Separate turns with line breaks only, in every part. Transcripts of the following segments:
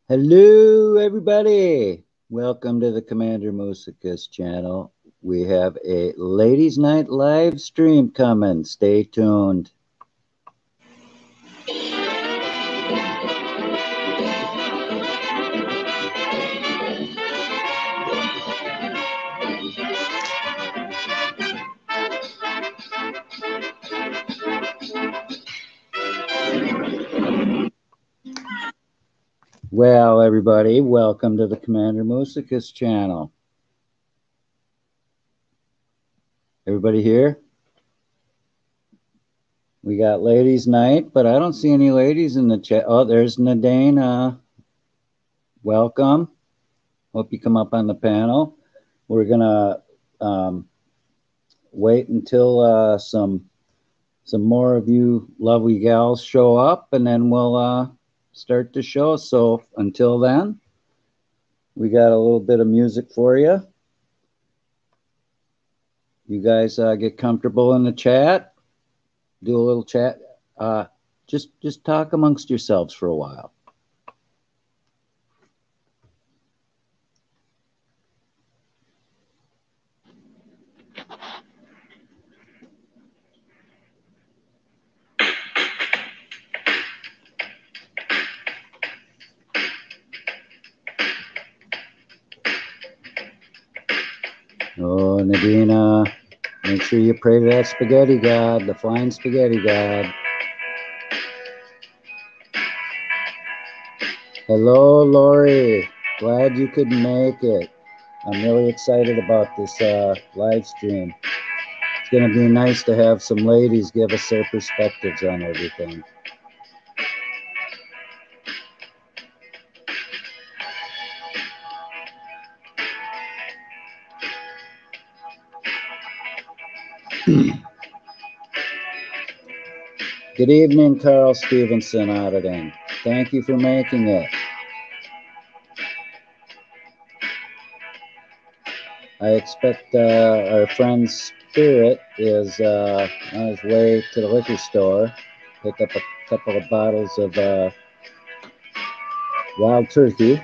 Hello, everybody. Welcome to the Commander Musica's channel. We have a Ladies' Night live stream coming. Stay tuned. Well, everybody, welcome to the Commander Musica's channel. Everybody here? We got Ladies' Night, but I don't see any ladies in the chat. Oh, there's Nadine. Welcome. Hope you come up on the panel. We're going to wait until some more of you lovely gals show up, and then we'll start the show. So until then, we got a little bit of music for you. You guys get comfortable in the chat. Do a little chat. Just talk amongst yourselves for a while. Oh, Nadina, make sure you pray to that spaghetti god, the flying spaghetti god. Hello, Lori. Glad you could make it. I'm really excited about this live stream. It's going to be nice to have some ladies give us their perspectives on everything. Good evening, Carl Stevenson Otterden. Thank you for making it. I expect our friend Spirit is on his way to the liquor store. Pick up a couple of bottles of Wild Turkey.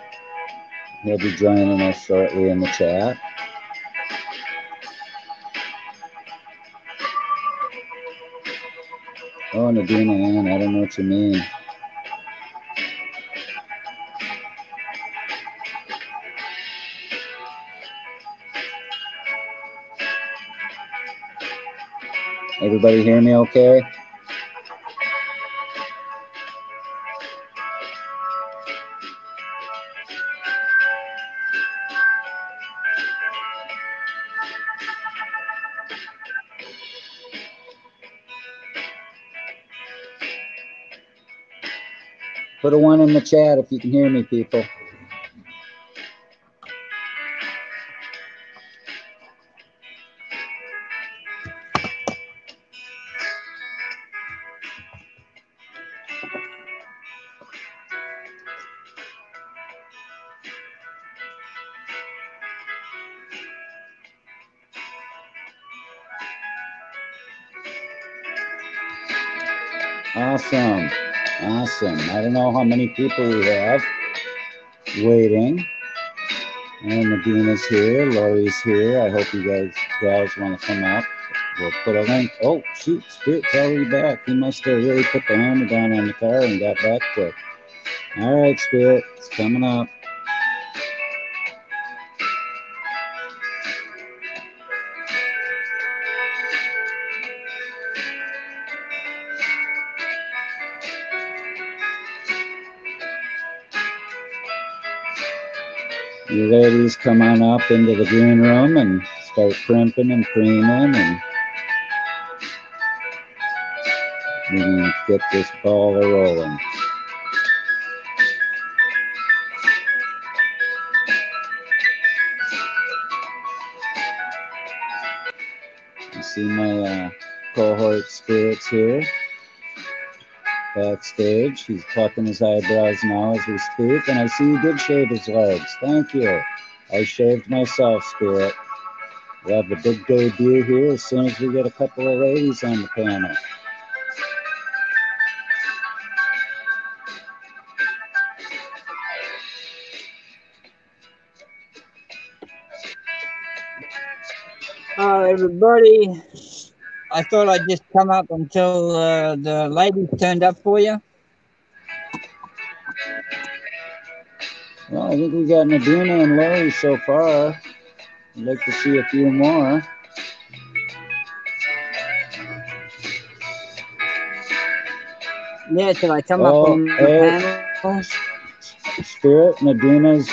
He'll be joining us shortly in the chat. Oh, Nadina Ann, I don't know what you mean. Everybody hear me okay? Put a 1 in the chat if you can hear me, people. Awesome. Awesome. I don't know how many people we have waiting. And Nadina's here. Lori's here. I hope you gals want to come up. We'll put a link. Oh, shoot. Spirit's already back. He must have really put the hammer down on the car and got back quick. All right, Spirit. It's coming up. You ladies come on up into the green room and start primping and preening, and we can get this ball rolling. I see my cohort Spirits here backstage. He's plucking his eyebrows now as we speak, and I see he did shave his legs. Thank you. I shaved myself, Spirit. We'll have the big debut here as soon as we get a couple of ladies on the panel.
Everybody, I thought I'd just come up until the ladies turned up for you.
Well, I think we got Nadina and Larry so far. I'd like to see a few more.
Yeah, till I come up
Oh,
on the
hey,
panel.
Spirit, Nadina's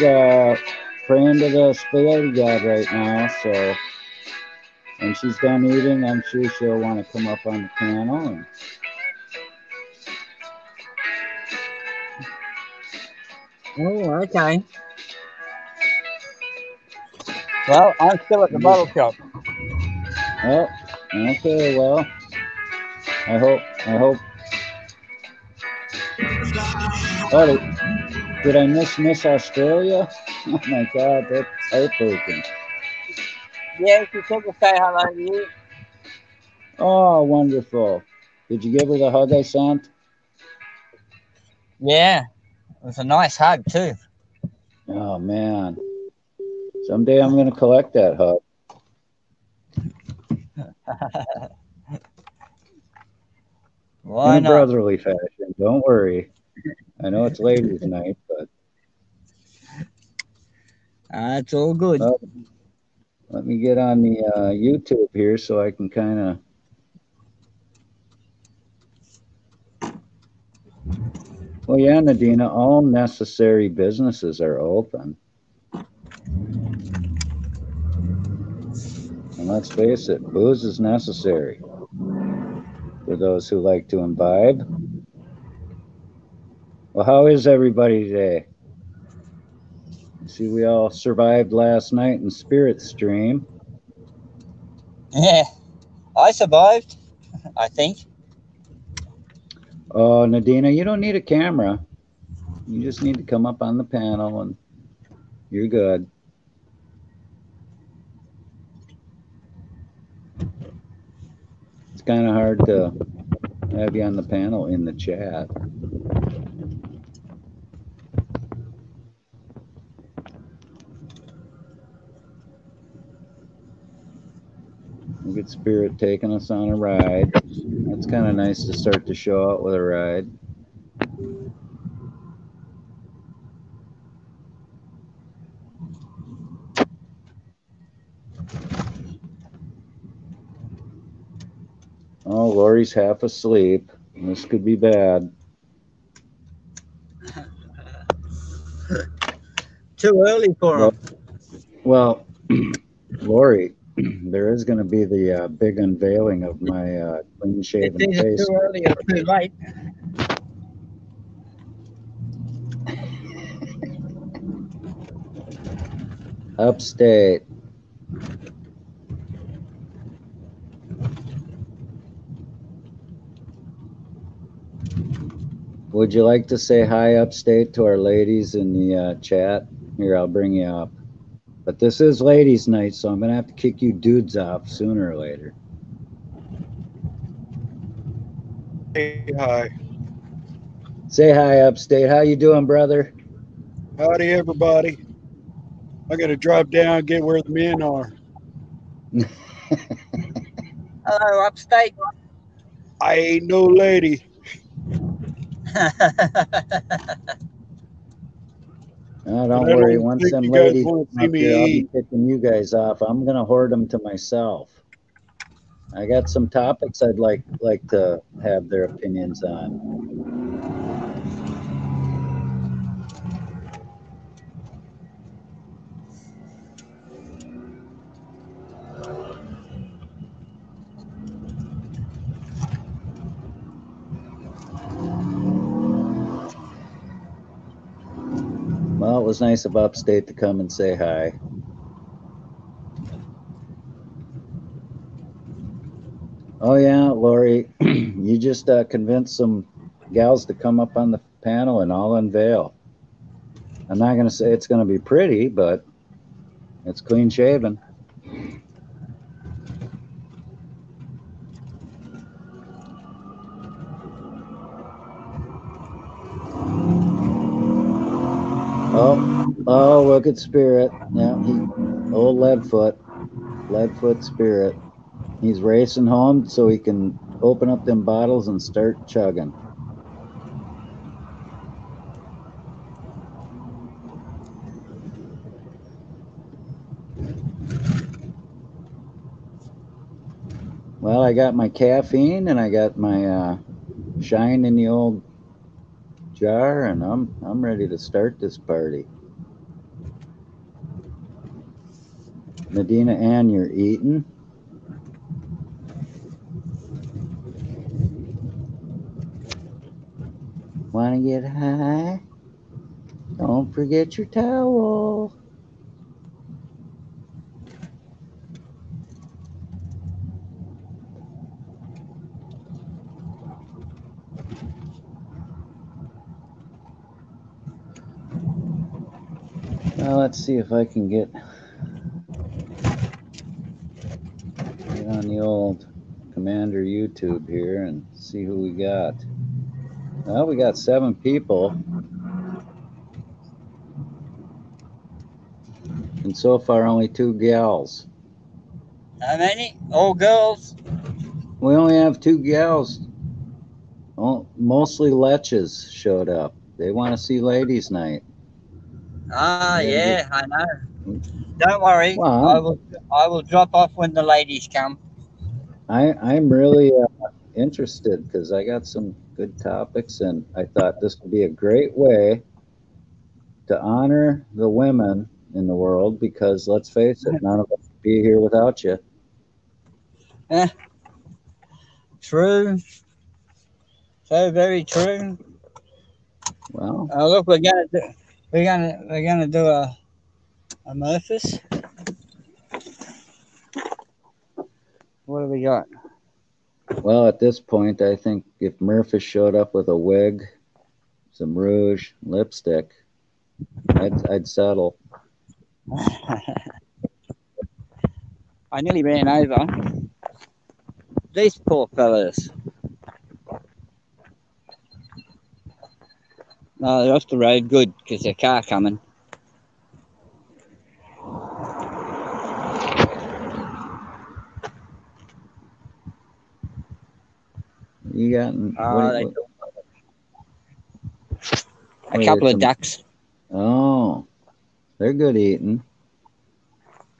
praying to the spaghetti god right now, so when she's done eating, I'm sure she'll want to come up on the panel. And
Oh, okay. Well, I'm still at the bottle shop.
oh, okay, well, I hope. Oh, did I miss Australia? Oh my God, that's heartbreaking.
Yeah, she said to say hello to you.
Oh, wonderful. Did you give her the hug I sent?
Yeah, it was a nice hug too.
Oh man, someday I'm gonna collect that hug in
Why
a
not?
brotherly fashion. Don't worry. I know it's ladies' night, but
It's all good.
well, let me get on the YouTube here so I can kind of. Well, yeah, Nadina, all necessary businesses are open. And let's face it, booze is necessary for those who like to imbibe. Well, how is everybody today? See, we all survived last night in Spirit Stream.
Yeah, I survived, I think.
Oh, Nadina, you don't need a camera. You just need to come up on the panel and you're good. It's kind of hard to have you on the panel in the chat. Look at Spirit taking us on a ride. That's kind of nice to start the show out with a ride. Oh, Lori's half asleep. This could be bad.
Too early for him.
Well, Lori, there is going to be the big unveiling of my clean-shaven
It's either
face.
too early or too late.
Upstate. Would you like to say hi upstate to our ladies in the chat? Here, I'll bring you up. But this is ladies' night, so I'm going to have to kick you dudes off sooner or later.
Hey, hi.
Say hi upstate. How you doing, brother?
Howdy, everybody. I got to drive down, get where the men are.
Hello, upstate.
I ain't no lady.
Oh,
And
don't
I
worry.
don't
Once
think
them
you guys
ladies
want to
come
see
up
me
here, I'll be
eat.
kicking you guys off. I'm going to hoard them to myself. I got some topics I'd like to have their opinions on. Well, it was nice of upstate to come and say hi. Oh yeah, Lori, you just convinced some gals to come up on the panel and I'll unveil. I'm not going to say it's going to be pretty, but it's clean shaven. Oh, look at Spirit. Yeah, old Leadfoot. Leadfoot Spirit. He's racing home so he can open up them bottles and start chugging. Well, I got my caffeine and I got my shine in the old jar, and I'm ready to start this party. Medina Ann, you're eating? Wanna get high? Don't forget your towel. Well, let's see if I can get on the old Commander YouTube here and see who we got. Well, we got 7 people. And so far, only 2 gals.
How many? All girls?
We only have 2 gals. Oh, mostly leches showed up. They want to see ladies' night.
Ah,
Yeah,
yeah, I know. Don't worry.
Well,
I will drop off when the ladies come.
I'm really interested because I got some good topics, and I thought this would be a great way to honor the women in the world because, let's face it, none of us would be here without you.
True. So very true.
Well,
Look, we're gonna do a Murphys. What do we got?
well, at this point, I think if Murphy showed up with a wig, some rouge, lipstick, I'd settle.
I nearly ran over these poor fellas. No, they're off the road. Good, because there's a car coming.
You got
a couple of ducks.
Oh, they're good eating.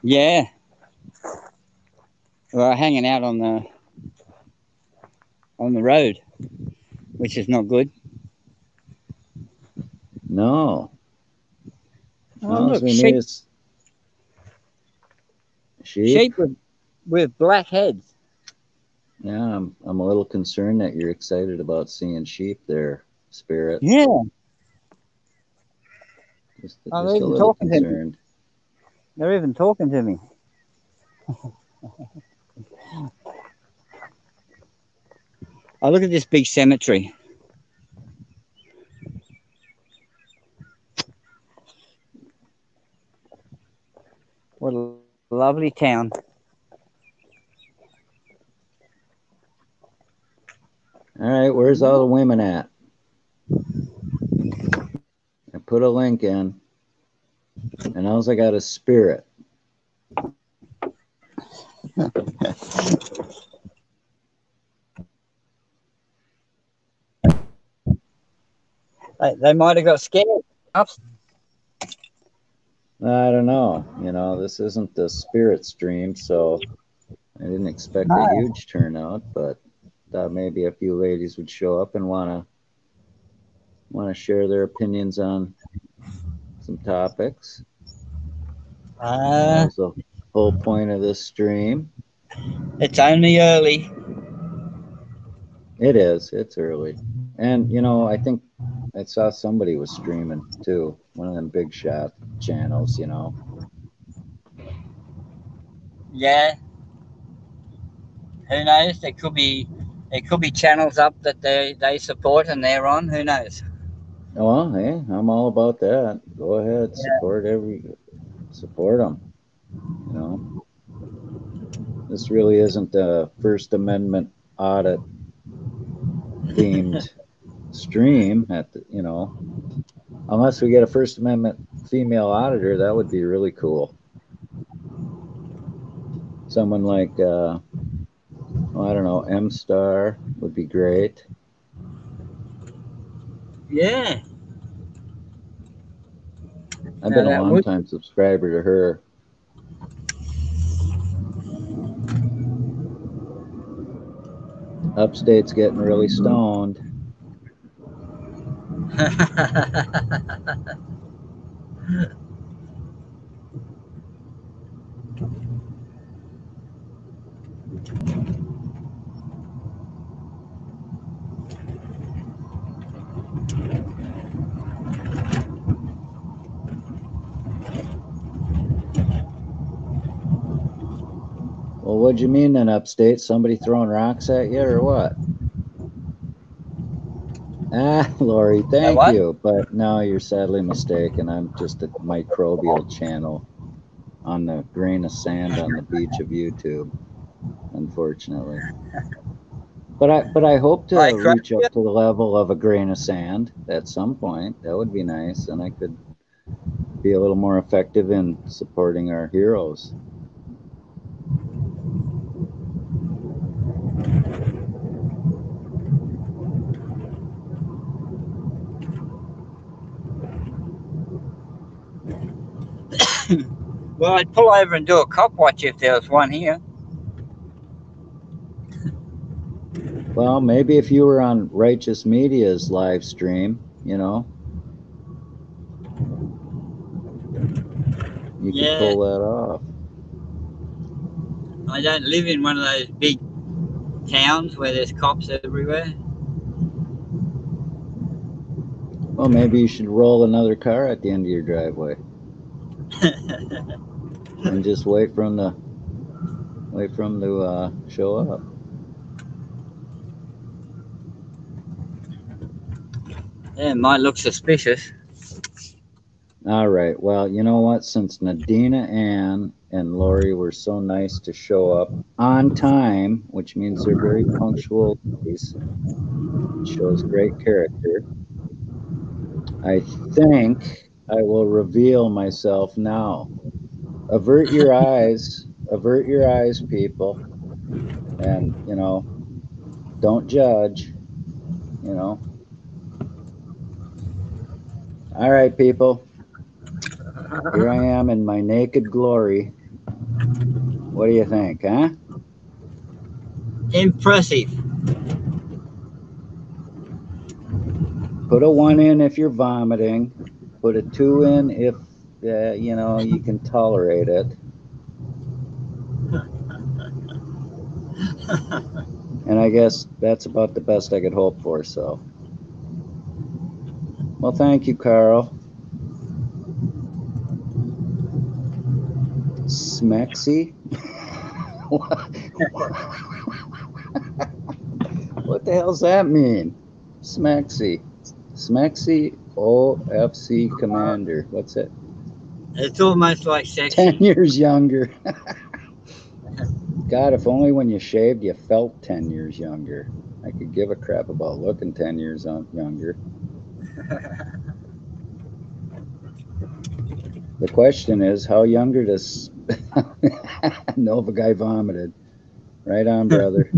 Yeah. Well, hanging out on the road, which is not good.
No.
Oh, look,
we
sheep.
need is sheep.
Sheep with black heads.
Yeah, I'm a little concerned that you're excited about seeing sheep there, Spirit.
Yeah.
Just a little concerned.
They're even talking to me. Oh, look at this big cemetery. What a lovely town.
All right, where's all the women at? I put a link in, and all I got is Spirit.
They might have got scared.
I don't know. This isn't the Spirit stream, so I didn't expect a huge turnout, but thought maybe a few ladies would show up and want to share their opinions on some topics. That's the whole point of this stream.
It's only early.
It is. It's early. And, I think I saw somebody was streaming too. One of them big shot channels,
Yeah. Who knows? There could be channels up that they support and they're on. Who knows?
Well, hey, I'm all about that. Go ahead, support them. This really isn't a First Amendment audit themed stream unless we get a First Amendment female auditor, that would be really cool. Someone like, well, I don't know, M Star would be great.
Yeah.
I've been a
that
long
would.
time subscriber to her. Upstate's getting really stoned. Well, what'd you mean then, Upstate? Somebody throwing rocks at you or what? Ah, Lori, thank
what?
you. But no, you're sadly mistaken. I'm just a microbial channel on the grain of sand on the beach of YouTube, unfortunately. But I hope to reach up to the level of a grain of sand at some point. That would be nice, and I could be a little more effective in supporting our heroes.
Well, I'd pull over and do a cop watch if there was one here.
Well, maybe if you were on Righteous Media's live stream, you know, you could pull that off.
I don't live in one of those big towns where there's cops everywhere.
Well, maybe you should roll another car at the end of your driveway and just wait for them to show up.
Yeah, it might look suspicious.
All right. Well, you know what? Since Nadina Ann and Lori were so nice to show up on time, which means they're very punctual, it shows great character. I think I will reveal myself now. Avert your eyes, people, and you know, don't judge. You know. All right, people. Here I am in my naked glory. What do you think, huh?
Impressive.
Put a 1 in if you're vomiting. Put a 2 in if, you know, you can tolerate it. And I guess that's about the best I could hope for, so. Well, thank you, Carl. Smexy? What the hell's that mean? Smexy. Smexy OFC Commander. What's it?
It's almost like sexy.
10 years younger. God, if only when you shaved you felt 10 years younger. I could give a crap about looking 10 years younger. The question is, how younger does Nova Guy vomited? Right on, brother.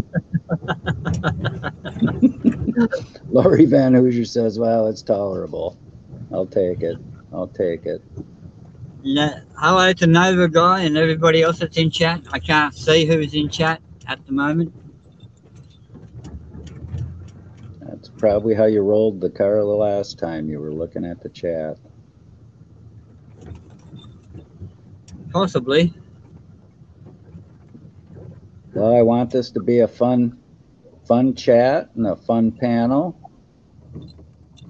Laurie Van Hoosier says, well, it's tolerable. I'll take it. I'll take it.
Yeah. Hello to Nova Guy and everybody else that's in chat. I can't see who's in chat at the moment.
That's probably how you rolled the car the last time you were looking at the chat.
Possibly.
Well, I want this to be a fun chat and a fun panel.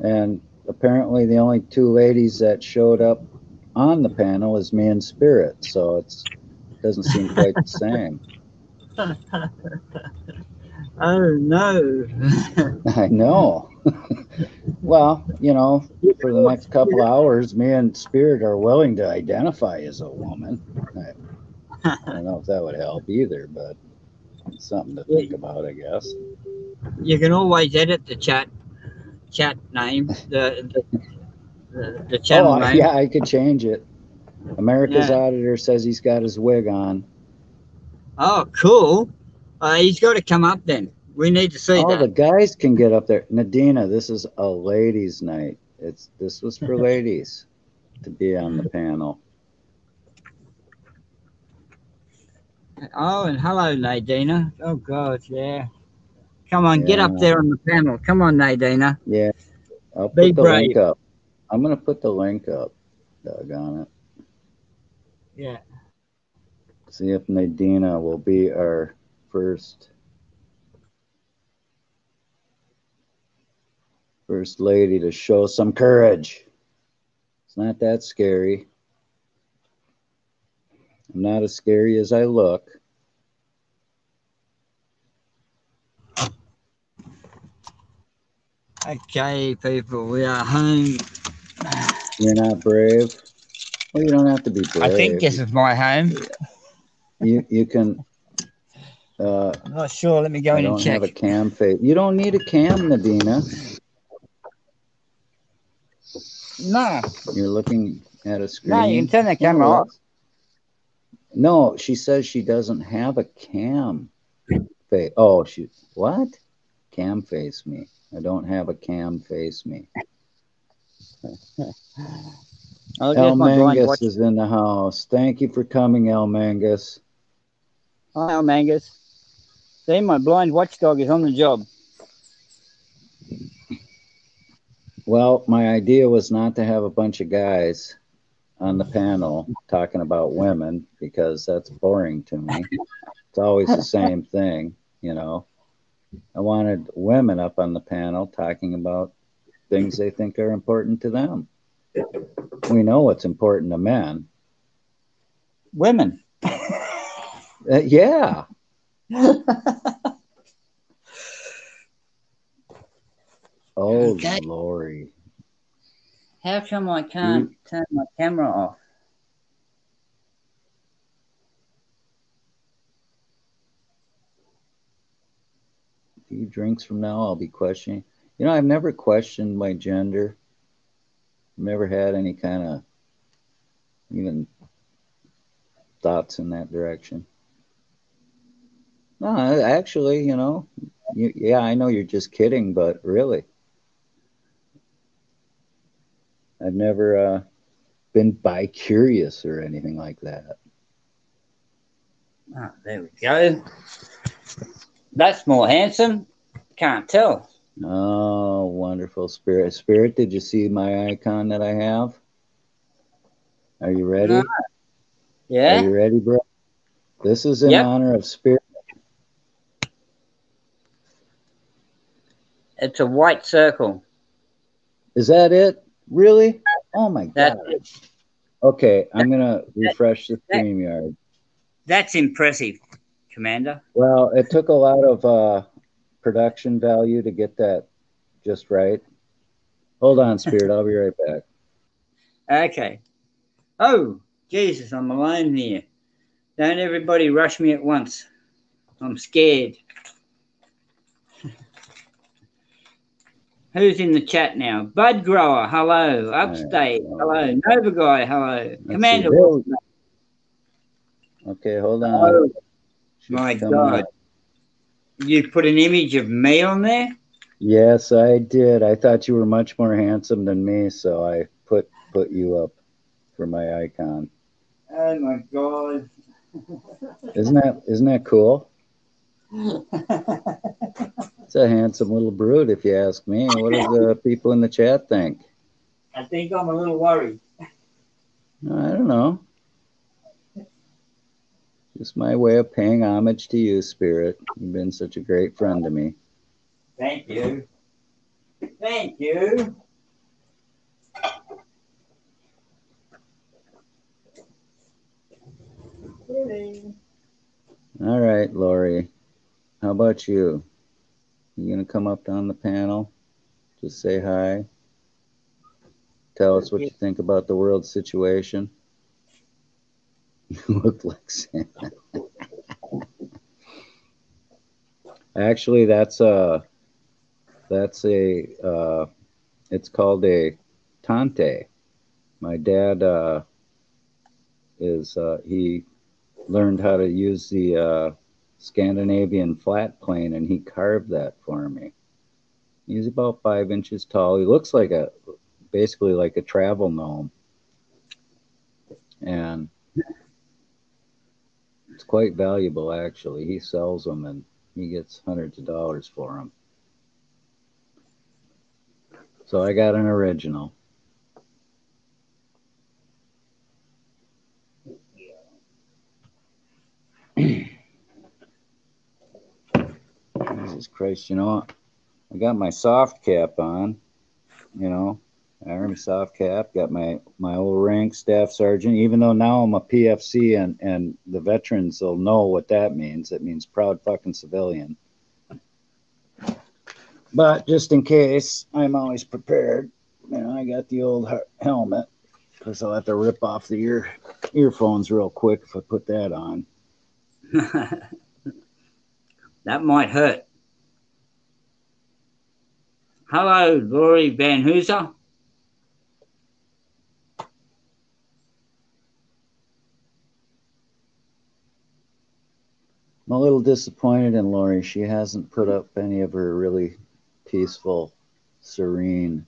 And apparently the only two ladies that showed up on the panel is me and Spirit, so it doesn't seem quite the same.
Oh, no.
I know. Well, you know, for the next couple hours, me and Spirit are willing to identify as a woman. I don't know if that would help either, but it's something to think about, I guess.
You can always edit the chat name, the channel name.
Yeah, I could change it. America's Auditor says he's got his wig on.
Oh, cool. He's got to come up then. We need to see
Oh, the
that.
guys can get up there. Nadina, this is a ladies' night. This was for ladies to be on the panel.
Oh, and hello, Nadina. Oh, God, yeah. Come on, get up
Yeah,
there on the panel. Come on, Nadina.
yeah. I'll
Be
put the link
brave.
up. I'm gonna put the link up. Doggone it.
Yeah.
See if Nadina will be our first lady to show some courage. It's not that scary. I'm not as scary as I look.
Okay, people, we are home.
You're not brave. Well, you don't have to be
I think
brave.
this is my home.
You can.
I'm not sure. Let me go
I
in and
don't have a
check.
cam face. You don't need a cam, Nadina.
No,
You're looking at a
no, you can
screen.
turn the
No,
camera off.
no. She says she doesn't have a cam face. Oh, she what? Cam face me. I don't have a cam face me.
I'll
El
get my blind
Mangus
watch.
is in the house. Thank you for coming, El Mangus.
Hi, Mangus. See, my blind watchdog is on the job.
Well, my idea was not to have a bunch of guys on the panel talking about women because that's boring to me. It's always the same thing, you know. I wanted women up on the panel talking about things they think are important to them. We know what's important to men.
Women.
Yeah. Oh,
Okay.
Lori.
How come I can't turn my camera off?
A few drinks from now, I'll be questioning. You know, I've never questioned my gender. Never had any kind of even thoughts in that direction. No, actually, you know, yeah, I know you're just kidding, but really, I've never been bi-curious or anything like that.
Oh, there we go. That's more handsome. Can't tell.
Oh, wonderful spirit. Spirit, did you see my icon that I have? Are you
No.
ready? Are
Yeah?
you ready, bro? This is in
Yep.
honor of Spirit.
It's a white circle.
Is that it? Really? Oh my
That's
God.
it.
Okay, I'm gonna
That,
refresh the
that,
StreamYard.
that's impressive, Commander.
Well, it took a lot of production value to get that just right. Hold on, Spirit. I'll be right back.
Okay. Oh, Jesus, I'm alone here. Don't everybody rush me at once. I'm scared. Who's in the chat now? Bud Grower, hello.
All right,
Upstate,
hold
hello.
on.
Nova Guy, hello.
Let's see.
Commander,
There we,
welcome.
okay, hold on.
Oh,
Should be
my
coming
God.
up.
You put an image of me on there?
Yes, I did. I thought you were much more handsome than me, so I put you up for my icon.
Oh, my God.
Isn't that cool? It's a handsome little brute, if you ask me. What do the people in the chat think?
I think I'm a little worried.
I don't know. Just my way of paying homage to you, Spirit. You've been such a great friend to me.
Thank you. Thank you.
All right, Lori. How about you? You gonna come up on the panel? Just say hi. Tell us what you think about the world situation. You look like Santa. Actually, that's a it's called a tante. My dad is he learned how to use the Scandinavian flat plane, and he carved that for me. He's about 5 inches tall. He looks like basically like a travel gnome, and it's quite valuable actually. He sells them and he gets hundreds of dollars for them. So I got an original. Jesus Christ, you know, I got my soft cap on, you know, Army soft cap, got my old rank staff sergeant, even though now I'm a PFC and the veterans will know what that means. It means proud fucking civilian. But just in case, I'm always prepared. You know, I got the old helmet because I'll have to rip off the earphones real quick if I put that on.
That might hurt. Hello, Laurie Van Hooser.
I'm a little disappointed in Lori. She hasn't put up any of her really peaceful, serene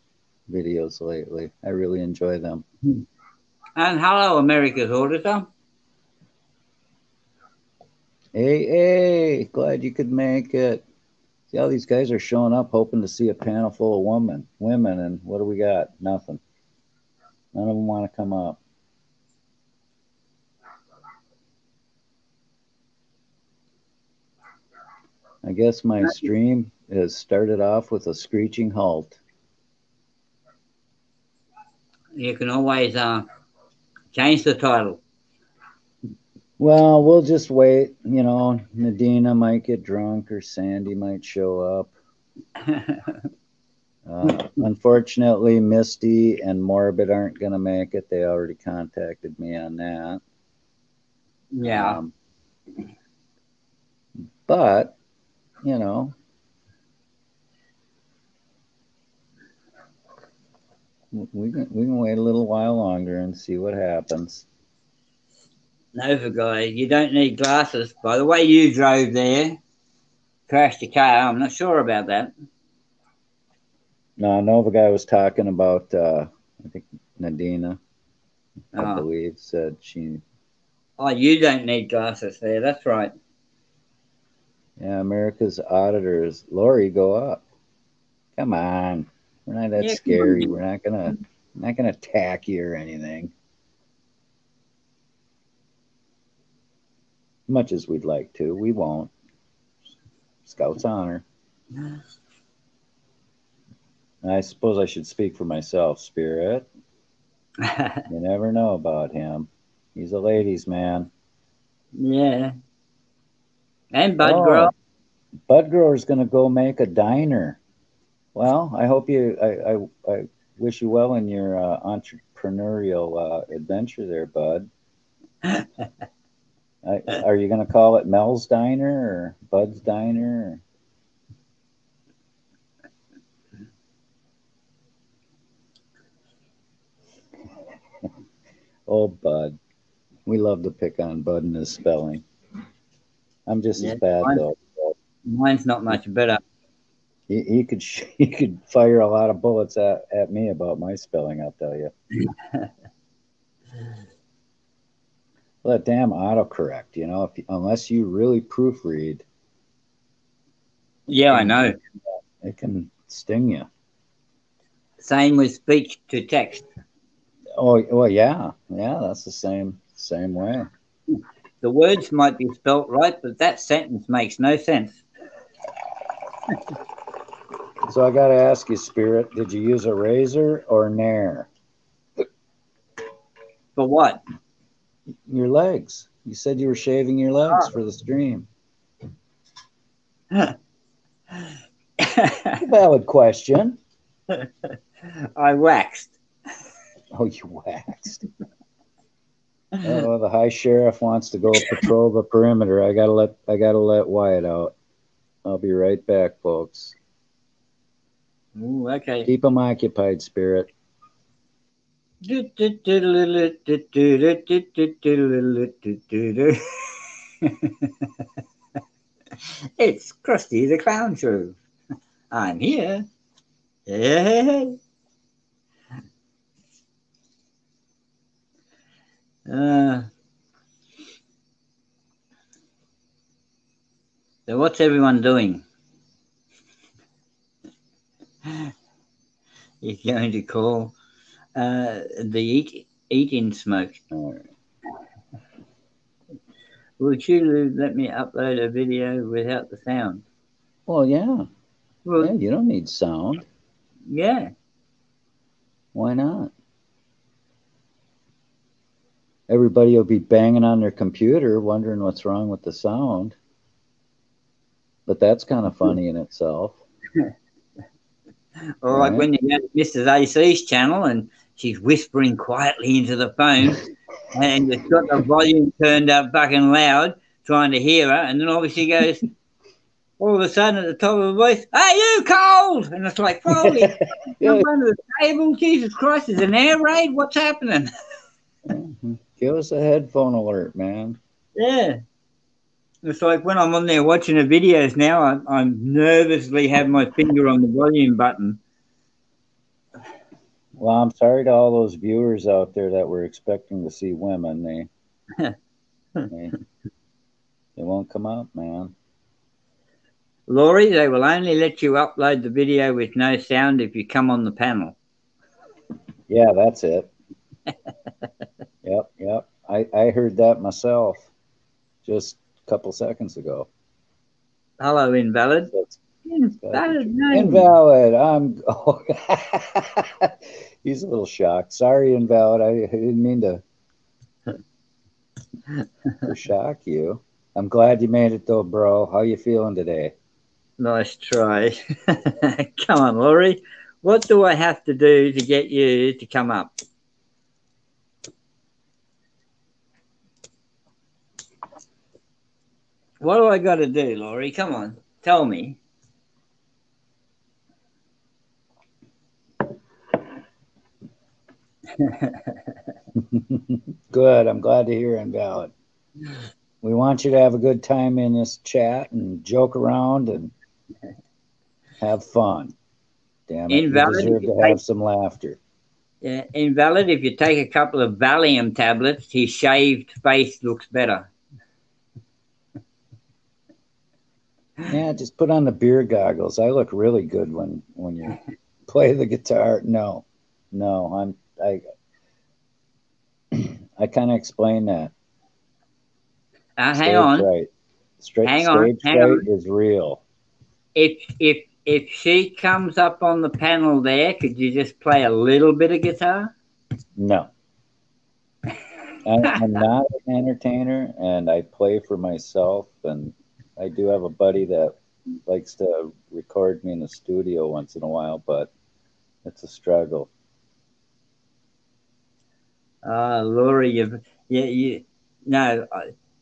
videos lately. I really enjoy them.
And hello, America's Auditor.
Hey, glad you could make it. See how these guys are showing up hoping to see a panel full of women, and what do we got? Nothing. None of them want to come up. I guess my stream has started off with a screeching halt.
You can always change the title.
Well, we'll just wait. You know, Nadina might get drunk or Sandy might show up. Unfortunately, Misty and Morbid aren't going to make it. They already contacted me on that.
Yeah.
But, you know, we can wait a little while longer and see what happens.
Nova guy, you don't need glasses. By the way you drove there, crashed your car, I'm not sure about that.
No, Nova guy was talking about, I think Nadina, I believe, said she...
Oh, you don't need glasses there, that's right.
Yeah, America's auditors. Lori, go up. Come on. We're not that scary. We're not gonna attack you or anything. Much as we'd like to, we won't. Scout's honor. I suppose I should speak for myself, Spirit. You never know about him. He's a ladies' man.
Yeah. And Bud Grower.
Bud Grower's gonna go make a diner. Well, I hope I wish you well in your entrepreneurial adventure there, Bud. Are you going to call it Mel's Diner or Bud's Diner? Oh, Bud. We love to pick on Bud and his spelling. I'm just as bad, though.
Mine's not much better.
He could fire a lot of bullets at me about my spelling, I'll tell you. Well, that damn autocorrect, you know, unless you really proofread.
Yeah, I know.
It can sting you.
Same with speech to text.
Oh, well, yeah. Yeah, that's the same way.
The words might be spelt right, but that sentence makes no sense.
So I got to ask you, Spirit, did you use a razor or Nair?
For what?
Your legs. You said you were shaving your legs for the stream. Valid question.
I waxed.
Oh, you waxed. Oh, the high sheriff wants to go patrol the perimeter. I gotta let Wyatt out. I'll be right back, folks.
Ooh, okay.
Keep them occupied, Spirit.
It's Krusty the Clown Show. I'm here. Hey. So what's everyone doing? You're going to call the eat-in smoke.
All right.
Would you let me upload a video without the sound?
Well, yeah.
Well,
Yeah, you don't need sound.
yeah.
Why not? Everybody will be banging on their computer wondering what's wrong with the sound. But that's kind of funny in itself.
Or like
Right.
when you go to Mrs. AC's channel and she's whispering quietly into the phone and you've got the volume turned up fucking loud trying to hear her, and then obviously goes all of a sudden at the top of the voice, "Are you cold?" And it's like, holy,
Yeah.
jump under the table, Jesus Christ, is an air raid? What's happening?
Give us a headphone alert, man.
Yeah. It's like when I'm on there watching the videos now, I'm nervously have my finger on the volume button.
Well, I'm sorry to all those viewers out there that were expecting to see women. They won't come out, man.
Laurie, they will only let you upload the video with no sound if you come on the panel.
Yeah, that's it. Yep. I heard that myself just a couple seconds ago.
Hello, Invalid.
That's
Invalid name.
Invalid. Oh, he's a little shocked. Sorry, Invalid. I didn't mean to shock you. I'm glad you made it though, bro. How you feeling today?
Nice try. Come on, Laurie. What do I have to do to get you to come up? What do I got to do, Laurie? Come on, tell me.
Good. I'm glad to hear, Invalid. We want you to have a good time in this chat and joke around and have fun. Damn it.
Invalid,
You deserve to have some laughter.
Yeah, Invalid, if you take a couple of Valium tablets, his shaved face looks better.
Yeah, just put on the beer goggles. I look really good when you play the guitar. No, I kind of explain that.
Hang on.
Fright.
Hang on.
Stage fright is real.
If she comes up on the panel there, could you just play a little bit of guitar?
No. I'm not an entertainer, and I play for myself, and I do have a buddy that likes to record me in the studio once in a while, but it's a struggle.
Laurie, no,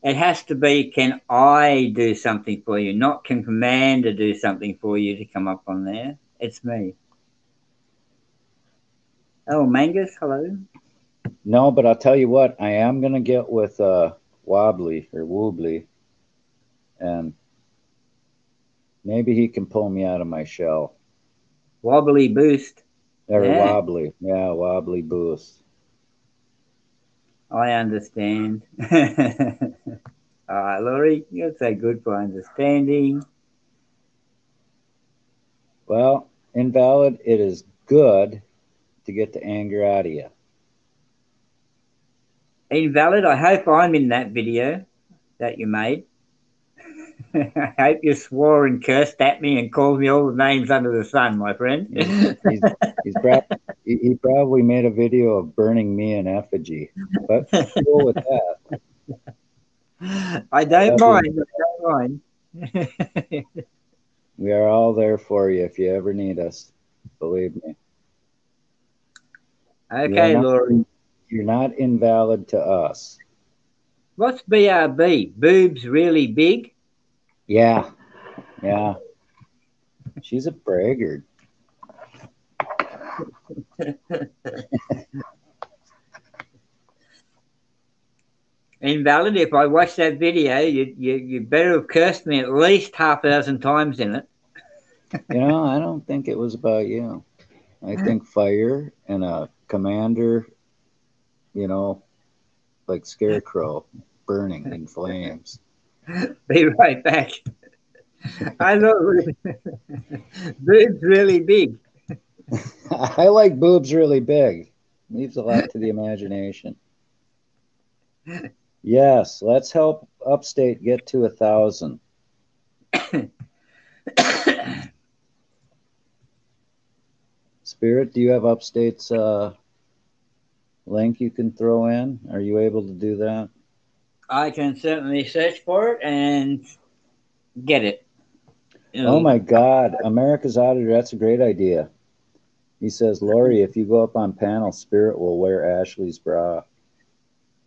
it has to be, can I do something for you, not can Commander do something for you to come up on there. It's me. Oh, Mangus, hello.
No, but I'll tell you what, I am going to get with Wobbly or Woobly, and maybe he can pull me out of my shell.
Wobbly Boost.
Or
Yeah.
Wobbly. Yeah, Wobbly Boost.
I understand. All right, Laurie, you're so good for understanding.
Well, Invalid, it is good to get the anger out of you.
Invalid, I hope I'm in that video that you made. I hope you swore and cursed at me and called me all the names under the sun, my friend.
He probably made a video of burning me in effigy, but cool with that.
I don't mind.
We are all there for you if you ever need us. Believe me.
Okay, Laurie.
You're not invalid to us.
What's BRB? Boobs really big?
Yeah. She's a braggart.
Invalid. If I watched that video, you better have cursed me at least 6,000 times in it.
You know, I don't think it was about you. I think fire and a commander, you know, like Scarecrow, burning in flames.
Be right back. I thought boobs really big.
I like boobs really big. Leaves a lot to the imagination. Yes, let's help Upstate get to 1,000. Spirit, do you have Upstate's link you can throw in? Are you able to do that?
I can certainly search for it and get it.
Oh my God, America's Auditor, that's a great idea. He says, Lori, if you go up on panel, Spirit will wear Ashley's bra.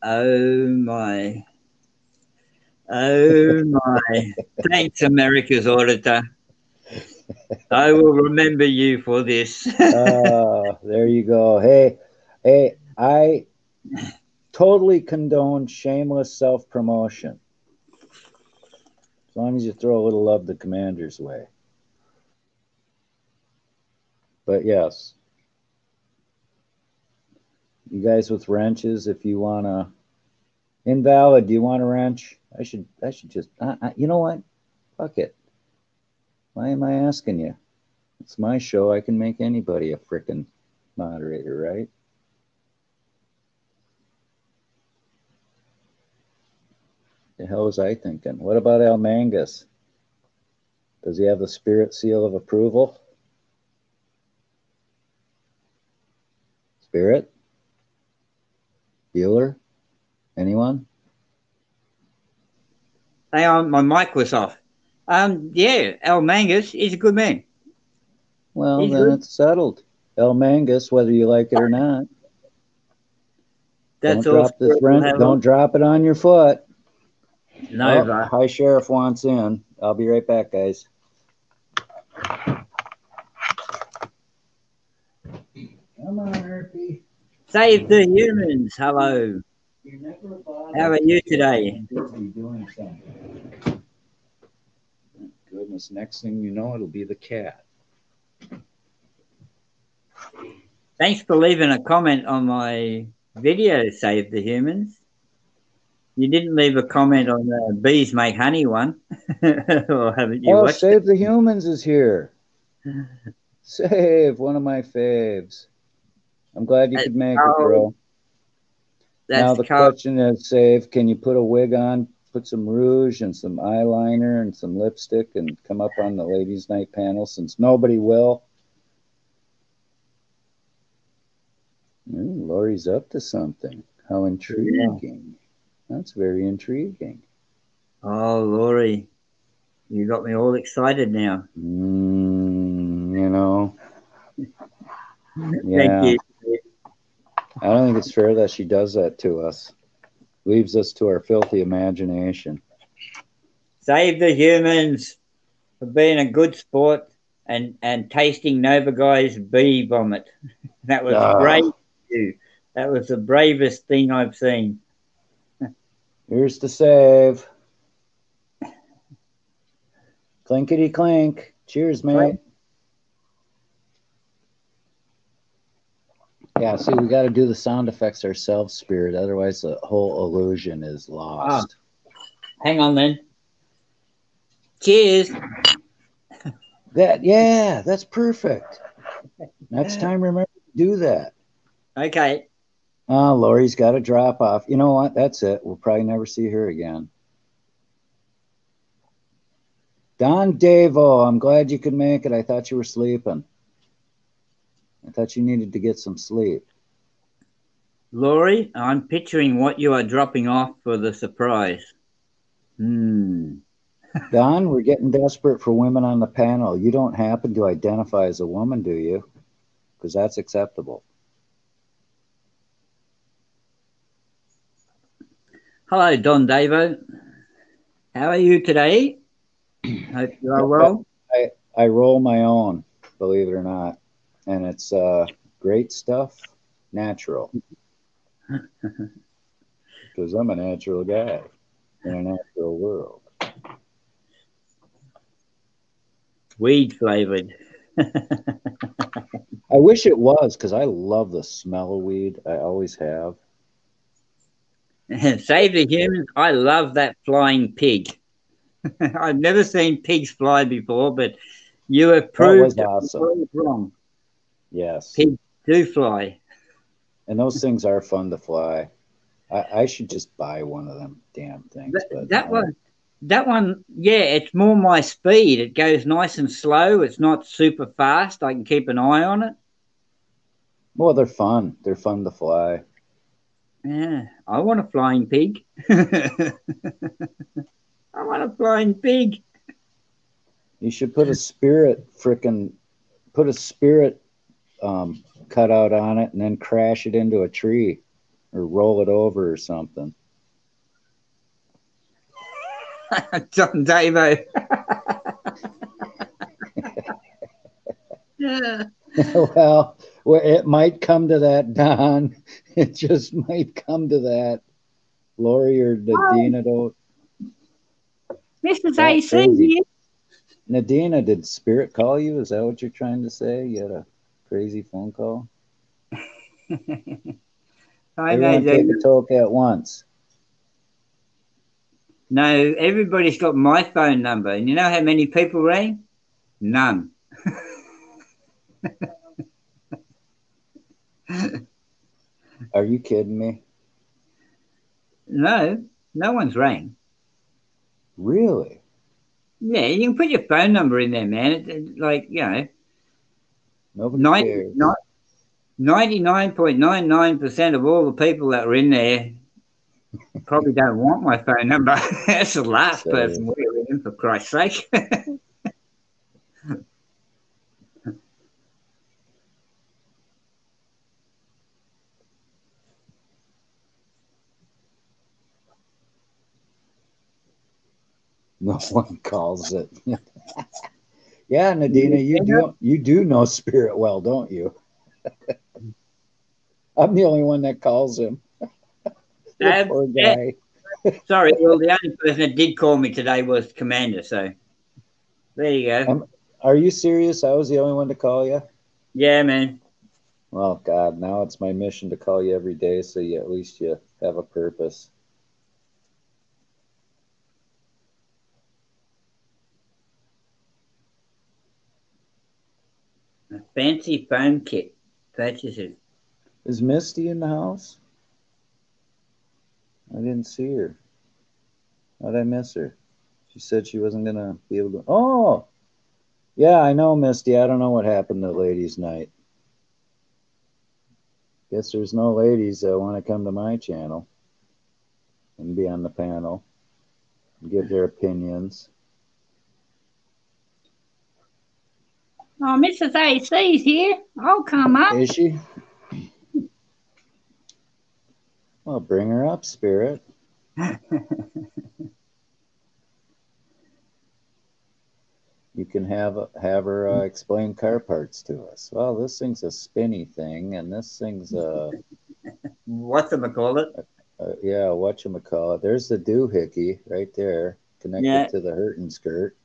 Oh my. Oh my. Thanks, America's Auditor. I will remember you for this.
There you go. Hey, I totally condone shameless self-promotion. As long as you throw a little love the commander's way. But yes. You guys with wrenches, if you want to. Invalid, do you want a wrench? I should just, you know what? Fuck it. Why am I asking you? It's my show. I can make anybody a frickin' moderator, right? The hell was I thinking? What about Al Mangus? Does he have the spirit seal of approval? Spirit? Bueller? Anyone?
Hang on, my mic was off. Yeah, Al Mangus is a good man.
Well, he's then good. It's settled. Al Mangus, whether you like it or not.
That's
don't drop this rent. Don't drop it on your foot.
No,
High Sheriff wants in. I'll be right back, guys. Come on, Herpy.
Save the humans. Hello. How are you today?
Goodness, next thing you know, it'll be the cat.
Thanks for leaving a comment on my video, Save the Humans. You didn't leave a comment on the Bees Make Honey one. Or haven't you watched
Save the Humans is here. Save, one of my faves. I'm glad you could make it, bro. Now the question is, Save, can you put a wig on, put some rouge and some eyeliner and some lipstick and come up on the ladies' night panel since nobody will? Ooh, Lori's up to something. How intriguing. Yeah. That's very intriguing.
Oh, Lori, you got me all excited now.
You know.
Thank you.
I don't think it's fair that she does that to us. Leaves us to our filthy imagination.
Save the humans for being a good sport and tasting Nova Guy's bee vomit. That was great. That was the bravest thing I've seen.
Here's to Save. Clinkety clink. Cheers, mate. Yeah, see, we got to do the sound effects ourselves, Spirit. Otherwise, the whole illusion is lost.
Hang on, then. Cheers.
That's perfect. Next time, remember to do that.
Okay.
Oh, Lori's got to drop off. You know what? That's it. We'll probably never see her again. Don Davo, I'm glad you could make it. I thought you were sleeping. I thought you needed to get some sleep.
Lori, I'm picturing what you are dropping off for the surprise.
Don, we're getting desperate for women on the panel. You don't happen to identify as a woman, do you? Because that's acceptable.
Hello, Don Davo. How are you today? Hope you are well.
I roll my own, believe it or not. And it's great stuff, natural. because I'm a natural guy in a natural world.
Weed flavored.
I wish it was because I love the smell of weed. I always have.
Save the humans. I love that flying pig. I've never seen pigs fly before, but you have
That was
proved
awesome.
wrong.
Yes.
Pigs do fly.
And those things are fun to fly. I should just buy one of them damn things, but
That one, yeah, it's more my speed. It goes nice and slow. It's not super fast. I can keep an eye on it.
well, they're fun. They're fun to fly.
Yeah, I want a flying pig. I want a flying pig.
You should put a spirit cutout on it and then crash it into a tree or roll it over or something.
John Davo. Yeah.
well, it might come to that, Don. It just might come to that. Lori or Nadina don't.
Mrs.
That
AC
crazy.
here.
Nadina, did Spirit call you? Is that what you're trying to say? You had a crazy phone call? Everyone take a toke at once.
No, everybody's got my phone number. And you know how many people rang? None.
Are you kidding me?
No, no one's rang.
Really?
Yeah, you can put your phone number in there, man. Like, you know,
Nobody cares.
99.99% of all the people that were in there probably don't want my phone number. That's the last person we're in, for Christ's sake.
No one calls it. Yeah, Nadina, you do know Spirit well, don't you? I'm the only one that calls him. Poor guy.
Sorry, well, the only person that did call me today was Commander, so there you go.
Are you serious? I was the only one to call you?
Yeah, man.
Well, God, now it's my mission to call you every day so at least you have a purpose.
A fancy phone kit. That's just it.
Is Misty in the house? I didn't see her. How'd I miss her? She said she wasn't going to be able to. Oh! Yeah, I know, Misty. I don't know what happened to ladies' night. Guess there's no ladies that want to come to my channel and be on the panel and give their opinions.
Oh, Mrs. AC's here. I'll come up.
Is she? Well, bring her up, Spirit. You can have her explain car parts to us. Well, this thing's a spinny thing, and this thing's a
whatchamacallit.
Yeah, whatchamacallit. There's the doohickey right there, connected to the hurtin' skirt.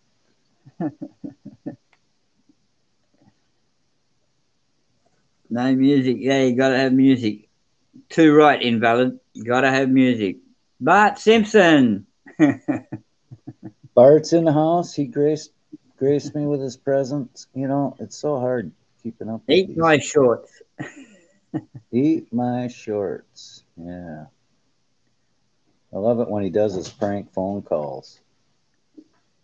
No music. Yeah, you got to have music. Too right, invalid. You got to have music. Bart Simpson.
Bart's in the house. He graced me with his presence. You know, it's so hard keeping up with
Eat my shorts.
Eat my shorts. Yeah. I love it when he does his prank phone calls.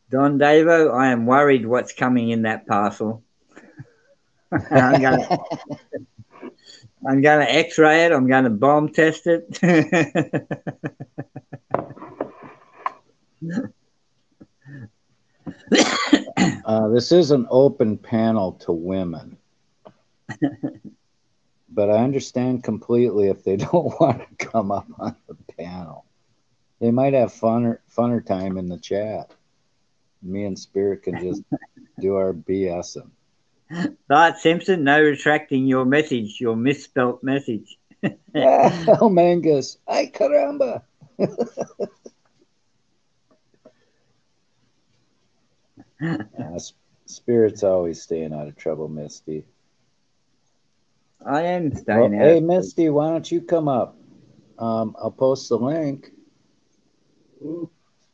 Don Davo, I am worried what's coming in that parcel. I'm going to X-ray it. I'm going to bomb test it.
This is an open panel to women. But I understand completely if they don't want to come up on the panel. They might have funner time in the chat. Me and Spirit can just do our BSing.
Bart Simpson, no retracting your message, your misspelt message.
El Mangus. Ay, caramba. Spirit's always staying out of trouble, Misty.
I am
Well,
staying out.
hey, Misty, why don't you come up? I'll post the link.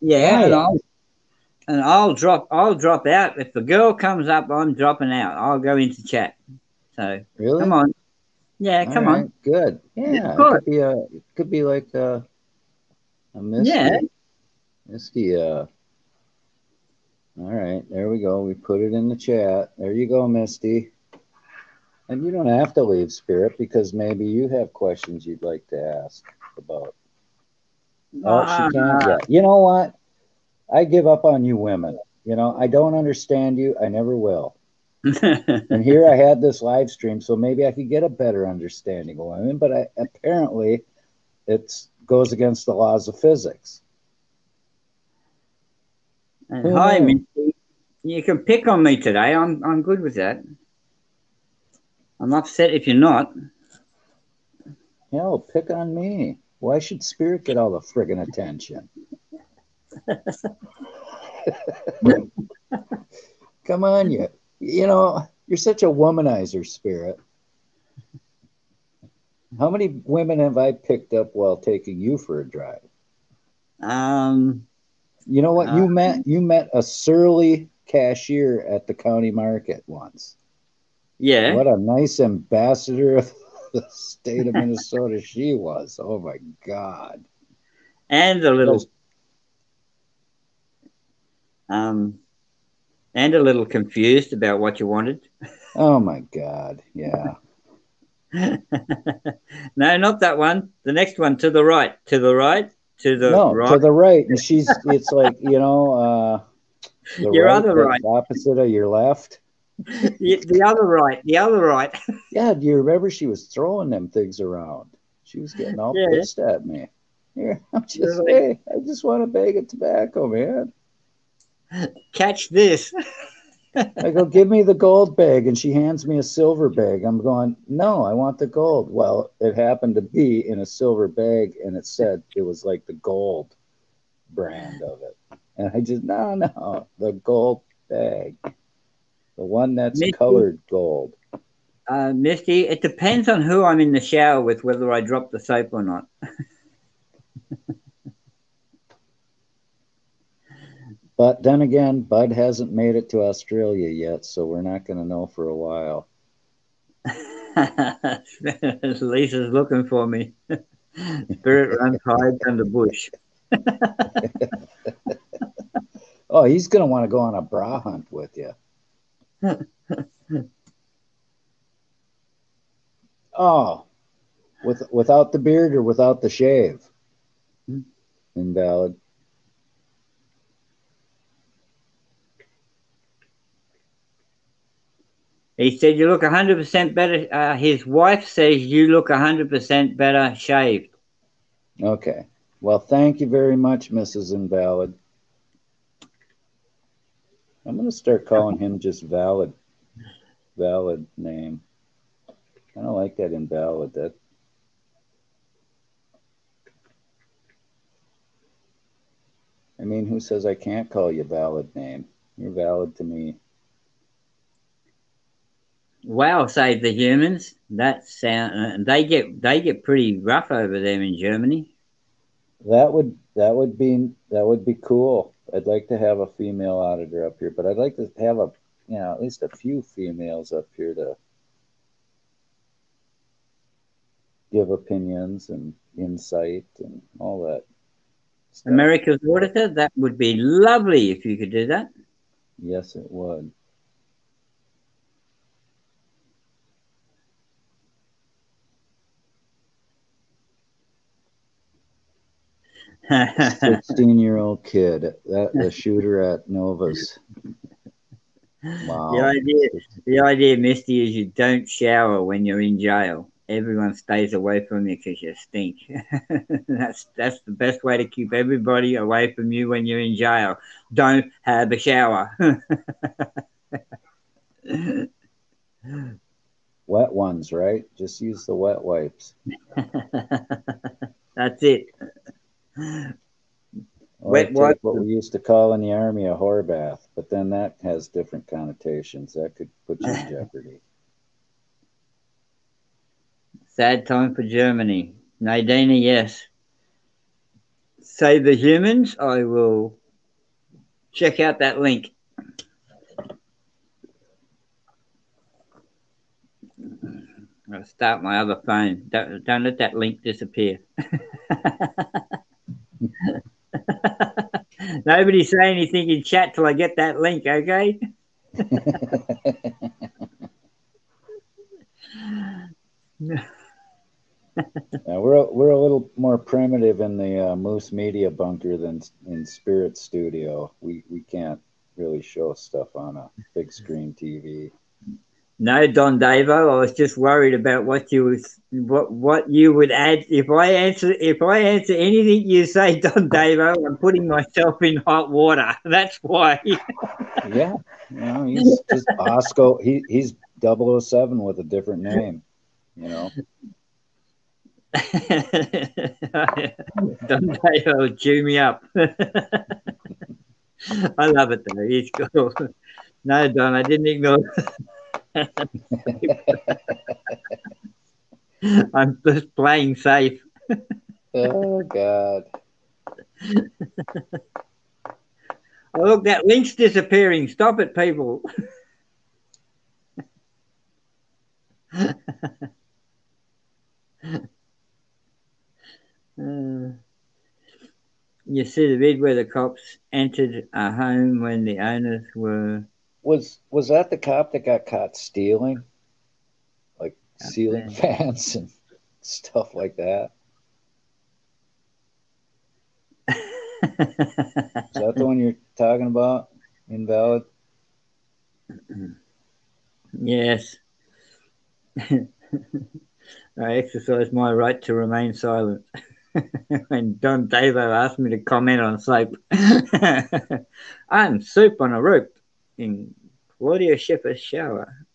Yeah,
Hiya.
and I'll drop out. If the girl comes up, I'm dropping out. I'll go into chat. So
Really?
come on. Yeah,
All
come
right,
on.
good. Yeah, it could be like a Misty.
Yeah.
Misty, all right, there we go. We put it in the chat. There you go, Misty. And you don't have to leave, Spirit, because maybe you have questions you'd like to ask about. Oh, she can't yet. You know what? I give up on you women. You know, I don't understand you. I never will. And here I had this live stream, so maybe I could get a better understanding of women, but apparently it goes against the laws of physics.
And hi, Misty. You can pick on me today. I'm good with that. I'm upset if you're not.
Hell, pick on me. Why should Spirit get all the friggin' attention? Come on, you know, you're such a womanizer, Spirit. How many women have I picked up while taking you for a drive? You know what? You met a surly cashier at the county market once.
Yeah.
What a nice ambassador of the state of Minnesota she was. Oh my God.
And a little confused about what you wanted.
Oh my God. Yeah.
No, not that one. The next one, to the right, to the right, to the right.
To the right. And it's like, you know, the
your
right,
other right.
opposite of your left.
The other right. The other right.
Yeah, do you remember she was throwing them things around? She was getting all pissed at me. Here, hey, I just want a bag of tobacco, man.
Catch this.
I go, give me the gold bag, and she hands me a silver bag. I'm going, no, I want the gold. Well, it happened to be in a silver bag, and it said it was like the gold brand of it. And I just, no, the gold bag. The one that's Misty, colored gold.
Misty, it depends on who I'm in the shower with, whether I drop the soap or not.
But then again, Bud hasn't made it to Australia yet, so we're not going to know for a while.
Lisa's looking for me. Spirit runs hides under bush.
Oh, he's going to want to go on a bra hunt with you. Oh, without the beard or without the shave? Invalid.
He said you look 100% better. His wife says you look 100% better shaved.
Okay. Well, thank you very much, Mrs. Invalid. I'm going to start calling him just Valid. Valid name. I don't like that Invalid. I mean, who says I can't call you Valid name? You're valid to me.
Wow, save the humans. That sound they get pretty rough over there in Germany.
That would be cool. I'd like to have a female auditor up here, but I'd like to have at least a few females up here to give opinions and insight and all that stuff.
America's auditor, that would be lovely if you could do that.
Yes, it would. A 16-year-old kid, the shooter at Nova's. Wow.
The idea, Misty, is you don't shower when you're in jail. Everyone stays away from you because you stink. That's the best way to keep everybody away from you when you're in jail. Don't have a shower.
Wet ones, right? Just use the wet wipes.
That's it.
Or
Wet
take
wipe.
what we used to call in the Army a whore bath, but then that has different connotations. That could put you in jeopardy.
Sad time for Germany. Nadina, yes. Save the humans. I will check out that link. I'll start my other phone. Don't let that link disappear. Nobody say anything in chat till I get that link, okay?
We're a little more primitive in the Moose Media bunker than in Spirit Studio. We can't really show stuff on a big screen TV.
No, Don Davo, I was just worried about what you would add if I answer anything you say, Don Davo. I'm putting myself in hot water. That's why.
Yeah, you know, he's just Bosco. He's 007 with a different name. You know.
Don Davo, chew me up. I love it though. He's cool. No, Don, I didn't ignore. I'm just playing safe.
Oh God.
Oh, look, that link's disappearing. Stop it, people. You see the vid where the cops entered a home when the owners were.
Was that the cop that got caught stealing, like ceiling fans and stuff like that? Is that the one you're talking about? Invalid?
Yes. I exercise my right to remain silent. When Don Davo asked me to comment on soap, I'm soup on a rope in Claudia Schiffer's shower.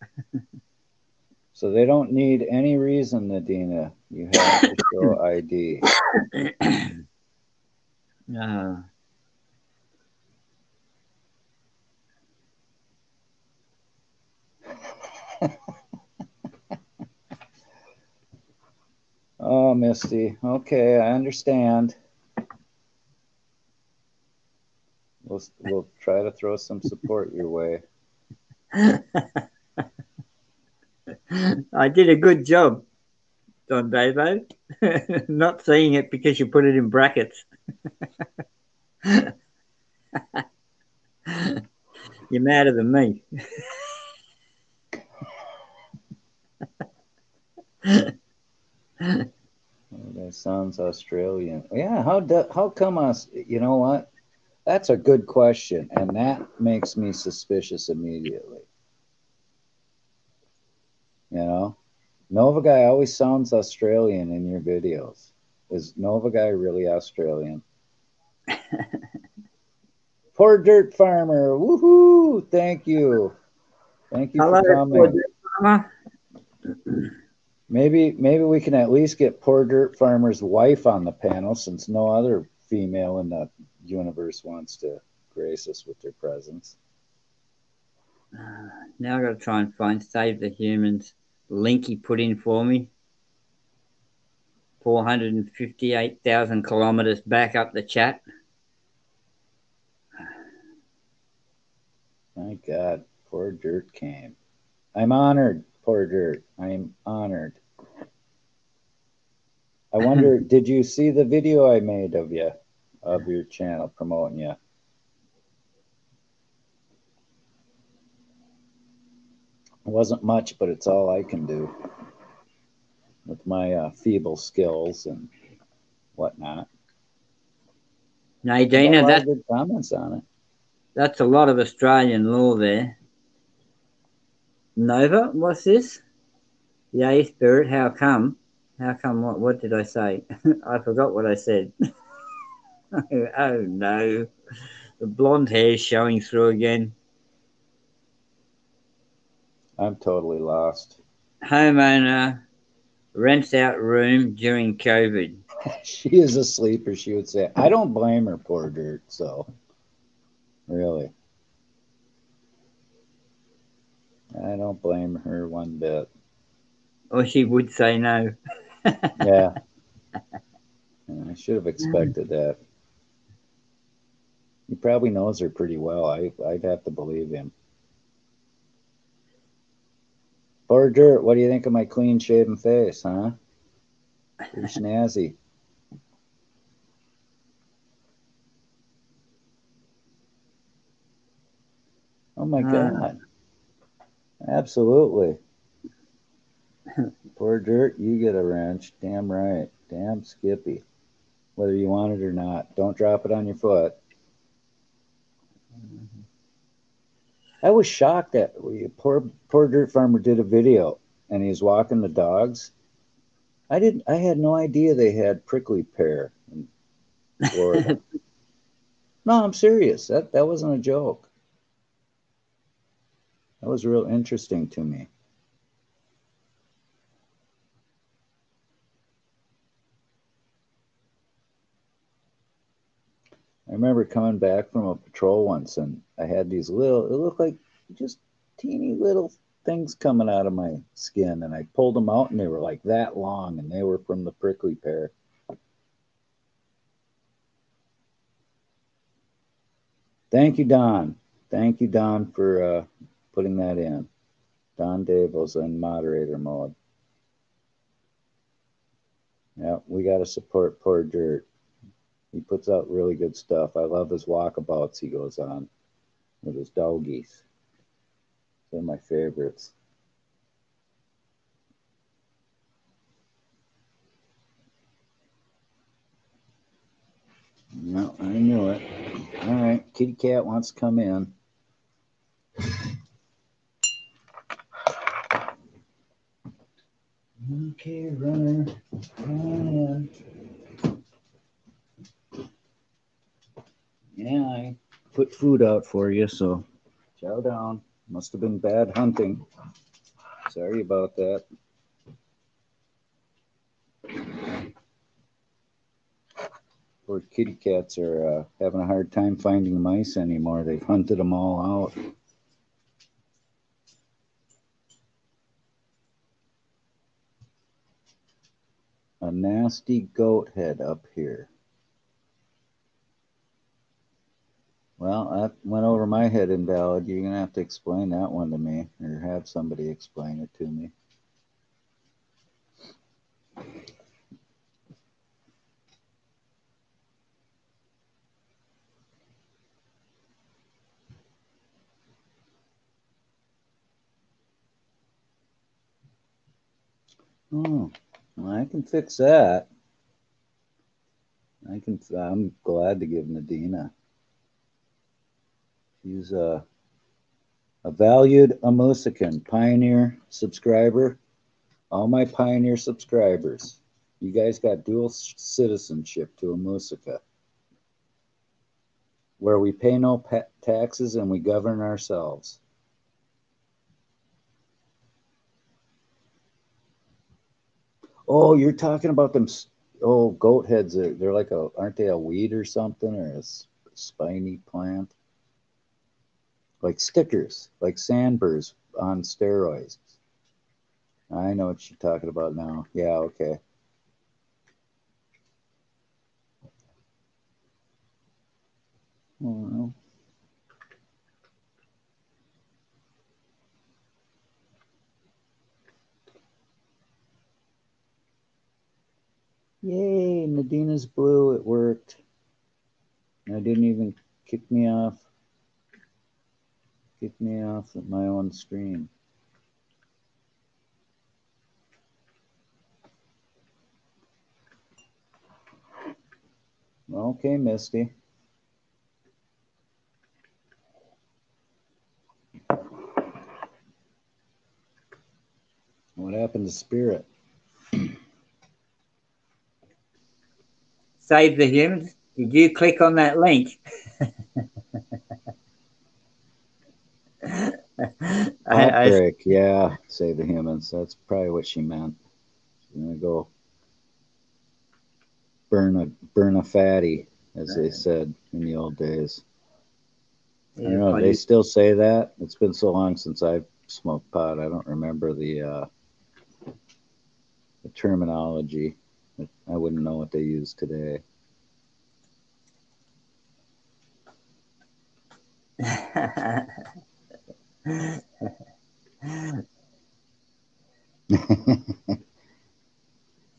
So they don't need any reason, Nadina. You have to show ID. Oh, Misty. Okay, I understand. We'll try to throw some support your way.
I did a good job, Don Davo. Not seeing it because you put it in brackets. You're madder than me.
That sounds Australian. Yeah, how come us? You know what? That's a good question, and that makes me suspicious immediately. You know, Nova Guy always sounds Australian in your videos. Is Nova Guy really Australian? Poor dirt farmer. Woohoo! Thank you. Thank you for coming. Maybe we can at least get poor dirt farmer's wife on the panel, since no other female in the universe wants to grace us with their presence.
Now I got to try and find Save the Humans link he put in for me. 458,000 kilometers back up the chat.
My God, poor dirt came. I'm honored, poor dirt. I'm honored. I wonder, did you see the video I made of you, of your channel promoting you? It wasn't much, but it's all I can do with my feeble skills and whatnot.
Nadina,
that's good comments on it.
That's a lot of Australian law there. Nova, what's this? Yay, Spirit, how come? How come? What did I say? I forgot what I said. Oh no, the blonde hair's showing through again.
I'm totally lost.
homeowner rents out room during COVID.
She is a sleeper, she would say. I don't blame her, poor dirt. So, really, I don't blame her one bit.
Or she would say no.
Yeah, I should have expected that. He probably knows her pretty well. I'd have to believe him. Poor dirt, what do you think of my clean shaven face, huh? Pretty snazzy. Oh my God. Absolutely. Poor dirt, you get a wrench. Damn right. Damn Skippy. Whether you want it or not. Don't drop it on your foot. I was shocked that poor dirt farmer did a video and he was walking the dogs. I had no idea they had prickly pear in Florida. No, I'm serious. That wasn't a joke. That was real interesting to me. I remember coming back from a patrol once and I had these little, it looked like just teeny little things coming out of my skin. And I pulled them out and they were like that long and they were from the prickly pear. Thank you, Don. Thank you, Don, for putting that in. Don Davos in moderator mode. Yeah, we got to support poor dirt. He puts out really good stuff. I love his walkabouts he goes on with his doggies. They're my favorites. No, I knew it. All right, kitty cat wants to come in. Okay, runner, come in. Yeah, I put food out for you, so chow down. Must have been bad hunting. Sorry about that. Poor kitty cats are having a hard time finding mice anymore. They've hunted them all out. A nasty goat head up here. Well, that went over my head, Invalid. You're going to have to explain that one to me, or have somebody explain it to me. Oh, well, I can fix that. I'm glad to give Nadina. She's a valued Amusican Pioneer subscriber. All my Pioneer subscribers, you guys got dual citizenship to Amusica, where we pay no taxes and we govern ourselves. Oh, you're talking about them. Oh, goat heads. They're like aren't they a weed or something, or a spiny plant? Like stickers, like sandburrs on steroids. I know what you're talking about now. Yeah, okay. Well, yay, Nadina's blue. It worked. I didn't even kick me off. Kick me off of my own screen. Okay, Misty. What happened to Spirit?
Save the Humans. Did you click on that link?
Outbreak, yeah. Save the humans. That's probably what she meant. She's gonna go burn a fatty, as they said in the old days. I don't know. They still say that. It's been so long since I've smoked pot. I don't remember the terminology. I wouldn't know what they use today.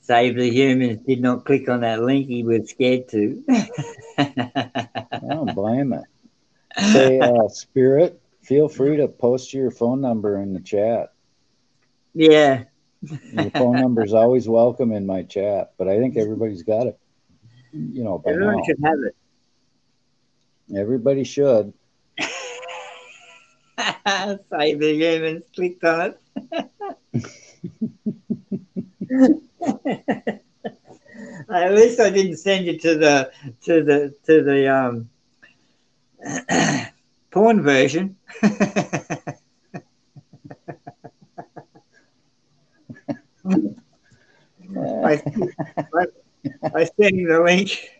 Save the Humans did not click on that link. He was scared to.
I don't blame it. Say, Spirit, feel free to post your phone number in the chat.
Yeah.
Your phone number is always welcome in my chat, but I think everybody's got it, by
Everyone
now.
should have it.
Everybody should.
Save the Humans clicked on it. At least I didn't send you to the porn version. I sent you the link.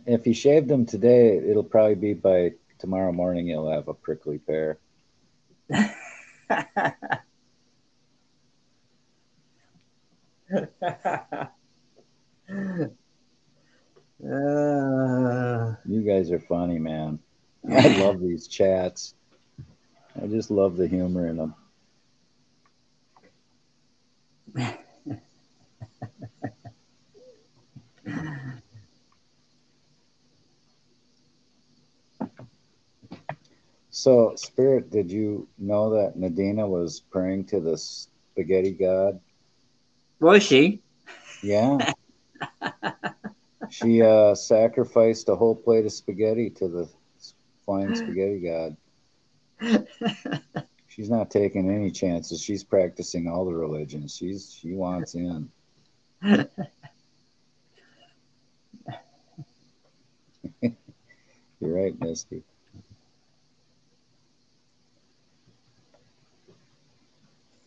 If you shaved them today, it'll probably be by tomorrow morning you'll have a prickly pear. You guys are funny, man. I love these chats. I just love the humor in them. So, Spirit, did you know that Nadina was praying to the spaghetti god?
Was she?
Yeah. She sacrificed a whole plate of spaghetti to the flying spaghetti god. She's not taking any chances. She's practicing all the religions. She wants in. You're right, Misty.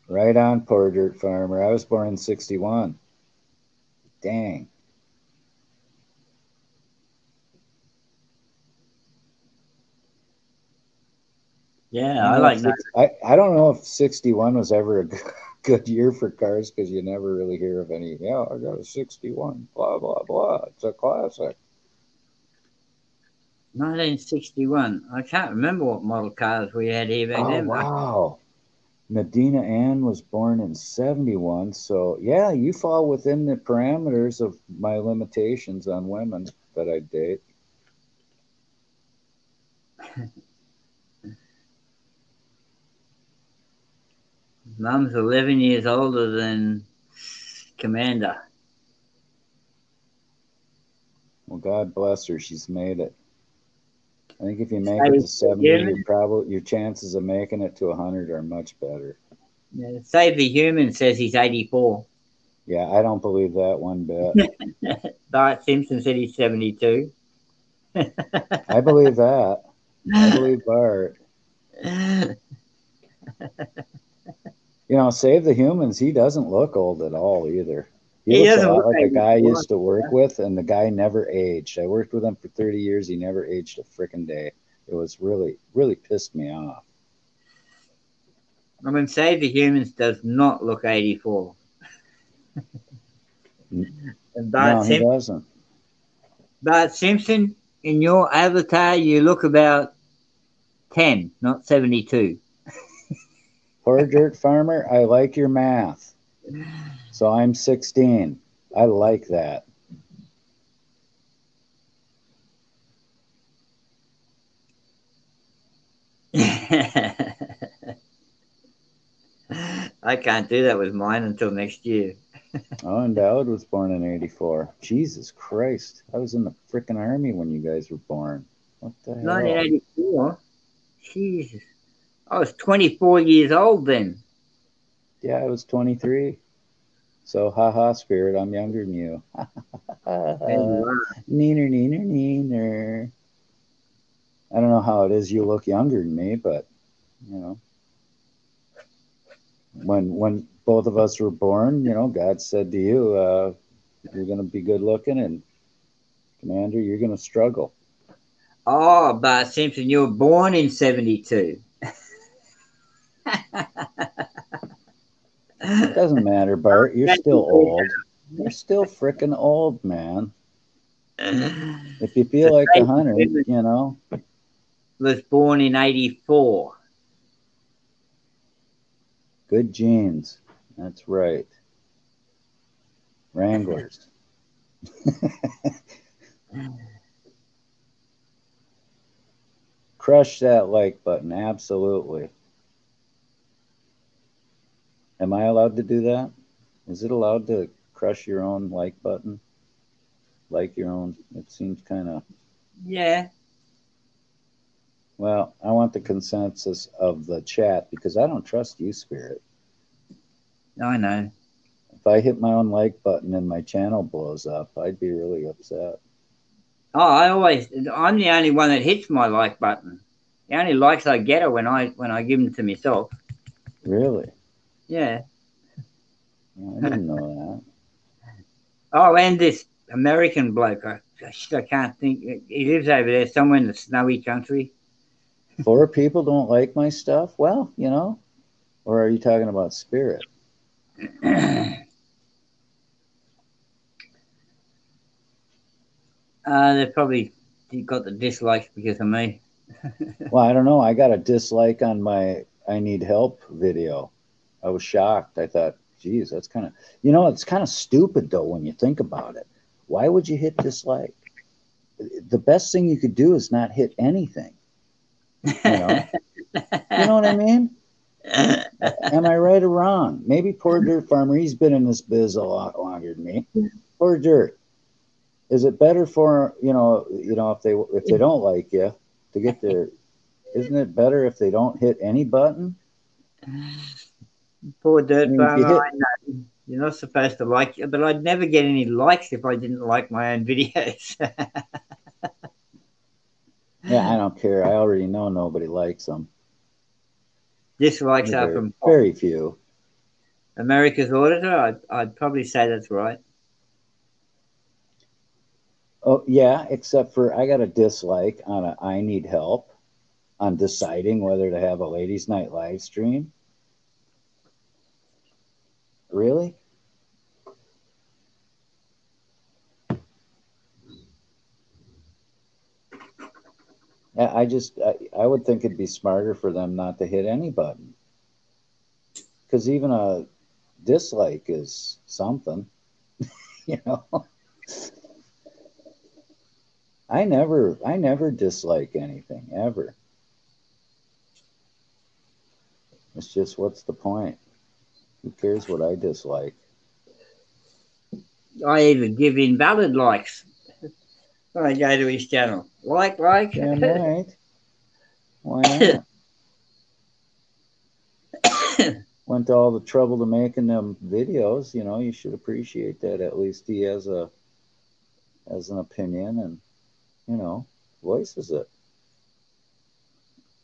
Right on, poor dirt farmer. I was born in 61. Dang.
Yeah, I like that.
I don't know if 61 was ever a good year for cars because you never really hear of any. Yeah, I got a 61. Blah blah blah. It's a classic.
1961. I can't remember what model cars we had here back then.
Wow. Nadina Ann was born in 71. So, yeah, you fall within the parameters of my limitations on women that I date.
Mum's 11 years older than Commander.
Well, God bless her. She's made it. I think if you make it to 70, your chances of making it to 100 are much better.
Yeah, Save the Human says he's 84.
Yeah, I don't believe that one bit.
Bart Simpson said he's 72.
I believe that. I believe Bart. Save the Humans, he doesn't look old at all either. He looks a lot like a guy I used to work with, and the guy never aged. I worked with him for 30 years. He never aged a frickin' day. It was really, really pissed me off.
I mean, Save the Humans does not look 84. And
No, he doesn't.
Bart Simpson, in your avatar, you look about 10, not 72.
Poor dirt farmer, I like your math. So I'm 16. I like that.
I can't do that with mine until next year.
Oh, and Ballard was born in 84. Jesus Christ. I was in the frickin' army when you guys were born. What the hell?
1984? Jesus. I was 24 years old then.
Yeah, I was 23. So, haha, Spirit, I'm younger than you.
There you are.
Neener, neener, neener. I don't know how it is you look younger than me, but, you know, when both of us were born, you know, God said to you, you're going to be good looking, and Commander, you're going to struggle.
Oh, Bart Simpson, you were born in 72.
Doesn't matter, Bart. You're still old. You're still freaking old, man. If you feel
So
like
Tracy
100,
Goodman
you know,
was born in 84.
good genes. That's right. Wranglers. Crush that like button. Absolutely. Am I allowed to do that? Is it allowed to crush your own like button? Like your own? It seems kind of.
Yeah,
Well, I want the consensus of the chat because I don't trust you, Spirit.
I know.
If I hit my own like button and my channel blows up, I'd be really upset.
Oh, I'm the only one that hits my like button. The only likes I get are when I give them to myself.
Really?
Yeah.
I didn't know
Oh, and this American bloke, I can't think. He lives over there somewhere in the snowy country.
that. Four people don't like my stuff? Well, you know, or are you talking about Spirit?
They probably got the dislikes because of me.
Well, I don't know. I got a dislike on my I need help video. I was shocked. I thought, geez, that's kind of, you know, it's kind of stupid though when you think about it. Why would you hit dislike? The best thing you could do is not hit anything. You know, you know what I mean? Am I right or wrong? Maybe poor Dirt Farmer, he's been in this biz a lot longer than me. Poor Dirt. Is it better for if they don't like you to get their? Isn't it better if they don't hit any button?
Poor
I
dirt
mean, if you
farmer,
hit,
I know. You're not supposed to like it, but I'd never get any likes if I didn't like my own videos.
yeah, I don't care. I already know nobody likes them.
Dislikes
They're
are
very,
from
very few.
America's Auditor. I'd probably say that's right.
Oh yeah, except for I got a dislike on a I need help on deciding whether to have a ladies' night live stream. Really? I would think it'd be smarter for them not to hit any button because even a dislike is something, you know. I never dislike anything ever. It's just what's the point? Who cares what I dislike?
I even give invalid likes when I go to his channel. Like.
Damn right. Why not? Went to all the trouble to making them videos, you know, you should appreciate that. At least he has an opinion and, you know, voices it.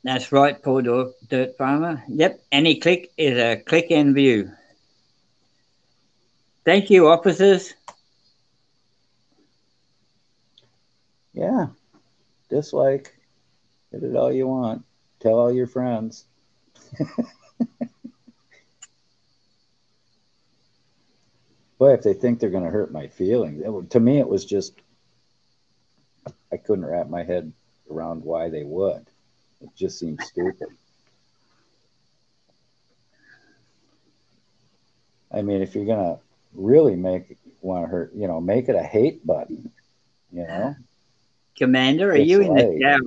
That's right, poor dirt farmer. Yep, any click is a click and view. Thank you, officers.
Yeah. Dislike. Hit it all you want. Tell all your friends. Boy, if they think they're going to hurt my feelings, to me, it was just, I couldn't wrap my head around why they would. It just seemed stupid. I mean, if you're going to really want to hurt, you know, make it a hate button, you know?
Commander, are you in the
Dislike.
shower?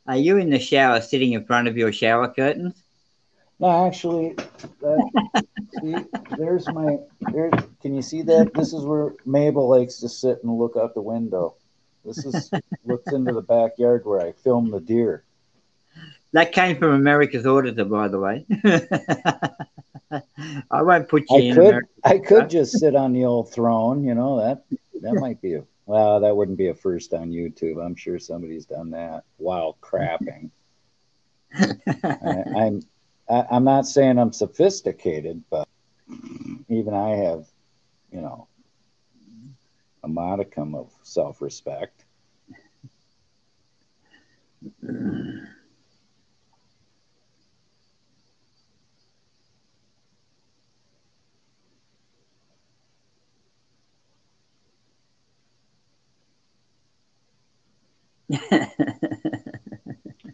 Are you in the shower sitting in front of your shower curtains?
No, actually, see, can you see that? This is where Mabel likes to sit and look out the window. This looks into the backyard where I film the deer.
That came from America's Auditor, by the way. I won't put you in America.
I could just sit on the old throne, you know, that might be well, that wouldn't be a first on YouTube. I'm sure somebody's done that while crapping. I'm not saying I'm sophisticated, but even I have, you know, a modicum of self-respect.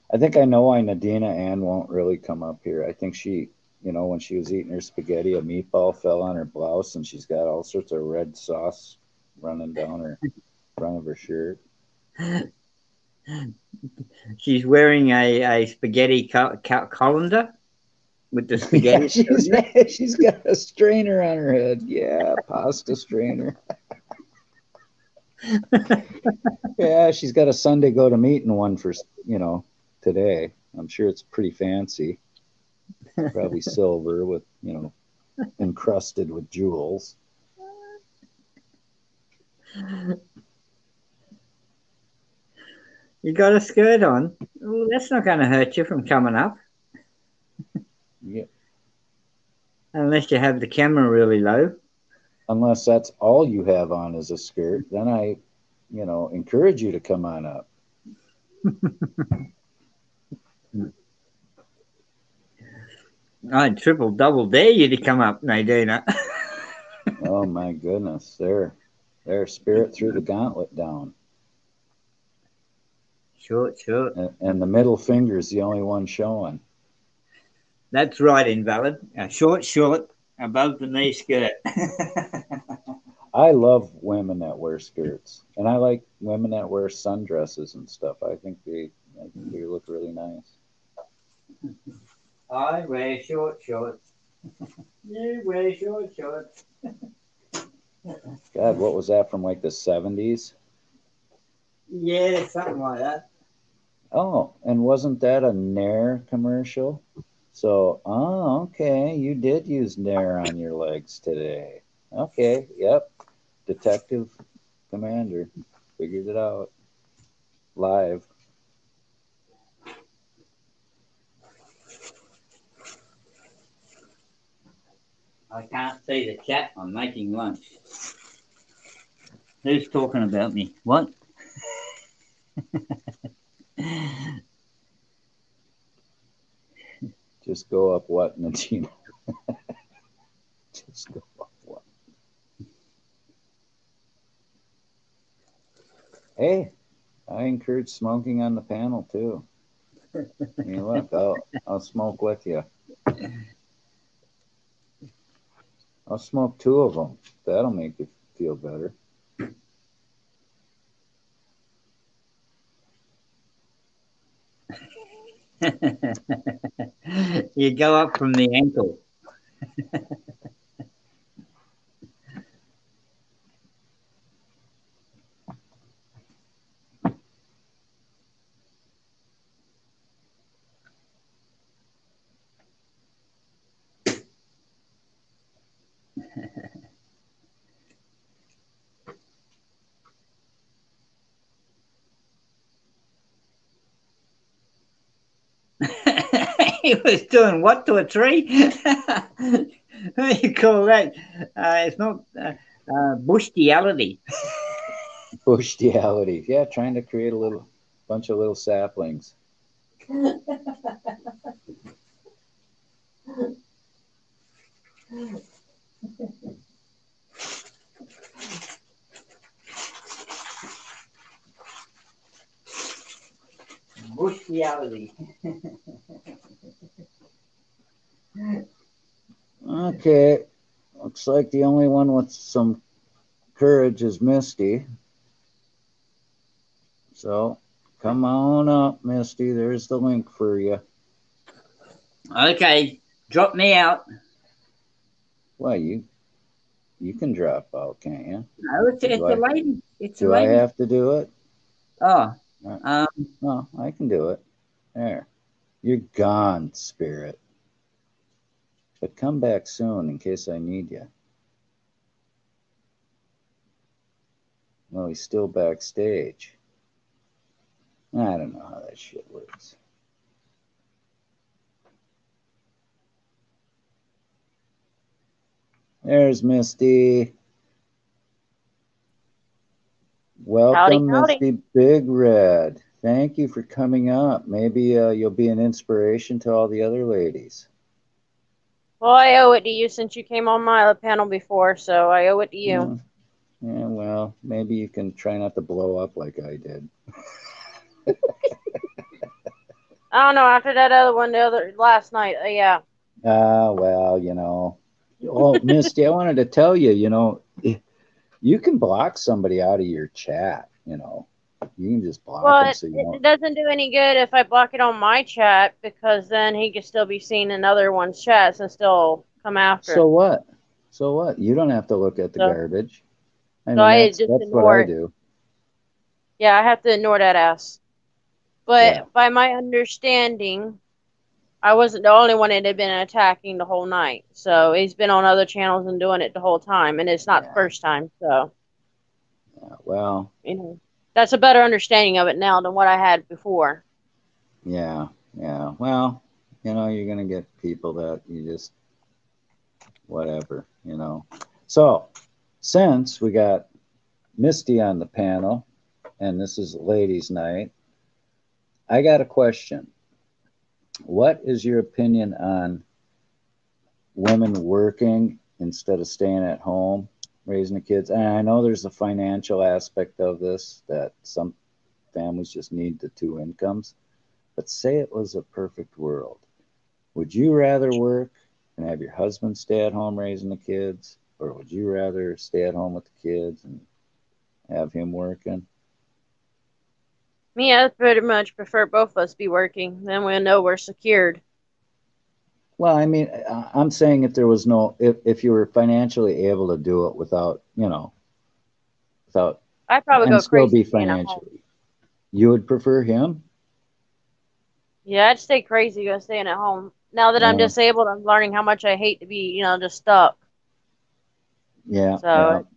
I think I know why Nadina Ann won't really come up here. I think she, you know, when she was eating her spaghetti, a meatball fell on her blouse and she's got all sorts of red sauce running down her front of her shirt.
She's wearing a spaghetti colander with the spaghetti.
Yeah, she's got a strainer on her head. Yeah, pasta strainer. Yeah, she's got a Sunday go to meeting one for, you know, today. I'm sure it's pretty fancy. Probably silver with, you know, encrusted with jewels.
You got a skirt on. Well, that's not going to hurt you from coming up.
Yeah.
Unless you have the camera really low.
Unless that's all you have on is a skirt, then I, you know, encourage you to come on up.
I'd triple double dare you to come up, Nadina.
Oh my goodness, their spirit threw the gauntlet down.
Short.
And the middle finger's the only one showing.
That's right, Invalid. Short, above the knee skirt.
I love women that wear skirts, and I like women that wear sundresses and stuff. I think they look really nice.
I wear short shorts. You wear short shorts.
God, what was that from like the 70s?
Yeah, something like that.
Oh, and wasn't that a Nair commercial? So, oh, okay, you did use Nair on your legs today. Okay, yep. Detective Commander figured it out live.
I can't see the chat. I'm making lunch. Who's talking about me? What?
Just go up what, Nadina? Just go up what? Hey, I encourage smoking on the panel too. You look, I'll smoke with you. I'll smoke 2 of them. That'll make you feel better.
You go up from the ankle. He was doing what to a tree? What do you call that? It's not bushtiality.
Bushtiality. Yeah, trying to create a bunch of little saplings.
Bushtiality.
Okay, looks like the only one with some courage is Misty. So come on up, Misty. There's the link for you.
Okay, drop me out.
Well, you can drop out, can't you?
No, it's a lady. It's
do
a lady.
I have to do it?
Oh,
no, I can do it. There. You're gone, spirit. But come back soon in case I need you. Well, he's still backstage. I don't know how that shit works. There's Misty. Welcome,
Howdy.
Missty Big Red. Thank you for coming up. Maybe you'll be an inspiration to all the other ladies.
Well, I owe it to you since you came on my panel before, so I owe it to you.
Yeah, well, maybe you can try not to blow up like I did.
I don't know, after that other one last night, yeah.
Well, Oh, Misty, I wanted to tell you, you can block somebody out of your chat, You can just block
Well,
them so you
it
don't.
doesn't do any good if I block it on my chat, because then he can still be seen in other one's chats and still come after
So
him.
what? So what? You don't have to look at the garbage. I
So
mean,
I
that's
just
what
ignore
I
it.
do.
Yeah, I have to ignore that ass. But
Yeah.
by my understanding, I wasn't the only one that had been attacking the whole night. So he's been on other channels and doing it the whole time, and it's not the first time. So,
Well,
that's a better understanding of it now than what I had before.
yeah. Well, you're going to get people that you just, whatever. So, since we got Misty on the panel, and this is ladies' night, I got a question. What is your opinion on women working instead of staying at home raising the kids? And I know there's a financial aspect of this that some families just need the two incomes, but say it was a perfect world. Would you rather work and have your husband stay at home raising the kids, or would you rather stay at home with the kids and have him working?
Me, I pretty much prefer both of us be working. Then we'll know we're secured.
Well, I mean, I'm saying if there was if you were financially able to do it without, without,
I'd probably
and
go
still
crazy
be
staying at home.
financially, you would prefer him?
Yeah, I'd stay crazy going staying at home. Now that I'm disabled, I'm learning how much I hate to be, just stuck.
Yeah.
So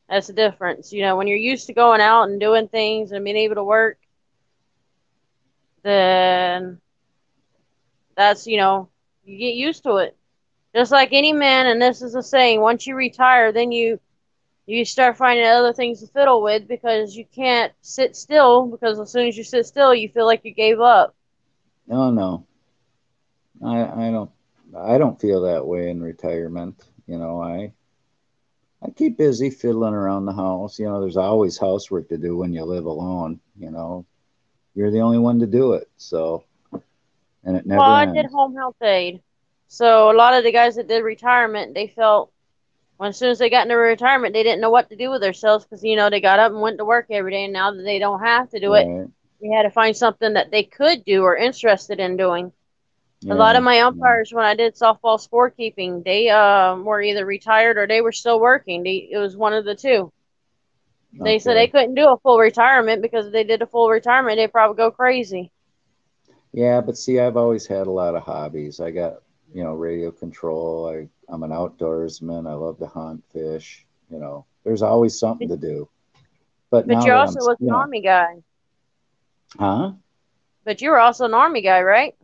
that's the difference. When you're used to going out and doing things and being able to work, then that's, you get used to it. Just like any man, and this is a saying, once you retire, then you start finding other things to fiddle with, because you can't sit still, because as soon as you sit still, you feel like you gave up.
Oh no, I don't feel that way in retirement. I keep busy fiddling around the house. There's always housework to do when you live alone. You're the only one to do it. So, and it
Well,
never
I did
ends.
home health aid. So a lot of the guys that did retirement, they felt when as soon as they got into retirement, they didn't know what to do with themselves, because, they got up and went to work every day. And now that they don't have to do it,
Right.
they had to find something that they could do or interested in doing. A lot
Yeah.
of my umpires, when I did softball scorekeeping, they were either retired or they were still working. It was one of the two. They said they couldn't do a full retirement, because if they did a full retirement, they'd probably go crazy.
Yeah, but see, I've always had a lot of hobbies. I got, radio control. I'm an outdoorsman. I love to hunt, fish. There's always something to do. But
But
now
you
that I'm,
also was an Army guy.
huh?
But you were also an Army guy, right?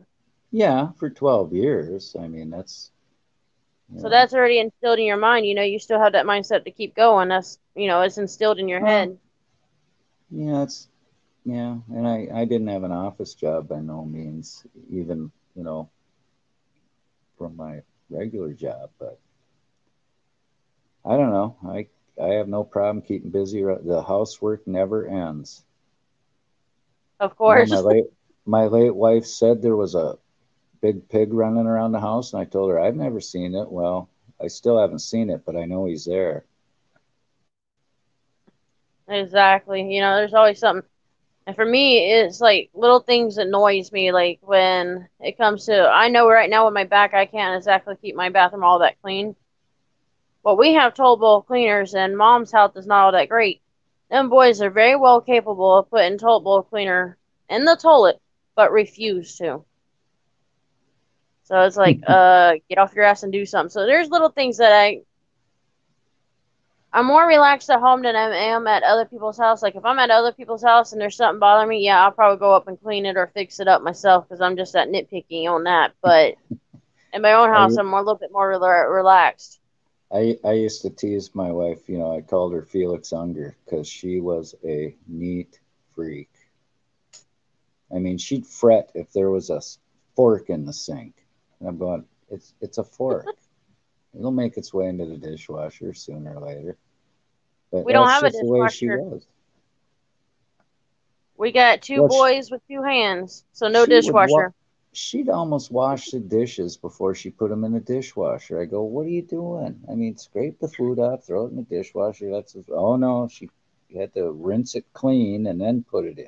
Yeah, for 12 years. I mean, that's.
So that's already instilled in your mind. You still have that mindset to keep going. That's, it's instilled in your head.
Yeah, and I didn't have an office job by no means, even, from my regular job, but I don't know. I have no problem keeping busy. The housework never ends.
Of course.
My late wife said there was a big pig running around the house, and I told her I've never seen it. Well, I still haven't seen it, but I know he's there.
Exactly. There's always something. And for me, it's like little things annoys me. Like when it comes to, I know right now with my back, I can't exactly keep my bathroom all that clean. But we have toilet bowl cleaners, and Mom's health is not all that great. Them boys are very well capable of putting toilet bowl cleaner in the toilet, but refuse to. So it's like, get off your ass and do something. So there's little things that I'm more relaxed at home than I am at other people's house. Like if I'm at other people's house and there's something bothering me, yeah, I'll probably go up and clean it or fix it up myself because I'm just that nitpicky on that. But in my own house, I'm a little bit more relaxed.
I used to tease my wife, I called her Felix Unger because she was a neat freak. I mean, she'd fret if there was a fork in the sink. And I'm going, it's a fork. It'll make its way into the dishwasher sooner or later. But
We don't
that's
have a
just the way she
dishwasher.
was.
We got two
Well,
boys with two hands, so no
she would
dishwasher.
she'd almost wash the dishes before she put them in the dishwasher. I go, what are you doing? I mean, scrape the food up, throw it in the dishwasher. Oh no, she had to rinse it clean and then put it in.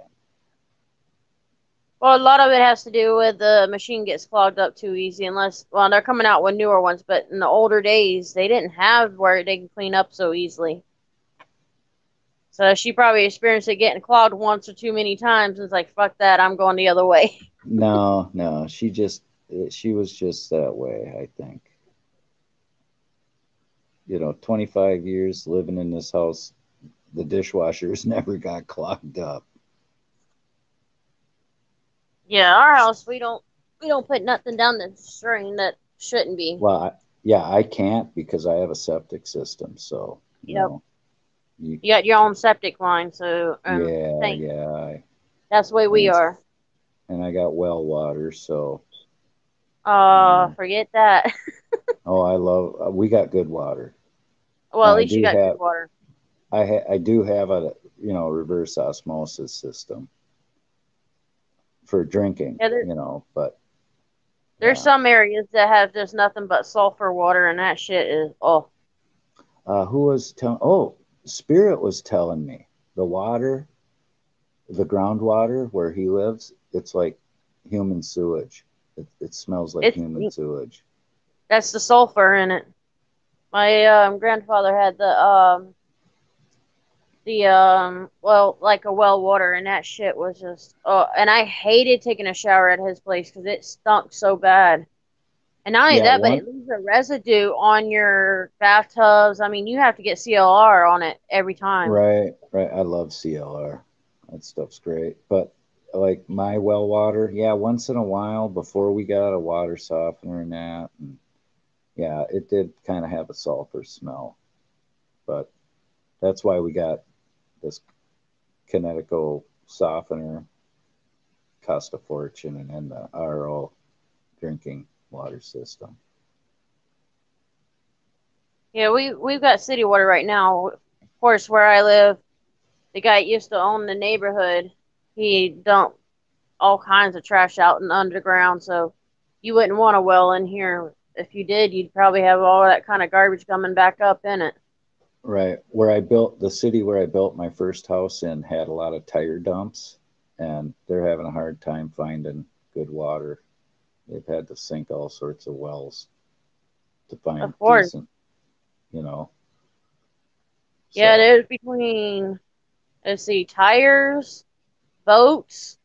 Well, a lot of it has to do with the machine gets clogged up too easy unless, well, they're coming out with newer ones, but in the older days, they didn't have where they can clean up so easily. So she probably experienced it getting clogged once or too many times and it's like, fuck that, I'm going the other way.
No, she was just that way, I think. 25 years living in this house, the dishwashers never got clogged up.
Yeah, our house, we don't put nothing down the drain that shouldn't be.
Well, I can't because I have a septic system, so
Yep. You got your own septic line, so
yeah.
That's the way we are.
And I got well water, so.
Forget that.
Oh, we got good water.
Well, at least you got good water.
I do have a reverse osmosis system for drinking. But
there's some areas that have just nothing but sulfur water, and that shit is
who was telling? Oh, Spirit was telling me the water, the groundwater where he lives, it's like human sewage. It smells like human sewage.
That's the sulfur in it. My grandfather had like a well water, and that shit was just and I hated taking a shower at his place because it stunk so bad. And not only that, but it leaves a residue on your bathtubs. I mean, you have to get CLR on it every time.
Right. I love CLR. That stuff's great. But like my well water, once in a while before we got a water softener and that, and it did kind of have a sulfur smell. But that's why we got this Kinetico softener, cost a fortune, and then the RO drinking water system.
Yeah, we've got city water right now. Of course, where I live, the guy that used to own the neighborhood, he dumped all kinds of trash out in the underground, so you wouldn't want a well in here. If you did, you'd probably have all that kind of garbage coming back up in it.
Right. The city where I built my first house in had a lot of tire dumps, and they're having a hard time finding good water. They've had to sink all sorts of wells to find decent,
Yeah, there's between, let's see, tires, boats.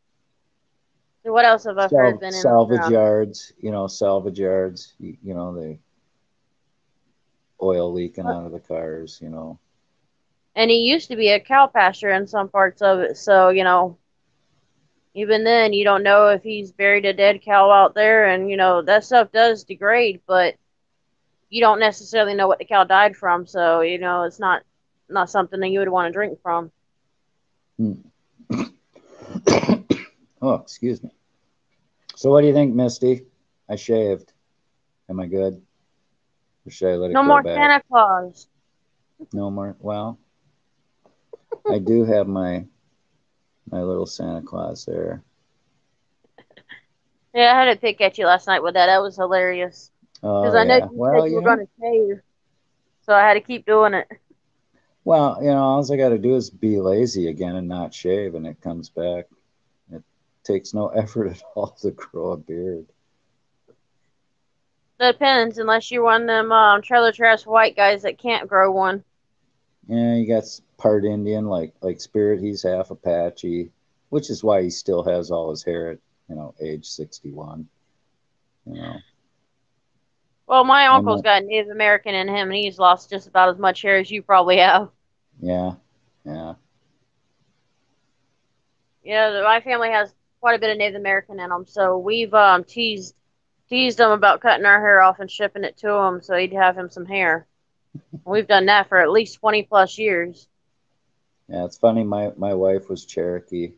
What else have I heard been in
salvage yards? Salvage yards. They oil leaking out of the cars.
And he used to be a cow pasture in some parts of it, so even then you don't know if he's buried a dead cow out there, and that stuff does degrade, but you don't necessarily know what the cow died from, so it's not something that you would want to drink from.
Oh, excuse me. So what do you think, Misty? I shaved. Am I good? Or should I let it go back?
No more Santa Claus.
No more. Well, I do have my little Santa Claus there.
Yeah, I had to pick at you last night with that. That was hilarious. Because I know you said you were going to shave, so I had to keep doing it.
Well, all I got to do is be lazy again and not shave, and it comes back. It takes no effort at all to grow a beard.
Depends, unless you're one of them trailer trash white guys that can't grow one.
Yeah, you got part Indian, like Spirit. He's half Apache, which is why he still has all his hair at age 61.
Well, my
I
uncle's
know.
got Native American in him, and he's lost just about as much hair as you probably have.
Yeah, yeah.
Yeah, my family has quite a bit of Native American in them, so we've teased him about cutting our hair off and shipping it to him so he'd have him some hair. We've done that for at least 20 plus years.
Yeah, it's funny. My wife was Cherokee.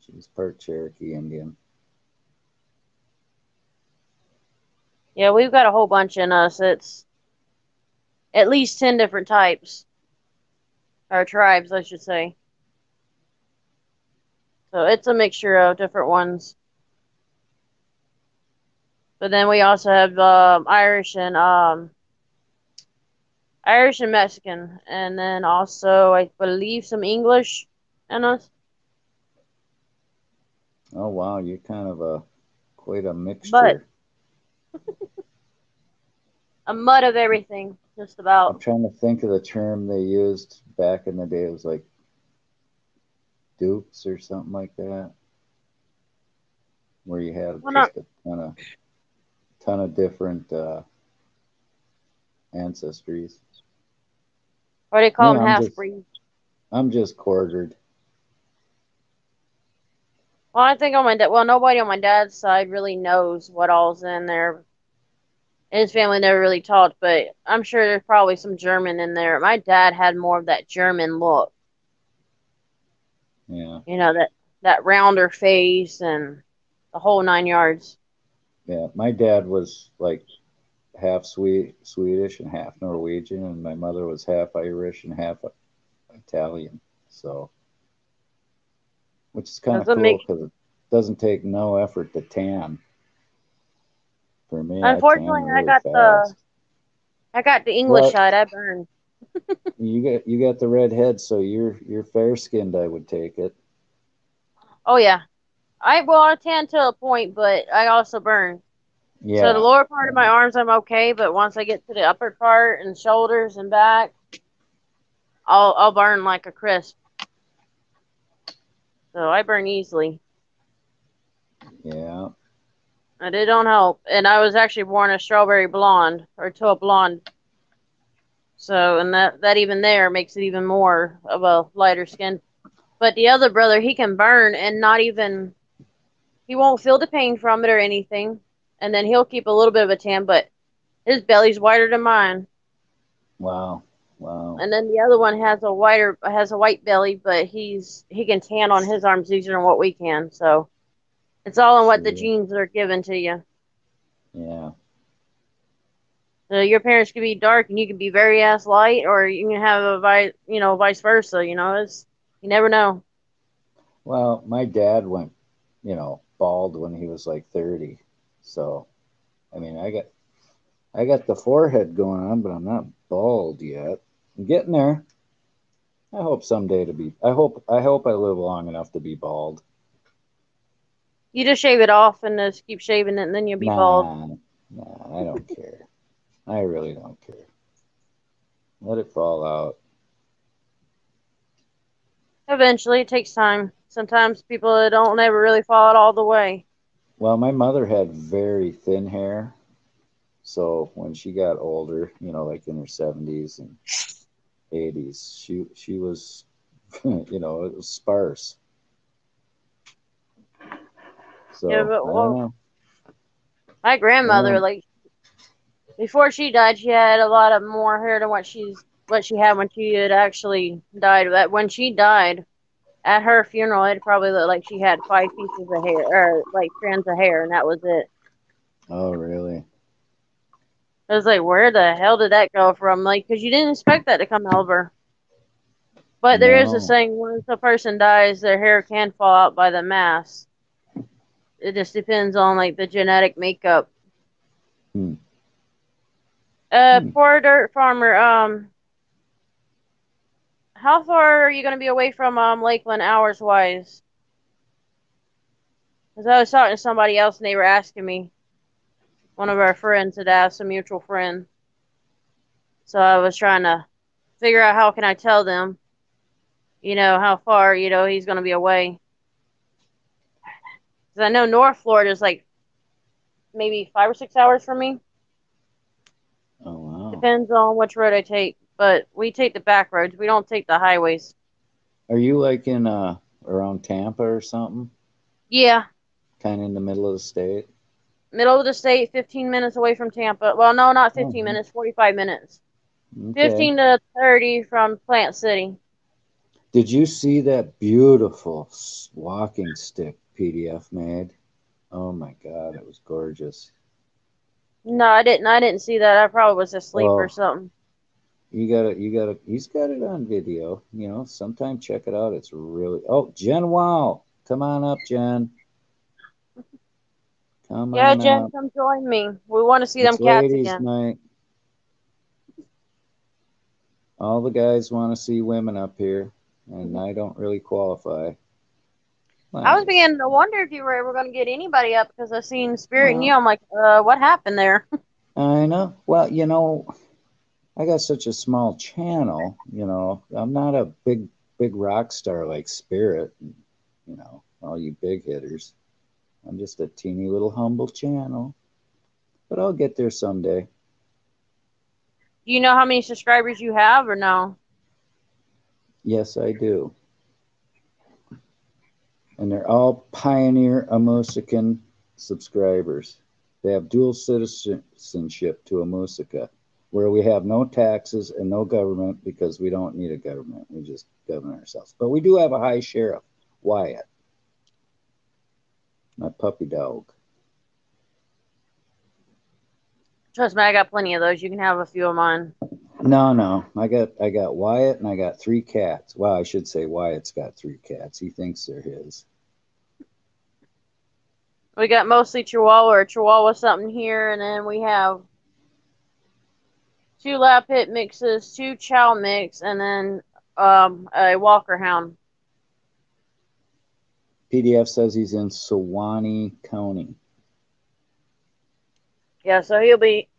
She was part Cherokee Indian.
Yeah, we've got a whole bunch in us. It's at least 10 different types, or tribes, I should say. So it's a mixture of different ones. But then we also have Irish and Mexican, and then also I believe some English in us.
Oh wow, you're kind of quite a
But
mixture.
a mud of everything, just
I'm
about.
trying to think of the term they used back in the day. It was like dukes or something like that, where you had
Well, not,
just a ton of different ancestries.
or they call
Me,
them half breeds.
I'm just quartered.
Well, I think on my dad. Well, nobody on my dad's side really knows what all's in there. His family never really talked, but I'm sure there's probably some German in there. My dad had more of that German look,
Yeah,
that rounder face and the whole 9 yards.
yeah. My dad was like half Swedish and half Norwegian, and my mother was half Irish and half Italian. So, which is kind of
Doesn't
cool
make.
because it doesn't take no effort to tan. For me, I tan
Unfortunately,
really fast.
I got the English
Well,
side. I burned.
you got the red head, so you're fair skinned. I would take it.
Oh yeah, I tan to a point, but I also burn. So the
Yeah,
lower part of
yeah,
my arms, I'm okay, but once I get to the upper part and shoulders and back, I'll burn like a crisp. So I burn easily,
yeah.
and it don't help. And I was actually born a strawberry blonde or to a blonde. So and that even there makes it even more of a lighter skin. But the other brother, he can burn and not even he won't feel the pain from it or anything. And then he'll keep a little bit of a tan, but his belly's whiter than mine.
Wow, wow.
And then the other one has a white belly, but he can tan on his arms easier than what we can. So it's all in what the
See,
genes are given to you.
yeah.
So your parents could be dark and you could be very ass light, or you can have vice versa. It's you never know.
Well, my dad went, bald when he was like 30. So, I mean, I got the forehead going on, but I'm not bald yet. I'm getting there. I hope someday to be. I hope I live long enough to be bald.
You just shave it off and just keep shaving it, and then you'll be bald.
Nah, nah, I don't care. I really don't care. Let it fall out.
Eventually, it takes time. Sometimes people don't ever really follow it all the way.
Well, my mother had very thin hair, so when she got older, like in her 70s and 80s, she was, it was sparse.
Yeah,
So
but
I don't
well,
know.
my
I don't
grandmother,
know.
like before she died, she had a lot of more hair than what she had when she had actually died. That when she died at her funeral, it probably looked like she had 5 pieces of hair or like strands of hair, and that was it.
Oh, really?
I was like, where the hell did that go from? Like, because you didn't expect that to come over. But there is a
No.
saying: once a person dies, their hair can fall out by the mass. It just depends on like the genetic makeup.
Hmm. Hmm.
Poor dirt farmer. How far are you going to be away from Lakeland hours wise? Because I was talking to somebody else and they were asking me. One of our friends had asked a mutual friend, so I was trying to figure out how can I tell them, how far he's going to be away. Because I know North Florida is like maybe 5 or 6 hours from me.
Oh wow.
Depends on which road I take, but we take the back roads. We don't take the highways.
Are you like in around Tampa or something?
Yeah,
Kind of in the middle of the state?
middle of the state, 15 minutes away from Tampa. Well, no, not 15
Oh,
minutes, 45 minutes.
okay.
15 to 30 from Plant City.
Did you see that beautiful walking stick PDF made? Oh my God, it was gorgeous.
No, I didn't. I didn't see that. I probably was asleep or
Oh,
something.
he's got it on video. You know, sometime check it out. It's really, oh, Jen Wow. Come on up, Jen. Come
Yeah,
on
Jen,
up.
come join me. We want to see them
It's
cats
ladies'
again.
night. All the guys want to see women up here, and I don't really qualify.
I was
Well,
beginning to wonder if you were ever going to get anybody up because I seen Spirit and you.
well,
I'm like, what happened there?
I know. Well, you know, I got such a small channel, you know. I'm not a big rock star like Spirit, you know, all you big hitters. I'm just a teeny little humble channel, but I'll get there someday.
Do you know how many subscribers you have or no?
Yes, I do. And they're all Pioneer Amusican subscribers. They have dual citizenship to Amusica, where we have no taxes and no government because we don't need a government. We just govern ourselves. But we do have a high sheriff, Wyatt, my puppy dog.
Trust me, I got plenty of those. You can have a few of mine.
No. I got Wyatt and I got 3 cats. Well, I should say Wyatt's got 3 cats. He thinks they're his.
We got mostly Chihuahua or Chihuahua something here, and then we have 2 Lab Pit mixes, 2 Chow mix, and then a Walker Hound.
PDF says he's in Suwannee County.
Yeah, so he'll be.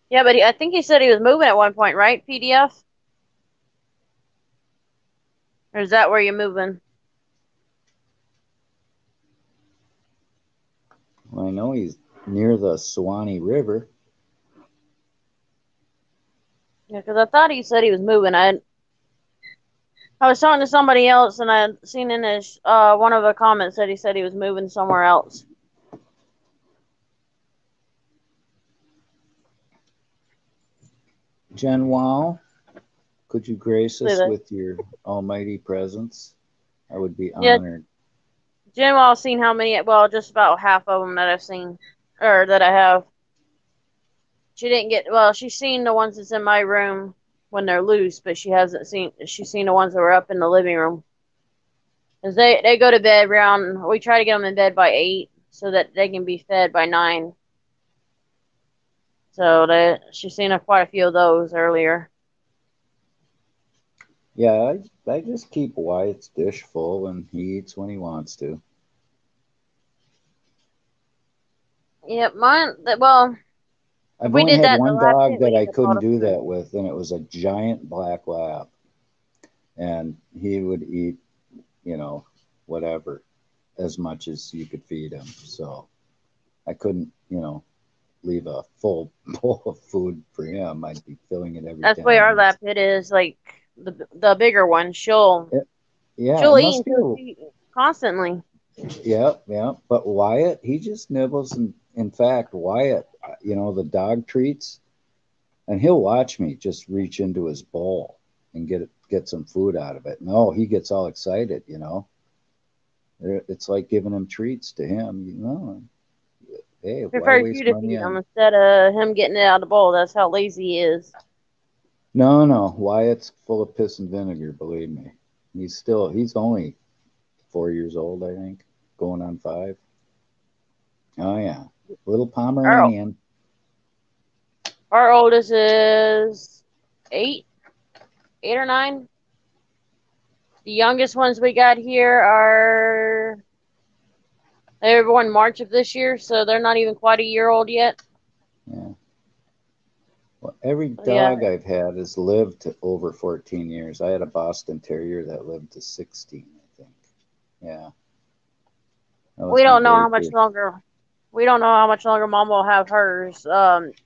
Yeah, but I think he said he was moving at one point, right? PDF? Or is that where you're moving?
Well, I know he's near the Suwannee River.
Yeah, because I thought he said he was moving. I was talking to somebody else, and I seen in his one of the comments that he said he was moving somewhere else.
Jen Wow, could you grace
See
us
that?
with your almighty presence? I would be
Yeah,
honored.
Jim, I've seen how many. Well, just about half of them that I've seen, or that I have. She didn't get. Well, she's seen the ones that's in my room when they're loose, but she hasn't seen. She's seen the ones that were up in the living room. Cause they go to bed around. We try to get them in bed by 8 so that they can be fed by 9. So she's seen quite a few of those earlier.
Yeah, I just keep Wyatt's dish full and he eats when he wants to.
Yep, mine. Well, if
I've
we
only
did
had
that the
one
last
dog
pit,
that
we'd
I
end up all
couldn't
the
do
food.
that with, and it was a giant black lab. And he would eat, you know, whatever, as much as you could feed him. So I couldn't, you know, leave a full bowl of food for him. I'd be filling it every
That's
10
where our lab
minutes.
pit is. Like the bigger one, she'll
It, yeah, it
she'll eat
must be.
until she constantly.
Yeah. But Wyatt, he just nibbles. And in fact, Wyatt, you know, the dog treats, and he'll watch me just reach into his bowl and get some food out of it. No, he gets all excited, you know. It's like giving him treats to him, you know. Hey, why
Prefers you
waste
to
money
feed him
on?
instead of him getting it out of the bowl. That's how lazy he is.
No. Wyatt's full of piss and vinegar, believe me. He's only 4 years old, I think, going on 5. Oh yeah, little
Our
Pomeranian.
our oldest is 8, 8 or 9. The youngest ones we got here they were born March of this year, so they're not even quite a year old yet.
Yeah. Well, every
So yeah,
dog I've had has lived to over 14 years. I had a Boston Terrier that lived to 16, I think. Yeah, that
we
was my
don't know
very
how much
first.
longer. we don't know how much longer Mom will have hers.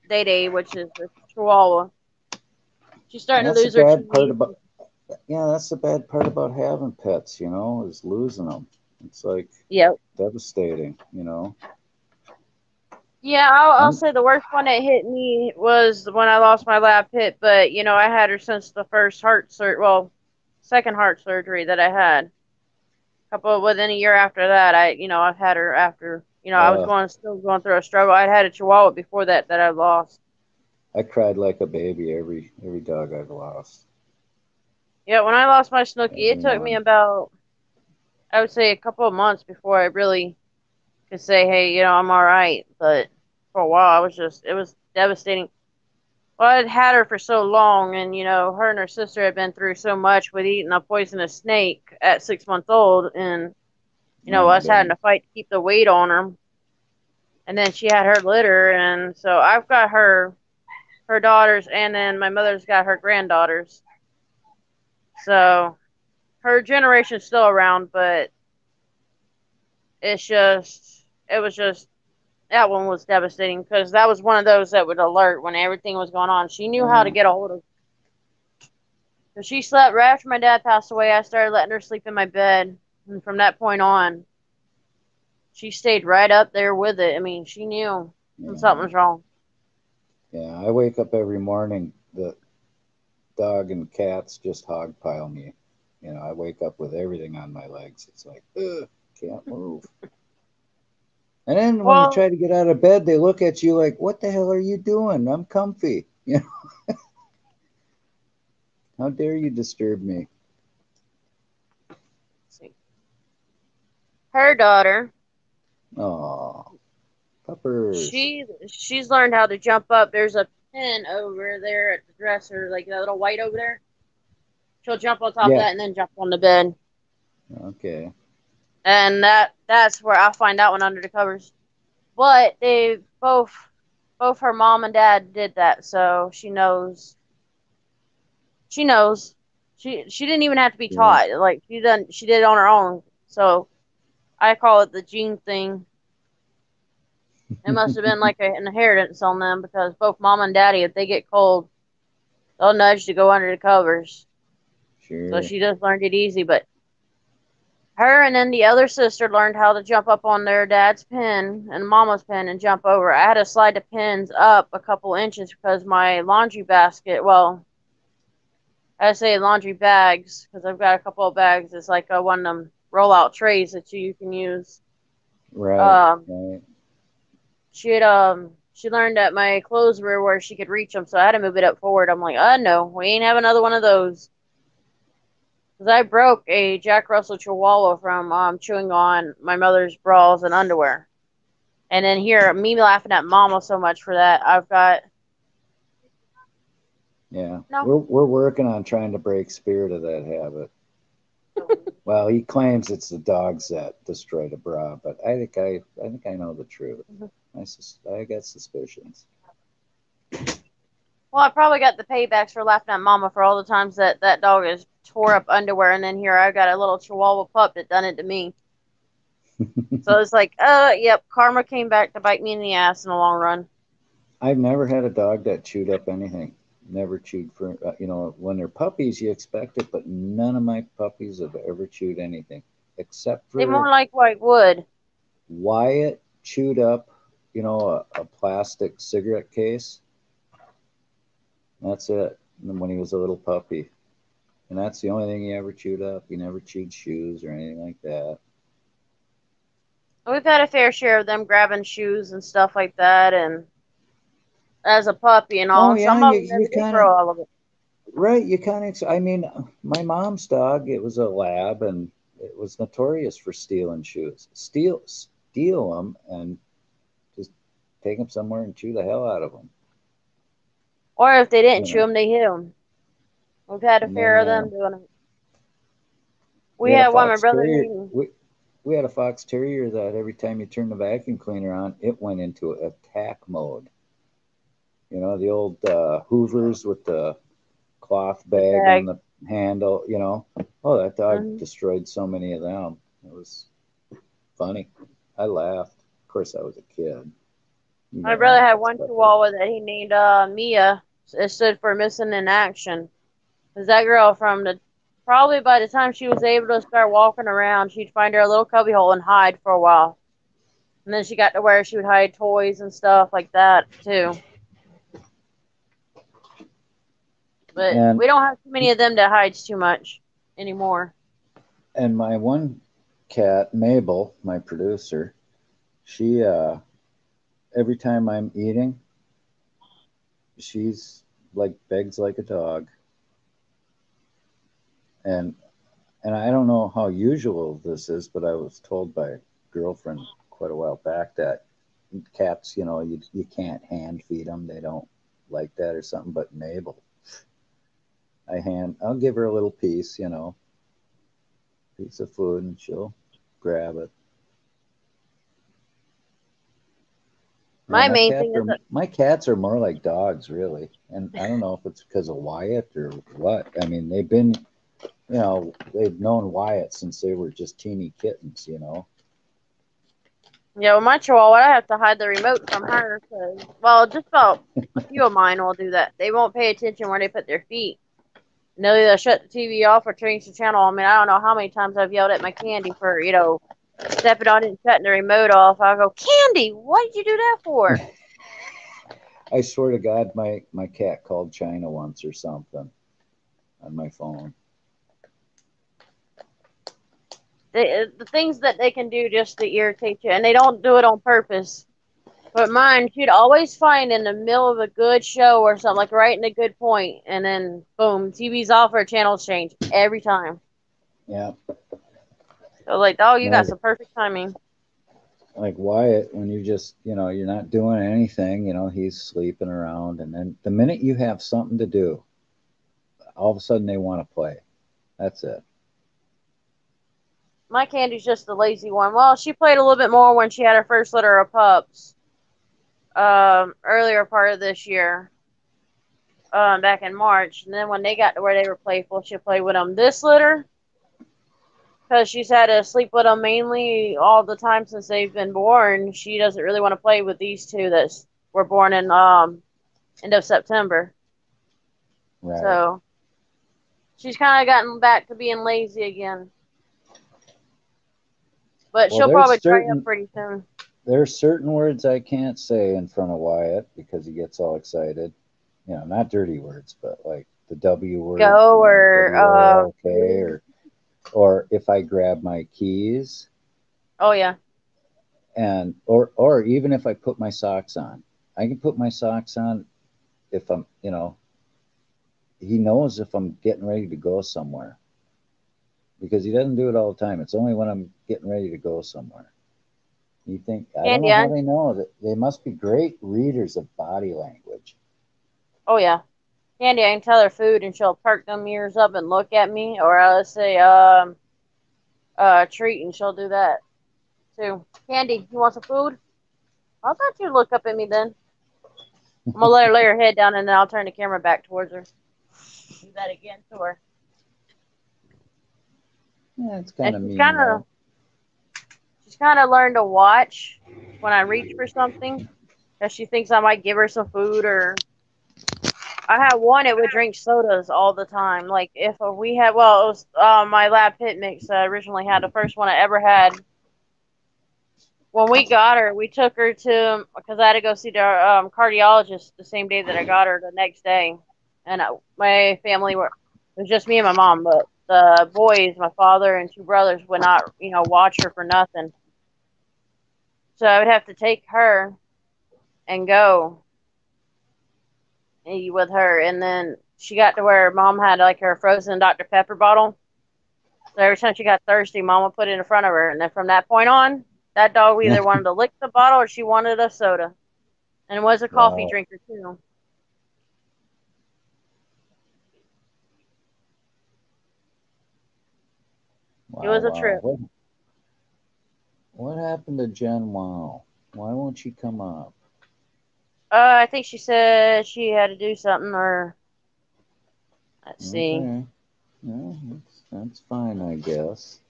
Day Day, which is the Chihuahua. She's
And
starting to
that's the
lose her
bad part
teeth.
about, yeah, that's the bad part about having pets, you know, is losing them. It's like
Yep.
devastating, you know.
Yeah, I'll
I'm,
say the worst one that hit me was when I lost my lab pit, but I had her since the first second heart surgery that I had. Couple within a year after that, I've had her after, I was
uh,
still going through a struggle. I'd had a Chihuahua before that I lost.
I cried like a baby every dog I've lost.
Yeah, when I lost my Snooky, it took me
Everyone.
about, I would say, a couple of months before I really could say, hey, I'm all right. But for a while, it was devastating. Well, I'd had her for so long, and her and her sister had been through so much with eating a poisonous snake at 6 months old, and
Oh my
us having to
goodness.
fight to keep the weight on her. And then she had her litter, and so I've got her daughters, and then my mother's got her granddaughters. So her generation's still around, but it was just that one was devastating because that was one of those that would alert when everything was going on. She knew how to
Yeah.
get a hold of. So she slept right after my dad passed away. I started letting her sleep in my bed, and from that point on, she stayed right up there with it. I mean, she knew when something
Yeah.
was wrong.
Yeah. I wake up every morning. The dog and cats just hog pile me. You know, I wake up with everything on my legs. It's like, ugh, can't move. And then when you
Well,
try to get out of bed, they look at you like, "What the hell are you doing? I'm comfy." You know, how dare you disturb me?
let's see. Her daughter,
Oh, puppers.
she's learned how to jump up. There's a pin over there at the dresser, like that little white over there. She'll jump on top of
Yeah.
that and then jump on the bed.
Okay.
And that's where I find that one under the covers. But they both her mom and dad did that, so she knows. She didn't even have to be
Sure.
taught. Like she did it on her own. So I call it the gene thing. It must have been like an inheritance on them because both mom and daddy, if they get cold, they'll nudge to go under the covers. So
Sure.
she just learned it easy. But her and then the other sister learned how to jump up on their dad's pin and mama's pin and jump over. I had to slide the pins up a couple inches because my laundry basket, well, I say laundry bags because I've got a couple of bags. It's like one of them roll-out trays that you can use.
Right.
Um,
Right.
she learned that my clothes were where she could reach them, so I had to move it up forward. I'm like, no, we ain't have another one of those. Because I broke a Jack Russell Chihuahua from chewing on my mother's bras and underwear. And then here, me laughing at Mama so much for that, I've got
Yeah.
no.
We're working on trying to break spirit of that habit. Well, he claims it's the dogs that destroyed a bra, but I think I know the truth. I got suspicions.
Well, I probably got the paybacks for laughing at Mama for all the times that dog has tore up underwear, and then here I got a little Chihuahua pup that done it to me. So it's like, yep, karma came back to bite me in the ass in the long run.
I've never had a dog that chewed up anything. Never chewed for, you know, when they're puppies, you expect it, but none of my puppies have ever chewed anything except
They more
for
like white wood.
Wyatt chewed up, you know, a plastic cigarette case. That's it. And when he was a little puppy. And that's the only thing he ever chewed up. He never chewed shoes or anything like that.
We've had a fair share of them grabbing shoes and stuff like that, and as a puppy and
Oh
all.
yeah,
Some of them
you
never did
kind of
grow all of it.
right. You kind of. I mean, my mom's dog. It was a lab, and it was notorious for stealing shoes. Steal them, and just take them somewhere and chew the hell out of them.
Or if they didn't
You
chew
know.
them, they hit them. We've had a
And then
fair of them doing it.
we
We
had a
had one, my
fox
brother
terrier.
knew.
We had a fox terrier that every time you turn the vacuum cleaner on, it went into attack mode. You know, the old Hoovers with the cloth
The
bag on
bag.
the handle, you know. Oh, that dog
Mm-hmm.
destroyed so many of them. It was funny. I laughed. course, I was a kid.
My brother had one Chihuahua that he named Mia. It stood for missing in action. Because that girl probably by the time she was able to start walking around, she'd find her a little cubby hole and hide for a while. And then she got to where she would hide toys and stuff like that too. But we don't have too many of them that hides too much anymore.
And my one cat, Mabel, my producer, she every time I'm eating, she's like begs like a dog. And I don't know how usual this is, but I was told by a girlfriend quite a while back that cats, you can't hand feed them. They don't like that or something. But Mabel, I'll give her a little piece, piece of food, and she'll grab it.
My main thing is
my cats are more like dogs, really. And I don't know if it's because of Wyatt or what. I mean, they've been, they've known Wyatt since they were just teeny kittens,
Yeah, with my Chihuahua, I have to hide the remote from her. Well, just about a few of mine will do that. They won't pay attention where they put their feet. And they'll either shut the TV off or change the channel. I mean, I don't know how many times I've yelled at my Candy for, stepping on it and shutting the remote off. I'll go, Candy, what did you do that for?
I swear to God, my cat called China once or something on my phone.
The things that they can do just to irritate you, and they don't do it on purpose. But mine, she'd always find in the middle of a good show or something, like right in a good point, and then boom, TV's off or channels change every time.
Yeah.
So like, oh, you got some perfect timing.
Like Wyatt, when you just, you're not doing anything, he's sleeping around, and then the minute you have something to do, all of a sudden they want to play. That's it.
My Candy's just the lazy one. Well, she played a little bit more when she had her first litter of pups. Earlier part of this year. Back in March. And then when they got to where they were playful, she'll play with them. This litter, because she's had to sleep with them mainly all the time since they've been born, she doesn't really want to play with these two that were born in end of September.
Right.
So she's kind of gotten back to being lazy again. But she'll probably try up pretty soon.
There's certain words I can't say in front of Wyatt because he gets all excited. Not dirty words, but like the W word.
Go or
okay, or if I grab my keys.
Oh yeah.
And or even if I put my socks on. I can put my socks on if I'm, he knows if I'm getting ready to go somewhere. Because he doesn't do it all the time. It's only when I'm getting ready to go somewhere. You think, I don't know how they know that. They must be great readers of body language.
Oh yeah. Candy, I can tell her food and she'll perk them ears up and look at me, or I'll say treat and she'll do that too. Candy, you want some food? I thought you'd look up at me then. I'm gonna let her lay her head down and then I'll turn the camera back towards her. Do that again to her.
Yeah, it's kind of mean.
She's kind of learned to watch when I reach for something, because she thinks I might give her some food. Or I had one that would drink sodas all the time. Like if we had, well, it was my lab pit mix I originally had, the first one I ever had. When we got her, we took her to, because I had to go see the cardiologist the same day that I got her, the next day. And my family it was just me and my mom, but the boys, my father and two brothers, would not, watch her for nothing. So I would have to take her and go eat with her. And then she got to where mom had like her frozen Dr. Pepper bottle. So every time she got thirsty, mom would put it in front of her. And then from that point on, that dog either wanted to lick the bottle or she wanted a soda. And was a coffee drinker too. Wow, it was a trip.
What happened to Jen Wow? Why won't she come up?
I think she said she had to do something, or let's see.
Yeah, that's fine, I guess.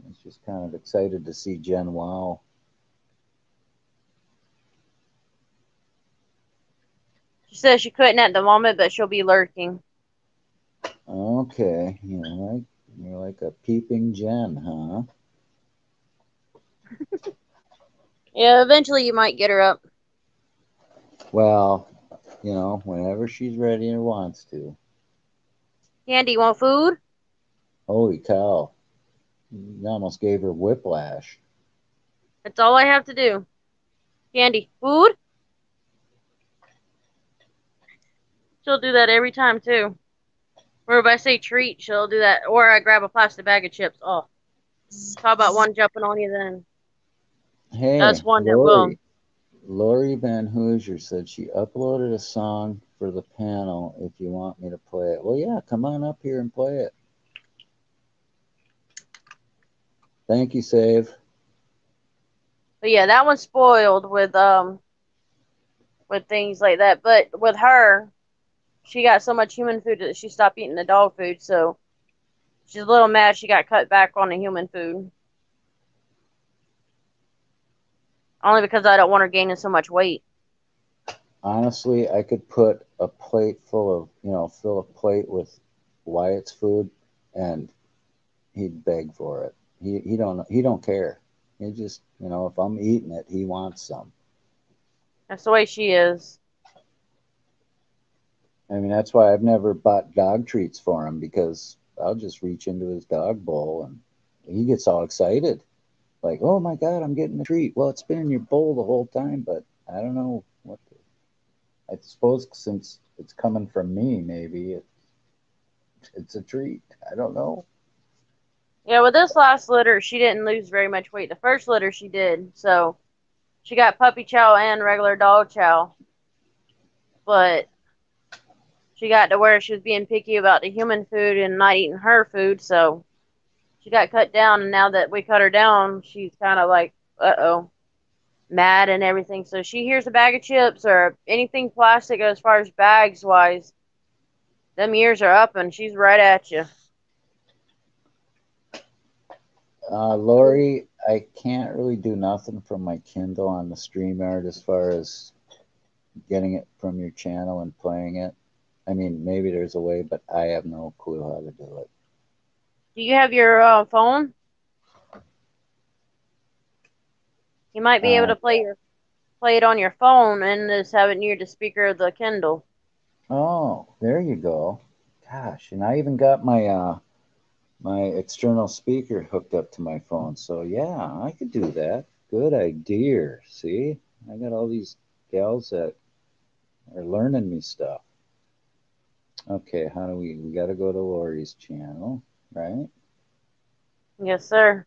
I was just kind of excited to see Jen Wow
She says she couldn't at the moment, but she'll be lurking.
Okay, you're like a peeping Jen, huh?
Yeah, eventually you might get her up.
Well, whenever she's ready and wants to.
Candy, you want food?
Holy cow. You almost gave her whiplash.
That's all I have to do. Candy, food? She'll do that every time, too. Or if I say treat, she'll do that. Or I grab a plastic bag of chips. Oh, how about one jumping on you then? That's
Hey,
one that will.
Lori Van Hoosier said she uploaded a song for the panel if you want me to play it. Well, yeah, come on up here and play it. Thank you, Save.
But yeah, that one's spoiled with things like that. But with her, she got so much human food that she stopped eating the dog food. So she's a little mad she got cut back on the human food. Only because I don't want her gaining so much weight.
Honestly, I could put a plate full of, fill a plate with Wyatt's food, and he'd beg for it. He don't care. He just, if I'm eating it, he wants some.
That's the way she is.
I mean, that's why I've never bought dog treats for him, because I'll just reach into his dog bowl and he gets all excited. Like, oh my God, I'm getting a treat. Well, it's been in your bowl the whole time, but I don't know what. I suppose since it's coming from me, maybe it's a treat. I don't know.
Yeah, with this last litter, she didn't lose very much weight. The first litter she did. So she got puppy chow and regular dog chow. But she got to where she was being picky about the human food and not eating her food. So she got cut down. And now that we cut her down, she's kind of like, uh-oh, mad and everything. So she hears a bag of chips or anything plastic as far as bags wise, them ears are up and she's right at you.
Lori, I can't really do nothing from my Kindle on the StreamYard as far as getting it from your channel and playing it. I mean, maybe there's a way, but I have no clue how to do it.
Do you have your phone? You might be able to play it on your phone and just have it near the speaker of the Kindle.
Oh, there you go. Gosh, and I even got my external speaker hooked up to my phone. So yeah, I could do that. Good idea. See, I got all these gals that are learning me stuff. Okay, how do we got to go to Lori's channel, right?
Yes, sir.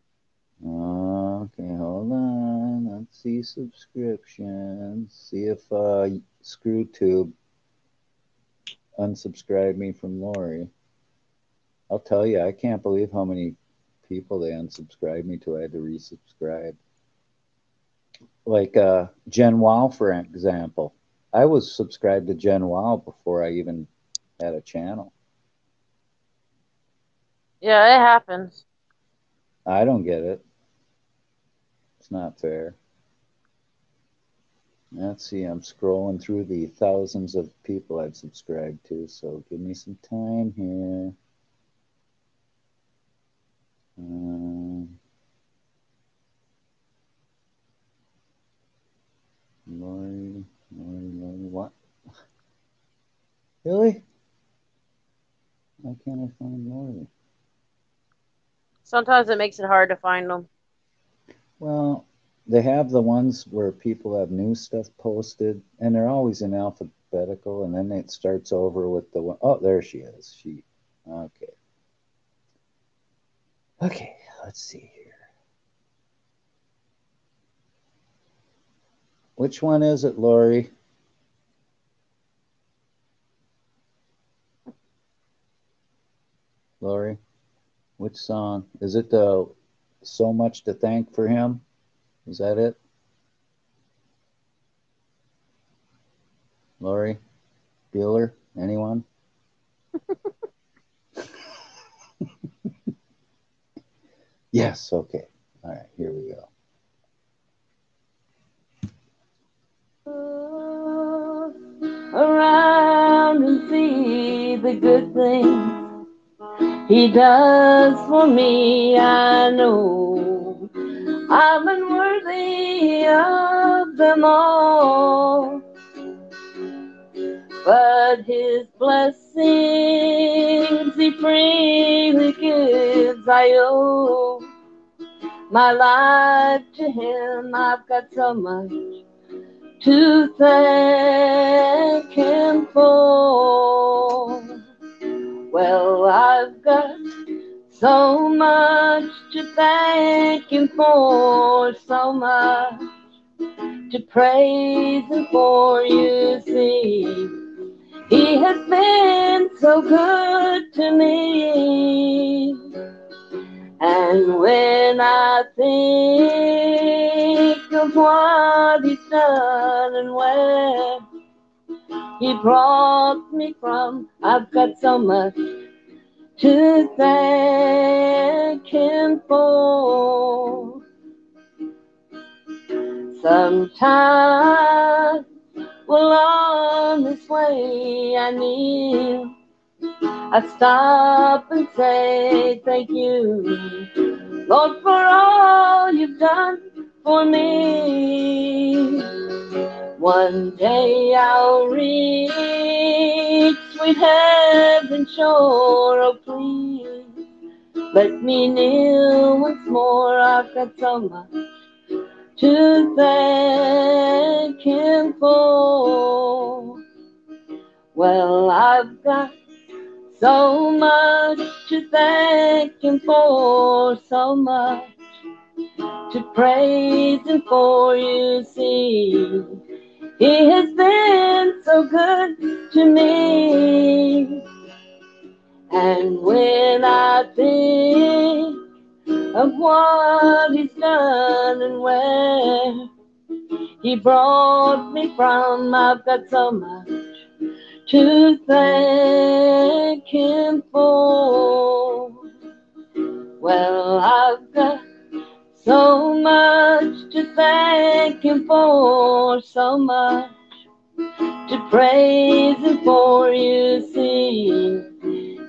Okay, hold on. Let's see subscriptions. See if ScrewTube unsubscribed me from Lori. I'll tell you, I can't believe how many people they unsubscribed me to. I had to resubscribe. Like Jen Wow, for example. I was subscribed to Jen Wow before I even had a channel.
Yeah, it happens.
I don't get it. It's not fair. Let's see, I'm scrolling through the thousands of people I've subscribed to, so give me some time here. Lori, what? Really? Why can't I find Lori?
Sometimes it makes it hard to find them.
Well, they have the ones where people have new stuff posted, and they're always in alphabetical, and then it starts over with the one. Oh, there she is. Okay. Okay, let's see here. Which one is it, Lori? Lori, which song? Is it the So Much to Thank for Him? Is that it? Lori? Bueller? Anyone? Yes, okay. All right, here we go.
Around and see the good things he does for me. I know I'm unworthy of them all, but his blessings he freely gives. I owe my life to him. I've got so much to thank him for. Well, I've got so much to thank him for, so much to praise him for. You see, he has been so good to me. And when I think of what he's done and where he brought me from, I've got so much to thank him for. Sometimes while on this way I kneel, I stop and say thank you, Lord, for all you've done for me. One day I'll reach sweet heaven's shore. Oh, please let me kneel once more. I've got so much to thank him for. Well, I've got so much to thank him for, so much to praise him for. You see, he has been so good to me. And when I think of what he's done and where he brought me from, I've got so much to thank him for. Well, I've got so much to thank him for, so much to praise him for. You see,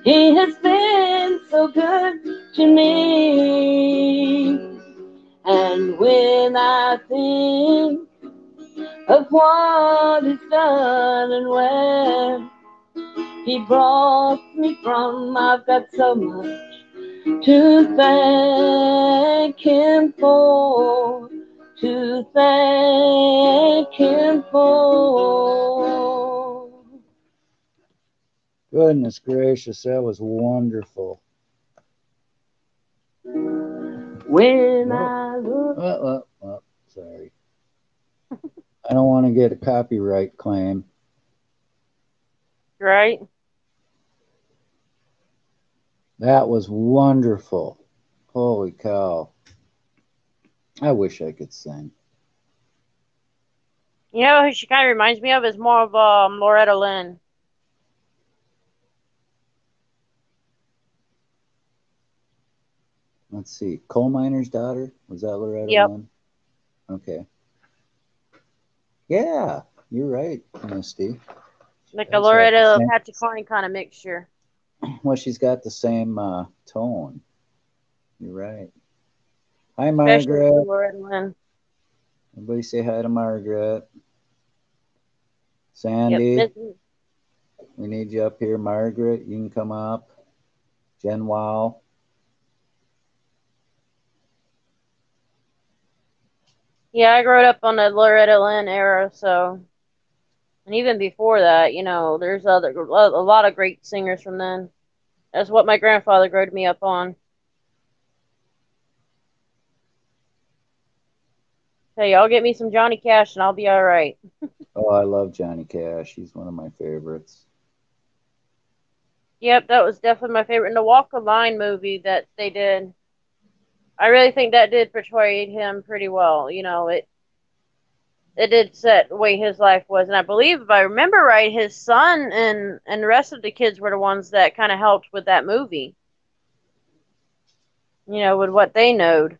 he has been so good to me. And when I think of what he's done and where he brought me from, I've got so much to thank him for, to thank him for.
Goodness gracious, that was wonderful.
When I look...
sorry. I don't want to get a copyright claim.
Right?
That was wonderful. Holy cow. I wish I could sing.
You know who she kind of reminds me of is more of Loretta Lynn.
Let's see. Coal miner's daughter? Was that Loretta
Yep.
Lynn? Okay. Yeah, you're right, Misty.
Like a Loretta Patsy Cline kind of mixture.
Well, she's got the same tone. You're right. Hi,
Especially
Margaret.
Loretta Lynn.
Everybody say hi to Margaret. Sandy,
Yep.
we need you up here. Margaret, you can come up. Jen Wow.
Yeah, I grew up on the Loretta Lynn era, so, and even before that, you know, there's a lot of great singers from then. That's what my grandfather grew me up on. Hey, I'll get me some Johnny Cash and I'll be all right.
Oh, I love Johnny Cash. He's one of my favorites.
Yep, that was definitely my favorite. And the Walk the Line movie that they did, I really think that did portray him pretty well. You know, it did set the way his life was. And I believe, if I remember right, his son and the rest of the kids were the ones that kind of helped with that movie. You know, with what they knowed.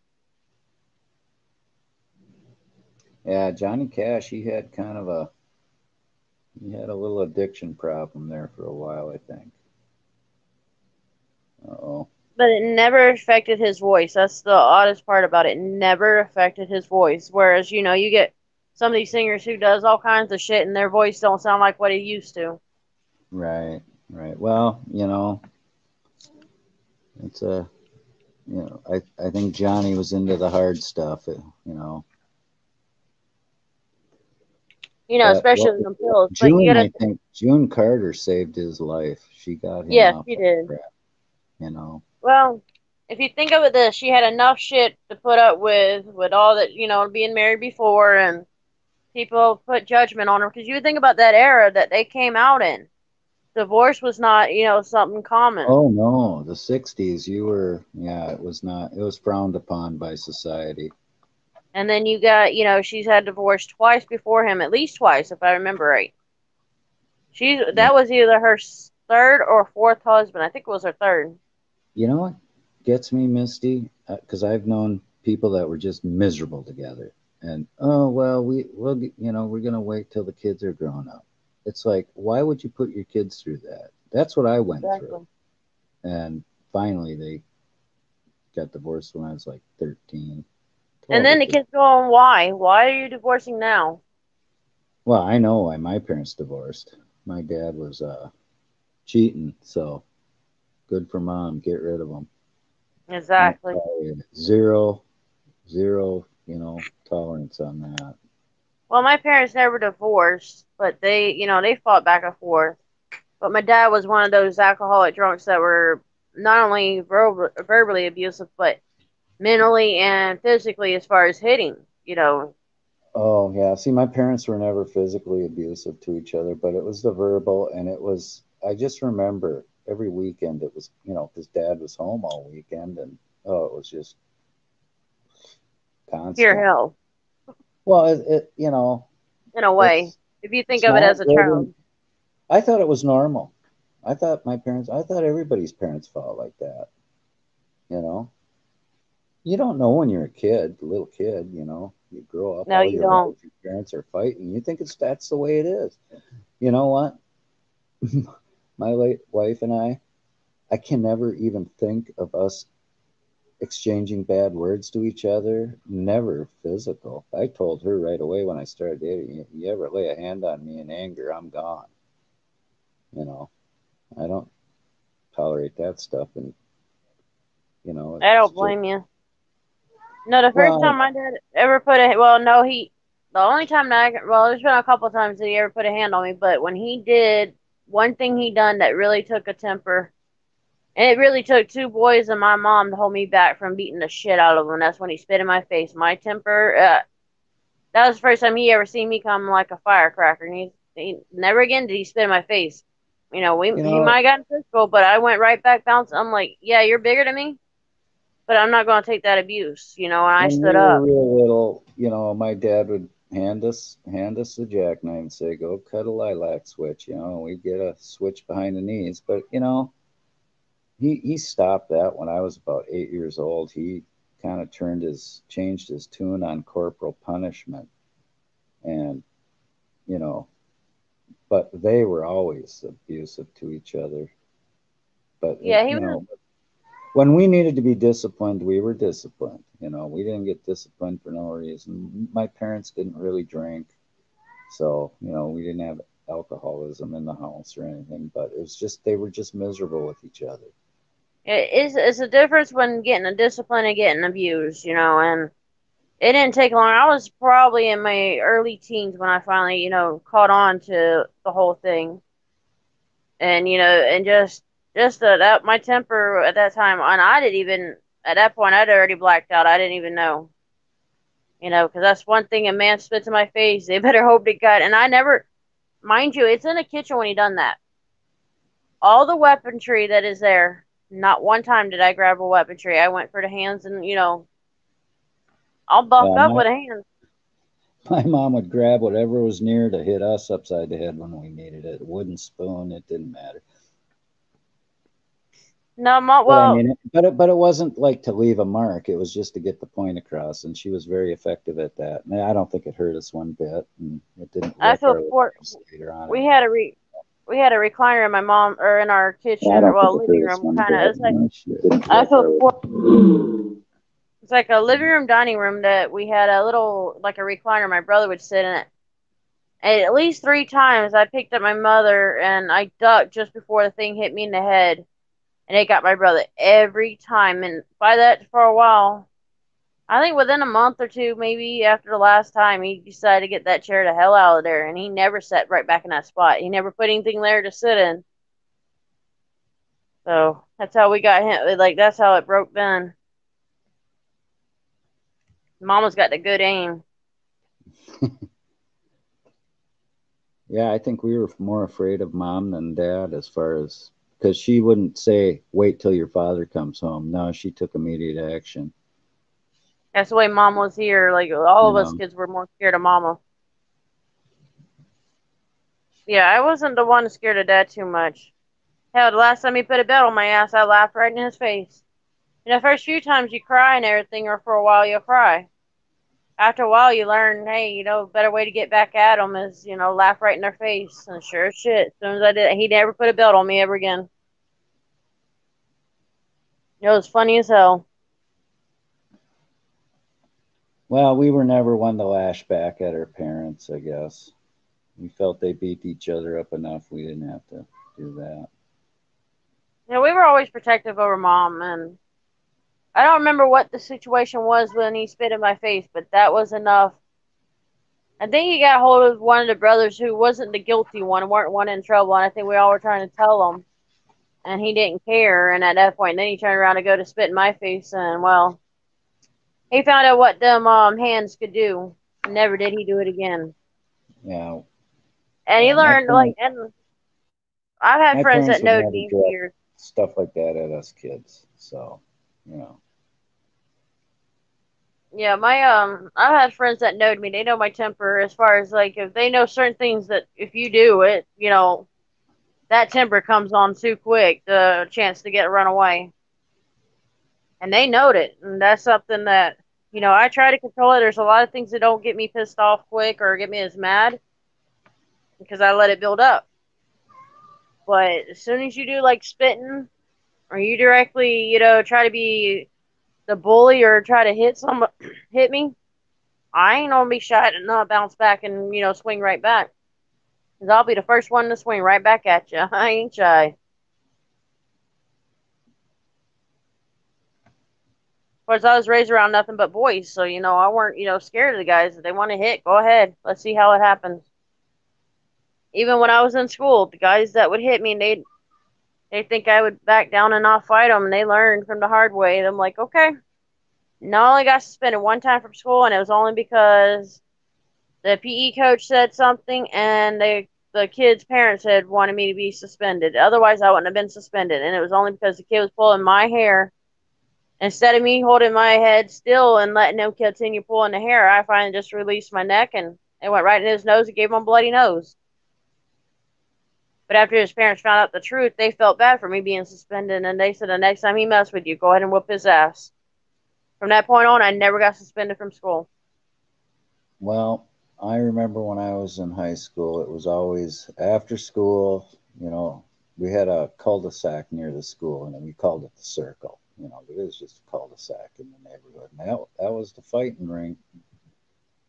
Yeah, Johnny Cash, he had a little addiction problem there for a while, I think. Oh,
But it never affected his voice. That's the oddest part about it. It never affected his voice. Whereas, you get some of these singers who does all kinds of shit and their voice don't sound like what it used to.
right, right. Well, it's a, I think Johnny was into the hard stuff, But what
Especially them pills. But you
June,
gotta,
I think June Carter saved his life. She got him
yes,
off
she
that
did.
crap.
Well, if you think of it this, she had enough shit to put up with all that, being married before and people put judgment on her. Because you think about that era that they came out in. Divorce was not, something common.
Oh no, the 60s, yeah, it was not, it was frowned upon by society.
And then you got, she's had divorce twice before him, at least twice, if I remember right.
Yeah.
That was either her third or fourth husband. I think it was her third.
You know what gets me, Misty? Because I've known people that were just miserable together. And, oh, well, we're going to wait till the kids are grown up. It's like, why would you put your kids through that? That's what I went through.
Exactly.
And finally, they got divorced when I was like 13,
And
12 or
then the
13.
kids going, why? Why are you divorcing now?
Well, I know why my parents divorced. My dad was cheating, so good for mom. Get rid of him. I
Exactly.
zero, zero, tolerance on that.
Well, my parents never divorced, but they fought back and forth. But my dad was one of those alcoholic drunks that were not only verbally abusive, but mentally and physically as far as hitting.
Oh yeah. See, my parents were never physically abusive to each other, but it was the verbal, and it was. I just remember every weekend it was, because Dad was home all weekend, and oh, it was just
Pure
constant.
hell,
Well,
in a way,
it's
if you think
it's
of it
not
as a
good, and
child.
I thought it was normal. I thought everybody's parents felt like that. You know, you don't know when you're a kid, a little kid. You grow up
No,
all
you
your life,
don't.
your parents are fighting. You think that's the way it is. You know what? My late wife and I can never even think of us exchanging bad words to each other. Never physical. I told her right away when I started dating, you ever lay a hand on me in anger, I'm gone. You know, I don't tolerate that stuff, and
I
it's
don't
just
blame you. No, the first
well,
time my dad ever put a well, no, the only time that well, there's been a couple times that he ever put a hand on me, but when he did, one thing he done that really took a temper, and it really took two boys and my mom to hold me back from beating the shit out of him. That's when he spit in my face. My temper, that was the first time he ever seen me come like a firecracker, and he never again did he spit in my face.
you
He
know,
might have gotten physical, but I went right back bouncing. I'm like, yeah, you're bigger than me, but I'm not gonna take that abuse, and I
when we
stood
were
up.
real little, my dad would hand us the jackknife and say, "Go cut a lilac switch." We'd get a switch behind the knees, but he stopped that when I was about 8 years old. He kind of changed his tune on corporal punishment, and you know, but they were always abusive to each other. But
Yeah, he was.
when we needed to be disciplined, we were disciplined. We didn't get disciplined for no reason. My parents didn't really drink, so we didn't have alcoholism in the house or anything. But it was just they were just miserable with each other.
It's a difference when getting a discipline and getting abused. And it didn't take long. I was probably in my early teens when I finally, caught on to the whole thing, and and just that my temper at that time, and I didn't even at that point I'd already blacked out. I didn't even know, because that's one thing a man spits in my face. They better hope to God. And I never, mind you, it's in the kitchen when he done that. All the weaponry that is there. Not one time did I grab a weaponry. I went for the hands, and I'll buck
Yeah,
up
my
with a hand.
my mom would grab whatever was near to hit us upside the head when we needed it. A wooden spoon, it didn't matter.
No, Mom.
But I
Well,
mean, but it wasn't like to leave a mark. It was just to get the point across, and she was very effective at that. And I don't think it hurt us one bit, and it didn't
I
wreck
feel
our
for
lives later on
we
in
had
life.
a we had a recliner in my mom or in our
I
kitchen or
don't think
well
it
living
hurt us
room
one
kind of.
bit. You know, she didn't
I
wreck our
feel
It's like a living room dining room that we had a little like a recliner. My brother would sit in it. And at least 3 times I picked up my mother and I ducked just before the thing hit me in the head, and it got my brother every time. And by that for a while, I think within a month or two, maybe after the last time, he decided to get that chair the hell out of there, and he never sat right back in that spot. He never put anything there to sit in. So that's how we got him. Like that's how it broke then. Mama's got the good aim.
Yeah, I think we were more afraid of mom than dad as far as because she wouldn't say, wait till your father comes home. No, she took immediate action.
That's the way Mom was here. Like all
You
of us
know,
kids were more scared of Mama. Yeah, I wasn't the one scared of Dad too much. Hell, the last time he put a belt on my ass, I laughed right in his face. You know, first few times you cry and everything, or for a while you'll cry. After a while, you learn, hey, a better way to get back at them is, laugh right in their face. And sure as shit, as soon as I did, he never put a belt on me ever again. It was funny as hell.
well, we were never one to lash back at our parents, I guess. We felt they beat each other up enough. We didn't have to do that.
We were always protective over Mom, and I don't remember what the situation was when he spit in my face, but that was enough. I think he got hold of one of the brothers who wasn't the guilty one, weren't one in trouble, and I think we all were trying to tell him, and he didn't care. And at that point, then he turned around to go to spit in my face, and well, he found out what them hands could do. Never did he do it again.
Yeah,
And he
yeah.
learned and I've had
My
friends
parents
that
would
knowed
never
me for
direct
years.
stuff like that at us kids. So, you know,
Yeah, I've had friends that knowed me. They know my temper as far as like if they know certain things that if you do it, that temper comes on too quick, the chance to get run away. And they knowed it. And that's something that, I try to control it. There's a lot of things that don't get me pissed off quick or get me as mad because I let it build up. But as soon as you do like spitting or you directly, try to be the bully or try to hit me, I ain't gonna be shy to not bounce back and, swing right back. Cause I'll be the first one to swing right back at you. I ain't shy. Of course, I was raised around nothing but boys, so I weren't, scared of the guys. If they want to hit, go ahead. Let's see how it happens. Even when I was in school, the guys that would hit me, they think I would back down and not fight them, and they learned from the hard way. And I'm like, okay. Not only got suspended one time from school, and it was only because the PE coach said something, and the kid's parents had wanted me to be suspended. Otherwise, I wouldn't have been suspended, and it was only because the kid was pulling my hair. Instead of me holding my head still and letting him continue pulling the hair, I finally just released my neck, and it went right in his nose and gave him a bloody nose. But after his parents found out the truth, they felt bad for me being suspended, and they said the next time he messed with you, go ahead and whoop his ass. From that point on, I never got suspended from school.
well, I remember when I was in high school, it was always after school, you know, we had a cul-de-sac near the school and we called it the circle. You know, it was just a cul-de-sac in the neighborhood. And that was the fighting ring.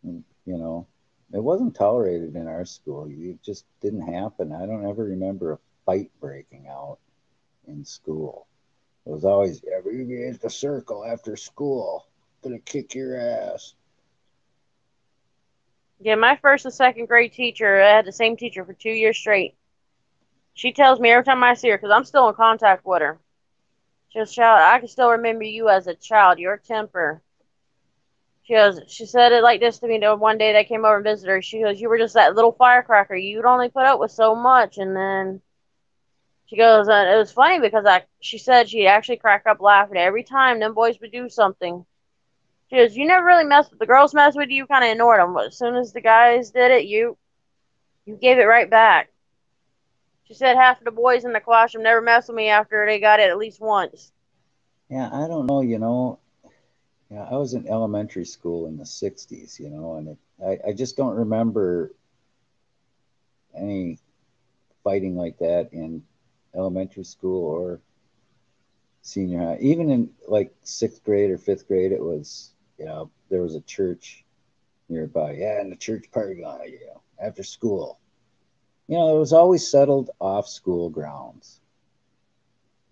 And, you know, it wasn't tolerated in our school. It just didn't happen. I don't ever remember a fight breaking out in school. It was always, yeah, we be at the circle after school. Gonna kick your ass.
Yeah, my first and second grade teacher, I had the same teacher for 2 years straight. She tells me every time I see her, because I'm still in contact with her. She goes, "Child, I can still remember you as a child, your temper." She said it like this to me the one day they came over and visited her. She goes, "You were just that little firecracker. You'd only put up with so much." And then she goes, and it was funny because she said she'd actually crack up laughing every time them boys would do something. She goes, "You never really messed with the girls mess with you, kind of ignored them. But as soon as the guys did it, you gave it right back." She said half of the boys in the classroom never mess with me after they got it at least once.
Yeah, I don't know, you know. Yeah, I was in elementary school in the 60s, you know, and I just don't remember any fighting like that in elementary school or senior high. Even in like sixth grade or fifth grade, it was, you know, there was a church nearby. Yeah, in the church parking lot, you know, after school. You know, it was always settled off school grounds.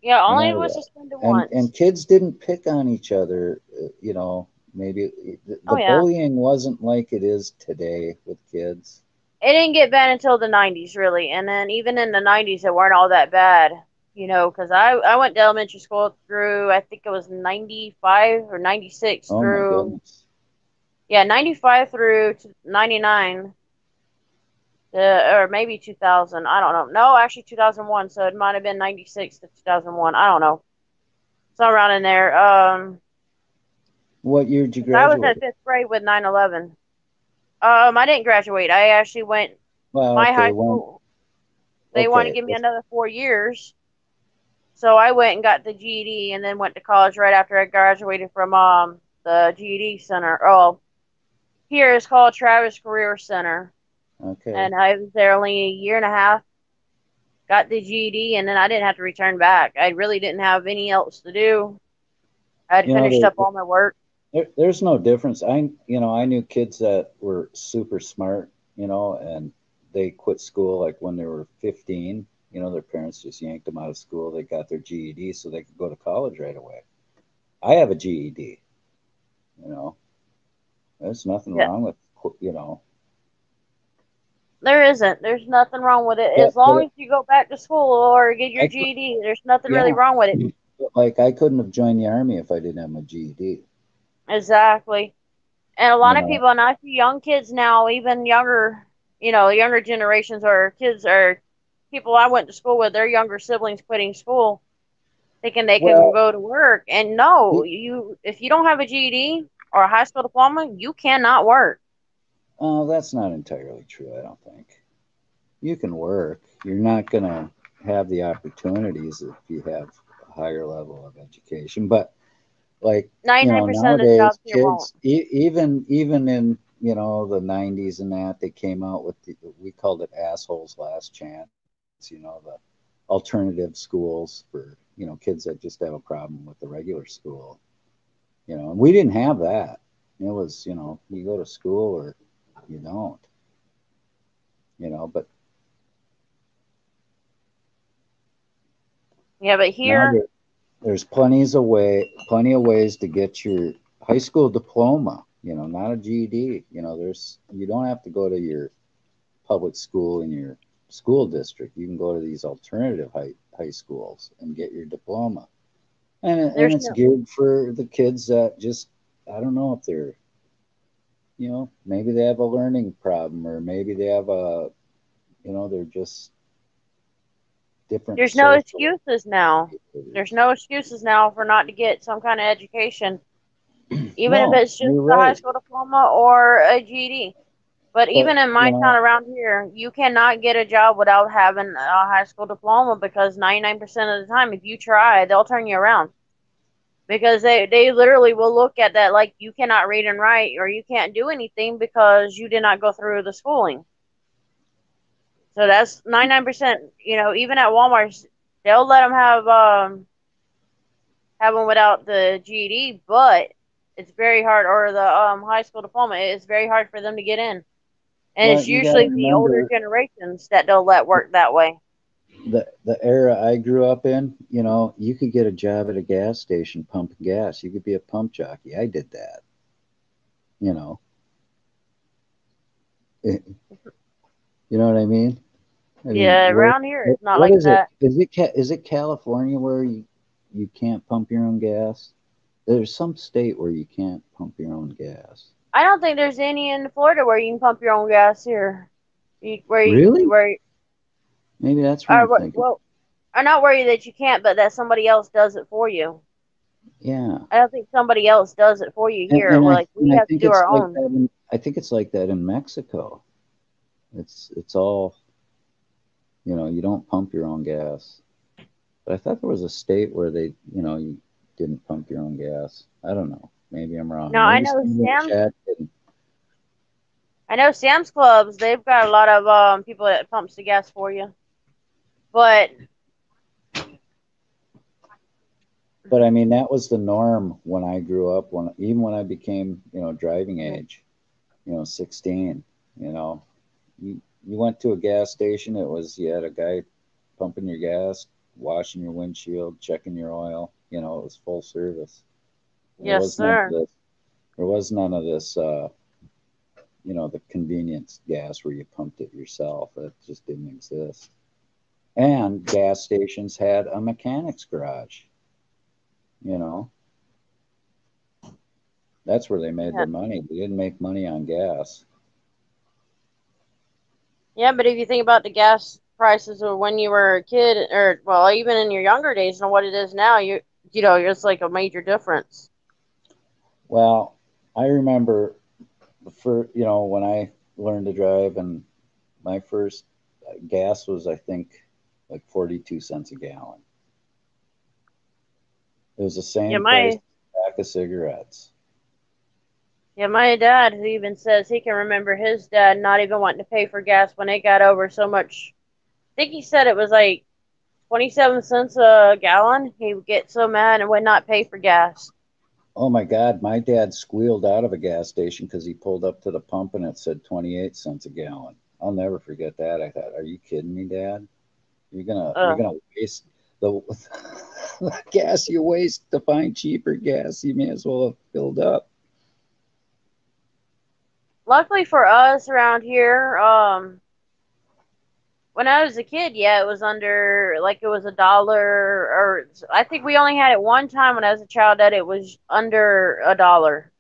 Yeah,
You
only
know
it was
that.
suspended
And
once.
kids didn't pick on each other, you know, maybe
Oh
the
yeah.
bullying wasn't like it is today with kids.
It didn't get bad until the 90s, really. And then even in the 90s, it weren't all that bad, you know, because I went to elementary school through, I think it was 95 or 96
Oh my
through,
goodness.
yeah, 95 through 99, or maybe 2000. I don't know. No, actually 2001. So it might have been 96 to 2001. I don't know. So around in there.
What year did you
'Cause I was in
graduate?
fifth grade with 9/11. I didn't graduate. I actually went,
Well,
my
okay,
high
when
school, they wanted to
okay.
give me another 4 years. So I went and got the GED and then went to college right after I graduated from the GED center. Oh, here it's called Travis Career Center.
Okay.
And I was there only a year and a half, got the GED, and then I didn't have to return back. I really didn't have any else to do. I had
You know,
finished up all my work.
there's no difference. You know, I knew kids that were super smart, you know, and they quit school like when they were 15. You know, their parents just yanked them out of school. They got their GED so they could go to college right away. I have a GED, you know, there's nothing
Yeah,
wrong with, you know,
there isn't. There's nothing wrong with it. As
but
long as you go back to school or get your
I,
GED, there's nothing really
yeah,
wrong with it.
but like I couldn't have joined the army if I didn't have my GED,
Exactly. And a
you
lot of
know.
people, and I see young kids now, even younger, younger generations or kids or people I went to school with, their younger siblings quitting school, thinking they can
Well,
go to work. And no, if you don't have a GED or a high school diploma, you cannot work.
that's not entirely true, I don't think. You can work. You're not going to have the opportunities if you have a higher level of education. But like, you know,
99% of the
nowadays
jobs here won't.
kids, even in, you know, the 90s and that, they came out with we called it assholes last chance, you know, the alternative schools for, you know, kids that just have a problem with the regular school, you know, and we didn't have that. It was, you know, you go to school or you don't, you know, but
Yeah, but
now
here,
there's plenty of ways to get your high school diploma, you know, not a GED. You know, you don't have to go to your public school in your school district. You can go to these alternative high schools and get your diploma. And
there's
it's
no,
geared for the kids that just, I don't know if they're, you know, maybe they have a learning problem or maybe they have you know, they're just different
there's no
social
excuses now. There's
behaviors.
no excuses now for not to get some kind of education, even if
No,
it's just
you're
a high
right.
school diploma or a GED. But even
But,
in
you
my town
know,
around here, you cannot get a job without having a high school diploma because 99% of the time, if you try, they'll turn you around. Because they literally will look at that like you cannot read and write or you can't do anything because you did not go through the schooling. So that's 99%, even at Walmart, they'll let them have them without the GED, but it's very hard, or the high school diploma. It's very hard for them to get in. And
well,
it's
you got to
usually the older
remember
generations that don't let work that way.
the era I grew up in, you know, you could get a job at a gas station pumping gas. You could be a pump jockey. I did that, you know. You know what I mean? I mean,
Yeah, around here it's not
what
like
is it?
that.
Is it California where you can't pump your own gas? There's some state where you can't pump your own gas.
I don't think there's any in Florida where you can pump your own gas here.
Really?
Where
Maybe that's what I'm thinking.
well, I'm not worried that you can't, but that somebody else does it for you.
Yeah.
I don't think somebody else does it for you here. We're like we
I
have to
think
do
it's
our
like
own.
that I think it's like that in Mexico. It's all You know, you don't pump your own gas. But I thought there was a state where they, you didn't pump your own gas. I don't know. Maybe I'm wrong.
No, I
Maybe
know
somebody in the chat didn't.
Sam's Clubs, they've got a lot of people that pumps the gas for you. But
But I mean, that was the norm when I grew up. Even when I became, driving age, 16. You know, you went to a gas station. You had a guy pumping your gas, washing your windshield, checking your oil. It was full service. There
yes,
was none of
sir.
this. There was none of this. The convenience gas where you pumped it yourself. That just didn't exist. And gas stations had a mechanic's garage. You know, that's where they made
Yeah.
their money. They didn't make money on gas.
Yeah, but if you think about the gas prices or when you were a kid, or well, even in your younger days and what it is now, it's like a major difference.
Well, I remember when I learned to drive, and my first gas was, I think, like 42 cents a gallon. It was the
Yeah,
same price as
my
a pack of cigarettes.
yeah, my dad even says he can remember his dad not even wanting to pay for gas when it got over so much. I think he said it was like 27 cents a gallon. He would get so mad and would not pay for gas.
Oh my God, my dad squealed out of a gas station because he pulled up to the pump and it said 28 cents a gallon. I'll never forget that. I thought, are you kidding me, Dad? You're gonna waste the, the gas you waste to find cheaper gas. You may as well have filled up.
Luckily for us around here, when I was a kid, yeah, it was under like it was $1, or I think we only had it one time when I was a child that it was under $1.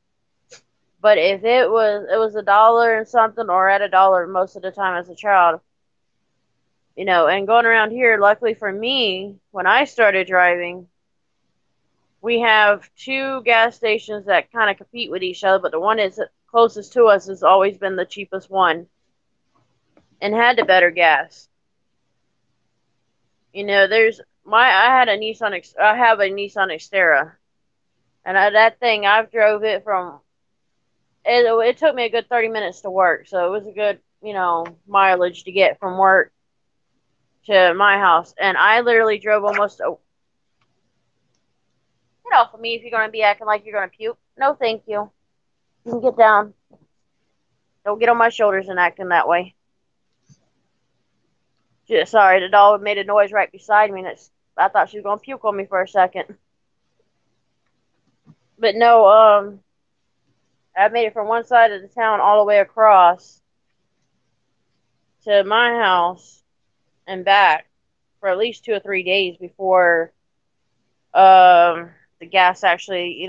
But if it was $1 and something or at $1 most of the time as a child, and going around here, luckily for me, when I started driving, we have two gas stations that kind of compete with each other, but the one that's closest to us has always been the cheapest one and had the better gas. I have a Nissan Xterra, and that thing I've drove it from. It took me a good 30 minutes to work, so it was a good mileage to get from work to my house, and I literally drove almost. Get off of me if you're gonna be acting like you're gonna puke. No, thank you. You can get down. Don't get on my shoulders and acting that way. Sorry, the dog made a noise right beside me, and I thought she was gonna puke on me for a second. But no, I made it from one side of the town all the way across to my house and back for at least 2 or 3 days before the gas actually,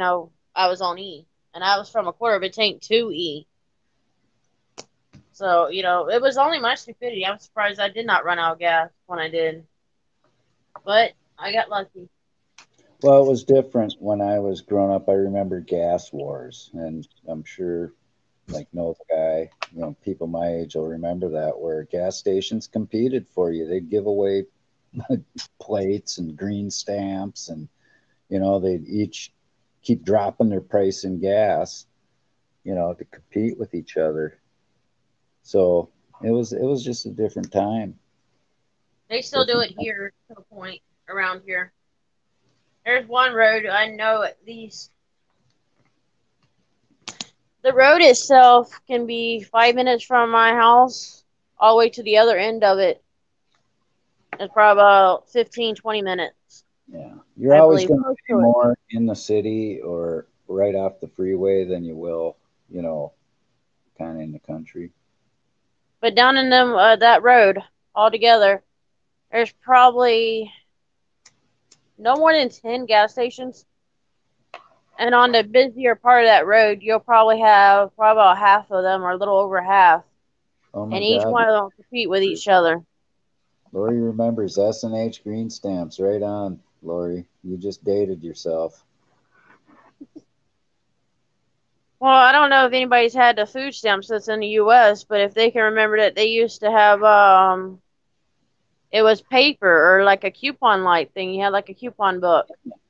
I was on E, and I was from a quarter of a tank to E. So, it was only my stupidity. I'm surprised I did not run out of gas when I did. But I got lucky.
Well, it was different when I was growing up. I remember gas wars, and I'm sure, like no guy, people my age will remember that, where gas stations competed for you. They'd give away plates and green stamps, and they'd each keep dropping their price in gas, to compete with each other. So it was just a different time.
They still do it here to a point around here. There's one road I know at least. The road itself can be 5 minutes from my house all the way to the other end of it. It's probably about 15, 20 minutes.
Yeah. You're always going to be more in the city or right off the freeway than you will, kind of in the country.
But down in that road altogether, there's probably no more than 10 gas stations. And on the busier part of that road, you'll probably have about half of them, or a little over half.
Oh my
and each
God.
one of them compete with each other.
Lori remembers S&H green stamps. Right on, Lori. You just dated yourself.
Well, I don't know if anybody's had the food stamps that's in the U.S., but if they can remember that they used to have It was paper or like a coupon light thing. You had like a coupon book.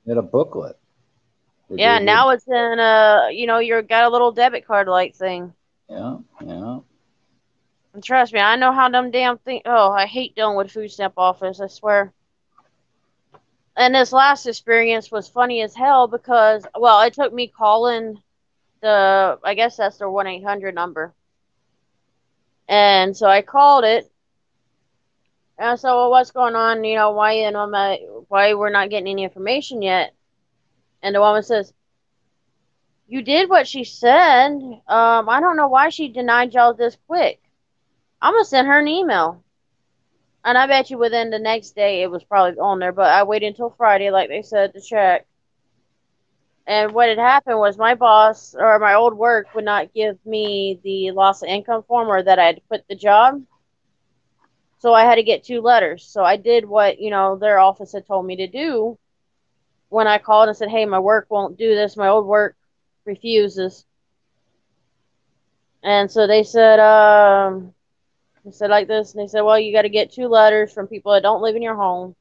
Had a booklet.
Yeah, now it's in you got a little debit card light thing.
Yeah, yeah.
And trust me, I know how them damn thing. Oh, I hate dealing with food stamp office. I swear. And this last experience was funny as hell because, well, it took me calling I guess that's their 1-800 number. And so I called it. And I said, well, what's going on? Why we're not getting any information yet? And the woman says, you did what she said. I don't know why she denied y'all this quick. I'm going to send her an email. And I bet you within the next day it was probably on there, but I waited until Friday, like they said, to check. And what had happened was my boss or my old work would not give me the loss of income form or that I had to quit the job. So I had to get 2 letters. So I did what, their office had told me to do when I called and said, hey, my work won't do this. My old work refuses. And so they said like this. And they said, well, you got to get 2 letters from people that don't live in your home.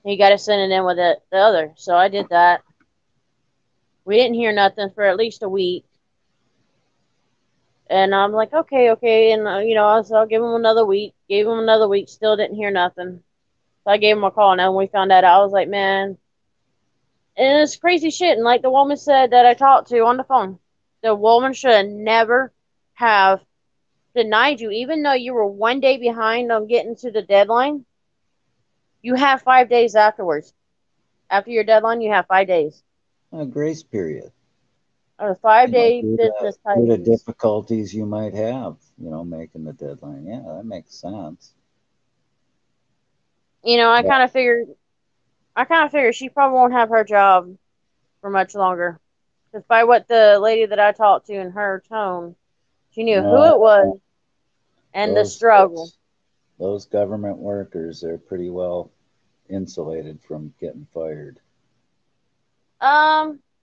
And you got to send it in with the other. So I did that. We didn't hear nothing for at least a week. And I'm like, okay. And, I'll give him another week. Gave him another week. Still didn't hear nothing. So I gave him a call. And then when we found that out, I was like, man. And it's crazy shit. And like the woman said that I talked to on the phone, the woman should never have denied you. Even though you were 1 day behind on getting to the deadline, you have 5 days afterwards. After your deadline, you have 5 days.
A grace period.
A 5-day business
type. Due to
time.
difficulties you might have, making the deadline. Yeah, that makes sense.
I kind of figured she probably won't have her job for much longer. Because by what the lady that I talked to in her tone, she knew who it was and the struggle.
Those government workers are pretty well insulated from getting fired.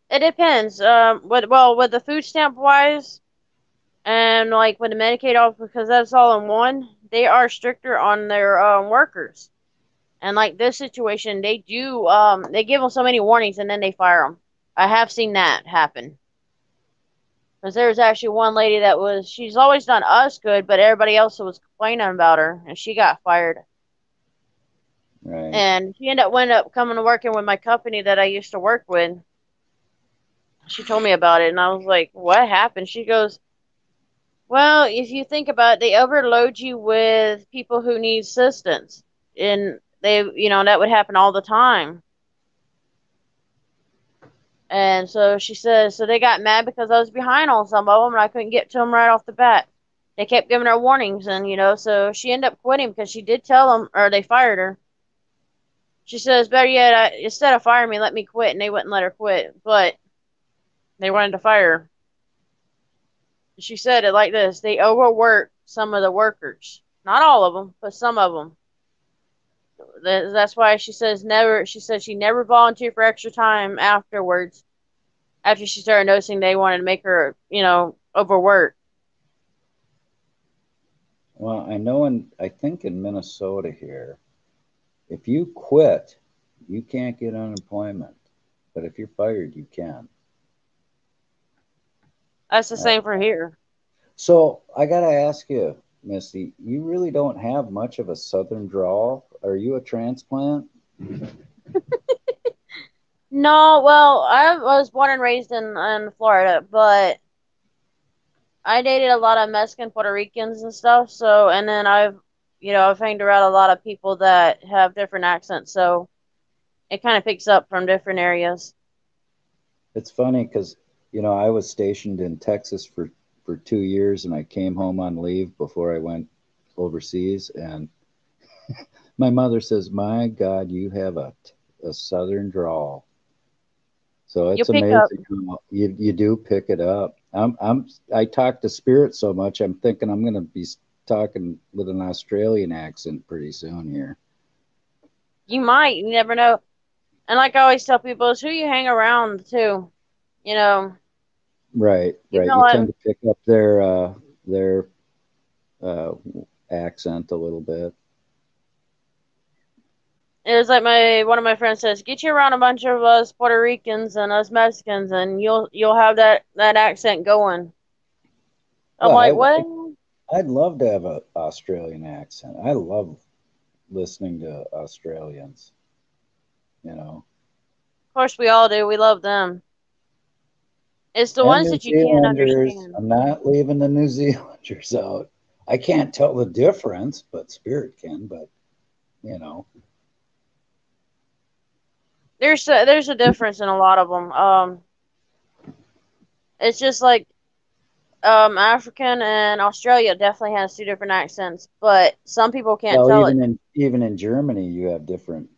It depends. With the food stamp wise, and like with the Medicaid off, because that's all in one, they are stricter on their workers. And like this situation, they do they give them so many warnings and then they fire them. I have seen that happen. Because there was actually one lady she's always done us good, but everybody else was complaining about her, and she got fired.
Right.
And she ended up coming to working with my company that I used to work with. She told me about it, and I was like, what happened? She goes, well, if you think about it, they overload you with people who need assistance. And that would happen all the time. And so she says, so they got mad because I was behind on some of them and I couldn't get to them right off the bat. They kept giving her warnings, and, so she ended up quitting because she did tell them, or they fired her. She says, better yet, instead of firing me, let me quit. And they wouldn't let her quit, but they wanted to fire her. She said it like this: they overwork some of the workers. Not all of them, but some of them. That's why she says never. She said she never volunteered for extra time afterwards. After she started noticing they wanted to make her, overwork.
Well, I think in Minnesota here, if you quit, you can't get unemployment. But if you're fired, you can.
That's the same for here.
So I got to ask you, Misty, you really don't have much of a southern drawl. Are you a transplant?
No, well, I was born and raised in Florida, but I dated a lot of Mexican, Puerto Ricans and stuff. So, and then I've hanged around a lot of people that have different accents. So it kind of picks up from different areas.
It's funny because, I was stationed in Texas for 2 years and I came home on leave before I went overseas. And my mother says, my God, you have a southern drawl. So it's amazing. You do pick it up. I talk to Spirit so much, I'm thinking I'm going to be talking with an Australian accent pretty soon here.
You might. You never know. And like I always tell people, it's who you hang around too.
Right. You tend to pick up their accent a little bit.
It was like one of my friends says, "Get you around a bunch of us Puerto Ricans and us Mexicans, and you'll have that accent going." I'm like,
Well,
what?
I'd love to have an Australian accent. I love listening to Australians, you know.
Of course, we all do. We love them. It's the
And
ones
New
that you can't
Zealanders.
understand.
I'm not leaving the New Zealanders out. I can't tell the difference, but Spirit can. But you know,
There's a difference in a lot of them. It's just like African and Australia definitely has two different accents, but some people can't
well,
tell it.
even in Germany, you have different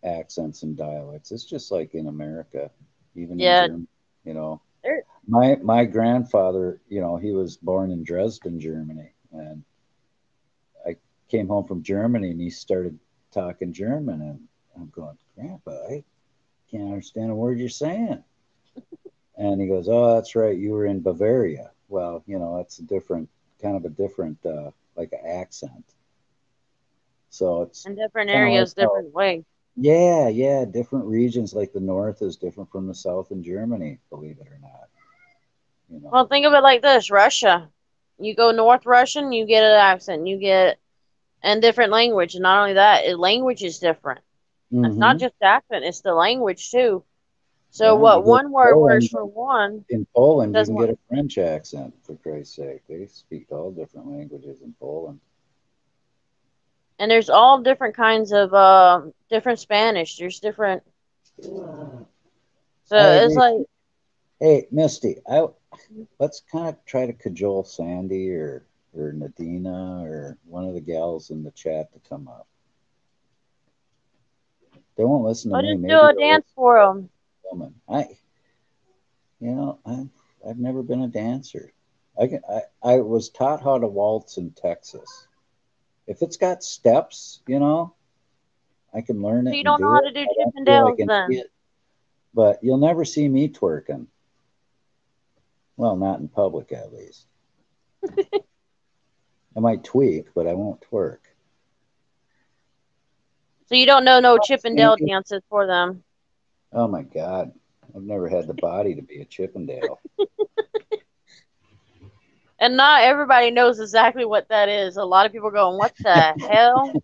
accents and dialects. It's just like in America, even in
Yeah,
Germany. You know,
there-
my grandfather, you know, he was born in Dresden, Germany, and I came home from Germany, and he started talking German, and I'm going, Grandpa, I can't understand a word you're saying. And he goes, "Oh, that's right. You were in Bavaria." Well, you know, that's a different kind of a different like an accent. So it's
in different
kind of like
areas,
how,
different way.
yeah, different regions like the north is different from the south in Germany, believe it or not. You
Well,
know.
think of it like this: Russia. You go North Russian, you get an accent. You get and different language, and not only that, language is different. It's not
Mm-hmm.
just the accent; it's the language too. So
Yeah, you
what
go to
one word works
Poland.
for one
In Poland, you
doesn't
can
work.
get a French accent, for Christ's sake. They speak all different languages in Poland.
And there's all different kinds of different Spanish. There's different. So
I
it's
agree.
like
Hey, Misty, let's kind of try to cajole Sandy or Nadina or one of the gals in the chat to come up. They won't listen to
I'll
me.
just do
Maybe
a
they'll listen
dance for them.
to a woman. You know, I've never been a dancer. I was taught how to waltz in Texas. If it's got steps, you know, I can learn
So
it
you
and
don't know
do
how
it.
to do
I don't feel like
Chippendales
an
then.
idiot, but you'll never see me twerking. Well, not in public, at least. I might tweak, but I won't twerk.
So you don't know no Chippendale
Sandy?
dances for them.
Oh my God. I've never had the body to be a Chippendale.
And not everybody knows exactly what that is. A lot of people going, "What the hell?"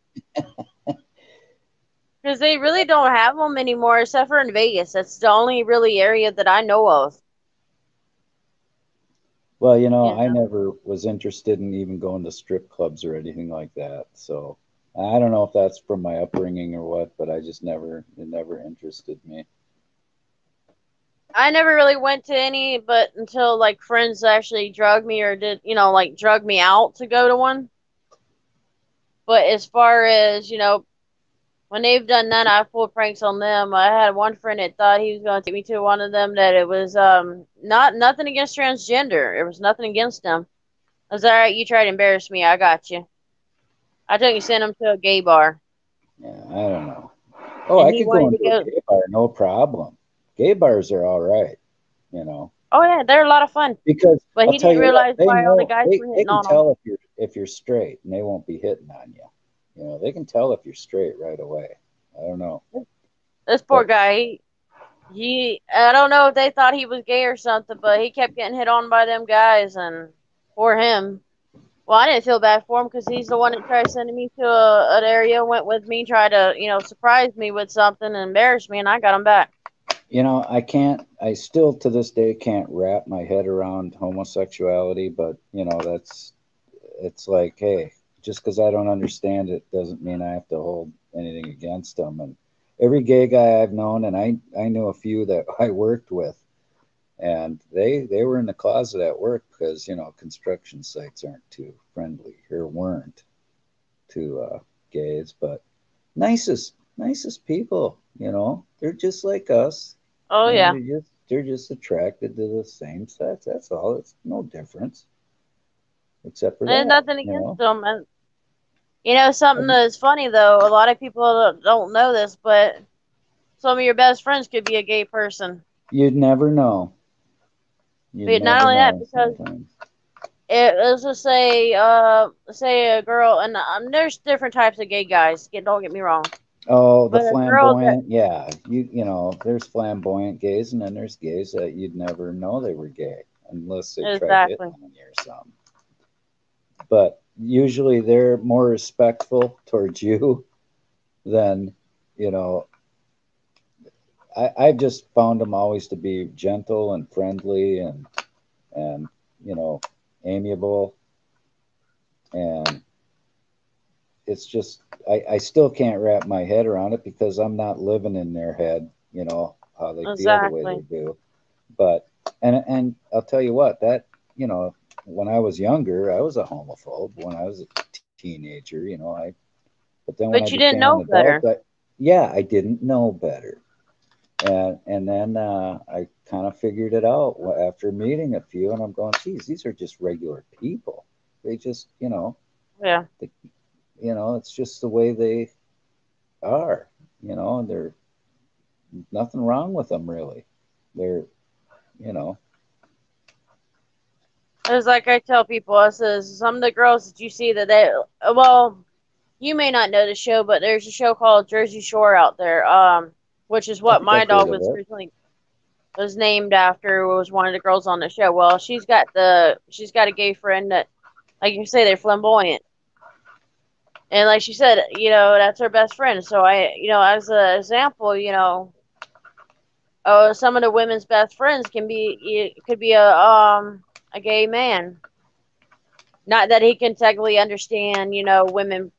Because they really don't have them anymore, except for in Vegas. That's the only really area that I know of.
Well, you know,
You
I
know,
never was interested in even going to strip clubs or anything like that. So I don't know if that's from my upbringing or what, but I just it never interested me.
I never really went to any, but until like friends actually drugged me or did, like drug me out to go to one. But as far as, when they've done that, I've pulled pranks on them. I had one friend that thought he was going to take me to one of them that it was not nothing against transgender. It was nothing against them. I was all right. You tried to embarrass me. I got you. I took you sent him to a gay bar,
Yeah, I don't know. Oh,
and
I
he
could go
wanted to
into a
go.
gay bar, no problem. Gay bars are all right, you know,
Oh yeah, they're a lot of fun.
because
But
I'll
he
tell
didn't
you what,
realize
they
why all the
know
guys were
they
hitting
can
on him.
tell if you're straight and they won't be hitting on you. You know, they can tell if you're straight right away. I don't know.
This poor
But
guy, I don't know if they thought he was gay or something, but he kept getting hit on by them guys, and poor him. Well, I didn't feel bad for him because he's the one that tried sending me to an area, went with me, tried to, surprise me with something and embarrass me, and I got him back.
you know, I still to this day can't wrap my head around homosexuality, but you know, it's like, hey, just because I don't understand it doesn't mean I have to hold anything against them. And every gay guy I've known, and I knew a few that I worked with, and they were in the closet at work because you know construction sites aren't too friendly or weren't to gays, but nicest people. You know, they're just like us.
Oh,
You know,
yeah.
they're just attracted to the same sex. That's all. It's no difference except for
There's
that.
nothing
You
against
know.
them. And, something that's funny, though, a lot of people don't know this, but some of your best friends could be a gay person.
You'd never know. You'd
But not
never
only that,
know
because
sometimes.
let's just say a girl, and there's different types of gay guys. Don't get me wrong.
Oh, the
But a girl that
flamboyant, yeah. You know, there's flamboyant gays, and then there's gays that you'd never know they were gay unless they tried hitting
exactly,
on you or something. But usually they're more respectful towards you than, you know, I just found them always to be gentle and friendly and you know, amiable, and it's just I still can't wrap my head around it because I'm not living in their head, you know, how they feel the way they
exactly.
do. But and I'll tell you what, that, you know, when I was younger, I was a homophobe when I was a teenager, you know, I but then when I
But you didn't
became an
know
adult,
better.
yeah, I didn't know better. And then I kind of figured it out after meeting a few, and I'm going, geez, these are just regular people. They just,
Yeah,
they, it's just the way they are. You know, there's nothing wrong with them really. They're, you know,
it's like I tell people. I says some of the girls that you see that they well, you may not know the show, but there's a show called Jersey Shore out there. Which is
I
what
think
my
I've heard
dog
of
was
it.
originally was named after. Was one of the girls on the show. Well, she's got a gay friend that, like you say, they're flamboyant. And like she said, that's her best friend. So as an example, some of the women's best friends could be a gay man. Not that he can technically understand, women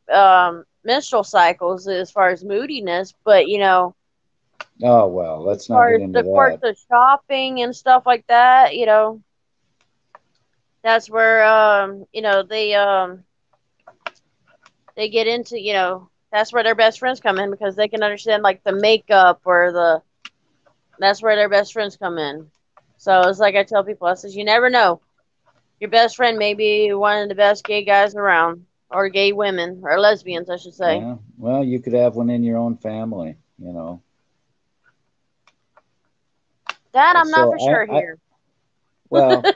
menstrual cycles as far as moodiness, but
Oh well,
as
let's not
far
get
as
into
the quirks
that.
of shopping and stuff like that, that's where they get into, that's where their best friends come in because they can understand like the makeup or that's where their best friends come in. So it's like I tell people, I says, you never know. Your best friend may be one of the best gay guys around, or gay women, or lesbians, I should say.
Yeah. Well, you could have one in your own family. You know.
That I'm not
So
for sure
I
here.
well,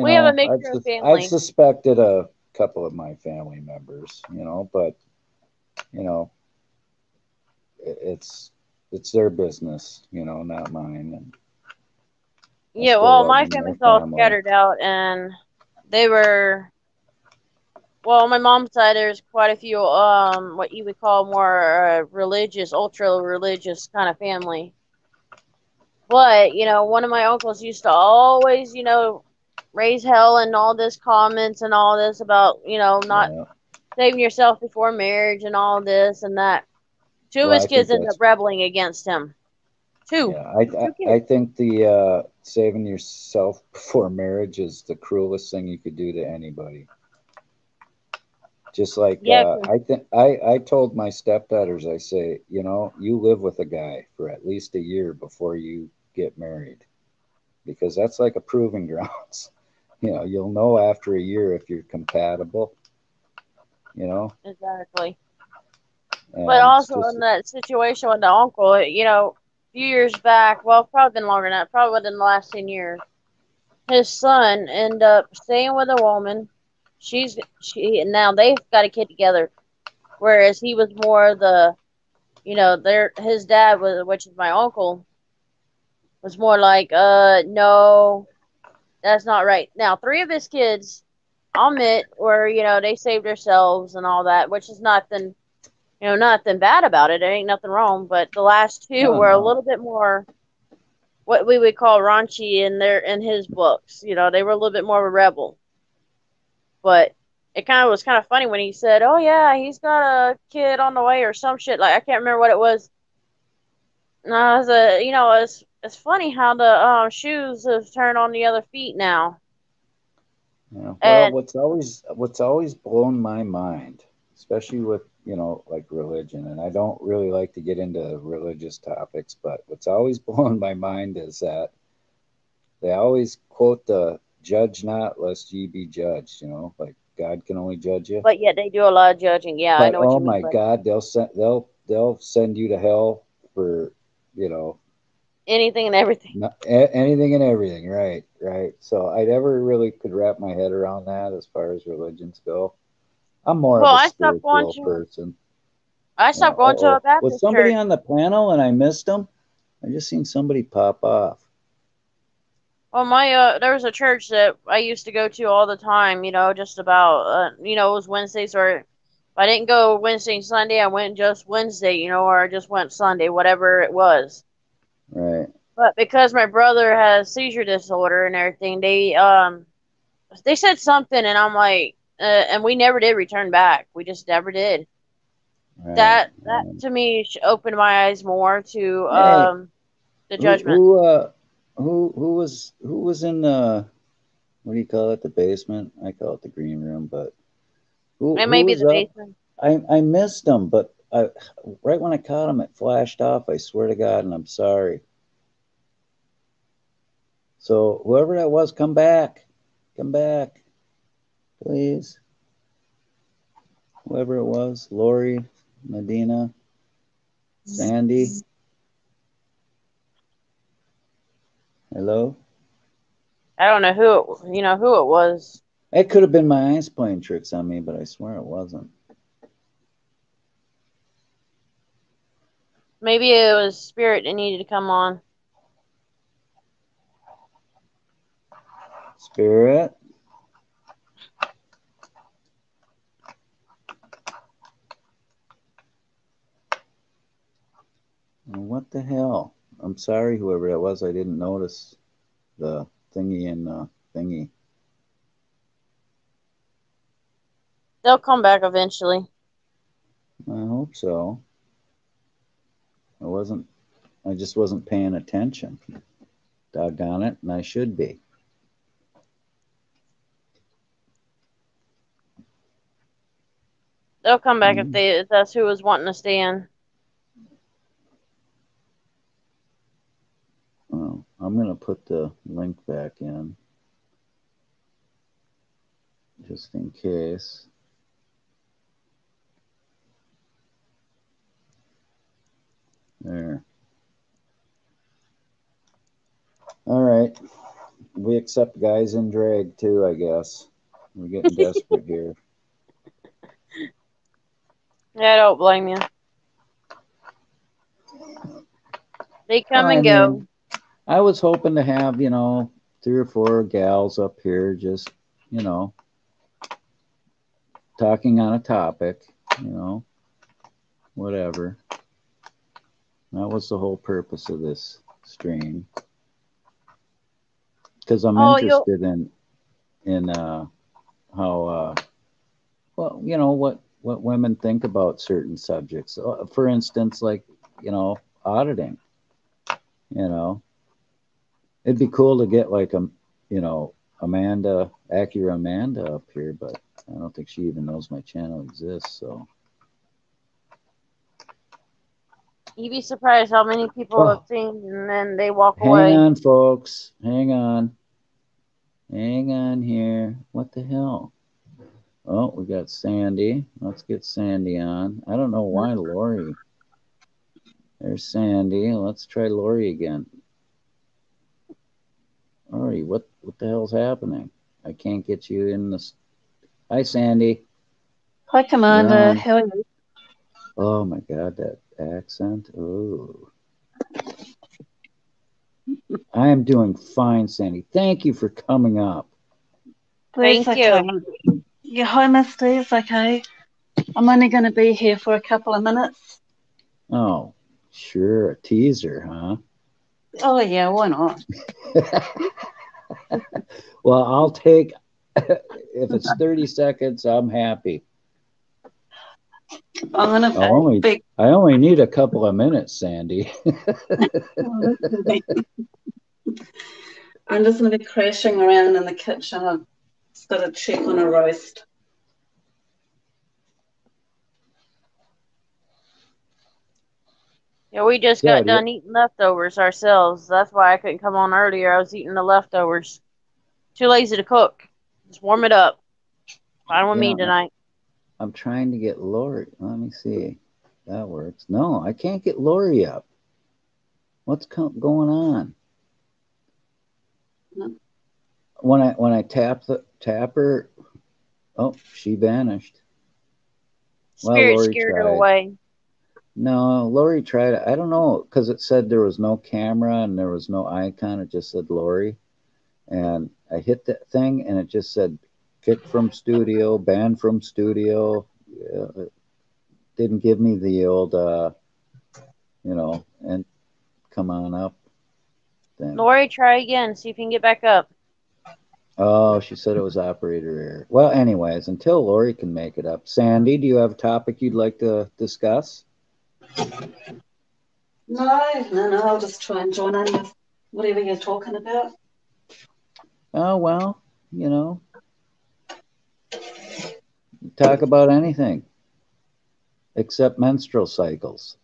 We have a mixture of
I've
family.
suspected a couple of my family members. You know, but you know, it's their business. You know, not mine, and I
Yeah,
still
well,
love
my
them. They're
family's all
family.
scattered out, and they were, well, on my mom's side, there's quite a few, what you would call more religious, ultra religious kind of family. But, one of my uncles used to always, raise hell and all this comments and all this about, not
Yeah.
saving yourself before marriage and all this and that. Two of
Well,
his
I think
kids ended up
that's
rebelling against him. Two.
yeah.
Two
I
kids.
think the saving yourself before marriage is the cruelest thing you could do to anybody. Just like
Yeah,
I told my stepdaughters, I say, you know, you live with a guy for at least a year before you get married, because that's like a proving grounds. You know, you'll know after a year if you're compatible. You know,
exactly. But
and it's
also
just
in that situation with the uncle, a few years back, well, probably been longer than that, probably within the last 10 years, his son ended up staying with a woman. Now they've got a kid together, whereas he was more his dad was, which is my uncle, was more like, no, that's not right. Now, three of his kids, I'll admit, were, they saved themselves and all that, which is nothing, nothing bad about it. There ain't nothing wrong. But the last two
oh
were a
no,
little bit more what we would call raunchy in his books. They were a little bit more of a rebel. But it kind of was kind of funny when he said, "Oh yeah, he's got a kid on the way" or some shit. Like I can't remember what it was. And I was it's funny how the shoes have turned on the other feet now.
yeah. Well,
And
what's always blown my mind, especially with, you know, like religion, and I don't really like to get into religious topics, but what's always blown my mind is that they always quote the "judge not, lest ye be judged." You know, like God can only judge you.
but yet they do a lot of judging. Yeah, I
But
know what
oh
you mean.
my
But
God, they'll send you to hell for, you know,
anything and everything.
anything and everything. Right, right. So I never really could wrap my head around that as far as religions go. I'm more
Well,
of a
I stopped
spiritual
watching.
person.
I stopped going to a
Was
Baptist
somebody
church.
on the panel and I missed them? I just seen somebody pop off.
Well, there was a church that I used to go to all the time. Just about it was Wednesdays, or if I didn't go Wednesday and Sunday, I went just Wednesday, or I just went Sunday, whatever it was.
Right.
But because my brother has seizure disorder and everything, they said something, and I'm like, and we never did return back. We just never did.
Right.
That to me opened my eyes more to
Hey,
the
who
judgment.
who was in the, what do you call it, the basement? I call it the green room, but
It
who
may be
was
the
up?
basement.
I missed them, but right when I caught them, it flashed off. I swear to God, and I'm sorry. So whoever that was, come back, please. Whoever it was, Lori, Medina, Sandy. Hello.
I don't know who it was.
It could have been my eyes playing tricks on me, but I swear it wasn't.
Maybe it was spirit that needed to come on.
Spirit. What the hell? I'm sorry, whoever that was. I didn't notice the thingy in the thingy.
They'll come back eventually.
I hope so. I just wasn't paying attention. Doggone it, and I should be.
They'll come back if that's who was wanting to stay in.
Well, I'm going to put the link back in just in case. There. All right. We accept guys in drag too, I guess. We're getting desperate here.
Yeah, I don't blame you. They come
Well,
and go.
I was hoping to have, 3 or 4 gals up here just, talking on a topic, whatever. That was the whole purpose of this stream. Because I'm interested in how, what women think about certain subjects. For instance, like, auditing. It'd be cool to get like Amanda, Acura Amanda up here, but I don't think she even knows my channel exists. So
You'd be surprised how many people have seen and then they walk
hang
away.
on, folks. Hang on here. What the hell? Oh, we got Sandy. Let's get Sandy on. I don't know why Lori. There's Sandy. Let's try Lori again. Lori, what the hell's happening? I can't get you in this. Hi, Sandy.
Hi, Commander. How are you?
Oh my God, that accent. Oh. I am doing fine, Sandy. Thank you for coming up.
Thank you.
Yeah, hi, Misty. It's okay. I'm only going to be here for a couple of minutes.
Oh, sure. A teaser, huh?
Oh, yeah, why not?
Well, I'll take, if it's 30 seconds, I'm happy.
I'm going to
I only need a couple of minutes, Sandy.
I'm just going to be crashing around in the kitchen. I've just got to check on a roast.
Yeah, we just got done eating leftovers ourselves. That's why I couldn't come on earlier. I was eating the leftovers. Too lazy to cook. Just warm it up. Fine with me tonight.
I'm trying to get Lori. Let me see. That works. No, I can't get Lori up. What's going on?
No.
When I tap her, oh, she vanished.
Spirit scared her away.
No, Lori tried it. I don't know, because it said there was no camera and there was no icon. It just said Lori. And I hit that thing and it just said kick from studio, banned from studio. It didn't give me the old, and come on up thing.
Lori, try again. See if you can get back up.
Oh, she said it was operator error. Well, anyways, until Lori can make it up. Sandy, do you have a topic you'd like to discuss?
No, I'll just try and join in with whatever you're talking about.
Oh, well, talk about anything except menstrual cycles.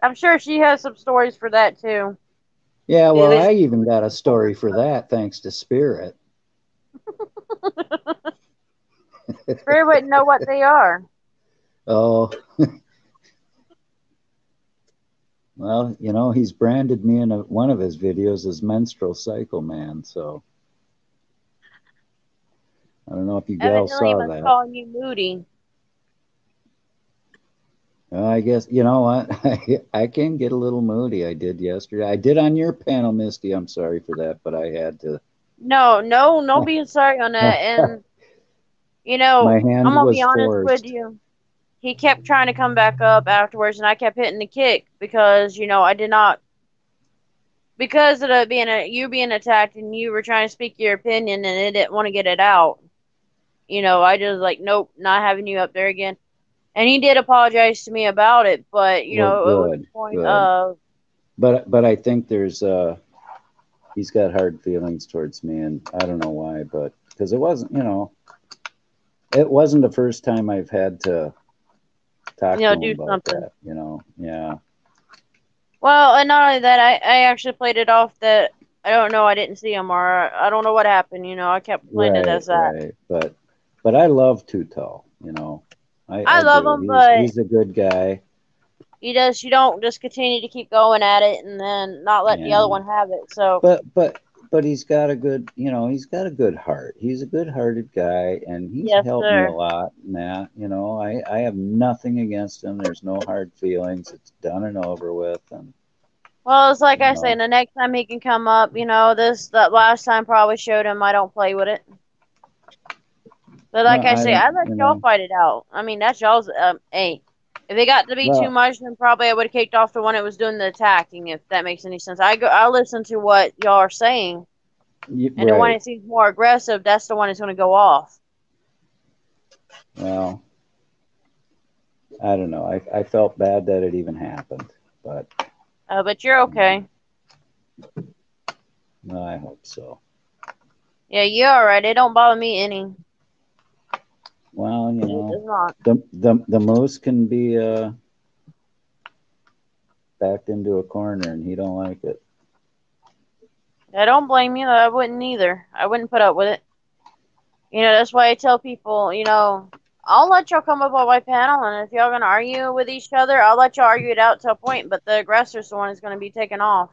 I'm sure she has some stories for that too.
Yeah, well, I even got a story for that, thanks to Spirit.
Spirit wouldn't know what they are.
Oh. Well, he's branded me in one of his videos as Menstrual Cycle Man, so I don't know if you gals saw that.
Calling you moody.
I guess, you know what? I can get a little moody. I did yesterday. I did on your panel, Misty. I'm sorry for that, but I had to.
No being sorry on that. And,
my hand
I'm going to be
was
honest
forced.
with you. He kept trying to come back up afterwards, and I kept hitting the kick because, I did not. Because of you being attacked and you were trying to speak your opinion and it didn't want to get it out. I just like, nope, not having you up there again. And he did apologize to me about it, but it was the point of.
But I think there's he's got hard feelings towards me, and I don't know why, but because it wasn't it wasn't the first time I've had to talk to him about something. That. Yeah.
Well, and not only that, I actually played it off that I don't know, I didn't see him, or I don't know what happened. I kept playing it as that.
Right, but I love Too Tall. I
love
do.
him, but
he's a good guy.
You don't just continue to keep going at it and then not let the other one have it. So,
but he's got a good, he's got a good heart. He's a good-hearted guy, and he's helped me a lot in that. I have nothing against him. There's no hard feelings. It's done and over with. And
well, it's like I say, the next time he can come up, that last time probably showed him I don't play with it. But like I say, I let y'all fight it out. I mean, that's y'all's. Hey, if it got to be too much, then probably I would have kicked off the one that was doing the attacking. If that makes any sense, I listen to what y'all are saying, and the one that seems more aggressive, that's the one that's going to go off.
Well, I don't know. I felt bad that it even happened, but.
But you're okay.
No, I hope so.
Yeah, you're all right. It don't bother me any.
Well, the moose can be backed into a corner, and he don't like it.
I don't blame you. I wouldn't either. I wouldn't put up with it. That's why I tell people, I'll let y'all come up on my panel, and if y'all gonna argue with each other, I'll let y'all argue it out to a point. But the aggressor's the one who's gonna be taken off.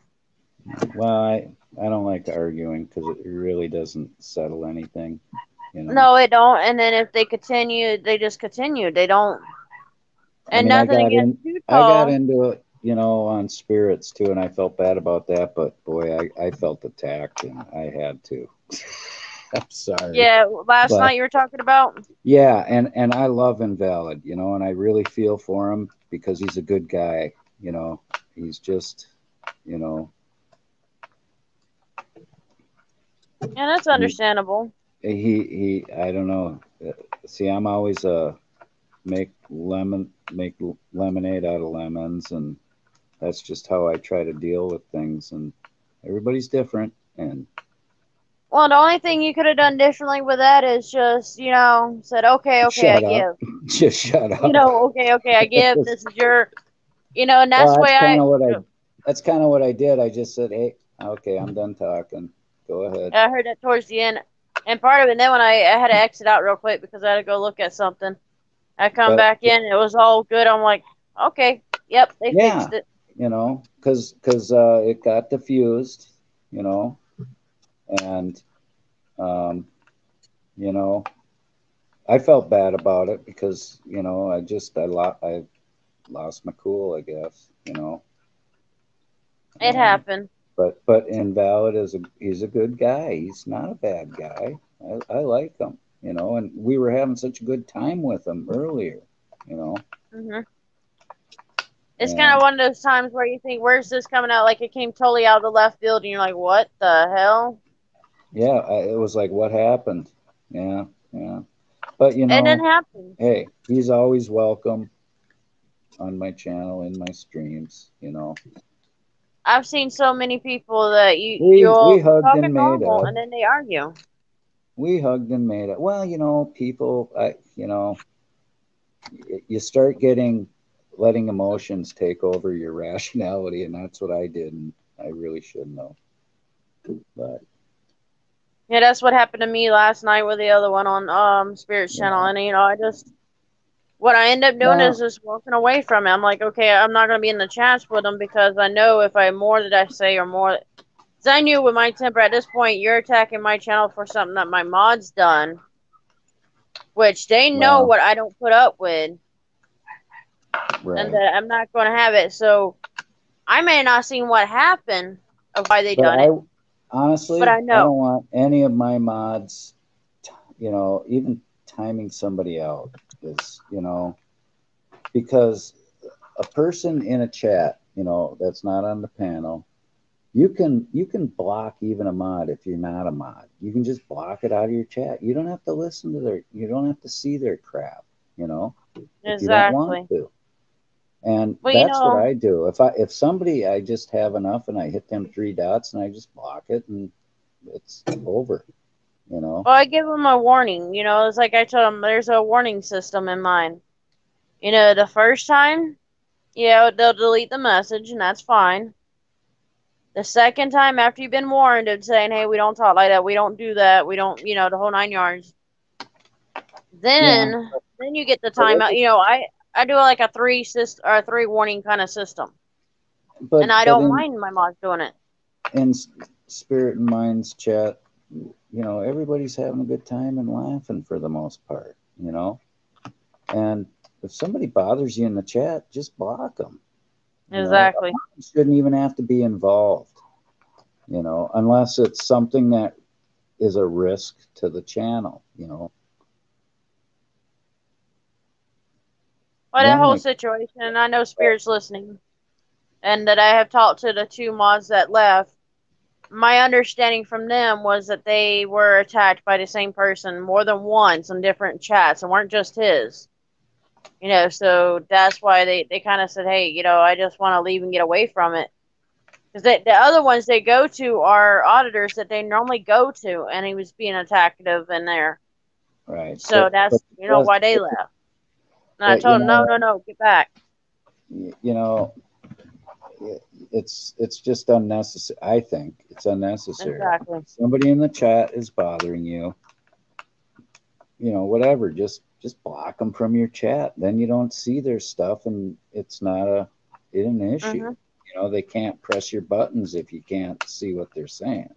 Well, I don't like arguing because it really doesn't settle anything.
No, it don't. And then if they continue, they just continue. They don't. And nothing against Too Tall.
I got into it, on spirits too, and I felt bad about that. But boy, I felt attacked, and I had to. I'm sorry.
Yeah, last night you were talking about.
Yeah, and I love Invalid, and I really feel for him because he's a good guy. He's just,
Yeah, that's understandable.
He I don't know. See, I'm always make lemonade out of lemons, and that's just how I try to deal with things. And everybody's different. And
well, the only thing you could have done differently with that is just, said, okay, I give.
Just shut up.
Okay, I give. This is your, and that's
that's kind of what I did. I just said, hey, okay, I'm done talking. Go ahead.
I heard that towards the end. And part of it, and then when I had to exit out real quick because I had to go look at something. I come back in, it was all good. I'm like, okay, yep, they fixed it.
Because it got diffused, and, I felt bad about it because I lost my cool, I guess,
It
and
happened.
but Invalid he's a good guy. He's not a bad guy. I like him, and we were having such a good time with him earlier, you know,
Hmm. It's kind
and
of one of those times where you think, "Where's this coming out?" Like it came totally out of the left field, and you're like, "What the hell?"
yeah, it was like, what happened? Yeah, yeah. But
And it happened.
hey, he's always welcome on my channel in my streams.
I've seen so many people that
We
you'll
hugged
talking
and made
normal,
up.
and then they argue.
We hugged and made up. Well, people, you start letting emotions take over your rationality, and that's what I did, and I really shouldn't have. But
Yeah, that's what happened to me last night with the other one on Spirit's channel,
yeah,
and I just what I end up doing
well,
is just walking away from it. I'm like, okay, I'm not gonna be in the chats with them because I know if I more that I say or more, because I knew with my temper at this point, you're attacking my channel for something that my mod's done, which they know
well,
what I don't put up with, and
right.
that I'm not gonna have it. So I may not seen what happened of why they
But
done it, but
honestly,
I
I
know
don't want any of my mods, even timing somebody out is, because a person in a chat, that's not on the panel, you can block even a mod if you're not a mod. You can just block it out of your chat. You don't have to listen to you don't have to see their crap, if you don't want
exactly.
to. And
Well,
that's what I do. If somebody I just have enough and I hit them three dots and I just block it and it's over, you know.
well, I give them a warning. It's like I told them there's a warning system in mine. The first time, yeah, they'll delete the message, and that's fine. The second time, after you've been warned and saying, "Hey, we don't talk like that. We don't do that. We don't," the whole 9 yards.
Yeah,
Then you get the
but
timeout. I do like a three warning kind of system, and I
but
don't mind my mods doing it.
in Spirit and Minds chat, everybody's having a good time and laughing for the most part. And if somebody bothers you in the chat, just block them.
Exactly.
Shouldn't even have to be involved, unless it's something that is a risk to the channel.
Well, that
Then
whole
I
situation, and I know Spirit's listening, and that I have talked to the two mods that left. My understanding from them was that they were attacked by the same person more than once on different chats and weren't just his. So that's why they kind of said, hey, I just want to leave and get away from it. Because the other ones they go to are auditors that they normally go to, and he was being attacktive in there.
right,
So
but
that's, why they left. And I
but you
told him, no,
know
no, no, get back.
you know it's just unnecessary. I think it's unnecessary.
Exactly.
If somebody in the chat is bothering you, whatever, just block them from your chat. Then you don't see their stuff, and it's not an issue.
Hmm.
They can't press your buttons if you can't see what they're saying.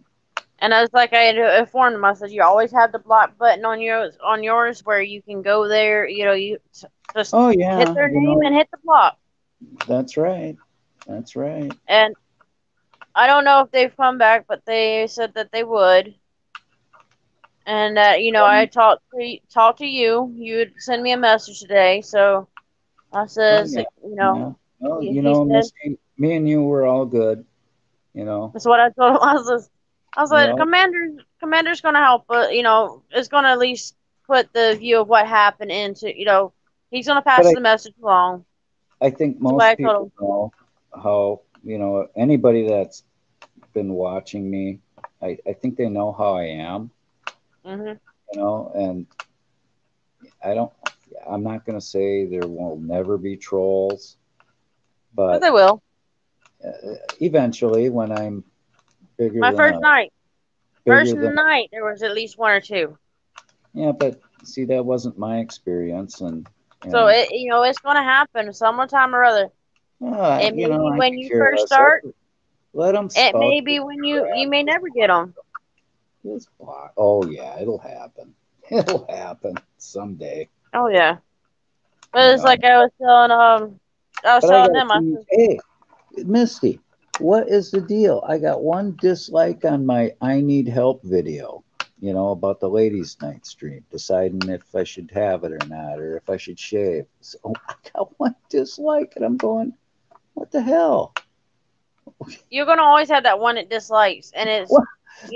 And I was like, I had informed him. I said, you always have the block button on yours where you can go there. You just
Oh
hit
yeah,
their name and hit the block.
that's right. That's right.
And I don't know if they've come back, but they said that they would. And that I talked to you. You would send me a message today. So I
Oh
says,
yeah, yeah. Oh,
he said
me and you were all good. You know,
that's what I told him. I was
we're
like,
all.
commander's gonna help, but it's gonna at least put the view of what happened into. He's gonna
But
pass the message along.
I think
That's what I
most
told
people
him.
know how. Anybody that's been watching me, I think they know how I am.
Mhm.
And I don't. I'm not going to say there will never be trolls,
But
but
they will.
eventually, when I'm bigger
My
than
first
a
night,
bigger than
there was at least one or two.
yeah, but see, that wasn't my experience, and
So
and
it's gonna happen sometime or other. It may be
I
when
could
you
care
first
less.
start.
Let them
It
spout
may
their
be when you
crap.
may never get them.
Just block. Oh yeah, it'll happen. It'll happen someday.
Oh yeah. But
You
it's
know.
like I was
But I
telling
gotta
them, I
see.
said,
Hey, Misty, what is the deal? I got one dislike on my I need help video. You know, about the ladies' night stream, deciding if I should have it or not, or if I should shave. So I got one dislike, and I'm going, what the hell?
you're gonna always have that one that dislikes, and it's
What?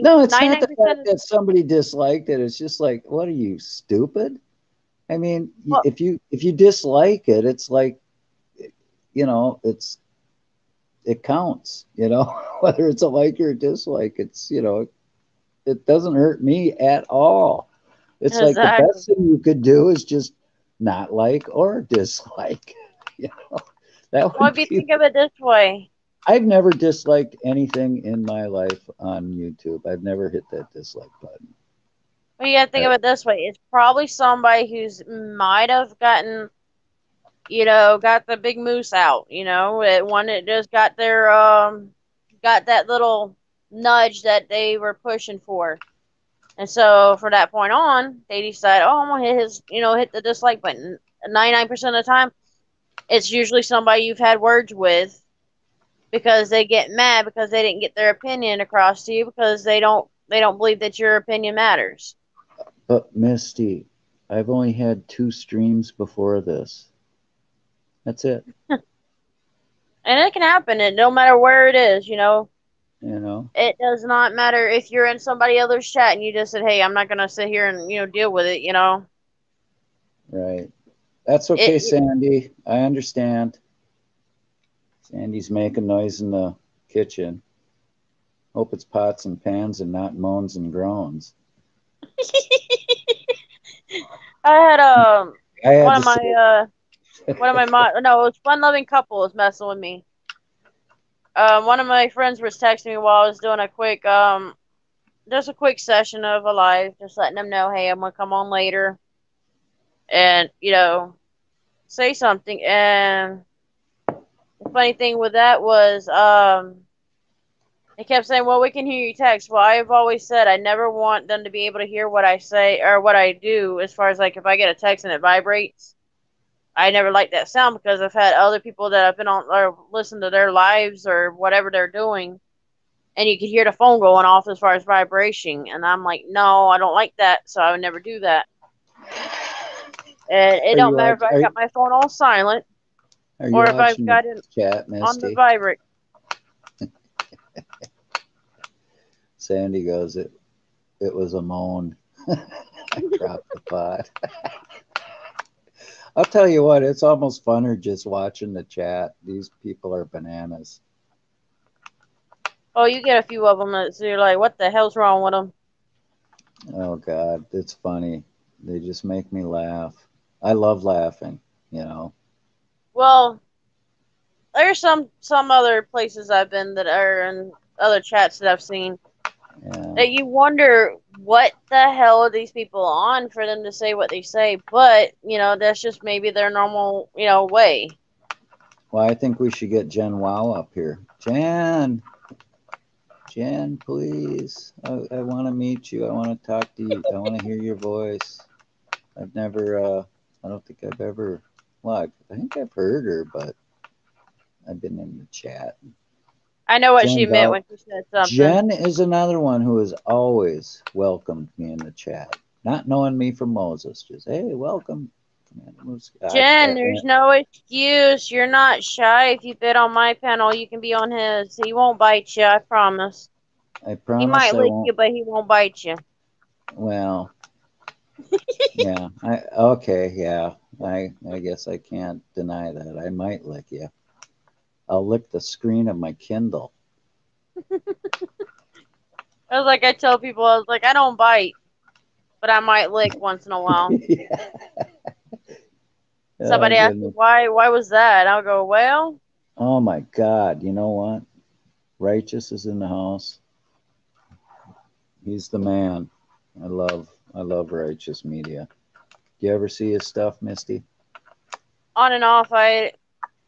No, it's not the
99%
fact
of
that somebody disliked it. It's just like, what are you, stupid? I mean,
well,
if you dislike it, it's like, you know, it counts. You know, whether it's a like or a dislike, it's, you know, it doesn't hurt me at all. It's like the
exactly.
best thing you could do is just not like or dislike. You know, that
Well,
would
if you
be.
think of it this way,
I've never disliked anything in my life on YouTube. I've never hit that dislike button.
well, you gotta think of it this way. It's probably somebody who's might have gotten, got the big moose out. One that just got their got that little nudge that they were pushing for. And so from that point on, they decide, oh, I'm gonna hit the dislike button. 99% of the time, it's usually somebody you've had words with because they get mad because they didn't get their opinion across to you because they don't believe that your opinion matters.
But Misty, I've only had 2 streams before this. That's it.
And it can happen, and no matter where it is,
You know,
it does not matter if you're in somebody else's chat and you just said, "Hey, I'm not gonna sit here and deal with it."
right? That's
It,
okay,
it
Sandy. I understand. Sandy's making noise in the kitchen. Hope it's pots and pans and not moans and groans.
I had
I had
one
to
of
say,
my no, it was Fun Loving Couple was messing with me. One of my friends was texting me while I was doing just a quick session of a live, just letting them know, hey, I'm gonna come on later, and say something. And the funny thing with that was, they kept saying, well, we can hear you text. Well, I've always said I never want them to be able to hear what I say or what I do, as far as like if I get a text and it vibrates. I never like that sound because I've had other people that have been on or listened to their lives or whatever they're doing, and you could hear the phone going off as far as vibration. And I'm like, no, I don't like that, so I would never do that. And it
are
don't
you
matter if
watch,
I got my phone on silent
are you
or if I've
watching the
got it
chat,
on the
Misty?
vibrate.
Sandy goes, it was a moan. I dropped the pot. I'll tell you what, it's almost funner just watching the chat. These people are bananas.
Oh, you get a few of them that so you're like, what the hell's wrong with them?
Oh God, it's funny. They just make me laugh. I love laughing, you know.
Well, there's some other places I've been that are in other chats that I've seen
Yeah.
that you wonder what the hell are these people on for them to say what they say. But that's just maybe their normal way.
Well, I think we should get Jen Wow up here. Jen, please. I want to meet you. I want to talk to you. I want to hear your voice. I've never, I don't think I've ever, well, I think I've heard her, but I've been in the chat.
I know what she
Jen's
meant
out.
when she said something.
Jen is another one who has always welcomed me in the chat. Not knowing me from Moses, just, hey, welcome.
Jen, there's no excuse. You're not shy. If you bid on my panel, you can be on his. He won't bite you, I promise.
I
He
promise
might
I
lick
won't.
you, but he won't bite you.
Well, yeah. Okay, yeah. I guess I can't deny that. I might lick you. I'll lick the screen of my Kindle.
I was like, I tell people, I was like, I don't bite, but I might lick once in a while.
Yeah.
Somebody
Oh,
asked me
goodness.
why was that? I'll go, well,
Oh my God. You know what? Righteous is in the house. He's the man. I love Righteous Media. Do you ever see his stuff, Misty?
on and off.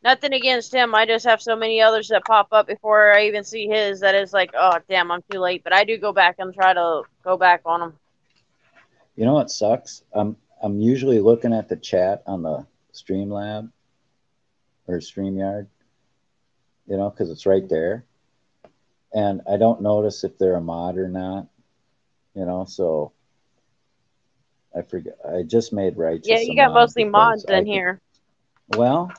Nothing against him. I just have so many others that pop up before I even see his that is like, oh damn, I'm too late. But I do go back and try to go back on them.
You know what sucks? I'm usually looking at the chat on the Streamlab or StreamYard, you know, because it's right there, and I don't notice if they're a mod or not, you know. So I forget. I just made
Yeah,
Righteous a
you got
mod
mostly
because
mods
I
in
think,
here.
well,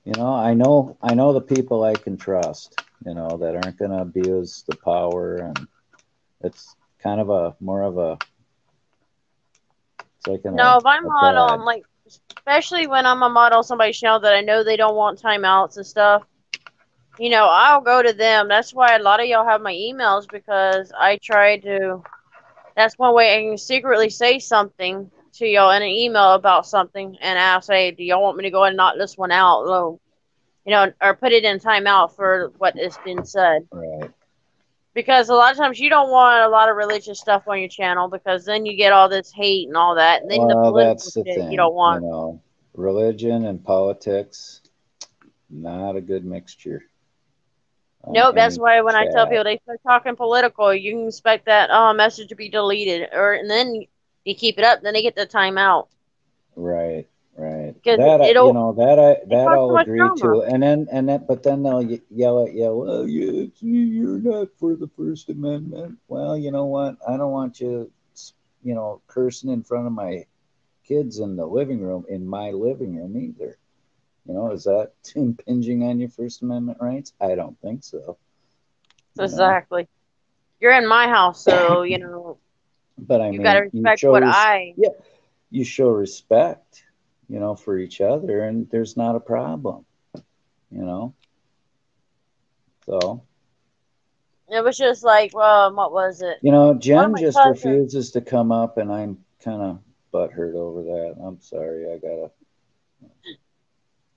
you know, I know the people I can trust, you know, that aren't going to abuse the power, and it's kind of a more of a, it's like
No, if I'm
a
mod on,
bad.
like, especially when I'm a mod on somebody's channel that I know they don't want timeouts and stuff, you know, I'll go to them. That's why a lot of y'all have my emails, because I try to, that's one way I can secretly say something to y'all in an email about something, and I'll say, do y'all want me to go ahead and knock this one out? You know, or put it in timeout for what has been said.
Right.
Because a lot of times you don't want a lot of religious stuff on your channel, because then you get all this hate and all that, and then the
Well,
political
that's the
shit you
thing,
don't
you
want.
know, religion and politics, not a good mixture on
Nope, that's
any
why when I tell
chat.
people they start talking political, you can expect that message to be deleted, or and then you keep it up, then they get the timeout,
Right, right.
because
That you know,
it
that
causes so
I'll
much
agree
drama.
to. And then but then they'll yell at you. Well, you're not for the First Amendment. Well, you know what? I don't want you, you know, cursing in front of my kids in the living room, in my living room either. You know, is that impinging on your First Amendment rights? I don't think so. You know,
Exactly. You're in my house, so you know
but I
you got to
mean,
respect what I.
yeah, you show respect, you know, for each other, and there's not a problem. You know, so
It was just like, what was it?
you know,
One of
Jen
my
just
cousins.
refuses to come up, and I'm kind of butthurt over that. I'm sorry. I gotta.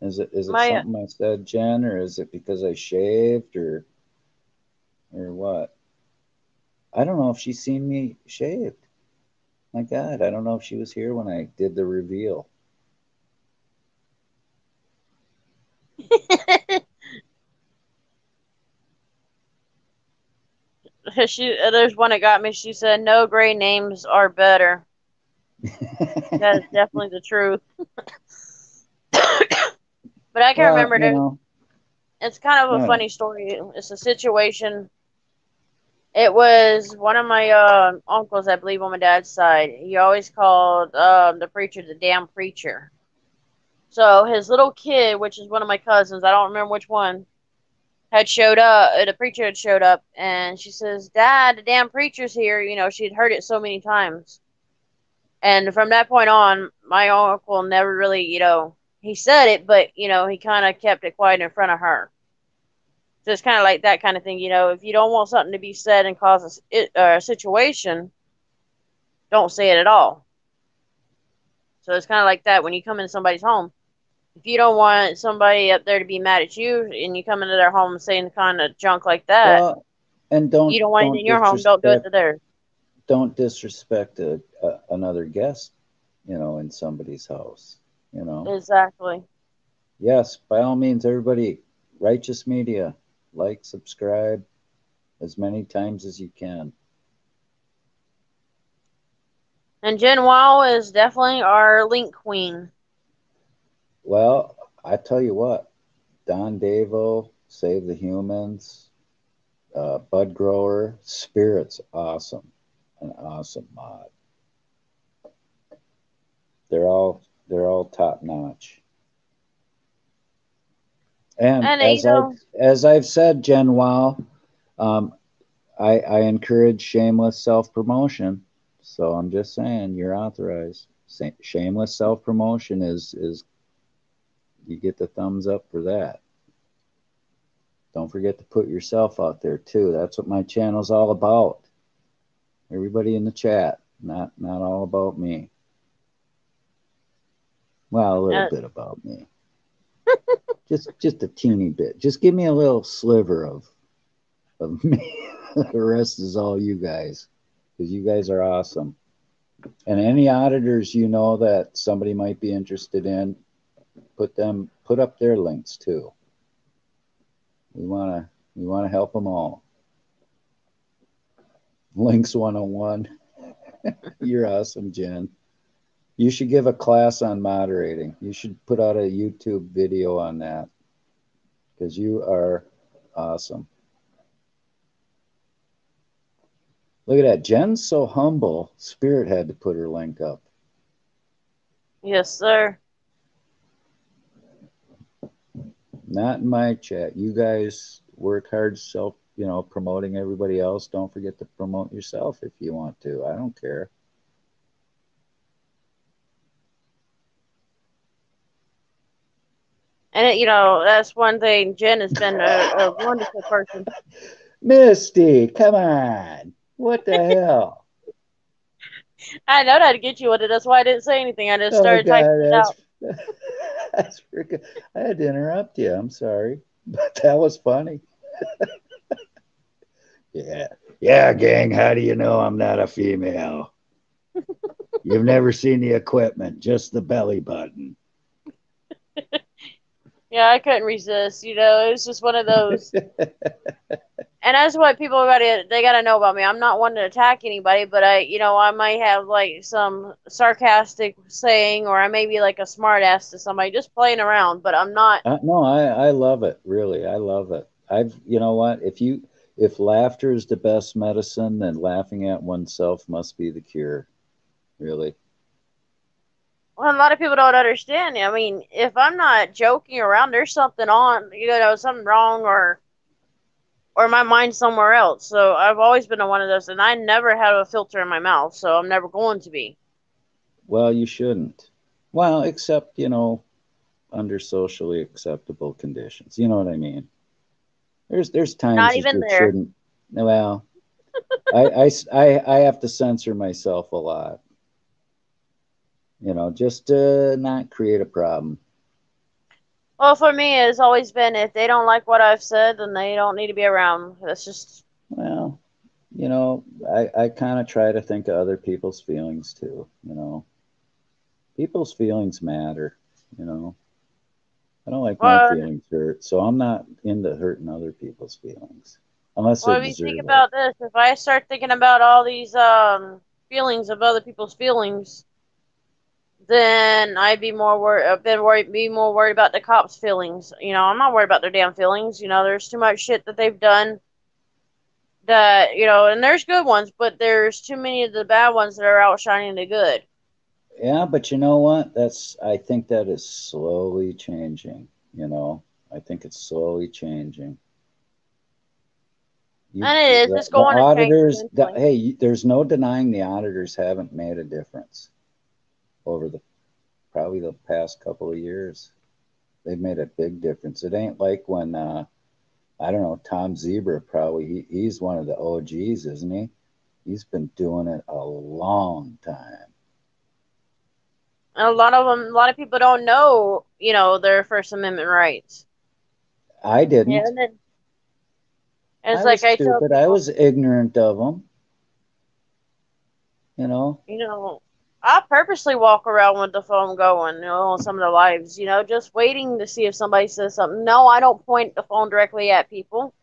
Is it
My
something I said, Jen, or is it because I shaved, or what? I don't know if she's seen me shaved. My God, I don't know if she was here when I did the reveal.
there's one that got me. She said, "No gray names are better." That is definitely the truth. But I can
Well,
remember
you know,
it's kind of a
uh,
funny story. It's a situation. It was one of my uncles, I believe, on my dad's side. He always called the preacher the damn preacher. So his little kid, which is one of my cousins, I don't remember which one, had showed up. The preacher had showed up, and she says, "Dad, the damn preacher's here." You know, she'd heard it so many times. And from that point on, my uncle never really, you know, he said it, but, you know, he kind of kept it quiet in front of her. So it's kind of like that kind of thing, you know, if you don't want something to be said and cause a situation, don't say it at all. So it's kind of like that when you come into somebody's home. If you don't want somebody up there to be mad at you and you come into their home saying kind of junk like that,
well, and
you don't want it in your home, don't do it to theirs.
don't disrespect another guest, you know, in somebody's house. You know,
Exactly.
yes, by all means, everybody, Righteous Media, like, subscribe as many times as you can.
And Jen Wow is definitely our link queen.
Well, I tell you what, Don Davo, Save the Humans, Bud Grower, Spirit's awesome, an awesome mod. They're all top notch. And
And, you know,
as I've said, Jen Wow, um, I encourage shameless self promotion. So I'm just saying, you're authorized. Shameless self promotion is you get the thumbs up for that. Don't forget to put yourself out there too. That's what my channel's all about. Everybody in the chat, not all about me. Well, a little
uh,
bit about me. Just a teeny bit. Just give me a little sliver of me. The rest is all you guys, because you guys are awesome. And any auditors you know that somebody might be interested in, put up their links too. We wanna help them all. Links 101. You're awesome, Jen. You should give a class on moderating. You should put out a YouTube video on that because you are awesome. Look at that. Jen's so humble. Spirit had to put her link up.
Yes, sir.
Not in my chat. You guys work hard promoting everybody else. Don't forget to promote yourself if you want to. I don't care.
And that's one thing. Jen has been a wonderful person.
Misty, come on. What the hell?
I know how to get you with it. That's why I didn't say anything. I just
Oh
started
God,
typing it out.
that's freaking. I had to interrupt you. I'm sorry, but that was funny. Yeah, gang. How do you know I'm not a female? You've never seen the equipment, just the belly button.
Yeah, I couldn't resist. It was just one of those. And that's what people they gotta know about me. I'm not one to attack anybody, but I might have like some sarcastic saying, or I may be like a smart ass to somebody, just playing around. But I'm not.
No, I love it. Really, I love it. You know what? If laughter is the best medicine, then laughing at oneself must be the cure. Really.
Well, a lot of people don't understand. I mean, if I'm not joking around, there's something something wrong, or my mind's somewhere else. So I've always been one of those, and I never had a filter in my mouth, so I'm never going to be.
Well, you shouldn't. Well, except, under socially acceptable conditions. You know what I mean? There's times
Not
that
even
you
there.
shouldn't. Well, I have to censor myself a lot. Just to not create a problem.
Well, for me, it's always been, if they don't like what I've said, then they don't need to be around. That's just.
Well, I kind of try to think of other people's feelings too. People's feelings matter. I don't like my feelings hurt, so I'm not into hurting other people's feelings unless they
Well, if you
deserve
think
it.
about this, if I start thinking about all these feelings of other people's feelings, then I'd be more worried. Be more worried about the cops' feelings. I'm not worried about their damn feelings. There's too much shit that they've done. That and there's good ones, but there's too many of the bad ones that are outshining the good.
Yeah, but you know what? I think that is slowly changing. I think it's slowly changing.
And it is. It's
The
going to change
auditors.
eventually.
Hey, there's no denying the auditors haven't made a difference over probably the past couple of years. They've made a big difference. It ain't like when I don't know, Tom Zebra probably he's one of the OGs, isn't he? He's been doing it a long time.
And a lot of people don't know, their First Amendment rights.
I didn't.
Yeah, and it's
I
like
was
I tell
stupid.
people,
I was ignorant of them.
I purposely walk around with the phone going, on some of the lives, just waiting to see if somebody says something. No, I don't point the phone directly at people.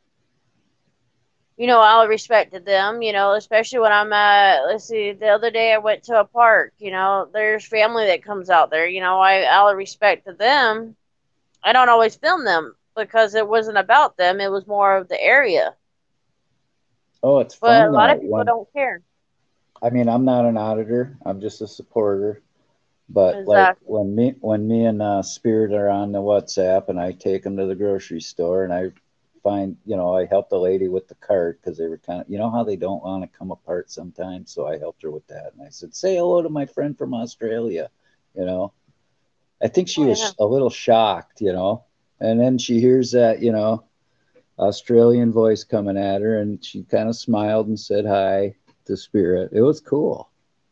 I'll respect them, especially when I'm let's see, the other day I went to a park, there's family that comes out there, I'll respect them. I don't always film them because it wasn't about them. It was more of the area.
Oh, it's
But
fun
a lot
though.
of people don't care.
I mean, I'm not an auditor. I'm just a supporter. But like
Exactly.
when me and Spirit are on the WhatsApp, and I take them to the grocery store, and I find, I helped the lady with the cart because they were kind of, how they don't want to come apart sometimes. So I helped her with that, and I said, "Say hello to my friend from Australia." I think she was a little shocked, and then she hears that, Australian voice coming at her, and she kind of smiled and said hi to Spirit. It was cool.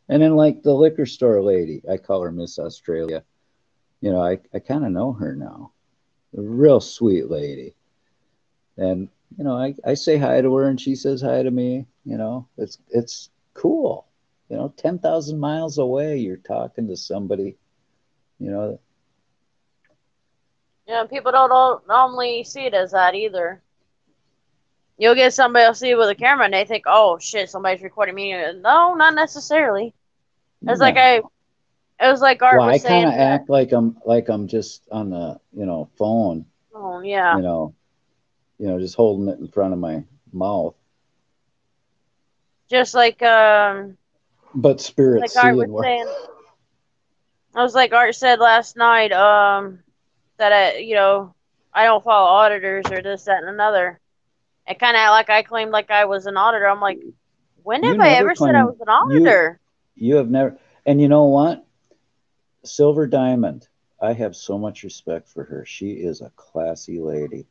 And then like the liquor store lady, I call her Miss Australia. I kind of know her now. A real sweet lady. And, I say hi to her and she says hi to me. It's cool. 10,000 miles away, you're talking to somebody,
Yeah, people don't normally see it as that either. You'll get somebody else see with a camera and they think, "Oh shit, somebody's recording me." No, not necessarily. It's like it was like Art
Well,
was
I kind
saying
of
that.
act like I'm just on the phone,
Oh yeah.
Just holding it in front of my mouth,
Just like
but spirit
Art was
seeing what.
saying. I was like Art said last night, that I don't follow auditors or this, that, and another. And kind of like I claimed like I was an auditor. I'm like, when
You
have I
never
ever said I
claimed
was an auditor?
you have never, and you know what? Silver Diamond. I have so much respect for her. She is a classy lady,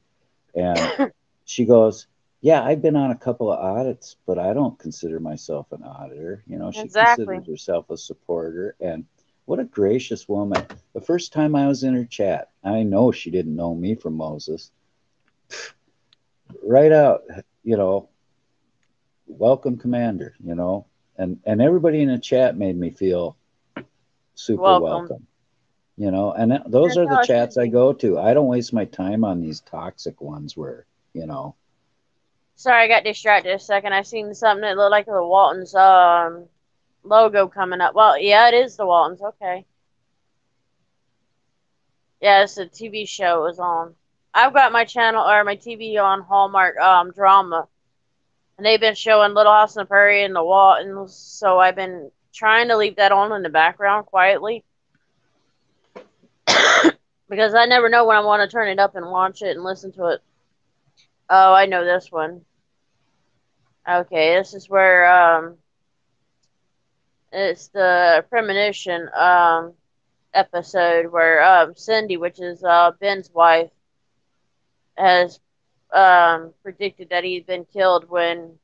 and she goes, "Yeah, I've been on a couple of audits, but I don't consider myself an auditor." She
Exactly.
considers herself a supporter, and what a gracious woman. The first time I was in her chat, I know she didn't know me from Moses. Right out, welcome, Commander. And everybody in the chat made me feel super
Welcome.
welcome. And those
That's
are the
how it should
chats I
be.
go to. I don't waste my time on these toxic ones where,
Sorry, I got distracted a second. I seen something that looked like the Waltons logo coming up. Well, yeah, it is the Waltons. Okay. Yeah, it's a TV show it was on. I've got my channel or my TV on Hallmark drama. And they've been showing Little House on the Prairie and the Waltons, so I've been trying to leave that on in the background quietly. Because I never know when I want to turn it up and watch it and listen to it. Oh, I know this one. Okay, this is where it's the premonition episode where Cindy, which is Ben's wife, has predicted that he'd been killed when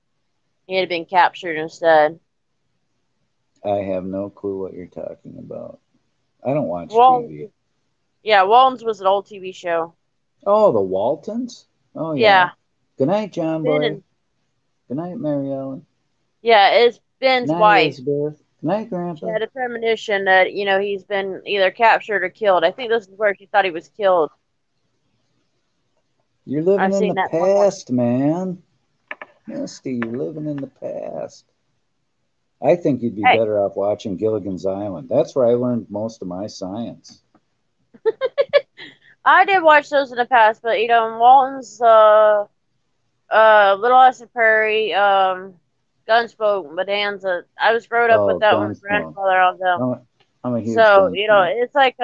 he had been captured instead.
I have no clue what you're talking about. I don't watch TV.
Waltons, yeah, Waltons was an old TV show.
Oh, the Waltons? Oh, yeah.
Yeah,
Good night, John
Ben
Boy.
and
Good night, Mary Ellen.
yeah, it's
Good
Ben's
night,
wife.
Elizabeth. Good night,
She
Grandpa.
had a premonition that he's been either captured or killed. I think this is where she thought he was killed.
You're living
I've
in
seen
the
that somewhere.
past, man. Misty, you're living in the past. I think you'd be
Hey,
better off watching Gilligan's Island. That's where I learned most of my science.
I did watch those in the past, but in Walton's Little House on the Prairie, Gunsmoke, Bonanza. I was growing up with
Oh,
that with my
Gunsmoke.
grandfather on them.
I'm a huge
So,
Gunsmoke.
it's like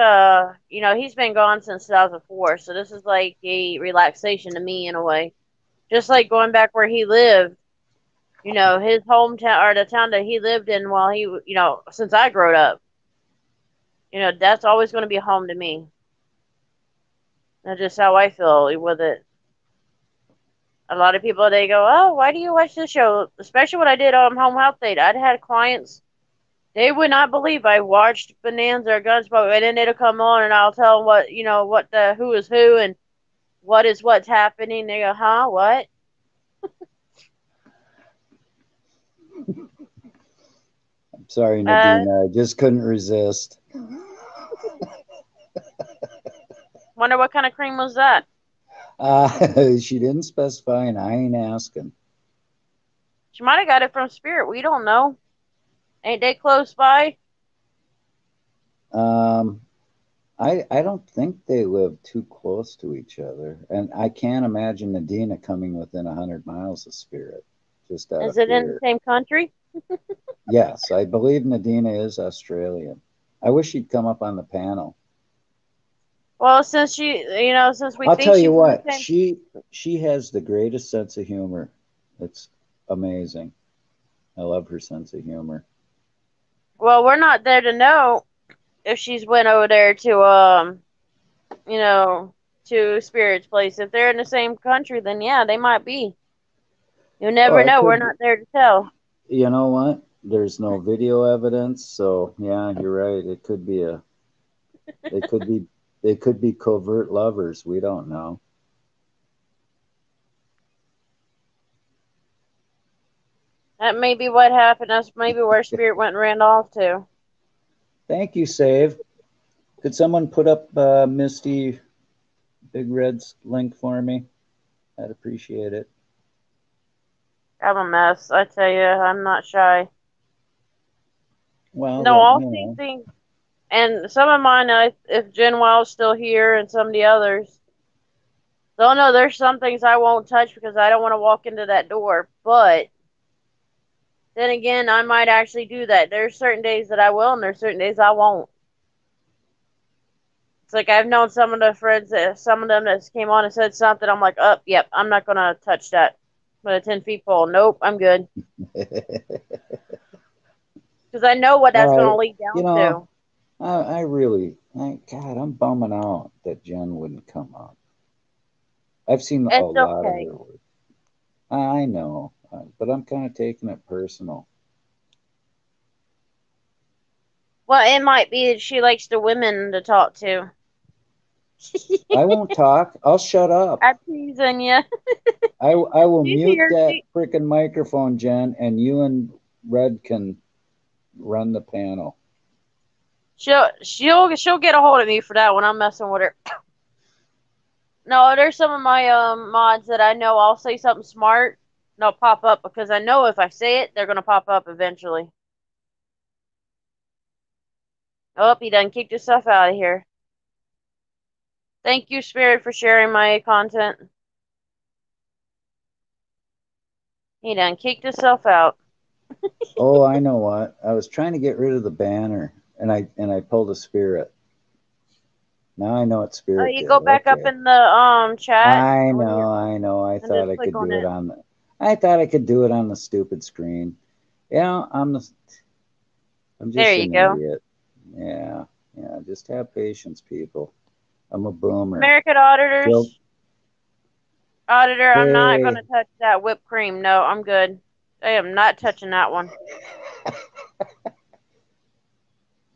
he's been gone since 2004, so this is like a relaxation to me in a way. Just like going back where he lived, his hometown or the town that he lived in while since I growed up. That's always going to be home to me. That's just how I feel with it. A lot of people they go, "Oh, why do you watch this show?" Especially when I did home health aid. I'd had clients they would not believe I watched Bonanza or Gunsmoke, and then it'll come on, and I'll tell them what the who is who and what's happening. They go, "Huh? What?"
I'm sorry,
Uh,
Nadine. I just couldn't resist.
wonder what kind of cream was that?
She didn't specify, and I ain't asking.
She might have got it from Spirit. We don't know. Ain't they close by?
Um, I don't think they live too close to each other, and I can't imagine Nadina coming within 100 miles of Spirit, just out
Is
of
it in the
fear.
same country?
Yes, I believe Nadina is Australian. I wish she'd come up on the panel.
Well, since since we
I'll
think
tell you
she's in the
what,
same.
she has the greatest sense of humor. It's amazing. I love her sense of humor.
Well, we're not there to know if she's went over there you know, to Spirit's place. If they're in the same country, then yeah, they might be. You
Oh,
never
it
know. We're
could be.
not there to tell.
You know what? There's no video evidence, so yeah, you're right. They could be they could be covert lovers. We don't know.
That may be what happened. That's maybe where Spirit went and ran off to.
Thank you, Save. Could someone put up Misty Big Red's link for me? I'd appreciate it.
I'm a mess. I tell you, I'm not shy.
Well,
No,
then,
I'll
you
see
know,
things. And some of mine, if Jen Wild's still here and some of the others, they'll know there's some things I won't touch because I don't want to walk into that door. But then again, I might actually do that. There's certain days that I will, and there's certain days I won't. It's like I've known some of the friends that some of them that came on and said something. I'm like, oh, yep, I'm not gonna touch that with a 10 feet pole. Nope, I'm good because I know what
all
that's
right.
gonna lead
You
down
know,
to.
God, I'm bumming out that Jen wouldn't come up. I've seen a
It's
lot of
okay.
her work. I know, but I'm kind of taking it personal.
Well, it might be that she likes the women to talk to.
I won't talk. I'll shut up.
I'm teasing you.
I will
She's
mute
here.
that freaking microphone, Jen, and you and Red can run the panel.
She'll get a hold of me for that when I'm messing with her. No, there's some of my mods that I know I'll say something smart and they'll pop up because I know if I say it, they're gonna pop up eventually. Oh, he done kicked himself out of here. Thank you, Spirit, for sharing my content. He done kicked himself out.
Oh, I know what. I was trying to get rid of the banner, and I pulled a Spirit. Now I know what
Oh,
Spirit
you
did.
go back up
Okay.
in the chat
I
when
know,
you
I know. I
and
thought
just
I
click
could
on
do it
it.
on the. I thought I could do it on the stupid screen. Yeah, I'm
There
just
you
an
go.
idiot. Yeah, yeah. Just have patience, people. I'm a boomer.
American
Still,
Auditor, I'm not
hey,
gonna touch that whipped cream. No, I'm good. I am not touching that one.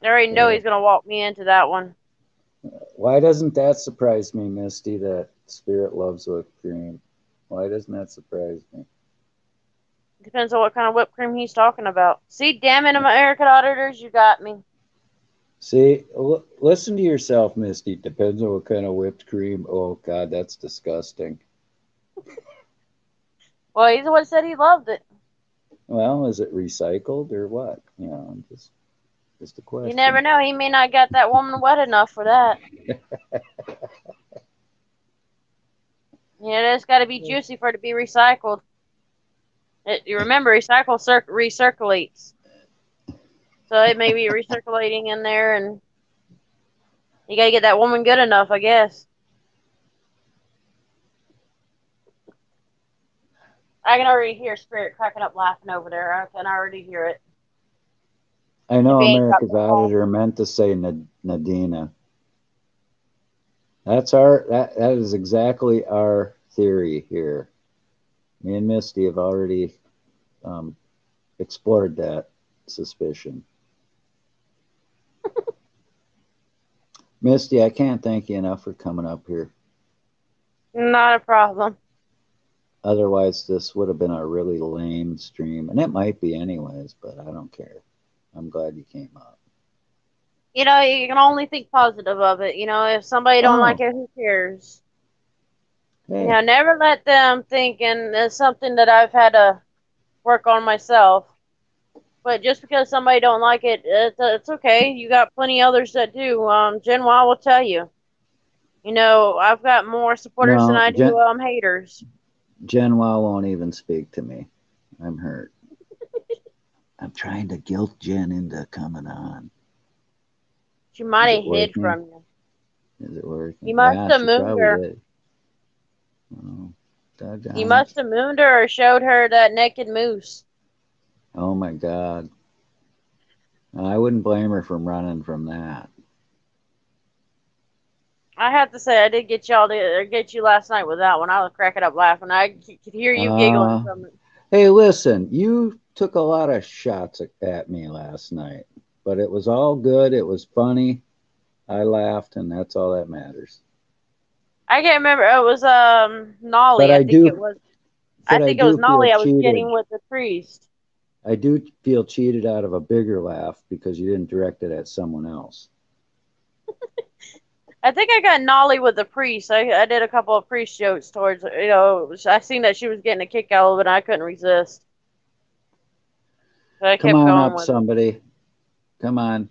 I already know
uh,
he's gonna walk me into that one.
why doesn't that surprise me, Misty? That Spirit loves whipped cream. Why doesn't that surprise me?
Depends on what kind of whipped cream he's talking about. See, damn it, American auditors, you got me.
See, listen to yourself, Misty. Depends on what kind of whipped cream. Oh God, that's disgusting.
Well, he's the one that said he loved it.
Well, is it recycled or what? Just a
You never
question.
know. He may not got that woman wet enough for that. It's got to be juicy for it to be recycled. You remember, recirculates. So it may be recirculating in there, and you got to get that woman good enough, I guess. I can already hear Spirit cracking up laughing over there. I can already hear it.
I
If
know
he ain't got
America's
the call.
auditor meant to say Nadina. That is exactly our theory here. Me and Misty have already um, explored that suspicion. Misty, I can't thank you enough for coming up here.
Not a problem.
Otherwise, this would have been a really lame stream, and it might be anyways, but I don't care. I'm glad you came up.
You can only think positive of it. If somebody don't like
Oh,
it, who cares?
hey,
Never let them think, and it's something that I've had to work on myself. But just because somebody don't like it, it's okay. You got plenty others that do. Jen Wah will tell you. I've got more supporters than
no,
I do haters.
Genwa won't even speak to me. I'm hurt. I'm trying to guilt Jen into coming on.
She might
Is
have
it
hid
working?
from you.
Is it working?
You must
Yeah,
have
she
mooned
probably
her.
did. Oh,
You
doggone it.
must have mooned her or showed her that naked moose.
Oh my God. I wouldn't blame her from running from that.
I have to say, I did get you last night with that one. I was cracking up laughing. I could hear you giggling
Uh,
from it.
hey, listen, you took a lot of shots at me last night, but it was all good. It was funny. I laughed, and that's all that matters.
I can't remember. It was
But
Nolly. I
I
think it
do,
was. I
but I
think it was
do feel
Nolly. I was
cheated.
kidding with the priest.
I do feel cheated out of a bigger laugh because you didn't direct it at someone else.
I think I got Nolly with the priest. I did a couple of priest jokes towards her. I seen that she was getting a kick out of it, and I couldn't resist. So I
Come
kept
on
going
up,
with it.
somebody. Come on.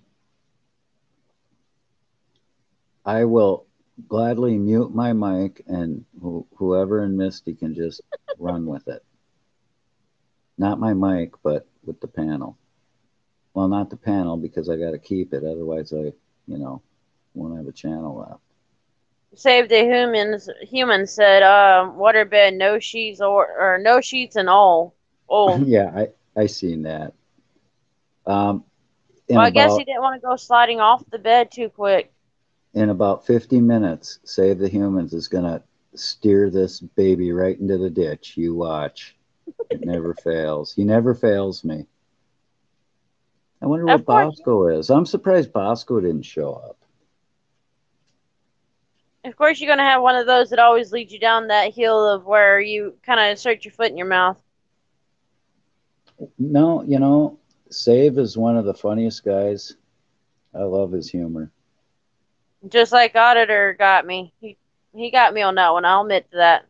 I will gladly mute my mic, and whoever in Misty can just run with it. Not my mic, but with the panel. Well, not the panel, because I got to keep it. Otherwise, I won't have a channel left.
Save the humans. Humans said, waterbed, no sheets or no sheets and all. Oh,
Yeah, I seen that. In
well, I guess he
about
didn't want to go sliding off the bed too quick.
in about 50 minutes, Save the Humans is gonna steer this baby right into the ditch. You watch. It never fails. He never fails me. I wonder what
Of course,
Bosco is. I'm surprised Bosco didn't show up.
you're gonna have one of those that always leads you down that hill of where you kind of insert your foot in your mouth.
No, Save is one of the funniest guys. I love his humor.
Just like Auditor got me. He got me on that one. I'll admit to that.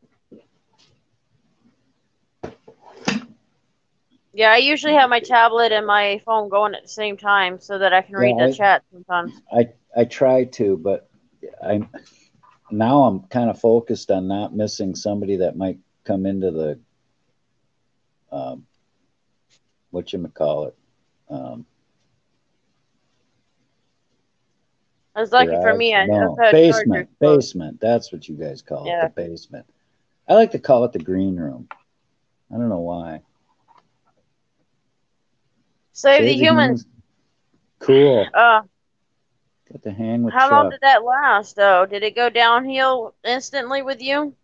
Yeah, I usually have my tablet and my phone going at the same time so that I can read the
Yeah,
chat sometimes.
I try to, but I'm kind of focused on not missing somebody that might come into the whatchamacallit,
It's lucky for
garage.
me, I've
No,
had chargers.
basement. That's what you guys call it,
Yeah.
the basement. I like to call it the green room. I don't know why.
Save the humans.
Cool.
How
Got to hang with
long
Chuck.
did that last, though? Did it go downhill instantly with you?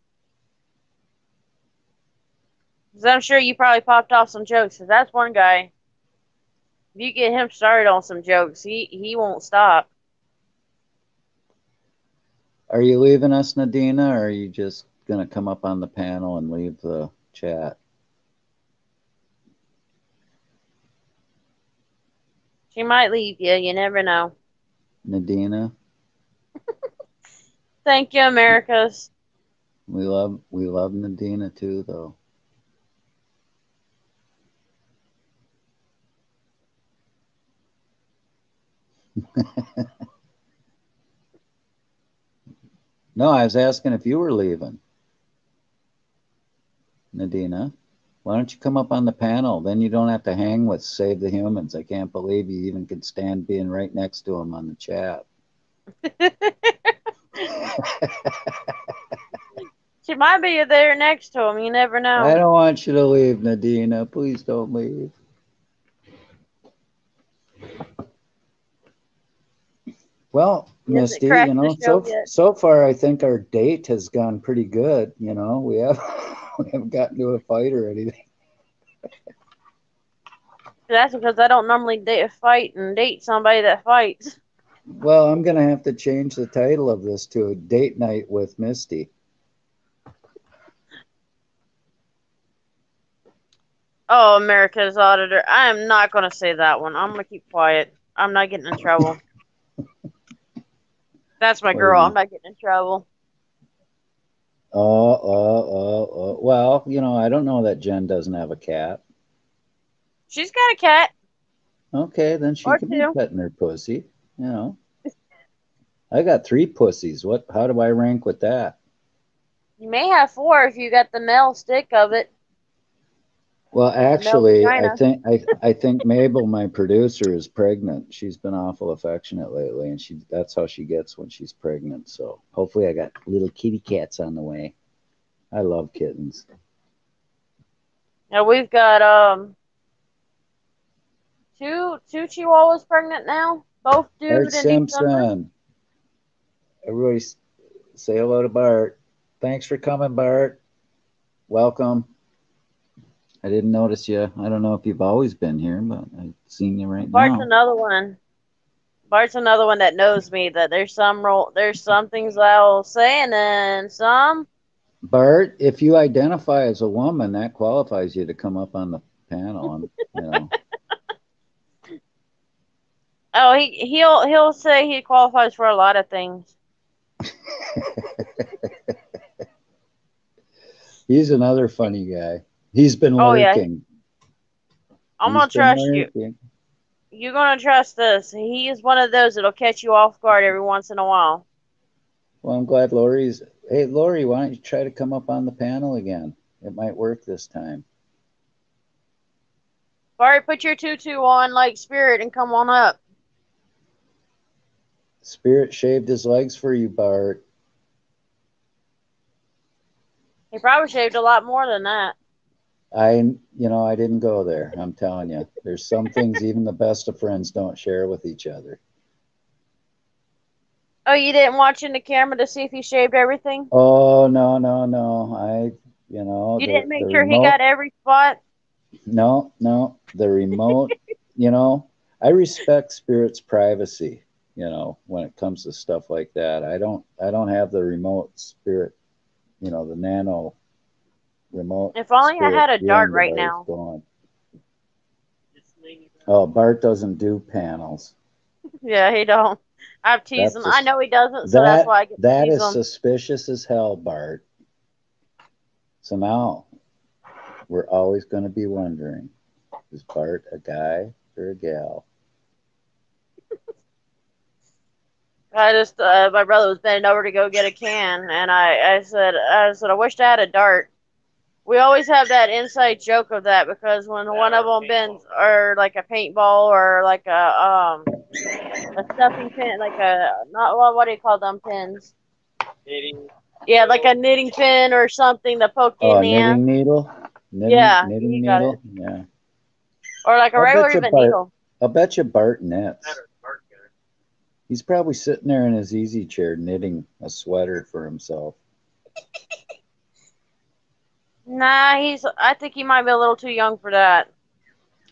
Because I'm sure you probably popped off some jokes. Because that's one guy. If you get him started on some jokes, he won't stop.
Are you leaving us, Nadina, or are you just gonna come up on the panel and leave the chat?
She might leave you. You never know.
Nadina,
Thank you, Americas.
we love Nadina too, though. No, I was asking if you were leaving, Nadina. Why don't you come up on the panel? Then you don't have to hang with Save the Humans. I can't believe you even could stand being right next to him on the chat.
She might be there next to him. You never know.
I don't want you to leave, Nadina. Please don't leave. Well, Misty, so far I think our date has gone pretty good. We haven't gotten to a fight or anything.
That's because I don't normally date somebody that fights.
Well, I'm gonna have to change the title of this to a date night with Misty.
Oh, America's Auditor. I am not going to say that one. I'm going to keep quiet. I'm not getting in trouble. That's my girl. I'm not getting in trouble.
Oh. Well, I don't know that Jen doesn't have a cat.
She's got a cat.
Okay, then she can be petting her pussy. I got 3 pussies. How do I rank with that?
You may have 4 if you got the male stick of it.
Well, actually, I think Mabel, my producer, is pregnant. She's been awful affectionate lately, and that's how she gets when she's pregnant. So hopefully I got little kitty cats on the way. I love kittens.
Now we've got two chihuahuas pregnant now. Both due in December.
Everybody say hello to Bart. Thanks for coming, Bart. Welcome. I didn't notice you. I don't know if you've always been here, but I've seen you right now.
Bart's another one that knows me. That there's some things I'll say, and then some.
Bart, if you identify as a woman, that qualifies you to come up on the panel.
Oh, he'll say he qualifies for a lot of things.
He's another funny guy. He's been
Oh yeah,
lurking.
I'm
He's
gonna
been
trust you.
lurking.
You're gonna trust us. He is one of those that'll catch you off guard every once in a while.
Well, I'm glad Lori's. Hey, Lori, why don't you try to come up on the panel again? It might work this time.
Bart, put your tutu on like Spirit and come on up.
Spirit shaved his legs for you, Bart.
He probably shaved a lot more than that.
I didn't go there. I'm telling you, there's some things even the best of friends don't share with each other.
Oh, you didn't watch in the camera to see if he shaved everything?
Oh no.
You
The
didn't make sure he
remote.
got every spot?
No, the remote. I respect Spirit's privacy. When it comes to stuff like that, I don't have the remote Spirit. The nano remote
If only I
Spirit
had a dart
viewing
right
device
now.
going. Oh, Bart doesn't do panels.
Yeah, he don't. I've teased
That's
him. I
just
know he doesn't, so that's
that
why I get to
that
tease
is
him.
suspicious as hell, Bart. So now we're always going to be wondering, is Bart a guy or a gal?
My brother was bending over to go get a can, and I said, I wished I had a dart. We always have that inside joke of that because when one of them bends, or like a paintball, or like a stuffing pin, like a not what do you call them pins? Yeah, like a knitting pin or something to poke you
Oh,
in
a
the ass.
knitting needle?
Yeah,
Knitting
he got it.
needle? Yeah.
Or like a
I'll
regular
bet you
even
Bart.
needle.
I'll bet you Bart knits. He's probably sitting there in his easy chair knitting a sweater for himself.
Nah, I think he might be a little too young for that.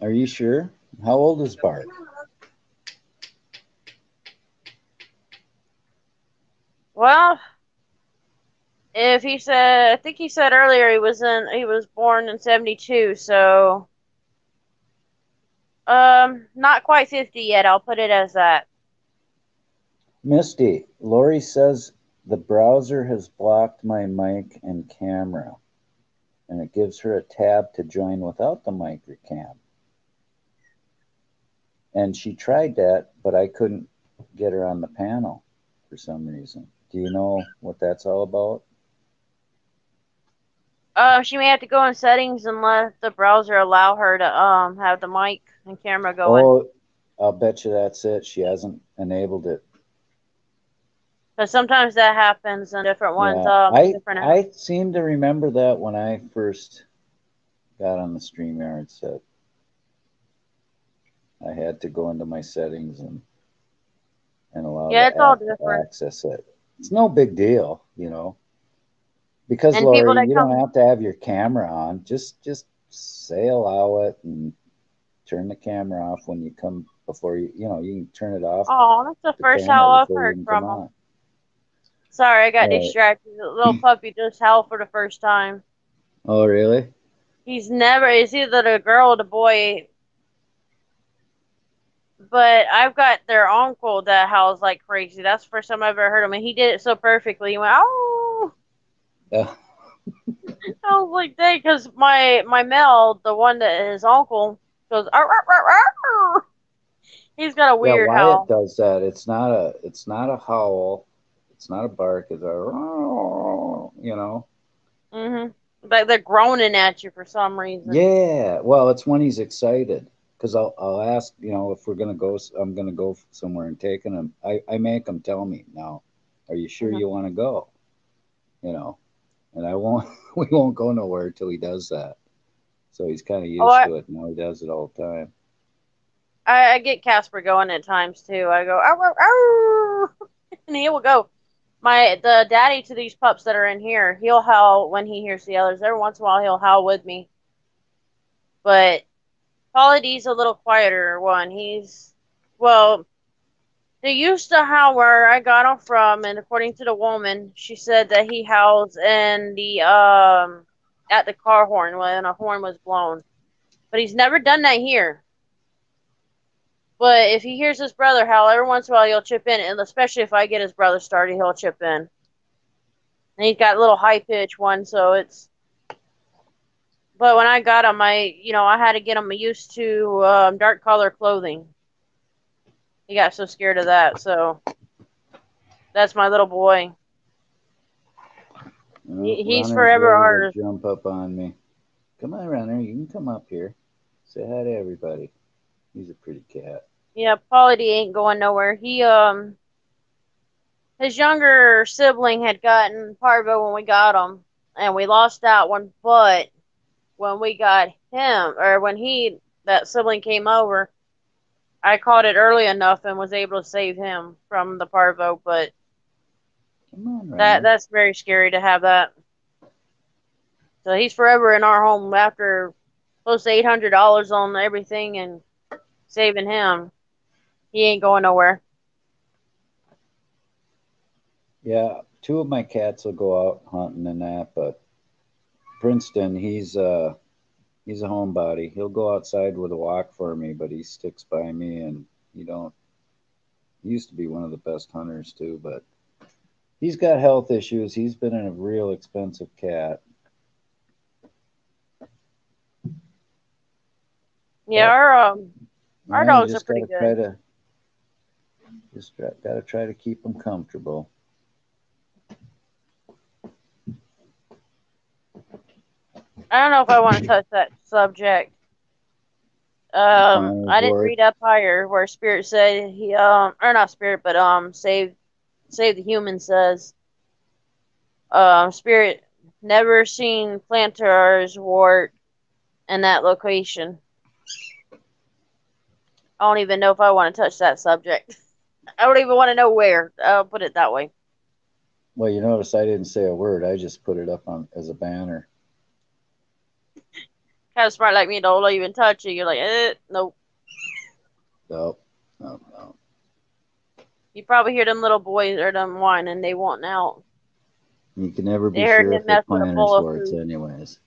Are you sure? How old is Bart?
Well, if he said, I think he said earlier he was born in 72, so not quite 50 yet. I'll put it as that.
Misty, Lori says the browser has blocked my mic and camera, and it gives her a tab to join without the mic or cam. And she tried that, but I couldn't get her on the panel for some reason. Do you know what that's all about?
She may have to go in settings and let the browser allow her to have the mic and camera going.
Oh, I'll bet you that's it. She hasn't enabled it.
Because sometimes that happens in different ones,
Yeah, I
different apps.
I seem to remember that when I first got on the StreamYard set. I had to go into my settings and allow
Yeah,
the
it's all
app to
different.
access it. It's no big deal, because
And people
Lori,
that
you don't
come,
have to have your camera on. Just say allow it and turn the camera off when you come before you can turn it off
oh, that's the
the
first howl
camera
I've
before you
heard
even come
from him.
on.
Sorry, I got
All right.
distracted. The little puppy just howled for the first time.
Oh, really?
It's either the girl or the boy. But I've got their uncle that howls like crazy. That's the first time I've ever heard him. And he did it so perfectly. He went, oh,
Yeah.
I was like, dang, because my Mel, the one that his uncle, goes, arr, arr, arr, arr. He's got a
Yeah,
weird
Wyatt
howl.
does that. It's not a howl. It's not a bark. It's a.
Like they're groaning at you for some reason.
Yeah. Well, it's when he's excited. Because I'll ask, if we're gonna go. I'm gonna go somewhere and taking him. I make him tell me now. Are you sure
Mhm.
you want to go? And I won't. We won't go nowhere until he does that. So he's kind of
Oh,
used to it. Now he does it all the time.
I get Casper going at times too. I go, arr, arr, arr, and he will go. The daddy to these pups that are in here, he'll howl when he hears the others. Every once in a while, he'll howl with me. But Polly's a little quieter one. Well, they used to howl where I got him from, and according to the woman, she said that he howls in the at the car horn when a horn was blown. But he's never done that here. But if he hears his brother howl, every once in a while he'll chip in, and especially if I get his brother started, he'll chip in. And he's got a little high pitch one, so it's. But when I got him, I had to get him used to dark color clothing. He got so scared of that, so that's my little boy. He's
Runner's
forever
ready
ours.
to jump up on me. Come on, Runner. You can come up here. Say hi to everybody. He's a pretty cat.
Yeah, Paulie D ain't going nowhere. His younger sibling had gotten parvo when we got him, and we lost that one. But when we got him, or when that sibling came over, I caught it early enough and was able to save him from the parvo. But
Come on, Runner.
that's very scary to have that. So he's forever in our home after close to $800 on everything and saving him. He ain't going nowhere.
Yeah, two of my cats will go out hunting and that, but Princeton, he's a homebody. He'll go outside with a walk for me, but he sticks by me, and he used to be one of the best hunters too, but he's got health issues. He's been a real expensive cat.
Yeah, our dogs are pretty good.
Gotta try to keep them comfortable.
I don't know if I want to touch that subject. I didn't read up higher where Spirit said he or not Spirit, but Save the Human says Spirit never seen plantars wart in that location. I don't even know if I want to touch that subject. I don't even want to know where. I'll put it that way.
Well, you notice I didn't say a word. I just put it up on as a banner.
Kind of smart like me, don't even touch it. You're like, nope.
Nope.
You probably hear them little boys or them whining. They wanting out.
You can never be sure if they're planters warts anyways.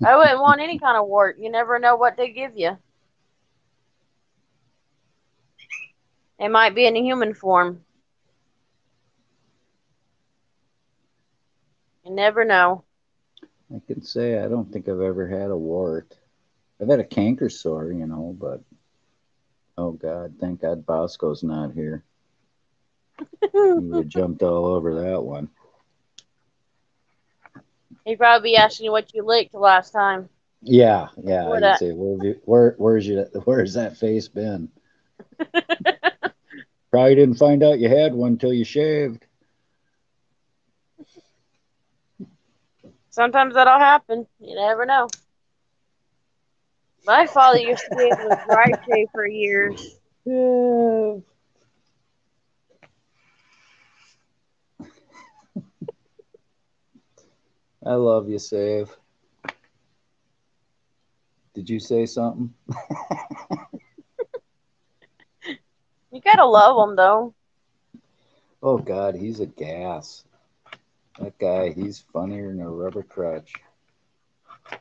I wouldn't want any kind of wart. You never know what they give you. They might be in a human form. You never know.
I can say I don't think I've ever had a wart. I've had a canker sore, but oh God, thank God Bosco's not here. He would have jumped all over that one.
He'd probably be asking you what you licked the last time.
Yeah. He'd say, where's that face been? Probably didn't find out you had one till you shaved.
Sometimes that'll happen. You never know. My father used to be able to dry shave for years.
Yeah. I love you, Save. Did you say something?
You gotta love him, though.
Oh, God, he's a gas. That guy, he's funnier than a rubber crutch.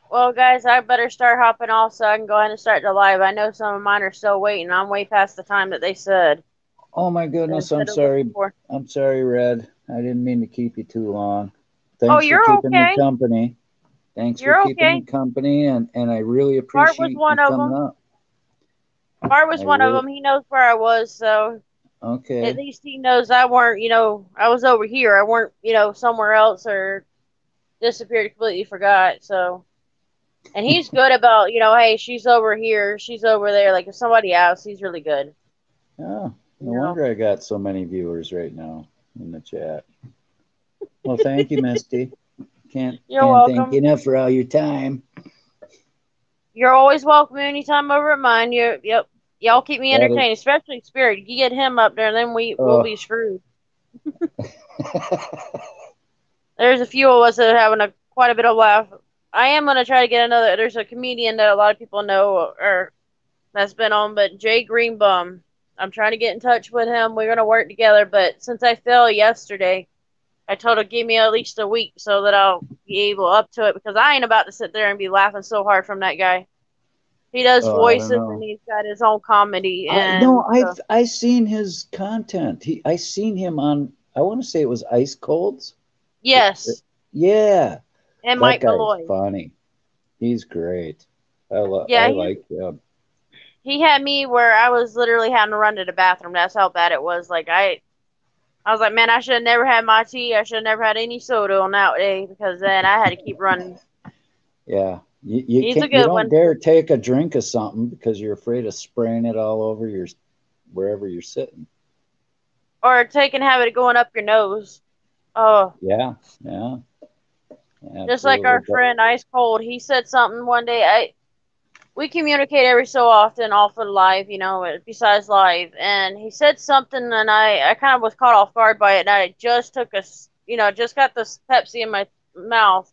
Well, guys, I better start hopping off so I can go ahead and start the live. I know some of mine are still waiting. I'm way past the time that they said.
Oh, my goodness, I'm sorry. I'm sorry, Red. I didn't mean to keep you too long. Thanks for keeping me company. Thanks for keeping me company, and I really appreciate you coming up.
Bart was one of them. He knows where I was, so
okay.
At least he knows I weren't, I was over here. I weren't, somewhere else or disappeared, completely forgot. So, and he's good about, hey, she's over here, she's over there. Like if somebody asks, he's really good.
Oh, no wonder I got so many viewers right now in the chat. Well, thank you, Misty. Can't thank you enough for all your time.
You're always welcome anytime over at mine. Yep. Y'all keep me entertained, especially Spirit. You get him up there, then we'll be screwed. There's a few of us that are having quite a bit of laugh. I am going to try to get another. There's a comedian that a lot of people know or that's been on, but Jay Greenbum. I'm trying to get in touch with him. We're going to work together, but since I fell yesterday, I told her give me at least a week so that I'll be able up to it because I ain't about to sit there and be laughing so hard from that guy. He does
Oh, I don't
voices and
know.
he's got his own comedy
No,
and
I seen his content. I seen him on. I want to say it was Ice Colds.
yes,
Yeah,
and
that
Mike
guy's
Malloy.
funny. He's great. I
Yeah,
like him.
he had me where I was literally having to run to the bathroom. That's how bad it was. Like I was like, man, I should have never had my tea. I should have never had any soda on that day because then I had to keep running.
Yeah, you
He's a
can't. You
good
don't
one.
dare take a drink of something because you're afraid of spraying it all over your wherever you're sitting.
Or taking habit of going up your nose. Oh,
Yeah, yeah,
just like
absolutely.
our friend Ice Cold. He said something one day. We communicate every so often off of live, besides live. And he said something, and I kind of was caught off guard by it. And I just took just got this Pepsi in my mouth.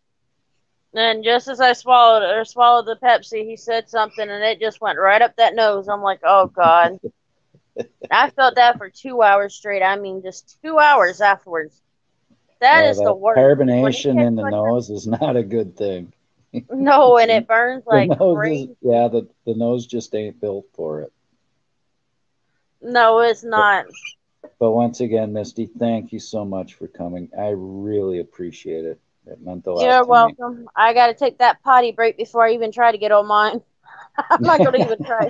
And just as I swallowed the Pepsi, he said something, and it just went right up that nose. I'm like, oh God. I felt that for 2 hours straight. I mean, just 2 hours afterwards. That is the
That
worst. When it
carbonation
gets
in the
like that,
nose is not a good thing.
no, and it burns
The
like
nose is,
crazy.
yeah, the nose just ain't built for it.
No, it's not.
But once again, Misty, thank you so much for coming. I really appreciate it. It meant a lot
You're
to me.
welcome. I got to take that potty break before I even try to get on mine. I'm not going to even try.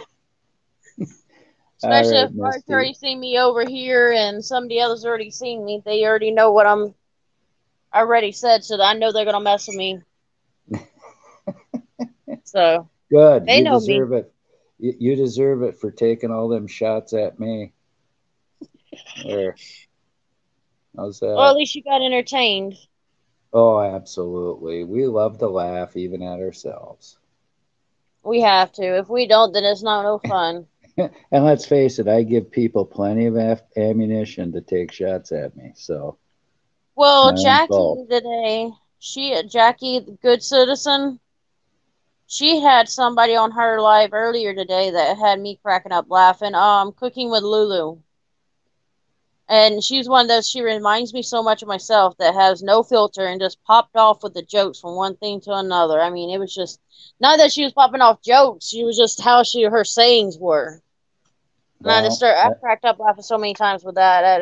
All
Especially
right,
if Mark's
Misty.
already seen me over here and somebody else already seen me. They already know what I already said, so I know they're going to mess with me. So
Good.
they
You
know me.
deserve it. You deserve it for taking all them shots at me. There. How's
Well,
that?
at least you got entertained.
Oh, absolutely. We love to laugh even at ourselves.
We have to. If we don't, then it's not no fun.
And let's face it, I give people plenty of ammunition to take shots at me. So it's
Well,
my own
Jackie
fault.
today, Jackie, the good citizen, she had somebody on her live earlier today that had me cracking up laughing. Cooking with Lulu. And she's one of those, she reminds me so much of myself that has no filter and just popped off with the jokes from one thing to another. I mean, it was just not that she was popping off jokes, she was just how her sayings were. And
Well,
I cracked up laughing so many times with that.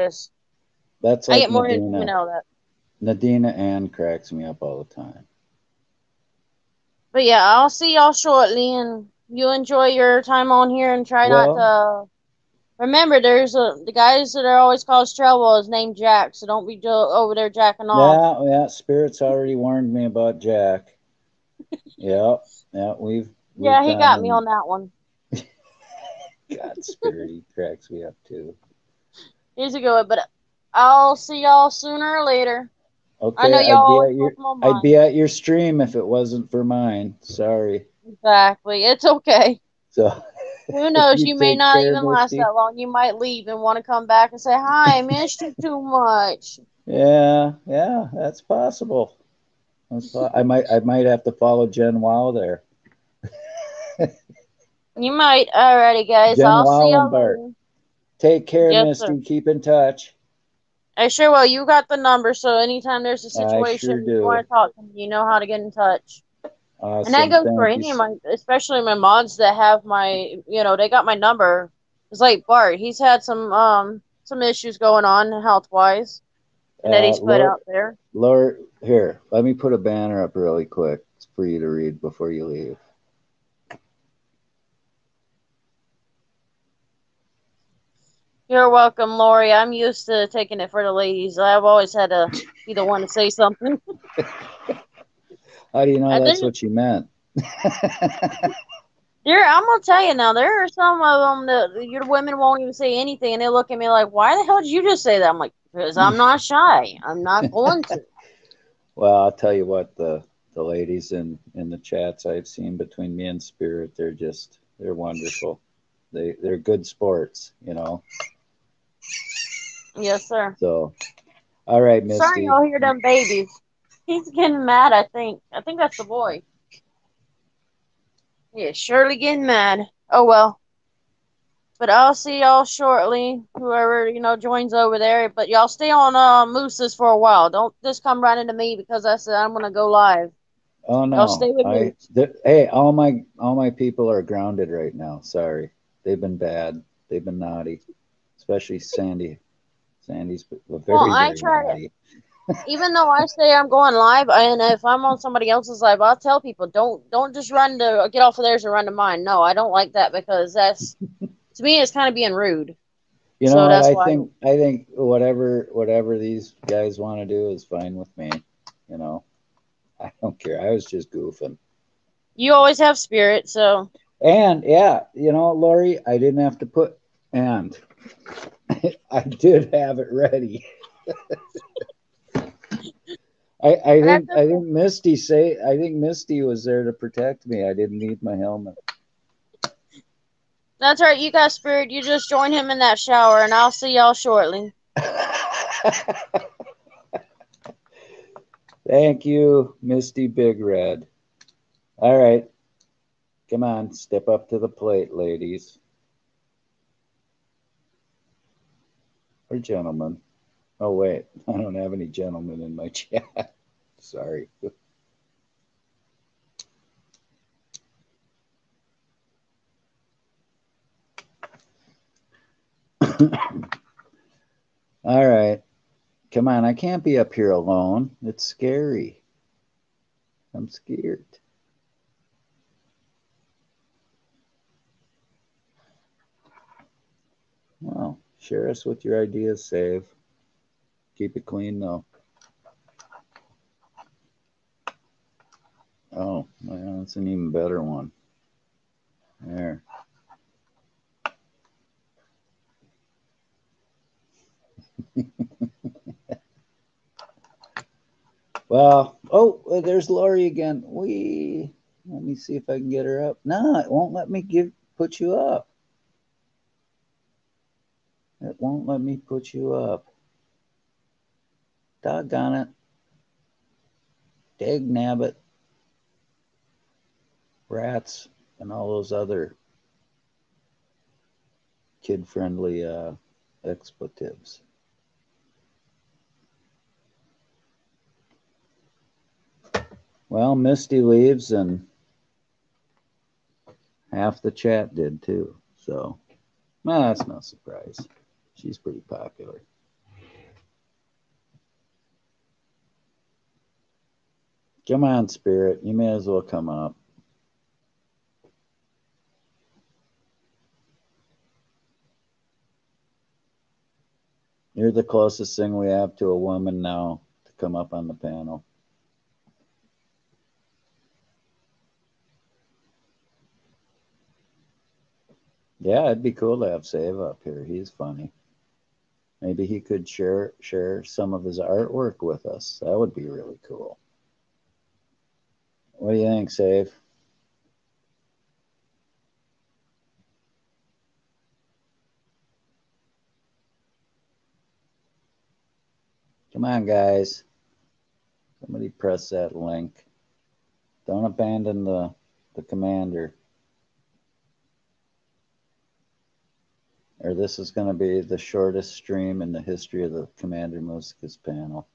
that's
I
like
get more entertainment
Nadina.
out of that.
Nadina Ann cracks me up all the time.
But yeah, I'll see y'all shortly, and you enjoy your time on here and try not
Well,
to. Remember, the guys that are always cause trouble is named Jack, so don't be over there jacking off.
yeah, Spirit's already warned me about Jack. Yeah, yeah, we've
Yeah, he
gone
got me on
and
that one.
God, Spirit, he cracks me up too.
He's a good one, but I'll see y'all sooner or later. I know
Okay,
y'all always welcome on
I'd be
mine.
at your stream if it wasn't for mine. Sorry.
Exactly. It's okay.
So
Who knows?
you
You may
take
not
care,
even last
Misty.
that long. You might leave and want to come back and say, hi, I missed you too much.
Yeah, yeah, that's possible. I might have to follow Jen Wow there.
You might. Alrighty, guys.
Jen
I'll see
Wow and
y'all
Bart.
later.
Take care,
Yes, sir.
Misty. Keep in touch.
I sure will. You got the number, so anytime there's a
I
situation
sure
you want
do.
to talk to me, you know how to get in touch. And that
Awesome.
goes for
Thank you.
any of my, especially my mods that have they got my number. It's like Bart. He's had some issues going on health wise, and that he's put
Lord,
out there.
Lord, here, let me put a banner up really quick for you to read before you leave.
You're welcome, Lori. I'm used to taking it for the ladies. I've always had to be the one to say something.
How do you know
I
that's
think
what you meant?
I'm gonna tell you now. There are some of them that your women won't even say anything, and they look at me like, "Why the hell did you just say that?" I'm like, "Because I'm not shy. I'm not going to."
Well, I'll tell you what, the ladies in the chats I've seen between me and Spirit, they're wonderful. They're good sports, you know.
Yes, sir.
So, all right,
Sorry,
Misty.
y'all hear them babies. He's getting mad. I think. I think that's the boy. Yeah, surely getting mad. Oh well. But I'll see y'all shortly. Whoever, joins over there. But y'all stay on Moose's for a while. Don't just come right into me because I said I'm gonna go live.
Oh
Y'all
no.
stay with me.
Hey, all my people are grounded right now. Sorry. They've been bad. They've been naughty. Especially Sandy. Sandy's
Well,
very,
I
very
try to,
naughty.
even though I say I'm going live, and if I'm on somebody else's live, I'll tell people don't just run to get off of theirs and run to mine. No, I don't like that because that's to me it's kind of being rude.
You know
So
what?
that's
I
why
think I think whatever these guys want to do is fine with me. You know, I don't care. I was just goofing.
you always have spirit. So
And yeah, Lori, I didn't have to put and I did have it ready. I
that's
think I think Misty was there to protect me. I didn't need my helmet.
that's right. You got spirit. You just join him in that shower, and I'll see y'all shortly.
Thank you, Misty Big Red. All right. Come on, step up to the plate, ladies. Or gentlemen. Oh, wait. I don't have any gentlemen in my chat. Sorry. All right. Come on. I can't be up here alone. It's scary. I'm scared. Well, share us with your ideas, Save. Keep it clean, though. Oh, well, that's an even better one. There. Well, oh, there's Lori again. Let me see if I can get her up. No, it won't let me put you up. It won't let me put you up. Doggone it. Dag nabbit. Rats and all those other kid-friendly expletives. Well, Misty leaves and half the chat did too. So, well, that's no surprise. She's pretty popular. Come on, Spirit. You may as well come up. You're the closest thing we have to a woman now to come up on the panel. Yeah, it'd be cool to have Save up here. He's funny. Maybe he could share some of his artwork with us. That would be really cool. What do you think, Save? Come on, guys. Somebody press that link. Don't abandon the commander. Or this is going to be the shortest stream in the history of the Commander Muska's panel.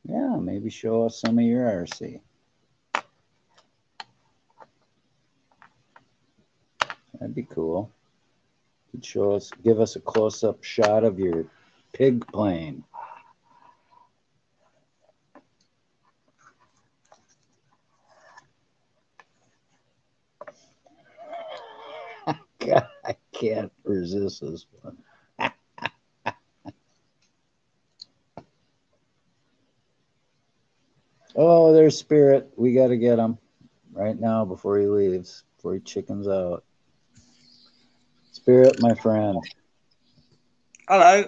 Yeah, maybe show us some of your RC. That'd be cool. Could give us a close-up shot of your pig plane. God, I can't resist this one. Oh, there's Spirit. We got to get him right now before he leaves, before he chickens out. Spirit, my friend.
Hello.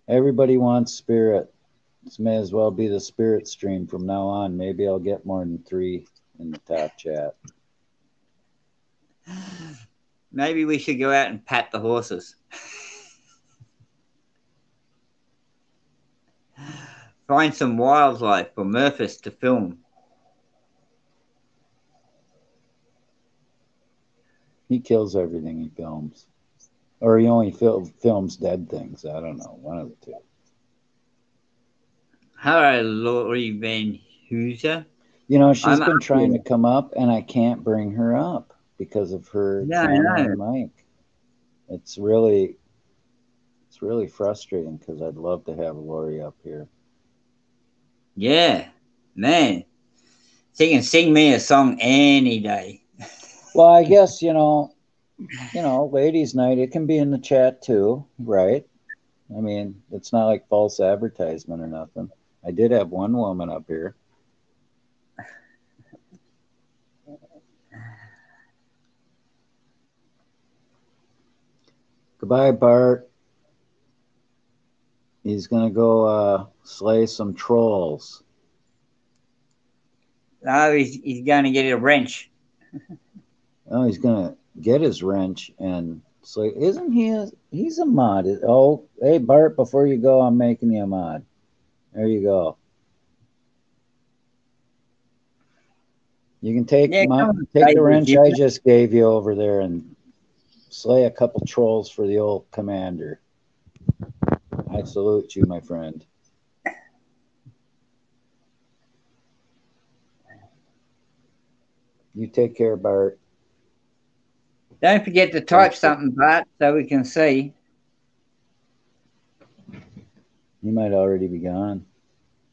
Everybody wants spirit. This may as well be the spirit stream from now on. Maybe I'll get more than 3 in the top chat.
Maybe we should go out and pat the horses. Find some wildlife for Murphys to film.
He kills everything he films. Or he only films dead things. I don't know. One of the two.
Hello, Laurie Van Hooser.
You know, she's
I'm
been
up
trying
here.
to come up, and I can't bring her up because of her
Yeah, I
camera
know.
and mic. It's really frustrating because I'd love to have Lori up here.
Yeah, man. She can sing me a song any day.
Well, I guess ladies' night. It can be in the chat too, right? I mean, it's not like false advertisement or nothing. I did have one woman up here. Goodbye, Bart. He's gonna go slay some trolls.
Oh, he's going to get a wrench.
Oh, he's gonna get his wrench and slay. Isn't he? He's a mod. Oh, hey Bart, before you go, I'm making you a mod. There you go. You can take
Yeah, come on,
take the
David,
wrench
you-
I just gave you over there and slay a couple trolls for the old commander. I salute you, my friend. You take care, Bart.
Don't forget to type something, Bart, so we can see.
He might already be gone.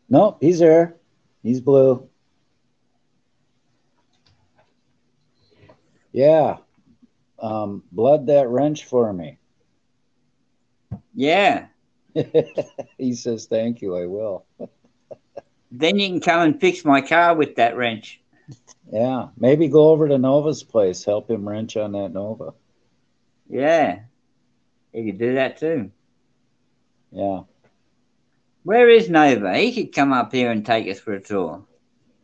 Nope, he's there. He's blue. Yeah. Blood that wrench for me.
Yeah.
He says, thank you, I will.
Then you can come and fix my car with that wrench.
Yeah. Maybe go over to Nova's place, help him wrench on that Nova.
Yeah. You could do that too.
Yeah.
Where is Nova? He could come up here and take us for a tour.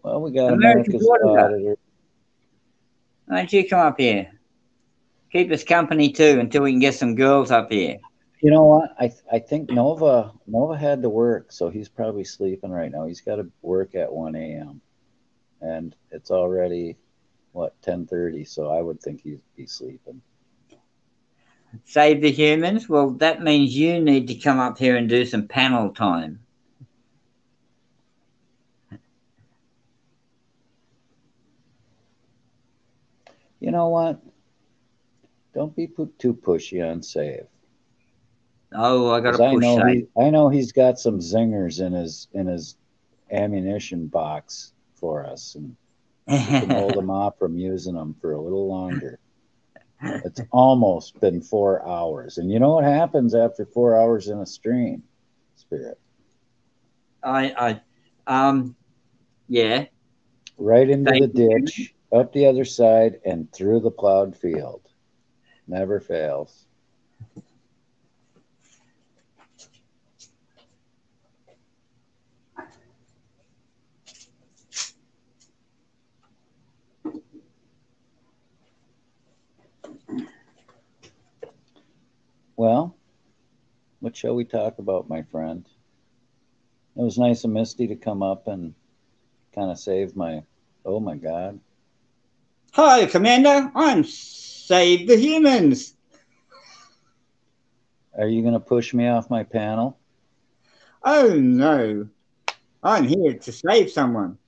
Well, we got
America's
America's
Auditor.
Auditor.
Why don't you come up here? Keep us company too until we can get some girls up here.
You know what? I think Nova had to work, so he's probably sleeping right now. He's got to work at 1 a.m. and it's already 10:30, so I would think he'd be sleeping.
Save the humans? Well, that means you need to come up here and do some panel time.
You know what? Don't be too pushy on save.
Oh, I got to
'Cause
push save.
I know he's got some zingers in his ammunition box for us, and we can hold him off from using them for a little longer. It's almost been 4 hours, and you know what happens after 4 hours in a stream, Spirit?
Yeah.
Right into the
Thank you.
ditch, up the other side, and through the plowed field. Never fails. Well, what shall we talk about, my friend? It was nice of Misty to come up and kind of save my. Oh my God.
Hi, Commander. I'm Save the Humans.
Are you going to push me off my panel?
Oh, no. I'm here to save someone.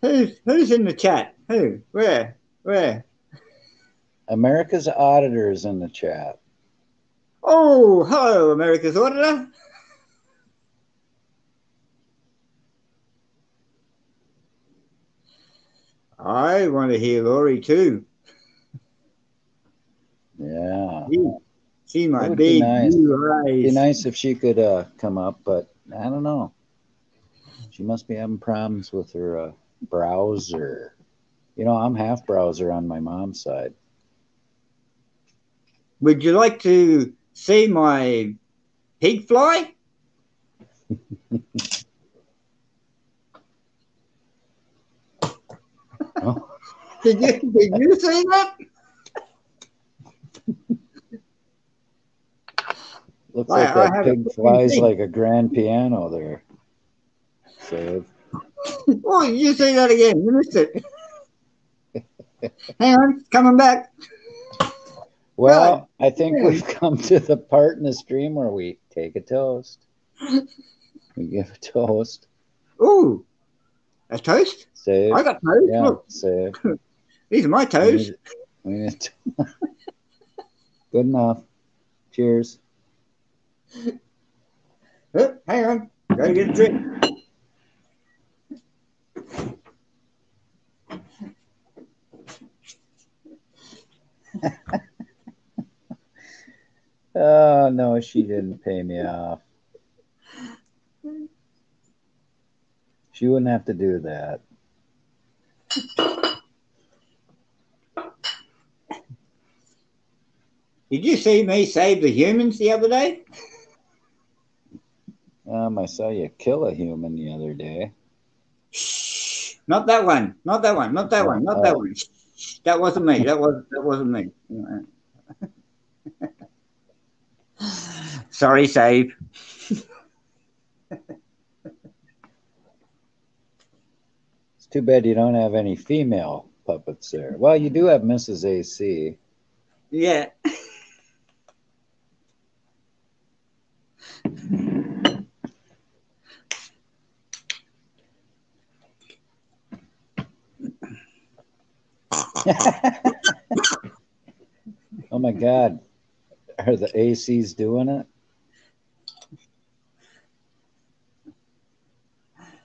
Who's in the chat? Who? Where?
America's Auditor is in the chat.
Oh, hello, America's Auditor. I want to hear Laurie too.
Yeah.
See my
It would be
big
nice.
blue eyes.
It'd be nice if she could come up, but I don't know. She must be having problems with her browser. You know, I'm half browser on my mom's side.
Would you like to see my pig fly?
Oh,
Did you see that?
looks like
I
that
have a
pig
funny
flies
thing.
like a grand piano there. Save.
Oh, did you see that again? You missed it. Hang on, it's coming back.
Well, I think we've come to the part in the stream where we take a toast. We give a toast.
Ooh, a toast?
Save.
I got toast.
Yeah,
Look,
save.
these are my
We
toes.
need good enough. Cheers.
Oh, hang on, gotta get a drink.
Oh, no, she didn't pay me off. She wouldn't have to do that.
Did you see me save the humans the other day?
I saw you kill a human the other day.
Shh, not that one. Not that one. Not that one. Not that one. Shh, that wasn't me. That wasn't me. Sorry, save.
It's too bad you don't have any female puppets there. Well, you do have Mrs. AC.
Yeah.
Oh my God. Are the ACs doing it?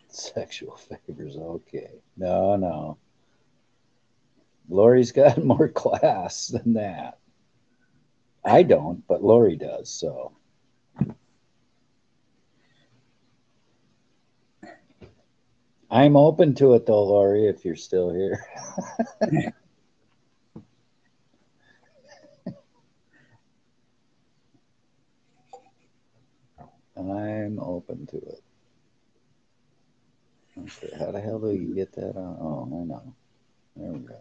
Sexual favors. Okay. No. Lori's got more class than that. I don't, but Lori does, so. I'm open to it though, Lori, if you're still here. I'm open to it. Okay, how the hell do you get that on? Oh, I know. There we go.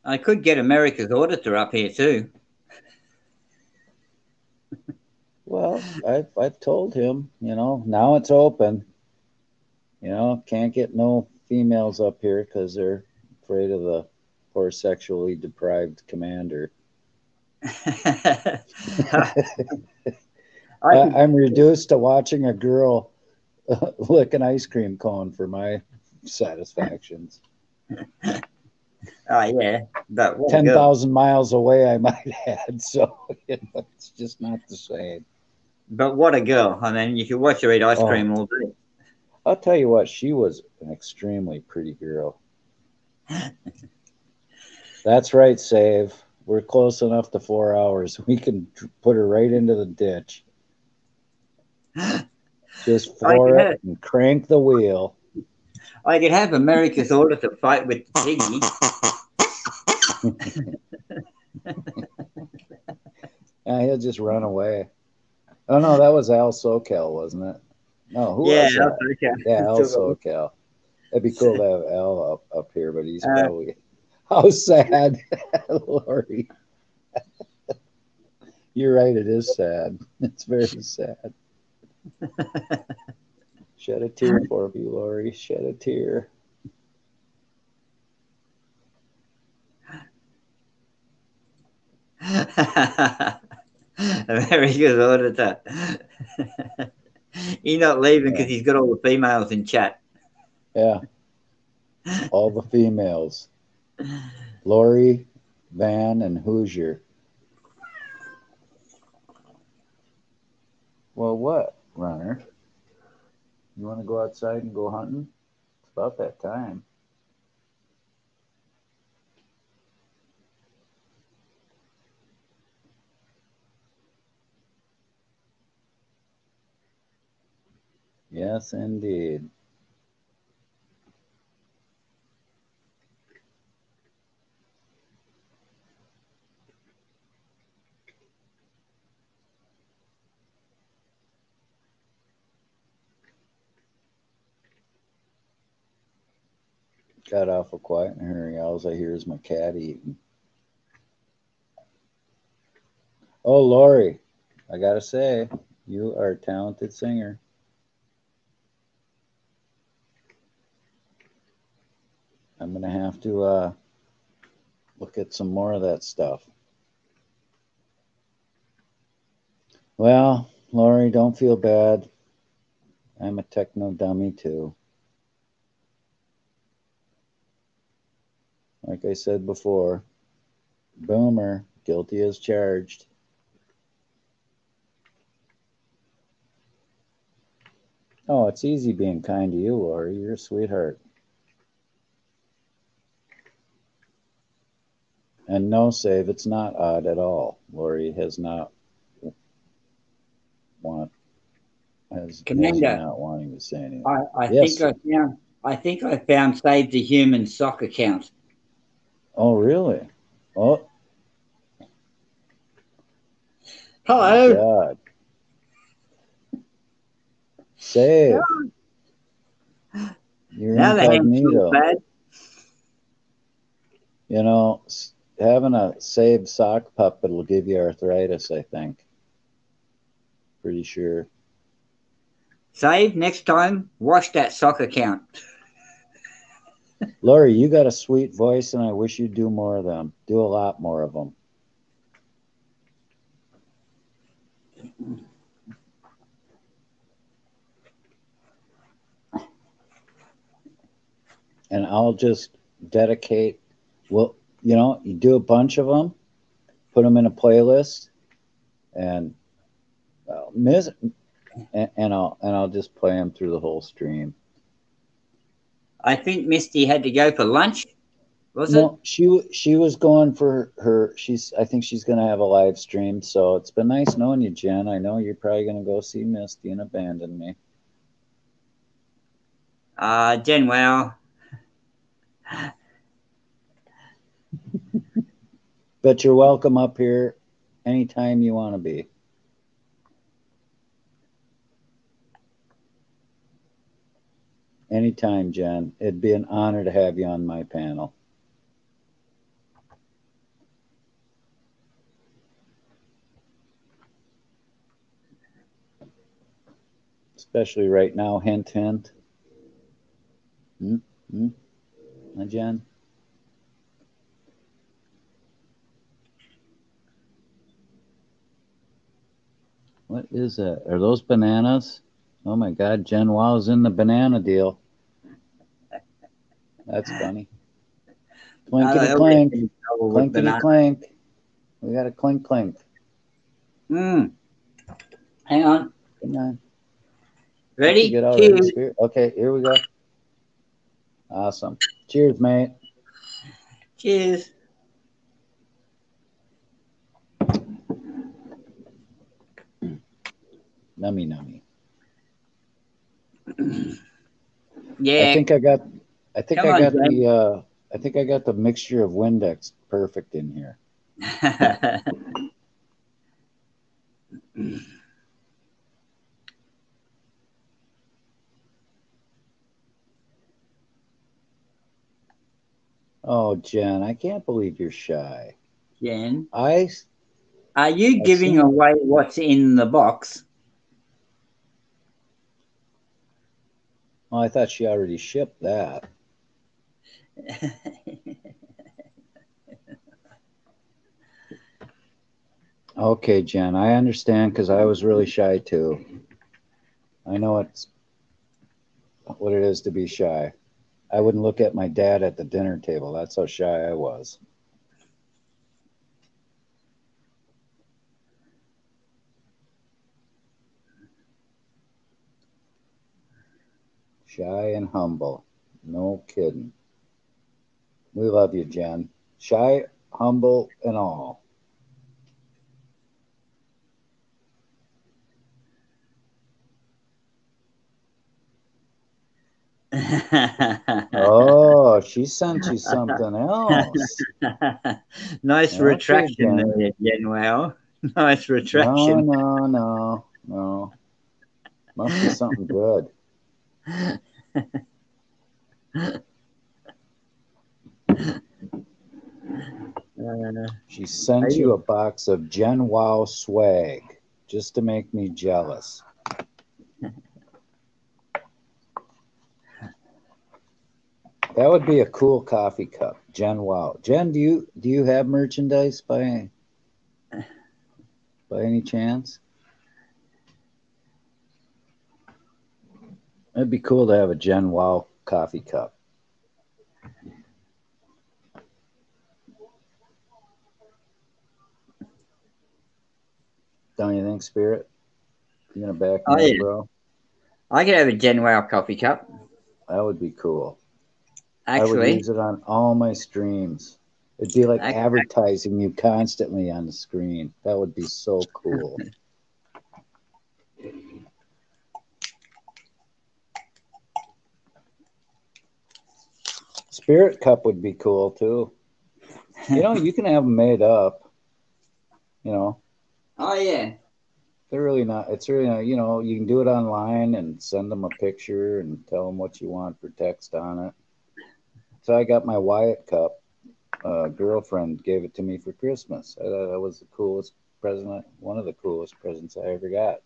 I could get America's auditor up here too.
Well, I've told him, now it's open. Can't get no females up here because they're afraid of the poor sexually deprived commander. I'm reduced to watching a girl lick an ice cream cone for my satisfactions.
Oh yeah, but
10,000 miles away, I might add. So it's just not the same.
But what a girl! I mean, you could watch her eat ice cream all day.
I'll tell you what, she was an extremely pretty girl. That's right, Save. We're close enough to 4 hours. We can put her right into the ditch. Just floor it and crank the wheel.
I could have America's auditor fight with Piggy.
He'll just run away. Oh no, that was Al SoCal, wasn't it? No, who was that? Yeah, Al SoCal. It'd be cool to have Al up here, but he's probably. How sad, Lori. You're right. It is sad. It's very sad. Shed a tear for me, Lori. Shed a tear.
Very good auditor. He's not leaving because he's got all the females in chat.
Yeah. All the females. Lori, Van, and Hoosier. Well, what, Runner? You want to go outside and go hunting? It's about that time. Yes, indeed. got awful quiet in here. All I hear is my cat eating. Oh, Lori, I gotta say, you are a talented singer. I'm gonna have to look at some more of that stuff. Well, Lori, don't feel bad. I'm a techno dummy too. Like I said before, boomer, guilty as charged. Oh, it's easy being kind to you, Lori. You're a sweetheart. And no, Save, it's not odd at all. Lori has not
Commander,
not wanting to say anything.
I
Yes.
think I found Save the Human sock account.
Oh, really? Oh.
Hello.
God. Save. You're
Now the hand's
incognito.
bad.
You know, having a saved sock puppet will give you arthritis, I think. Pretty sure.
Save, next time, wash that sock account.
Lori, you got a sweet voice, and I wish you'd do more of them. Do a lot more of them. And I'll just dedicate, well, you know, you do a bunch of them, put them in a playlist, and I'll just play them through the whole stream.
I think Misty had to go for lunch. Was
No, she was going for her. I think she's going to have a live stream. So it's been nice knowing you, Jen. I know you're probably going to go see Misty and abandon me.
Jen, well.
But you're welcome up here anytime you want to be. Anytime, Jen. It'd be an honor to have you on my panel. Especially right now, hint, hint. Hi, Jen. What is that? Are those bananas? Oh my God, Jen Wow's in the banana deal. That's funny. Clinkety clink. Clinkety clink. We got a clink clink.
Hang on.
Hang on.
Ready?
Get out Cheers. Okay, here we go. Awesome. Cheers, mate.
Cheers.
Nummy nummy.
Yeah.
I think I got the mixture of Windex perfect in here. Oh, Jen, I can't believe you're shy.
Jen,
are
you giving away what's in the box?
Oh, I thought she already shipped that. Okay, Jen, I understand because I was really shy too. I know what it is to be shy. I wouldn't look at my dad at the dinner table. That's how shy I was. Shy and humble. No kidding. We love you, Jen. Shy, humble, and all. Oh, she sent you something else.
Nice retraction there, Jen. Well, nice retraction.
No. Must be something good. She sent you a box of Gen Wow swag just to make me jealous. That would be a cool coffee cup, Gen Wow. Jen, do you have merchandise by any chance? It'd be cool to have a Gen Wow coffee cup. Don't you think, Spirit? You gonna back me up, bro?
I could have a Gen Wow coffee cup.
That would be cool.
Actually,
I would use it on all my streams. It'd be like advertising you constantly on the screen. That would be so cool. Spirit cup would be cool too. You know, you can have them made up. You know.
Oh yeah.
They're really not. It's really not. You know, you can do it online and send them a picture and tell them what you want for text on it. So I got my Wyatt cup. Girlfriend gave it to me for Christmas. I thought that was the coolest present. One of the coolest presents I ever got.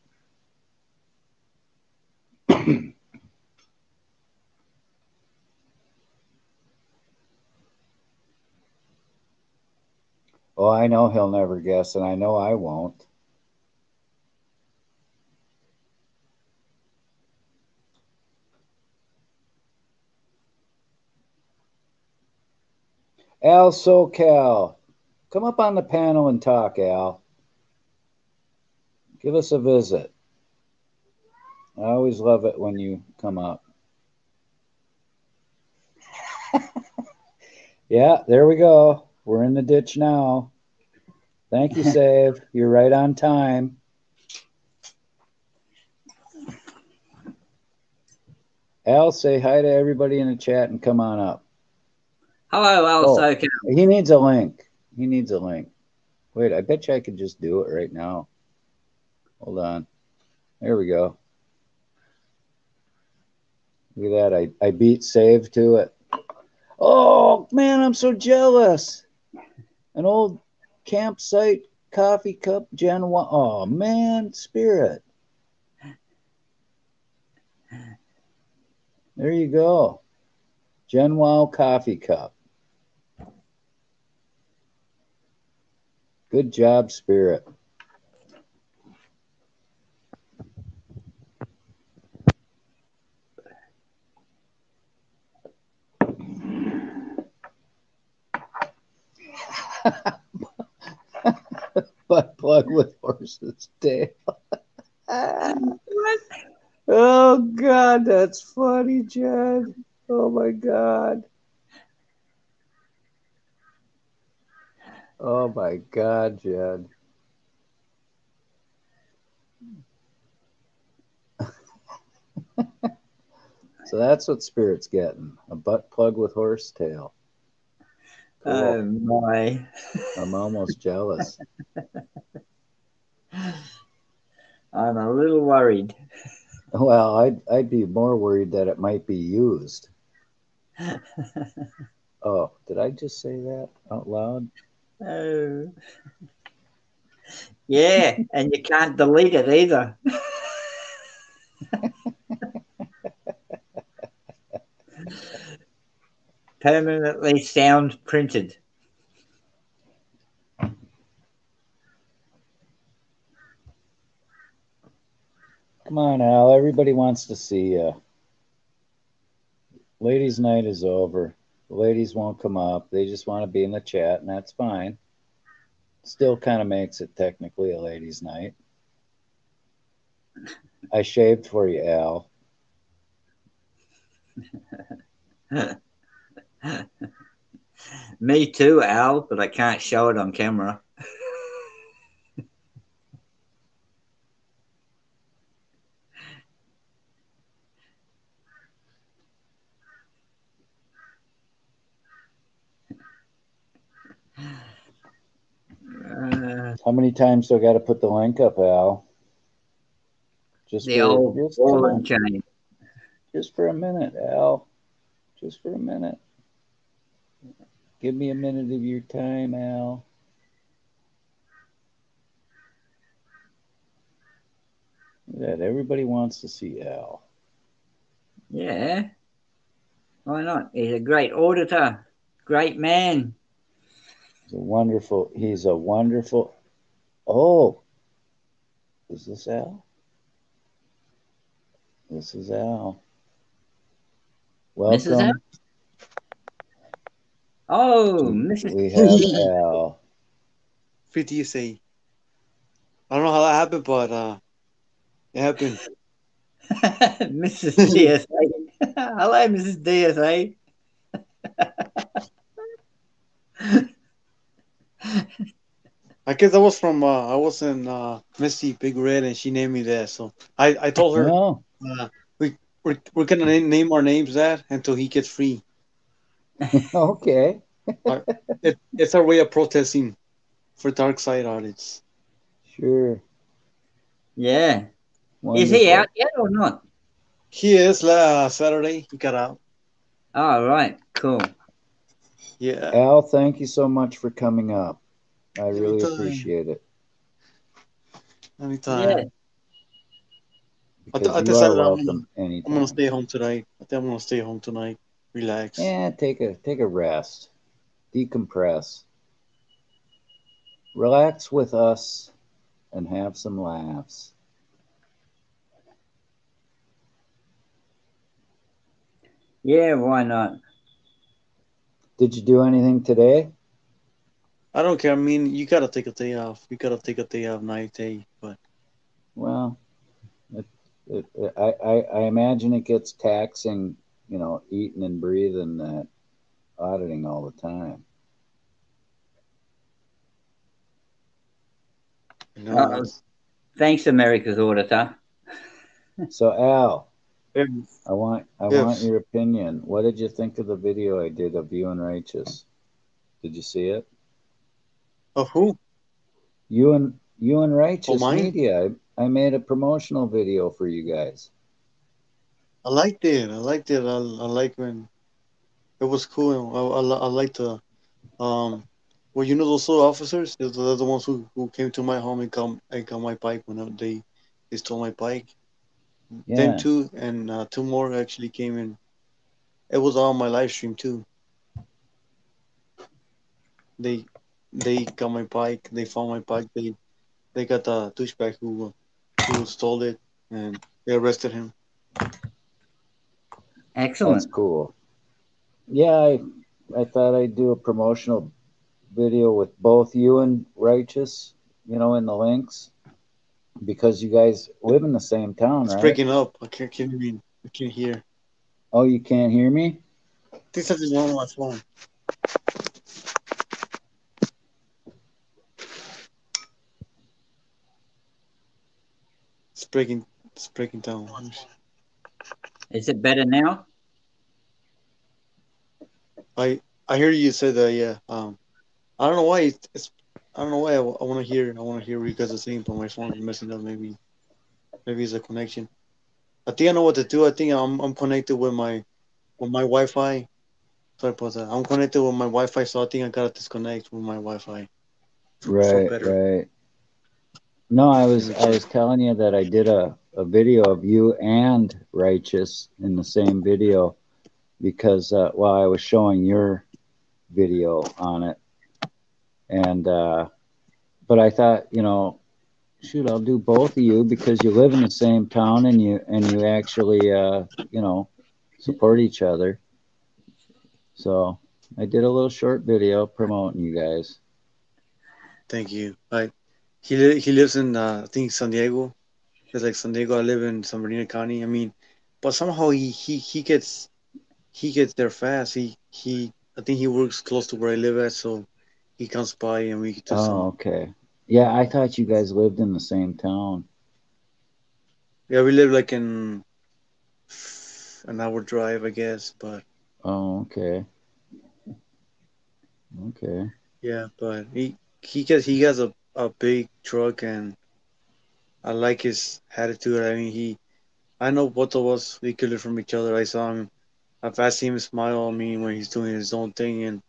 Oh, I know he'll never guess, and I know I won't. Al SoCal, come up on the panel and talk, Al. Give us a visit. I always love it when you come up. Yeah, there we go. We're in the ditch now. Thank you, Save. You're right on time. Al, say hi to everybody in the chat and come on up.
Hello, Al SoCal.
He needs a link. He needs a link. Wait, I bet you I could just do it right now. Hold on. There we go. Look at that. I beat Save to it. Oh, man, I'm so jealous. An old campsite coffee cup Gen 1. Oh, man, Spirit. There you go. Gen Wow coffee cup. Good job, Spirit. Butt plug with horse's tail. Oh, God, that's funny, Jed. Oh, my God. Oh, my God, Jed. So that's what Spirit's getting. A butt plug with horse tail. Cool.
Oh, my.
I'm almost jealous.
I'm a little worried.
Well, I'd be more worried that it might be used. Oh, did I just say that out loud?
Oh. Yeah, and you can't delete it either. Permanently sound printed.
Come on, Al. Everybody wants to see you. Ladies' night is over. The ladies won't come up. They just want to be in the chat, and that's fine. Still kind of makes it technically a ladies' night. I shaved for you, Al.
Me too, Al, but I can't show it on camera.
How many times do I got to put the link up, Al? Just
the old ball and chain.
Just for a minute, Al. Just for a minute. Give me a minute of your time, Al. That everybody wants to see Al.
Yeah. Why not? He's a great auditor, great man.
He's a wonderful. Oh, is this Al? This is Al.
Mrs. Al?
Welcome.
Oh, Mrs.
We have Al.
50 say. I don't know how that happened, but it happened.
Mrs. DSA. Hello, Mrs. DSA.
I guess I was from I was in Missty Big Red, and she named me that. So I told her
Oh,
we're gonna name our names that until he gets free.
okay.
It's our way of protesting for dark side audits.
Sure.
Yeah.
Wonderful.
Is he out yet or not?
He is Saturday. He got out.
Oh, right. Cool.
Yeah.
Al, thank you so much for coming up. I really
Anytime.
appreciate it.
Anytime.
Yeah.
I
Because you
decided
are
I'm
welcome anytime.
gonna stay home tonight. I think I'm gonna stay home tonight. Relax.
Yeah, take a rest. Decompress. Relax with us and have some laughs.
Yeah, why not?
Did you do anything today?
I don't care. I mean, you gotta take a day off. You gotta take a day off, night day. But
Well, I imagine it gets taxing, eating and breathing that auditing all the time.
no,
Uh-oh. Thanks, America's auditor.
So Al,
Yes.
I want
Yes.
your opinion. What did you think of the video I did of you and Righteous? Did you see it?
Of who?
You and Righteous
mine?
Media. I made a promotional video for you guys.
I liked it. I liked it. I like when it was cool. I liked the well, you know those two officers. They're the ones who came to my home and got my bike when they stole my bike. Them
Yeah.
two and two more actually came in. It was on my live stream too. They they got my bike. They found my bike. They got the douchebag who stole it, and they arrested him.
Excellent.
That's cool. Yeah, I thought I'd do a promotional video with both you and Righteous, in the links, because you guys live in the same town,
It's
right?
breaking up. I can't hear.
Oh, you can't hear me?
I think something's wrong with my phone. It's breaking down.
Is it better now?
I hear you say that. Yeah. I don't know why it's. I don't know why I want to hear. I want to hear you guys the same, but my phone's messing up. Maybe it's a connection. I think I know what to do. I think I'm connected with my Wi-Fi. Sorry about that. I'm connected with my Wi-Fi, so I think I gotta disconnect with my Wi-Fi for
Right,
better.
right. No, I
Let me
was
check.
telling you that I did a video of you and Righteous in the same video because well, I was showing your video on it, and but I thought, shoot, I'll do both of you because you live in the same town and you actually support each other. So I did a little short video promoting you guys.
Thank you. He lives in I think San Diego. It's like San Diego. I live in San Bernardino County. I mean, but somehow he gets there fast. He I think he works close to where I live at, so he comes by and we get to
Oh,
some.
okay. Yeah, I thought you guys lived in the same town.
Yeah, we live like in an hour drive, I guess. But
Oh, okay. Okay.
yeah, but he has a big truck, and I like his attitude. I mean, I know both of us we could learn from each other. I saw him. I've seen him smile at me when he's doing his own thing, and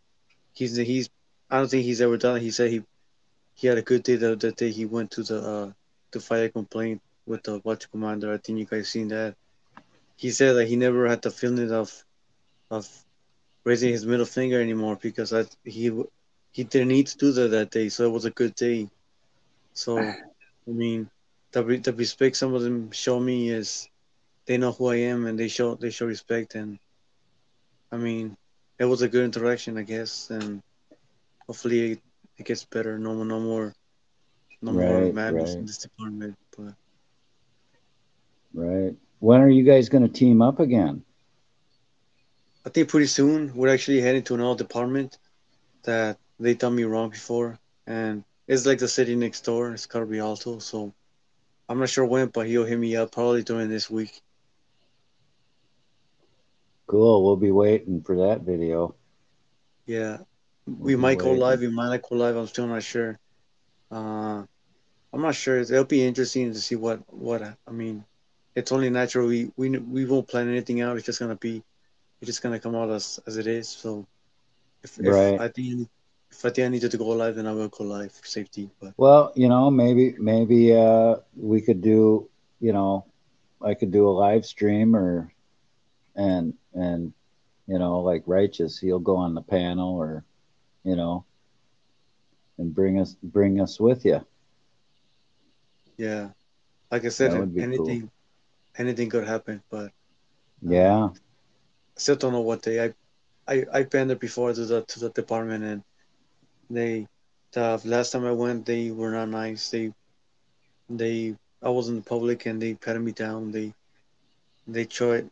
he's I don't think he's ever done it. He said he had a good day the day he went to file a complaint with the watch commander. I think you guys seen that. He said that he never had the feeling of raising his middle finger anymore because he didn't need to do that day, so it was a good day. So I mean, the respect some of them show me is they know who I am and they show respect, and I mean it was a good interaction, I guess, and hopefully it gets better. No more
Right,
madness in
right,
this department. But
right. When are you guys going to team up again?
I think pretty soon we're actually heading to another department that they done me wrong before, and it's like the city next door. It's called Rialto, so I'm not sure when, but he'll hit me up probably during this week.
Cool. We'll be waiting for that video.
Yeah,
We'll
we
be
might go live.
waiting.
We might not go live. I'm still not sure. Uh, I'm not sure. It'll be interesting to see what I mean. It's only natural. We won't plan anything out. It's just gonna come out as it is. So if
Right.
I think I needed to go live, then I will go live for safety. But
Well, maybe we could do, you know, I could do a live stream or and like Righteous, he'll go on the panel or you know and bring us with you.
yeah, like I
That
said,
would be cool.
anything could happen. But uh,
Yeah.
I still don't know what day. I've been there before to the department, and they the last time I went, they were not nice. They I was in the public, and they patted me down. They tried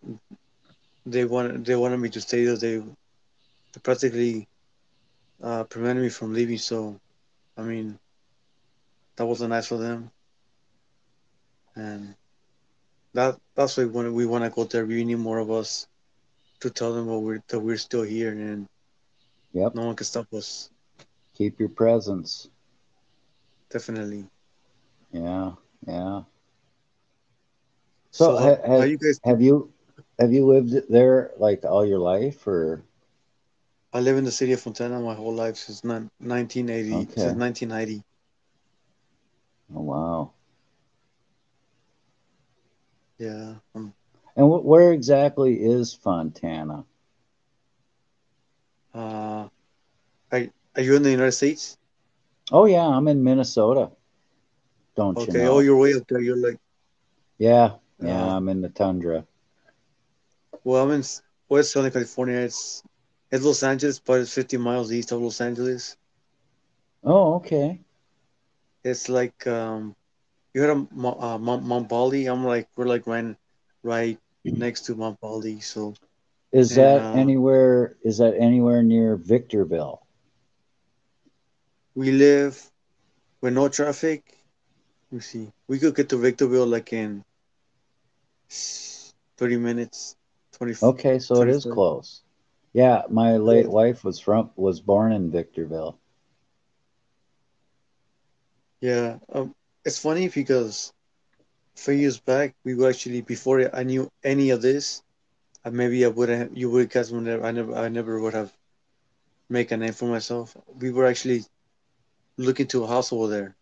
they wanted me to stay there. They practically prevented me from leaving. So I mean that wasn't nice for them, and that's why we want to go there. We need more of us to tell them that we're still here, and
Yep.
no one can stop us.
Keep your presence.
Definitely.
Yeah. Yeah. So
So how you guys do?
have you have you lived there like all your life or
I live in the city of Fontana my whole life since 1980. Since
okay.
1990.
Oh wow.
Yeah.
And where exactly is Fontana?
Uh, are you in the United States?
Oh yeah, I'm in Minnesota. Don't you
Okay. Oh,
know?
you're way up there. You're like,
Yeah. Yeah,
uh,
I'm in the tundra.
well, I'm in West Southern California. It's Los Angeles, but it's 50 miles east of Los Angeles.
Oh, okay.
It's like you heard of Mount Baldy? We're like right next to Mount Baldy. So and
Is that anywhere near Victorville?
we live with no traffic. Let me see. We could get to Victorville like in 30 minutes, 20,
Okay, so it is
25.
close. Yeah, my late
Yeah.
wife was born in Victorville.
Yeah. It's funny because 3 years back, we were actually before I knew any of this. Maybe I would have. You would guys would never. I never would have make a name for myself. We were actually looking to a house over there,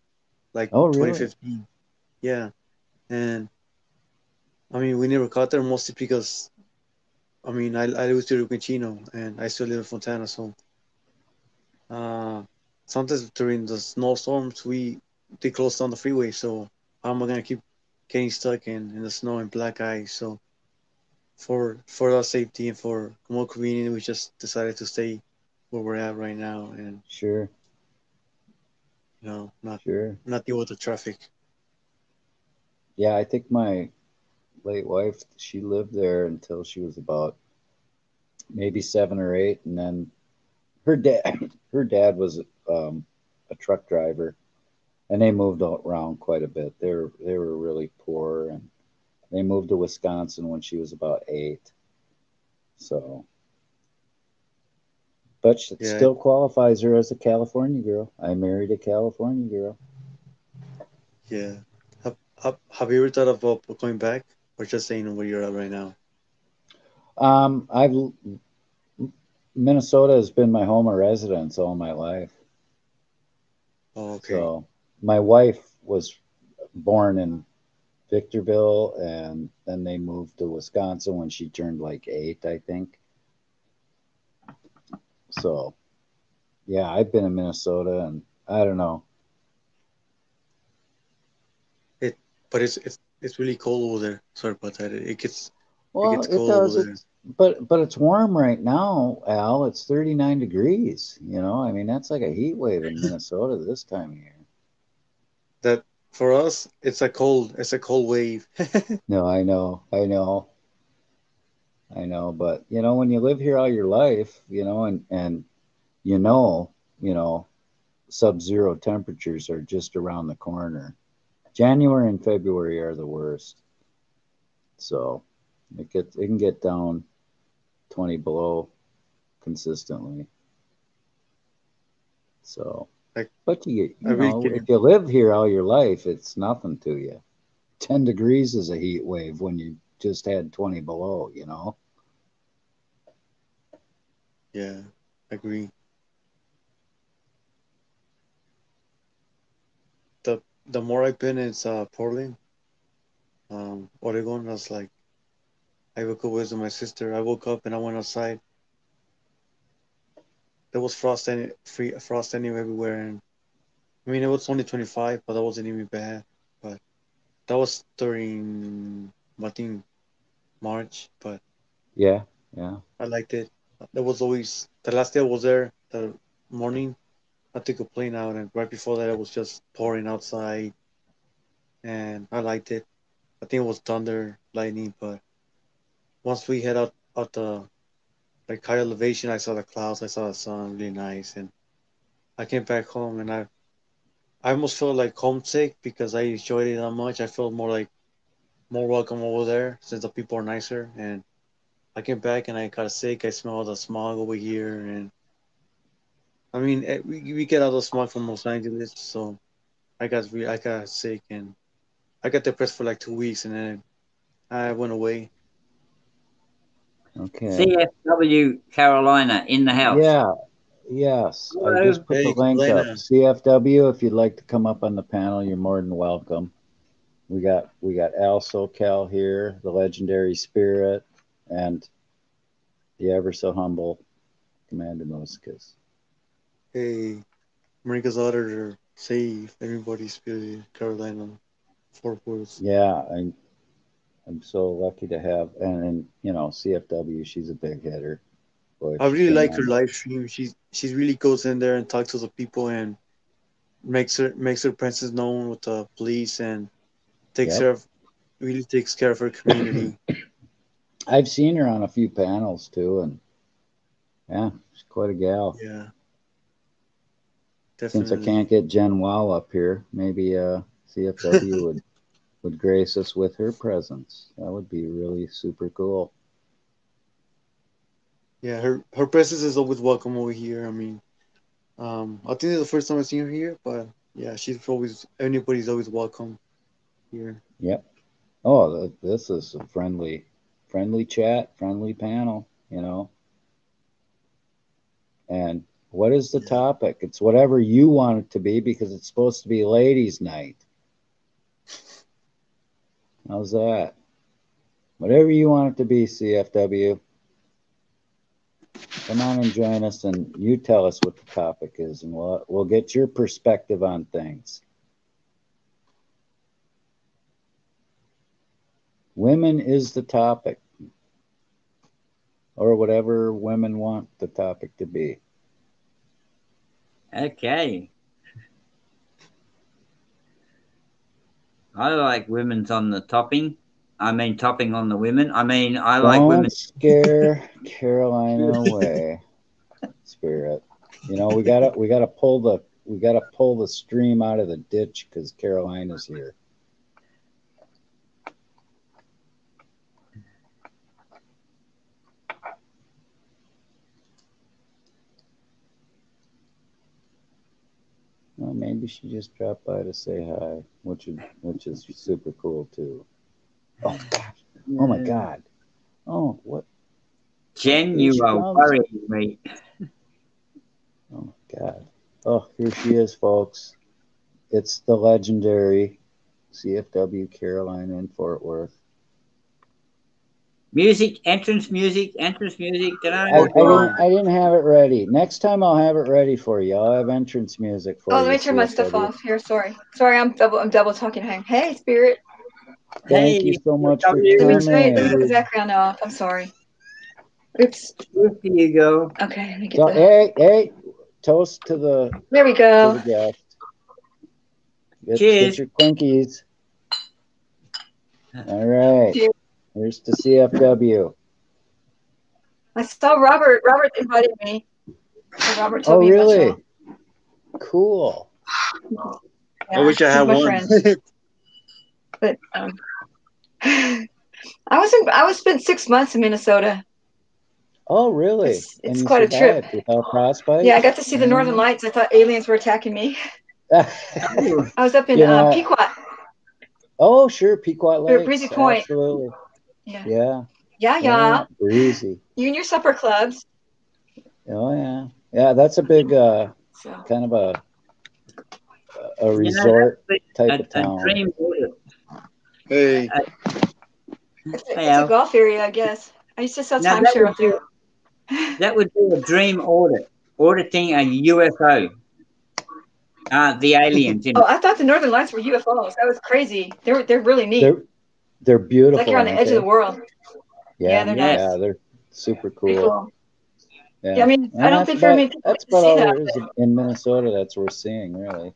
like
Oh, really?
2015. Yeah, and I mean we never got there mostly because I mean I live in Chino and I still live in Fontana, so uh, sometimes during the snowstorms they close down the freeway, so how am I gonna keep getting stuck in the snow and black ice? So for our safety and for more convenience, we just decided to stay where we're at right now, and
Sure,
not
sure.
deal with the traffic.
Yeah, I think my late wife, she lived there until she was about maybe 7 or 8, and then her dad, her dad was a truck driver, and they moved around quite a bit. They were really poor, and they moved to Wisconsin when she was about 8. So, but she
Yeah,
still qualifies her as a California girl. I married a California girl.
yeah. Have you ever thought about going back or just staying where you're at right now?
I've Minnesota has been my home of residence all my life.
Oh, okay.
So my wife was born in Victorville, and then they moved to Wisconsin when she turned like 8, I think. So yeah, I've been in Minnesota, and I don't know.
It, but it's really cold over there. Sorry about that. It
Well,
gets
it
cold
does.
over there.
But it's warm right now, Al. It's 39 degrees. I mean that's like a heat wave in Minnesota this time of year.
That for us, it's a cold wave.
No, I know. But when you live here all your life, and you know, you know, sub-zero temperatures are just around the corner. January and February are the worst. So it can get down 20 below consistently. So,
Like
but
I really
if
can't.
you live here all your life, it's nothing to you. 10 degrees is a heat wave when you just had 20 below.
Yeah, I agree. The the more I've been in Portland, Oregon, I was like, I woke up with my sister. I woke up and I went outside. There was frost anywhere everywhere, and I mean it was only 25, but that wasn't even bad. But that was during I think March, but
Yeah, yeah.
I liked it. There was always the last day I was there, the morning I took a plane out, and right before that it was just pouring outside, and I liked it. I think it was thunder, lightning, but once we head out the like high elevation, I saw the clouds, I saw the sun, really nice, and I came back home, and I almost felt like homesick because I enjoyed it that much. I felt more welcome over there since the people are nicer, and I came back and I got sick. I smelled the smog over here, and I mean we get all the smog from Los Angeles, so I got sick and I got depressed for like 2 weeks, and then I went away.
Okay.
CFW Carolina in the house.
Yeah, yes. I
Hello.
just put the
Hey,
link up.
Carolina.
CFW, if you'd like to come up on the panel, you're more than welcome. We got Al SoCal here, the legendary spirit, and the ever so humble Commander Muskis.
Hey, America's auditor, safe. Everybody's good. Carolina, Fort Worth.
Yeah, I'm so lucky to have, and CFW. She's a big hitter. Boy,
I
she
really
came
like her
on.
live stream. She really goes in there and talks to the people and makes her presence known with the police and takes
Yep.
care of really takes care of her community.
I've seen her on a few panels too, and yeah, she's quite a gal.
Yeah,
Since I
definitely.
can't get Jen Wall up here, maybe CFW would grace us with her presence. That would be really super cool.
Yeah, her presence is always welcome over here. I mean, I think it's the first time I've seen her here, but yeah, she's always anybody's always welcome here.
Yep. Oh, this is a friendly chat, friendly panel. And what is the
Yeah,
topic? It's whatever you want it to be because it's supposed to be ladies' night. How's that? Whatever you want it to be, CFW. Come on and join us, and you tell us what the topic is, and we'll get your perspective on things. Women is the topic, or whatever women want the topic to be.
Okay. I like women's on the topping. I mean, topping on the women. I mean, I like
Don't
women.
scare Carolina away, spirit. We gotta pull the stream out of the ditch because Carolina's here. Well, maybe she just dropped by to say hi, which is super cool too. Oh gosh. Oh my
Yeah.
God. Oh what?
Jen,
Here
you
she
are
comes.
worrying me.
Oh, God. Oh, here she is, folks. It's the legendary CFW Carolina in Fort Worth.
Music, entrance music.
I
Ta-da.
didn't have it ready. Next time I'll have it ready for you. I'll have entrance music for you.
Oh, let me turn my stuff off here. Sorry, I'm double talking. Hey, Spirit.
Thank
Hey,
you so much for
Let me turn
coming.
the background off. I'm sorry. Oops.
Here you go.
Okay, let me get
So,
the.
hey, toast to the
There we go.
guest.
Cheers.
Get your clinkies. All right.
Cheers.
Here's to CFW.
I saw Robert. Robert invited me. So Robert told me
really?
about y'all.
Cool.
Yeah,
I wish I had
my
one.
friend. But I spent 6 months in Minnesota.
Oh, really?
It's quite a trip.
Without frostbite?
Yeah, I got to see the Northern Lights. I thought aliens were attacking me. I was up in Pequot.
Oh, sure, Pequot Lakes.
Breezy Point.
Absolutely.
Yeah.
Breezy.
You and your supper clubs.
Oh, yeah. Yeah, that's a big kind of a resort type of town.
Dream
Hey.
It's a golf area, I guess. I used to sell timeshare out there.
That would be a dream auditing a UFO. The aliens.
Oh, I thought the Northern Lights were UFOs. That was crazy. They're really neat.
They're beautiful.
It's like you're on the edge of the world.
Yeah,
they're nice.
Yeah, they're super
Pretty
cool.
cool.
Yeah,
I mean, I don't think very many people
that's about all there is in Minnesota that's worth seeing, really.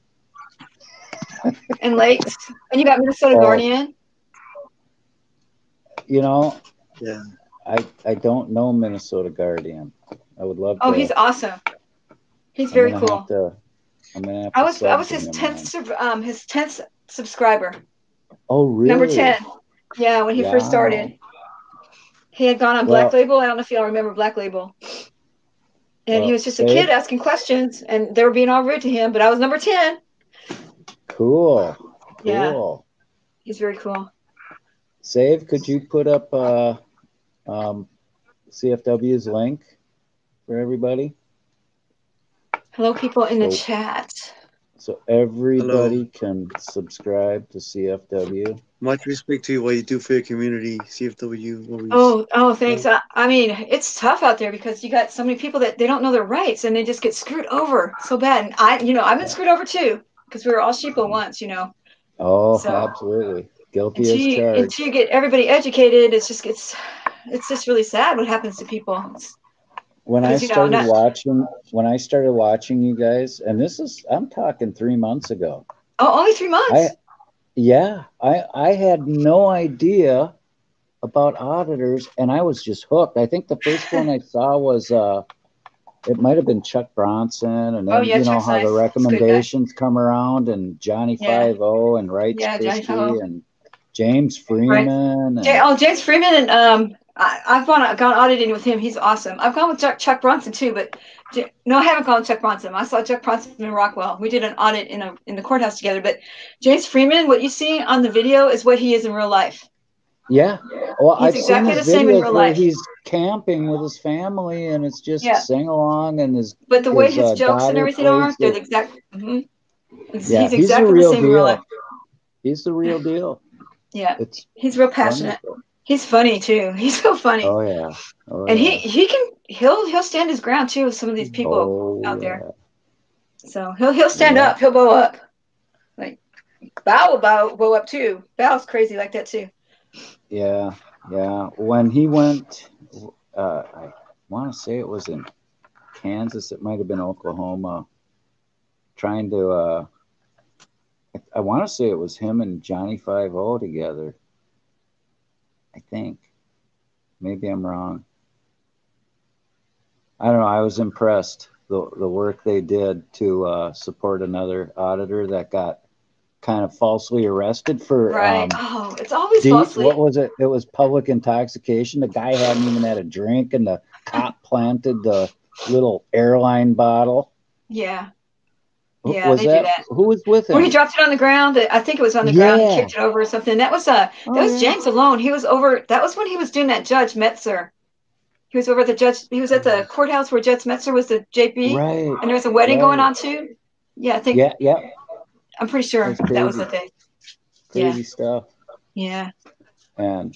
And lakes. And you got Minnesota Guardian.
You know,
yeah.
I don't know Minnesota Guardian. I would love to.
Oh, he's awesome. He's very cool.
I'm gonna have to
I was his 10th subscriber.
Oh, really?
Number 10. Yeah, when he first started. He had gone on Black Label. I don't know if y'all remember Black Label. And he was just a kid asking questions, and they were being all rude to him, but I was number 10.
Cool.
Yeah. He's very cool.
Save, could you put up CFW's link for everybody?
Hello, people in the chat.
So everybody can subscribe to CFW.
Much respect to what you do for your community, CFW.
Oh, thanks. I mean, it's tough out there because you got so many people that they don't know their rights and they just get screwed over so bad. And I've been screwed over too because we were all sheeple once,
Oh, so, absolutely. Guilty as charged.
Until you get everybody educated, it's just really sad what happens to people.
When I started watching you guys, and I'm talking 3 months ago.
Oh, only 3 months?
I had no idea about auditors, and I was just hooked. I think the first one I saw was it might have been Chuck Bronson, and then you know how the recommendations come around, and Johnny 5-0 and Wrights Christie and James Freeman.
Right. James Freeman, and I've gone auditing with him. He's awesome. I've gone with Chuck Bronson too, but no, I haven't gone with Chuck Bronson. I saw Chuck Bronson in Rockwell. We did an audit in the courthouse together. But James Freeman, what you see on the video is what he is in real life.
Yeah. Well,
I've exactly seen the same in real life.
He's camping with his family, and it's just sing along, and his.
But the way his jokes and everything are, they're the exact. Mm-hmm.
Yeah, he's exactly the same in real life. He's the real deal.
Yeah, he's real passionate. Wonderful. He's funny too. He's so funny.
Oh yeah.
And he'll stand his ground too with some of these people out there. So he'll stand up. He'll bow up. Like Bow will bow up too. Bow's crazy like that too.
Yeah. When he went, I want to say it was in Kansas. It might have been Oklahoma. Trying to. I want to say it was him and Johnny 5-0 together. I think. Maybe I'm wrong. I don't know. I was impressed the work they did to support another auditor that got kind of falsely arrested for
it's always falsely.
What was it? It was public intoxication. The guy hadn't even had a drink, and the cop planted the little airline bottle.
Yeah.
Yeah, they do that. Who was with him?
When he dropped it on the ground, I think it was on the ground. He kicked it over or something. That was James alone. He was over. That was when he was doing that Judge Metzer. He was over at the judge. He was at the courthouse where Judge Metzler was the JP,
Right.
and there was a wedding going on too. Yeah, I think.
Yeah.
I'm pretty sure that was the thing.
Crazy stuff.
Yeah.
And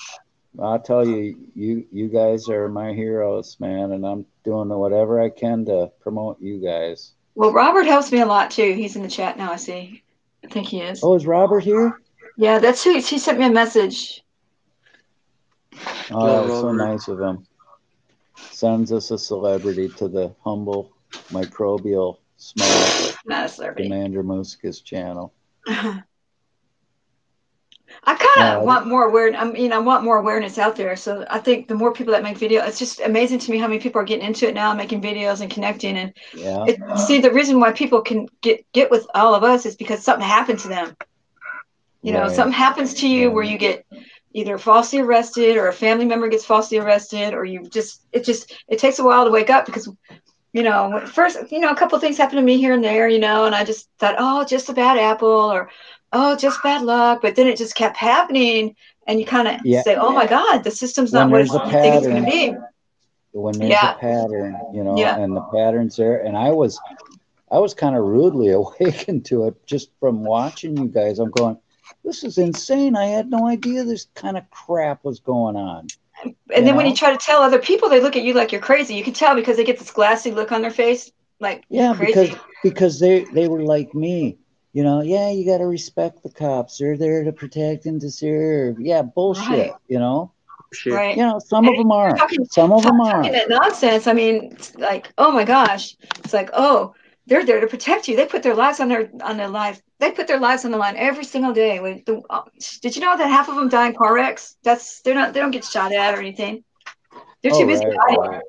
I'll tell you, you guys are my heroes, man, and I'm doing whatever I can to promote you guys.
Well, Robert helps me a lot too. He's in the chat now. I see. I think he is.
Oh, is Robert here?
Yeah, that's who. He sent me a message.
Oh, that was so nice of him. Sends us a celebrity to the humble microbial small
Not a celebrity.
Commander Muska's channel.
I kind of want more awareness. I mean, I want more awareness out there. So I think the more people that make videos, it's just amazing to me how many people are getting into it now, making videos and connecting. And see, the reason why people can get with all of us is because something happened to them. You know, something happens to you where you get either falsely arrested, or a family member gets falsely arrested, or it takes a while to wake up because, you know, first, you know, a couple of things happened to me here and there, you know, and I just thought, oh, just a bad apple, or oh, just bad luck. But then it just kept happening, and you kind of say, oh my God, the system's not what you think it's going to be.
When there's a pattern, you know, and the pattern's there, and I was kind of rudely awakened to it just from watching you guys. I'm going, this is insane. I had no idea this kind of crap was going on.
And then when you try to tell other people, they look at you like you're crazy. You can tell because they get this glassy look on their face, like crazy.
because they were like me, you know. Yeah, you got to respect the cops. They're there to protect and to serve. Yeah, bullshit. You know.
Right.
You know, some of them are. Some of them are.
Talking that nonsense. I mean, it's like, oh my gosh, it's like, oh, they're there to protect you. They put their lives on their life. They put their lives on the line every single day. Did you know that half of them die in car wrecks? They don't get shot at or anything. They're too busy hiding.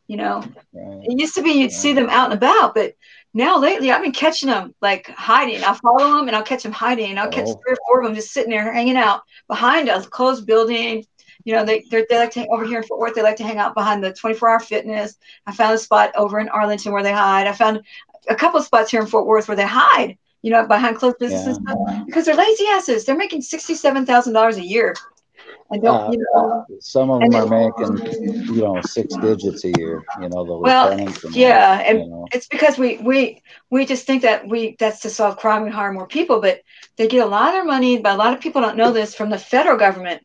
You know, it used to be you'd see them out and about, but now lately I've been catching them like hiding. I'll follow them and I'll catch them hiding, and I'll catch 3 or 4 of them just sitting there hanging out behind a closed building. You know, they like to hang over here in Fort Worth. They like to hang out behind the 24-hour fitness. I found a spot over in Arlington where they hide. I found a couple of spots here in Fort Worth where they hide, you know, behind closed businesses and stuff, because they're lazy asses. They're making $67,000 a year. And don't, you know,
some of them are making, you know, 6 digits a year, you know, the lieutenants.
And you know, it's because we just think that that's to solve crime. We hire more people, but they get a lot of their money, but a lot of people don't know this, from the federal government.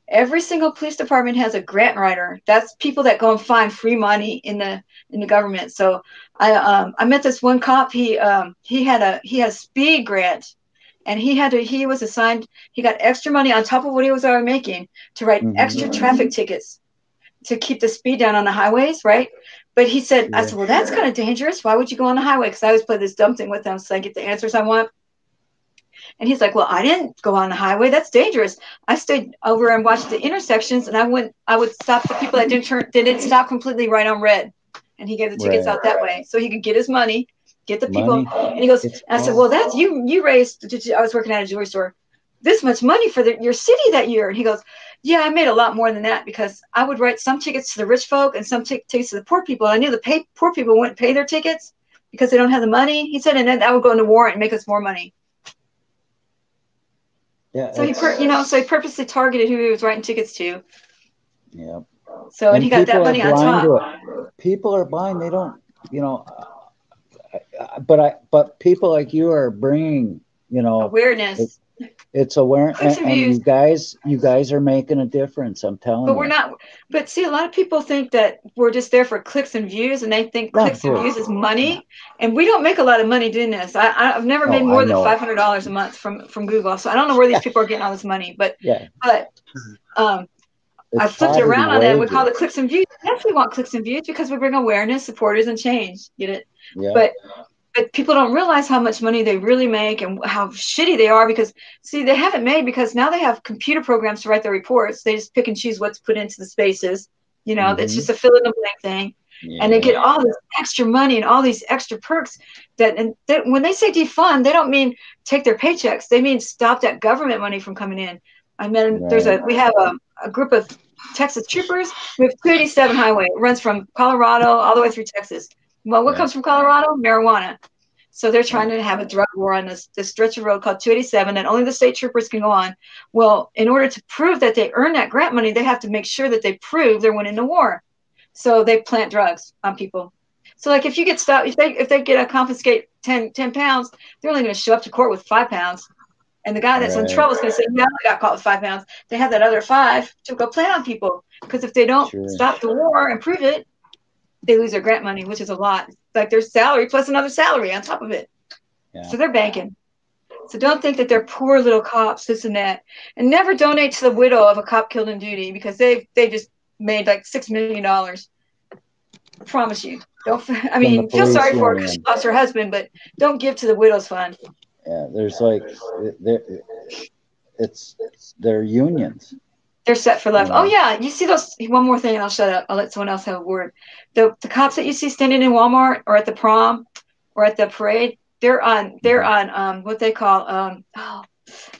Every single police department has a grant writer. That's people that go and find free money in the government. So I met this one cop. He had a speed grant, and he was assigned. He got extra money on top of what he was already making to write extra traffic tickets to keep the speed down on the highways, right? But he said, I said, well, that's kind of dangerous. Why would you go on the highway? Because I always play this dumb thing with them, so I get the answers I want. And he's like, well, I didn't go on the highway. That's dangerous. I stayed over and watched the intersections, and I would stop the people that didn't stop completely right on red. And he gave the tickets out that way, so he could get his money, get the people. And he goes, and I said, well, that's you raised. I was working at a jewelry store, this much money for your city that year. And he goes, yeah, I made a lot more than that, because I would write some tickets to the rich folk and some tickets to the poor people. I knew the poor people wouldn't pay their tickets because they don't have the money. He said, and then that would go into warrant and make us more money. Yeah, so he purposely targeted who he was writing tickets to.
Yeah.
So and he got that money on top.
People are blind. They don't, you know. But people like you are bringing, you know,
awareness.
It's awareness, and you guys are making a difference. I'm telling you.
But we're not. But see, a lot of people think that we're just there for clicks and views, and they think clicks and views is money. And we don't make a lot of money doing this. I've never made more than $500 a month from Google. So I don't know where these people are getting all this money. But I flipped it around on that. We call it clicks and views. Yes, we want clicks and views because we bring awareness, supporters, and change. Get it?
Yeah.
But people don't realize how much money they really make and how shitty they are, because, see, they haven't made, because now they have computer programs to write their reports. They just pick and choose what's put into the spaces. You know, it's just a fill in the blank thing. Yeah. And they get all this extra money and all these extra perks that when they say defund, they don't mean take their paychecks. They mean stop that government money from coming in. I mean, we have a group of Texas troopers. We have 287 highway. It runs from Colorado all the way through Texas. Well, what comes from Colorado? Marijuana. So they're trying to have a drug war on this stretch of road called 287 that only the state troopers can go on. Well, in order to prove that they earn that grant money, they have to make sure that they prove they're winning the war. So they plant drugs on people. So like if you get stopped, if they get a confiscate 10 pounds, they're only going to show up to court with 5 pounds. And the guy that's in trouble is going to say, yeah, I got caught with 5 pounds. They have that other 5 to go plant on people. Because if they don't stop the war and prove it, they lose their grant money, which is a lot. Like their salary plus another salary on top of it. Yeah. So they're banking. So don't think that they're poor little cops, this and that. And never donate to the widow of a cop killed in duty because they just made like $6 million. I promise you. Don't. I mean, feel sorry for her because she lost her husband, but don't give to the widow's fund.
Yeah, there's like, they're unions.
They're set for life. Oh yeah, you see those. One more thing, and I'll shut up. I'll let someone else have a word. The cops that you see standing in Walmart or at the prom or at the parade, they're on what they call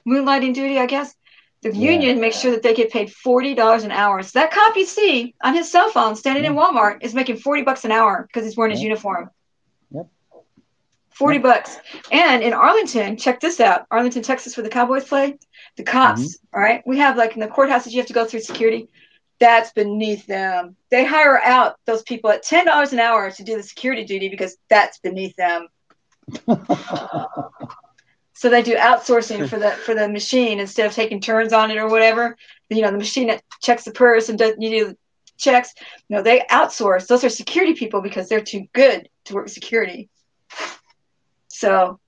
moonlighting duty, I guess. The union makes sure that they get paid $40 an hour. So that cop you see on his cell phone standing in Walmart is making $40 an hour because he's wearing his uniform.
Yep.
$40. And in Arlington, check this out. Arlington, Texas, where the Cowboys play. The cops, all right? We have like in the courthouses, you have to go through security. That's beneath them. They hire out those people at $10 an hour to do the security duty because that's beneath them. So they do outsourcing for the machine instead of taking turns on it or whatever. You know, the machine that checks the purse and you do checks. No, they outsource. Those are security people because they're too good to work security. So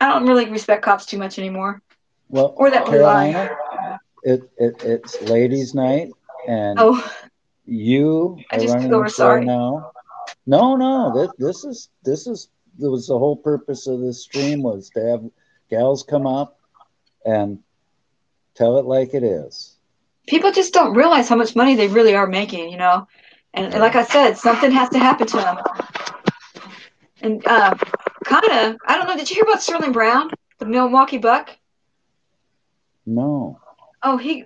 I don't really respect cops too much anymore.
Well,
or that
Carolina, it's ladies' night, and you are running the show now. No, this is was the whole purpose of this stream was to have gals come up and tell it like it is.
People just don't realize how much money they really are making, you know. And like I said, something has to happen to them. And kind of, I don't know. Did you hear about Sterling Brown, the Milwaukee Buck?
No.
Oh, I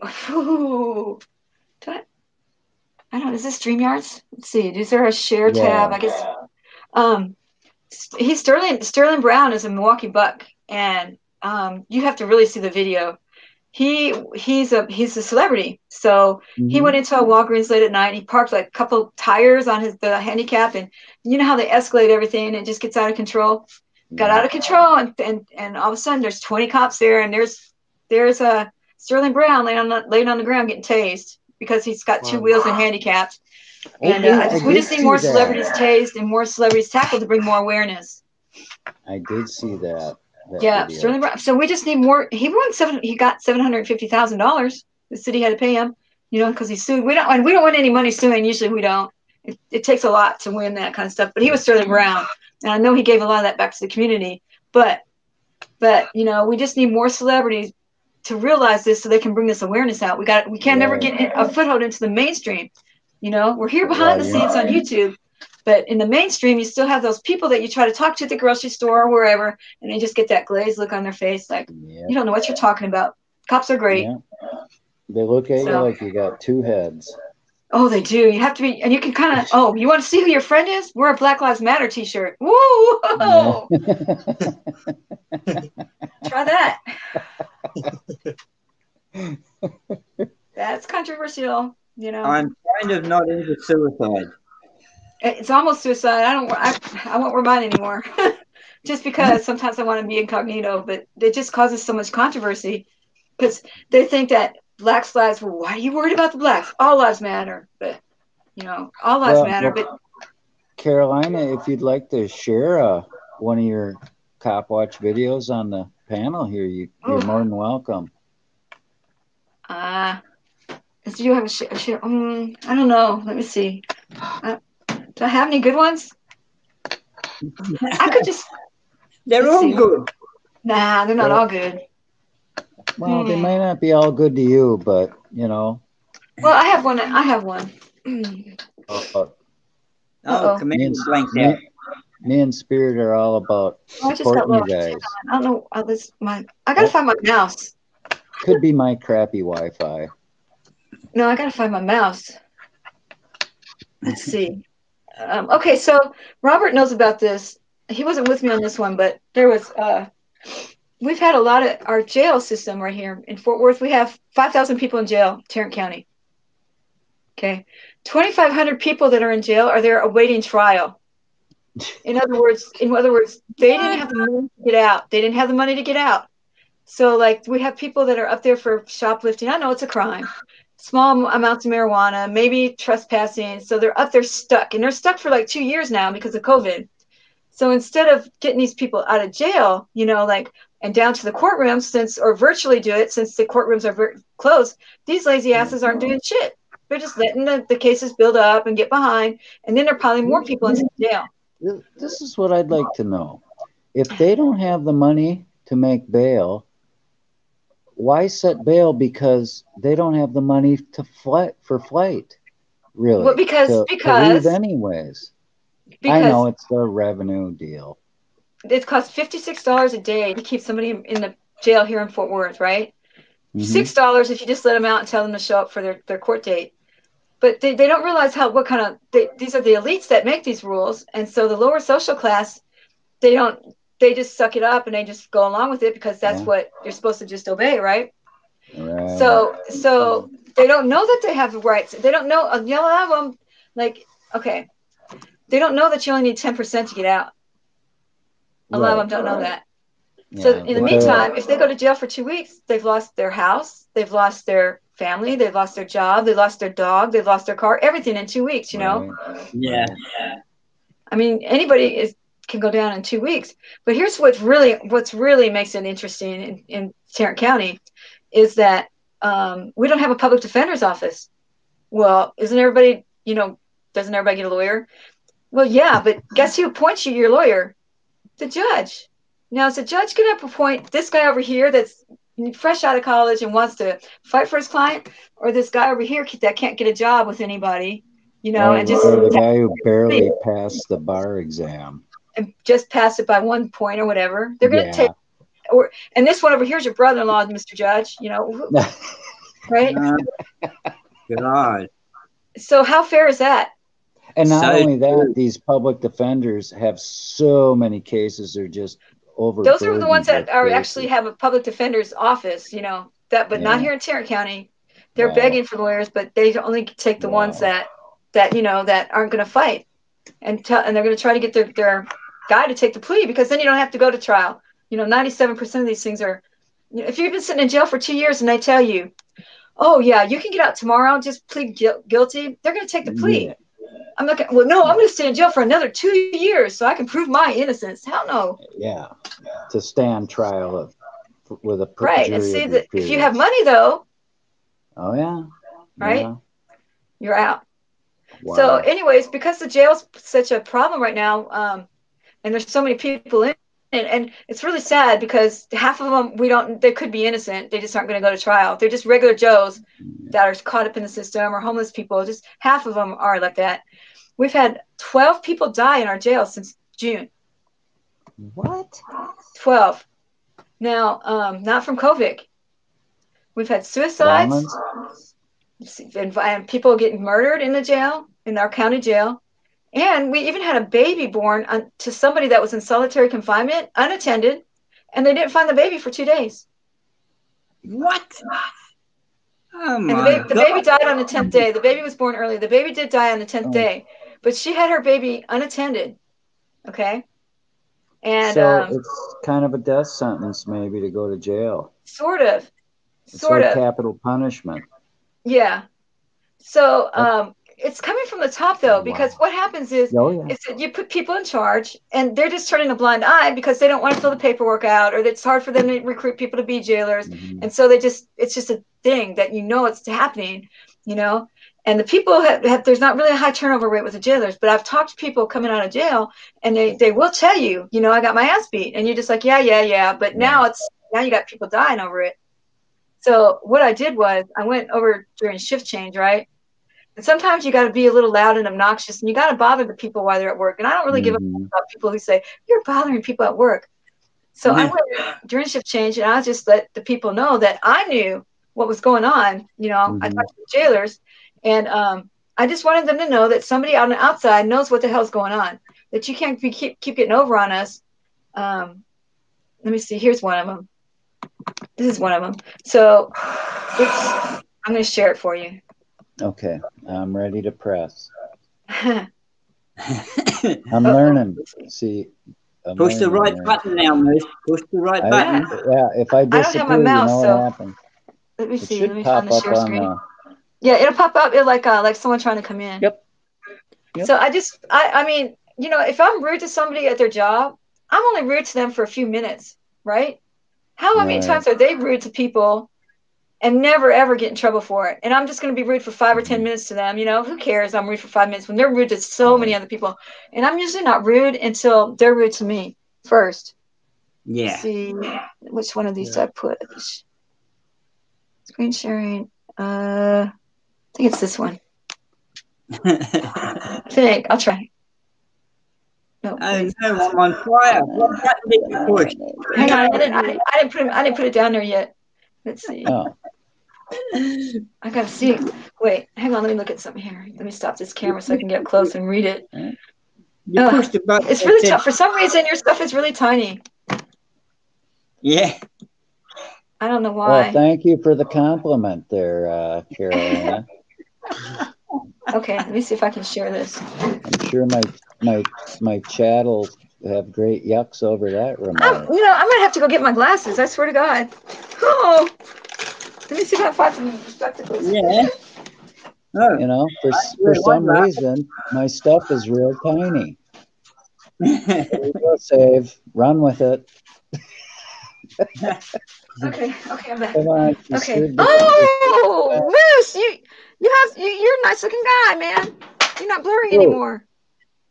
don't know. Is this StreamYards? Let's see. Is there a share tab? I guess. He's Sterling Brown is a Milwaukee Buck, and you have to really see the video. He's a celebrity. So he went into a Walgreens late at night. He parked like a couple tires on the handicap, and you know how they escalate everything and it just gets out of control. Got out of control, and all of a sudden there's 20 cops there, and there's a Sterling Brown laying on the ground getting tased because he's got 2 wheels and handicapped. And we just need more celebrities tased and more celebrities tackled to bring more awareness.
I did see that.
Yeah, Sterling Brown. So we just need more. He got $750,000. The city had to pay him, you know, because he sued. We don't win any money suing. Usually we don't. It takes a lot to win that kind of stuff. But he was Sterling Brown, and I know he gave a lot of that back to the community. But you know, we just need more celebrities to realize this so they can bring this awareness out. We can't never get a foothold into the mainstream. You know, we're here behind the scenes on YouTube, but in the mainstream, you still have those people that you try to talk to at the grocery store or wherever, and they just get that glazed look on their face, like you don't know what you're talking about. Cops are great. Yeah.
They look at you like you got 2 heads.
Oh, they do. You have to be, and you can kind of. Oh, you want to see who your friend is? Wear a Black Lives Matter T-shirt. Woo! Try that. That's controversial. You know,
I'm kind of not into suicide.
It's almost suicide. I won't wear mine anymore. Just because sometimes I want to be incognito, but it just causes so much controversy because they think that Black lives. Well, why are you worried about the blacks? All lives matter, but you know, all lives matter. But
Carolina, if you'd like to share one of your Cop Watch videos on the panel here, you're more than welcome.
Do you have a share? I don't know. Let me see. Do I have any good ones? I could just.
They're all good.
Nah, they're not all good.
Well, they might not be all good to you, but you know.
Well, I have one.
Me and Spirit are all about supporting you guys.
I don't know. I gotta find my mouse.
Could be my crappy Wi-Fi.
No, I gotta find my mouse. Let's see. Okay, so Robert knows about this. He wasn't with me on this one, but there was. We've had a lot of our jail system right here in Fort Worth. We have 5,000 people in jail, Tarrant County. Okay. 2,500 people that are in jail are there awaiting trial. In other words, they didn't have the money to get out. They didn't have the money to get out. So like we have people that are up there for shoplifting. I know it's a crime. Small amounts of marijuana, maybe trespassing. So they're up there stuck. And they're stuck for like 2 years now because of COVID. So instead of getting these people out of jail, you know, like, and down to the courtroom or virtually do it since the courtrooms are closed, these lazy asses aren't doing shit. They're just letting the cases build up and get behind. And then they're piling more people into jail.
This is what I'd like to know. If they don't have the money to make bail, why set bail? Because they don't have the money to flight, really.
Well, because
leave anyways. I know it's a revenue deal.
It costs $56 a day to keep somebody in the jail here in Fort Worth, right? $6 if you just let them out and tell them to show up for their court date. But they don't realize these are the elites that make these rules. And so the lower social class, they just suck it up and they just go along with it because that's what you're supposed to just obey, right?
Right.
So they don't know that they have rights. They don't know, a lot of them, like, okay, they don't know that you only need 10% to get out. A lot of them don't know that.
Yeah,
so in the meantime, if they go to jail for 2 weeks, they've lost their house, they've lost their family, they've lost their job, they lost their dog, they've lost their car, everything in 2 weeks, you know?
Yeah.
I mean, anybody can go down in 2 weeks. But here's what's really makes it interesting in Tarrant County is that we don't have a public defender's office. Well, doesn't everybody get a lawyer? Well, yeah, but guess who appoints you your lawyer? The judge. Now, is the judge going to appoint this guy over here that's fresh out of college and wants to fight for his client, or this guy over here that can't get a job with anybody,
or the guy who barely passed the bar exam
and just passed it by 1 point or whatever? They're going to take, and this one over here is your brother-in-law, Mr. Judge. Right?
God.
So how fair is that?
And not only that, these public defenders have so many cases. They're just over.
Those are the ones that actually have a public defender's office, but not here in Tarrant County. They're begging for lawyers, but they only take the ones that aren't going to fight, and they're going to try to get their guy to take the plea, because then you don't have to go to trial. 97% of these things are, if you've been sitting in jail for 2 years and they tell you, oh yeah, you can get out tomorrow, just plead guilty, they're going to take the plea. Yeah. I'm not going. Well, no, I'm going to stay in jail for another 2 years so I can prove my innocence. Hell no.
Yeah, to stand trial with a
right. And see that if you have money though.
Oh yeah.
Right. You're out. Wow. So, anyways, because the jail's such a problem right now, and there's so many people in it, and it's really sad because half of them they could be innocent. They just aren't going to go to trial. They're just regular Joes that are caught up in the system, or homeless people. Just half of them are like that. We've had 12 people die in our jail since June.
What?
12. Now, not from COVID. We've had suicides and people getting murdered in the jail, in our county jail. And we even had a baby born to somebody that was in solitary confinement, unattended, and they didn't find the baby for 2 days.
What? Oh my
God. The baby died on the 10th day. The baby was born early. The baby did die on the 10th day, but she had her baby unattended. Okay. And
so it's kind of a death sentence, maybe, to go to jail.
Sort of.
It's like capital punishment.
Yeah. So it's coming from the top, though, because what happens is that you put people in charge, and they're just turning a blind eye because they don't want to fill the paperwork out, or it's hard for them to recruit people to be jailers. Mm-hmm. And so it's just a thing that it's happening, And the people there's not really a high turnover rate with the jailers, but I've talked to people coming out of jail, and they will tell you, I got my ass beat, and you're just like, yeah. But now you got people dying over it. So what I did was I went over during shift change, right? And sometimes you got to be a little loud and obnoxious, and you got to bother the people while they're at work. And I don't really give a fuck about people who say, you're bothering people at work. So I went during shift change, and I just let the people know that I knew what was going on. I talked to the jailers, and I just wanted them to know that somebody on the outside knows what the hell's going on, that you can't keep getting over on us. Let me see. Here's one of them. This is one of them. So I'm going to share it for you.
Okay, I'm ready to press.
Uh-oh.
I'm learning. See,
Push the right button now, Miss. Push the right button.
Yeah, if I
I don't have my
disappear,
mouse,
you know
so
what happens.
let me
It
see. Let
should
me
pop
find the
up
share
on
screen.
the.
Yeah, it'll pop up. It like someone trying to come in.
Yep. Yep.
So I mean, you know, if I'm rude to somebody at their job, I'm only rude to them for a few minutes, right? How many
Right.
times are they rude to people and never ever get in trouble for it? And I'm just going to be rude for 5 or 10 minutes to them. You know, who cares? I'm rude for 5 minutes when they're rude to so many other people. And I'm usually not rude until they're rude to me first.
Yeah.
Let's see which one of these do I put? Screen sharing. I think it's this one. I think I'll try. No,
oh no, I'm on fire. What button did you push?
hang on, I didn't put it down there yet. Let's see.
Oh.
I gotta see. Wait, hang on. Let me look at something here. Let me stop this camera so I can get up close and read it.
You pushed the button.
It's really tough. For some reason, your stuff is really tiny.
Yeah.
I don't know why.
Well, thank you for the compliment there, Carolina.
Okay, let me see if I can share this.
I'm sure my chat will have great yucks over that remote.
You know, I'm gonna have to go get my glasses. I swear to God. Oh, let me see if I can find some spectacles.
Yeah. Oh.
You know, for some reason, my stuff is real tiny. Save, run with it.
Okay, I'm back.
Come on.
Okay. Oh, Moose, you're a nice looking guy, man. You're not blurry anymore.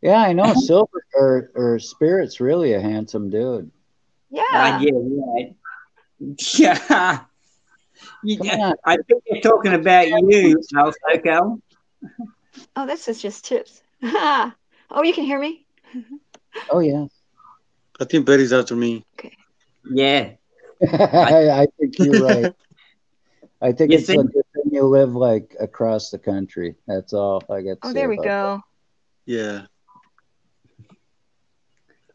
Yeah, I know. Silver or Spirit's really a handsome dude.
Yeah.
Yeah. I think they're talking about you, Alco.
Oh, this is just tips. Oh, you can hear me?
Oh, yeah.
I think Betty's after me.
Okay.
Yeah.
I think you're right. I think it's a good thing you live like across the country. That's all I get to say.
There we go.
Yeah.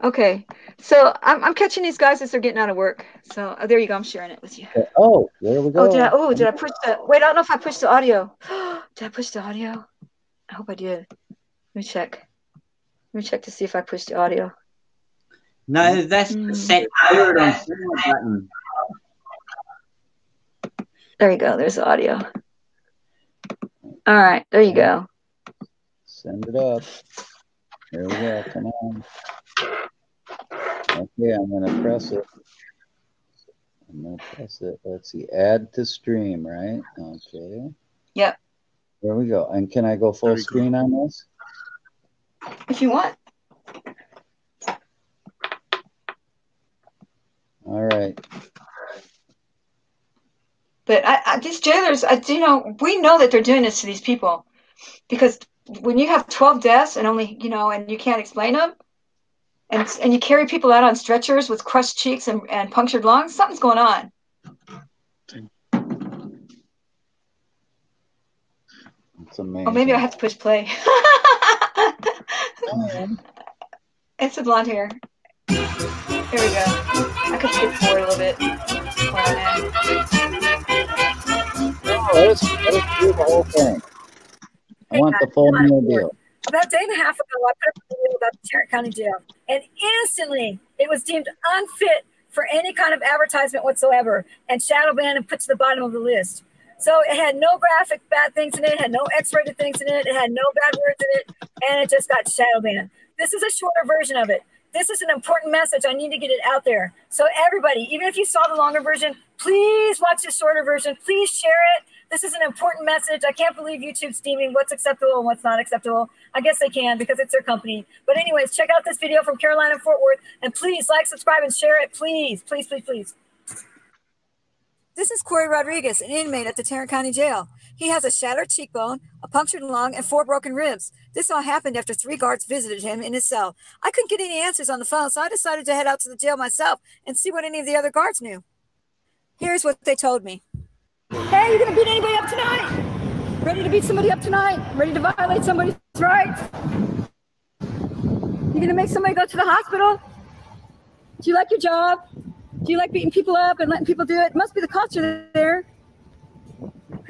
Okay. So I'm catching these guys as they're getting out of work. So there you go. I'm sharing it with you.
Oh, there we go.
Did I push the wait, I don't know if I pushed the audio. Did I push the audio? I hope I did. Let me check. Let me check to see if I pushed the audio.
No, that's the set word on the button.
There you go. There's the audio. All right. There you go.
Send it up. There we go. Come on. Okay, I'm going to press it. Let's see. Add to stream, right? Okay.
Yep.
There we go. And can I go full screen on this?
If you want.
All right.
But these jailers, we know that they're doing this to these people, because when you have 12 deaths and only, and you can't explain them, and you carry people out on stretchers with crushed cheeks and punctured lungs, something's going on.
It's amazing.
Oh, maybe I have to push play. It's the blonde hair. There we go. I could skip forward a little bit.
Let's do the whole thing. I want the full meal deal.
About a day and a half ago, I put up a video about the Tarrant County Jail, and instantly it was deemed unfit for any kind of advertisement whatsoever, and shadow banned and put to the bottom of the list. So it had no graphic bad things in it, it had no X-rated things in it, it had no bad words in it, and it just got shadow banned. This is a shorter version of it. This is an important message. I need to get it out there. So everybody, even if you saw the longer version, please watch the shorter version. Please share it. This is an important message. I can't believe YouTube's deeming what's acceptable and what's not acceptable. I guess they can because it's their company. But anyways, check out this video from Carolina Fort Worth, and please like, subscribe, and share it. Please, please, please, please. This is Corey Rodriguez, an inmate at the Tarrant County Jail. He has a shattered cheekbone, a punctured lung, and 4 broken ribs. This all happened after 3 guards visited him in his cell. I couldn't get any answers on the phone, so I decided to head out to the jail myself and see what any of the other guards knew. Here's what they told me. Hey, you gonna beat anybody up tonight? Ready to beat somebody up tonight? Ready to violate somebody's rights? You gonna make somebody go to the hospital? Do you like your job? Do you like beating people up and letting people do it? It must be the culture there.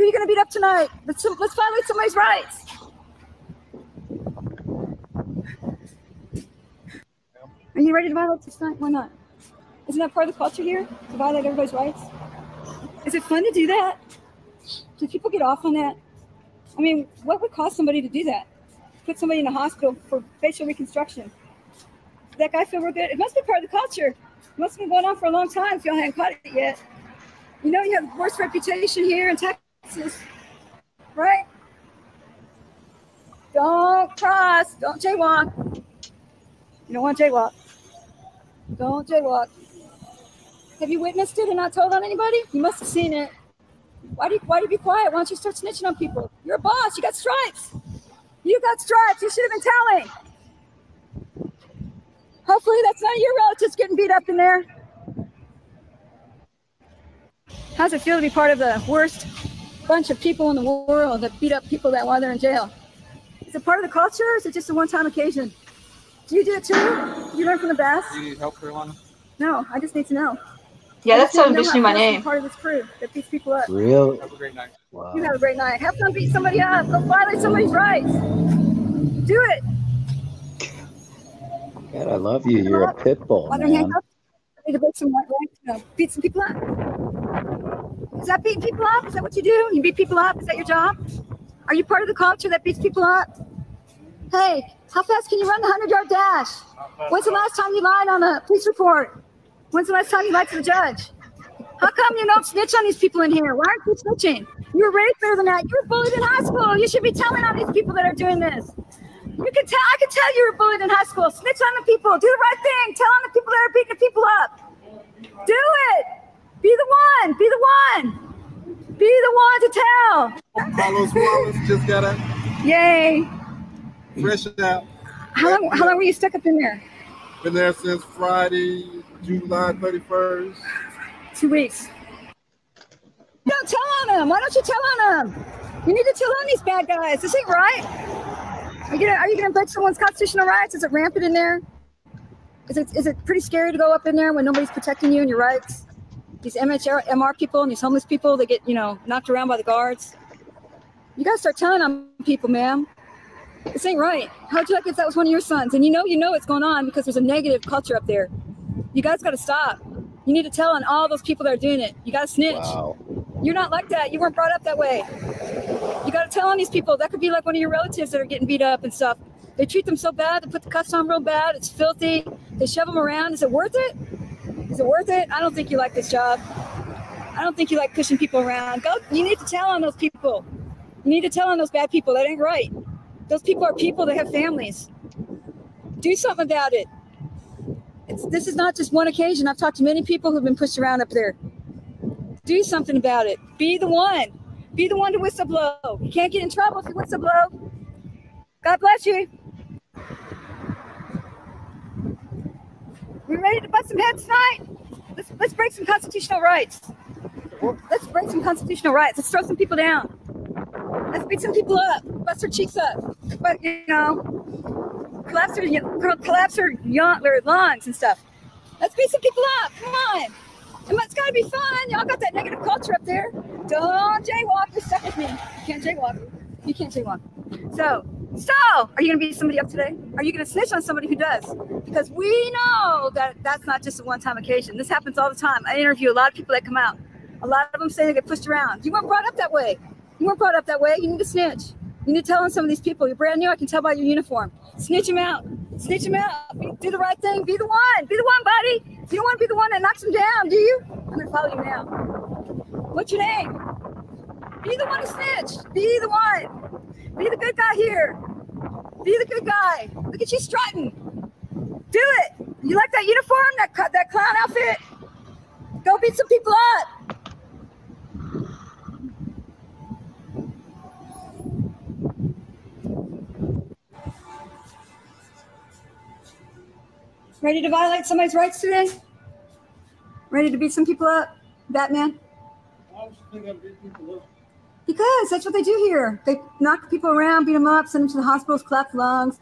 Who are you going to beat up tonight? Let's violate somebody's rights. Are you ready to violate this tonight? Why not? Isn't that part of the culture here, to violate everybody's rights? Is it fun to do that? Do people get off on that? I mean, what would cause somebody to do that? Put somebody in the hospital for facial reconstruction. Does that guy feel real good? It must be part of the culture. It must have been going on for a long time if y'all hadn't caught it yet. You know you have the worst reputation here in Texas, right? Don't cross, don't jaywalk. You don't want to jaywalk. Don't jaywalk. Have you witnessed it and not told on anybody? You must have seen it. Why do you be quiet? Why don't you start snitching on people? You're a boss. You got stripes. You got stripes. You should have been telling. Hopefully that's none of your relatives getting beat up in there. How does it feel to be part of the worst bunch of people in the world that beat up people that while they're in jail? Is it part of the culture or is it just a one-time occasion? Do you do it too? Do you learn from the best?
Do you need help, Carolina?
No, I just need to know.
Yeah, that's so mentioning my name.
Part of this crew that beats people up.
Really?
Have a great night.
Wow.
You have a great night. Have fun beating somebody up. Go violate somebody's rights. Do it.
God, I love you. You're a pit bull,
While they're
man.
handcuffed, I need to break some rights. Beat some people up. Is that beating people up? Is that what you do? You beat people up? Is that your job? Are you part of the culture that beats people up? Hey, how fast can you run the 100-yard dash? When's the last time you lied on a police report? When's the last time you lied to the judge? How come you don't snitch on these people in here? Why aren't you snitching? You were raised better than that. You were bullied in high school. You should be telling on these people that are doing this. You can tell. I can tell you were bullied in high school. Snitch on the people. Do the right thing. Tell on the people that are beating the people up. Do it. Be the one. Be the one. Be the one to tell.
Carlos Wallace just got out.
Yay.
Fresh out.
How long were you stuck up in there?
Been there since Friday, July 31st.
2 weeks. Don't tell on them. Why don't you tell on them? You need to tell on these bad guys. This ain't right. Are you gonna break someone's constitutional rights? Is it rampant in there? Is it pretty scary to go up in there when nobody's protecting you and your rights? These MR people and these homeless people, they get knocked around by the guards. You gotta start telling on people, ma'am. This ain't right. How'd you like if that was one of your sons? And you know what's going on because there's a negative culture up there. You guys got to stop. You need to tell on all those people that are doing it. You got to snitch.
Wow.
You're not like that. You weren't brought up that way. You got to tell on these people. That could be like one of your relatives that are getting beat up and stuff. They treat them so bad. They put the cuffs on real bad. It's filthy. They shove them around. Is it worth it? Is it worth it? I don't think you like this job. I don't think you like pushing people around. Go. You need to tell on those people. You need to tell on those bad people. That ain't right. Those people are people that have families. Do something about it. This is not just one occasion. I've talked to many people who've been pushed around up there. Do something about it. Be the one. Be the one to whistle blow. You can't get in trouble if you whistle blow. God bless you. We ready to bust some heads tonight? Let's break some constitutional rights. Let's break some constitutional rights. Let's throw some people down. Let's beat some people up. Bust their cheeks up. But collapse their lungs and stuff. Let's beat some people up. Come on. It's got to be fun. Y'all got that negative culture up there. Don't jaywalk. You're stuck with me. You can't jaywalk. You can't jaywalk. So, are you going to beat somebody up today? Are you going to snitch on somebody who does? Because we know that that's not just a one-time occasion. This happens all the time. I interview a lot of people that come out. A lot of them say they get pushed around. You weren't brought up that way. You weren't brought up that way. You need to snitch. You need to tell on some of these people. You're brand new. I can tell by your uniform. Snitch them out. Snitch them out. Do the right thing. Be the one. Be the one, buddy. You don't want to be the one that knocks them down, do you? I'm going to follow you now. What's your name? Be the one to snitch. Be the one. Be the good guy here. Be the good guy. Look at you strutting. Do it. You like that uniform, that clown outfit? Go beat some people up. Ready to violate somebody's rights today? Ready to beat some people up? Batman?
Why would you think I'd beat people up?
Because that's what they do here. They knock people around, beat them up, send them to the hospitals, collapse lungs.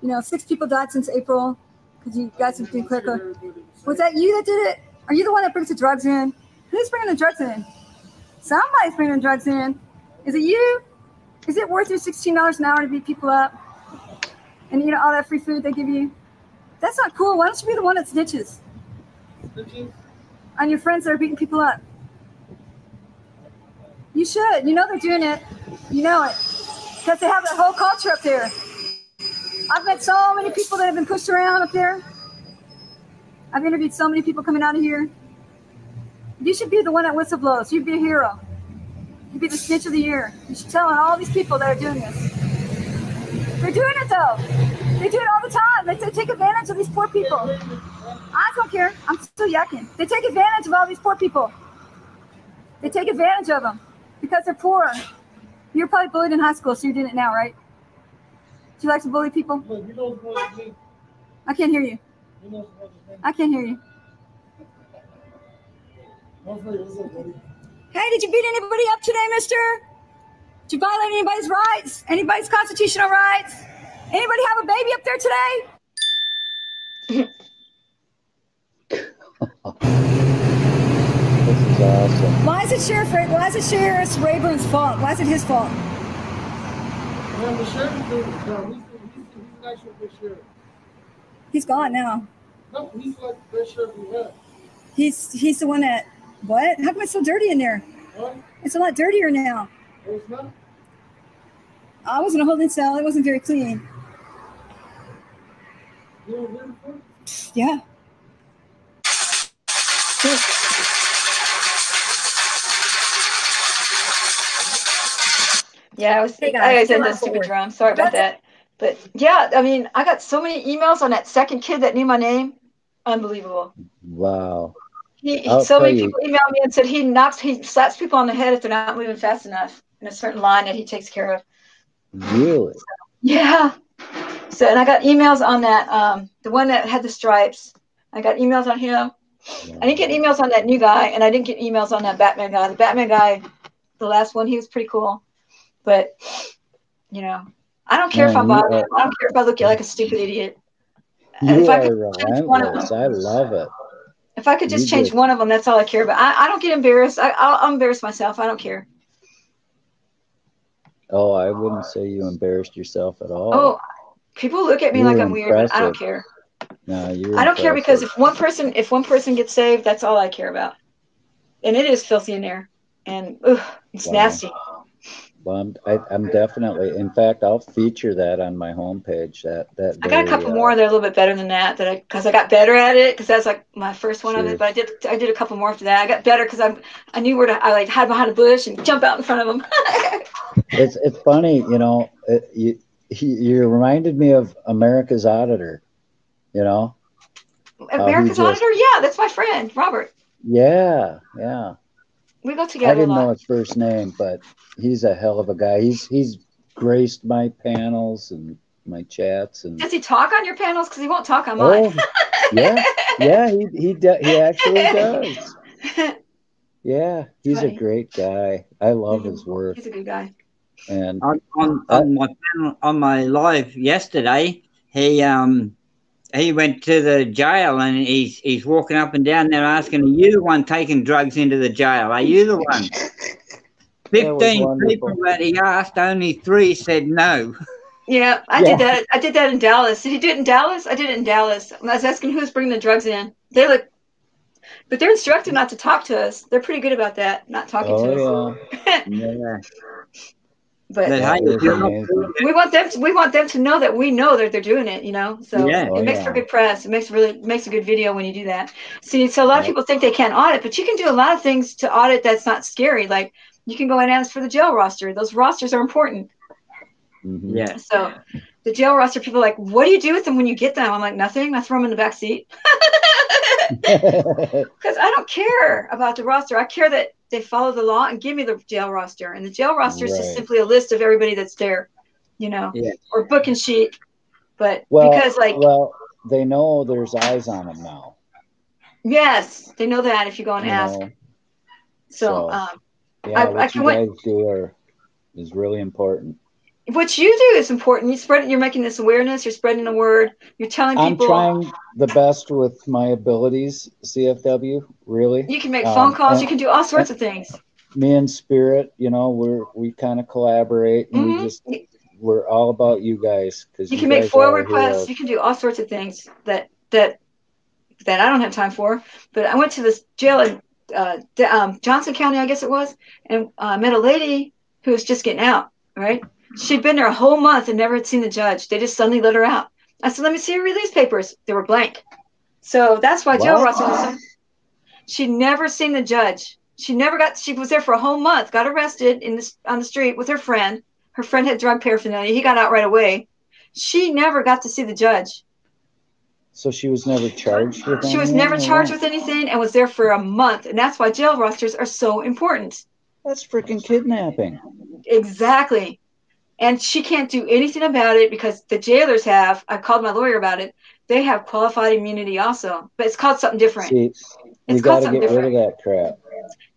6 people died since April because you guys have been quicker. Was that you that did it? Are you the one that brings the drugs in? Who's bringing the drugs in? Somebody's bringing drugs in. Is it you? Is it worth your $16 an hour to beat people up? And you know all that free food they give you? That's not cool. Why don't you be the one that snitches on your friends that are beating people up? You should. You know they're doing it. You know it. Because they have that whole culture up there. I've met so many people that have been pushed around up there. I've interviewed so many people coming out of here. You should be the one that whistleblows. You'd be a hero. You'd be the snitch of the year. You should tell all these people that are doing this. They're doing it though. They do it all the time. They take advantage of these poor people. I don't care. I'm still yakking. They take advantage of all these poor people. They take advantage of them because they're poor. You were probably bullied in high school, so you're doing it now, right? Do you like to bully people? I can't hear you. I can't hear you. Hey, did you beat anybody up today, mister? Did you violate anybody's rights? Anybody's constitutional rights? Anybody have a baby up there today?
This is awesome.
Why is it Sheriff Rayburn's fault? Why is it his fault?
Well, the sheriff is actually a good sheriff.
He's gone now.
No, he's like the best sheriff we have.
He's the one that, what? How come it's so dirty in there?
What?
It's a lot dirtier now.
Oh, it's not?
I was in a holding cell. It wasn't very clean.
You know what I'm
Yeah.
Yeah, I was in the stupid drum. Sorry about that. But yeah, I mean, I got so many emails on that second kid that knew my name. Unbelievable.
Wow.
So many people emailed me and said he slaps people on the head if they're not moving fast enough in a certain line that he takes care of.
Really?
Yeah. So, and I got emails on that, the one that had the stripes. I got emails on him. I didn't get emails on that new guy, and I didn't get emails on that Batman guy. The Batman guy, the last one, he was pretty cool. But, you know, I don't care if I'm bothered. I don't care if I look like a stupid idiot.
You are relentless. I love it.
If I could just change one of them, that's all I care about. I don't get embarrassed. I'll embarrass myself. I don't care.
Oh, I wouldn't say you embarrassed yourself at all.
Oh, people look at me like I'm weird, but I don't care.
No,
I don't care because if one person gets saved, that's all I care about. And it is filthy in there, and it's nasty.
Well, I'm definitely. In fact, I'll feature that on my homepage. I
got a couple more that are a little bit better than that. Because I got better at it. Because that's like my first one of it. But I did a couple more after that. I got better because I knew where to. I like hide behind a bush and jump out in front of them.
It's funny, you know. You reminded me of America's Auditor. You know.
America's Auditor. Yeah, that's my friend Robert.
Yeah.
We go together.
I didn't know his first name, but he's a hell of a guy. He's graced my panels and my chats. And
does he talk on your panels? Because he won't talk on mine.
Yeah, he actually does. Yeah, he's a great guy. I love his work.
He's a good guy.
And on my live yesterday, he went to the jail and he's walking up and down there asking, "Are you the one taking drugs into the jail? Are you the one?" 15 people that he asked, only 3 said no.
Yeah, I did that. I did that in Dallas. Did you do it in Dallas? I did it in Dallas. I was asking who's bringing the drugs in. But they're instructed not to talk to us. They're pretty good about that, not talking to us.
Yeah.
But we want them to know that we know that they're doing it, you know. So it makes for good press. It makes a good video when you do that. See, so a lot of people think they can't audit, but you can do a lot of things to audit that's not scary. Like you can go and ask for the jail roster. Those rosters are important.
Mm-hmm.
Yeah.
So the jail roster, people are like, what do you do with them when you get them? I'm like, nothing. I throw them in the back seat. Because I don't care about the roster. I care that they follow the law and give me the jail roster. And the jail roster is just simply a list of everybody that's there, you know, or booking sheet. But because
they know there's eyes on them now.
Yes, they know that if you go and ask. So
what you guys do is really important.
What you do is important. You're making this awareness. You're spreading the word. You're telling people.
I'm trying the best with my abilities, CFW, really.
You can make phone calls. You can do all sorts of things.
me and Spirit, you know, we kind of collaborate, and we're all about you guys because
You
you
can make
guys
FOIL
are our
requests.
heroes.
You can do all sorts of things that I don't have time for. But I went to this jail in Johnson County, I guess it was, and met a lady who was just getting out. Right? She'd been there a whole month and never had seen the judge. They just suddenly let her out. I said, "Let me see your release papers." They were blank. So that's why jail rosters are so. She'd never seen the judge. She was there for a whole month, got arrested on the street with her friend. Her friend had drug paraphernalia. He got out right away. She never got to see the judge.
So she was never charged with anything?
She was never charged with anything and was there for a month. And that's why jail rosters are so important.
That's freaking kidnapping.
Exactly. And she can't do anything about it because the jailers have, I called my lawyer about it, they have qualified immunity also. But it's called something different.
See, we got to get rid of that crap.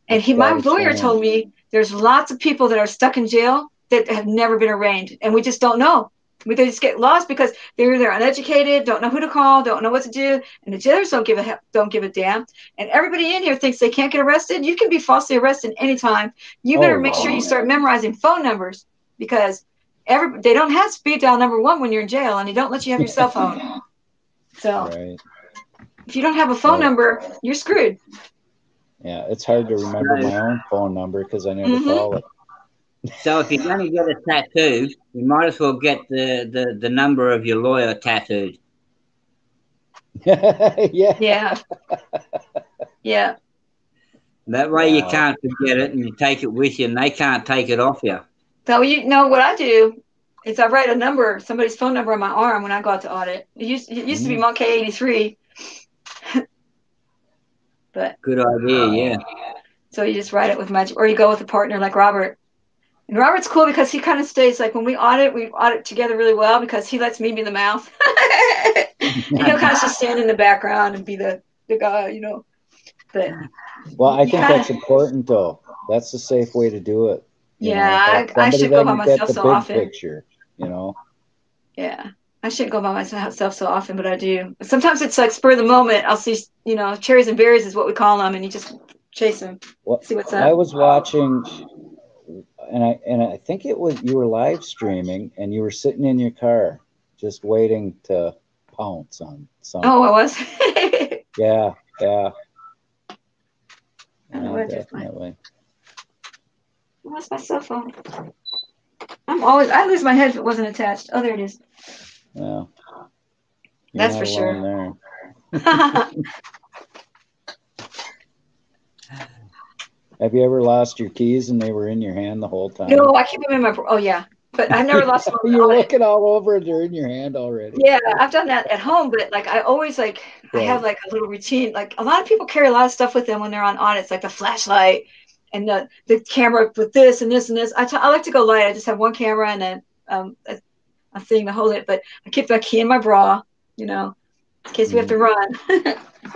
And my lawyer told me there's lots of people that are stuck in jail that have never been arraigned. And we just don't know. They just get lost because they're either uneducated, don't know who to call, don't know what to do, and the jailers don't give a damn. And everybody in here thinks they can't get arrested. You can be falsely arrested anytime. You better make sure you start memorizing phone numbers because they don't have speed dial number 1 when you're in jail, and they don't let you have your cell phone. So if you don't have a phone number, you're screwed.
Yeah, it's hard to remember my own phone number because I never call it.
So if you're going to get a tattoo, you might as well get the number of your lawyer tattooed.
Yeah.
That way you can't forget it, and you take it with you, and they can't take it off you.
So you know what I do is I write a number, somebody's phone number on my arm when I go out to audit. It used to be Monkey 83. But
good idea, yeah.
So you just write it with or you go with a partner like Robert. And Robert's cool because he kind of stays like when we audit together really well because he lets me be the mouth. And he'll kind of just stand in the background and be the guy, you know. But
well, I think that's important though. That's the safe way to do it.
Yeah, I should go by myself so often.
Picture, you know.
Yeah, I shouldn't go by myself so often, but I do. Sometimes it's like spur of the moment. I'll see, you know, cherries and berries is what we call them, and you just chase them.
Well,
see what's up.
I was watching, and I think it was you were live streaming, and you were sitting in your car, just waiting to pounce on something.
Oh, I was.
Yeah.
Definitely. Where's my cell phone? I lose my head if it wasn't attached. Oh, there it is.
Yeah.
That's for sure.
Have you ever lost your keys and they were in your hand the whole time?
No, I keep them in my. Oh yeah, but I've never lost them.
You're looking all over it. They're in your hand already.
Yeah, I've done that at home, but like I always I have like a little routine. Like a lot of people carry a lot of stuff with them when they're on audits, like the flashlight and the camera with this and this and this. I like to go light. I just have one camera and then a thing to hold it. But I keep my key in my bra, you know, in case we have to run.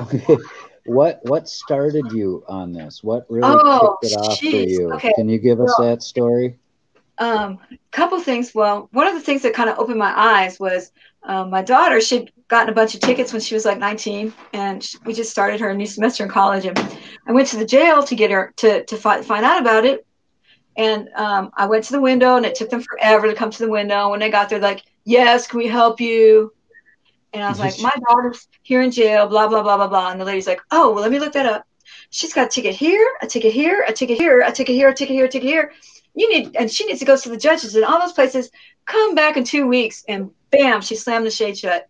Okay. What started you on this? What really kicked it off for you? Okay. Can you give us that story?
Couple things. Well, one of the things that kind of opened my eyes was my daughter. She'd gotten a bunch of tickets when she was like 19, and we just started her a new semester in college. And I went to the jail to get her to find out about it. And I went to the window, and it took them forever to come to the window. When they got there, like, yes, can we help you? And I was like, my daughter's here in jail, blah, blah, blah, blah, blah. And the lady's like, oh, well, let me look that up. She's got a ticket here, a ticket here, a ticket here, a ticket here, a ticket here, a ticket here. And she needs to go to the judges and all those places. Come back in 2 weeks. And bam, she slammed the shade shut.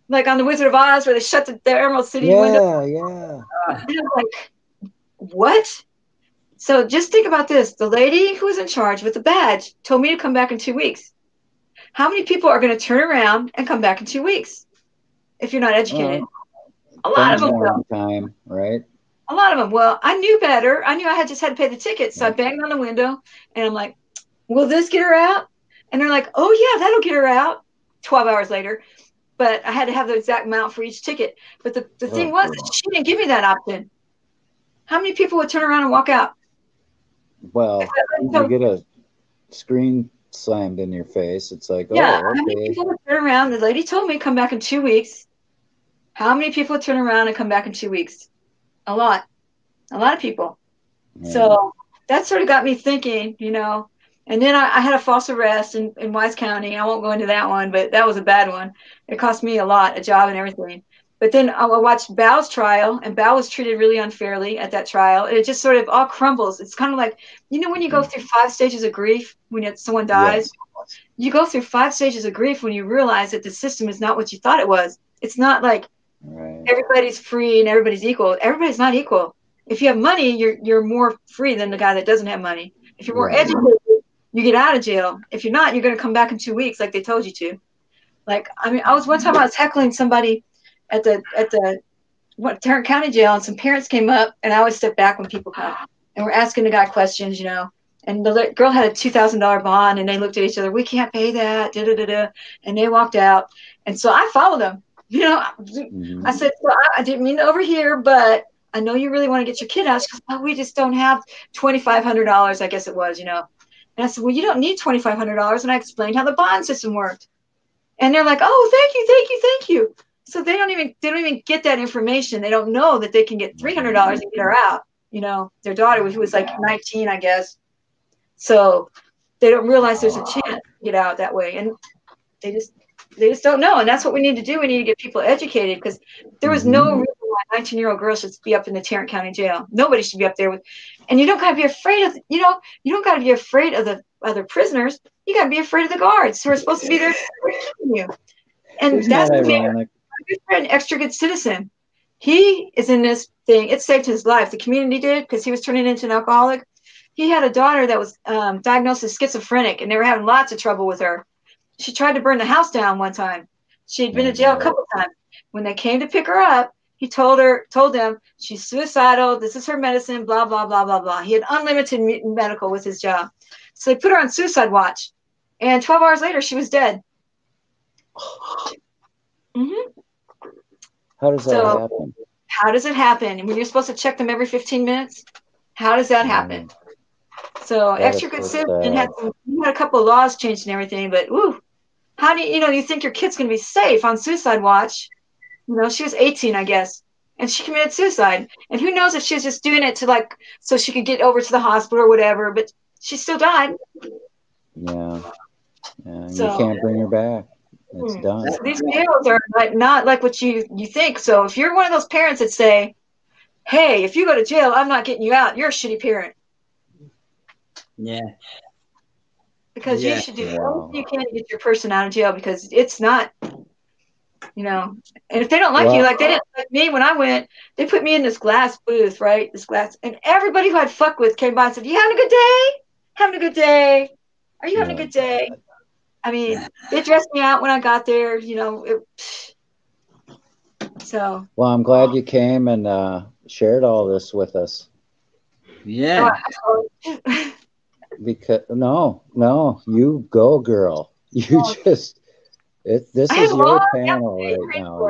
Like on the Wizard of Oz where they shut the Emerald City window.
Yeah.
And I was like, what? So just think about this. The lady who was in charge with the badge told me to come back in 2 weeks. How many people are going to turn around and come back in 2 weeks if you're not educated? A lot of them will.
Time, right?
A lot of them. Well, I knew better. I knew I just had to pay the ticket. So I banged on the window and I'm like, will this get her out? And they're like, oh, yeah, that'll get her out 12 hours later. But I had to have the exact amount for each ticket. But the thing was, she didn't give me that option. How many people would turn around and walk out?
Well, you get a screen slammed in your face. It's like,
yeah,
oh, okay.
How many people would turn around? The lady told me come back in 2 weeks. How many people would turn around and come back in 2 weeks? A lot of people. Yeah. So that sort of got me thinking, you know. And then I had a false arrest in Wise County. I won't go into that one, but that was a bad one. It cost me a lot, a job and everything. But then I watched Bao's trial, and Bao was treated really unfairly at that trial. And it just sort of all crumbles. It's kind of like, you know, when you go through 5 stages of grief when someone dies, you go through 5 stages of grief when you realize that the system is not what you thought it was. It's not like everybody's free and everybody's equal. Everybody's not equal. If you have money, you're more free than the guy that doesn't have money. If you're more educated, you get out of jail. If you're not, you're going to come back in 2 weeks like they told you to. Like, I mean, one time I was heckling somebody at the Tarrant County Jail, and some parents came up, and I always step back when people come, and we're asking the guy questions, you know. And the girl had a $2,000 bond, and they looked at each other. We can't pay that, and they walked out. And so I followed them. You know, I said, well, I didn't mean to overhear, but I know you really want to get your kid out. She goes, oh, we just don't have $2,500, I guess it was, you know. And I said, well, you don't need $2,500. And I explained how the bond system worked. And they're like, oh, thank you, thank you, thank you. So they don't even get that information. They don't know that they can get $300 and get her out. You know, their daughter, who was like 19, I guess. So they don't realize there's a chance to get out that way. And they just don't know. And that's what we need to do. We need to get people educated, because there was no reason why a 19-year-old girl should be up in the Tarrant County Jail. Nobody should be up there with, and you don't got to be afraid of, you know, you don't got to be afraid of the other prisoners. You got to be afraid of the guards who are supposed to be there keeping you. And that's ironic. An extra good citizen. He is in this thing. It saved his life. The community did, because he was turning into an alcoholic. He had a daughter that was diagnosed as schizophrenic, and they were having lots of trouble with her. She tried to burn the house down one time. She'd been in jail a couple of times. When they came to pick her up, he told them she's suicidal. This is her medicine. Blah blah blah blah blah. He had unlimited medical with his job, so they put her on suicide watch. And 12 hours later, she was dead.
How does that happen?
How does it happen? When you're supposed to check them every 15 minutes? How does that happen? So extra good citizen had a couple of laws changed and everything, but how do you think your kid's going to be safe on suicide watch? You know, she was 18, I guess, and she committed suicide. And who knows if she was just doing it to so she could get over to the hospital or whatever, but she still died.
Yeah. So, you can't bring her back. It's done.
So these jails are not like what you think. So if you're one of those parents that say, hey, if you go to jail, I'm not getting you out, you're a shitty parent.
Yeah.
Because you should do everything you can to get your person out of jail, because it's not, you know, and if they don't like you, like they didn't like me when I went, they put me in this glass booth, right? This glass, and everybody who I'd fucked with came by and said, you having a good day? Having a good day? Are you having a good day? I mean, they dressed me out when I got there, you know. So.
Well, I'm glad you came and shared all this with us.
Yeah.
Because no, you go, girl. You just this is your panel right now.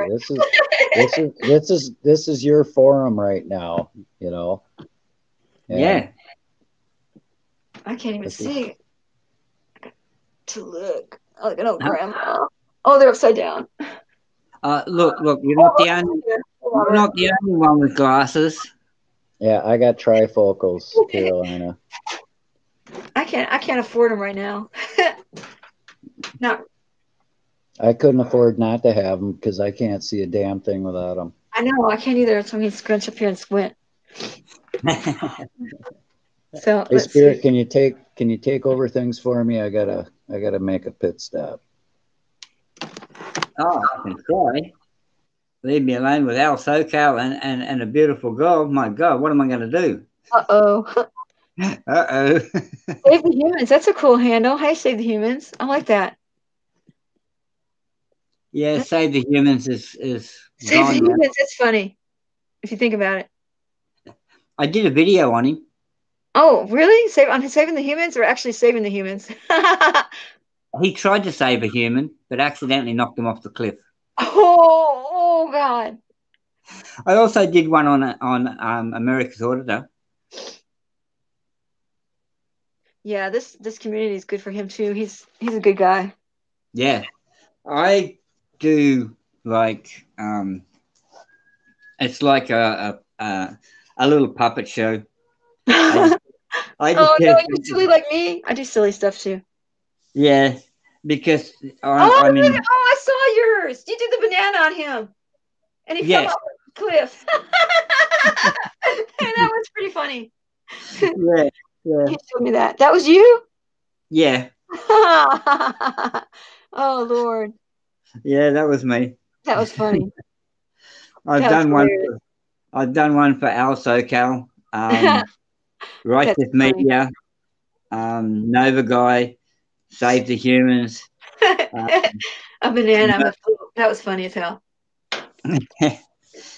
This is your forum right now. You know.
Yeah.
I can't even see. To look like an old grandma. Oh, they're upside down.
Look, you're not the only one with glasses.
Yeah, I got trifocals, Carolina.
I can't afford them right now. No.
I couldn't afford not to have them because I can't see a damn thing without them.
I know, I can't either. So I can scrunch up here and squint. So
hey, Spirit, can you take over things for me? I gotta make a pit stop.
Oh, I can try. Leave me alone with Al SoCal and a beautiful girl. My God, what am I going to do?
Uh-oh.
Uh-oh.
Save the Humans. That's a cool handle. Hey, Save the Humans. I like that.
Yeah, Save the Humans is
Save the Humans. That's funny if you think about it.
I did a video on him.
Oh, really? On saving the humans, or actually saving the humans?
He tried to save a human, but accidentally knocked him off the cliff.
Oh God!
I also did one on America's Auditor.
Yeah, this community is good for him too. He's a good guy.
Yeah, I do like it's like a little puppet show. I
Oh
just
no,
kept
you're silly like me. I do silly stuff too.
yeah, because
Oh,
I mean,
I saw yours. You did the banana on him, and he fell
yeah,
off the cliff. And that was pretty funny.
yeah, yeah,
You showed me that. That was you?
yeah,
Oh Lord,
yeah. That was me.
that was funny.
I've
That was
done one.
hilarious.
I've done one for Al SoCal,
That's
Righteous
funny.
Media, Nova Guy, Save the Humans.
A banana. That was funny as hell.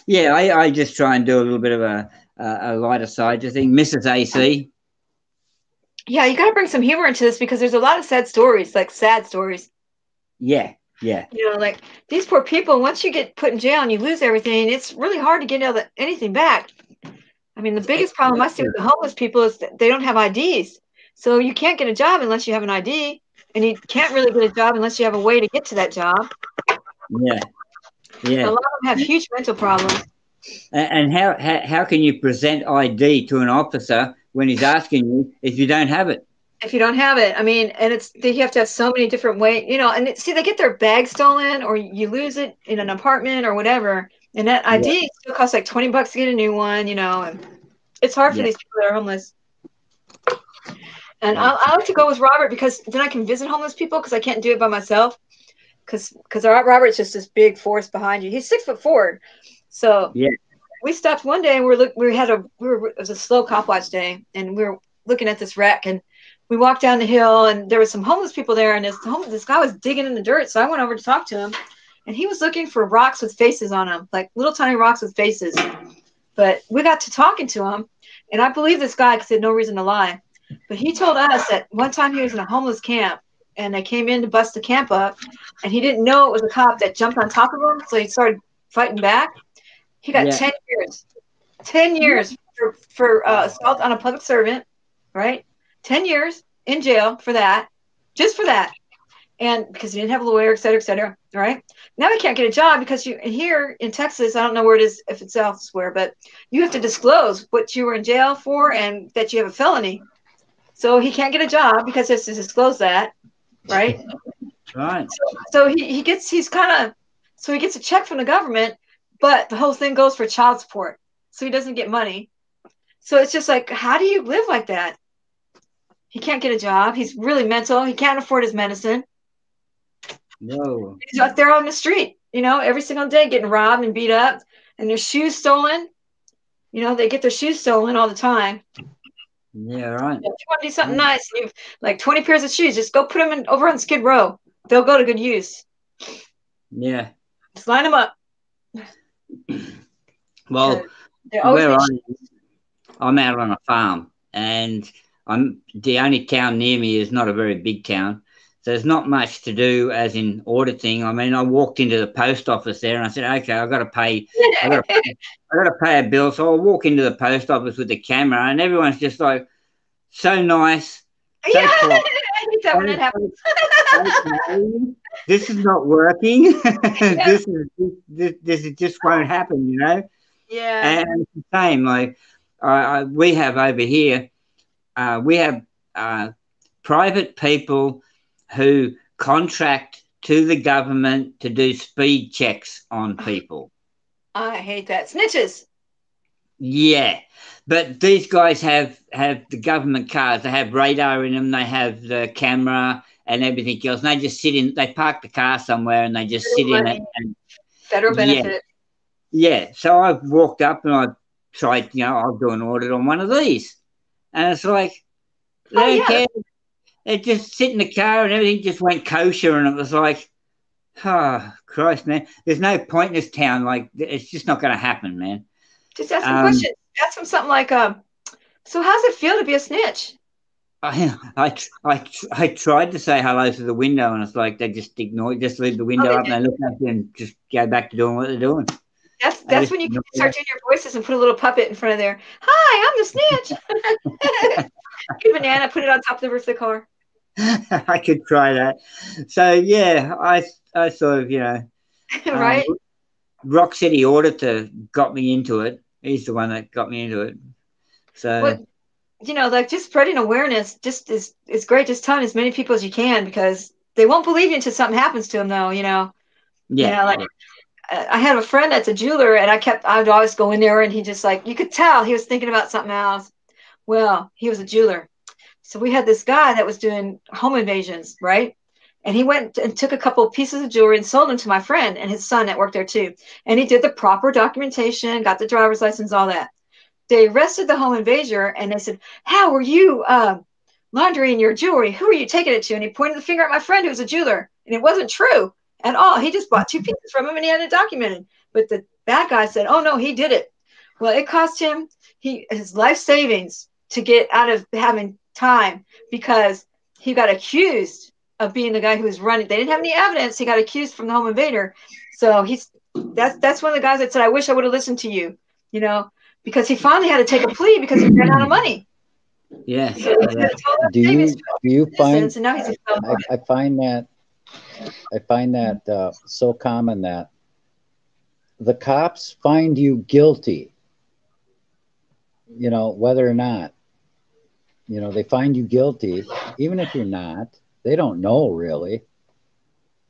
Yeah, I just try and do a little bit of a lighter side to thing. Mrs. AC.
Yeah, you got to bring some humor into this because there's a lot of sad stories, like sad stories.
Yeah, yeah,
You know, like these poor people, once you get put in jail and you lose everything, it's really hard to get anything back. I mean, the biggest problem I see with the homeless people is that they don't have IDs. So you can't get a job unless you have an ID, and you can't really get a job unless you have a way to get to that job.
yeah, yeah.
A lot of them have huge mental problems.
And how can you present ID to an officer when he's asking you if you don't have it?
If you don't have it, I mean, and you have to have so many different ways, you know, and see, they get their bag stolen or you lose it in an apartment or whatever. And that ID still costs like $20 to get a new one, you know, and it's hard for these people that are homeless. And I like to go with Robert because then I can visit homeless people because I can't do it by myself. Because Robert's just this big force behind you. He's 6'4". So we stopped one day and it was a slow cop watch day, and we were looking at this wreck, and we walked down the hill, and there were some homeless people there, and this guy was digging in the dirt. So I went over to talk to him, and he was looking for rocks with faces on them, like little tiny rocks with faces. But we got to talking to him, and I believe this guy because he had no reason to lie. But he told us that one time he was in a homeless camp, and they came in to bust the camp up, and he didn't know it was a cop that jumped on top of him, so he started fighting back. He got 10 years. 10 years for assault on a public servant, right? 10 years in jail for that, just for that. And because he didn't have a lawyer, et cetera, right? Now he can't get a job because here in Texas, I don't know where it is, if it's elsewhere, but you have to disclose what you were in jail for and that you have a felony. So he can't get a job because he has to disclose that, right?
Right.
So he gets a check from the government, but the whole thing goes for child support. So he doesn't get money. So it's just like, how do you live like that? He can't get a job. He's really mental. He can't afford his medicine.
No.
He's out there on the street, you know, every single day getting robbed and beat up and their shoes stolen. You know, they get their shoes stolen all the time.
Yeah, right.
If you want to do something nice, you have like 20 pairs of shoes, just go put them over on Skid Row. They'll go to good use.
Yeah.
Just line them up.
Well, where I'm out on a farm, and the only town near me is not a very big town, so there's not much to do as in auditing. I mean, I walked into the post office there and I said, okay, I got to pay a bill. So I walk into the post office with the camera, and everyone's just like so nice, so polite.
I hate that when it happens.
This is not working. This just won't happen, you know.
Yeah.
And it's the same. Like we have over here, we have private people who contract to the government to do speed checks on people.
I hate that. Snitches.
Yeah, but these guys have the government cars. They have radar in them. They have the camera and everything else. And they just they park the car somewhere and they just sit in it. And,
federal benefit.
Yeah. So I walked up and I tried, I'll do an audit on one of these. And it's like, they don't care. They just sit in the car and everything just went kosher. And it was like, oh, Christ, man. There's no point in this town. Like, it's just not going to happen, man.
Just ask them questions. Ask them something like, so how's it feel to be a snitch?
I tried to say hello to the window, and it's like they just ignore it, just leave the window up and they look at you and just go back to doing what they're doing.
That's when you can start doing your voices and put a little puppet in front of there. Hi, I'm the snitch. Get a banana, put it on top of the roof of the car.
I could try that. So yeah, I sort of
right.
Rock City Auditor got me into it. He's the one that got me into it. So
you know, like just spreading awareness just is great. Just telling as many people as you can, because they won't believe you until something happens to them, though. You know, like I had a friend that's a jeweler, and I would always go in there, and he just like, you could tell he was thinking about something else. Well, he was a jeweler. So we had this guy that was doing home invasions, right? And he went and took a couple of pieces of jewelry and sold them to my friend and his son that worked there too. And he did the proper documentation, got the driver's license, all that. They arrested the home invader, and they said, how are you laundering your jewelry? Who are you taking it to? And he pointed the finger at my friend who was a jeweler. And it wasn't true at all. He just bought 2 pieces from him, and he had it documented. But the bad guy said, oh, no, he did it. Well, it cost him his life savings to get out of having time, because he got accused of being the guy who was running. They didn't have any evidence. He got accused from the home invader. So that's one of the guys that said, I wish I would have listened to you, you know, because he finally had to take a plea because he ran out of money.
Yeah.
So
do you find,
and now he's
I find that so common that the cops find you guilty, you know, whether or not, you know, they find you guilty, even if you're not, they don't know really.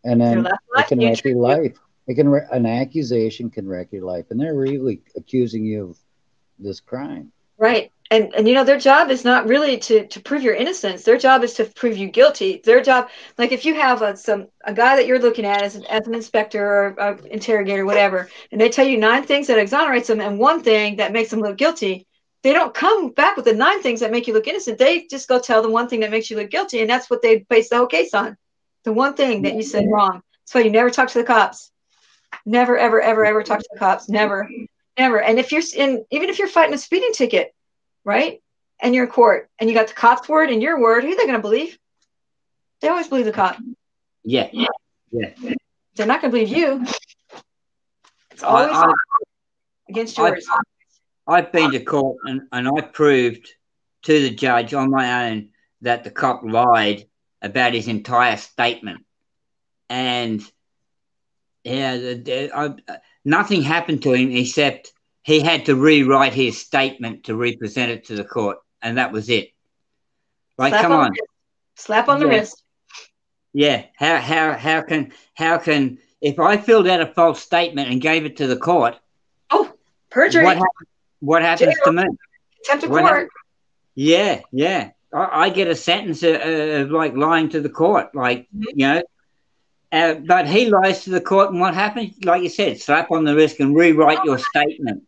And then it can wreck your life. An accusation can wreck your life, and they're really accusing you of this crime.
Right. And you know, their job is not really to prove your innocence. Their job is to prove you guilty. Their job, like if you have a guy that you're looking at as an inspector or interrogator, whatever, and they tell you 9 things that exonerates them and 1 thing that makes them look guilty, they don't come back with the 9 things that make you look innocent. They just go tell the 1 thing that makes you look guilty, and that's what they base the whole case on. The 1 thing that you said wrong. That's why you never talk to the cops. Never, ever, ever, ever talk to the cops. Never, never. And if even if you're fighting a speeding ticket, right, and you're in court, and you got the cop's word and your word, who are they going to believe? They always believe the cop.
Yeah.
They're not going to believe you. It's always against yours.
I've been to court, and I proved to the judge on my own that the cop lied about his entire statement. And nothing happened to him except he had to rewrite his statement to represent it to the court, and that was it. Like, come on.
Slap on the wrist.
Yeah. How can if I filled out a false statement and gave it to the court?
Oh, perjury.
What happens to me?
Contempt of court.
Yeah. I get a sentence of like lying to the court, like, you know. But he lies to the court, and what happens? Like you said, slap on the wrist and rewrite your statement.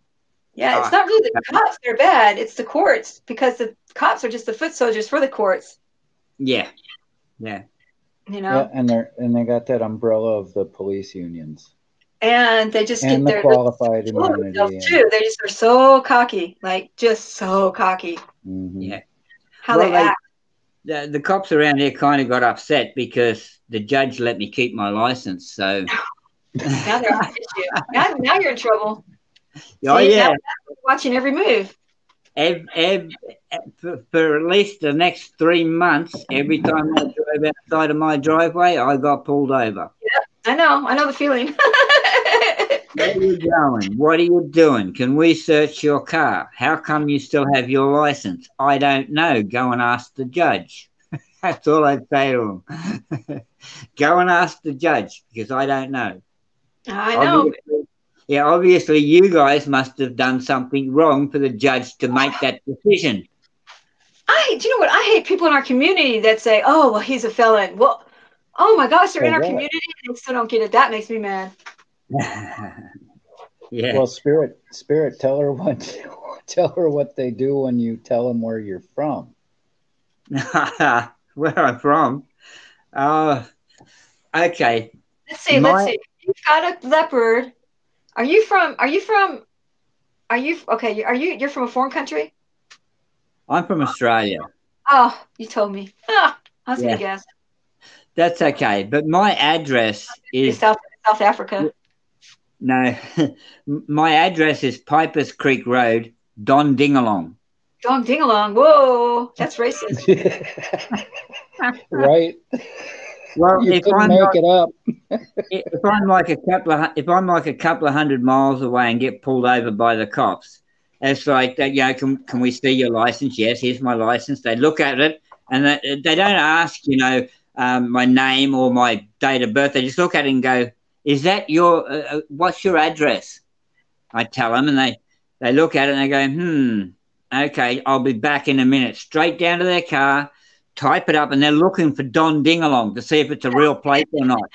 Yeah, it's not really the cops that are bad. It's the courts, because the cops are just the foot soldiers for the courts.
Yeah.
You know.
Yeah, and they got that umbrella of the police unions.
And they just
get their qualified immunity
too. They just are so cocky, like just so cocky.
Mm-hmm.
Yeah.
How they act.
The cops around here kind of got upset because the judge let me keep my license. So
now they're you. Now you're in trouble.
Oh, yeah.
Now watching every move.
For at least the next 3 months, every time I drove outside of my driveway, I got pulled over.
Yep, I know the feeling.
Where are you going? What are you doing? Can we search your car? How come you still have your license? I don't know. Go and ask the judge. That's all I'd say to them. Go and ask the judge, because I don't know.
I know.
Obviously you guys must have done something wrong for the judge to make that decision.
Do you know what? I hate people in our community that say, oh, well, he's a felon. Well, oh my gosh, they're in our community and they still don't get it. That makes me mad.
Yeah.
Well, Spirit, tell her what they do when you tell them where you're from.
Where I'm from?
Okay.
Let's see. You've got a leopard. You're from a foreign country?
I'm from Australia.
Oh, you told me. I was going to guess.
That's okay. But my address is
South Africa.
No, my address is Pipers Creek Road, Don Dingalong.
Don Dingalong. Whoa, that's racist.
Right.
Well,
you couldn't make it up.
if I'm like a couple of hundred miles away and get pulled over by the cops, It's like that, you know, can we see your license? Yes, here's my license. They look at it and they don't ask, you know, my name or my date of birth. They just look at it and go, is that your, what's your address? I tell them, and they look at it and they go, okay, I'll be back in a minute. Straight down to their car, type it up, and they're looking for Don Dingalong to see if it's a real plate or not.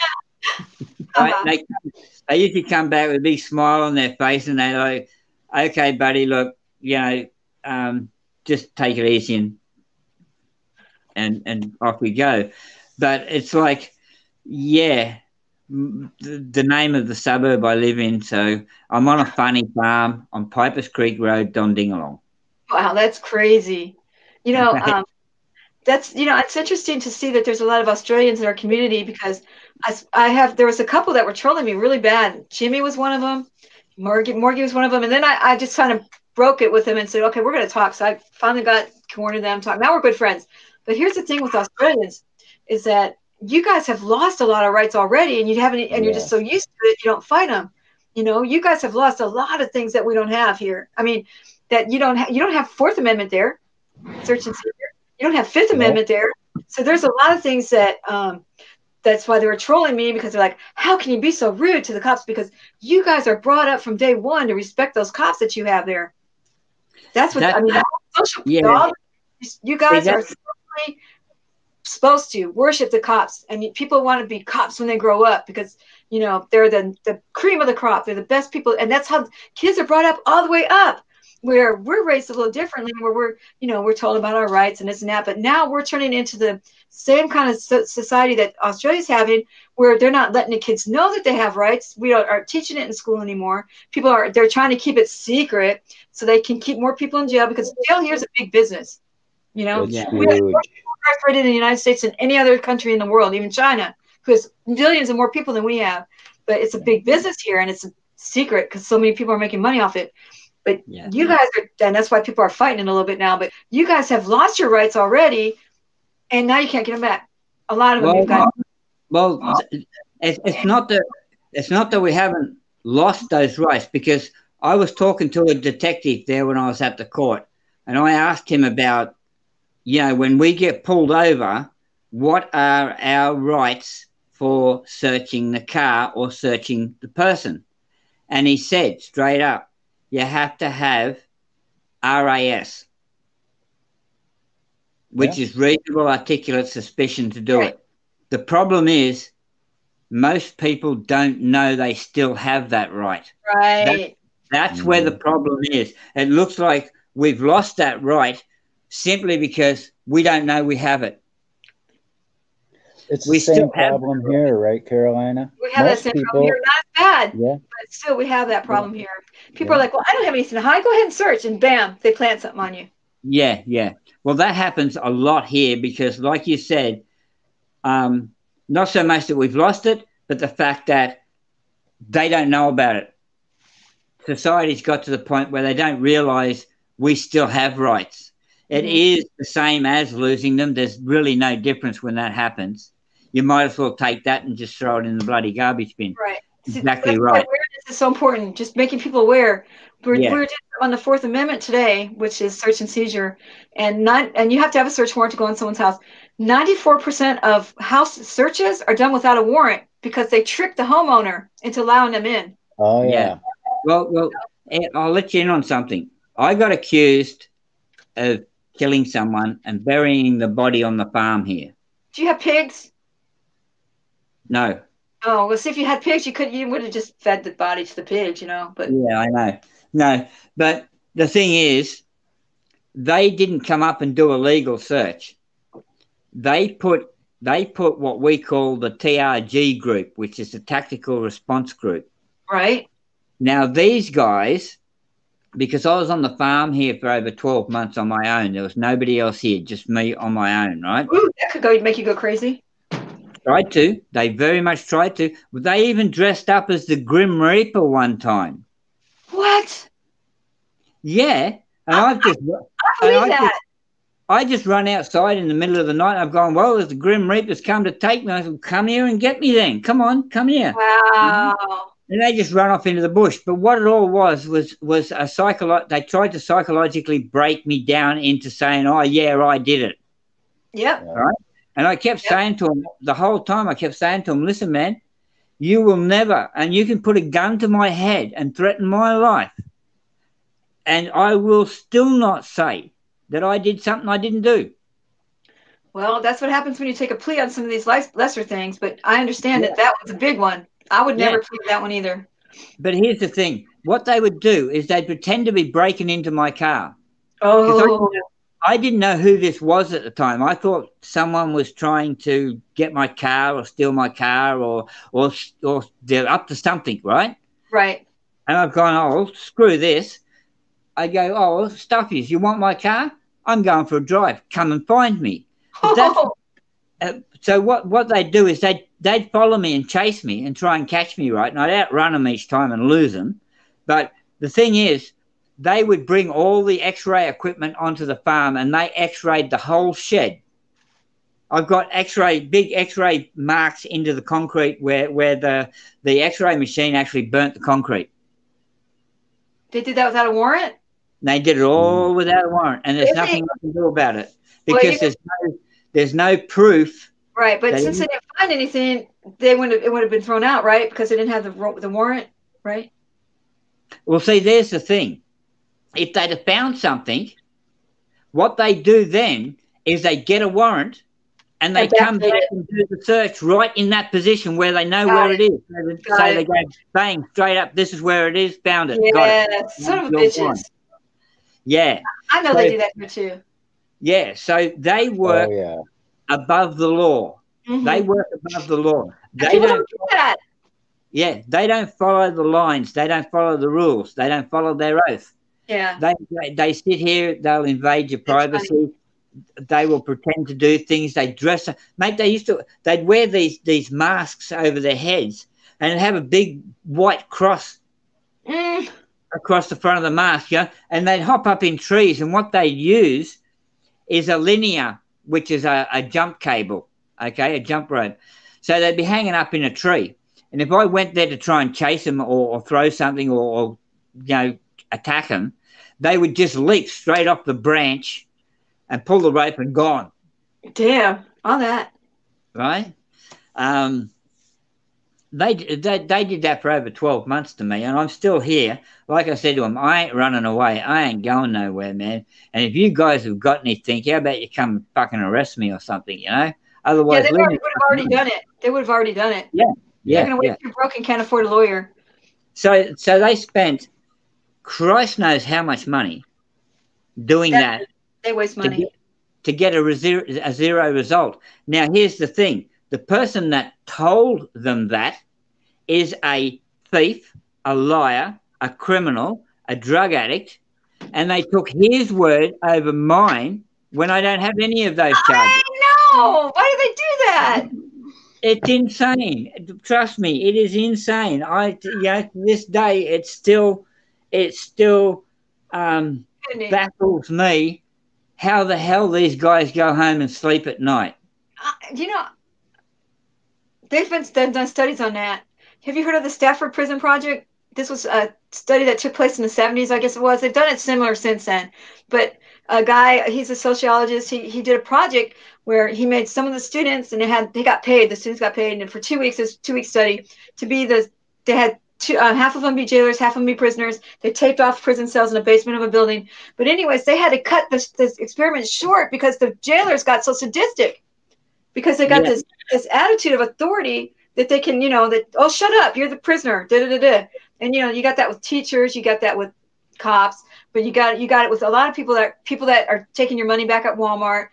Right? They usually come back with a big smile on their face, and they're like, okay, buddy, look, you know, just take it easy and off we go. But it's like, yeah, the name of the suburb I live in. So I'm on a funny farm on Pipers Creek Road, Don Dingalong.
Wow, that's crazy. You know, that's, you know, it's interesting to see that there's a lot of Australians in our community, because there was a couple that were trolling me really bad. Jimmy was one of them. Morgie was one of them. And then I just kind of broke it with them and said, okay, we're going to talk. So I finally got cornered them, talk. Now we're good friends. But here's the thing with Australians is that you guys have lost a lot of rights already, and you haven't, and you're just so used to it, you don't fight them. You know, you guys have lost a lot of things that we don't have here. I mean, that you don't have Fourth Amendment there, search and seizure. You don't have Fifth Amendment there. So there's a lot of things that that's why they were trolling me, because they're like, how can you be so rude to the cops? Because you guys are brought up from day one to respect those cops that you have there. That's what I mean. Social, you guys are supposed to worship the cops, and people want to be cops when they grow up, because you know they're the cream of the crop. They're the best people, and that's how kids are brought up all the way up. Where we're raised a little differently, where we're told about our rights and this and that, but now we're turning into the same kind of society that Australia's having, where they're not letting the kids know that they have rights. We aren't teaching it in school anymore. They're trying to keep it secret so they can keep more people in jail, because jail here is a big business. You know, we have more people incarcerated in the United States than any other country in the world, even China, who has millions of more people than we have. But it's a big business here, and it's a secret because so many people are making money off it. But you guys are, and that's why people are fighting it a little bit now. But you guys have lost your rights already, and now you can't get them back. A lot of them you've got.
Well, it's not that we haven't lost those rights, because I was talking to a detective there when I was at the court, and I asked him about, you know, when we get pulled over, what are our rights for searching the car or searching the person? And he said straight up, you have to have RAS, which is reasonable articulate suspicion to do it. The problem is most people don't know they still have that right.
Right.
That's where the problem is. It looks like we've lost that right simply because we don't know we have it.
It's the same problem here, right, Carolina?
We have that same problem here. Not bad, but still we have that problem here. People are like, well, I don't have anything to hide. Go ahead and search. And bam, they plant something on you.
Yeah, yeah. Well, that happens a lot here because, like you said, not so much that we've lost it, but the fact that they don't know about it. Society's got to the point where they don't realize we still have rights. It is the same as losing them. There's really no difference when that happens. You might as well take that and just throw it in the bloody garbage bin.
Right.
Exactly right.
Awareness is so important. Just making people aware. We're doing on the Fourth Amendment today, which is search and seizure, and you have to have a search warrant to go in someone's house. 94% of house searches are done without a warrant because they trick the homeowner into allowing them in.
Oh yeah.
Well, I'll let you in on something. I got accused of killing someone and burying the body on the farm here.
Do you have pigs?
No.
Oh, well, see, if you had pigs, you would have just fed the body to the pigs, you know. But
yeah, I know. No, but the thing is, they didn't come up and do a legal search. They put what we call the TRG group, which is the Tactical Response Group.
Right.
Now, these guys, because I was on the farm here for over 12 months on my own, there was nobody else here, just me on my own, right?
Ooh, that could make you go crazy.
Tried to. They very much tried to. They even dressed up as the Grim Reaper one time.
What?
Yeah. And I just run outside in the middle of the night. I've gone, well, if the Grim Reaper's come to take me, I said, come here and get me then. Come on, come here.
Wow.
And they just run off into the bush. But what it all was a they tried to psychologically break me down into saying, oh, yeah, I did it.
Yep.
Right? And I kept saying to them the whole time, listen, man, you will never, and you can put a gun to my head and threaten my life, and I will still not say that I did something I didn't do.
Well, that's what happens when you take a plea on some of these lesser things, but I understand that was a big one. I would never plead that one either.
But here's the thing. What they would do is they'd pretend to be breaking into my car.
Oh.
I didn't know who this was at the time. I thought someone was trying to get my car or steal my car or they're up to something, right?
Right.
And I've gone, oh, screw this. I go, oh, stuffies, you want my car? I'm going for a drive. Come and find me. So what they'd do is they'd follow me and chase me and try and catch me, right? And I'd outrun them each time and lose them. But the thing is, they would bring all the X-ray equipment onto the farm and they X-rayed the whole shed. I've got big X-ray marks into the concrete where the X-ray machine actually burnt the concrete.
They did that without a warrant?
They did it all without a warrant, and there's nothing I can do about it because there's no proof.
Right, but since they didn't find anything, it would have been thrown out, right? Because they didn't have the warrant, right?
Well, see, there's the thing. If they'd have found something, what they do then is they get a warrant and they come back and do the search right in that position where they know where it is. So they go, bang, straight up, this is where it is, found it.
Yeah, son of a bitches.
Yeah.
I know they do that here too.
Yeah, so they work above the law. Mm-hmm. They work above the law. They don't do that. Yeah, they don't follow the lines. They don't follow the rules. They don't follow their oath.
Yeah.
They sit here, they'll invade your privacy. They will pretend to do things. They dress up. Mate, they'd wear these masks over their heads and have a big white cross across the front of the mask, and they'd hop up in trees, and what they'd use is a linear, which is a jump cable, okay, a jump rope. So they'd be hanging up in a tree. And if I went there to try and chase them or throw something or attack them, they would just leap straight off the branch and pull the rope and gone.
Damn, all that.
Right? They did that for over 12 months to me, and I'm still here. Like I said to them, I ain't running away. I ain't going nowhere, man. And if you guys have got anything, how about you come and fucking arrest me or something, Otherwise,
they would have already done it. They would have already done it.
Yeah.
They're going to wait if you're broke and can't afford a lawyer.
So they spent Christ knows how much money doing that.
They waste money.
To get a zero result. Now, here's the thing. The person that told them that is a thief, a liar, a criminal, a drug addict, and they took his word over mine when I don't have any of those charges.
I know. Why did they do that?
It's insane. Trust me, it is insane. To this day, it still baffles me how the hell these guys go home and sleep at night.
They've done studies on that. Have you heard of the Stafford Prison Project? This was a study that took place in the 70s, I guess it was. They've done it similar since then. But a guy, he's a sociologist, he did a project where he made some of the students, and they got paid. The students got paid, and for 2 weeks, this 2 week study, they had half of them be jailers, half of them be prisoners. They taped off prison cells in the basement of a building. But anyways, they had to cut this experiment short because the jailers got so sadistic, because they got this attitude of authority that they can, oh, shut up, you're the prisoner, da-da-da-da. And, you got that with teachers, you got that with cops, but you got it with a lot of people that are taking your money back at Walmart,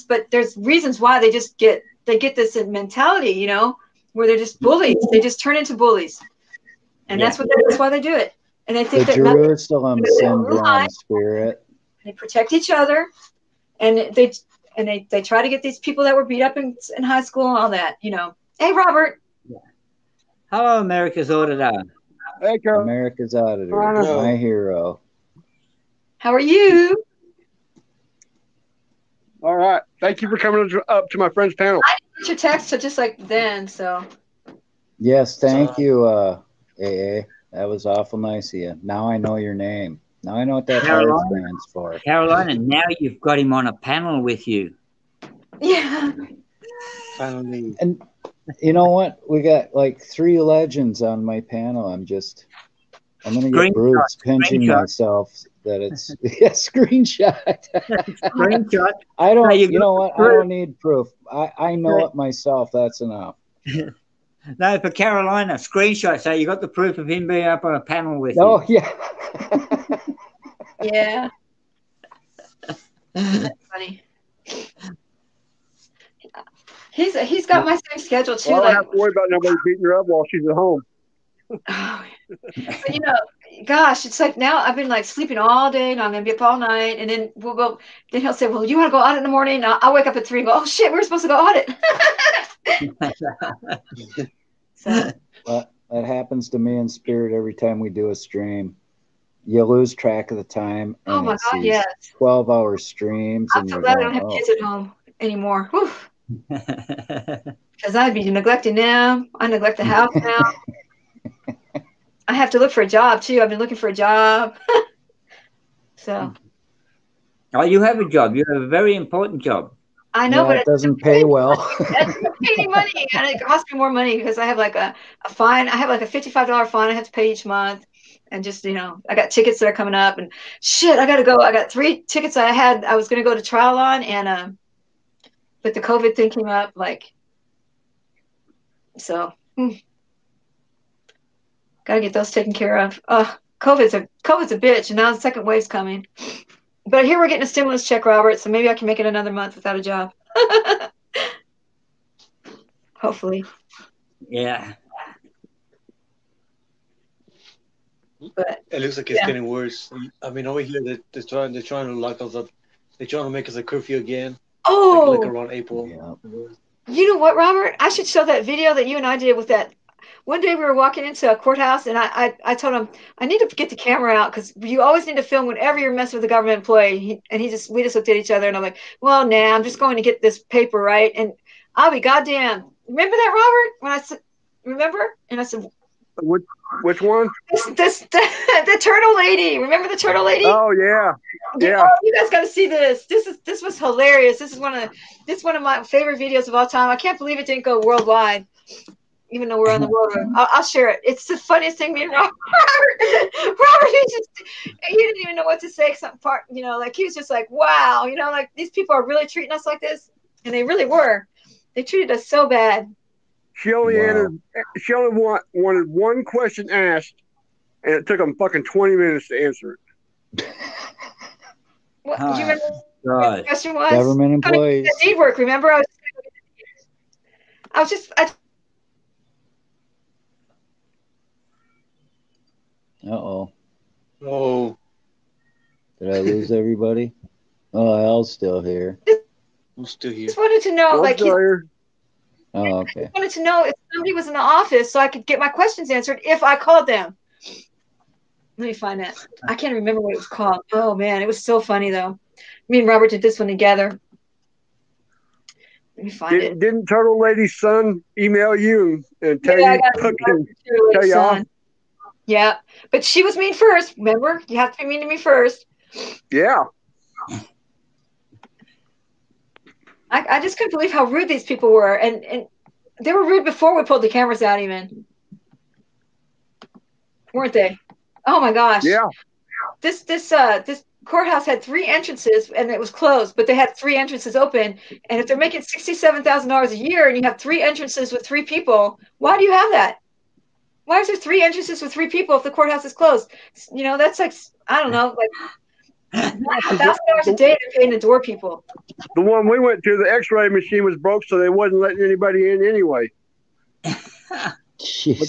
but there's reasons why they get this mentality, where they're just bullies. They just turn into bullies. And that's why they do it. And they think
the Jerusalem syndrome spirit.
They protect each other, and they try to get these people that were beat up in high school and all that, Hey, Robert.
Yeah. Hello, America's Auditor.
Hey, Carol.
America's Auditor, my hero.
How are you?
All right. Thank you for coming up to my friend's panel.
I didn't get your text just like then, so.
Yes, thank you. AA. That was awful nice of you. Now I know your name. Now I know what that R
Carolina,
stands for.
Carolina, now you've got him on a panel with you.
Yeah.
Finally.
And you know what? We got like 3 legends on my panel. I'm gonna get bruised pinching myself that it's screenshot.
Screenshot.
I don't.
No,
You know what? I don't need proof. I know it myself. That's enough.
No, for Carolina, screenshot. So you got the proof of him being up on a panel with
Oh
you.
yeah.
Yeah. That's funny. He's got my same schedule too.
Well, I don't
Like,
have to worry about nobody beating her up while she's at home.
but gosh, it's like now I've been like sleeping all day and I'm gonna be up all night, and then we'll go. Then he'll say, "Well, you want to go audit in the morning?" And I'll wake up at 3 and go, "Oh shit, we're supposed to go audit." So
that happens to me in Spirit every time we do a stream. You lose track of the time, and
oh my
it's
god,
these
yes.
12-hour streams,
I'm
and
so
you're
glad I
going,
don't have
oh.
kids at home anymore. Because I'd be neglecting them. I neglect the house now. I have to look for a job too. I've been looking for a job. So.
Oh, you have a job. You have a very important job.
I know, but
it doesn't pay well.
It doesn't pay any money, and it costs me more money because I have like a fine. I have like a $55 fine I have to pay each month, and just I got tickets that are coming up, and shit, I gotta go. I got 3 tickets I was gonna go to trial on, and but the COVID thing came up, so gotta get those taken care of. COVID's a bitch, and now the second wave's coming. But here we're getting a stimulus check, Robert, so maybe I can make it another month without a job. Hopefully.
Yeah.
But
it looks like it's getting worse. I mean, over here they're trying to lock us up. They're trying to make us a curfew again.
Oh,
like around April.
Yeah.
You know what, Robert? I should show that video that you and I did with that. One day we were walking into a courthouse, and I told him I need to get the camera out because you always need to film whenever you're messing with a government employee. We just looked at each other, and I'm like, well, nah, I'm just going to get this paper right, and I'll be goddamn. Remember that, Robert? When I said, remember? And I said,
which one?
The turtle lady. Remember the turtle lady?
Oh yeah, yeah.
Oh, you guys got to see this. This was hilarious. This is one of my favorite videos of all time. I can't believe it didn't go worldwide, even though we're on the world. I'll share it. It's the funniest thing. Me and Robert, he didn't even know what to say. Some part, like he was just like, wow, like these people are really treating us like this, and they really were. They treated us so bad.
She only wanted one question asked, and it took them fucking 20 minutes to answer it.
What do you remember? What the question was?
Government employees.
Deed work. Remember, I was just.
Uh-oh.
Oh.
Did I lose everybody? Oh, Al's still here.
I'm still here.
Just wanted to know,
Oh, okay.
I wanted to know if somebody was in the office so I could get my questions answered if I called them. Let me find that. I can't remember what it was called. Oh man, it was so funny though. Me and Robert did this one together. Let me find it.
Didn't Turtle Lady's son email you and tell you off?
Yeah, but she was mean first. Remember, you have to be mean to me first.
Yeah.
I just couldn't believe how rude these people were, and they were rude before we pulled the cameras out, even, weren't they? Oh my gosh!
Yeah.
This courthouse had 3 entrances, and it was closed, but they had 3 entrances open. And if they're making $67,000 a year, and you have 3 entrances with 3 people, why do you have that? Why is there 3 entrances with 3 people if the courthouse is closed? That's like, I don't know, like $1,000 a day they're paying the door people.
The one we went to, the X-ray machine was broke, so they wasn't letting anybody in anyway. But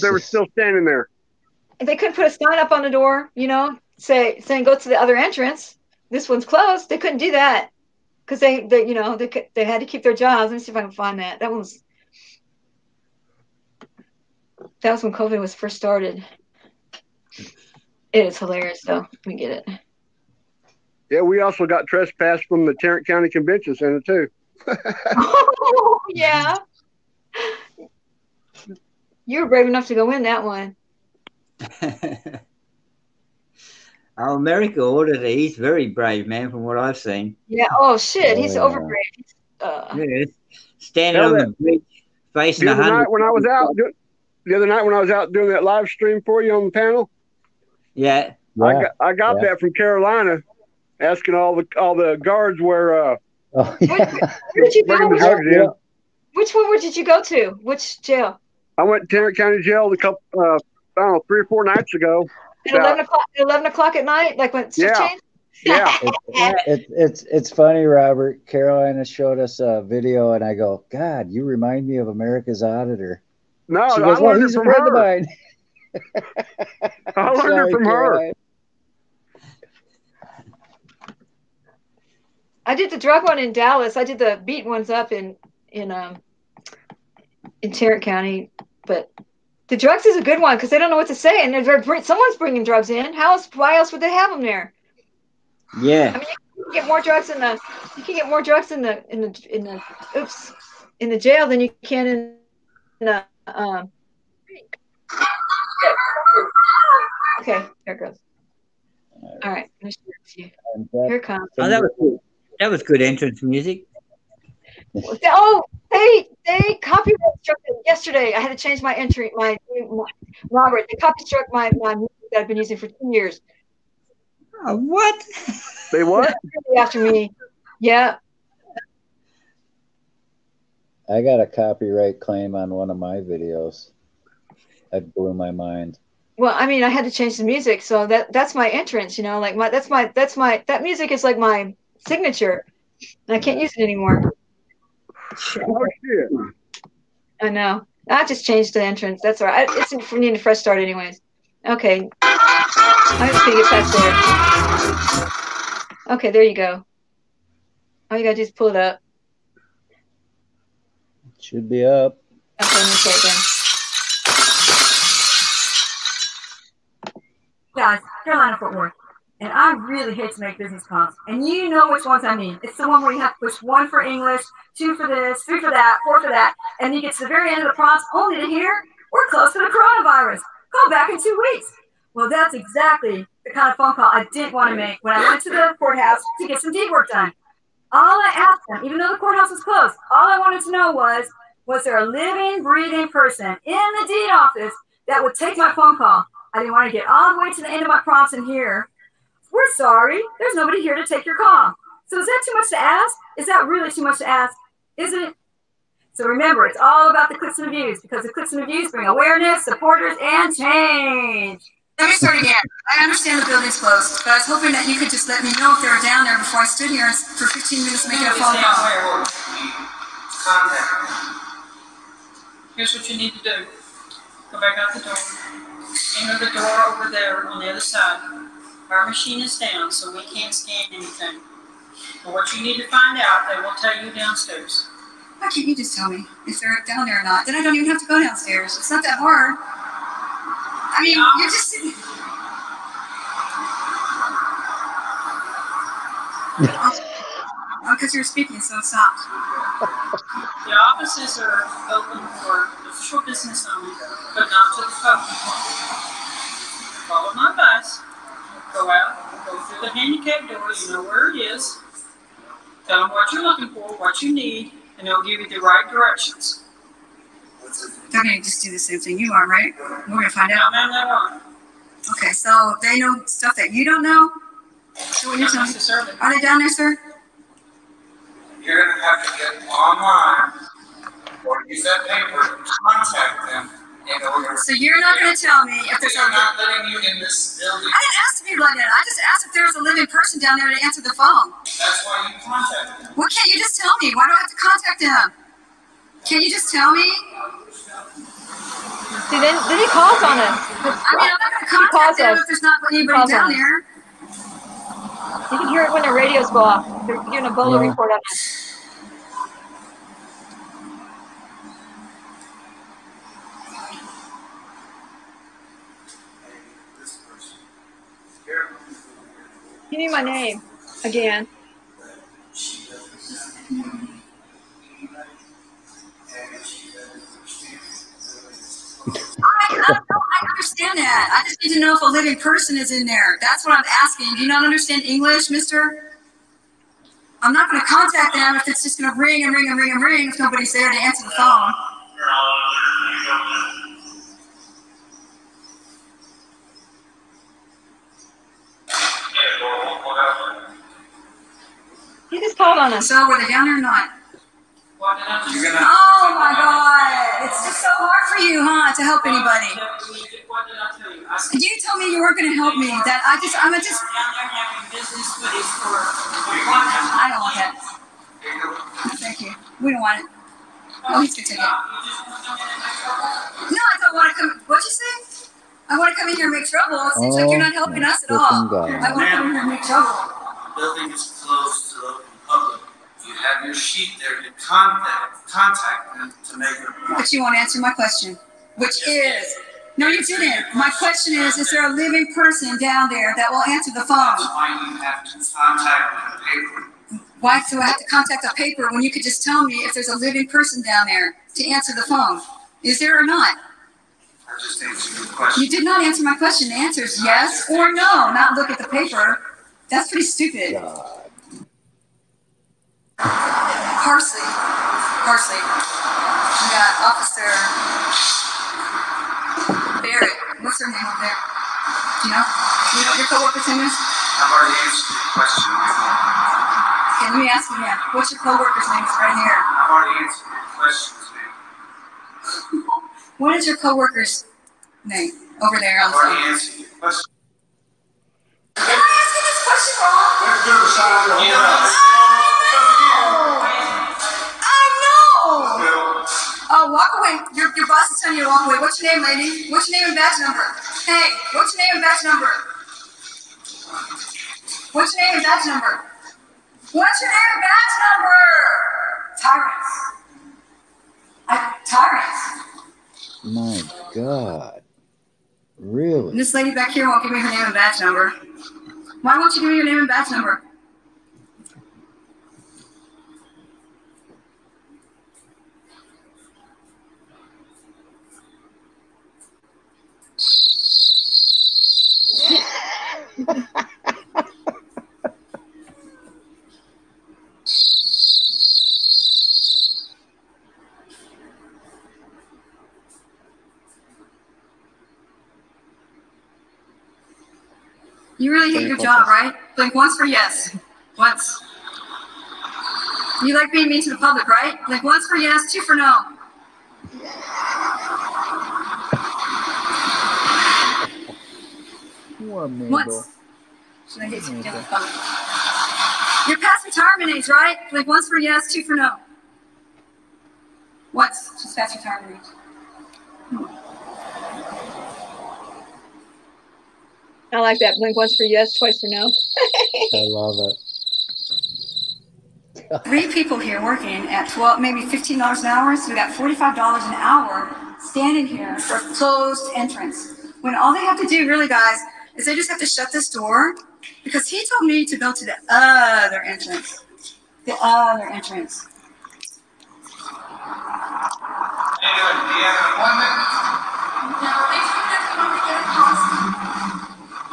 they were still standing there.
And they couldn't put a sign up on the door, saying go to the other entrance. This one's closed. They couldn't do that because they had to keep their jobs. Let me see if I can find that. That was when COVID was first started. It is hilarious, though. Let me get it.
Yeah, we also got trespassed from the Tarrant County Convention Center, too.
Oh, yeah. You were brave enough to go in that one.
Oh, America ordered it. He's very brave, man, from what I've seen.
Yeah. Oh shit,
Oh,
he's
yeah.
overbrave.
Yeah, standing
Hell,
on the bridge, facing
the other
100.
night when I was out, the other night when I was out doing that live stream for you on the panel,
Yeah.
I got that from Carolina, asking all the guards where
Oh, yeah.
Where did you
bringing the
go?
drugs in.
Which one did you go to? Which jail?
I went to Tarrant County Jail a couple, I don't know, 3 or 4 nights ago.
At 11 o'clock at night, like when shift change?
Yeah.
It's funny, Robert. Carolina showed us a video, and I go, God, you remind me of America's Auditor.
No,
She goes,
I learned it
he's a
from
friend of
her.
mine.
I learned
Sorry,
it from
Caroline.
I did the drug one in Dallas. I did the beat ones up in Tarrant County, but the drugs is a good one because they don't know what to say, and someone's bringing drugs in. Why else would they have them there?
Yeah.
I mean, you can get more drugs in the jail than you can in the Okay, there it goes. All right, let me share it with you. Here it comes.
Oh, that was good. That was good entrance music.
Oh, they copyright struck it yesterday. I had to change my entry. My Robert, they copy struck my music that I've been using for 2 years.
What?
They what?
After me. Yeah.
I got a copyright claim on one of my videos. That blew my mind.
Well, I mean, I had to change the music, so that's my entrance, like that music is like my signature. And I can't use it anymore.
Oh shit.
I know. I just changed the entrance. That's all right. It's for needing a fresh start anyways. Okay. I'm just gonna get past there. Okay, there you go. All you gotta do is pull it up.
Should be up.
Okay, let me say it again.
Guys, Carolina Fort Worth. And I really hate to make business comps. And you know which ones I mean. It's the one where you have to push 1 for English, 2 for this, 3 for that, 4 for that. And you get to the very end of the prompts only to hear, we're close to the coronavirus. Call back in 2 weeks. Well, that's exactly the kind of phone call I didn't want to make when I went to the courthouse to get some deed work done. All I asked them, even though the courthouse was closed, all I wanted to know was there a living, breathing person in the deed office that would take my phone call? I didn't want to get all the way to the end of my prompts and hear, we're sorry, there's nobody here to take your call. So is that too much to ask? Is that really too much to ask? Isn't it? So remember, it's all about the clicks and the views, because the clicks and the views bring awareness, supporters, and change. Let me start again. I understand the building's closed, but I was hoping that you could just let me know if they were down there before I stood here for 15 minutes making a phone call.
Here's what you need to do. Go back out the door. Enter the door over there on the other side. Our machine is down, so we can't scan anything. But what you need to find out, they will tell you downstairs.
Why can't you just tell me if they're down there or not? Then I don't even have to go downstairs. It's not that hard. I mean, you're just sitting. Because you were speaking, so it stopped.
The offices are open for official business only, but not to the public. Follow my advice. Go out, go through the handicap door, you know where it is. Tell them what you're looking for, what you need, and they'll give you the right directions.
They're going to just do the same thing you are, right? We're going to find out.
No, they won't.
Okay, so they know stuff that you don't know? So what you're telling me? Are they down there, sir?
You're going to have to get online or use that paper to contact them in order.
So you're not going to tell me if there's
They're not letting you in this building.
I didn't ask to be let in. I just asked if there was a living person down there to answer the phone.
That's why you contact them.
What can't you just tell me? Why do I have to contact them? Can't you just tell me?
See, then he calls on us.
I mean, I'm not going to contact them if there's not anybody down there.
You can hear it when the radios go off. They're doing a bolo report on us. Give me my name again.
I understand understand that. I just need to know if a living person is in there. That's what I'm asking. Do you not understand English, mister? I'm not going to contact them if it's just going to ring and ring and ring and ring if nobody's there to answer the phone. He just called on us. So were they down there or not? Oh my God! It's just so hard for you, huh, to help anybody. You told me you weren't going to help me. That I don't want that. No, thank you. We don't want it. Oh, he's going to take it. No, I don't want to come. What'd you say? I want to come in here and make trouble. It seems like you're not helping us at all. I want to come in here and make trouble.
The building is closed to the open public. You have your sheet there to contact them to make a report.
But you won't answer my question, which is, no, you didn't. My question is there a living person down there that will answer the phone?
That's why you have to contact the paper.
Why do I have to contact a paper when you could just tell me if there's a living person down there to answer the phone? Is there or not?
I just answered your question.
You did not answer my question. The answer is yes or no, not look at the paper. That's pretty stupid. Parsley. We got Officer Barrett. What's her name over there? Do you know? Do you know what your co-worker's name is?
I've already answered your question.
Okay, let me ask you again. What's your co-worker's name? It's right here.
I've already answered your questions, man.
What is your co-worker's name over there on the phone?
I've already answered your question.
Am I asking this question wrong?
Let's do the shot.
Oh, walk away. Your boss is telling you to walk away. What's your name, lady? What's your name and badge number? Hey, what's your name and badge number? What's your name and badge number? What's your name and badge number? Tyrants.
My God. Really?
This lady back here won't give me her name and badge number. Why won't you give me your name and badge number? You really hate your job, right? Blink once for yes. Once. You like being mean to the public, right? Blink once for yes, two for no. Once. Should I get you down the phone? You're past retirement age, right? Blink once for yes, two for no. Once. Just past retirement age.
I like that. Blink once for yes, twice for no.
I love it.
3 people here working at $12, maybe $15 an hour, so we got $45 an hour standing here for a closed entrance. When all they have to do, really, guys, is they just have to shut this door, because he told me to go to the other entrance. The other entrance.
Anyway, do you have an appointment?
No, they told me to come to get a costume.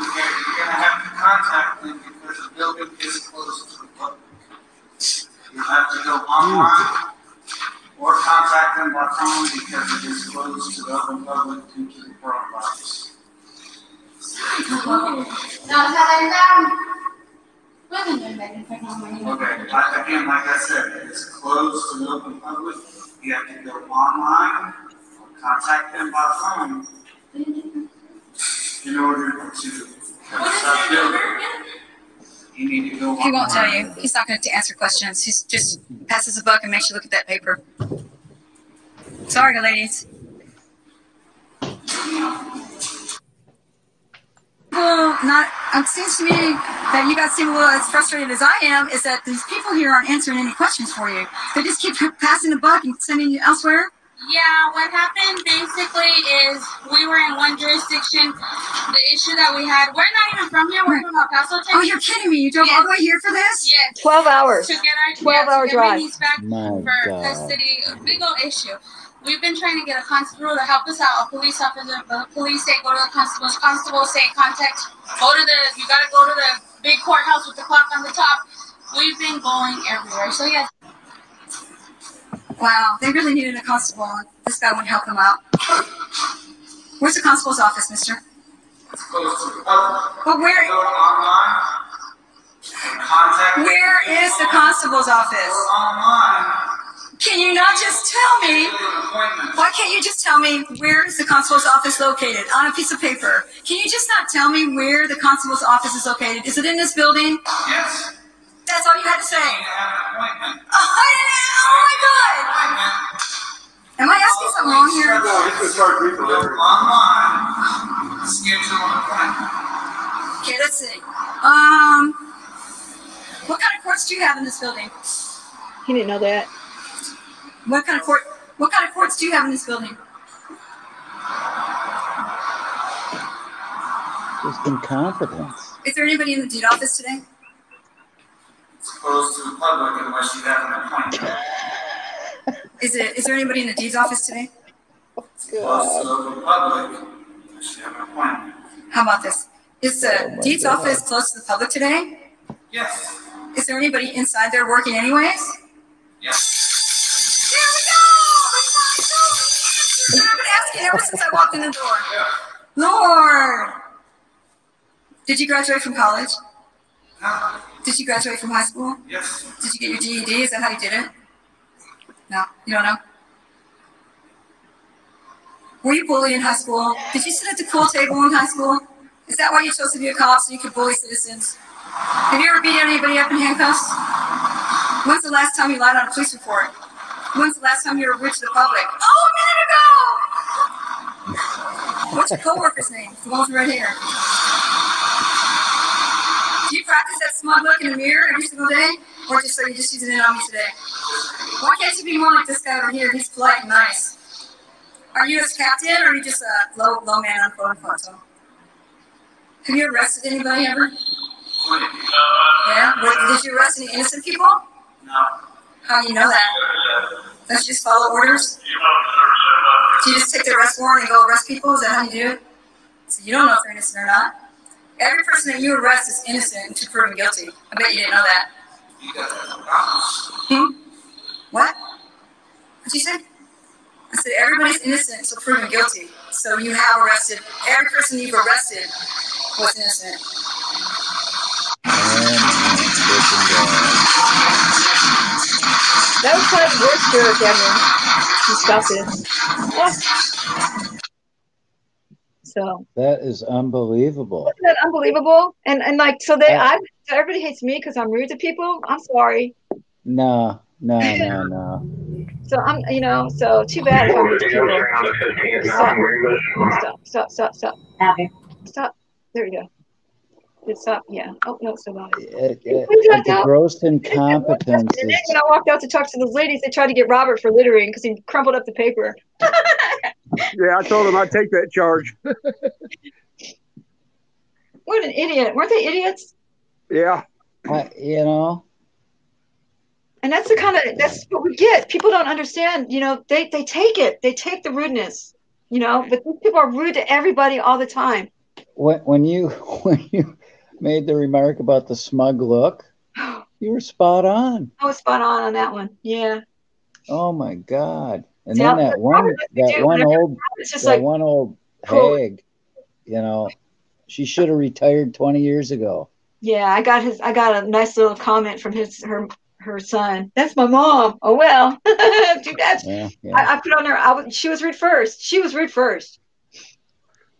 Okay, you're going to have to contact them because the building is closed to the public. You have to go online or contact them by phone because it is closed to the open public due to the coronavirus. Okay, again, like I said, it's closed to the open public. You have to go online or contact them by phone in order to stop building. You need to go online.
He won't tell you. He's not going to answer questions. He's just passes a buck and makes you look at that paper. Sorry, ladies. Well, it seems to me that you guys seem a little as frustrated as I am, is that these people here aren't answering any questions for you. They just keep passing the buck and sending you elsewhere.
Yeah, what happened basically is we were in one jurisdiction. The issue that we had, we're not even from here, we're from El Paso, Texas.
Oh, you're kidding me. You drove all the way here for this?
Yes.
12 hours.
To get our
12-hour drive.
Back
My
for
God.
custody, a big old issue. we've been trying to get a constable to help us out, a police officer, but the police say go to the constables. Constables say you gotta go to the big courthouse with the clock on the top. We've been going everywhere. So yes.
Wow, they really needed a constable. This guy would help them out. Where's the constable's office, mister? But where is the constable's office? Can you not just tell me? Why can't you just tell me where is the constable's office located on a piece of paper? Can you just not tell me where the constable's office is located? Is it in this building?
Yes.
That's all you had to say. Oh my God! Am I asking something wrong here?
No, it's a charge me for delivery. Online. Schedule an appointment.
Okay, let's see. What kind of courts do you have in this building?
He didn't know that.
What kind of courts do you have in this building?
Just incompetence.
Is there anybody in the deed office today?
It's closed to the public unless you have an appointment.
Is there anybody in the deeds office today?
It's closed to the public unless you have an appointment.
How about this? Is the deeds office closed to the public today?
Yes.
Is there anybody inside there working anyways?
Yes.
There we go! I've been asking ever since I walked in the door.
Yeah.
Lord! Did you graduate from college?
No.
Did you graduate from high school?
Yes.
Did you get your GED? Is that how you did it? No, you don't know? Were you bullied in high school? Did you sit at the pool table in high school? Is that why you chose to be a cop, so you could bully citizens? Have you ever beat anybody up in handcuffs? When's the last time you lied on a police report? When's the last time you were rude to the public? Oh, a minute ago! What's your coworker's name? The one with the red hair. Do you practice that smug look in the mirror every single day? Or just so you just using it on me today? Why can't you be more like this guy over here? He's polite and nice. Are you his captain, or are you just a low man on quote unquote? Have you arrested anybody ever? Yeah? Did you arrest any innocent people?
No.
How do you know that? Don't you just follow orders? Do you just take the arrest warrant and go arrest people? Is that how you do it? So you don't know if they're innocent or not. Every person that you arrest is innocent until proven guilty. I bet you didn't know that. What? What'd you say? I said everybody's innocent until proven guilty. So you have arrested, every person you've arrested was innocent.
That was probably the worst joke ever. He stopped it. So
that is unbelievable.
Isn't that unbelievable? And like, so everybody hates me because I'm rude to people. I'm sorry.
No.
So I'm, so too bad if I'm rude to people. Stop. There we go. Stop. Yeah. Oh no, it's still on.
The gross incompetence.
And then when I walked out to talk to those ladies, they tried to get Robert for littering because he crumpled up the paper.
Yeah, I told him I'd take that charge.
What an idiot! Weren't they idiots?
Yeah.
And that's what we get. People don't understand. They take it. They take the rudeness. But these people are rude to everybody all the time.
When you made the remark about the smug look, you were spot on.
I was spot on that one. Yeah.
Oh my God! And then that one old hag, she should have retired 20 years ago.
Yeah, I got a nice little comment from her son. That's my mom. Oh well, too bad. Yeah. I put on there. She was rude first.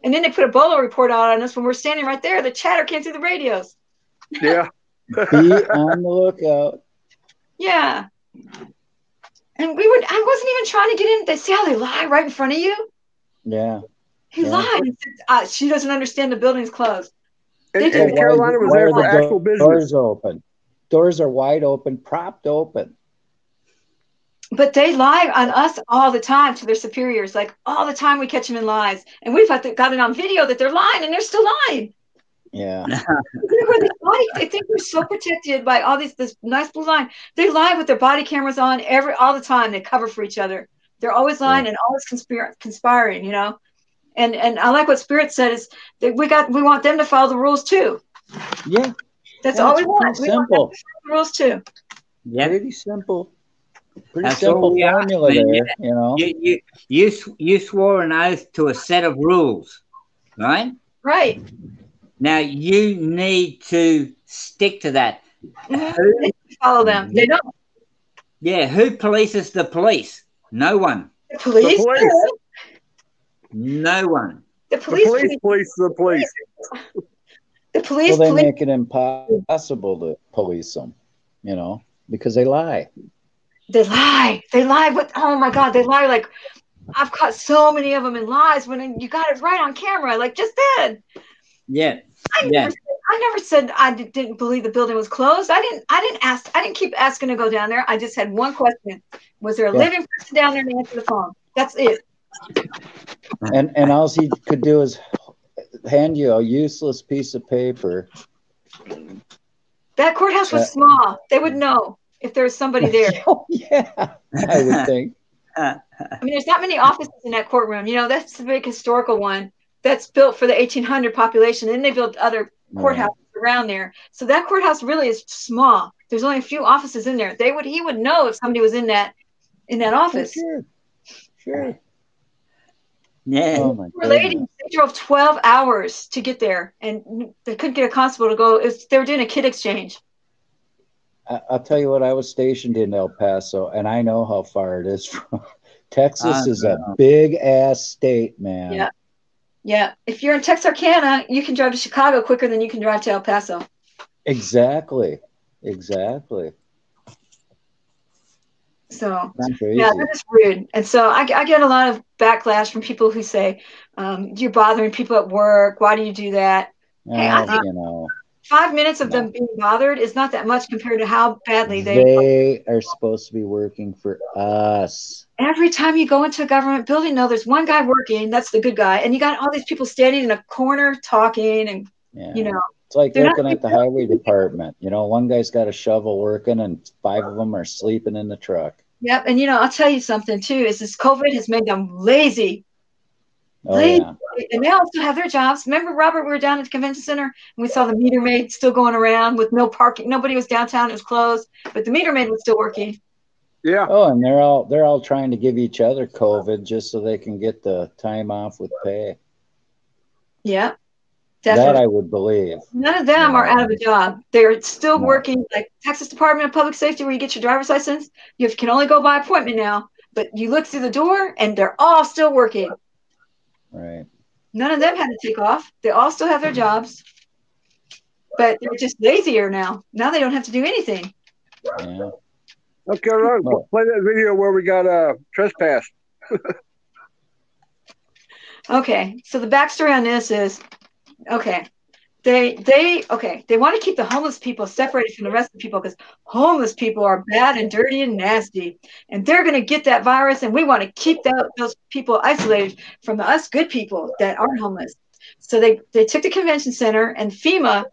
And then they put a Bolo report out on us when we're standing right there. The chatter came through the radios.
Yeah.
Be on the lookout.
Yeah. And I wasn't even trying to get in. They see how they lie right in front of you?
Yeah.
He lied. He said, she doesn't understand the building's closed.
And Carolina was there for actual business.
Doors open. Doors are wide open, propped open.
But they lie on us all the time to their superiors. Like all the time we catch them in lies. And we've got it on video that they're lying and they're still lying.
Yeah.
They think we're so protected by all this nice blue line. They lie with their body cameras on all the time. They cover for each other. They're always lying and always conspiring, you know. And I like what Spirit said is that we want them to follow the rules too.
Yeah.
That's all we want.
Pretty simple.
The rules too.
Yeah.
Pretty simple. Pretty
That's
simple
all we ask,
formula
man.
there, you know.
You swore an oath to a set of rules, right?
Right.
Now you need to stick to that.
They follow them. They don't.
Yeah, who polices the police? No one.
The police?
The police.
No one.
The police
police the police.
The police.
Well, they make it impossible to police them, you know, because they lie.
They lie. They lie. Oh my God, they lie. Like, I've caught so many of them in lies when you got it right on camera, like just then.
Yeah.
I never said I didn't believe the building was closed. I didn't keep asking to go down there. I just had one question: was there a living person down there to answer the phone? That's it.
And all he could do is hand you a useless piece of paper.
That courthouse was small. They would know if there was somebody there.
Oh, yeah, I would think.
I mean, there's not many offices in that courtroom. You know, that's the big historical one that's built for the 1800 population. And they built other courthouses around there. So that courthouse really is small. There's only a few offices in there. He would know if somebody was in that office.
Oh, sure.
Yeah.
Oh my
Poor ladies, they drove 12 hours to get there, and they couldn't get a constable to go. They were doing a kid exchange.
I'll tell you what, I was stationed in El Paso, and I know how far it is from Texas. Is a big ass state, man.
Yeah. If you're in Texarkana, you can drive to Chicago quicker than you can drive to El Paso.
Exactly.
So that is rude. And so I get a lot of backlash from people who say, you're bothering people at work. Why do you do that? Hey, I think 5 minutes of them being bothered is not that much compared to how badly
they are supposed to be working for us.
Every time you go into a government building, though, there's one guy working. That's the good guy. And you got all these people standing in a corner talking and, you know.
It's like looking at the highway department. You know, one guy's got a shovel working and 5 of them are sleeping in the truck.
Yep. And, you know, I'll tell you something, too, is this COVID has made them lazy.
Oh, yeah.
And they all still have their jobs. Remember, Robert, we were down at the convention center and we saw the meter maid still going around with no parking. Nobody was downtown. It was closed. But the meter maid was still working.
Yeah.
Oh, and they're all trying to give each other COVID just so they can get the time off with pay.
Yeah. Definitely.
That I would believe.
None of them are out of a job. They're still working, like Texas Department of Public Safety, where you get your driver's license. You can only go by appointment now, but you look through the door and they're all still working.
Right.
None of them had to take off. They all still have their jobs, but they're just lazier now. Now they don't have to do anything.
Yeah.
Okay, Ron, play that video where we got trespassed.
Okay, so the backstory on this is, they want to keep the homeless people separated from the rest of the people because homeless people are bad and dirty and nasty, and they're going to get that virus, and we want to keep those people isolated from us good people that aren't homeless. So they took the convention center, and FEMA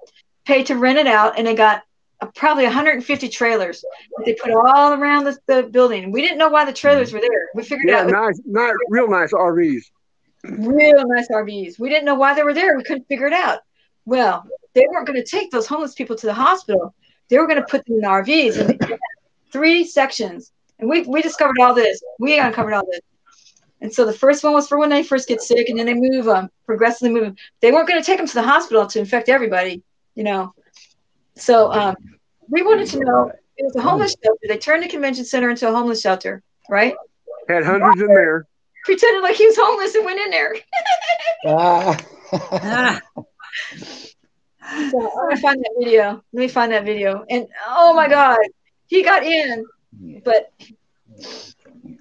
paid to rent it out, and they got probably 150 trailers that they put all around the building. We didn't know why the trailers were there. We figured out.
Real nice RVs.
Real nice RVs. We didn't know why they were there. We couldn't figure it out. Well, they weren't going to take those homeless people to the hospital. They were going to put them in RVs. And they had 3 sections. And we discovered all this. We uncovered all this. And so the first one was for when they first get sick, and then they move them, progressively move them. They weren't going to take them to the hospital to infect everybody, you know. So we wanted to know, it was a homeless shelter. They turned the convention center into a homeless shelter, right?
Had hundreds in there.
Pretended like he was homeless and went in there. So I'm gonna find that video. Let me find that video. And oh my God, he got in, but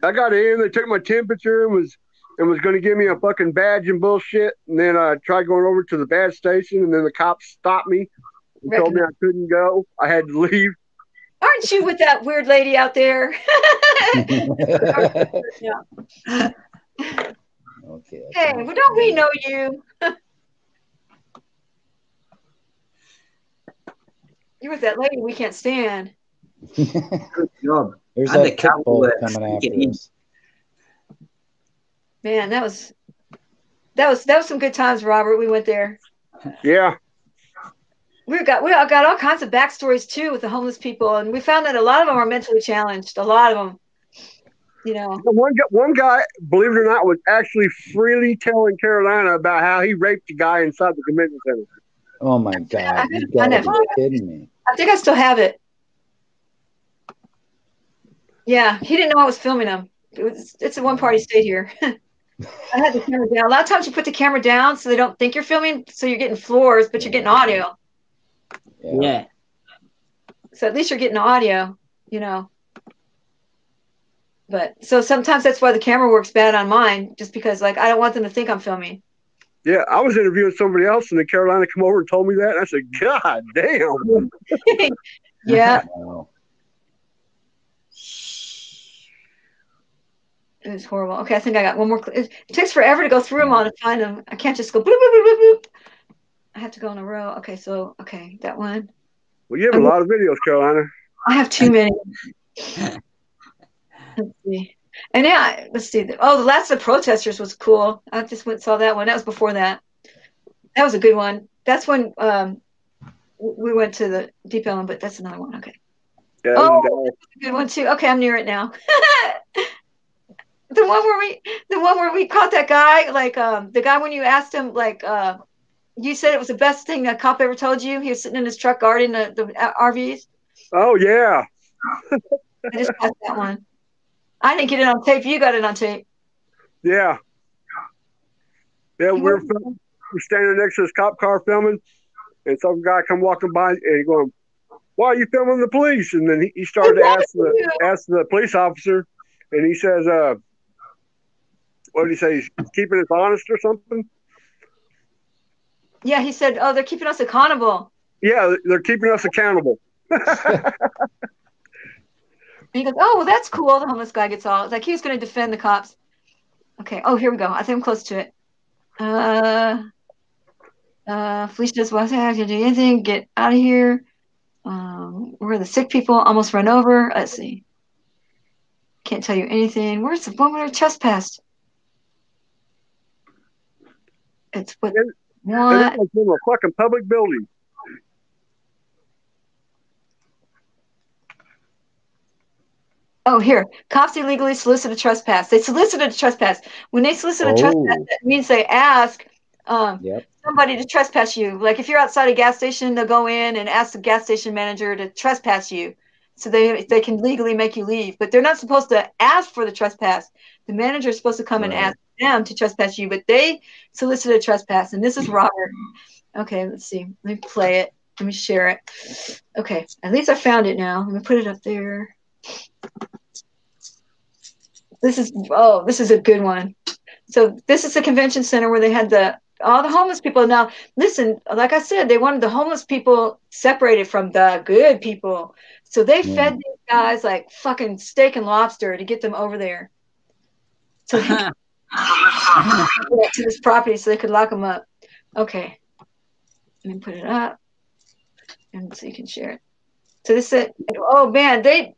I got in. They took my temperature and was going to give me a fucking badge and bullshit. And then I tried going over to the badge station, and then the cops stopped me and told me I couldn't go. I had to leave.
Aren't you with that weird lady out there? Yeah.
Okay.
Hey, well, don't we know you? You're with that lady we can't stand.
Good job.
There's
I'm
that couple coming after us.
Man, that was some good times, Robert. We went there.
Yeah.
We all got all kinds of backstories too with the homeless people, and we found that a lot of them are mentally challenged. A lot of them, you know.
One guy, believe it or not, was actually freely telling Carolina about how he raped a guy inside the convention center.
Oh my God! You gotta be kidding me.
I think I still have it. Yeah, he didn't know I was filming him. It's a one party state here. I had the camera down. A lot of times you put the camera down so they don't think you're filming, so you're getting floors, but you're getting audio.
Yeah.
So at least you're getting audio, you know. But so sometimes that's why the camera works bad on mine, just because like I don't want them to think I'm filming.
Yeah, I was interviewing somebody else, and then Carolina come over and told me that, and I said, "God damn."
Yeah.
Wow.
It was horrible. Okay, I think I got one more. It takes forever to go through them all to find them. I can't just go boop, boop, boop, boop, boop. I have to go in a row. Okay, so, that one.
Well, you have a lot of videos, Carolina.
I have too many. Let's see. And yeah, let's see. Oh, the last of the protesters was cool. I just went and saw that one. That was before that. That was a good one. That's when we went to the Deep Ellum, but that's another one. Okay.
Yeah,
oh, that's a good one too. Okay, I'm near it now. The one where we caught that guy, like the guy when you asked him, like you said it was the best thing a cop ever told you. He was sitting in his truck guarding the RVs.
Oh yeah.
I just caught that one. I didn't get it on tape. You got it on tape.
Yeah. Yeah, we're standing next to this cop car filming, and some guy come walking by and he going, "Why are you filming the police?" And then he started to ask the police officer, and he says, what did he say? He's keeping us honest or something?
Yeah, he said, "Oh, they're keeping us accountable."
Yeah, they're keeping us accountable.
And he goes, "Oh, well, that's cool." The homeless guy gets all like he was going to defend the cops. Okay. Oh, here we go. I think I'm close to it. Felicia just wants to have to do anything. Get out of here. Where the sick people almost run over. Let's see. Can't tell you anything. Where's the woman who trespassed? It's what?
And that was in a fucking public building.
Oh, here. Cops illegally solicit a trespass. They solicited a trespass. When they solicit a trespass, that means they ask somebody to trespass you. Like if you're outside a gas station, they'll go in and ask the gas station manager to trespass you. So they can legally make you leave. But they're not supposed to ask for the trespass. The manager is supposed to come and ask them to trespass you. But they solicited a trespass. And this is Robert. Okay, let's see. Let me play it. Let me share it. Okay, at least I found it now. Let me put it up there. This is a good one. So this is the convention center where they had all the homeless people. Now, listen, like I said, they wanted the homeless people separated from the good people. So they fed these guys like fucking steak and lobster to get them over there. So they to this property so they could lock them up. Okay. Let me put it up. And so you can share it. So this is, oh man, they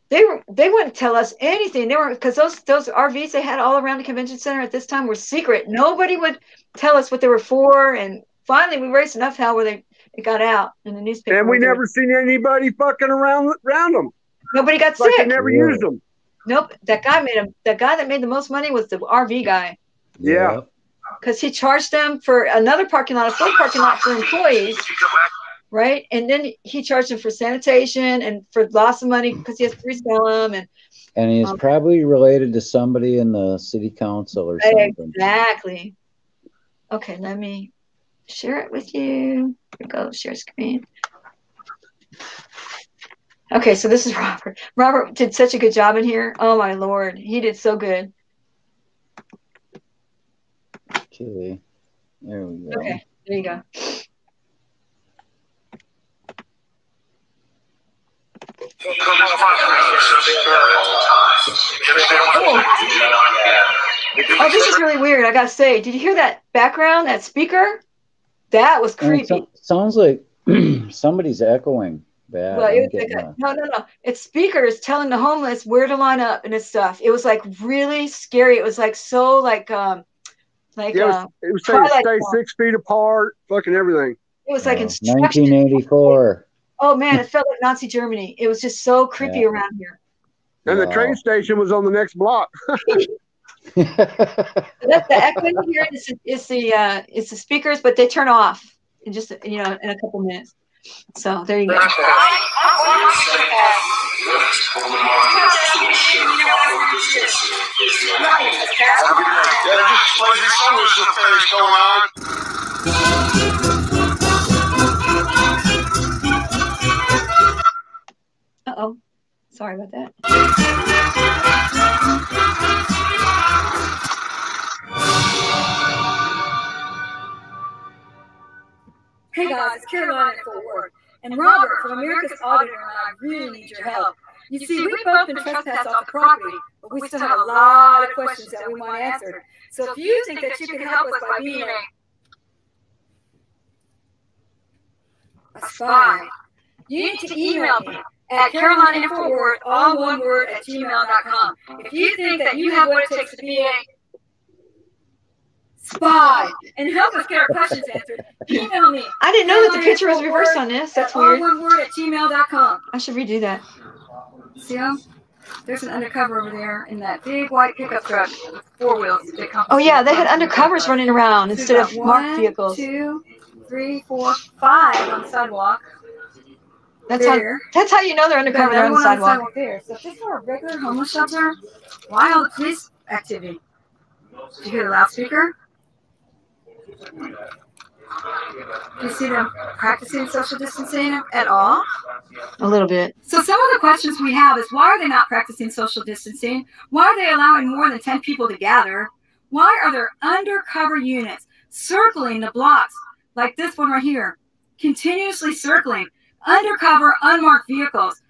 wouldn't tell us anything. They were because those RVs they had all around the convention center at this time were secret. Nobody would tell us what they were for. And finally, we raised enough hell where it got out in the newspaper.
And we never seen anybody fucking around them.
Nobody got
like
sick.
They never used them.
Nope. That guy that made the most money was the RV guy.
Yeah.
Because he charged them for another parking lot, a full parking lot for employees. Right, and then he charged him for sanitation and for lots of money because he has to resell them, and
he's probably related to somebody in the city council or something.
Exactly. Okay, let me share it with you. Here we go. Share screen. Okay, so this is Robert. Robert did such a good job in here. Oh my Lord, he did so good.
Okay, there we go.
Okay, there you go. Oh, this is really weird. I gotta say, did you hear that background, that speaker? That was creepy.
Sounds like somebody's echoing. bad.
Well,
I'm
it was
getting
like no. It's speakers telling the homeless where to line up and stuff. It was like really scary. It was like so like
yeah, it was saying
Twilight
stay
Zone.
6 feet apart, fucking everything.
It was like instructions.
1984.
Oh man, it felt like Nazi Germany. It was just so creepy
Yeah.
around here.
And the train station was on the next block.
That's the echo here is the speakers, but they turn off in just in a couple minutes. So there you go. Uh-oh. Sorry about that.
Hey guys, it's Carolina Fort Worth. And Robert from America's Auditor and I really need your help. You see, we've both been trespassed off the property, but we still have a lot of questions that we want answered. So if you think that you can help us by being a spy, you need to email me at CarolinaFortWorth, all one word, @gmail.com. If you think that you have what it takes to be a spy and help us get our questions answered, email me.
I didn't know that the picture was reversed on this. That's weird.
All one word @gmail.com.
I should redo that.
See them? There's an undercover over there in that big white pickup truck with 4 wheels.
Oh yeah, they had undercovers running around instead of marked vehicles.
1, 2, 3, 4, 5 on the sidewalk.
That's how you know they're undercover. They're on the sidewalk.
There. So if this were a regular homeless shelter, why all the police activity? Did you hear the loudspeaker? Do you see them practicing social distancing at all?
A little bit.
So some of the questions we have is, why are they not practicing social distancing? Why are they allowing more than 10 people to gather? Why are there undercover units circling the blocks like this one right here, continuously circling undercover unmarked vehicles?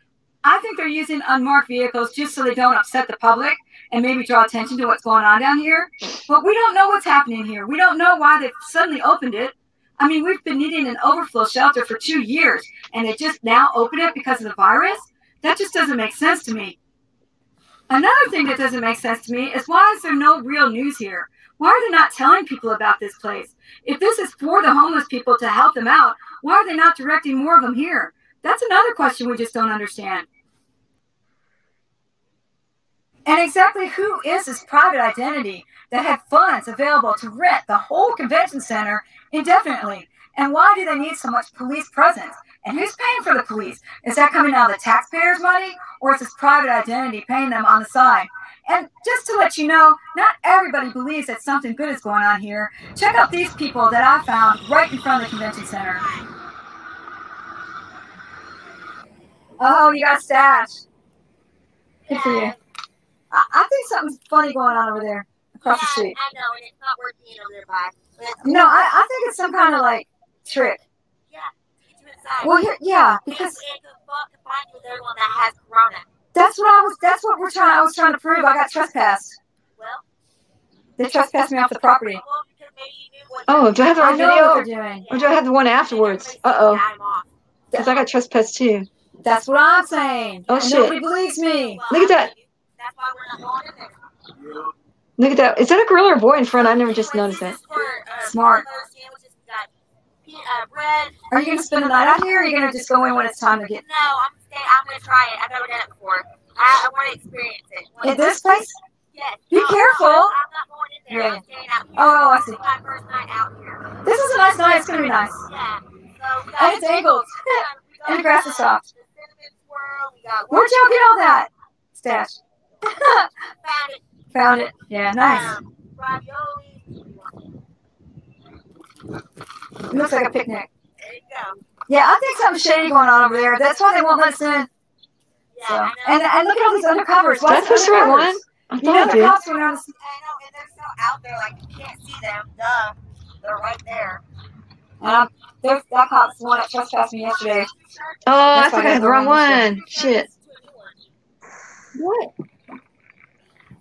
I think they're using unmarked vehicles just so they don't upset the public and maybe draw attention to what's going on down here. But we don't know what's happening here. We don't know why they've suddenly opened it. I mean, we've been needing an overflow shelter for 2 years, and they just now open it because of the virus? That just doesn't make sense to me. Another thing that doesn't make sense to me is, why is there no real news here? Why are they not telling people about this place? If this is for the homeless people to help them out, why are they not directing more of them here? That's another question we just don't understand. And exactly who is this private identity that had funds available to rent the whole convention center indefinitely? And why do they need so much police presence? And who's paying for the police? Is that coming out of the taxpayers' money, or is this private identity paying them on the side? And just to let you know, not everybody believes that something good is going on here. Check out these people that I found right in front of the convention center. Oh, you got a stash. Good for you. I think something's funny going on over there across the street.
I know, and it's not working over there, bye.
No, I think it's some kind of like trick.
Yeah, get you inside.
Well, because
with everyone that has corona.
That's what I was trying to prove. I got trespassed.
Well,
they trespassed me off the property.
Oh, do I have the right
know
video?
what they're doing.
Or do I have the one afterwards? Uh-oh. Because I got trespassed too.
That's what I'm saying.
Oh, shit.
Nobody believes me.
Look at that. Look at that. Is that a girl or a boy in front? I never just noticed that.
Smart. Are you going to spend the night out here, or are you going to just go in when it's time to get?
No, I'm going to try it. I've never done it before. I want to experience it.
At this place?
Yes.
Be careful.
I'm not going in there.
Yeah.
I'm staying out here.
Oh, I see.
This is my first night out here.
This is a nice night. It's going to be nice.
Yeah. So
And it's angled. And the grass is soft. Where'd y'all get all that? Stash. Found it. Yeah, nice. It looks like a picnic.
There you go.
Yeah, I think something's shady going on over there. That's why they won't let us in.
Yeah,
so, and look at all these undercovers.
That's the right one. I thought
the
I
cops
did.
were around.
I know, and they're so out there, like, you can't see them. Duh. They're right there.
And that cop's the one that trespassed me yesterday.
Oh, I think I had the wrong one. Shit. What?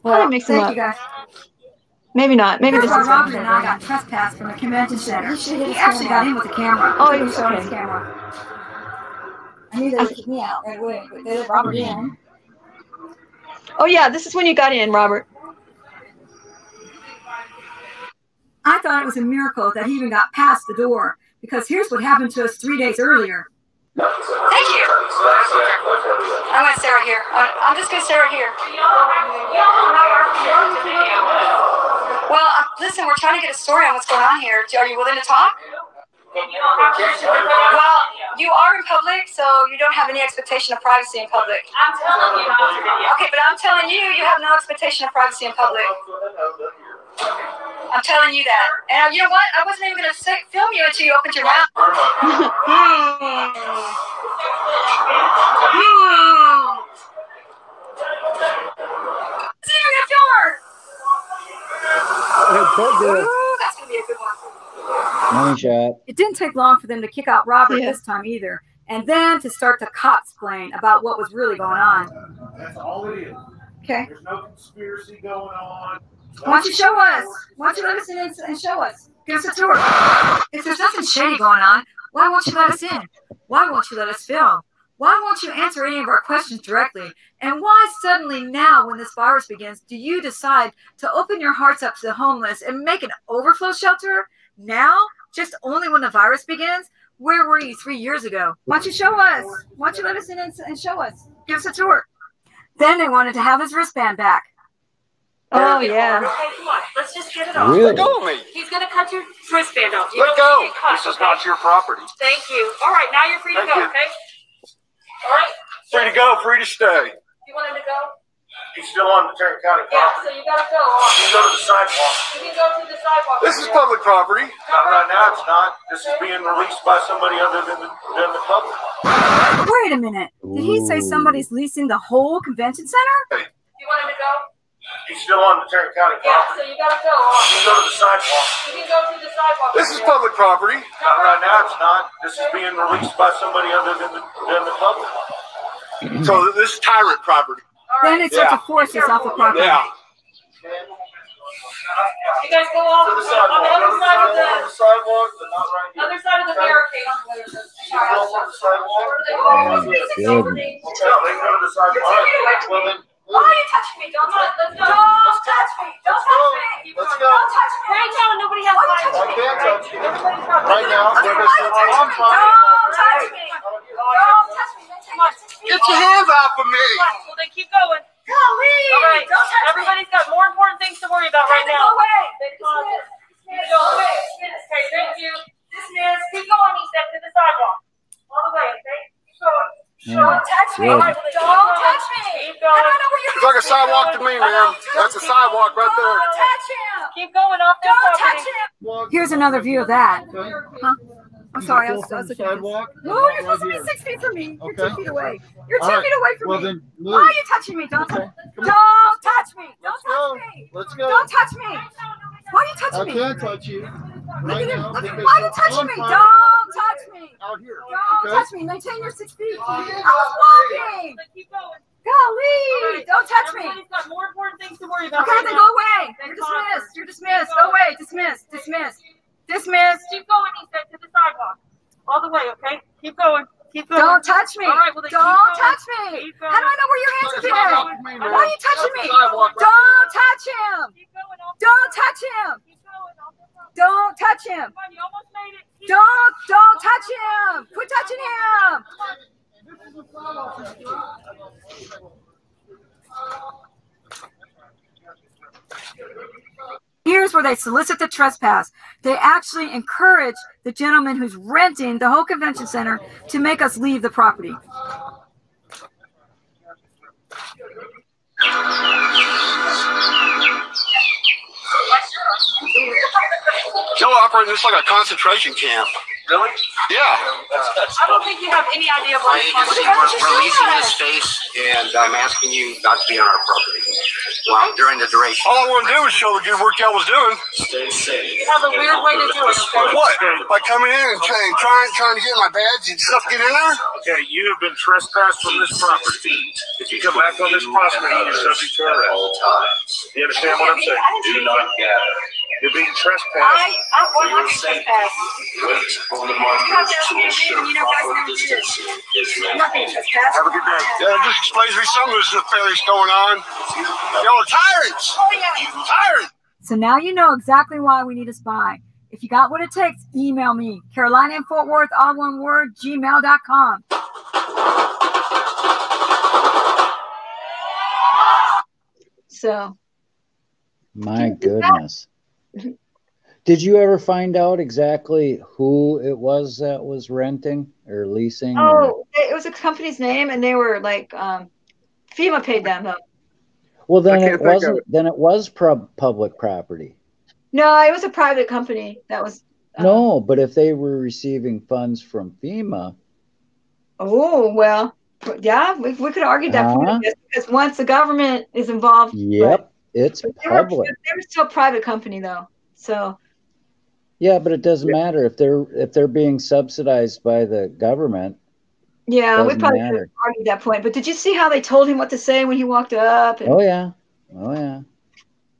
Well,
I mix them up.
you guys.
Maybe not. Maybe this is
Robert and I got trespassed from the convention center. He actually got in with the camera.
Oh, he was
showing
okay.
his camera. I knew they would kick me out right away, but they let Robert in.
Oh yeah, this is when you got in, Robert.
I thought it was a miracle that he even got past the door, because here's what happened to us 3 days earlier.
Thank you. I'm going to stay right here. I'm just going to stay right here. Well, listen, we're trying to get a story on what's going on here. Are you willing to talk? Well, you are in public, so you don't have any expectation of privacy in public. I'm telling you not to video. Okay, but I'm telling you, you have no expectation of privacy in public. I'm telling you that. And you know what? I wasn't even going to film you until you opened your mouth. It's even going to film her. Ooh, that's going to be a good one.
Money shot.
It didn't take long for them to kick out Robert this time either, and then to start the cops playing about what was really going on.
That's all it is.
Okay.
There's no conspiracy going on.
Why don't you show us? Why don't you let us in and show us? Give us a tour. If there's nothing shady going on, why won't you let us in? Why won't you let us film? Why won't you answer any of our questions directly? And why suddenly now, when this virus begins, do you decide to open your hearts up to the homeless and make an overflow shelter? Now? Just only when the virus begins? Where were you 3 years ago? Why don't you show us? Why don't you let us in and show us? Give us a tour. Then they wanted to have his wristband back.
Oh, yeah.
Okay, come on. Let's just get it off.
Really?
Let go of me. He's going to cut your wristband off. You
Let
don't
go.
get cut,
This is
okay?
not your property.
Thank you. All right, now you're free to
Thank
go,
you.
okay? All right.
Free to go, free to stay.
You want him to go?
He's still on the Tarrant County
Yeah,
property.
so you got to go.
You can go to the sidewalk.
You can go to the sidewalk.
This is public property. Not right now, it's not. This is being released by somebody other than the public.
Wait a minute. Did he say somebody's leasing the whole convention center?
You want him to go?
He's still on the Tarrant County
Yeah,
property.
so you got to go.
You can go to the sidewalk.
You can go to the sidewalk.
This is public property. Not right now, it's not. This is being released by somebody other than the public. So this is tyrant property.
Then they start to force us off the property.
Yeah.
You guys go off on the other side of the
sidewalk, but not right here.
other side of the barricade.
Oh, goodness.
Why are you touching me? Don't touch me. Don't touch me. Don't touch me.
Let's go.
Don't touch me. Right now, nobody has to touch me.
I can't touch you. Right now,
Don't touch me. Don't touch me.
Get your hands off of me.
Well, then keep going.
Golly.
All right.
Don't touch me.
Everybody's got more important things to worry about right now.
Go away.
Keep going. Okay, thank you. Dismiss. Keep going, he said, to the sidewalk. All the way, okay? Keep going.
Don't touch me.
Good.
Don't touch me.
Keep going.
I don't know where you're
It's like a sidewalk to me, man. That's a sidewalk right there.
Don't touch him.
Keep going off the
Don't
property.
touch him.
Here's another view of that. Huh? I'm sorry, I was looking at this.
Sidewalk?
No, you're supposed to be 6 feet from me. You're 2 feet away. You're 2
All right.
feet away from
Well,
me.
then
Why
move.
are you touching me? Don't touch me. Don't touch me.
Let's go.
Don't touch me. Why are you
I
touching me?
can't touch you
Look
right
at him.
now.
Look at him.
because
Why are you touching
I'm
me?
fine
Don't touch me.
out here.
Don't
Okay?
touch me. Maintain your 6 feet. I was walking.
Keep going.
Golly. Don't touch me.
Everybody's got more important things to worry about
Okay,
right
then
now.
go away. You're dismissed. You're dismissed. Go away. Dismissed. Dismissed. Dismissed.
Keep going, he said, to the sidewalk. All the way, okay? Keep going. Keep going.
Don't touch me.
All right, well, then
Don't
keep going.
touch me.
Keep going.
How do I know where your hands are
That's not
today?
up to me, man.
Why are you touching me?
That's the sidewalk right
Don't touch him.
Keep going off the
Don't touch him.
Keep going off the property.
Don't touch him.
Come on, you almost made it. Keep
Don't touch him. Quit touching him. Here's where they solicit the trespass. They actually encourage the gentleman who's renting the whole convention center to make us leave the property.
Y'all operating this like a concentration camp. Really? Yeah.
I don't think you have any idea of
My
what
agency was releasing this space, and I'm asking you not to be on our property during the duration.
All I want to do is show the good work y'all was doing.
Stay safe.
You have a weird way to do it.
What? By coming in and trying to get my badge and stuff get in there?
Okay, you have been trespassed from this property. If you come back on this property, you're subject to arrest. You understand what I'm saying?
Do not gather
You're being trespassed.
I'm not being trespassed.
Wait on the marker to ensure proper distancing is maintained. Have a good day. Yeah, this explains me some of this nefarious going on. Y'all are tyrants. Tyrants.
So now you know exactly why we need a spy. If you got what it takes, email me. Carolina and Fort Worth, all one word, gmail.com.
So.
My goodness. Did you ever find out exactly who it was that was renting or leasing?
Oh, it was a company's name, and they were like, FEMA paid them though.
Well, then it wasn't. Then it was public property.
No, it was a private company that was.
No, but if they were receiving funds from FEMA.
Oh well, yeah, we could argue that point because once the government is involved.
Yep, it's public.
They were still a private company though, so.
Yeah, but it doesn't matter if they're being subsidized by the government.
Yeah, we probably could have argued that point. But did you see how they told him what to say when he walked up?
Oh yeah, oh yeah.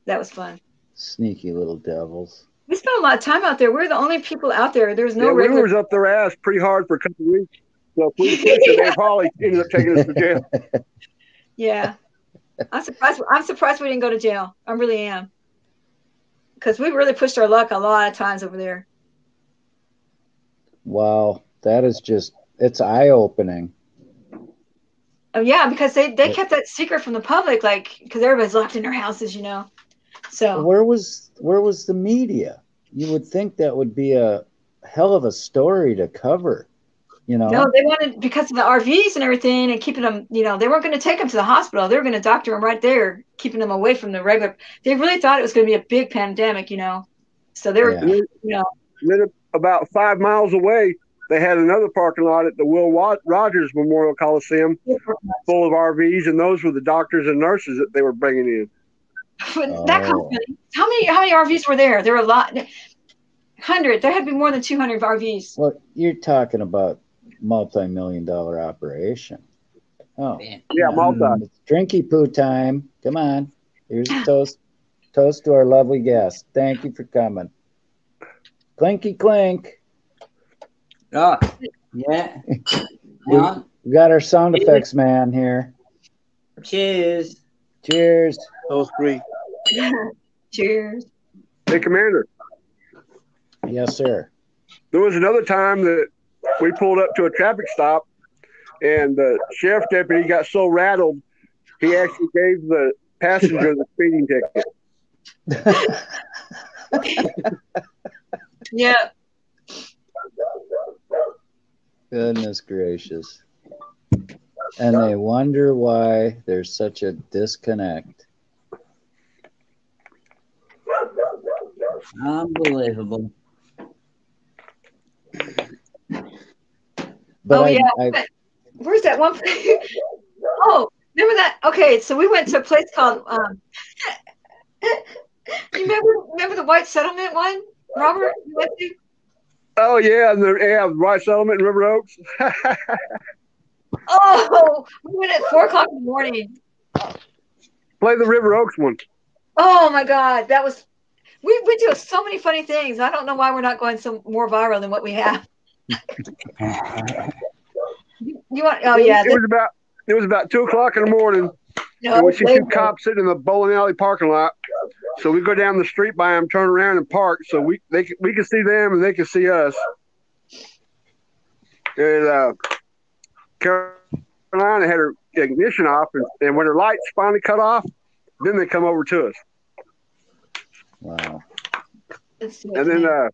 That was fun.
Sneaky little devils.
We spent a lot of time out there. We're the only people out there. There's no
regular. We was up their ass pretty hard for a couple of weeks. So if we pushed it, they probably ended up taking us to jail.
Yeah, I'm surprised we didn't go to jail. I really am. Because we really pushed our luck a lot of times over there.
Wow, that is it's eye-opening.
Oh, yeah, because they kept that secret from the public, like, because everybody's locked in their houses, you know. So
where was the media? You would think that would be a hell of a story to cover, you know.
No, they wanted, because of the RVs and everything and keeping them, you know, they weren't going to take them to the hospital. They were going to doctor them right there, keeping them away from the regular. They really thought it was going to be a big pandemic, you know. So they were, you know.
Then about 5 miles away, they had another parking lot at the Will Rogers Memorial Coliseum full of RVs, and those were the doctors and nurses that they were bringing in.
That company, how many RVs were there? There were a lot. 100. There had to be more than 200 RVs.
Well, you're talking about multi-million-dollar operation. Oh,
yeah, multi.
It's drinky poo time. Come on. Here's a toast. Toast to our lovely guest. Thank you for coming. Clinky clink.
Oh, yeah.
We got our sound effects man here.
Cheers.
Cheers.
That was great.
Cheers.
Hey, Commander.
Yes, sir.
There was another time that we pulled up to a traffic stop, and the sheriff deputy got so rattled, he actually gave the passenger the speeding ticket.
Yeah.
Goodness gracious. And they wonder why there's such a disconnect.
Unbelievable.
But
where's that one place? Oh, remember that? Okay, so we went to a place called you remember the White Settlement one, Robert? You went to?
Oh yeah, the White Settlement in River Oaks.
Oh, we went at 4 o'clock in the morning.
Play the River Oaks one.
Oh my God, that was. We do so many funny things. I don't know why we're not going some more viral than what we have. You want? Oh yeah.
It was about 2 o'clock in the morning.
No,
and we see 2 cops sitting in the bowling alley parking lot. So we go down the street by them, turn around and park. So we can see them and they can see us. And Carolina had her ignition off, and when her lights finally cut off, then they come over to us.
Wow.
And then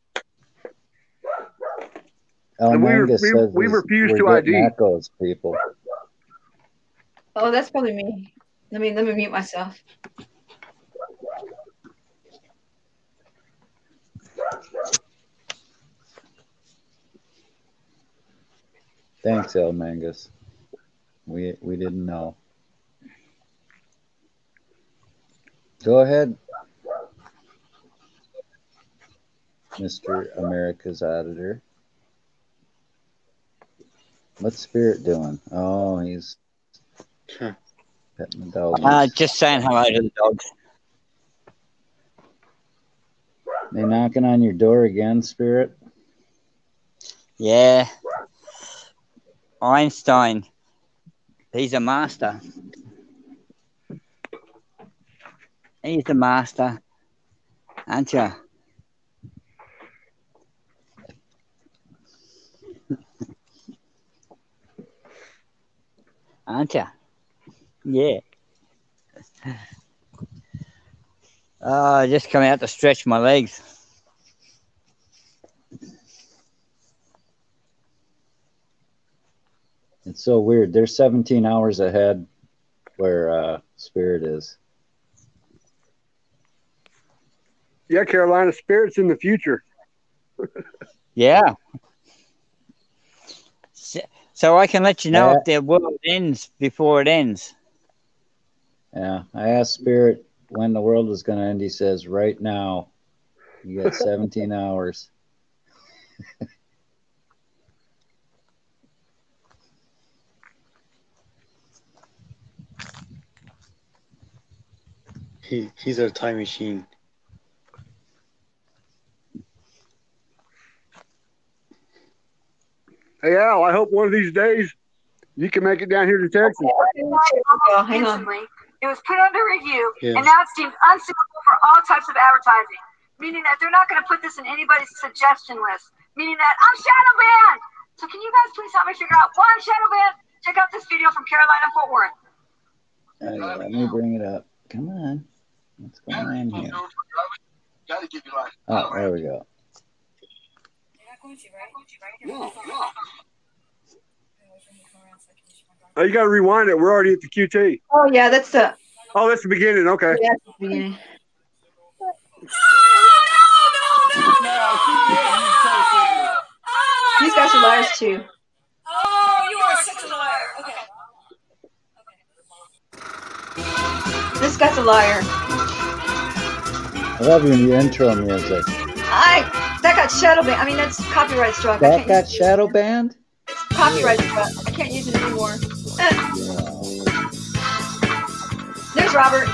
we
refused to ID.
Echoes, people.
Oh, that's probably me. Let me mute myself.
Thanks, El Mangus. We didn't know. Go ahead, Mr. America's Auditor. What's Spirit doing? Oh, he's petting the dog.
Just saying hello to the dogs.
They knocking on your door again, Spirit?
Yeah. Einstein. He's a master. He's the master, aren't you? Aren't you? Yeah. Oh, I just come out to stretch my legs.
It's so weird. They're 17 hours ahead where Spirit is.
Yeah, Carolina, Spirit's in the future.
Yeah. So I can let you know if the world ends before it ends.
Yeah, I asked Spirit when the world was going to end. He says, right now. You got 17 hours.
He's a time machine.
Hey, Al, I hope one of these days you can make it down here to Texas.
Hang on.
It was put under review,
Yeah.
and now it's deemed unsuitable for all types of advertising, meaning that they're not going to put this in anybody's suggestion list, meaning that I'm shadow banned. So can you guys please help me figure out why I'm shadow banned? Check out this video from Carolina Fort Worth.
Let me bring it up. Come on. What's going on here? Oh, there we go.
Oh, you got to rewind it. We're already at the QT.
Oh yeah, that's the.
Oh, that's the beginning. Okay.
Yeah, that's the beginning. These guys are liars too.
Oh, you are such a liar. Okay.
This guy's a liar.
I love your intro music.
That got shadow banned. I mean, that's copyright struck.
That got shadow banned?
It's copyright struck. I can't use it anymore. There's Robert.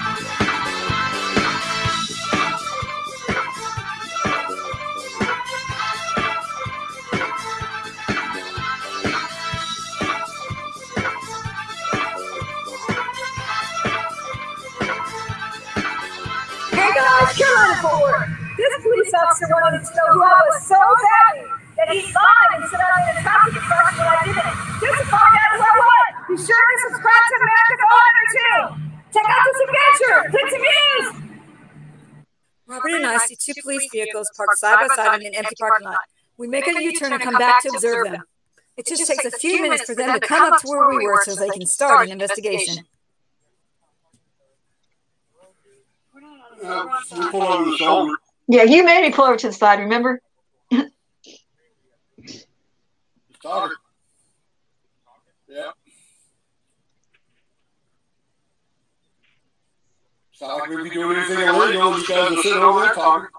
Hey guys, Carolina Fort Worth. This police officer wanted to know who I was so badly that he lied and said I was in a traffic infraction when I didn't. Just to find out who I was. Be sure to subscribe to America's Honor too. Check out this adventure. Click to views.
Robert and I see two police vehicles parked side by side in an empty parking lot. We make a U-turn and come back to observe them. It just takes a few minutes for them to come up to where we were so they can start an investigation.
Yeah, you made me pull over to the side, remember?
Talker. Yeah. It's not like we'd be doing anything illegal. You guys are sitting over there talking.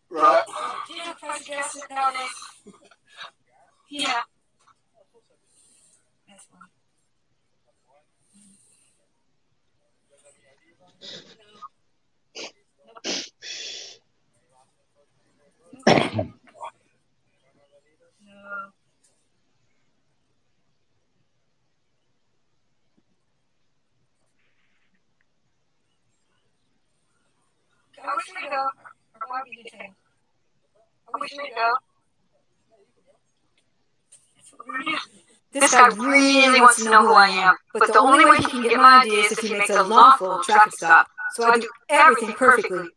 Right.
Yeah.
Are we free to go? Or why are we getting? Are we free to go? This guy really wants to know who I am, but the only way he can get my ID is if he makes a lawful traffic stop. So I do everything perfectly.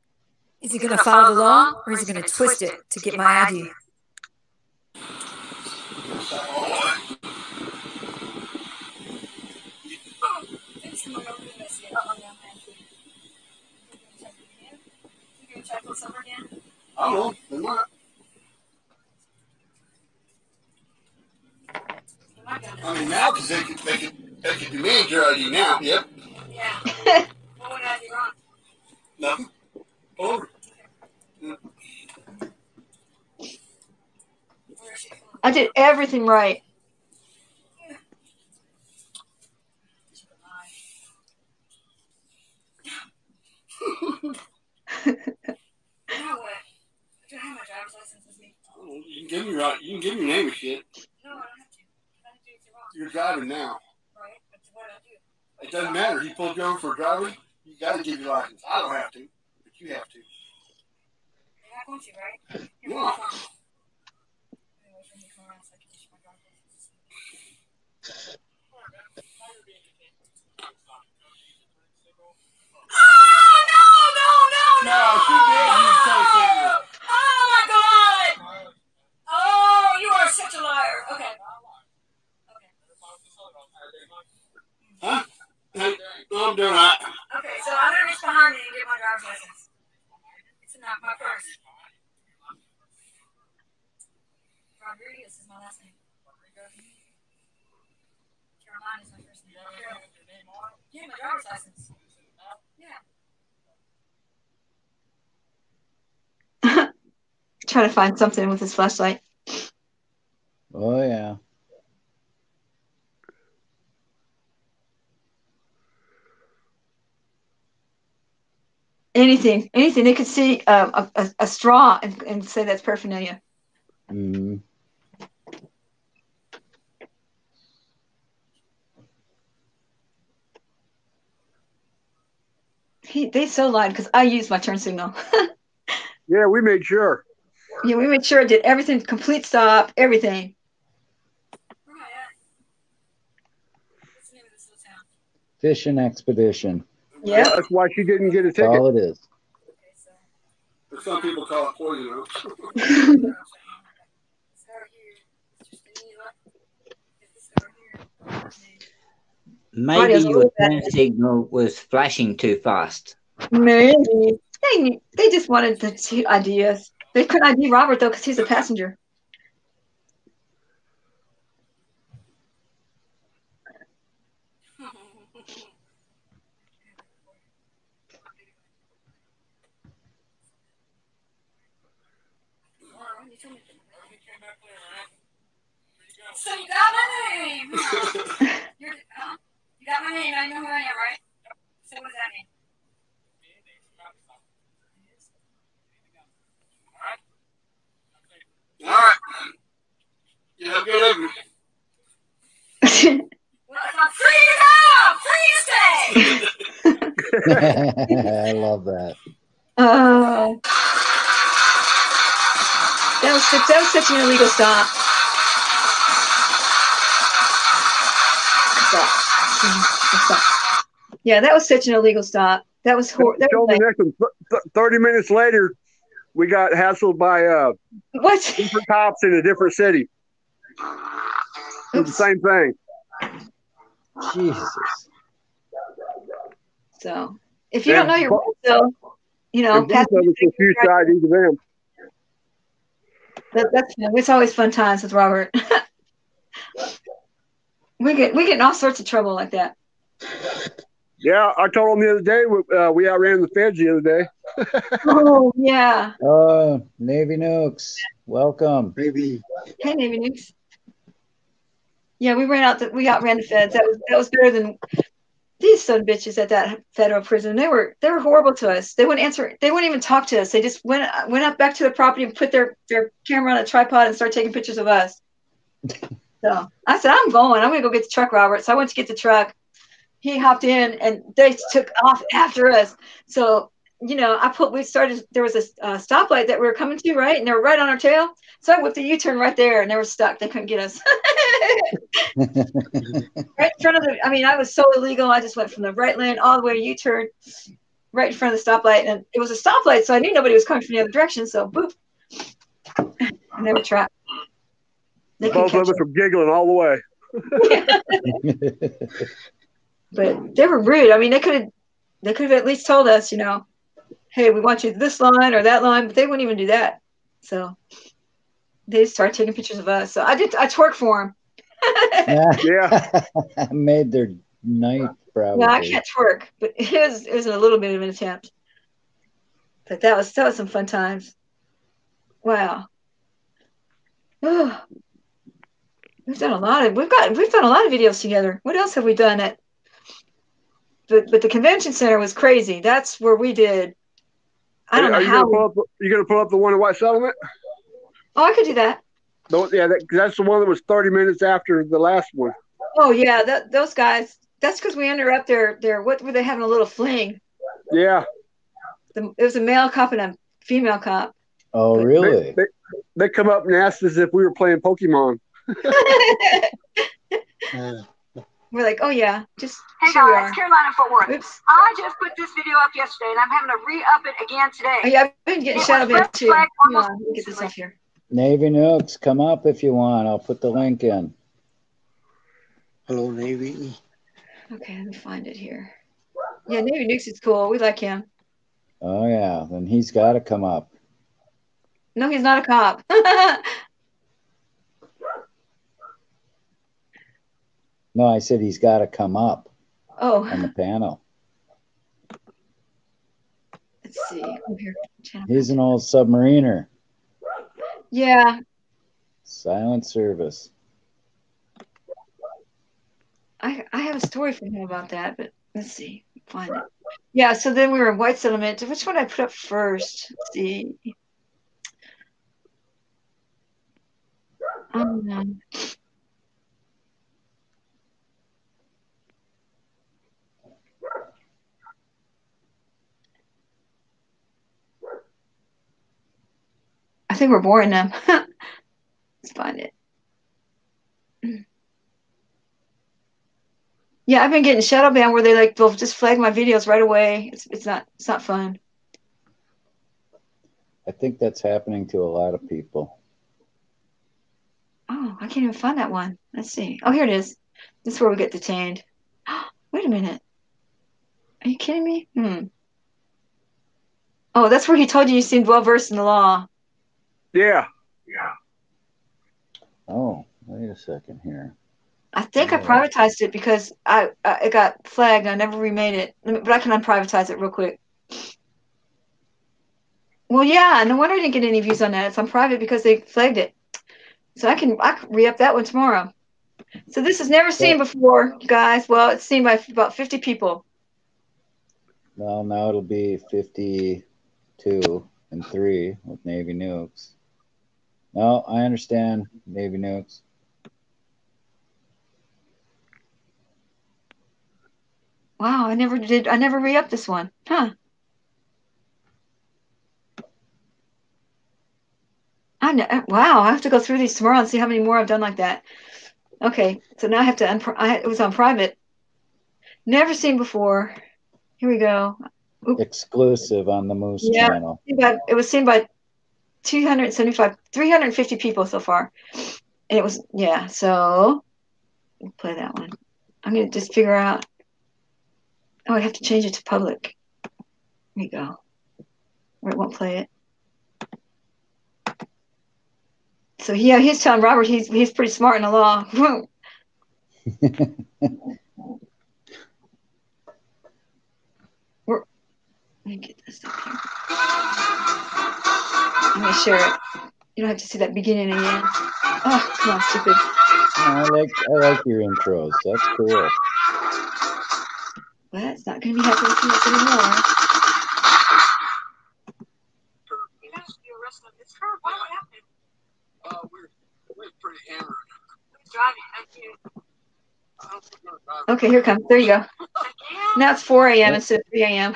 Is he going to follow the law, or is he going to twist it to get my ID?
I don't know. I mean, now, because they could demand your ID now. Yep.
Yeah. What would I do wrong?
Nothing. Over.
I did everything right.
You can give your name and shit.
No, I don't have to. I don't do anything wrong.
You're driving now.
Right? But what do I do?
It doesn't matter. He pulled you over for driving. You got to give your license. I don't have to, but you have to.
You're not going to, right?
No.
No,
she did. You say
oh my God! Oh, you are such a liar. Okay.
Huh? Hey, no, I'm doing that.
Okay, so I'm gonna reach behind me and get my driver's license. It's not my purse. Rodriguez is my last name. Carolina is my first name. Yeah, my driver's license. Yeah.
Trying to find something with his flashlight.
Oh yeah.
Anything they could see a straw and say that's paraphernalia.
Mm-hmm.
They so lied because I used my turn signal.
Yeah, we made sure.
Yeah, we made sure it did everything, complete stop, everything.
Fishing expedition.
Yeah,
that's why she didn't get a
That's
ticket.
all it is.
Some people call it poison.
Maybe your turn signal was flashing too fast.
Maybe. They just wanted the two ideas. They couldn't ID Robert though because he's a passenger.
So you got my name. You got my name. I know who I am, right? So what does that mean?
All right. You have a good evening.
Well, I'm free to go! Free to stay!
I love that.
That was such an illegal stop. Yeah, that was such an illegal stop. That was horrible.
Told me next one, 30 minutes later, we got hassled by
what?
different cops in a different city. It's the same thing.
Jesus.
So, if you don't know your rights, though, you know,
both of us refused to ID to them.
That's it's always fun times with Robert. we get in all sorts of trouble like that.
Yeah, I told him the other day we outran the feds the other day.
Oh yeah.
Oh, Navy Nukes, welcome.
Maybe.
Hey, Navy Nukes. Yeah, we outran the feds. That was better than these son of bitches at that federal prison. They were horrible to us. They wouldn't answer. They wouldn't even talk to us. They just went up back to the property and put their camera on a tripod and started taking pictures of us. So I said, I'm gonna go get the truck, Robert. So I went to get the truck. He hopped in and they took off after us. So, you know, there was a stoplight that we were coming to, right? And they were right on our tail. So I whipped a U-turn right there and they were stuck. They couldn't get us. Right in front of I was so illegal. I just went from the right lane all the way to U-turn right in front of the stoplight. And it was a stoplight, so I knew nobody was coming from the other direction. So boop. And they were trapped.
Both of us were giggling all the way.
But they were rude. I mean, they could have at least told us, you know, hey, we want you this line or that line, but they wouldn't even do that. So they just started taking pictures of us. So I twerked for them.
Yeah.
I made their night, probably.
No, I can't twerk, but it was a little bit of an attempt. But that was some fun times. Wow. Oh, we've done a lot of videos together. What else have we done at? But the convention center was crazy. That's where we did. I don't know how.
You gonna pull up the one in White Settlement?
Oh, I could do that.
Yeah, that's the one that was 30 minutes after the last one.
Oh yeah, those guys. That's because we ended up there. What were they having a little fling?
Yeah.
It was a male cop and a female cop.
Oh, really?
They come up and asked us if we were playing Pokemon.
We're like, oh yeah, just
hey
sure
guys, Carolina Fort Worth.
Oops.
I just put this video up yesterday, and I'm having to re-up it again today.
Oh, yeah, I've been getting shadow banned too. Come on, let me get this off here.
Navy Nukes, come up if you want. I'll put the link in.
Hello, Navy.
Okay, let me find it here. Yeah, Navy Nukes is cool. We like him.
Oh, yeah. Then he's got to come up.
No, he's not a cop.
No, I said he's got to come up on the
Oh,
panel.
let's see. Come here.
He's an old submariner.
Yeah,
Silent service.
I have a story from him about that, but let's see. Find it. Yeah, so then we were in White Settlement. Which one did I put up first? Let's see. I think we're boring them. Let's find it. Yeah, I've been getting shadow banned where they'll just flag my videos right away. It's not fun.
I think that's happening to a lot of people.
Oh, I can't even find that one. Let's see. Oh, here it is. This is where we get detained. Wait a minute. Are you kidding me? Oh, that's where he told you seemed well versed in the law.
Yeah.
Oh, wait a second here.
I think I privatized it because it got flagged. I never remade it, but I can unprivatize it real quick. Well, yeah, no wonder I didn't get any views on that. It's on private because they flagged it. So I can re-up that one tomorrow. So this is never seen before, guys. Well, it's seen by about 50 people.
Well, now it'll be 52 and 3 with Navy Nukes. No, I understand Navy Nukes.
Wow, I never re-upped this one. Huh. Wow, I have to go through these tomorrow and see how many more I've done like that. Okay, so now I have to it was on private. Never seen before. Here we go. Oop.
Exclusive on the Moose channel.
It was seen by 350 people so far. And it was, yeah, so we'll play that one. I'm going to just figure out. Oh, I have to change it to public. There you go. Or it won't play it. So yeah, he's telling Robert he's pretty smart in the law. Let me get this up here. I'm gonna share it. You don't have to see that beginning again. Oh, come on, stupid.
I like your intros. That's cool.
Well, it's not gonna be happening to us anymore.
We're pretty hammered.
Okay, here it comes. There you go. Now it's 4 a.m. instead of 3 a.m.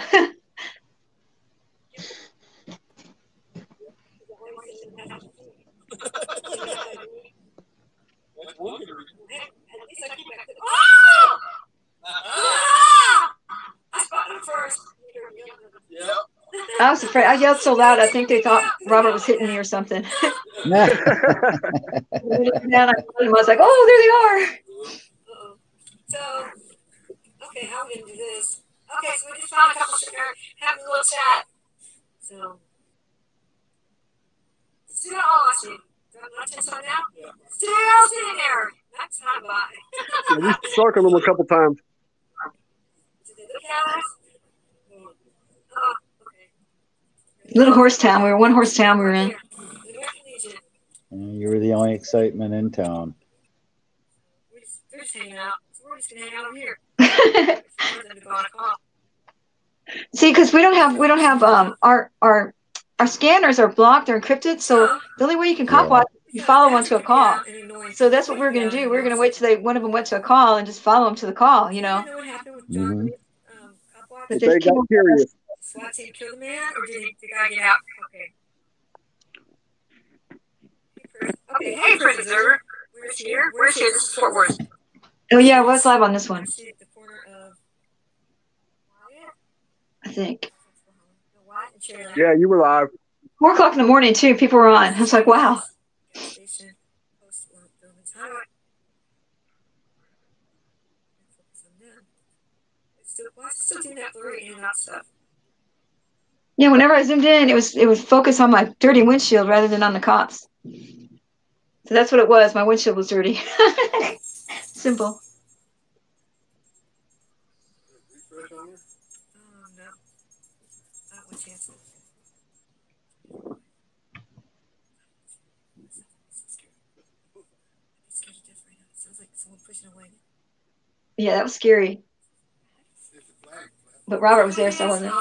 I spotted him first.
I was afraid. I yelled so loud. I think they thought Robert was hitting me or something. I was like, "Oh, there they are."
So, okay, how are we gonna do this? Okay, so we just found a couple sitting there having a little chat. So, still all watching. Want to test on now? Yeah. Still sitting there. That's not a bye.
Yeah, we circled them a couple times.
Did they look at us? Oh, okay.
Little horse town. We were one horse town we were in.
You were the only excitement in town.
We're just hanging out. So we're just gonna hang out over here.
See, because we don't have our scanners are blocked, they're encrypted, so the only way you can cop watch You follow one to a call. So that's what we're going to do. We're going to wait till one of them went to a call and just follow them to the call, you know.
Mm-hmm.
But
they got curious.
SWAT team kill the man, or did the guy get out? Okay. Okay, hey, Press Observer. Where's here? Where's here? This is Fort Worth.
Oh, yeah, I was live on this one. I think.
Yeah, you were live.
4 o'clock in the morning, too. People were on. I was like, wow.
Still doing that blurry in and out stuff.
Yeah, whenever I zoomed in, it was focused on my dirty windshield rather than on the cops. So that's what it was. My windshield was dirty. Simple. Yeah, that was scary. But Robert was there, so I wasn't.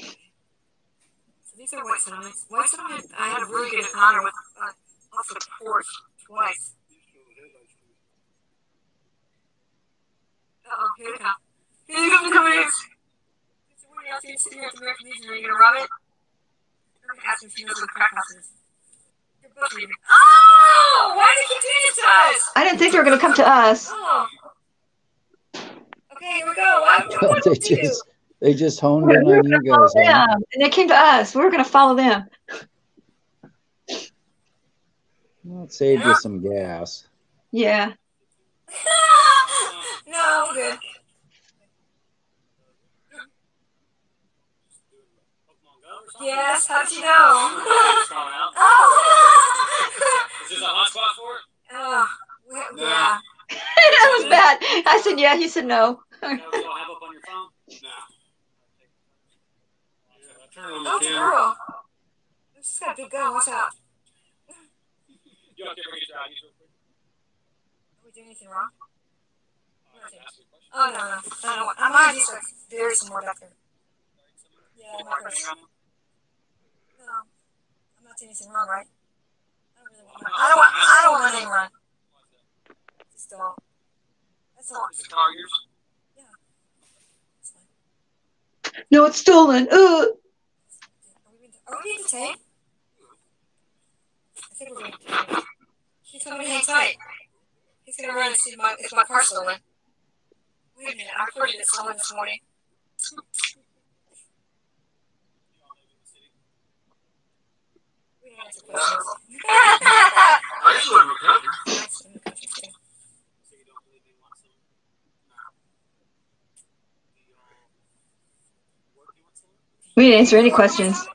So these are white settlements. White settlement, I had a really good encounter with off the porch twice. Uh-oh, here they come. Here come the police. It's somebody else sitting here at the American Legion. Are you going to rob it? I'm going to ask him if he knows where the crack house is. You're both leaving. Oh! Why did they keep doing this to us?
I didn't think they were going to come to us.
Oh. Okay, here we go.
They just honed in on you guys.
Yeah, and they came to us. We were going to follow them.
Well, it saved you some gas.
Yeah.
No, I'm good. Yes, how did you know? Oh!
Is this a hot spot for it?
Oh, yeah.
That was bad. I said, yeah. He said, no.
That was all have up on your phone?
Oh, it's a girl. She's got a big gun. Watch out.
You okay for your ID real quick?
Are we doing anything wrong? Oh, no. I'm on these like bury some more back there. Yeah, my purse. No, I'm not doing anything wrong, right? I don't want anything wrong. Just don't. That's all.
Is the car yours?
No, it's stolen.
Are we being detained? I think we're being detained. He told me to hang tight. He's going to run and see if my car's stolen. Wait a minute, I reported it stolen this morning. We didn't answer questions.
I just live in the country.
We didn't answer any questions.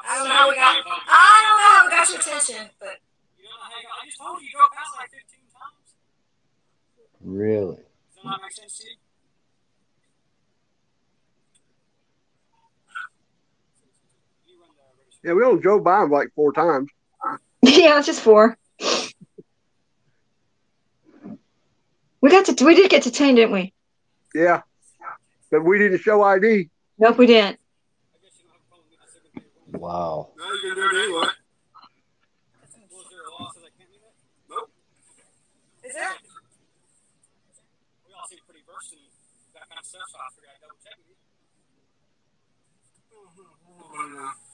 I don't know how we got your attention, but
you don't know how I just told you drove past like 15 times.
Really?
Does that not make sense to you?
Yeah, we only drove by him like 4 times.
Yeah, it's just 4. We did get detained, didn't we?
Yeah, but we didn't show ID.
Nope, we didn't.
Wow.
No, you're going to do it anyway. Nope.
Is there?
We all seem pretty versed in that kind of stuff, so I figured I'd double check with you.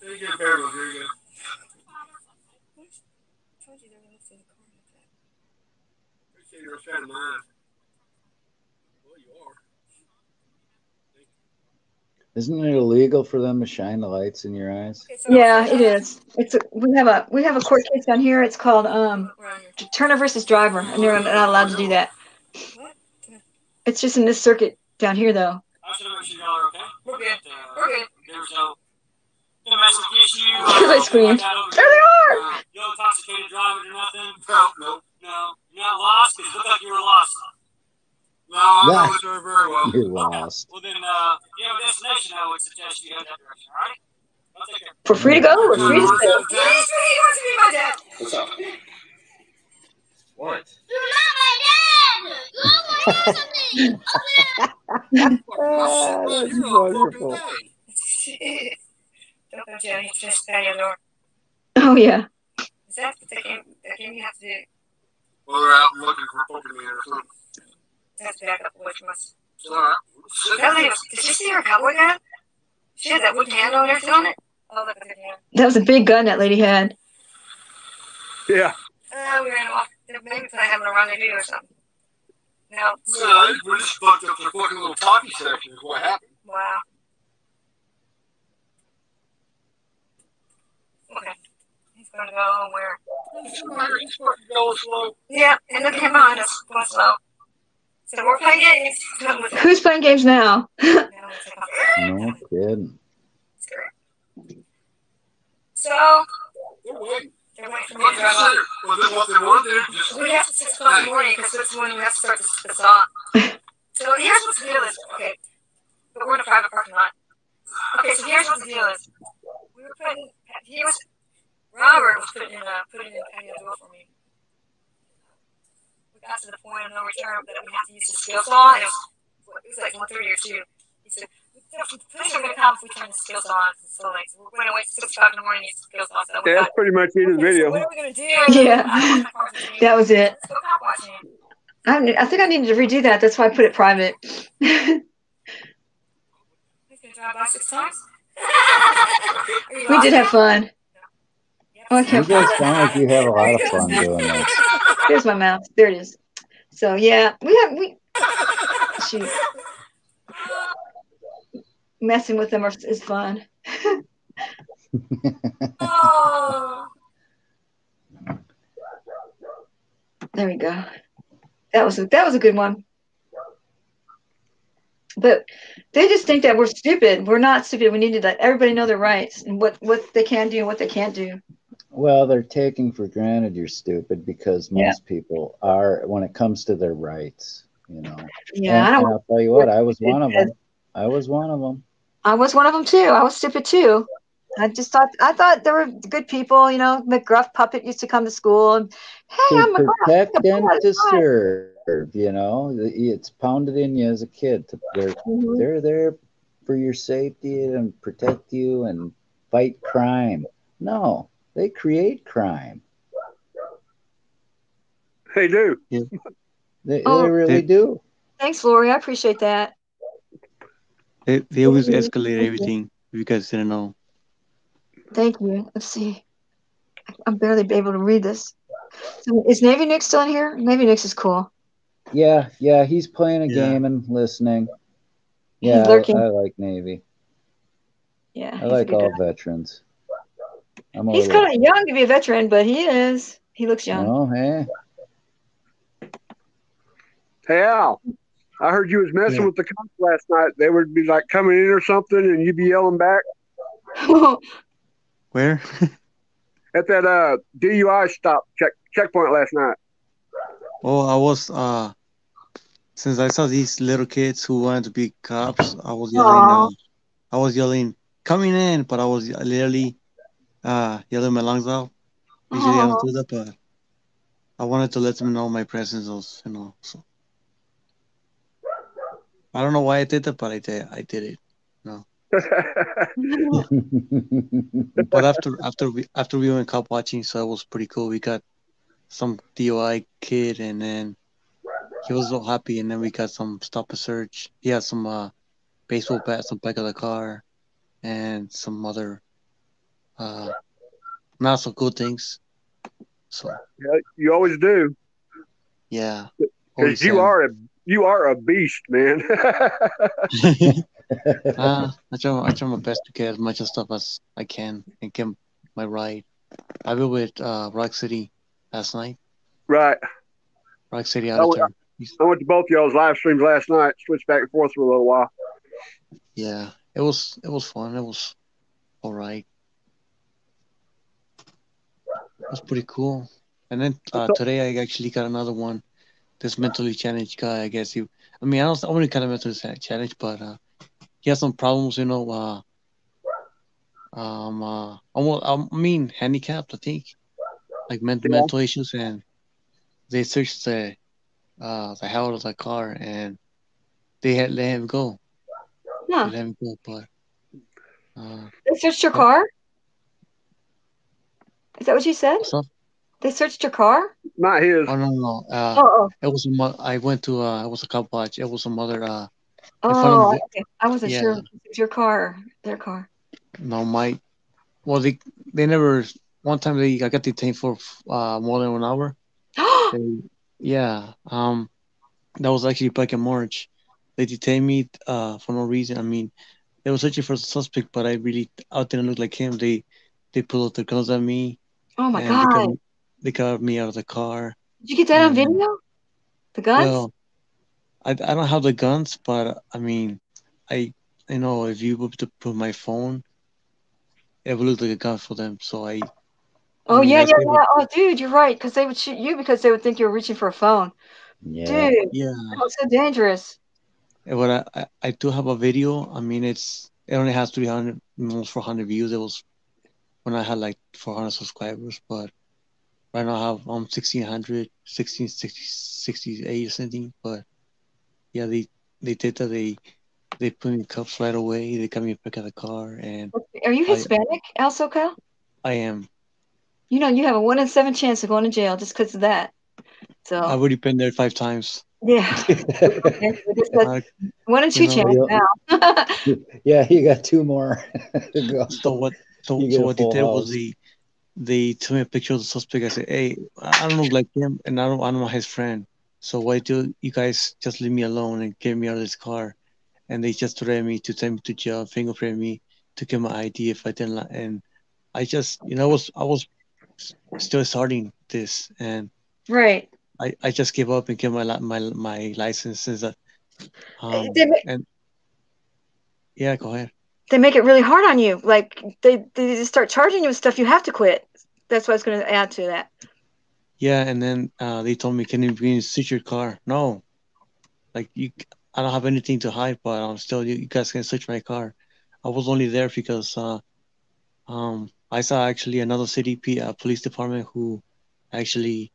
Very good, very good, very good. Appreciate your sharing of mine. Well, you are.
Isn't it illegal for them to shine the lights in your eyes?
Yeah, it is. We have a court case down here. It's called Turner versus Driver, and they're not allowed to do that. It's just in this circuit down here, though.
I just want to make sure y'all are okay.
We're good. We're good.
There's no domestic issue.
Because I screamed. There they are!
No intoxicated driving or nothing? No. You're not lost? Because it looked like you were lost. No, I know it's very well.
You're lost.
Well, then, if you have a destination, I would suggest you head that direction, all right? I'll take care.
For free to go or free to stay?
He wants to be my dad.
What's up? What?
You're not my dad! You want to something!
That's wonderful.
Don't go, Jenny. Just stand your door.
Oh yeah.
Is that the game you have to do?
Well, they're out looking for Pokemon or something.
That's back up away from us.
It's all right.
That lady did you see her cowboy hat? She had that wooden handle and everything on it. Oh, look at that hand.
That was a big gun that lady had.
Yeah.
We ran off. Maybe because I having a rendezvous or something. No.
Yeah, we just fucked up the fucking little talkie section is what happened.
Wow. Okay. He's going to go where?
He's fucking going slow.
Yeah, and look at him behind us, going slow. So we're playing games.
Who's playing games now?
No kidding.
So,
They're waiting.
they're waiting for me to drive off.
Well, then what they want to do is just...
We have to 6 o'clock in the morning because that's when we have to start the song. So here's what the deal is. Okay, but we're in a private parking lot. Okay, so here's what the deal is. We were putting, Robert was putting in patio door for me. We got to the point of no return that we had to use the skill saw, and it was like 1:30 or 2. He said, "Police are going to come if we turn the skill saw on." So like, we're going to wait 6 o'clock in the morning to use the skill saw. So
Yeah, that's pretty much the end of the video.
So what are we going to do?
Yeah. That was it.
Let's go cop watching.
I think I needed to redo that. That's why I put it private.
He's going to drive by 6 times.
We did have fun. Oh, I
You
can't.
guys sound like you have a lot of fun doing this.
Here's my mouth. There it is. So yeah, shoot. Messing with them is fun. There we go. That was a good one. But they just think that we're stupid. We're not stupid. We need to let everybody know their rights and what they can do and what they can't do.
Well, they're taking for granted you're stupid because most people are when it comes to their rights, you know.
Yeah,
and I'll tell you what, I was one of them. I was one of them.
I was one of them too. I was stupid too. I thought they were good people, you know. McGruff Puppet used to come to school and hey, I'm
To
McGruff.
protect and to serve, you know. It's pounded in you as a kid. They're there for your safety and protect you and fight crime. No. They create crime.
They do.
Yeah. They really do.
Thanks, Lori. I appreciate that.
They always escalate everything. You guys didn't know.
Thank you. Let's see. I'm barely able to read this. So is Navy Nick still in here? Navy Nick's is cool.
Yeah, he's playing a game and listening. Yeah,
He's lurking.
I like Navy.
Yeah.
I like all veterans.
He's kind of young to be a veteran, but he is. He looks young.
Oh, hey.
Hey, Al. I heard you was messing with the cops last night. They would be like coming in or something, and you'd be yelling back.
Where?
At that DUI stop checkpoint last night.
Oh, I was since I saw these little kids who wanted to be cops, I was yelling, coming in, but I was literally yelling my lungs out. Usually I don't do that, but I wanted to let them know my presence was, you know. So I don't know why I did that, but I did it. No. But after we went cop watching, so it was pretty cool. We got some DUI kid, and then he was so happy. And then we got some stop and search. He had some baseball bats on the back of the car, and some other not so good things. So
yeah, you always do.
Yeah,
because you are a beast, man.
I try my best to get as much stuff as I can and get my ride. I was with Rock City last night.
Right.
Rock City
I
Auditor.
went to both y'all's live streams last night. Switched back and forth for a little while.
Yeah, it was fun. It was all right. It was pretty cool. And then today I actually got another one. This mentally challenged guy, I guess I wouldn't kind of mentally challenged, but he has some problems, you know. Handicapped, I think, like mental issues, and they searched the hell out of the car, and they let him go.
Huh.
They let him go, but
They searched your car? Is that what you said?
what's up?
They searched your car?
Not his.
Oh no.
Oh.
It was I went to it was a cop watch. It was some other in front
Oh,
of
okay. I wasn't
yeah.
sure if it was your car or their car.
No, well they never. One time I got detained for more than 1 hour. Yeah. That was actually back in March. They detained me for no reason. I mean, they were searching for the suspect, but I didn't look like him. They pulled out their guns at me.
Oh my
And
God.
they got me out of the car.
Did you get that on video? The guns?
Well, I don't have the guns, but I mean, I know if you were to put my phone, it would look like a gun for them. So I
Oh
mean,
yeah,
I
yeah,
saved
yeah. Oh, dude, you're right. Because they would shoot you because they would think you were reaching for a phone.
Yeah.
Dude,
Yeah.
that's so dangerous.
But I do have a video. I mean, it only has 300, almost 400 views. It was when I had like 400 subscribers, but right now I have 1600, 68 or something. But yeah, they did that. They put me in cuffs right away. They got me back in the car, and
Are you Hispanic, Al SoCal?
I am.
You know, you have a 1 in 7 chance of going to jail just because of that. So
I've already been there 5 times.
yeah,
Uh,
1 in 2 chance now.
Yeah, you got 2 more to go.
So what?
You get
So
a
what they
full
did was
house.
they took me a picture of the suspect. I said, "Hey, I don't look like him, and I'm not his friend. So why do you guys just leave me alone and get me out of this car?" And they just threatened me to take me to jail, fingerprint me, to get my ID if I didn't. And I just, I was still starting this, and
Right.
I just gave up and get my licenses.
They
And yeah, go ahead.
make it really hard on you. Like they just start charging you with stuff you have to quit. That's what I was going to add to that.
Yeah, and then they told me, "Can you search your car?" No, like I don't have anything to hide, but I'm still you guys can search my car. I was only there because I saw actually another city police department who actually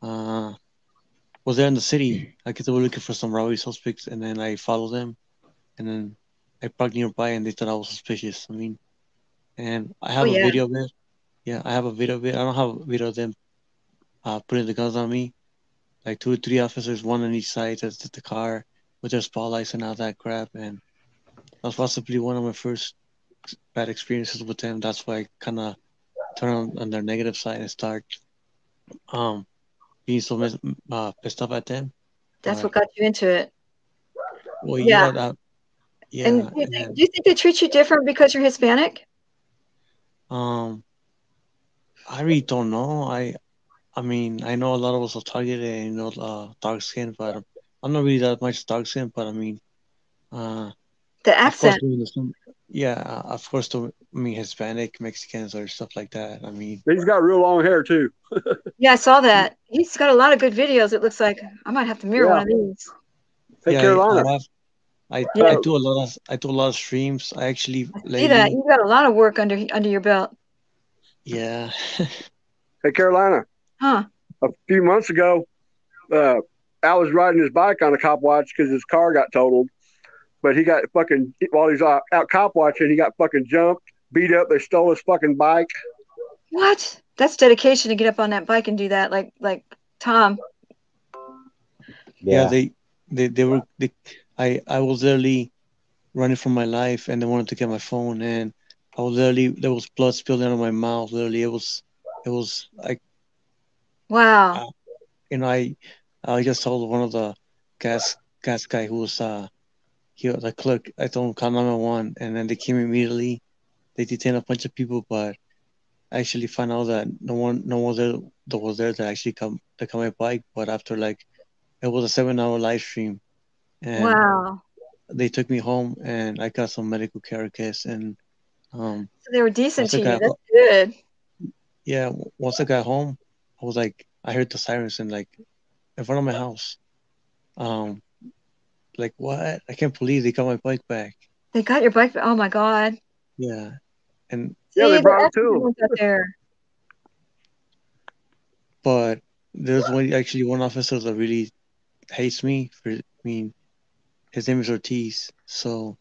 was there in the city. I guess they were looking for some robbery suspects, and then I followed them, and then I parked nearby, and they thought I was suspicious. I mean, and I
Oh
have a
yeah.
video of it. Yeah, I have a video of it. I don't have a video of them putting the guns on me. Like 2 or 3 officers, one on each side of the car with their spotlights and all that crap. And that was possibly one of my first bad experiences with them. That's why I kind of turn on their negative side and start being so pissed off at them.
That's
But
what got you into it.
well,
Yeah.
yeah,
And do you think they treat you different because you're Hispanic?
I really don't know. I mean, I know a lot of us are targeted and dark skin, but I'm not really that much dark skin. But I mean,
the
of course,
accent.
of course, I mean, Hispanic, Mexicans, or stuff like that. I mean,
he's got real long hair too.
Yeah, I saw that. He's got a lot of good videos. It looks like I might have to mirror one of these.
Hey,
yeah,
Carolina.
I
Yeah.
do a lot of streams. I actually
See that?
lately,
You got a lot of work under your belt.
yeah.
Hey, Carolina.
Huh?
A few months ago, Al was riding his bike on a cop watch because his car got totaled. But he got fucking, while he's out cop watching, he got fucking jumped, beat up. They stole his fucking bike.
What? That's dedication to get up on that bike and do that, like Tom.
Yeah, I was literally running for my life, and they wanted to get my phone, and I was literally there was blood spilling out of my mouth. Literally, it was like,
Wow.
I just told one of the gas guy who was the clerk. I told him call 911, and then they came immediately. They detained a bunch of people, but I actually found out that no one was there to actually come my bike. But after like it was a 7-hour live stream, and
Wow.
they took me home, and I got some medical care, I guess. And
So they were decent
once I
to you.
got
That's good.
yeah, once I got home, I was like, I heard the sirens and like in front of my house. Like what? I can't believe they got my bike back.
They got your bike. Oh my God.
Yeah, and
See,
they brought it to
they're
him.
ones out there.
but there's one officer that really hates me for. I mean, his name is Ortiz. So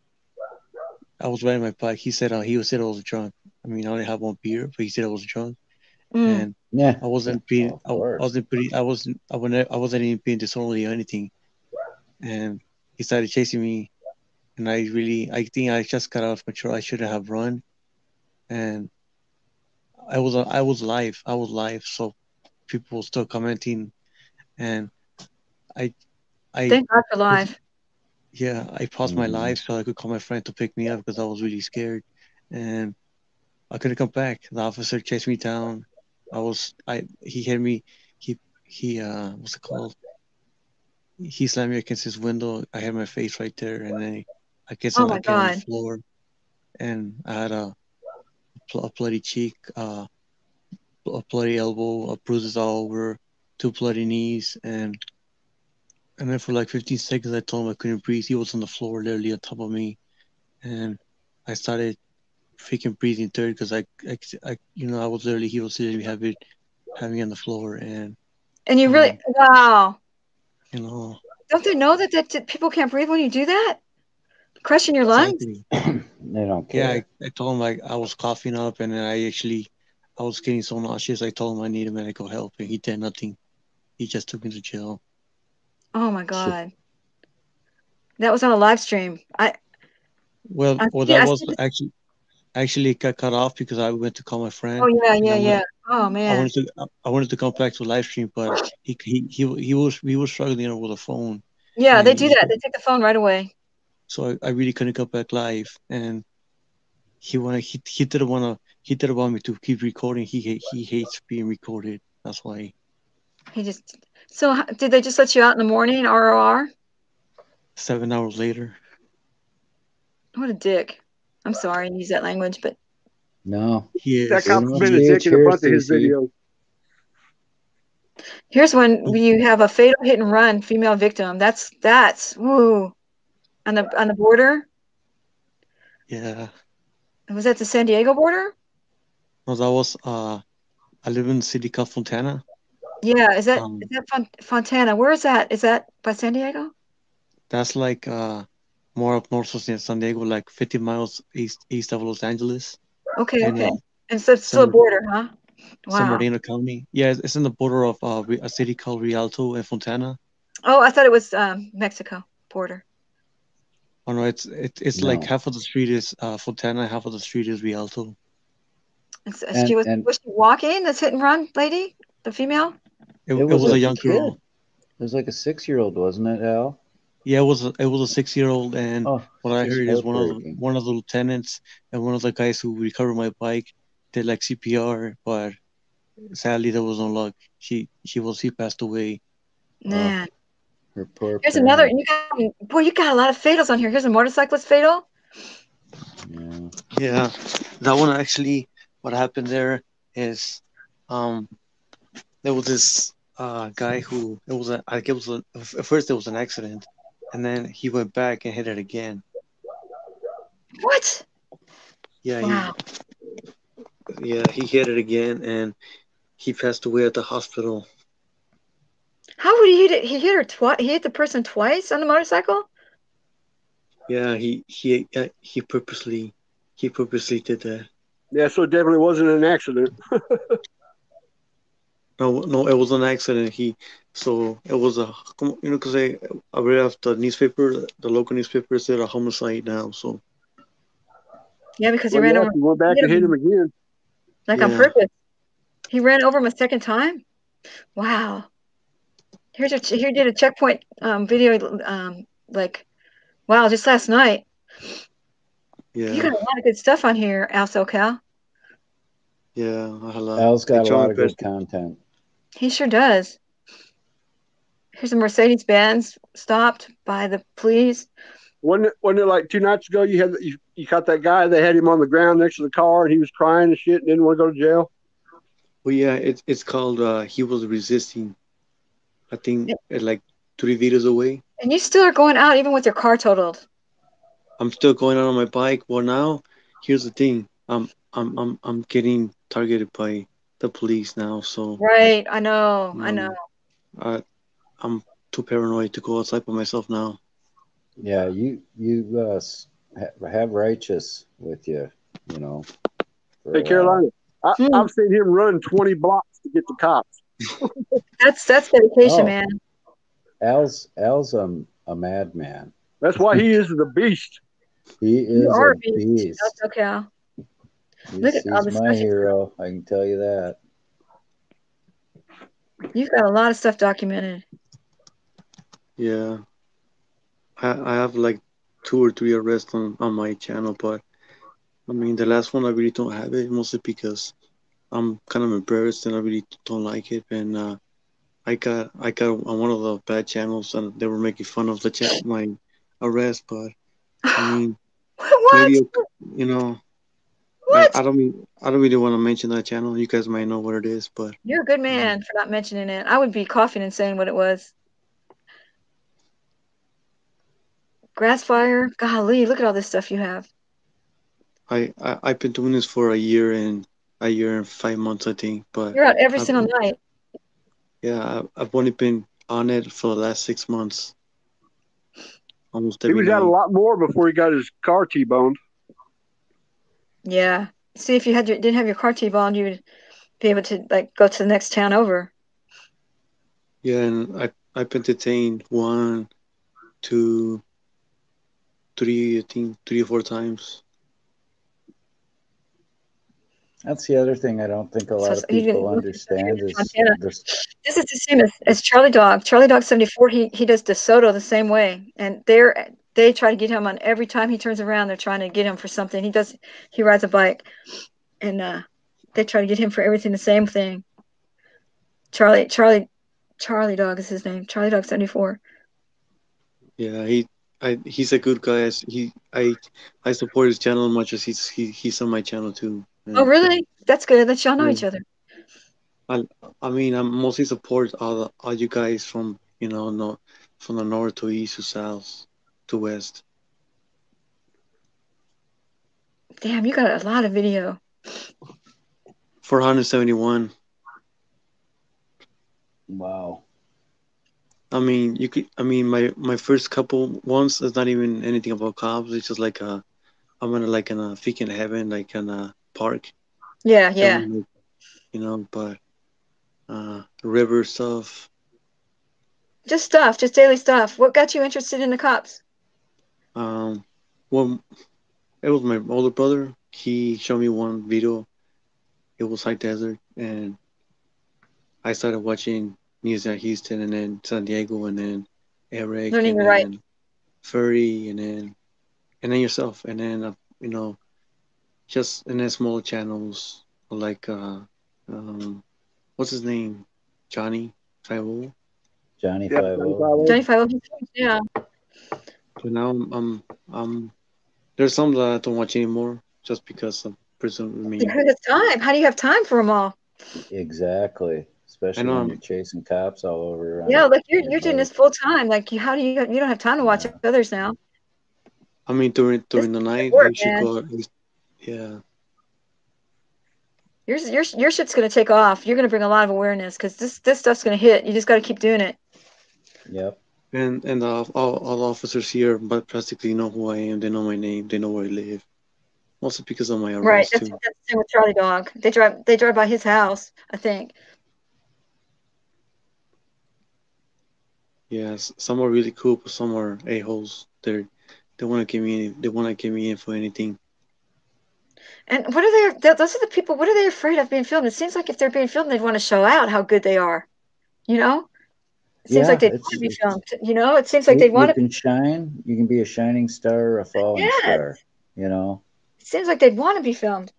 I was riding my bike. He said I was drunk. I mean, I only had one beer, but he said I was drunk, and
Yeah,
I wasn't being. I wasn't pretty. I wasn't. I wasn't even being disorderly or anything. And he started chasing me, and I think I just got out of control. I shouldn't have run, and I was live. I was live, so people were still commenting, and I
Thank God for live.
Yeah, I paused my live so I could call my friend to pick me up because I was really scared, and I couldn't come back. The officer chased me down. He hit me. He what's it called? He slammed me against his window. I had my face right there, and then I guess
Oh
I
my
get on the
God.
floor, and I had a bloody cheek, a bloody elbow, bruises all over, 2 bloody knees, and then for like 15 seconds I told him I couldn't breathe. He was on the floor, literally on top of me, and I started freaking breathing third because I was literally he was literally having me on the floor, and
you really wow.
you know
Don't they know that people can't breathe when you do that? Crushing your lungs?
exactly.
They don't
Yeah,
care.
I told him I was coughing up, and then I was getting so nauseous. I told him I needed medical help, and he did nothing. He just took me to jail.
Oh my God. That was on a live stream.
Well,
I
that was
see-
actually got cut off because I went to call my friend.
Oh yeah,
and
yeah. Oh
I
man.
wanted to come back to live stream, but he was struggling with the phone.
Yeah,
and
they do that. They take the phone right away.
So I really couldn't come back live, and he didn't want me to keep recording. He hates being recorded. That's why.
So did they just let you out in the morning, ROR?
7 hours later.
What a dick. I'm sorry to use that language, but
No.
He is.
That cop's
Freedom of
been a dick
speech
in a
here,
bunch of his
Cece.
videos.
here's when you have a fatal hit and run female victim. That's woo. On the border?
Yeah.
Was that the San Diego border?
No, that was I live in a city called Fontana.
Yeah, is that Fontana? Where is that? Is that by San Diego?
That's like more up north of San Diego, like 50 miles east of Los Angeles.
Okay,
and
okay. And so it's still a border, huh?
San
Wow.
Bernardino County. Yeah, it's in the border of a city called Rialto and Fontana.
Oh, I thought it was Mexico border.
Oh no, it's like half of the street is Fontana, half of the street is Rialto.
Was she walking, this hit and run lady? The female?
It was a young
kid.
girl.
It was like a 6-year-old, wasn't it, Al?
Yeah, it was a 6-year-old, and what I
just
heard is one
heartbreaking.
of the lieutenants and one of the guys who recovered my bike did like CPR, but sadly there was no luck. She passed away.
Man.
Her poor
Here's
parents.
another. You got a lot of fatals on here. Here's a motorcyclist fatal.
Yeah, that one actually. What happened there is, there was this guy who at first it was an accident, and then he went back and hit it again.
What?
Yeah.
Wow.
He hit it again, and he passed away at the hospital.
How would he hit it? He hit her twice. He hit the person twice on the motorcycle.
Yeah, he purposely did that.
Yeah, so it definitely wasn't an accident.
No, it was an accident. It was because I read off the newspaper, the local newspaper said a homicide now. So
yeah, because he ran over.
He went back and hit him again.
Like on purpose. He ran over him a second time. Wow. Here did a checkpoint video. Wow, just last night.
Yeah.
You got a lot of good stuff on here, Al SoCal.
Yeah,
Al's got a lot of good content.
He sure does. Here's a Mercedes-Benz stopped by the police.
Wasn't it like 2 nights ago you caught that guy? They had him on the ground next to the car, and he was crying and shit, and didn't want to go to jail.
Well, yeah, it's called he was resisting. I think at like 3 meters away.
And you still are going out even with your car totaled.
I'm still going out on my bike. Well, now here's the thing. I'm getting targeted by the police now. So
right, I know.
I'm too paranoid to go outside by myself now.
Yeah, you have righteous with you, you know, for
Hey,
a while.
Carolina, I've seen him run 20 blocks to get the cops.
That's dedication,
Oh,
man.
Al's a madman.
That's why he is the beast.
He
You
is
are
a
a beast.
beast.
That's okay. Look at all
He's
the
my
stuff
hero. I can tell you that.
you've got a lot of stuff documented.
Yeah, I have like 2 or 3 arrests on my channel, but I mean the last one I really don't have it mostly because I'm kind of embarrassed and I really don't like it. And I got on one of the bad channels and they were making fun of my arrest, but I mean
What?
maybe you know
What?
I don't really want to mention that channel. You guys might know what it is, but
You're a good man for not mentioning it. I would be coughing and saying what it was. Grass fire. Golly, look at all this stuff you have.
I've been doing this for a year and 5 months, I think. But
You're out every
I've,
single night.
yeah, I've only been on it for the last 6 months, almost
He
every
was out a
night.
lot more before he got his car T-boned.
Yeah. See, if you didn't have your car T-boned, you would be able to like go to the next town over.
Yeah, and I've been detained 1, 2, 3, I think 3 or 4 times.
That's the other thing I don't think a
So
lot of
you didn't
people
go through
understand is
Montana.
there's
This is the same as Charlie Dog. Charlie Dog 74. He does DeSoto the same way, and they try to get him on every time he turns around. They're trying to get him for something. He rides a bike, and they try to get him for everything the same thing. Charlie Dog is his name. Charlie Dog 74.
Yeah, he's a good guy. I support his channel as much as he's on my channel too.
Oh,
And
really? That's good. That y'all know
yeah,
each other.
I mean, I mostly support all you guys from no, from the north to east to south to west.
Damn, you got a lot of video.
471.
wow.
I mean, you could. I mean, my first couple ones is not even anything about cops. It's just like I'm in like in a freaking heaven, like in a park.
Yeah,
And
yeah.
we, but river stuff.
Just daily stuff. What got you interested in the cops?
Well, it was my older brother. He showed me one video. It was high desert, and I started watching news at Houston, and then San Diego, and then Eric,
Learning
and
to write.
then Furry, and then yourself, and then just and then small channels like what's his name, Johnny 50.
Johnny
Yep,
50.
Johnny 50. Yeah.
So now I'm there's some that I don't watch anymore just because of prison. I mean,
Who has time? How do you have time for them all?
Exactly.
I
Especially
know
when you're chasing cops all over
Yeah,
on
like
your
you're doing
bike.
this full time. Like how do you don't have time to watch others now?
I mean during
This
the
is
night I
work,
should
man.
go out. Yeah.
Your shit's gonna take off. You're gonna bring a lot of awareness because this stuff's gonna hit. You just got to keep doing it.
Yep.
And all officers here, but practically know who I am. They know my name. They know where I live. Also because of my
Right.
arrest
That's
too.
the same with Charlie Dog. They drive by his house, I think.
Yes, some are really cool, but some are a-holes. They want to get me in for anything.
And what are they? Those are the people. What are they afraid of being filmed? It seems like if they're being filmed, they'd want to show out how good they are. You know, it seems like
Yeah,
they want to be filmed. You know, it seems like
you,
they'd
you
want to.
can shine. You can be a shining star or a falling
Yes,
star, you know.
it seems like they'd want to be filmed.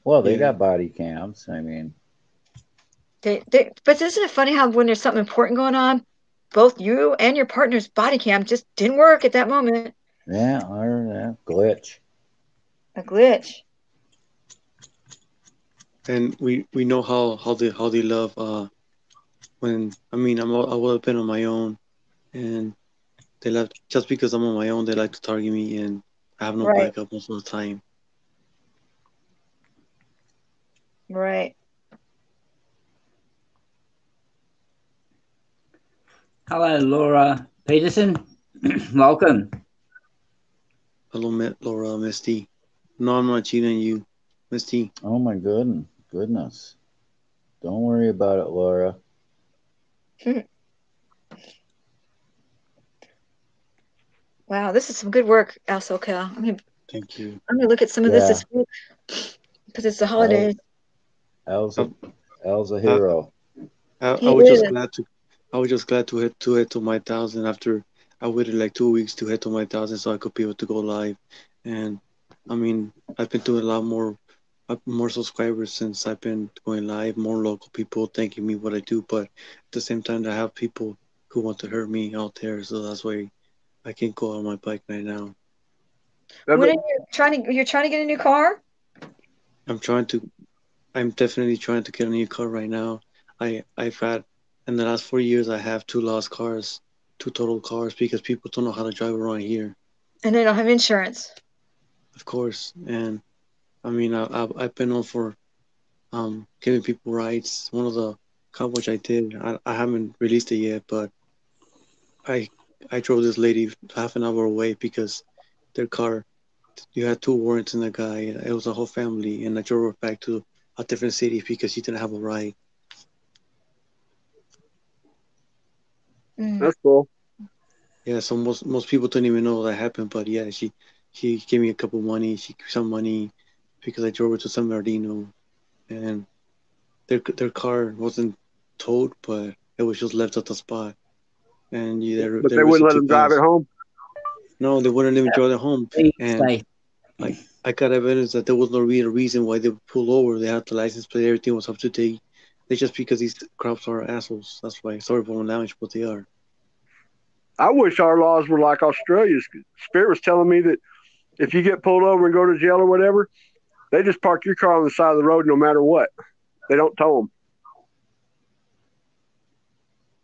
Well, they
Yeah.
got body cams. I mean,
But isn't it funny how when there's something important going on, both you and your partner's body cam just didn't work at that moment.
yeah, or glitch.
A glitch.
And we know how they love when I mean I would have been on my own, and they love just because I'm on my own. They like to target me, and I have no
Right.
backup most of the time.
Right.
Hello, Laura Peterson. Welcome.
Hello, Laura, Misty. No, I'm not cheating on you, Misty.
Oh my goodness. Don't worry about it, Laura.
Wow, this is some good work, Al-SoCal.
Thank you.
I'm gonna look at some of this week because it's the holidays.
Al's a hero.
I was just glad to. I was just glad to hit to my 1,000 after I waited like 2 weeks to hit to my 1,000 so I could be able to go live. And I mean, I've been doing a lot more subscribers since I've been going live. More local people thanking me what I do, but at the same time, I have people who want to hurt me out there. So that's why I can't go on my bike right now.
When are you trying to? You're trying to get a new car?
I'm definitely trying to get a new car right now. I've had in the last 4 years I have 2 lost cars, 2 total cars because people don't know how to drive around here.
And they don't have insurance.
Of course, and I mean I've been known for giving people rides. One of the coverage I did, I haven't released it yet, but I drove this lady half an hour away because their car, you had 2 warrants in the guy. It was a whole family, and I drove her back to a different city because she didn't have a ride.
That's cool.
Yeah, so most people don't even know that happened, but yeah, she gave me a couple money, some money because I drove her to San Bernardino, and their car wasn't towed, but it was just left at the spot, and
But they wouldn't let them drive it home.
No, they wouldn't even drive it home, and I got evidence that there was no real reason why they would pull over. They had the license plate, everything was up to date. They just because these cops are assholes. That's why. Sorry for my language, but they are.
I wish our laws were like Australia's. Spirit was telling me that if you get pulled over and go to jail or whatever, they just park your car on the side of the road no matter what. They don't tow them.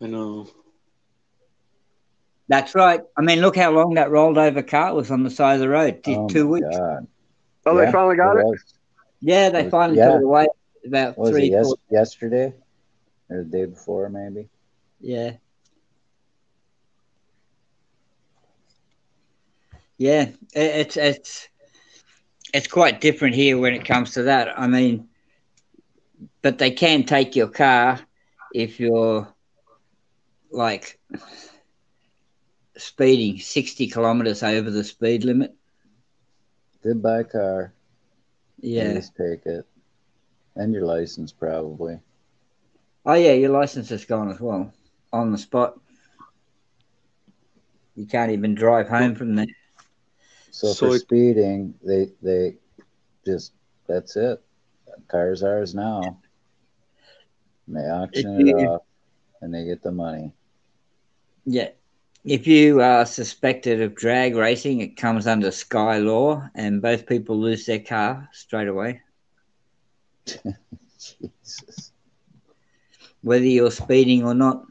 I know.
That's right. I mean, look how long that rolled over car was on the side of the road. 2 weeks.
God.
Oh,
Yeah,
they finally got it?
Yeah, they finally took it away about
Was
3
it
4
yesterday or the day before, maybe?
Yeah. Yeah, it's quite different here when it comes to that. I mean, but they can take your car if you're like speeding 60 kilometers over the speed limit.
Goodbye, car.
Yeah.
Please take it. And your license, probably.
Oh, yeah, your license is gone as well on the spot. You can't even drive home from there.
So for speeding, they just, that's it. Car's ours now. And they auction it off, and they get the money.
Yeah. If you are suspected of drag racing, it comes under Sky law, and both people lose their car straight away.
Jesus.
Whether you're speeding or not.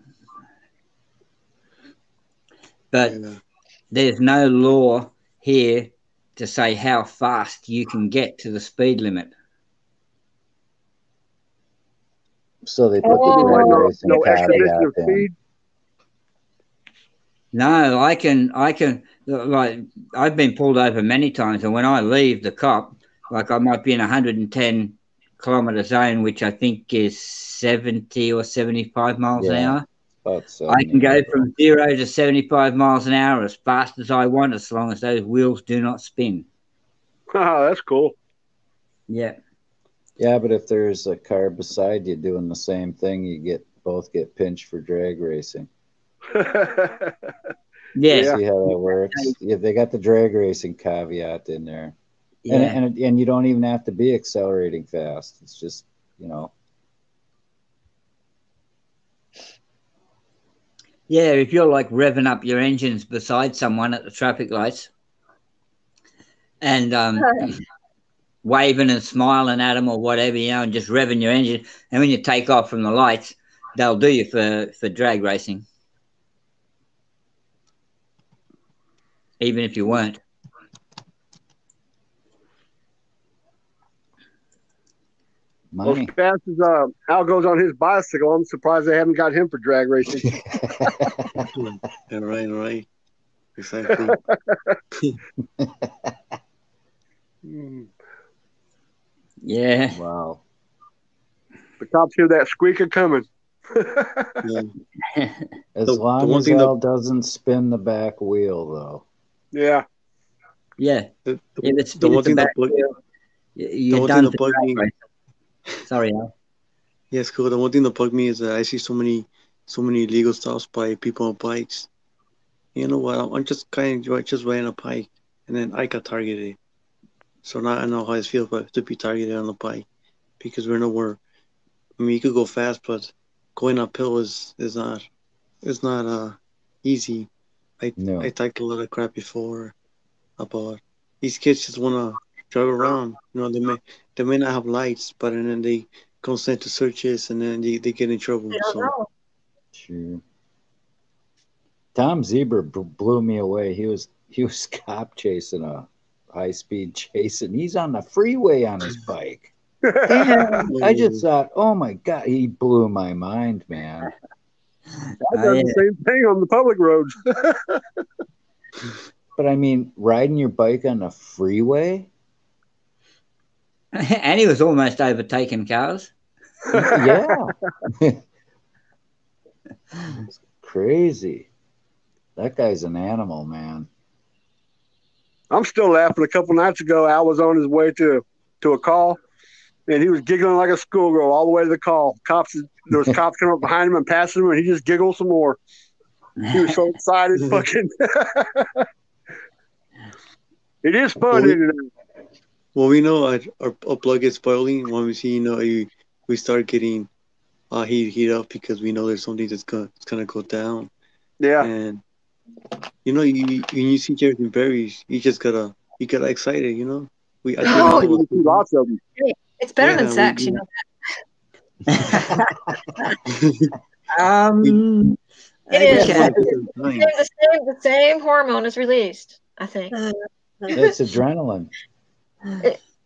But there's no law here to say how fast you can get to the speed limit.
So they put the drag racing caveat in.
No, I can, like, I've been pulled over many times, and when I leave the cop, like I might be in 110 kilometer zone, which I think is 70 or 75 miles an hour. I can go from 0 to 75 miles an hour as fast as I want, as long as those wheels do not spin.
Oh, that's cool.
Yeah.
Yeah, but if there's a car beside you doing the same thing, you both get pinched for drag racing.
Yeah.
See how that works? Yeah, they got the drag racing caveat in there.
Yeah.
And you don't even have to be accelerating fast. It's just, you know.
Yeah, if you're like revving up your engines beside someone at the traffic lights and waving and smiling at them or whatever, you know, and just revving your engine, and when you take off from the lights, they'll do you for drag racing. Even if you weren't.
Well, as fast as Al goes on his bicycle, I'm surprised they haven't got him for drag racing.
All right.
Exactly.
Yeah.
Wow.
The cops hear that squeaker coming.
Yeah.
As
The
long
one
as
thing
Al doesn't spin the back wheel, though.
Yeah.
Yeah.
The
If it's
the
spin
one
at the
thing
back
that bug
wheel,
the
you're
one thing
done
that
for
bugged
drag
me.
racing. Sorry, Al.
Yes, cool. The one thing that bugged me is that I see so many illegal stops by people on bikes. You know what? I'm just just riding a bike, and then I got targeted. So now I know how it feels to be targeted on the bike because we're nowhere. I mean, you could go fast, but going uphill is not easy. I talked a lot of crap before about these kids just wanna drive around. You know, they may not have lights, but and then they consent to searches, and then they get in trouble.
I don't
So
know.
Sure. Tom Zebra blew me away. He was cop chasing a high speed chase, and he's on the freeway on his bike.
Damn.
I just thought, oh my god, he blew my mind, man.
I done the same thing on the public roads.
But I mean, riding your bike on the freeway?
And he was almost overtaking cars.
Yeah. It's crazy. That guy's an animal, man.
I'm still laughing. A couple nights ago, Al was on his way to a call, and he was giggling like a schoolgirl all the way to the call. There was cops coming up behind him and passing him, and he just giggled some more. He was so excited. Fucking. It is fun, isn't it?
Well, we know our plug gets spoiling when we see we start getting heat up because we know there's something that's gonna go down.
Yeah.
And you know, when you see cherries and berries, you get excited. You know, I think we know
lots of them.
It's better than sex, you know that. It is. The same hormone is released, I think.
It's adrenaline.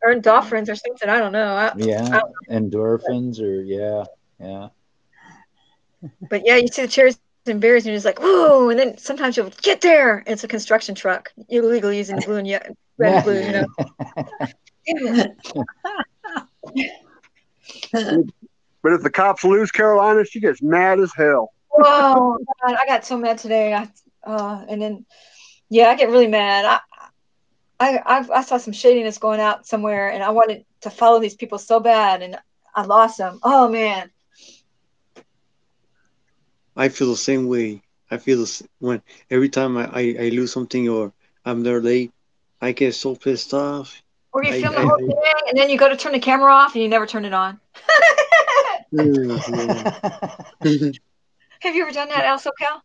Or endorphins or something. I don't know.
Yeah, endorphins or yeah.
But yeah, you see the cherries and berries, and you're just like, whoa! And then sometimes you'll get there. It's a construction truck illegally using blue and red and blue. You know.
But if the cops lose Carolina, she gets mad as hell.
Whoa! God, I got so mad today. And then, yeah, I get really mad. I saw some shadiness going out somewhere, and I wanted to follow these people so bad, and I lost them. Oh man!
I feel the same way. I feel when every time I lose something or I'm there late, I get so pissed off.
Or you film the whole thing, and then you go to turn the camera off, and you never turn it on. Have you ever done that, Al SoCal?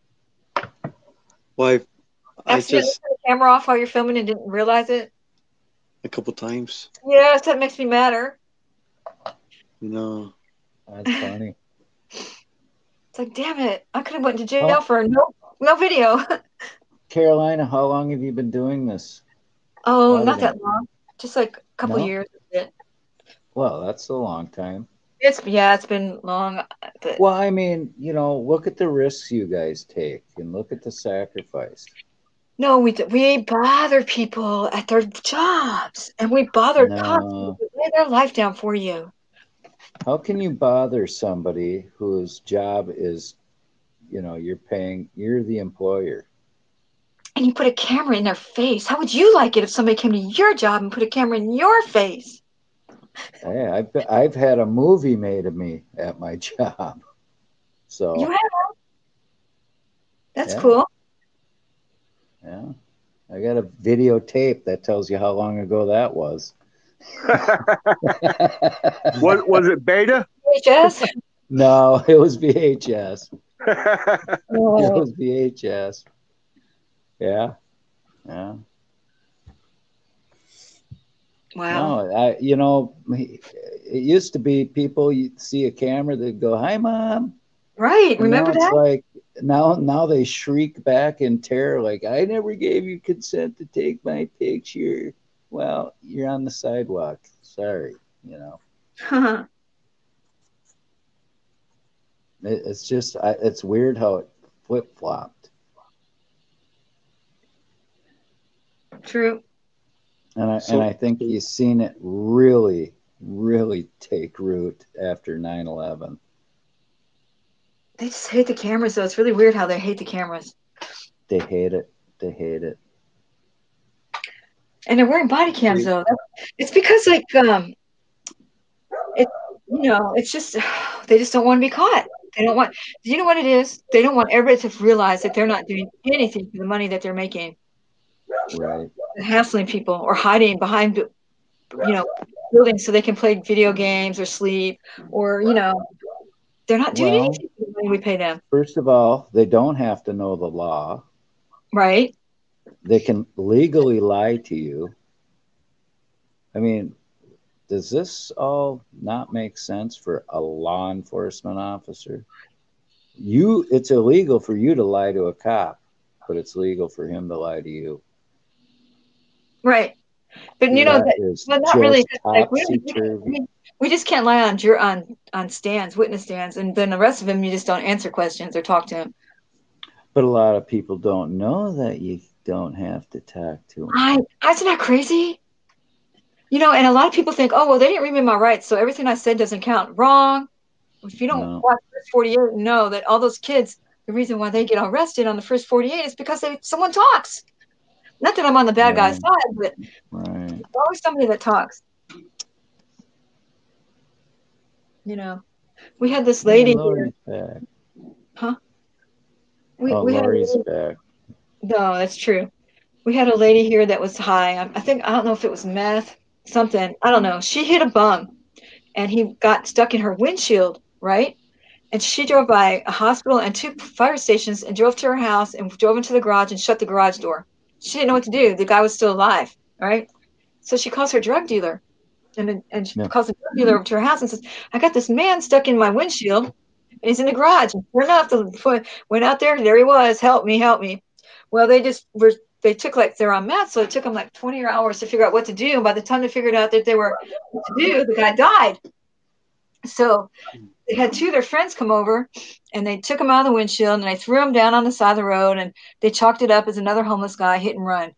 Why? I
Accidentally
just
turn the camera off while you're filming and didn't realize it.
a couple times.
Yes, that makes me madder.
No,
that's funny.
It's like, damn it! I could have went to jail for no video.
Carolina, how long have you been doing this?
Oh, not that long. Just like a couple
No?
years.
Well, that's a long time.
It's been long. But
Well, I mean, look at the risks you guys take and look at the sacrifice.
no, we bother people at their jobs, and we bother cops to lay their life down for you.
How can you bother somebody whose job is, you're the employer?
And you put a camera in their face. How would you like it if somebody came to your job and put a camera in your face?
Hey, I've had a movie made of me at my job. So
You have? That's
yeah.
cool.
Yeah. I got a videotape that tells you how long ago that was.
Was it beta?
VHS?
No, it was VHS. It
Oh.
was VHS. Yeah. Yeah.
Wow.
No, it used to be people, you'd see a camera, they'd go, "Hi, Mom."
Right.
And
Remember
now it's
that?
like now they shriek back in terror, like, "I never gave you consent to take my picture." Well, you're on the sidewalk. Sorry, It's just it's weird how it flip-flopped.
True.
And I think you've seen it really, really take root after 9/11.
They just hate the cameras, though. It's really weird how they hate the cameras.
They hate it. They hate it.
And they're wearing body cams, though. It's because, like, it's just they just don't want to be caught. They don't want. You know what it is? They don't want everybody to realize that they're not doing anything for the money that they're making.
Right.
Hassling people or hiding behind, buildings so they can play video games or sleep, or they're not doing anything for the money we pay them.
First of all, they don't have to know the law.
Right.
They can legally lie to you. I mean, does this all not make sense for a law enforcement officer? It's illegal for you to lie to a cop, but it's legal for him to lie to you.
Right. But but not really. Like, we just can't lie on stands, witness stands, and then the rest of them you just don't answer questions or talk to them.
But a lot of people don't know that you don't have to talk to them.
Isn't that crazy? And a lot of people think, oh, well, they didn't read me my rights, so everything I said doesn't count. Wrong. If you don't watch the first 48, know that all those kids, the reason why they get arrested on the first 48 is because someone talks. Not that I'm on the bad guy's side, but there's always somebody that talks. We had this lady here.
Back.
Huh?
Lori's back.
No, that's true. We had a lady here that was high. I don't know if it was meth, something. I don't know. She hit a bum, and he got stuck in her windshield, right? And she drove by a hospital and 2 fire stations and drove to her house and drove into the garage and shut the garage door. She didn't know what to do. The guy was still alive, right? So she calls her drug dealer, and she calls the drug dealer over to her house and says, I got this man stuck in my windshield, and he's in the garage. And sure enough, went out there, there he was. Help me, help me. Well, they took they're on meth, so it took them like 20 hours to figure out what to do. And by the time they figured out that they were what to do, the guy died. So they had 2 of their friends come over, and they took him out of the windshield, and they threw him down on the side of the road, and they chalked it up as another homeless guy hit and run.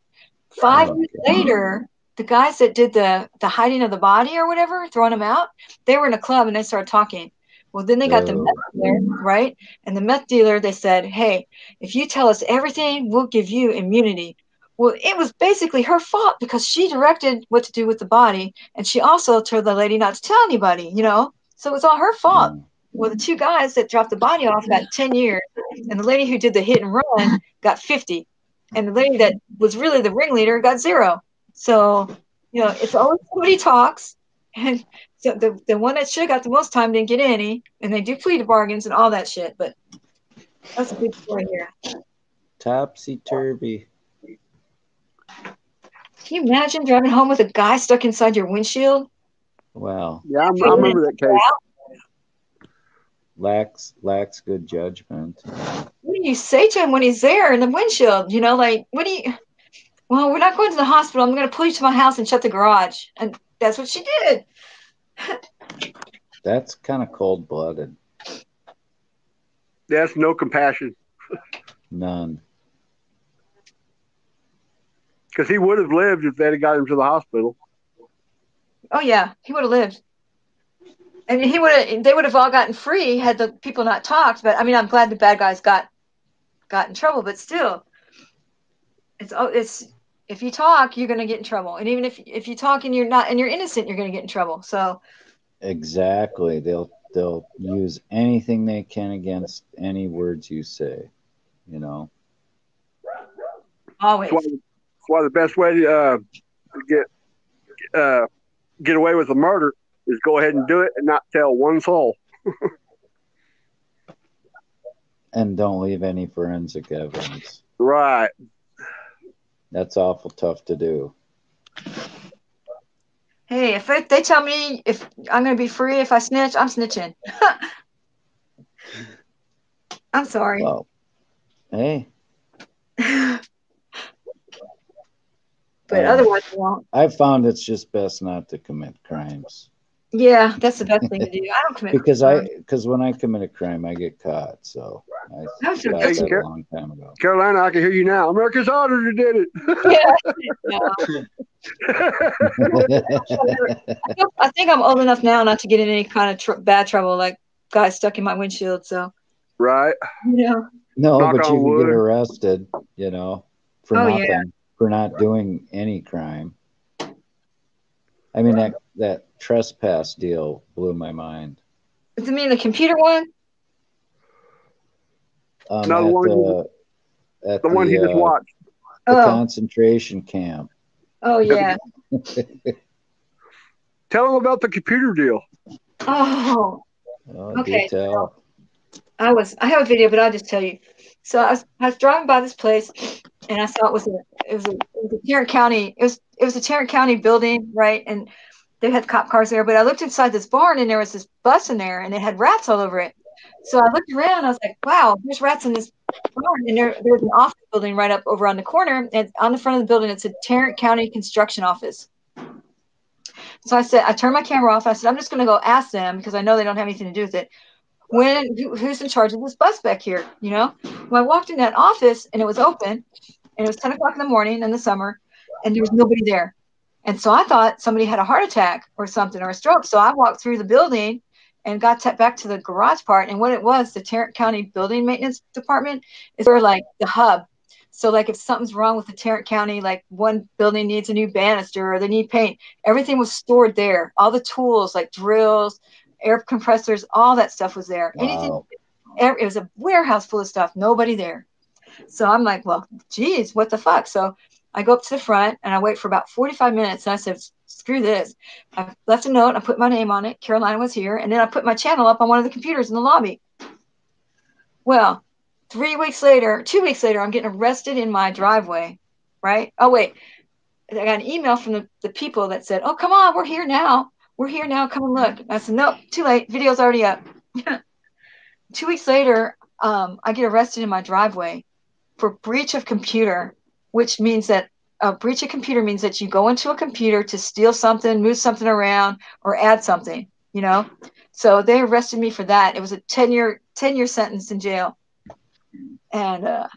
5 years later, the guys that did the hiding of the body or whatever, throwing him out, they were in a club, and they started talking. Well, then they got the meth dealer, right? And the meth dealer, they said, hey, if you tell us everything, we'll give you immunity. Well, it was basically her fault because she directed what to do with the body, and she also told the lady not to tell anybody, So it was all her fault. Well, the 2 guys that dropped the body off got 10 years, and the lady who did the hit and run got 50. And the lady that was really the ringleader got 0. So, it's always somebody talks, and so the one that should have got the most time didn't get any, and they do plea bargains and all that shit. But that's a big story here.
Topsy-turvy.
Can you imagine driving home with a guy stuck inside your windshield?
Wow.
Yeah, I remember that case.
Lacks good judgment.
What do you say to him when he's there in the windshield? What do you? Well, we're not going to the hospital. I'm going to pull you to my house and shut the garage. And that's what she did.
That's kind of cold-blooded.
That's no compassion.
None.
Because he would have lived if they'd have got him to the hospital.
Oh yeah, he would have lived. And they would have all gotten free had the people not talked. But I mean, I'm glad the bad guys got in trouble. But still, it's if you talk, you're going to get in trouble. And even if you talk and you're innocent, you're going to get in trouble. So
exactly, they'll use anything they can against any words you say.
Always.
That's why the best way to get away with a murder is go ahead and do it and not tell one soul.
And don't leave any forensic evidence.
Right.
That's awful tough to do.
Hey, if they tell me if I'm going to be free if I snitch, I'm snitching. I'm sorry.
Well, hey.
But otherwise, I won't.
I've found it's just best not to commit crimes.
Yeah, that's the best thing to do. I don't commit crimes.
Because when I commit a crime, I get caught. So I
That was
stopped
so
that a long time ago.
Carolina, I can hear you now. America's auditor did it.
I think I'm old enough now not to get in any kind of bad trouble, like guys stuck in my windshield. So,
right.
Yeah.
No,
Knock
but
on
you could
wood.
get arrested, you know, for
Oh,
nothing,
yeah.
for not doing any crime. I mean, that trespass deal blew my mind.
Does it mean the computer one?
At
No, the one he just watched.
The
Oh.
concentration camp.
Oh yeah.
Tell him about the computer deal.
Oh.
Oh,
Okay.
do tell.
I have a video, but I'll just tell you. So I was driving by this place, and I saw it was a Tarrant County. It was a Tarrant County building, right? And they had cop cars there. But I looked inside this barn, and there was this bus in there, and it had rats all over it. So I looked around, and I was like, "Wow, there's rats in this barn." And there was an office building right up over on the corner, and on the front of the building, it's a Tarrant County construction office. So I turned my camera off. I said, "I'm just going to go ask them because I know they don't have anything to do with it. Who's in charge of this bus back here?" You know, well, I walked in that office and it was open, and it was 10 o'clock in the morning in the summer, and there was nobody there. And so I thought somebody had a heart attack or something, or a stroke. So I walked through the building and got back to the garage part. And what it was, the Tarrant County Building Maintenance Department is sort of like the hub. So like if something's wrong with the Tarrant County, like one building needs a new banister or they need paint, everything was stored there. All the tools like drills, air compressors, all that stuff was there.
Wow.
Anything, it was a warehouse full of stuff, nobody there. So I'm like, well, geez, what the fuck? So I go up to the front and I wait for about 45 minutes. And I said, screw this. I left a note. I put my name on it. Carolina was here. And then I put my channel up on one of the computers in the lobby. Well, 2 weeks later, I'm getting arrested in my driveway, right? Oh, wait. I got an email from the people that said, "Oh, come on, we're here now. We're here now. Come and look." I said, "Nope, too late. Video's already up." 2 weeks later, I get arrested in my driveway for breach of computer, which means that a breach of computer means that you go into a computer to steal something, move something around, or add something, you know? So they arrested me for that. It was a 10-year sentence in jail. And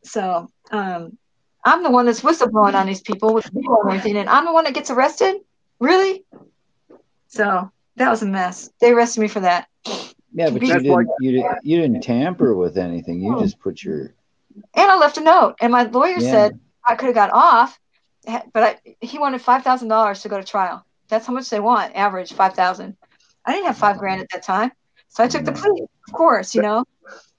so I'm the one that's whistleblowing on these people with video and everything, and I'm the one that gets arrested? Really? So that was a mess. They arrested me for that.
Yeah, but you didn't tamper with anything. You just put your...
And I left a note, and my lawyer
Yeah.
said I could have got off, but he wanted $5,000 to go to trial. That's how much they want, average $5,000. I didn't have $5,000 at that time, so I took the plea, of course, you know.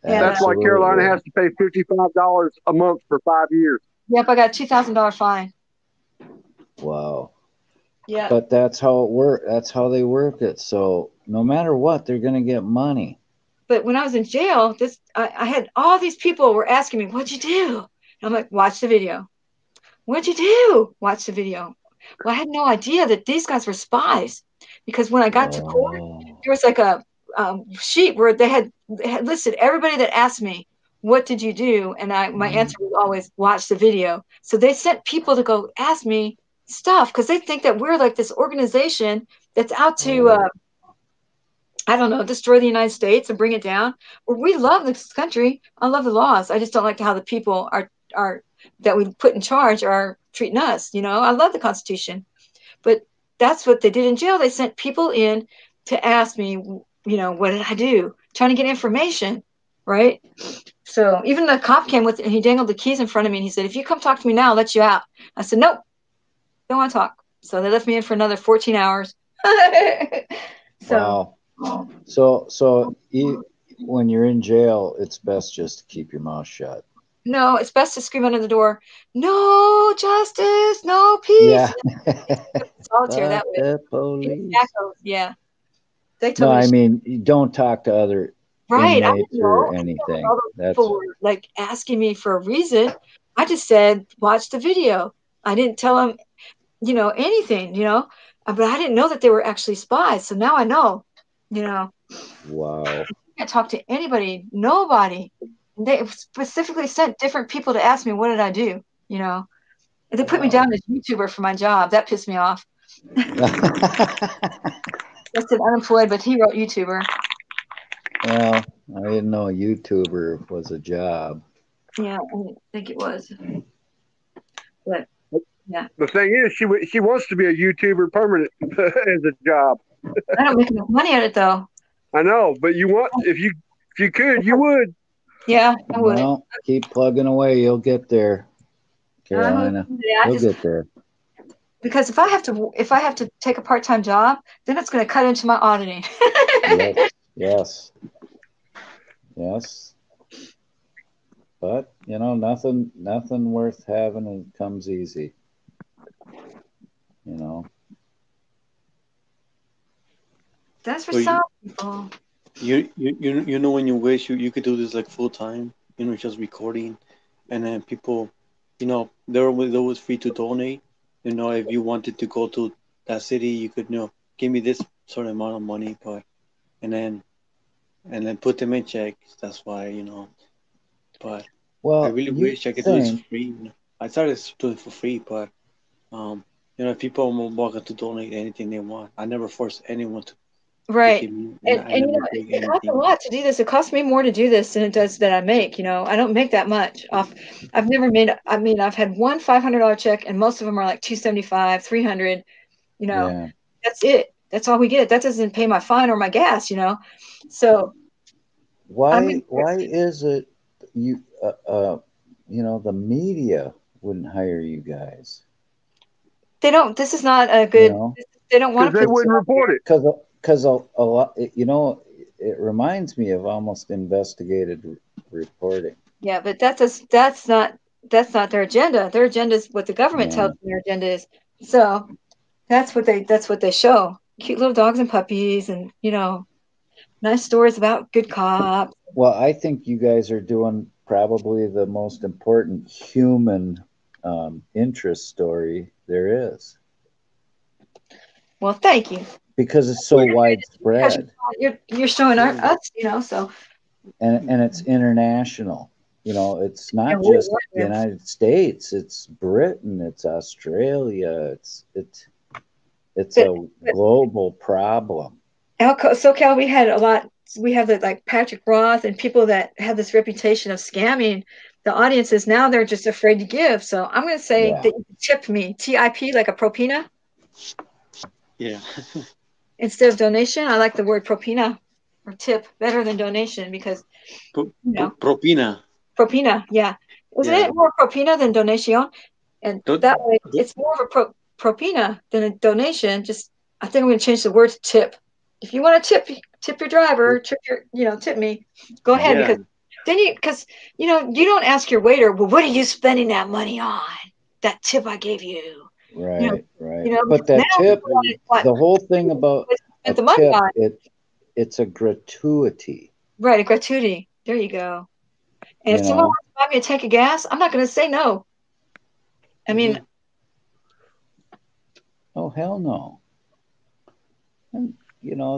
That's why Carolina has to pay $55 a month for 5 years.
Yep, I got a $2,000 fine.
Wow.
Yeah.
But that's how it works. That's how they work it. So no matter what, they're going to get money.
But when I was in jail, I had all these people were asking me, "What'd you do?" And I'm like, "Watch the video." "What'd you do?" "Watch the video." Well, I had no idea that these guys were spies, because when I got to court, there was like a sheet where they had listed everybody that asked me, "What did you do?" And my answer was always, "Watch the video." So they sent people to go ask me stuff because they think that we're like this organization that's out to I don't know, destroy the United States and bring it down. Well, we love this country. I love the laws. I just don't like how the people are that we put in charge are treating us. You know, I love the Constitution, but that's what they did in jail. They sent people in to ask me, you know, what did I do? Trying to get information, right? So even the cop came with, and he dangled the keys in front of me, and he said, "If you come talk to me now, I'll let you out." I said, "Nope, don't want to talk." So they left me in for another 14 hours.
Wow. So when you're in jail, it's best just to keep your mouth shut.
No, it's best to scream under the door, "No justice, no peace."
Yeah.
Solitaire that way.
The police.
Yeah. They
No,
told me
I mean, you don't talk to other
right. I
inmates
didn't
or
know.
anything.
All those
That's
people were like asking me for a reason. I just said, "Watch the video." I didn't tell them, you know, anything, you know, but I didn't know that they were actually spies. So now I know, you know.
wow.
I can't talk to anybody, nobody. They specifically sent different people to ask me, "What did I do?" You know, they put me down as YouTuber for my job. That pissed me off. I said unemployed, but he wrote YouTuber.
Well, I didn't know a YouTuber was a job.
Yeah, I think it was. But yeah,
The thing is, she wants to be a YouTuber permanent as a job.
I don't make enough money at it though.
I know, but if you could, you would.
Yeah, I would.
Well, keep plugging away. You'll get there, Carolina.
Yeah,
You'll get there.
because if I have to take a part-time job, then it's going to cut into my auditing.
Yes. But nothing worth having comes easy.
That's for
So
some people.
You know when you wish you could do this like full time, just recording, and then people, they're always free to donate. If you wanted to go to that city, you could give me this certain amount of money, and then put them in checks. That's why but
Well,
I really wish I could do this for free. I started doing it for free, but if people are welcome to donate anything they want. I never force anyone to.
Right.
Give me,
And it costs a lot to do this. It costs me more to do this than it does that I make. I don't make that much off. I've never made. I mean, I've had one $500 check, and most of them are like $275, $300. That's it. That's all we get. That doesn't pay my fine or my gas. So
why is it the media wouldn't hire you guys?
They don't. This is not a good. They don't want to.
They wouldn't report it
because a lot. It reminds me of almost investigative reporting.
Yeah, but that's not their agenda. Their agenda is what the government tells them their agenda is. So that's what they show. Cute little dogs and puppies, and nice stories about good cops.
Well, I think you guys are doing probably the most important human interest story there is.
Well, thank you.
Because it's so widespread.
You're showing us, so.
And it's international. It's not just the United States. It's Britain. It's Australia. It's a global problem.
SoCal, we had a lot. We have like Patrick Roth and people that have this reputation of scamming the audiences. Now they're just afraid to give. So I'm going to say that you tip me, TIP, like a propina.
Yeah.
Instead of donation, I like the word propina or tip better than donation because
propina.
Propina, yeah. Isn't it more propina than donation? And that way, it's more of a propina than a donation. I think I'm going to change the word to tip. If you want to tip your driver, tip me. Go ahead because then you don't ask your waiter, well, what are you spending that money on? That tip I gave you.
Right. But that tip, the whole thing about a tip, it's a gratuity.
Right, a gratuity. There you go. And if someone wants to buy me a tank of gas, I'm not going to say no. I mean,
oh hell no. And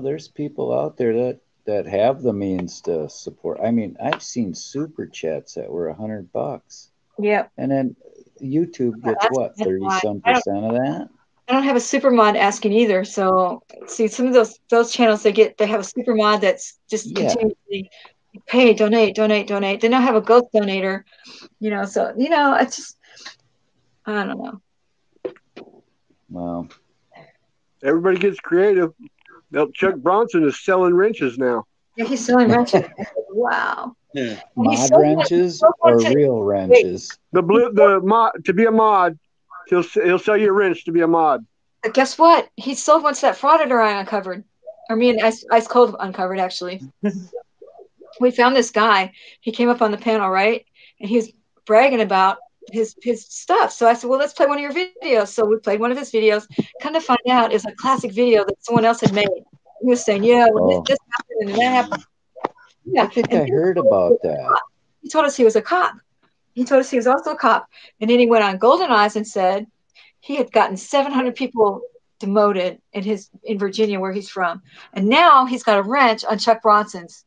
there's people out there that have the means to support. I mean, I've seen super chats that were $100.
Yep.
And then YouTube gets 30-some% of that.
I don't have a super mod asking either. So see, some of those channels they have a super mod that's just continuously pay, donate. Then they'll have a ghost donator, so it's just I don't know.
Wow.
Everybody gets creative. Chuck Bronson is selling wrenches now.
Yeah, he's selling wrenches. Wow.
Yeah. Mod wrenches or real wrenches?
The mod to be a mod, he'll sell you a wrench to be a mod.
But guess what? He sold once that frauditor I uncovered. Or me and Ice Cold uncovered actually. We found this guy. He came up on the panel, right? And he was bragging about his stuff. So I said, well, let's play one of your videos. So we played one of his videos. Come to find out, it's a classic video that someone else had made. He was saying, yeah, well, this happened and that happened. Yeah.
I think I heard about that.
He told us he was a cop. He told us he was also a cop. And then he went on Golden Eyes and said he had gotten 700 people demoted in Virginia, where he's from. And now he's got a wrench on Chuck Bronson's.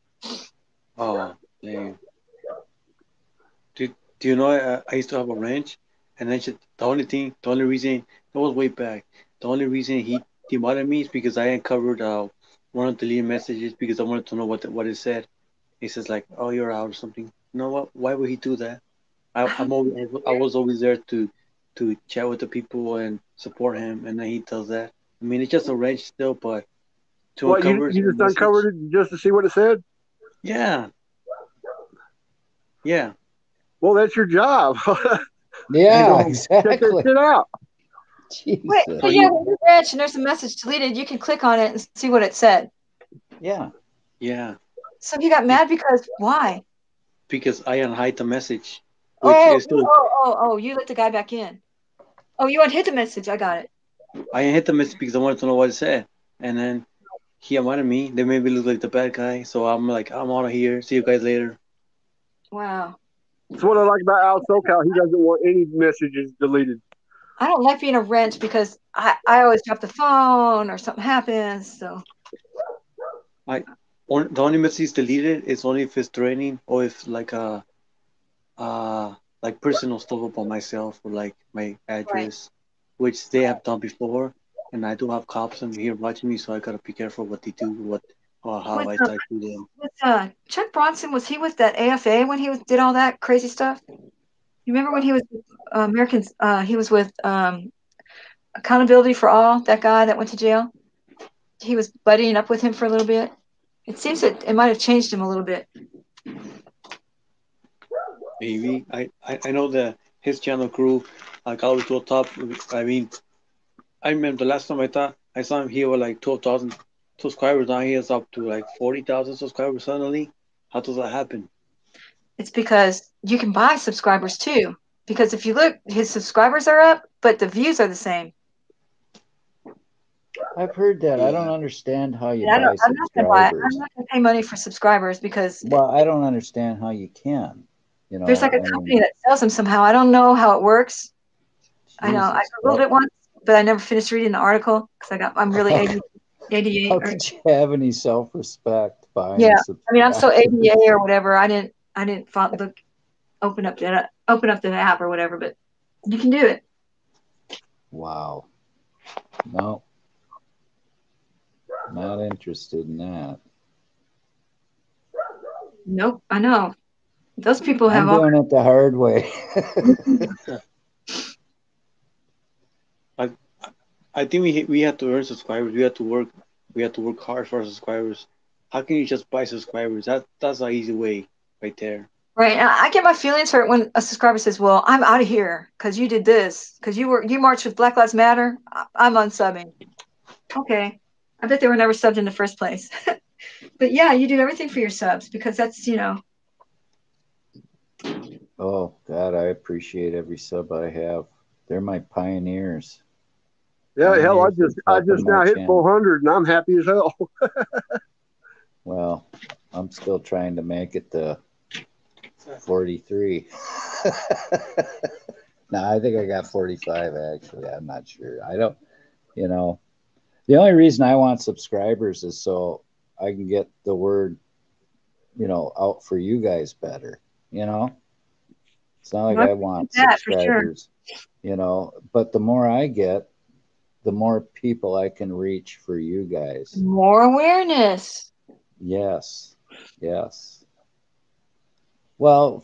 Oh, dang. Do you know I used to have a wrench, and the only reason, that was way back, the only reason he demoted me is because I uncovered wanted to leave messages because I wanted to know what it said. He says like, "Oh, you're out" or something. You know what? Why would he do that? I was always there to chat with the people and support him, and then he does that. I mean, it's just a wrench still, but to
What,
uncover
you
some
just
message.
uncovered it just to see what it said?
Yeah. Yeah.
Well, that's your job.
Yeah,
Check that
exactly.
shit out.
Wait,
Jesus.
but yeah, when you branch and there's a message deleted, you can click on it and see what it said.
Yeah.
Yeah.
So he got mad because why?
Because I unhide the message, which
Oh,
is still
you let the guy back in. Oh, you unhid the message. I got it.
I hit the message because I wanted to know what it said, and then he invited me. They made me look like the bad guy, so I'm like, I'm out of here. See you guys later.
Wow.
That's what I like about Al SoCal. He doesn't want any messages deleted.
I don't like being a wrench because I always drop the phone or something happens. So
The only message deleted is only if it's threatening or if like like personal stuff about myself or like my address, which they have done before, and I do have cops in here watching me, so I gotta be careful what they do, how I talk to them.
with Chuck Bronson, was he with that AFA when he did all that crazy stuff? You remember when he was with Americans? He was with Accountability for All. That guy that went to jail. He was buddying up with him for a little bit. It seems that it might have changed him a little bit.
Maybe I know that his channel grew like all the way to the top. I mean, I remember the last time I saw him, he was like 12,000 subscribers. Now he is up to like 40,000 subscribers suddenly. How does that happen?
It's because you can buy subscribers too. Because if you look, his subscribers are up, but the views are the same.
I've heard that. I don't understand how you
And
buy
I'm not gonna buy.
subscribers.
I'm not gonna pay money for subscribers because
Well, I don't understand how you can. You know,
there's like a
I mean,
company that sells them somehow. I don't know how it works. I know I
Jesus,
googled it once, but I never finished reading the article because I'm really
how
88.
could you have any self-respect buying
Yeah, I mean I'm so
subscribers?
ADA or whatever. I didn't open up the app or whatever, but you can do it.
Wow. No, not interested in that.
Nope, I know. Those people have
I'm doing it the hard way.
I think we have to earn subscribers. We have to work hard for our subscribers. How can you just buy subscribers? That's an easy way right there.
Right. And I get my feelings hurt when a subscriber says, "Well, I'm out of here because you did this, because you marched with Black Lives Matter. I'm unsubbing." Okay. I bet they were never subbed in the first place. But yeah, you do everything for your subs because that's,
Oh God, I appreciate every sub I have. They're my pioneers.
Yeah, hell, I
Pioneers
just
of helping
now
my
hit
channel.
400 and I'm happy as hell.
Well, I'm still trying to make it to 43. No, I think I got 45 actually. I'm not sure. I don't, the only reason I want subscribers is so I can get the word, out for you guys better, It's not like I want subscribers, but the more I get, the more people I can reach for you guys.
more awareness.
Yes. Yes. Well,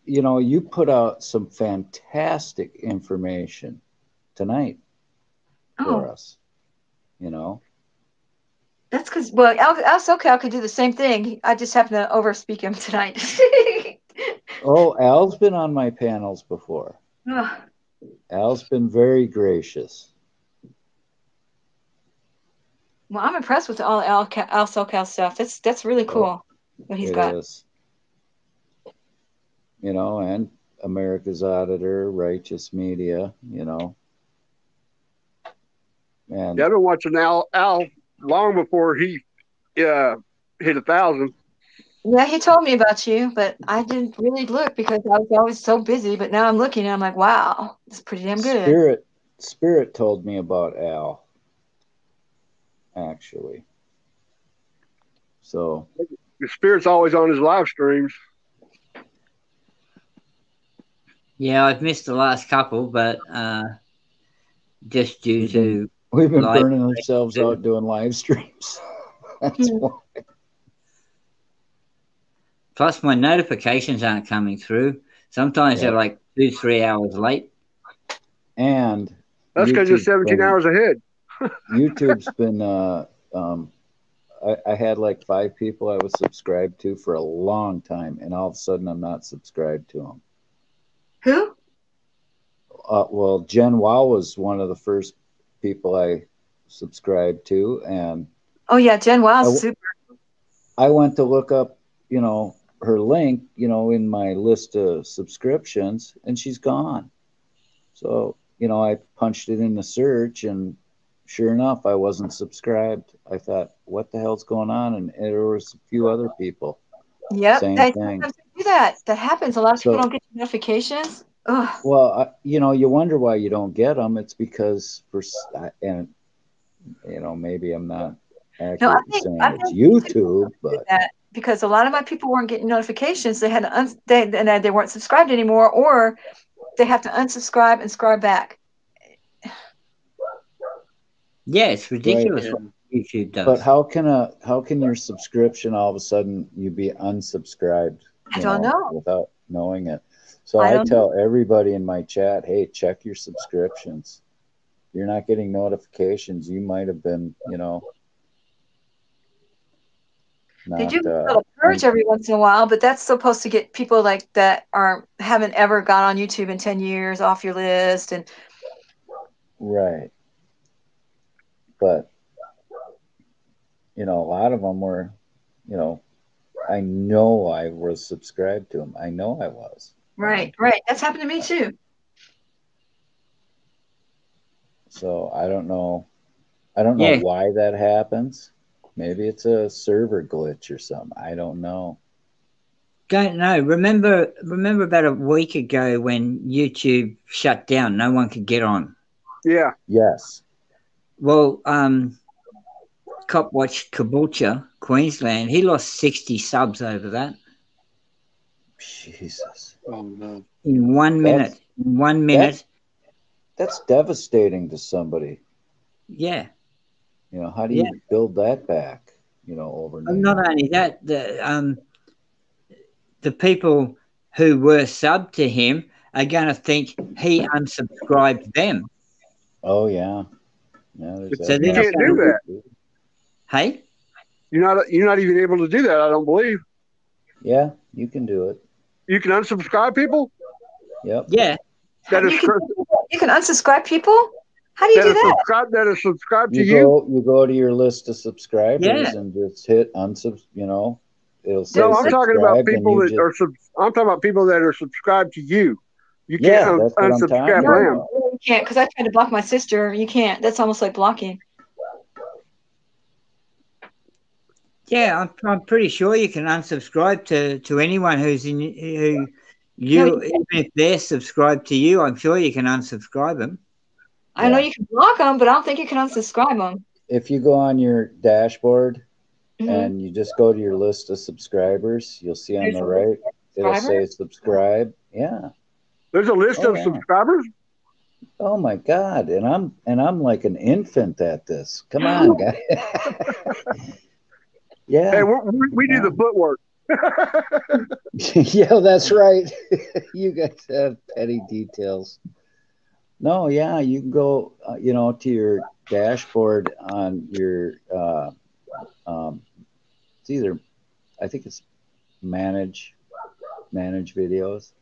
you put out some fantastic information tonight for us,
That's because, well, Al SoCal could do the same thing. I just happen to overspeak him tonight.
Oh, Al's been on my panels before.
Ugh.
Al's been very gracious.
Well, I'm impressed with all Al SoCal stuff. That's really cool what he's got.
It is. And America's Auditor, Righteous Media, And
Yeah, I've been watching Al long before he hit 1,000.
Yeah, he told me about you, but I didn't really look because I was always so busy. But now I'm looking and I'm like, wow, it's pretty damn good.
Spirit told me about Al, actually. So
The Spirit's always on his live streams.
Yeah, I've missed the last couple, but just due to
we've been burning ourselves out doing live streams. That's why.
Plus, my notifications aren't coming through. Sometimes they're like 2-3 hours late.
And
that's because you're 17 hours ahead.
YouTube's been I had like 5 people I was subscribed to for a long time, and all of a sudden I'm not subscribed to them.
Who?
Well, Jen Wow was one of the first people I subscribed to, and
oh yeah, Jen Wow's super.
I went to look up, her link, in my list of subscriptions, and she's gone. So, I punched it in the search, and sure enough, I wasn't subscribed. I thought, what the hell's going on? And there was a few other people.
Yep,
Same
they
thing.
sometimes do that. That happens. A lot of people
So-
don't get notifications. Ugh.
Well, you wonder why you don't get them. It's because maybe I'm not accurate
No,
in saying
I
it's
think
YouTube, but
that because a lot of my people weren't getting notifications. They had to they weren't subscribed anymore, or they have to unsubscribe and subscribe back.
Yeah, it's ridiculous
Right.
what YouTube does.
But how can your subscription all of a sudden you be unsubscribed?
I don't know.
Without knowing it. So
I
I
don't
tell everybody in my chat, hey, check your subscriptions. If you're not getting notifications, you might have been, not,
They do a little purge every once in a while, but that's supposed to get people like that haven't ever gone on YouTube in 10 years off your list. And
right. But, a lot of them were, I know I was subscribed to them. I know I was.
right. That's happened to me too.
So I don't know. I don't know why that happens. Maybe it's a server glitch or something. I don't know.
Don't know. Remember about a week ago when YouTube shut down, no one could get on.
Yeah.
Yes.
Well, Cop Watch Caboolture, Queensland, he lost 60 subs over that.
Jesus.
Oh no.
In 1 minute. In 1 minute.
That's devastating to somebody.
Yeah.
How do you build that back, overnight?
And not only that, the people who were subbed to him are going to think he unsubscribed them.
Oh, yeah.
So
you can't do that.
Hey?
You're not even able to do that, I don't believe.
Yeah, you can do it.
You can unsubscribe people?
Yep.
Yeah.
You can unsubscribe people? How do you do that?
That are subscribed to
You go to your list of subscribers and just hit unsubscribe, it'll say
no, I'm talking about
subscribed,
people
and
that I'm talking about people that are subscribed to you. You
Yeah,
can't
that's what I'm talking
unsubscribe
about.
them.
No, you can't, because I tried to block my sister. You can't. That's almost like blocking.
Yeah, I'm pretty sure you can unsubscribe to anyone even if they're subscribed to you, I'm sure you can unsubscribe them.
I know you can block them, but I don't think you can unsubscribe them.
If you go on your dashboard and you just go to your list of subscribers, you'll see on
There's
the
a
right,
list of
it'll say
subscribers?
subscribe. Yeah.
There's a list of
yeah.
subscribers?
Oh my God. And I'm like an infant at this. Come on, guys. Yeah.
Hey, we do the footwork.
Yeah, that's right. You guys have petty details. No, yeah, you can go, to your dashboard on your, it's either, I think it's manage videos,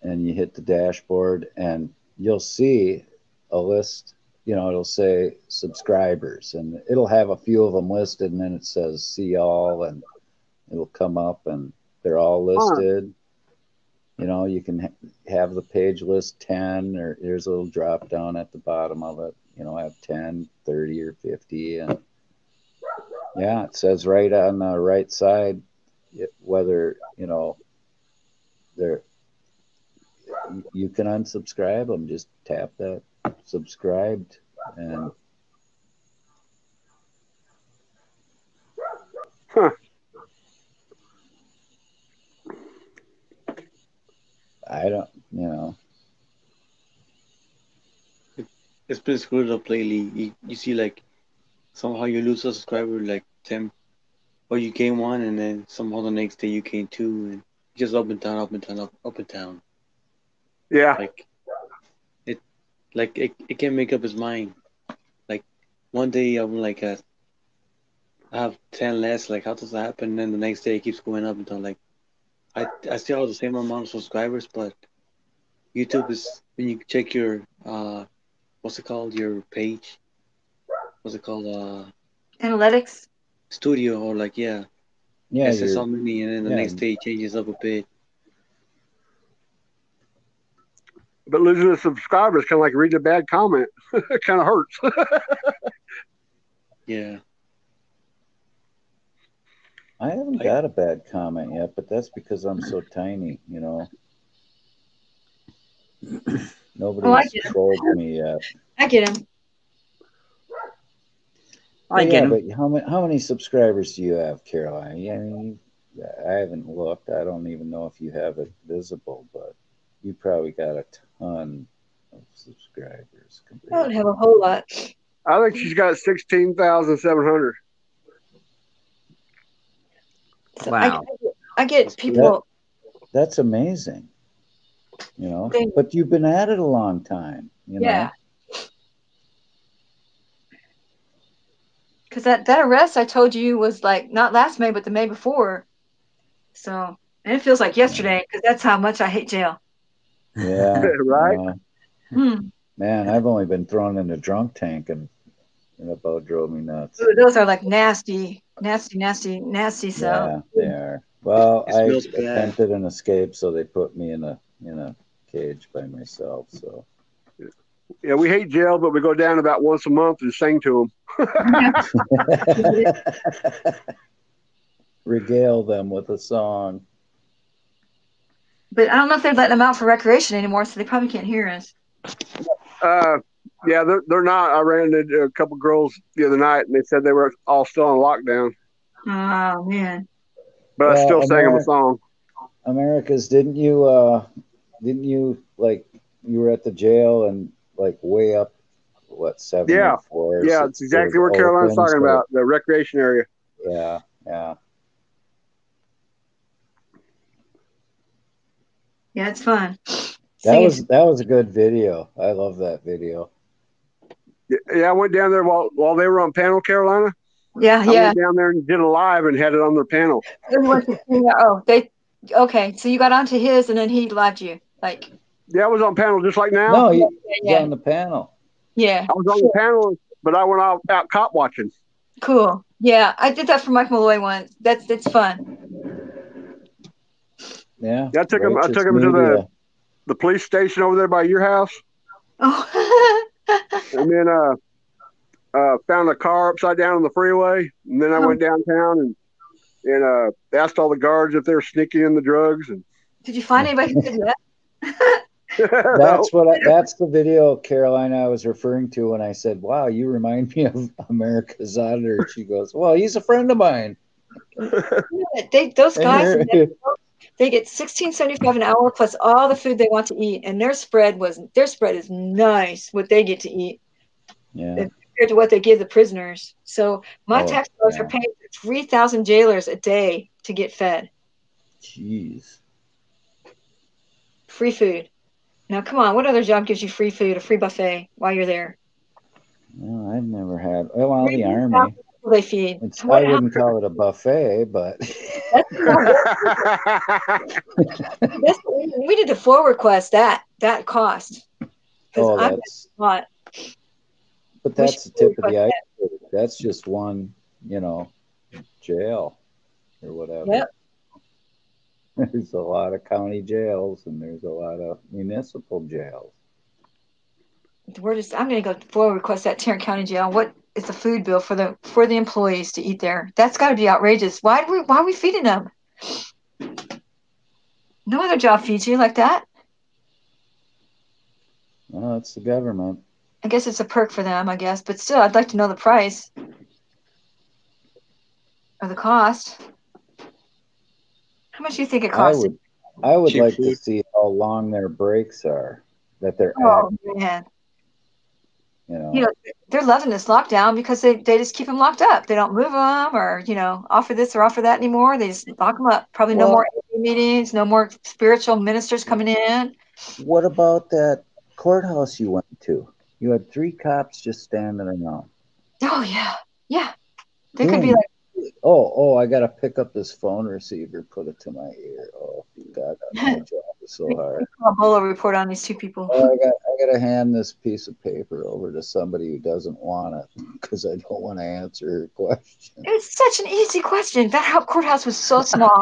and you hit the dashboard, and you'll see a list. It'll say subscribers, and it'll have a few of them listed, and then it says see all, and it'll come up, and they're all listed. You can have the page list 10, or there's a little drop down at the bottom of it. Have 10, 30, or 50, and yeah, it says right on the right side whether you can unsubscribe them. Just tap that subscribed, and I don't,
It's been screwed up lately. You see, like,
somehow you lose a subscriber like 10, or you gain one, and then somehow the next day you gain two, and just up and down, up and down, up and down.
Yeah.
It can't make up its mind. Like one day I'm like I have 10 less. Like how does that happen? And then the next day it keeps going up until like I still have the same amount of subscribers, but YouTube is when you check your what's it called, your page? What's it called?
Analytics.
Studio, or like
Yeah,
it says
you're
how many, and then the
yeah.
next day it changes up a bit.
But losing a subscriber is kind of like reading a bad comment. It kind of hurts.
Yeah.
I haven't got a bad comment yet, but that's because I'm so tiny, you know. Nobody's
get 'em.
trolled me yet.
I get him.
But yeah, but how many subscribers do you have, Caroline? Yeah, I mean, I haven't looked. I don't even know if you have it visible, but you probably got a ton of subscribers.
I don't have a whole lot.
I think she's got 16,700.
So
Wow.
I get people.
That's amazing. You know, but you've been at it a long time. You know.
Yeah. Because that arrest I told you was like not last May, but the May before. So, and it feels like yesterday because that's how much I hate jail.
Yeah.
Right.
Man, I've only been thrown in a drunk tank, and it about drove me nuts.
Ooh, those are like nasty. So
Yeah, they are. Well,
It
I
smells bad.
attempted an escape, so they put me in a cage by myself. So
Yeah, we hate jail, but we go down about once a month and sing to them.
regale them with a song.
But I don't know if they're letting them out for recreation anymore, so they probably can't hear us.
Yeah, they're not. I ran into a couple girls the other night, and they said they were all still on lockdown.
Oh man!
But I still sang them a song.
Americas, didn't you like you were at the jail and like way up what 7
Yeah,
floors?
yeah, that's exactly where Carolina's talking about, the recreation area.
Yeah, yeah.
Yeah, it's fun.
That was a good video. I love that video.
Yeah, I went down there while they were on panel, Carolina.
Yeah,
I went down there and did a live and had it on their panel.
Okay, so you got onto his and then he lived you, like.
Yeah, I was on panel just like now.
No, he's on the panel.
Yeah,
I was on the panel, but I went out cop watching.
Cool. Yeah, I did that for Mike Malloy once. That's fun.
Yeah.
I took him to the police station over there by your house.
Oh.
And then found a car upside down on the freeway, and then I went downtown and asked all the guards if they were sneaking in the drugs. And
did you find anybody who did that?
That's the video, Carolina, I was referring to when I said, "Wow, you remind me of America's Auditor." She goes, "Well, he's a friend of mine."
Those guys, they get $16.75 an hour plus all the food they want to eat, and their spread is nice. What they get to eat, compared to what they give the prisoners. So my tax dollars are paying 3,000 jailers a day to get fed.
Jeez.
Free food. Now, come on. What other job gives you free food, a free buffet while you're there?
No, I've never had. Well, the Army.
They feed.
I wouldn't call it a buffet, but
we did the FOIA request. That cost.
But that's the tip of the iceberg. That's just one, jail or whatever.
Yep.
There's a lot of county jails and there's a lot of municipal jails.
I'm going to go FOIA request at Tarrant County Jail. What is the food bill for the employees to eat there? That's got to be outrageous. Why are we feeding them? No other job feeds you like that.
Well, it's the government.
I guess it's a perk for them, I guess. But still, I'd like to know the price or the cost. How much do you think it costs?
I would like to see how long their breaks are. That they're
Oh, man. You know, they're loving this lockdown because they just keep them locked up. They don't move them or, you know, offer this or offer that anymore. They just lock them up. Probably no
Well-
more AA meetings, no more spiritual ministers coming in.
What about that courthouse you went to? You had 3 cops just standing around.
Oh, yeah. Yeah. They could be like,
Oh, I gotta pick up this phone receiver, put it to my ear. Oh God, my job is so hard.
a Bolo report on these 2 people.
Oh, I gotta hand this piece of paper over to somebody who doesn't want it because I don't want to answer her question.
It's such an easy question. That courthouse was so small.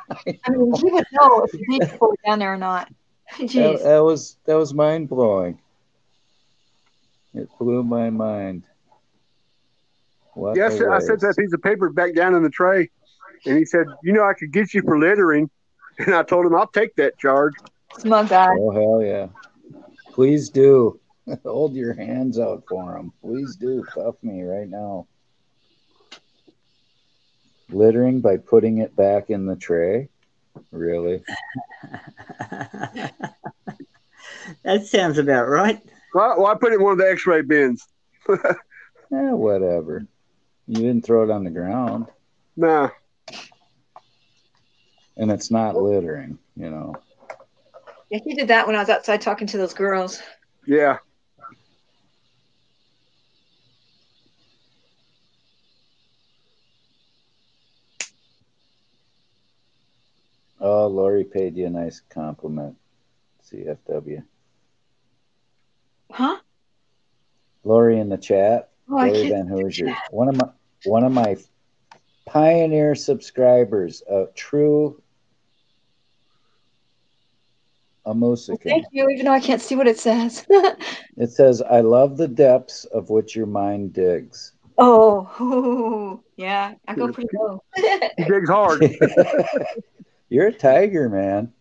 I mean, you would know if these people were down there or not. Jeez.
That was mind blowing. It blew my mind. What
Yes, I sent that piece of paper back down in the tray, and he said, "You know, I could get you for littering," and I told him, "I'll take that charge."
Smug guy.
Oh hell yeah! Please do. Hold your hands out for him. Please do. Cuff me right now. Littering by putting it back in the tray? Really?
That sounds about right.
Well, I put it in one of the X-ray bins.
Whatever. You didn't throw it on the ground.
Nah.
And it's not littering, you know.
Yeah, he did that when I was outside talking to those girls.
Yeah.
Oh, Lori paid you a nice compliment, CFW.
Huh?
Lori in the chat.
Oh, I
Lori
can't-
Van Hoosier. One of my pioneer subscribers, a true Amusican.
Thank you, even though I can't see what it says.
It says, I love the depths of which your mind digs.
Oh, yeah, I go pretty low.
He digs hard.
You're a tiger, man.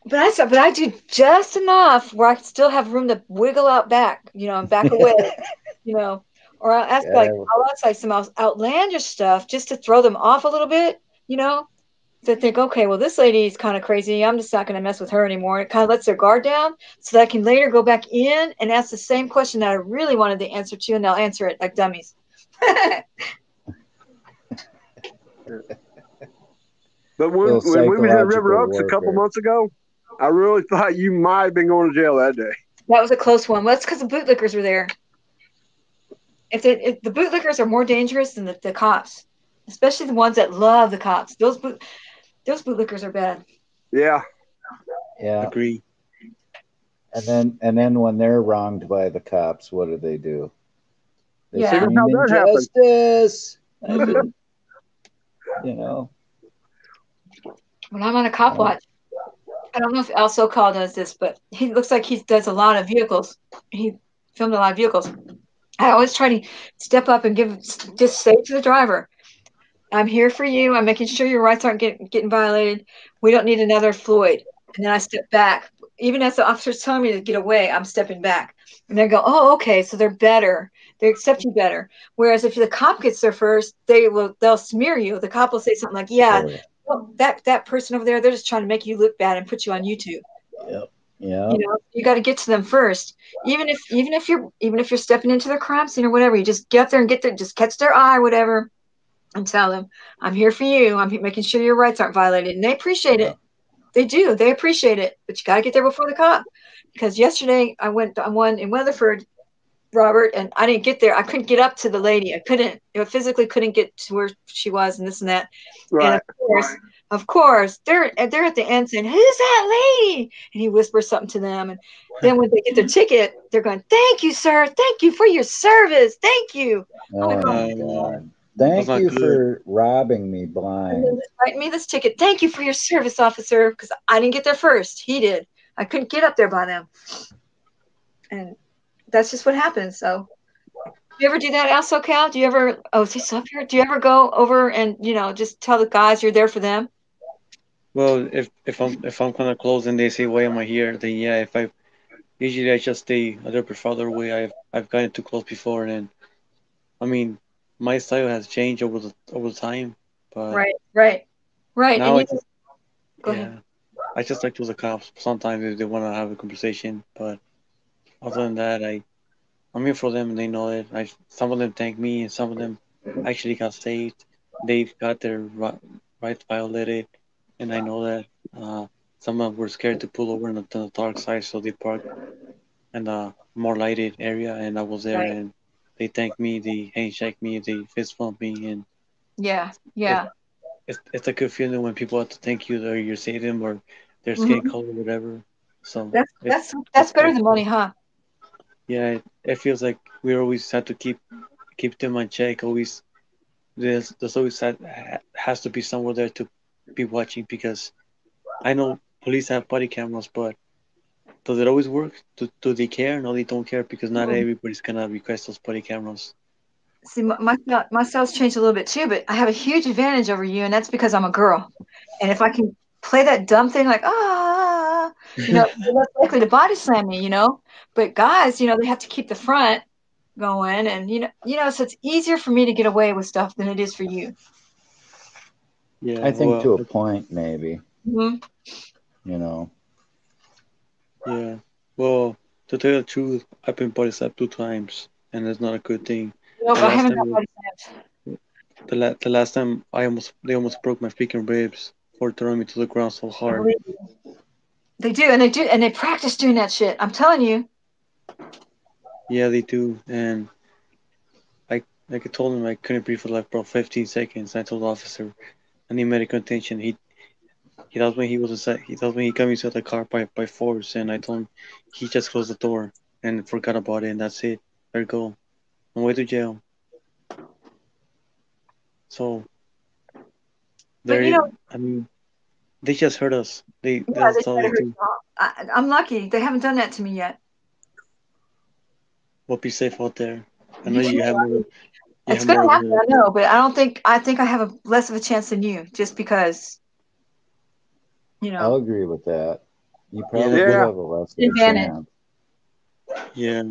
But I do just enough where I can still have room to wiggle out back, you know, and back away, you know. Or I'll ask I'll ask like some outlandish stuff just to throw them off a little bit, you know. To think, okay, well, this lady's kind of crazy. I'm just not going to mess with her anymore. It kind of lets their guard down so that I can later go back in and ask the same question that I really wanted the answer to, and they'll answer it like dummies.
But when we was in River Oaks a couple months ago, I really thought you might have been going to jail that day.
That was a close one. Well, that's because the bootlickers were there. If the bootlickers are more dangerous than the cops, especially the ones that love the cops. Those bootlickers are bad.
Yeah.
Yeah.
Agree.
And then when they're wronged by the cops, what do? They
Yeah.
scream
How that happened.
injustice. You know.
When I'm on a cop watch, I don't know if El So-Called does this, but he looks like he does a lot of vehicles. He filmed a lot of vehicles. I always try to step up and just say to the driver, I'm here for you. I'm making sure your rights aren't getting violated. We don't need another Floyd. And then I step back. Even as the officer's telling me to get away, I'm stepping back. And they go, oh, okay, so they're better. They accept you better. Whereas if the cop gets there first, they'll smear you. The cop will say something like, yeah, well, that person over there, they're just trying to make you look bad and put you on YouTube.
Yep. Yeah.
You know, you got to get to them first. Even if you're stepping into their crime scene or whatever, you just get there and just catch their eye, whatever, and tell them, I'm here for you. I'm making sure your rights aren't violated. And they appreciate it. They do. They appreciate it. But you got to get there before the cop. Because yesterday I went on one in Weatherford, Robert, and I didn't get there. I couldn't get up to the lady. I physically couldn't get to where she was and this and that.
Right.
And of course, they're at the end saying, who's that lady? And he whispers something to them. And then when they get their ticket, they're going, thank you, sir. Thank you for your service. Thank you.
Oh, my God. Thank you for robbing me blind.
Write me this ticket. Thank you for your service, officer, because I didn't get there first. He did. I couldn't get up there by them. And that's just what happens. So do you ever do that, Al SoCal? Do you ever, is he still up here? Do you ever go over and, just tell the guys you're there for them?
Well, if I'm kind of close and they say, why am I here? Then yeah, usually I just stay a little bit farther away. I've gotten too close before, and I mean, my style has changed over the time. But
Right.
now
And go ahead.
I just like to the cops sometimes if they want to have a conversation. But other than that, I'm here for them, and they know it. Some of them thank me, and some of them actually got saved. They got their rights violated, and I know that. Some of them were scared to pull over on the dark side, so they parked in a more lighted area, and I was there,
Right.
and they thanked me, they handshake me, they fist bump me, and
Yeah.
it,
Yeah.
it's a good feeling when people have to thank you, or you say them, or their skin
Mhm.
color, whatever. So
That's
it's
better
good.
than money, huh?
Yeah, it feels like we always have to keep them on check. Always there's always has to be someone there to be watching, because I know police have body cameras, but does it always work? Do they care? No, they don't care, because not
Mm.
everybody's gonna request those body cameras.
See, my style's changed a little bit too, but I have a huge advantage over you, and that's because I'm a girl. And if I can play that dumb thing like you're less likely to body slam me, But guys, they have to keep the front going, and so it's easier for me to get away with stuff than it is for you.
Yeah,
I think
well,
to a point, maybe.
Mm-hmm.
You know.
yeah, well, to tell you the truth, I've been body slapped 2 times, and it's not a good thing.
Nope,
The
I
last
haven't
time
got
was
body slams.
the last time they almost broke my freaking ribs for throwing me to the ground so
I
hard.
believe you. They do, and they practice doing that shit. I'm telling you.
Yeah, they do, and I like I told him I couldn't breathe for like about 15 seconds. I told the officer I need medical attention. He tells me he tells me he got me to the car by force, and I told him he just closed the door and forgot about it, and that's it. There you go. On way to jail. So
But
there, I mean, they just hurt us.
yeah, they
That's all
try to
they
hurt
do.
you. I'm lucky. They haven't done that to me yet.
Well, be safe out there. I know
You too.
you
It's
have
gonna
more of
happen,
the
I know, but I think I have a less of a chance than you, just because,
I'll agree with that. You
yeah
probably do have a less of a
advantage.
chance.
yeah.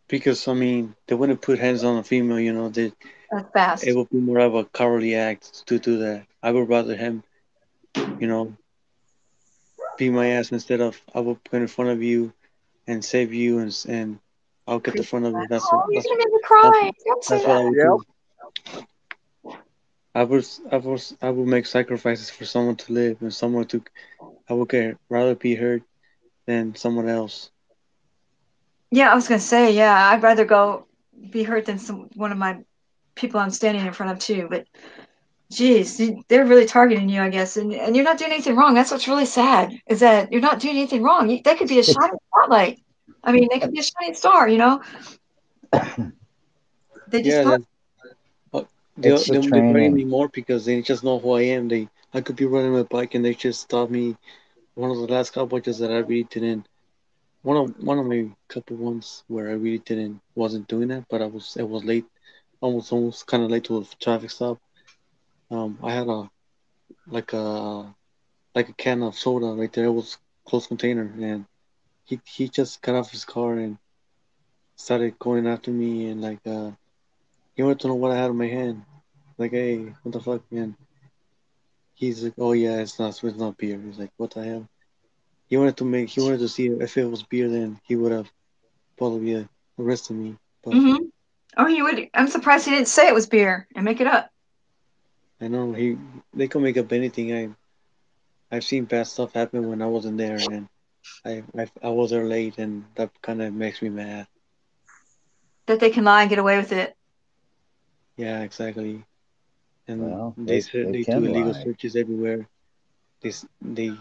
Because I mean, they wouldn't put hands on a female.
That's fast.
It would be more of a cowardly act to do that. I would rather him, you know, beat my ass instead of I will put in front of you and save you, and I'll get the front of it.
Oh, you're gonna make me cry. Don't say
That's what I
that.
would do. I would make sacrifices for someone to live and someone to. I would rather be hurt than someone else.
Yeah, I was gonna say, yeah, I'd rather go be hurt than one of my people I'm standing in front of too. But geez, they're really targeting you, I guess, and you're not doing anything wrong. That's what's really sad, is that you're not doing anything wrong. They could be a shining spotlight. I mean, they could be a shining star, They just
Yeah,
don't.
It's the
they're fighting me
training.
more because they just know who I am. I could be running my bike and they just stop me. One of the last cowboys that I really didn't. One of my couple ones where I really wasn't doing that, but it was late, almost kind of late to a traffic stop. I had like a like a can of soda right there. It was closed container, and he just got off his car and started going after me, and he wanted to know what I had in my hand. Like, hey, what the fuck, man? He's like, oh yeah, it's not beer. He's like, what the hell? He wanted to see if it was beer, then he would have probably arrested me. But
Mm-hmm. Oh, he would. I'm surprised he didn't say it was beer and make it up.
I know they can make up anything. I've seen bad stuff happen when I wasn't there, and I was there late, and that kind of makes me mad.
That they can lie and get away with it.
Yeah, exactly. And
Well,
they said
they
they do
can
illegal
lie.
searches everywhere. They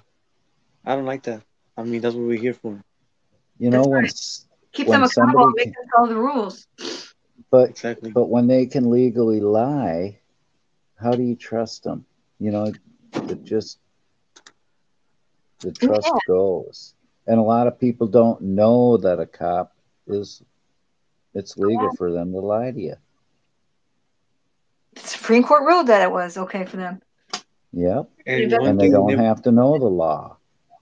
I don't like that. I mean, that's what we're here for.
You
That's
know,
right. Keep them accountable and make them follow the rules.
Exactly.
But when they can legally lie, how do you trust them? It just the trust goes. And a lot of people don't know that a cop it's legal for them to lie to you.
The Supreme Court ruled that it was okay for them.
Yep.
And one
And they
thing
don't have to know the law.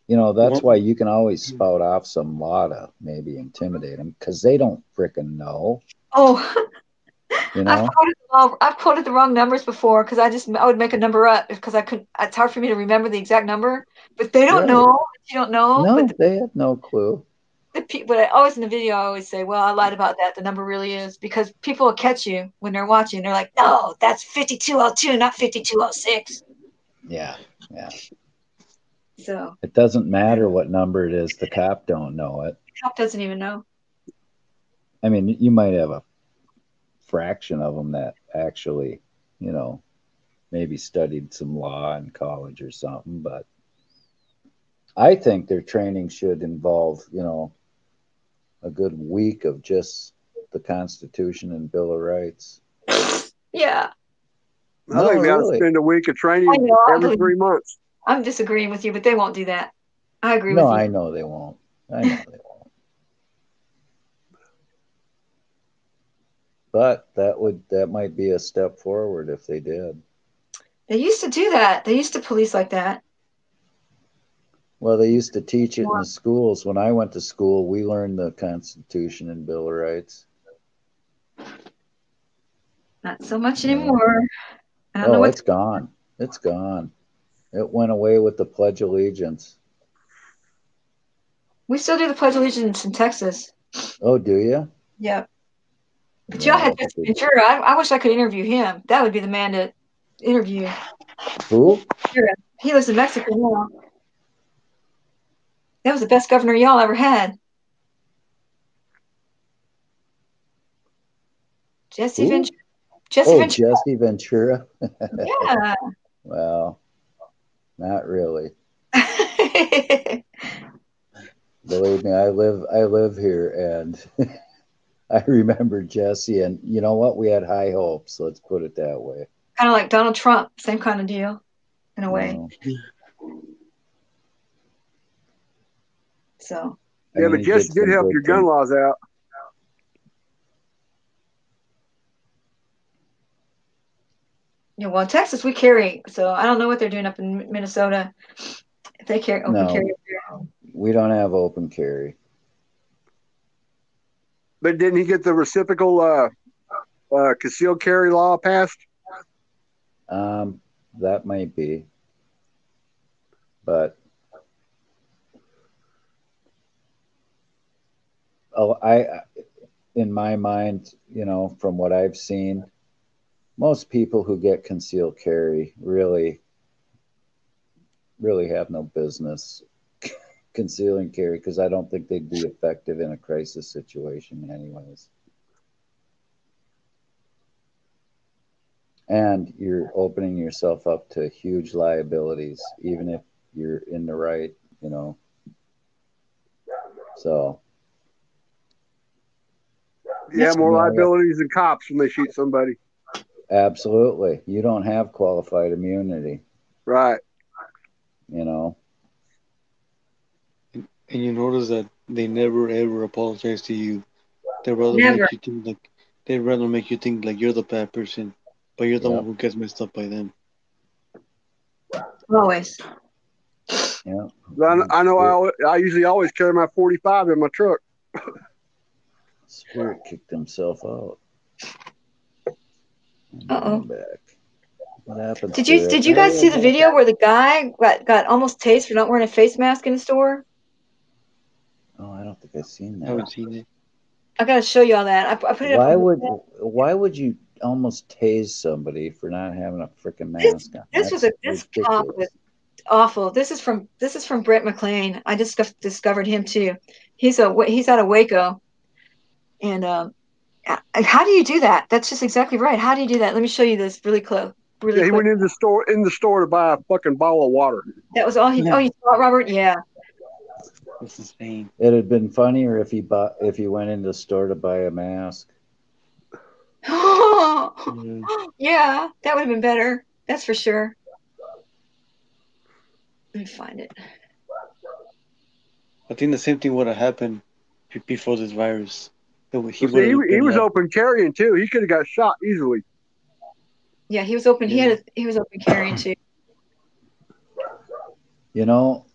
That's why
one,
you can always spout off some law to maybe intimidate them because they don't frickin' know.
Oh,
You know?
I've quoted the wrong numbers before because I would make a number up because I couldn't. It's hard for me to remember the exact number, but they don't
Right.
know. You don't know.
No,
But
they had no clue.
But I always in the video, I always say, well, I lied about that. The number really is, because people will catch you when they're watching. They're like, no, that's 5202, not 5206.
Yeah.
So
It doesn't matter what number it is. The cop don't know it.
the cop doesn't even know.
I mean, you might have a fraction of them that actually, maybe studied some law in college or something, but I think their training should involve, a good week of just the Constitution and Bill of Rights.
Yeah.
I think we ought to
really.
spend a week of training every 3 months.
I'm disagreeing with you, but they won't do that. I agree
No,
with you.
I know they won't. But that might be a step forward if they did.
They used to do that. They used to police like that.
Well, they used to teach it in the schools. When I went to school, we learned the Constitution and Bill of Rights.
Not so much anymore. I don't know
Oh,
what
it's gone. It's gone. It went away with the Pledge of Allegiance.
we still do the Pledge of Allegiance in Texas.
Oh, do you?
Yep. But y'all had Jesse Ventura. I wish I could interview him. That would be the man to interview.
Who?
He lives in Mexico now. That was the best governor y'all ever had. Jesse Ventura.
Jesse Ventura.
Yeah.
Well, not really. Believe me, I live here, and I remember Jesse, and you know what? We had high hopes. Let's put it that way.
Kind of like Donald Trump, same kind of deal, in a way. So.
Yeah, but Jesse did help your gun laws out.
Yeah, well, in Texas we carry, so I don't know what they're doing up in Minnesota. If they carry open carry up there.
We don't have open carry.
But didn't he get the reciprocal concealed carry law passed?
That might be, but in my mind, from what I've seen, most people who get concealed carry really have no business concealing carry, because I don't think they'd be effective in a crisis situation anyways. And you're opening yourself up to huge liabilities, even if you're in the right, So.
Yeah, more liabilities than cops when they shoot somebody.
Absolutely. You don't have qualified immunity.
Right.
And you notice that they never ever apologize to you. They'd rather make you think like you're the bad person, but you're the one who gets messed up by them.
Always.
Yeah.
I know. I usually always carry my 45 in my truck.
Spirit kicked himself out.
Back.
What happened?
Did you guys see the video where the guy got almost tased for not wearing a face mask in the store?
Oh, I don't think I've seen that.
I haven't seen it.
I gotta show you all that. I put it up.
Why would you almost tase somebody for not having a freaking mask on?
This cop was awful. This is from Brett McLean. I just discovered him too. He's out of Waco, and how do you do that? That's just exactly right. How do you do that? Let me show you this really close. Really
he
quick.
went in the store to buy a fucking bottle of water.
That was all he. Oh, you saw it, Robert? Yeah.
This is pain.
It'd have been funnier if he went into the store to buy a mask.
Yeah, that would have been better. That's for sure. Let me find it.
I think the same thing would have happened before this virus.
He was open carrying too. He could have got shot easily.
Yeah, he was open. Yeah. He was open carrying too.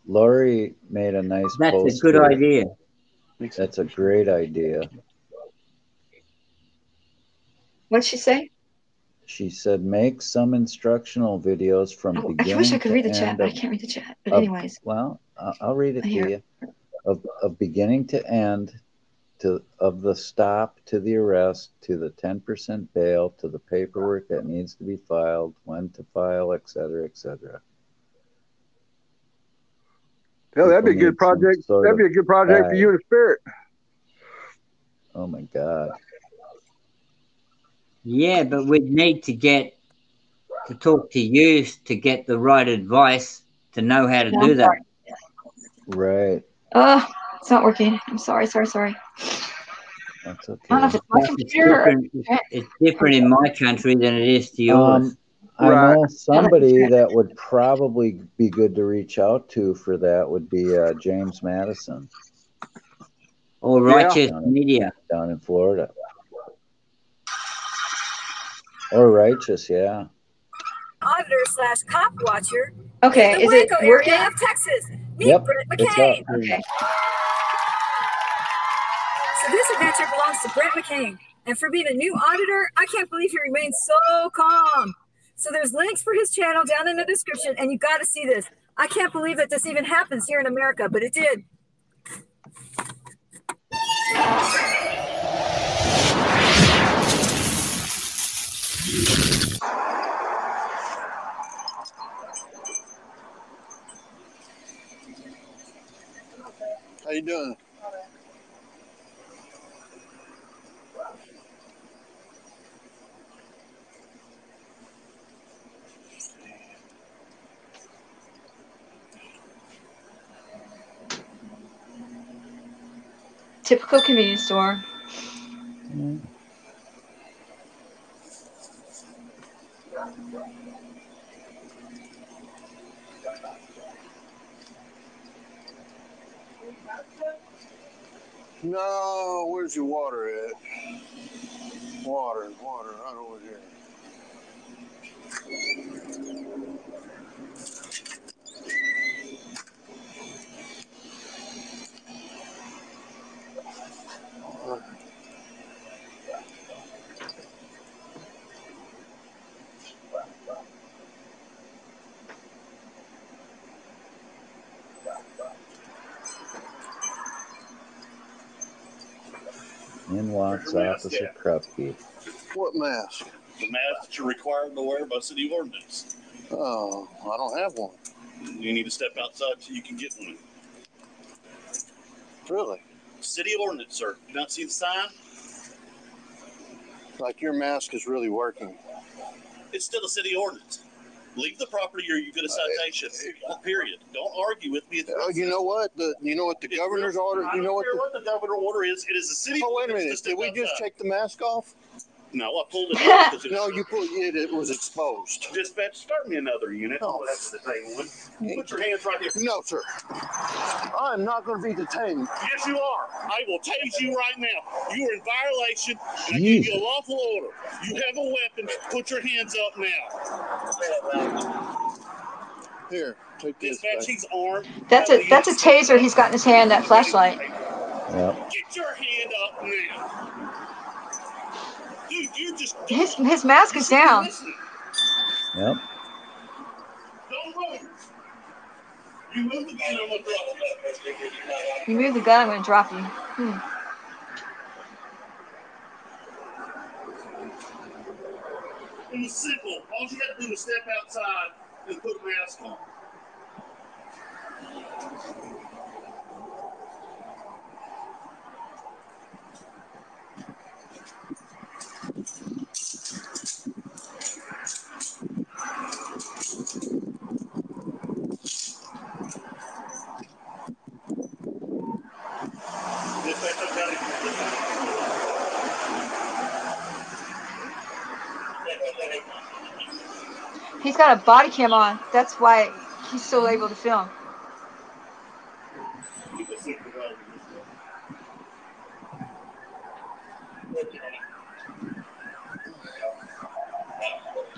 Lori made a nice post.
That's a good idea.
That's a great idea.
What'd she say?
She said, make some instructional videos from beginning.
I wish I could read the
to
chat,
end
but I can't read the chat. But anyways.
Well, I'll read it to you. of beginning to end, of the stop to the arrest to the 10% bail to the paperwork that needs to be filed, when to file, et cetera, et cetera.
Hell, that'd be a
People
good
need some
project.
sort
That'd be a
of
good project for
guide.
you and Spirit.
Oh my God.
Yeah, but we'd need to talk to you to get the right advice to know how to
No,
do
I'm
that.
sorry.
Right.
It's not working. I'm sorry.
That's
I don't know if
okay.
it's my computer.
It's different in my country than it is to yours.
I
Right.
know somebody that would probably be good to reach out to for that would be James Madison
Or
Yeah.
righteous media.
down in Florida. Or Righteous, yeah.
Auditor/cop watcher.
Okay,
in the
is it
Waco
working?
area of Texas. Meet
Yep,
Brent
it's
McCain.
up.
Okay.
So this adventure belongs to Brent McCain. And for being a new auditor, I can't believe he remains so calm. So there's links for his channel down in the description, and you got to see this. I can't believe that this even happens here in America, but it did.
How you doing?
Typical convenience store.
No, where's your water at? Water, right over here.
In walks Officer Krupke.
What mask?
The mask that you're required to wear by city ordinance.
Oh, I don't have one.
You need to step outside so you can get one.
Really?
City ordinance, sir. You not see the sign?
Like your mask is really working.
It's still a city ordinance. Leave the property or you get a citation. Period. Don't argue with me.
You know what? The governor's order. You know what?
What the governor order is? It is a city.
Oh, wait a
ordinance
minute.
to
Did we
step
just
outside.
take the mask off?
No, I pulled it off. Because
No, you pulled it. It was exposed.
Dispatch, start me another unit.
Oh.
That's the thing. Put your hands right here.
No, sir. I'm not going to be detained.
Yes, you are. I will tase you right now. You are in violation, and I give you a lawful order. You have a weapon. Put your hands up now.
Here, take this.
Dispatch, he's armed.
That's a taser he's got in his hand, that flashlight.
Yep.
Get your hand up now. Dude, you're just...
His mask is down.
Yep.
Don't move. You move the gun, I'm going to drop you.
You move the gun, I'm going to drop you.
It was simple. All you got to do is step outside and put a mask on.
He's got a body cam on. That's why he's still able to film.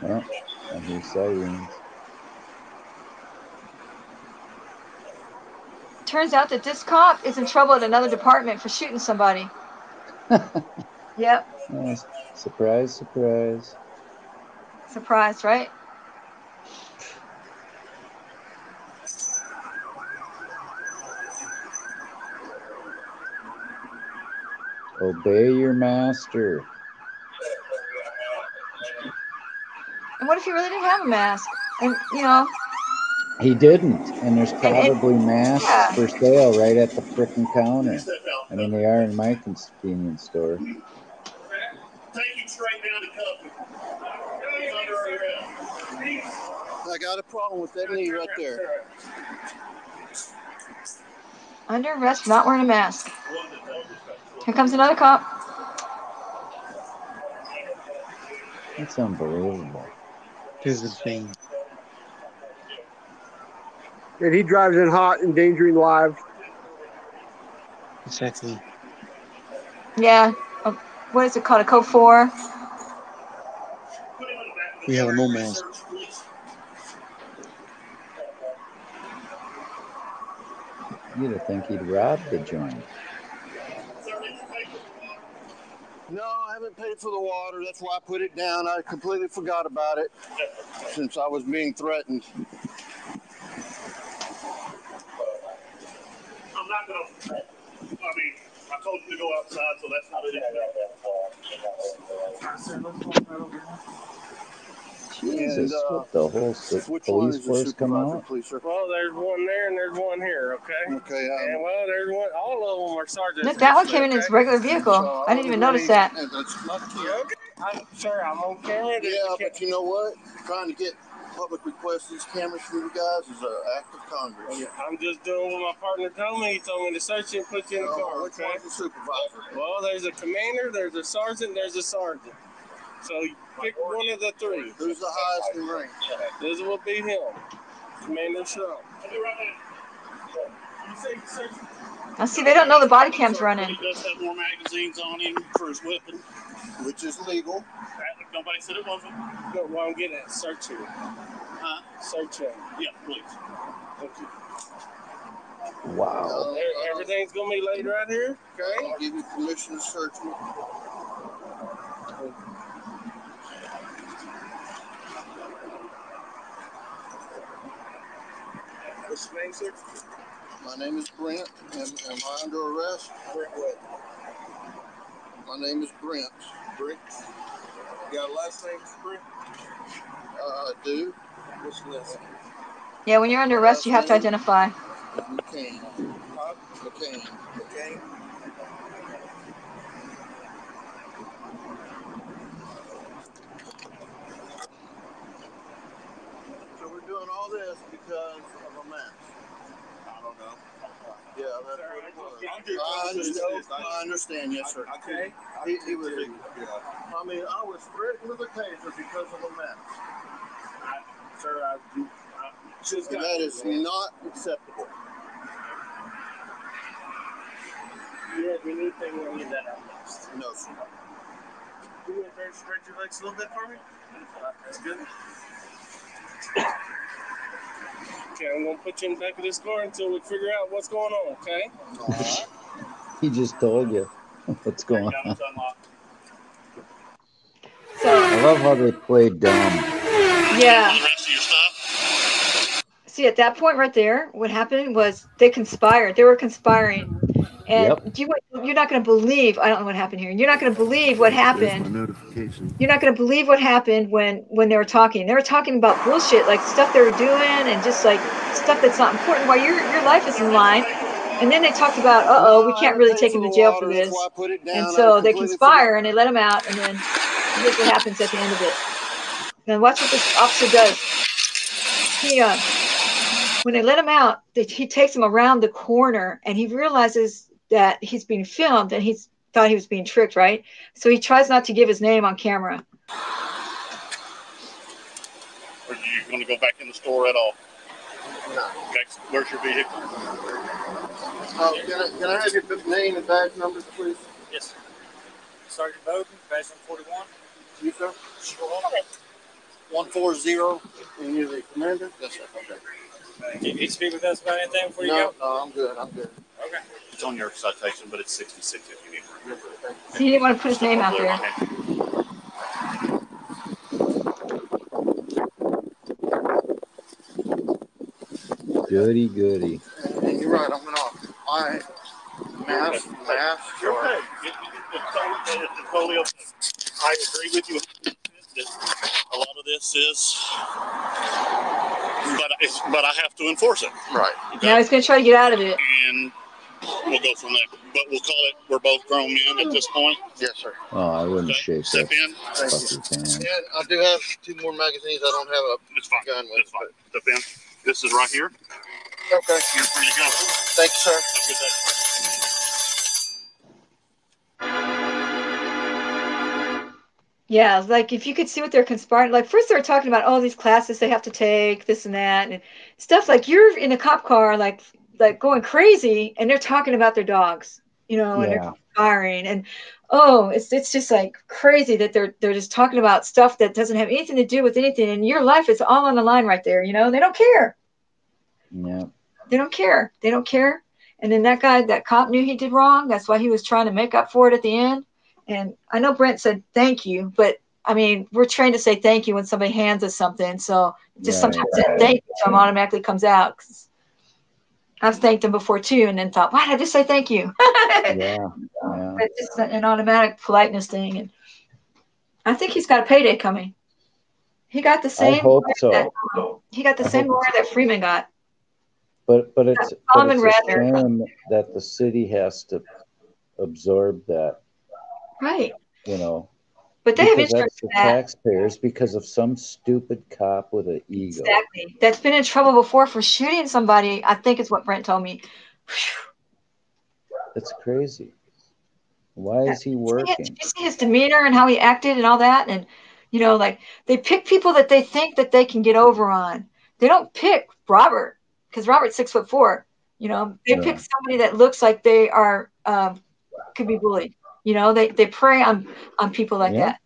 Well, I hear sirens.
Turns out that this cop is in trouble at another department for shooting somebody. Yep.
Oh, surprise, surprise.
Surprised, right?
Obey your master.
And what if he really didn't have a mask? And you know,
He didn't, and there's probably masks
yeah.
for sale right at the frickin' counter. I mean, they are in my convenience store.
Take him straight down to Covenant. He's under arrest.
I got a problem with that knee right there.
Under arrest for not wearing a mask. Here comes another cop.
That's unbelievable.
This is insane.
And he drives in hot, endangering lives.
Exactly.
Yeah. What is it called? A code 4?
We have no mask.
You'd have think he'd rob the joint.
No, I haven't paid for the water. That's why I put it down. I completely forgot about it since I was being threatened.
I'm not going to, I mean, I told you to go outside, so that's not it.
Jesus, what the whole police force come out?
Well, there's one there and there's one here, okay?
Okay.
And well, there's one. All of them are sergeants.
Look, that one came in his regular vehicle. I didn't even notice that.
That's not cute.
Sir, I'm on camera.
Yeah, but you know what? Trying to get public request these cameras from you guys is an act of Congress.
I'm just doing what my partner told me. He told me to search you and put you in the car.
Which one's the supervisor?
Well, there's a commander, there's a sergeant, there's a sergeant. So pick one of the three.
Who's the highest in rank?
This will be him, Commander Shaw.
Now, see, they don't know the body cam's running.
He does have more magazines on him for his weapon,
which is legal.
Nobody said it wasn't.
No, what I'm getting at, search him.
Huh?
Search him.
Yeah, please.
Thank you.
Wow.
Everything's going to be laid right here, okay?
I'll give you permission to search me.
What's your name, sir?
My name is Brent. Am I under arrest?
Brent what?
My name is Brent.
Brent? You got a last name, Brent?
I do.
What's the last name?
Yeah, when you're under arrest, you have to identify.
McCain.
Huh?
McCain.
McCain?
So we're doing all this because of a mask.
I don't know.
Yeah, that's what it was. I understand, yes, sir.
Okay.
He was. I mean, I was threatened with a taser because of a mask.
Sir,
And that is not acceptable.
You have anything where you that out next?
No, sir.
You want to stretch your legs a little bit for me? That's good. Okay, I'm going to put you in the back of this car until we figure out what's going on, okay? All right.
He just told you what's going on.
So,
I love how they play dumb.
yeah. See, at that point right there, what happened was they conspired. They were conspiring. And you're not going to believe, I don't know what happened here. You're not going to believe what happened. You're not going to believe what happened when they were talking. They were talking about bullshit, like stuff they were doing and just like stuff that's not important while your life is in line. And then they talked about, we can't really take him to jail for this. And so they conspire and they let him out. And then here's what happens at the end of it. Now watch what this officer does. When they let him out, he takes him around the corner and he realizes that he's being filmed and he thought he was being tricked, right? So he tries not to give his name on camera.
Are you going to go back in the store at all?
No.
Okay, where's your vehicle?
Can I have your name and badge number, please?
Yes, sir. Sergeant Bowden, badge number 41.
You, sir?
Sure.
140. And you're the commander? Yes, sir. Okay.
Do you need to speak with us about anything before you go?
No, I'm good. I'm good.
Okay.
It's on your citation, but it's 66 if you need it.
So he didn't want to put his name out there.
Goody, goody.
And you're right. I'm going to. Mask.
You're okay. It's totally okay. I agree with you that a lot of this is, but I have to enforce it.
Right.
Okay?
Now he's going to try to get out of it.
And we'll go from there. But we'll call it, we're both grown men at this point.
Yes, sir.
Oh, I wouldn't shake
Step
that
in.
fucker's hand.
And I do have 2 more magazines. I don't have a gun with.
It's fine. Step in. This is right here.
Okay.
You're free to go.
Thank you, sir.
Have a good day.
Yeah, like if you could see what they're conspiring, like first they were talking about all these classes they have to take, this and that, and stuff like you're in a cop car, like going crazy, and they're talking about their dogs, and they're conspiring, and it's just like crazy that they're just talking about stuff that doesn't have anything to do with anything, and your life is all on the line right there, they don't care.
Yeah.
They don't care. They don't care. And then that cop knew he did wrong. That's why he was trying to make up for it at the end. And I know Brent said thank you, but I mean, we're trained to say thank you when somebody hands us something. So just sometimes that thank you to them automatically comes out. I've thanked them before too, and then thought, why did I just say thank you?
Yeah.
It's just an automatic politeness thing. And I think he's got a payday coming. He got the same.
I hope so.
He got the same lawyer that Freeman got.
But it's a shame that the city has to absorb that.
Right.
But
they have
because
insurance
that's the
for that.
taxpayers because of some stupid cop with an ego.
Exactly. That's been in trouble before for shooting somebody, I think is what Brent told me.
That's crazy. Why is he working?
Did you see his demeanor and how he acted and all that? And, like they pick people that they think that they can get over on. They don't pick Robert because Robert's 6'4". They pick somebody that looks like they are could be bullied. They prey on people like that.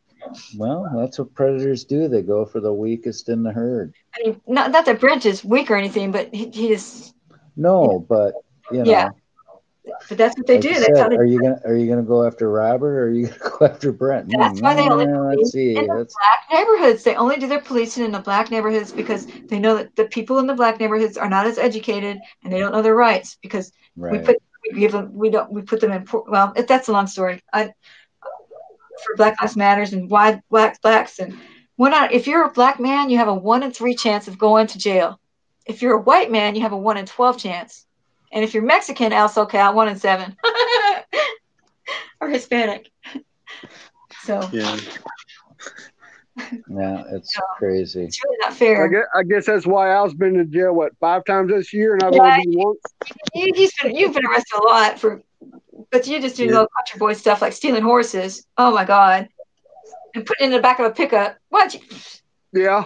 Well, that's what predators do. They go for the weakest in the herd.
I mean, not that Brent is weak or anything, but he just.
No, but
Yeah. But that's what they do.
That's how are you gonna go after Robert or are you gonna go after Brent?
That's why they only
let's see.
in the black neighborhoods. They only do their policing in the black neighborhoods because they know that the people in the black neighborhoods are not as educated and they don't know their rights because we put them in. Well, that's a long story. For Black Lives Matters and why blacks and if you're a black man, you have a 1 in 3 chance of going to jail. If you're a white man, you have a 1 in 12 chance. And if you're Mexican, also count 1 in 7. Or Hispanic. So
yeah, it's crazy.
It's really not fair.
I guess that's why Al's been to jail 5 times this year, and I've only been once.
You've been arrested a lot but you just do little country boy stuff like stealing horses. Oh my God! And putting in the back of a pickup. What?
Yeah.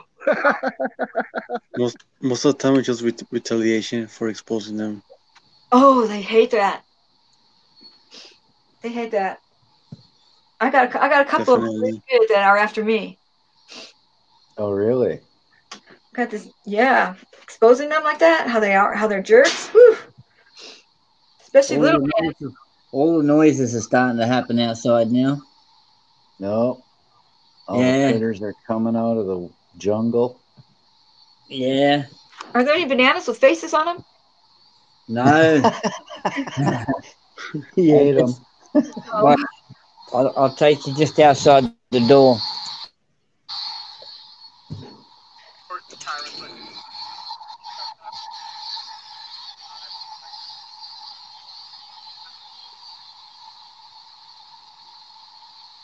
most of the time it's just retaliation for exposing them.
Oh, they hate that. They hate that. I got a couple of really good that are after me.
Oh, really?
Got this, exposing them like that. How they're jerks. Whew. Especially little men.
All the noises are starting to happen outside now.
No. All the critters are coming out of the jungle.
Yeah.
Are there any bananas with faces on them?
No.
He ate them.
Right. I'll take you just outside the door.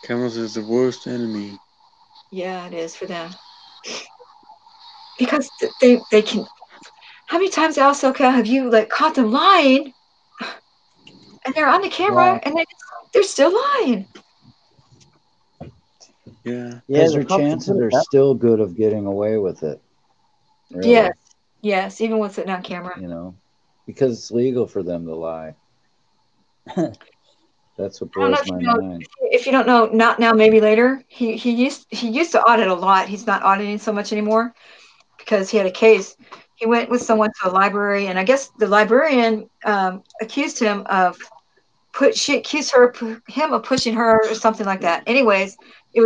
Cameras is the worst enemy.
Yeah, it is for them. Because they can. How many times also have you caught them lying, and they're on the camera and they're still lying?
Yeah.
Because their chances are still good of getting away with it. Really.
Yes, even with it on camera.
Because it's legal for them to lie. That's what blows my mind.
If you don't know, not now, maybe later. He used to audit a lot. He's not auditing so much anymore because he had a case. He went with someone to a library, and I guess the librarian accused him of him of pushing her or something like that. Anyways, he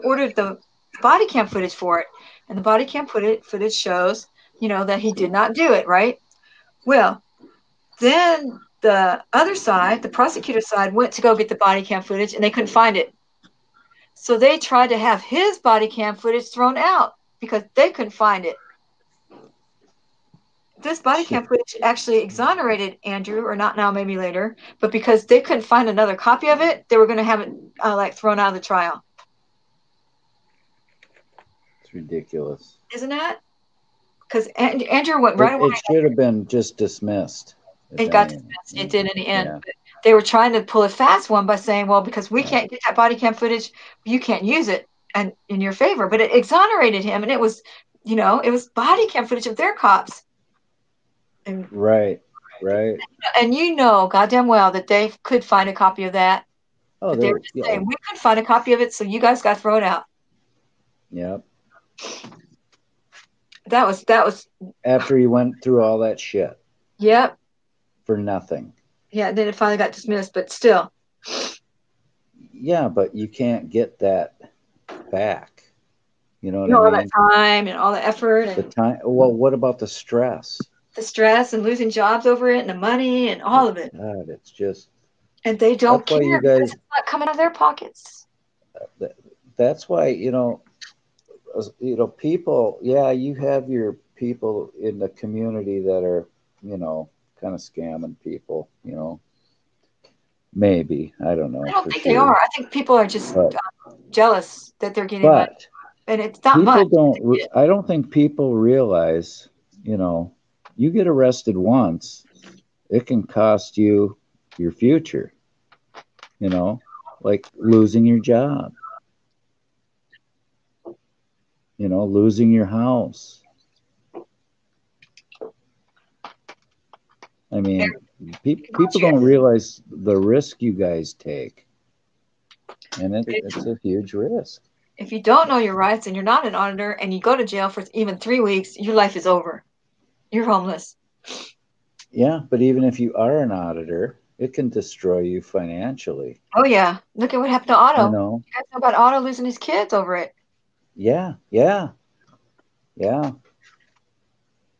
ordered the body cam footage for it, and the body cam footage shows that he did not do it, right? Well, then the other side, the prosecutor side, went to go get the body cam footage, and they couldn't find it. So they tried to have his body cam footage thrown out because they couldn't find it. This body cam footage actually exonerated Andrew, or not now, maybe later, but because they couldn't find another copy of it, they were going to have it like thrown out of the trial.
It's ridiculous.
Isn't that? Because Andrew went right away.
It should have been just dismissed.
It got dismissed. It did in the end. Yeah. But they were trying to pull a fast one by saying, well, because we can't get that body cam footage, you can't use it and in your favor. But it exonerated him, and it was, you know, it was body cam footage of their cops. And,
right.
And you know goddamn well that they could find a copy of that.
Oh,
they were just saying, we couldn't find a copy of it, so you guys got thrown out.
Yep.
That was
after he went through all that shit.
Yep.
For nothing.
Yeah, then it finally got dismissed, but still.
Yeah, but you can't get that back. You know what I mean?
All that time and all the effort. And
the time. Well, what about the stress?
The stress and losing jobs over it and the money and all of it.
God, it's just.
And they don't
that's why
care
you guys,
because it's not coming out of their pockets.
That's why, you know, people, yeah, you have your people in the community that are, you know, kind of scamming people, you know. Maybe. I don't know.
I don't think they are. I think people are just jealous that they're getting money. And it's not much.
I don't think people realize, you know, you get arrested once, it can cost you your future, you know, like losing your job, you know, losing your house. I mean, people don't realize the risk you guys take, and it's a huge risk.
If you don't know your rights and you're not an auditor and you go to jail for even 3 weeks, your life is over. You're homeless.
Yeah, but even if you are an auditor, it can destroy you financially.
Oh, yeah. Look at what happened to Otto.
You know?
You guys know about Otto losing his kids over it.
Yeah.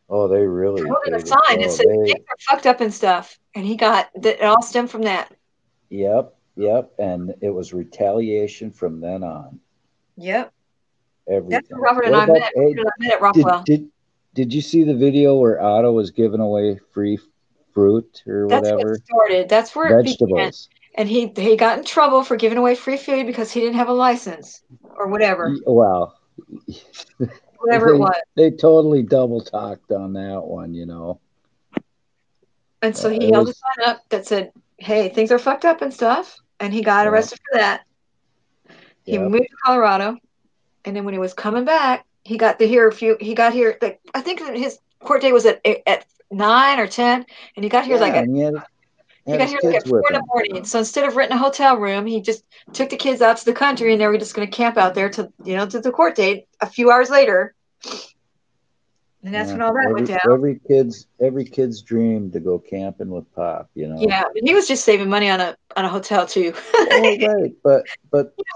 Oh, they really.
Holding a sign that said things are fucked up and stuff. And it all stemmed from that.
Yep. And it was retaliation from then on.
Yep.
Everything.
That's where Robert and I met. I met at Rockwell.
Did you see the video where Otto was giving away free fruit or whatever?
That's what started. That's where it began.
Vegetables.
And he got in trouble for giving away free food because he didn't have a license or whatever.
Well,
whatever it was.
They totally double talked on that one, you know.
And so he held a sign up that said, "Hey, things are fucked up and stuff." And he got arrested for that. He moved to Colorado, and then when he was coming back, he got here. Like, I think his court date was at 9 or 10, and he got here like at 4 in the morning. So instead of renting a hotel room, he just took the kids out to the country, and they were just going to camp out there to the court date a few hours later. And that's when all that went down.
Every kid's dream to go camping with Pop, you know.
Yeah, and he was just saving money on a hotel too.
Right, but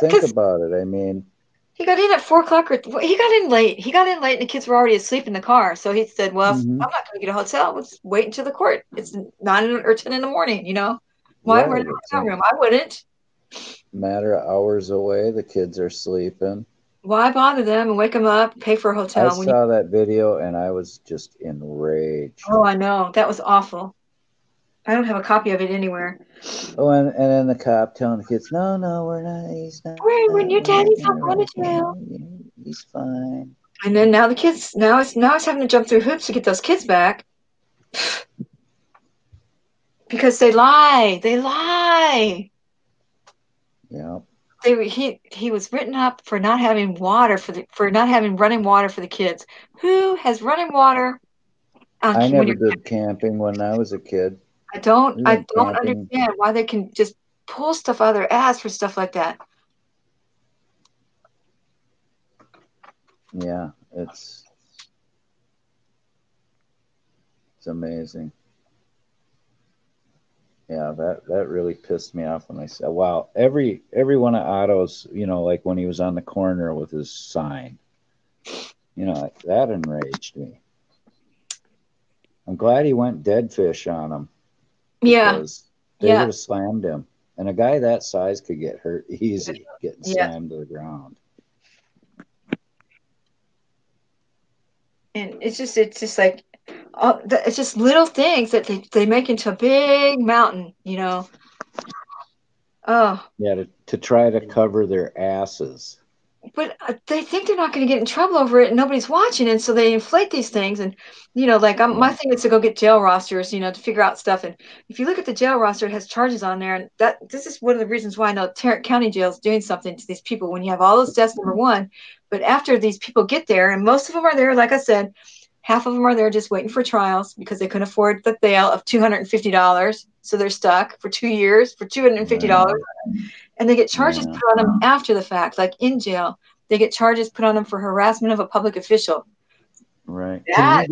think about it. I mean,
he got in at 4 o'clock, or he got in late. And the kids were already asleep in the car. So he said, "Well, I'm not going to get a hotel. Let's wait until the court. It's 9 or 10 in the morning. You know, why we're in a hotel room? I wouldn't."
Matter of hours away, the kids are sleeping.
Why bother them and wake them up, pay for a hotel?
I saw that video and I was just enraged.
Oh, I know. That was awful. I don't have a copy of it anywhere.
Oh, and then the cop telling the kids, no, we're not. He's not.
When your daddy's not going to jail.
He's fine.
And then now the kids, now it's having to jump through hoops to get those kids back. Because they lie.
Yeah.
He was written up for not having running water for the kids. Who has running water?
I never did camping when I was a kid.
I don't understand why they can just pull stuff out of their ass for stuff like that.
Yeah, it's amazing. Yeah, that really pissed me off when I said, wow, every one of Otto's, you know, like when he was on the corner with his sign, you know, that enraged me. I'm glad he went dead fish on him.
Yeah.
because they would have slammed him. And a guy that size could get hurt easy getting slammed to the ground.
And it's just like, it's just little things that they make into a big mountain, you know. Oh.
Yeah, to try to cover their asses.
But they think they're not going to get in trouble over it, and nobody's watching, and so they inflate these things. And you know, like my thing is to go get jail rosters, you know, to figure out stuff. And if you look at the jail roster, it has charges on there, and this is one of the reasons why I know Tarrant County Jail is doing something to these people when you have all those deaths. Number one, but after these people get there, and most of them are there, like I said, half of them are there just waiting for trials because they couldn't afford the bail of $250, so they're stuck for 2 years for $250. And they get charges put on them after the fact, like in jail. They get charges put on them for harassment of a public official.
Right. Can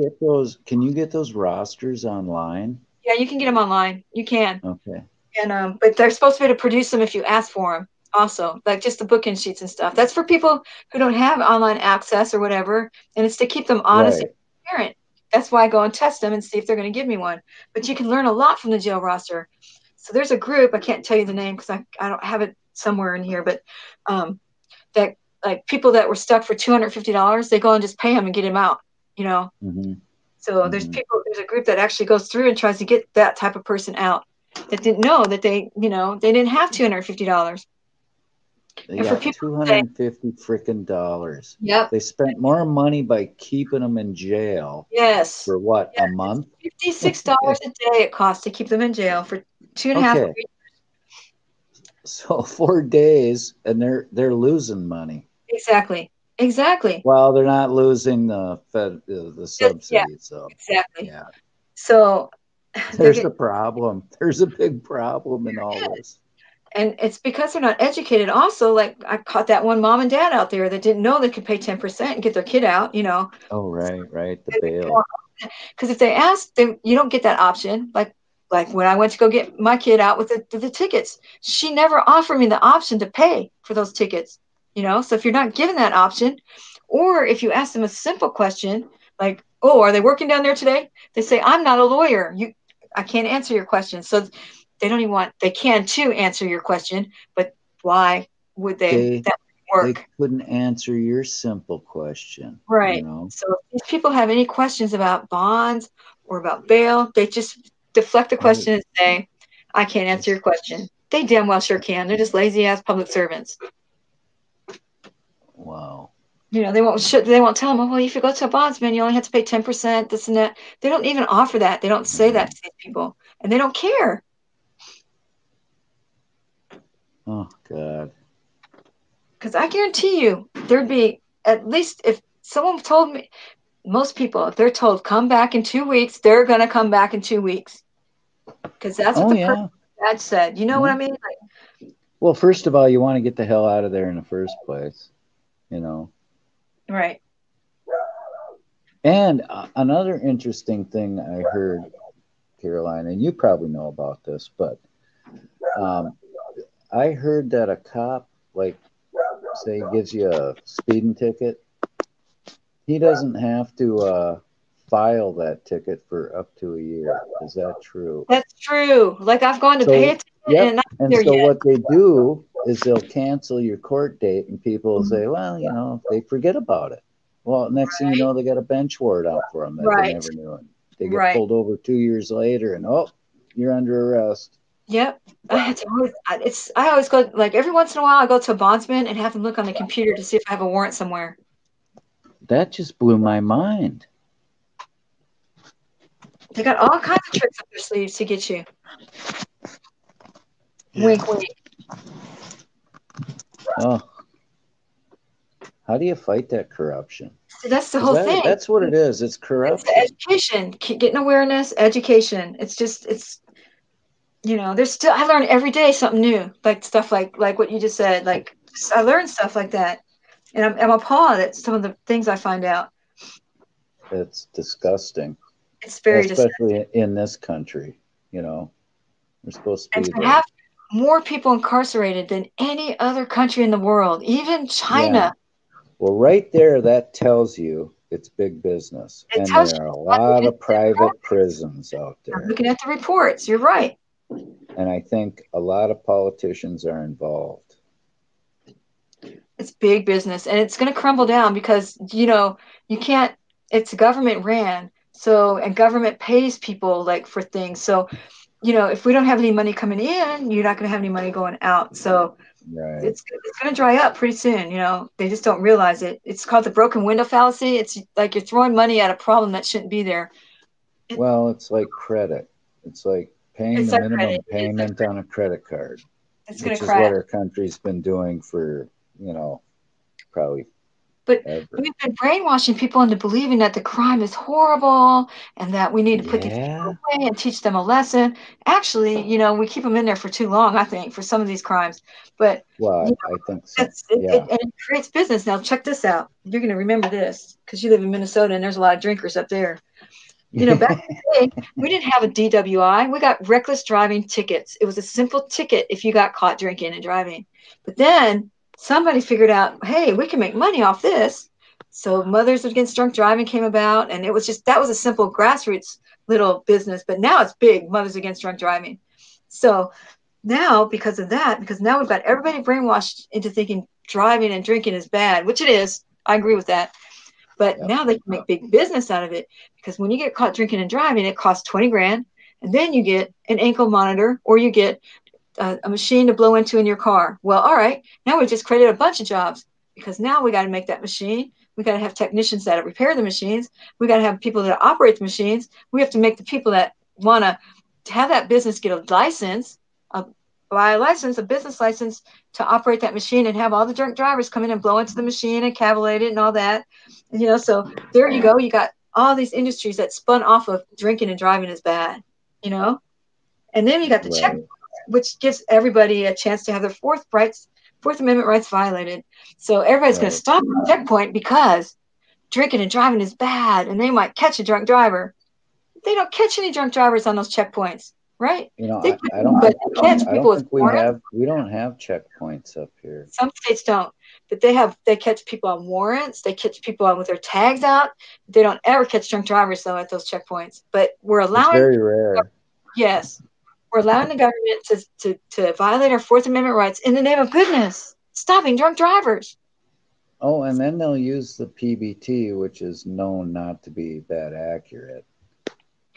you get those rosters online?
Yeah, you can get them online. You can.
Okay.
And but they're supposed to be able to produce them if you ask for them. Also, like just the booking sheets and stuff. That's for people who don't have online access or whatever, and it's to keep them honest and transparent. That's why I go and test them and see if they're going to give me one. But you can learn a lot from the jail roster. So there's a group, I can't tell you the name because I don't have it somewhere in here, but that like people that were stuck for $250, they go and just pay them and get them out, you know. So there's a group that actually goes through and tries to get that type of person out that didn't know that they didn't have $250.
They got $250 freaking dollars.
Yep.
They spent more money by keeping them in jail.
Yes.
For what, a month?
$56 a day it costs to keep them in jail for 2.5 weeks.
So 4 days, and they're losing money.
Exactly.
Well, they're not losing the subsidies.
Yeah,
so
exactly.
Yeah.
So
there's a problem. There's a big problem in all this.
And it's because they're not educated. Also, like I caught that one mom and dad out there that didn't know they could pay 10% and get their kid out, you know.
Oh, right. The bail.
Because if they ask, you don't get that option. Like when I went to go get my kid out with the tickets, she never offered me the option to pay for those tickets, you know. So if you're not given that option, or if you ask them a simple question like, oh, are they working down there today? They say, I'm not a lawyer. I can't answer your question. So they don't even they can too answer your question, but why would that work?
They couldn't answer your simple question.
Right.
You know?
So if these people have any questions about bonds or about bail, they just deflect the question and say, I can't answer your question. They damn well sure can. They're just lazy ass public servants.
Wow.
You know, they won't tell them, oh, well, if you go to a bondsman, you only have to pay 10%, this and that. They don't even offer that. They don't say that to these people, and they don't care.
Oh, God.
Because I guarantee you, there'd be, at least if someone told me, most people, if they're told, come back in 2 weeks, they're going to come back in 2 weeks. Because that's what person dad said. You know what I mean?
Well, first of all, you want to get the hell out of there in the first place, you know.
Right.
And another interesting thing I heard, Carolina, and you probably know about this, but I heard that a cop, like, say, gives you a speeding ticket, he doesn't have to file that ticket for up to a year. Is that true?
That's true. Like, I've gone to pay a ticket and not
and
there
so
yet.
what they do is they'll cancel your court date, and people will say, well, you know, they forget about it. Well, next thing you know, they got a bench warrant out for them that they never knew. And they get pulled over 2 years later, and you're under arrest.
Yep. I always go, like, every once in a while I go to a bondsman and have them look on the computer to see if I have a warrant somewhere.
That just blew my mind.
They got all kinds of tricks up their sleeves to get you. Wink, wink.
Oh. How do you fight that corruption?
See, that's the whole thing.
That's what it is. It's corruption.
It's education. Getting awareness, education. It's you know, there's still, I learn every day something new, like stuff like what you just said. Like, I learn stuff like that, and I'm appalled at some of the things I find out.
It's disgusting.
It's very
especially in this country. You know, we're supposed to be.
And to have more people incarcerated than any other country in the world, even China.
Yeah. Well, right there, that tells you It's big business.
It
And
tells
there are a
you
lot of private prisons out
I'm
there.
looking at the reports. You're right.
And I think a lot of politicians are involved.
It's big business, and it's going to crumble down because, you know, you can't, it's government ran. So, and government pays people like for things. So, you know, if we don't have any money coming in, you're not going to have any money going out. So
Right.
it's going to dry up pretty soon. You know, they just don't realize it. It's called the broken window fallacy. It's like you're throwing money at a problem that shouldn't be there.
Well, it's like credit. It's like paying
It's
the
like
minimum
credit. It is like
payment on a credit card,
It's going
which
to
is
crash.
what our country's been doing for, you know, probably
But
ever.
we've been brainwashing people into believing that the crime is horrible and that we need to put these people
Yeah.
away and teach them a lesson. Actually, you know, we keep them in there for too long, I think, for some of these crimes. But
Well,
you know,
I think so.
that's it,
Yeah.
and it creates business. Now, check this out. You're going to remember this because you live in Minnesota and there's a lot of drinkers up there. You know, back in the day, we didn't have a DWI. We got reckless driving tickets. It was a simple ticket if you got caught drinking and driving. But then somebody figured out, hey, we can make money off this. So Mothers Against Drunk Driving came about, and it was just, that was a simple grassroots little business. But now it's big, Mothers Against Drunk Driving. So now, because of that, because now we've got everybody brainwashed into thinking driving and drinking is bad, which it is. I agree with that. But now they can make big business out of it because when you get caught drinking and driving, it costs 20 grand. And then you get an ankle monitor or you get a machine to blow into in your car. Well, all right, now we just created a bunch of jobs because now we got to make that machine. We got to have technicians that repair the machines. We got to have people that operate the machines. We have to make the people that want to have that business get a license, buy a license, a business license to operate that machine and have all the drunk drivers come in and blow into the machine and cavillate it and all that. And, you know, so there you go. You got all these industries that spun off of drinking and driving is bad, you know? And then you got the check, which gives everybody a chance to have their Fourth Amendment rights violated. So everybody's going to stop at the checkpoint because drinking and driving is bad and they might catch a drunk driver. They don't catch any drunk drivers on those checkpoints, right?
You know,
They
I don't think we don't have checkpoints up here.
Some states don't, but they catch people on warrants. They catch people on with their tags out. They don't ever catch drunk drivers though at those checkpoints. But we're allowing.
It's very rare.
Yes, we're allowing the government to violate our Fourth Amendment rights in the name of goodness, stopping drunk drivers.
Oh, and then they'll use the PBT, which is known not to be that accurate.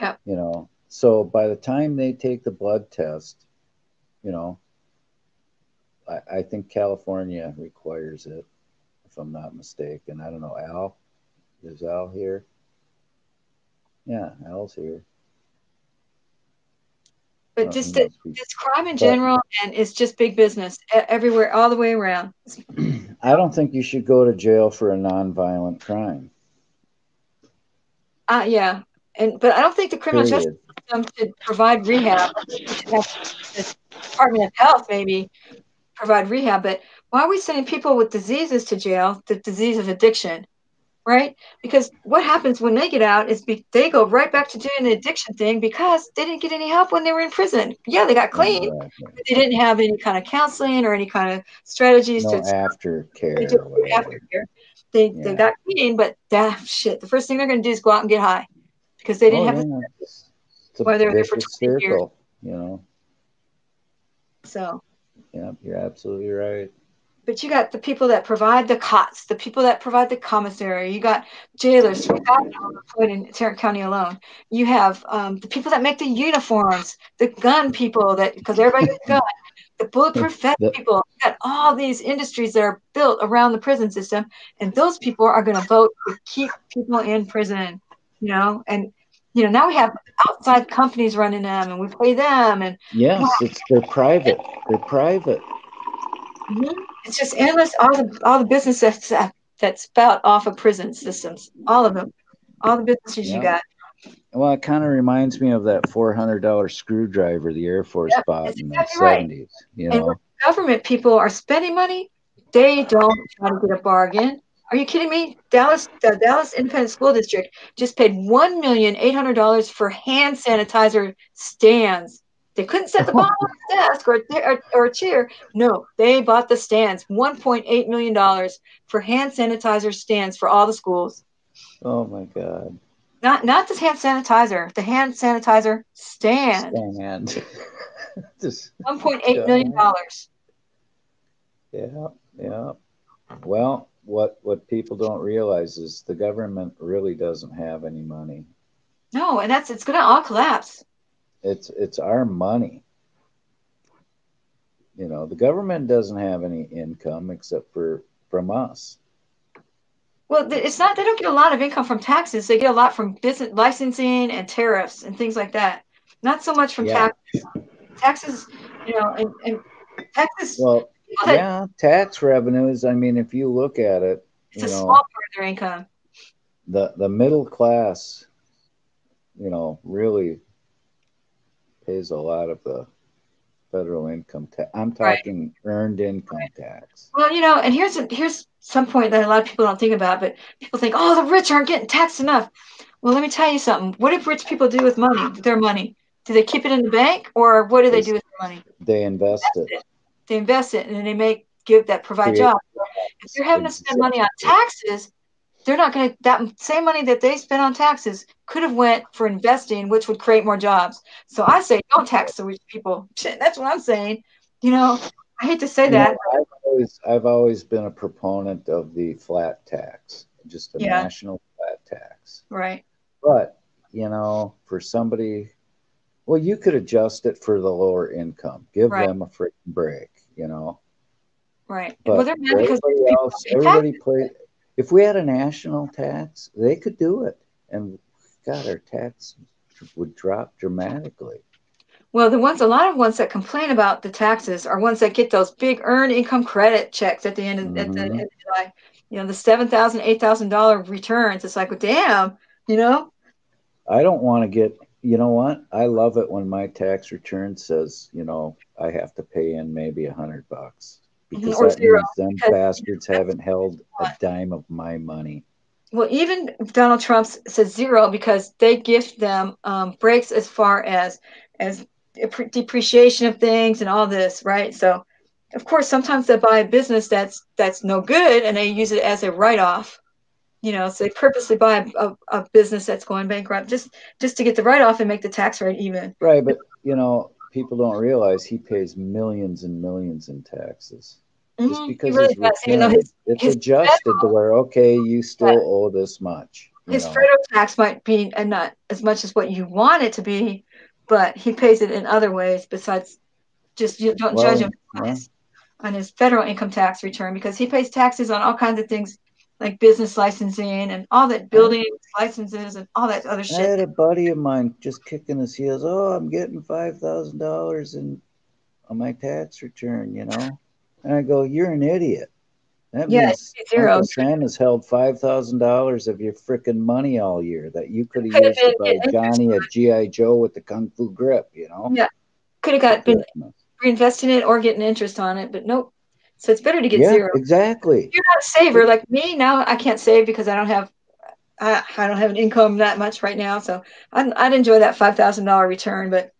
Yep.
You know, so by the time they take the blood test, you know, I think California requires it, if I'm not mistaken. I don't know, Al? Is Al here? Yeah, Al's here.
But just it's crime in general, and it's just big business everywhere, all the way around.
I don't think you should go to jail for a nonviolent crime.
Yeah, but I don't think the criminal justice system should provide rehab. The Department of Health maybe provide rehab, but why are we sending people with diseases to jail? The disease of addiction, right? Because what happens when they get out is they go right back to doing the addiction thing because they didn't get any help when they were in prison. Yeah, they got clean, but they didn't have any kind of counseling or any kind of strategies
no
to
aftercare.
Aftercare. They got clean, but the first thing they're going to do is go out and get high because they didn't have
it's a vicious circle, you know.
So
yeah, you're absolutely right.
But you got the people that provide the cots, the people that provide the commissary. You got jailers, 3,000 employed in Tarrant County alone. You have the people that make the uniforms, the gun people because everybody gets a gun, the bulletproof vest people. You got all these industries that are built around the prison system, and those people are going to vote to keep people in prison. You know, and you know now we have outside companies running them, and we pay them. And
yes, they're private. They're private.
Mm-hmm. It's just endless. All the businesses that spout off of prison systems, all of them, all the businesses you got.
Well, it kind of reminds me of that $400 screwdriver the Air Force bought in the 70s. Right. You know,
and when government people are spending money, they don't try to get a bargain. Are you kidding me? The Dallas Independent School District just paid $1,800,000 for hand sanitizer stands. They couldn't set the bottom of the desk or a chair. No, they bought the stands. $1.8 million for hand sanitizer stands for all the schools.
Oh my God.
Not this hand sanitizer. The hand sanitizer stand.
Just,
$1.8 million.
Yeah, yeah. Well, what people don't realize is the government really doesn't have any money.
No, and it's going to all collapse.
It's our money. You know, the government doesn't have any income except from us.
Well, it's not. They don't get a lot of income from taxes. They get a lot from business licensing and tariffs and things like that. Not so much from taxes. Taxes, you know, and taxes.
Well, yeah, tax revenues. I mean, if you look at it,
it's a small part of their income.
The middle class, you know, really pays a lot of the federal income tax. I'm talking earned income tax.
Well, you know, and here's some point that a lot of people don't think about, but people think, oh, the rich aren't getting taxed enough. Well, let me tell you something. What do rich people do with money? Their money? Do they keep it in the bank, or what do they do with their money?
They invest it.
They invest it, and then they provide jobs. If you're having to spend money on taxes, they're not going to. That same money that they spend on taxes could have went for investing, which would create more jobs. So I say, don't tax the rich people. Shit, that's what I'm saying. You know, I hate to say that.
I've always been a proponent of the flat tax, just a national flat tax.
Right.
But, you know, for somebody, well, you could adjust it for the lower income. Give them a freaking break, you know.
Right.
But
well, they're mad because
everybody play. If we had a national tax, they could do it, and God, our tax would drop dramatically.
Well, a lot of ones that complain about the taxes are ones that get those big earned income credit checks at the end of July. You know, the $7,000, $8,000 returns. It's like, well, damn, you know.
I don't want to get. You know what? I love it when my tax return says, you know, I have to pay in maybe $100 because
or
that
zero,
means them bastards haven't held a dime of my money.
Well, even Donald Trump says zero because they gift them breaks as far as depreciation of things and all this, right? So, of course, sometimes they buy a business that's no good and they use it as a write-off. You know, so they purposely buy a business that's going bankrupt just to get the write-off and make the tax rate even.
Right, but you know, people don't realize he pays millions and millions in taxes. Just because
really
it's adjusted to where, okay, you still owe this much.
His federal tax might be not as much as what you want it to be, but he pays it in other ways besides just you don't judge him on his federal income tax return because he pays taxes on all kinds of things like business licensing and all that building licenses and all that other shit.
I had a buddy of mine just kicking his heels. Oh, I'm getting $5,000 on my tax return, you know. And I go, you're an idiot. That means Uncle Sam has held $5,000 of your freaking money all year that you could have used to buy Johnny a G.I. Joe with the Kung Fu grip, you know?
Yeah. Could have been reinvesting it or getting interest on it, but nope. So it's better to get zero.
Exactly.
If you're not a saver like me now, I can't save because I don't have an income that much right now. So I'd enjoy that $5,000 return, but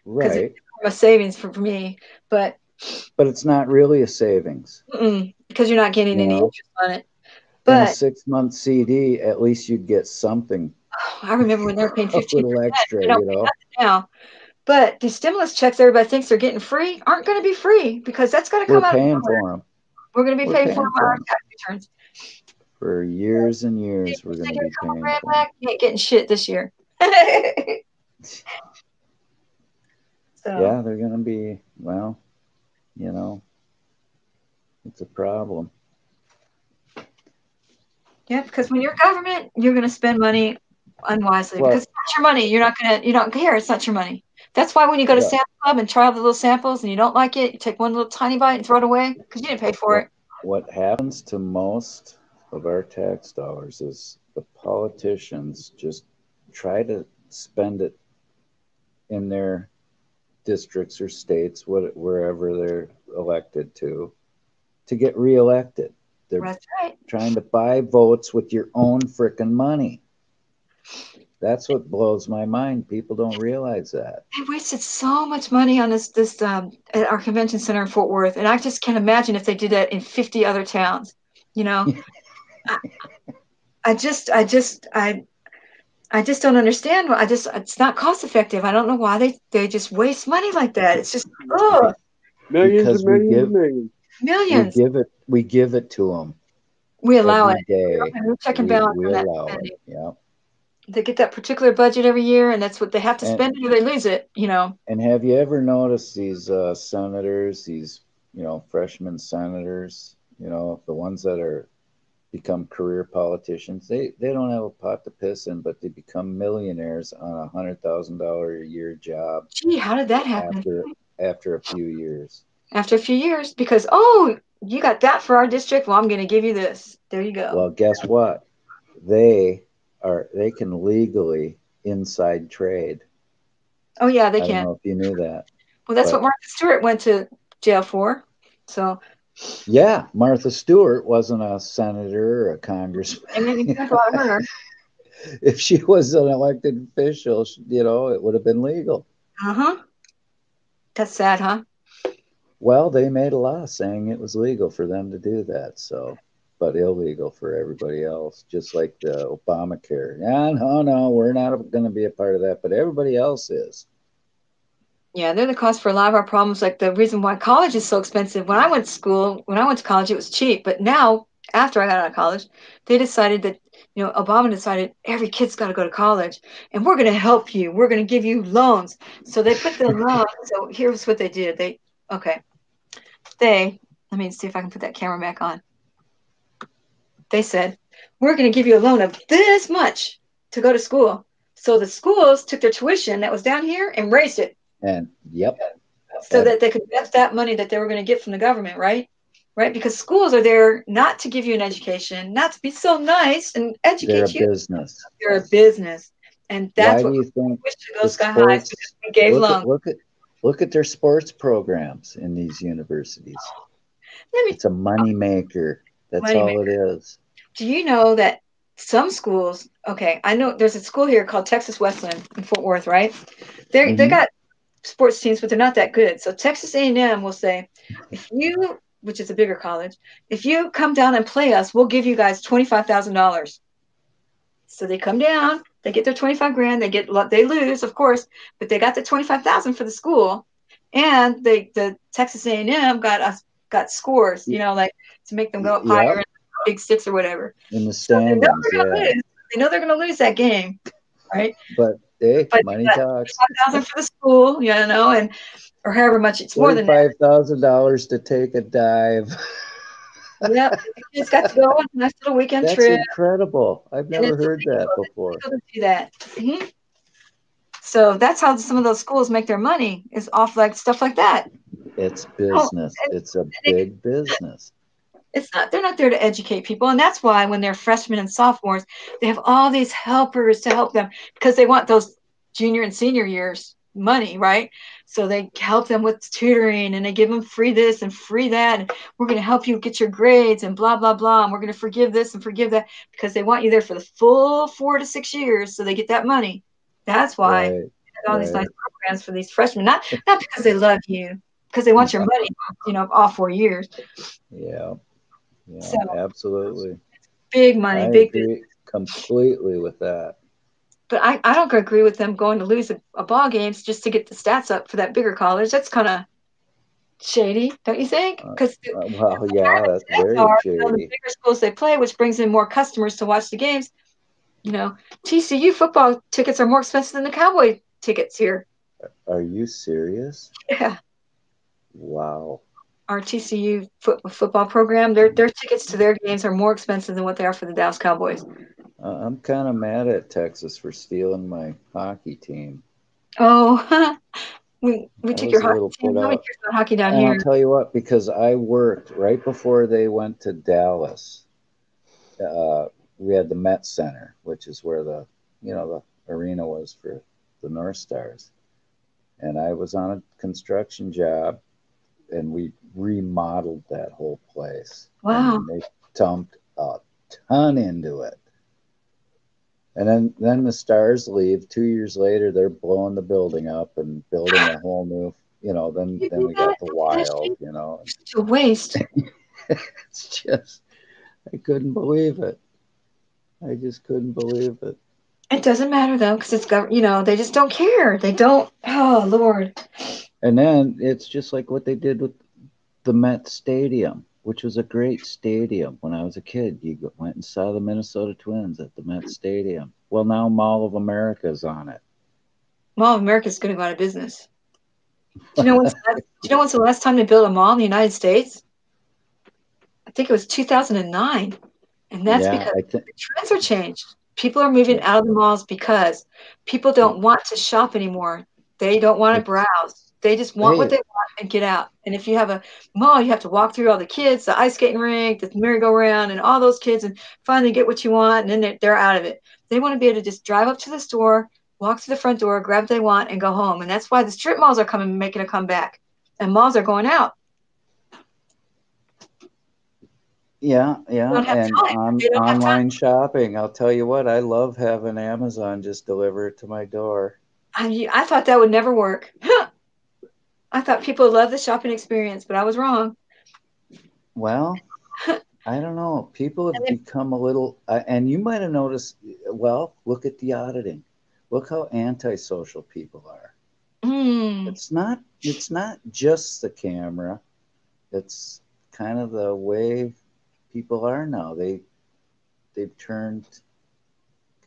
because it's a savings for me, but
it's not really a savings
because you're not getting any interest on it.
But in a 6-month CD, at least you'd get something.
I remember when they were paying 15%.
A little extra, you know.
Now, but the stimulus checks everybody thinks they're getting free aren't going to be free because that's going to come out.
We're paying for them.
We're going to be paying for them on our tax returns.
For years and years, we're going to be paying for them.
You ain't getting shit this year.
Yeah, they're going to be, well, you know, it's a problem.
Yeah, because when you're government, you're going to spend money unwisely because it's not your money. You don't care. It's not your money. That's why when you go to Sam's Club and try all the little samples and you don't like it, you take one little tiny bite and throw it away because you didn't pay for it.
What happens to most of our tax dollars is the politicians just try to spend it in their districts or states, wherever they're elected to get reelected. They're trying to buy votes with your own frickin' money. That's what blows my mind. People don't realize that.
They wasted so much money on this at our convention center in Fort Worth, and I just can't imagine if they did that in 50 other towns. You know, I just don't understand. It's not cost effective. I don't know why they just waste money like that. It's just
Millions
Because
and millions and millions.
millions.
we give it to them.
We allow
every
it.
day.
And we check and balance
We
on that
allow
spending.
it. Yeah.
They get that particular budget every year, and that's what they have to spend it or they lose it.
And have you ever noticed these senators, these freshman senators, the ones that are become career politicians? They don't have a pot to piss in, but they become millionaires on $100,000 a year job.
Gee, how did that happen?
After a few years.
After a few years, because you got that for our district. Well, I'm going to give you this. There you go.
Well, guess what? They can legally inside trade.
Oh yeah, they
I
can.
don't know if you knew that.
Well, that's what Martha Stewart went to jail for. So.
Yeah, Martha Stewart wasn't a senator or a congressman.
And an example out of her.
If she was an elected official, it would have been legal.
That's sad, huh?
Well, they made a law saying it was legal for them to do that. So, but illegal for everybody else, just like the Obamacare. Yeah, no, we're not going to be a part of that, but everybody else is.
Yeah, they're the cause for a lot of our problems. Like the reason why college is so expensive. When I went to college, it was cheap. But now, after I got out of college, they decided that, Obama decided every kid's got to go to college, and we're going to help you. We're going to give you loans. So they put the loan. So here's what they did. Let me see if I can put that camera back on. They said, we're going to give you a loan of this much to go to school. So the schools took their tuition that was down here and raised it.
And yep.
So that they could get that money that they were going to get from the government, right? Right? Because schools are there not to give you an education, not to be so nice and educate you.
They're a business.
They're a business. And that's
Why
what
do you think
wish to go sky high because we gave loans.
Look at their sports programs in these universities. It's a money maker. That's all it is.
Do you know that some schools, I know there's a school here called Texas Wesleyan in Fort Worth, right? They got sports teams, but they're not that good. So Texas A&M will say, which is a bigger college, if you come down and play us, we'll give you guys $25,000. So they come down, they get their 25 grand, they lose, of course, but they got the 25,000 for the school, and the Texas A&M got scores, to make them go up higher in Big Six or whatever.
In the standings,
They know they're going to lose that game, right?
But money talks.
$25,000 for the school, or however much it's more than that.
$25,000 to take a dive.
Yep, it's got to go on a nice little weekend trip.
That's incredible. I've never heard that before.
Do that. So that's how some of those schools make their money, is off like stuff like that.
It's business. It's a big business.
They're not there to educate people. And that's why when they're freshmen and sophomores, they have all these helpers to help them because they want those junior and senior years money, right? So they help them with tutoring and they give them free this and free that. And we're going to help you get your grades and blah, blah, blah. And we're going to forgive this and forgive that because they want you there for the full 4 to 6 years. So they get that money. That's why they have all these nice programs for these freshmen, not because they love you, because they want your money, all 4 years.
Yeah, so, absolutely.
Big money,
I
big
agree completely with that.
But I don't agree with them going to lose a ball games just to get the stats up for that bigger college. That's kind of shady, don't you think? Because
that's very shady.
The bigger schools they play, which brings in more customers to watch the games. TCU football tickets are more expensive than the Cowboy tickets here.
Are you serious?
Yeah.
Wow.
Our TCU football program, their tickets to their games are more expensive than what they are for the Dallas Cowboys.
I'm kind of mad at Texas for stealing my hockey team.
Oh, we took your hockey team. Nobody cares about hockey down here.
I'll tell you what, because I worked right before they went to Dallas. We had the Met Center, which is where the arena was for the North Stars. And I was on a construction job, and we remodeled that whole place.
Wow.
And they dumped a ton into it. And then the Stars leave. 2 years later, they're blowing the building up and building a whole new, then we got the Wild,
It's a waste.
It's just, I couldn't believe it. I just couldn't believe it.
It doesn't matter though, because it's you know, they just don't care. They don't. Oh Lord.
And then it's just like what they did with the Met Stadium, which was a great stadium when I was a kid. You went and saw the Minnesota Twins at the Met Stadium. Well, now Mall of America is on it.
Mall of America is going to go out of business. Do you know when's the last time they built a mall in the United States? I think it was 2009, and that's because the trends are changed. People are moving out of the malls because people don't want to shop anymore. They don't want to browse. They just want what they want and get out. And if you have a mall, you have to walk through all the kids, the ice skating rink, the merry-go-round, and all those kids, and finally get what you want, and then they're out of it. They want to be able to just drive up to the store, walk through the front door, grab what they want, and go home. And that's why the strip malls are coming, making a comeback, and malls are going out.
Yeah, and online shopping. I'll tell you what, I love having Amazon just deliver it to my door.
I thought that would never work. I thought people love the shopping experience, but I was wrong.
Well, I don't know. People have become a little, and you might have noticed, well, look at the auditing. Look how antisocial people are. It's not just the camera. It's kind of the way people are now. They've turned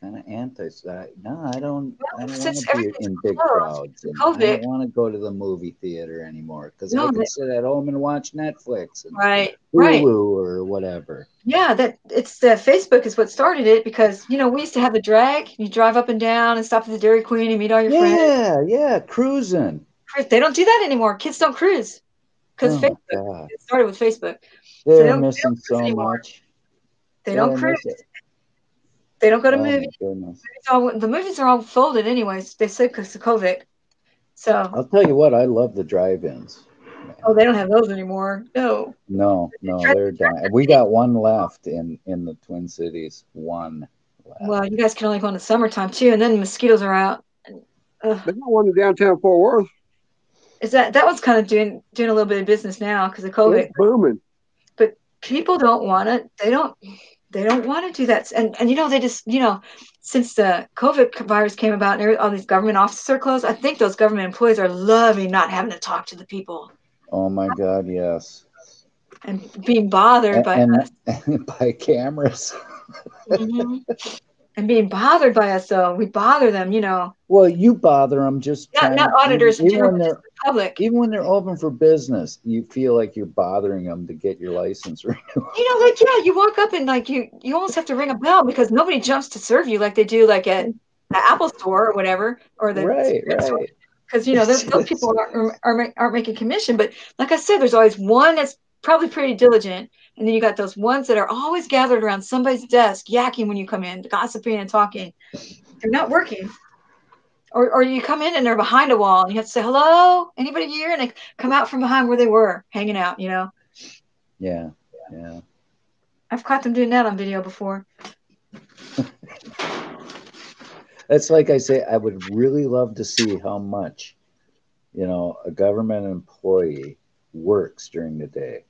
kind of anti-side. No, I don't want to be in big crowds. And I don't want to go to the movie theater anymore because I can sit at home and watch Netflix and Hulu or whatever.
Yeah, it's the Facebook is what started it because we used to have the drag. You drive up and down and stop at the Dairy Queen and meet all your friends.
Yeah, cruising.
They don't do that anymore. Kids don't cruise because Facebook. It started with Facebook.
They're missing so much.
They don't cruise. They don't go to movies. The movies are all folded anyways. They say because of COVID. So
I'll tell you what, I love the drive-ins.
Oh, they don't have those anymore. No,
they're done. We got one left in the Twin Cities. One left.
Well, you guys can only go in the summertime too, and then the mosquitoes are out.
They got one in downtown Fort Worth.
Is that one's kind of doing a little bit of business now because of COVID?
It's booming.
But people don't want it. They don't want to do that. And they just, since the COVID virus came about and all these government offices are closed, I think those government employees are loving not having to talk to the people.
Oh my God, yes.
And being bothered by us.
By cameras.
And being bothered by us, though. We bother them,
Well, you bother them just
not auditors,
even when they're
public.
Even when they're open for business, you feel like you're bothering them to get your license renewed.
You walk up and you almost have to ring a bell because nobody jumps to serve you like they do like at the Apple store or whatever or the
right.
Because those people aren't making commission. But like I said, there's always one that's probably pretty diligent, and then you got those ones that are always gathered around somebody's desk, yakking when you come in, gossiping and talking. They're not working. Or you come in and they're behind a wall, and you have to say, hello, anybody here? And they come out from behind where they were hanging out,
Yeah.
I've caught them doing that on video before.
It's like I say, I would really love to see how much, a government employee works during the day.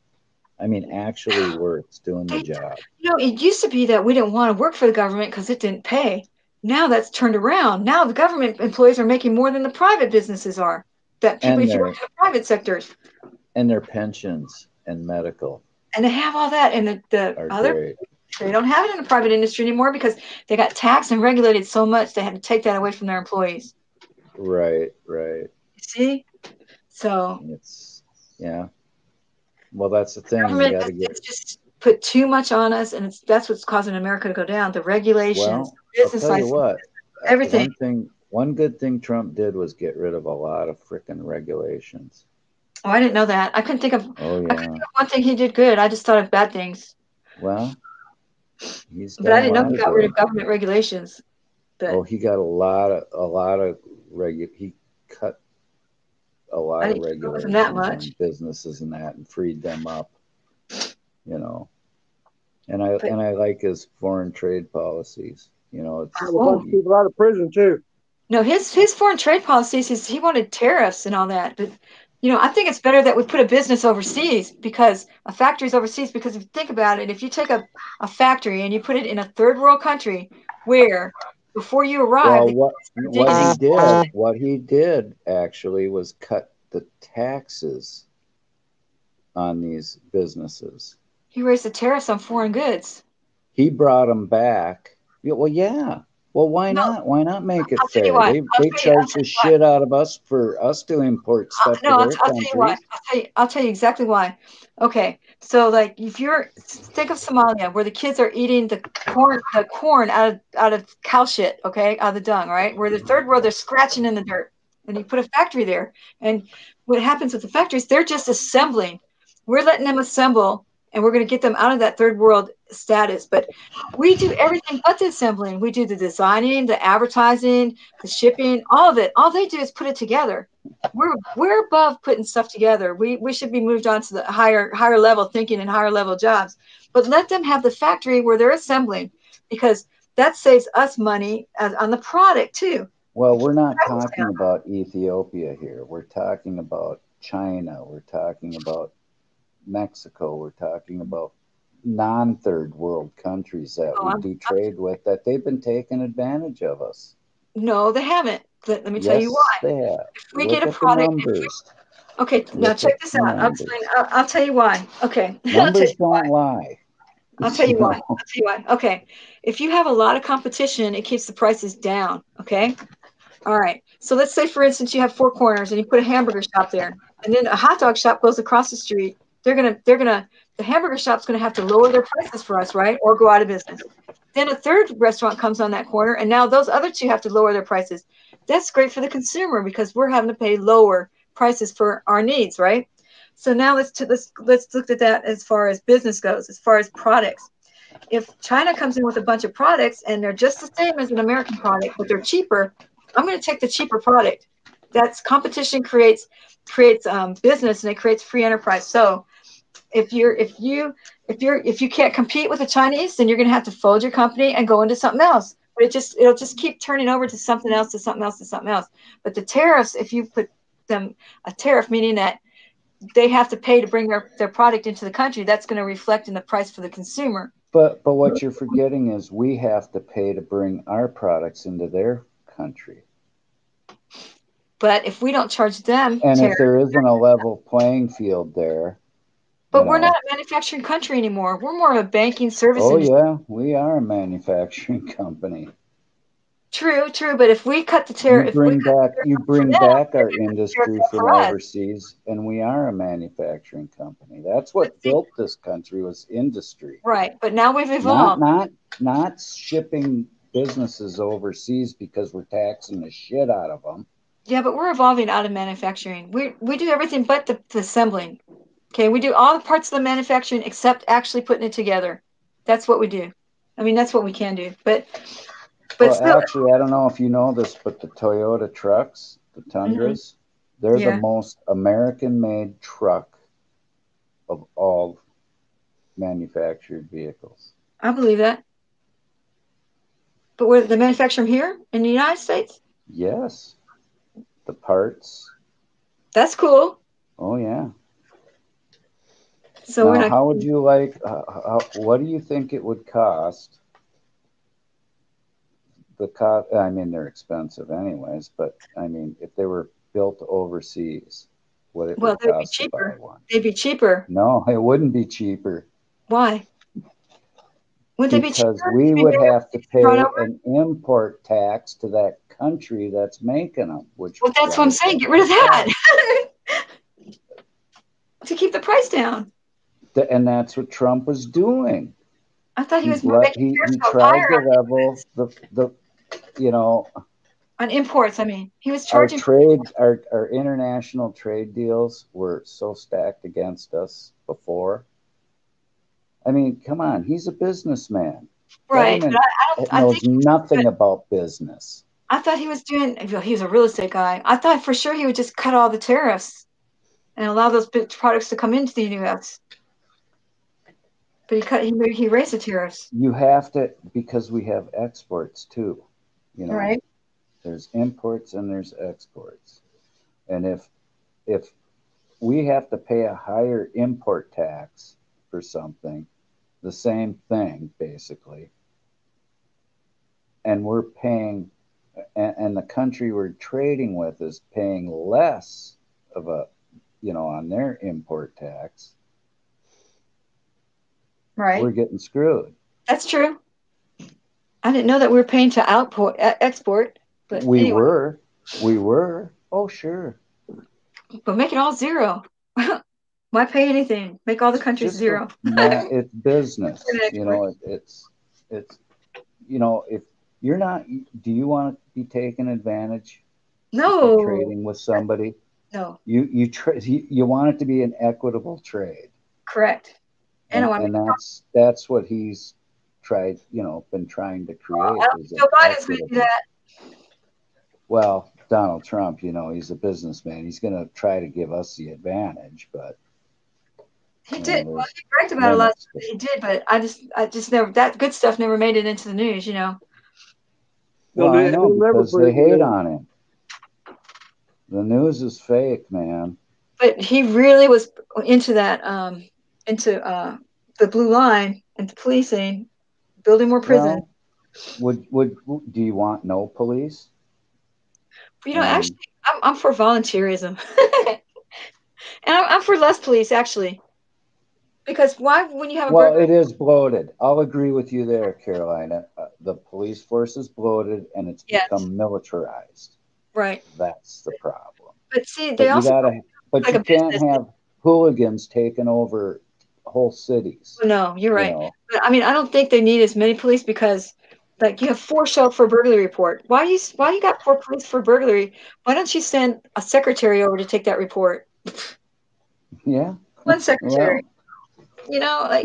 I mean, actually works doing the job.
It used to be that we didn't want to work for the government because it didn't pay. Now that's turned around. Now the government employees are making more than the private businesses are. That people, if you work in the private sectors.
And their pensions and medical.
And they have all that. And the other, they don't have it in the private industry anymore because they got taxed and regulated so much they had to take that away from their employees.
Right.
See? So.
Well, that's the thing.
You got to just put too much on us, and that's what's causing America to go down. The regulations, business
I'll tell you what,
everything.
One good thing Trump did was get rid of a lot of freaking regulations.
Oh, I didn't know that. I couldn't think of.
Oh, yeah.
I couldn't think of one thing he did good. I just thought of bad things.
Well,
but I didn't know he got rid of government regulations. But
he got a lot of he cut a lot of regulations on businesses and that, and freed them up. And I like his foreign trade policies. It's
a bunch of people out of prison too.
No, his foreign trade policies he wanted tariffs and all that, but You know, I think it's better that we put a business overseas because a factory's overseas. Because if you think about it, if you take a factory and you put it in a third world country where before you arrive,
Well, what he did actually was cut the taxes on these businesses.
he raised the tariffs on foreign goods.
He brought them back. Yeah, well, yeah. Well, why not? Why not make it fair? They charge the shit out of us for us to import stuff to their
I'll tell you why.
countries.
I'll tell you exactly why. Okay, so like if you're think of Somalia where the kids are eating the corn out of cow shit, okay, out of the dung, right? Where the third world they're scratching in the dirt, and you put a factory there, and what happens with the factories? They're just assembling. We're letting them assemble, and we're going to get them out of that third world status. But we do everything but the assembling. We do the designing, the advertising, the shipping, all of it. All they do is put it together. We're above putting stuff together. We should be moved on to the higher level thinking and higher level jobs. But let them have the factory where they're assembling, because that saves us money on the product too.
Well, we're not talking about Ethiopia here. We're talking about China. We're talking about Mexico. We're talking about non-third world countries that we do trade with, that they've been taking advantage of us.
No, they haven't. Let me tell you why.
They have.
If we
Look
get a
at
product,
the numbers.
okay, now check this out. I'll tell you why. Okay,
numbers don't lie.
I'll tell you why. I'll tell you why. Okay, if you have a lot of competition, it keeps the prices down. Okay. All right. So let's say, for instance, you have four corners and you put a hamburger shop there, and then a hot dog shop goes across the street. The hamburger shop's gonna have to lower their prices for us, right? Or go out of business. Then a third restaurant comes on that corner, and now those other two have to lower their prices. That's great for the consumer because we're having to pay lower prices for our needs, right? So now let's look at that as far as business goes, as far as products. If China comes in with a bunch of products and they're just the same as an American product, but they're cheaper, I'm going to take the cheaper product. That's competition creates business, and it creates free enterprise. So if you can't compete with the Chinese, then you're going to have to fold your company and go into something else. But it'll just keep turning over to something else, to something else, to something else. But the tariffs, if you put them a tariff, meaning that they have to pay to bring their product into the country, that's going to reflect in the price for the consumer.
But what you're forgetting is we have to pay to bring our products into their country.
But if we don't charge them,
and if there isn't a level playing field there.
But we're not a manufacturing country anymore. We're more of a banking service industry.
Yeah, we are a manufacturing company.
True. But if we cut the tariff,
you bring back our industry from overseas, and we are a manufacturing company. That's what built this country, was industry.
Right, but now we've evolved.
Not shipping businesses overseas because we're taxing the shit out of them.
Yeah, but we're evolving out of manufacturing. We do everything but the assembling. Okay, we do all the parts of the manufacturing except actually putting it together. That's what we do. I mean, that's what we can do. But still,
actually, I don't know if you know this, but the Toyota trucks, the Tundras, they're the most American-made truck of all manufactured vehicles.
I believe that. But where the manufacturer here in the United States?
Yes. The parts.
That's cool.
Oh, yeah.
So
now, how would you like, what do you think it would cost? I mean, they're expensive anyways, but I mean, if they were built overseas, what it would cost to buy one?
They'd be cheaper.
No, it wouldn't be cheaper.
Why? Wouldn't they be cheaper?
Because we would have to pay an import tax to that country that's making them. Well,
that's what I'm saying. Get rid of that to keep the price down.
And that's what Trump was doing.
I thought he was
he tried to level the
on imports. I mean, he was charging
our international trade deals were so stacked against us before. I mean, come on, he's a businessman.
Right.
I knows nothing about business.
I thought he was a real estate guy. I thought for sure he would just cut all the tariffs and allow those products to come into the U.S. But he raised the tariffs.
You have to, because we have exports too.
Right.
There's imports and there's exports. And if we have to pay a higher import tax for something, the same thing basically, and we're paying, and the country we're trading with is paying less of a, on their import tax.
Right.
We're getting screwed.
That's true. I didn't know that we were paying to export, but
we
anyway.
were. Oh, sure.
But make it all zero. Why pay anything? Make all the countries zero.
It's business. It's if you're not, do you want to be taken advantage?
No.
Of trading with somebody?
No.
You want it to be an equitable trade.
Correct.
And that's what he's tried, been trying to create.
Joe Biden's going to do that.
Well, Donald Trump, he's a businessman. He's going to try to give us the advantage, but
he did. Well, he bragged about a lot of stuff he did, but I just never, that good stuff never made it into the news,
Well, I know, because they hate on him. The news is fake, man.
But he really was into that, into the blue line and policing, building more prisons.
Well, do you want no police?
Actually, I'm for volunteerism, and I'm for less police actually. Because why, when you have a
it is bloated. I'll agree with you there, Carolina. The police force is bloated, and it's become militarized.
Right.
That's the problem.
But see, they
you can't have hooligans taking over whole cities.
No, you're right. But I mean, I don't think they need as many police because, like, you have 4 show up for a burglary report. Why you got 4 police for burglary? Why don't you send a secretary over to take that report?
Yeah.
One secretary.
Why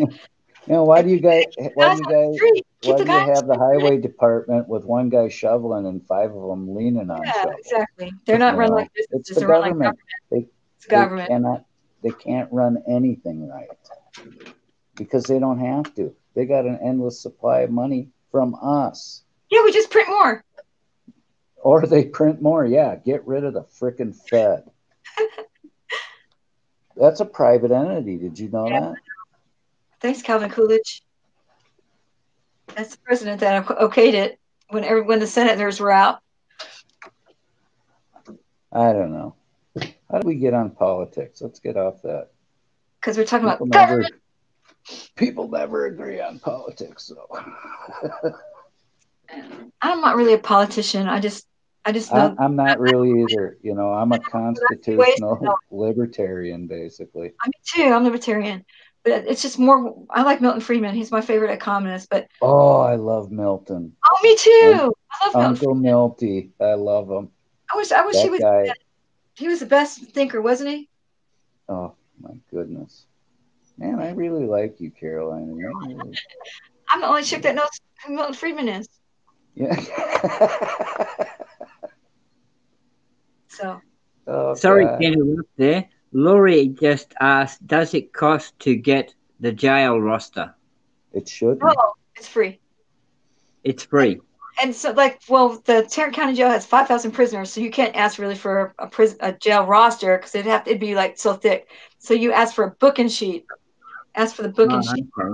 do you guys have the highway department with one guy shoveling and 5 of them leaning on shovels?
Exactly. They're not run like businesses.
It's the government. It's government. They can't run anything right because they don't have to. They got an endless supply of money from us.
Yeah, we just print more.
Or they print more. Yeah, get rid of the frickin' Fed. That's a private entity. Did you know that?
Thanks, Calvin Coolidge. That's the president that okayed it when the senators were out.
I don't know. How do we get on politics? Let's get off that.
Because we're talking about government.
People never agree on politics, though.
I'm not really a politician. I just know.
I'm not really either. I'm a constitutional libertarian, basically.
Me too. I'm libertarian. But it's just more. I like Milton Friedman. He's my favorite economist. But
I love Milton.
Oh, me too. I love
Uncle Milty. I love him.
I wish he was. He was the best thinker, wasn't he?
Oh my goodness, man! I really like you, Carolina.
I'm the only chick that knows who Milton Friedman is.
Yeah.
So.
Sorry to interrupt there. Laurie just asked, does it cost to get the jail roster?
It should.
No, it's free.
It's free.
And so, the Tarrant County Jail has 5,000 prisoners, so you can't ask really for a jail roster because it'd be like so thick. So you ask for a booking sheet. Ask for the booking sheet.
Okay.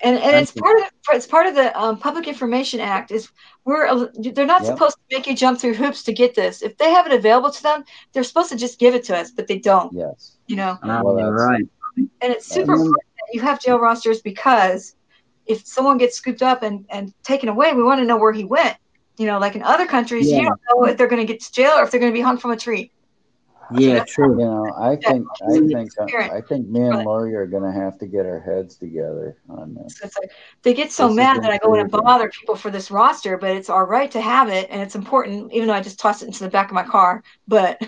And it's part of the Public Information Act. They're not supposed to make you jump through hoops to get this. If they have it available to them, they're supposed to just give it to us, but they don't.
Yes.
Right. And it's super important that you have jail rosters because if someone gets scooped up and taken away, we want to know where he went. Like in other countries, you don't know if they're going to get to jail or if they're going to be hung from a tree.
Yeah, true.
I think me and Lori are going to have to get our heads together on this.
They get so mad that I go in and bother people for this roster, but it's our right to have it, and it's important, even though I just toss it into the back of my car. But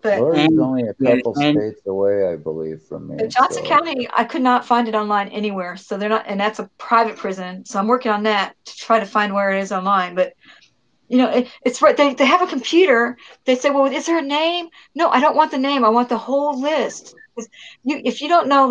Lori's only a couple states away, I believe, from me.
Johnson County, I could not find it online anywhere, so they're not, and that's a private prison. So I'm working on that to try to find where it is online, but. It's right. They have a computer. They say, well, is there a name? No, I don't want the name. I want the whole list. If you don't know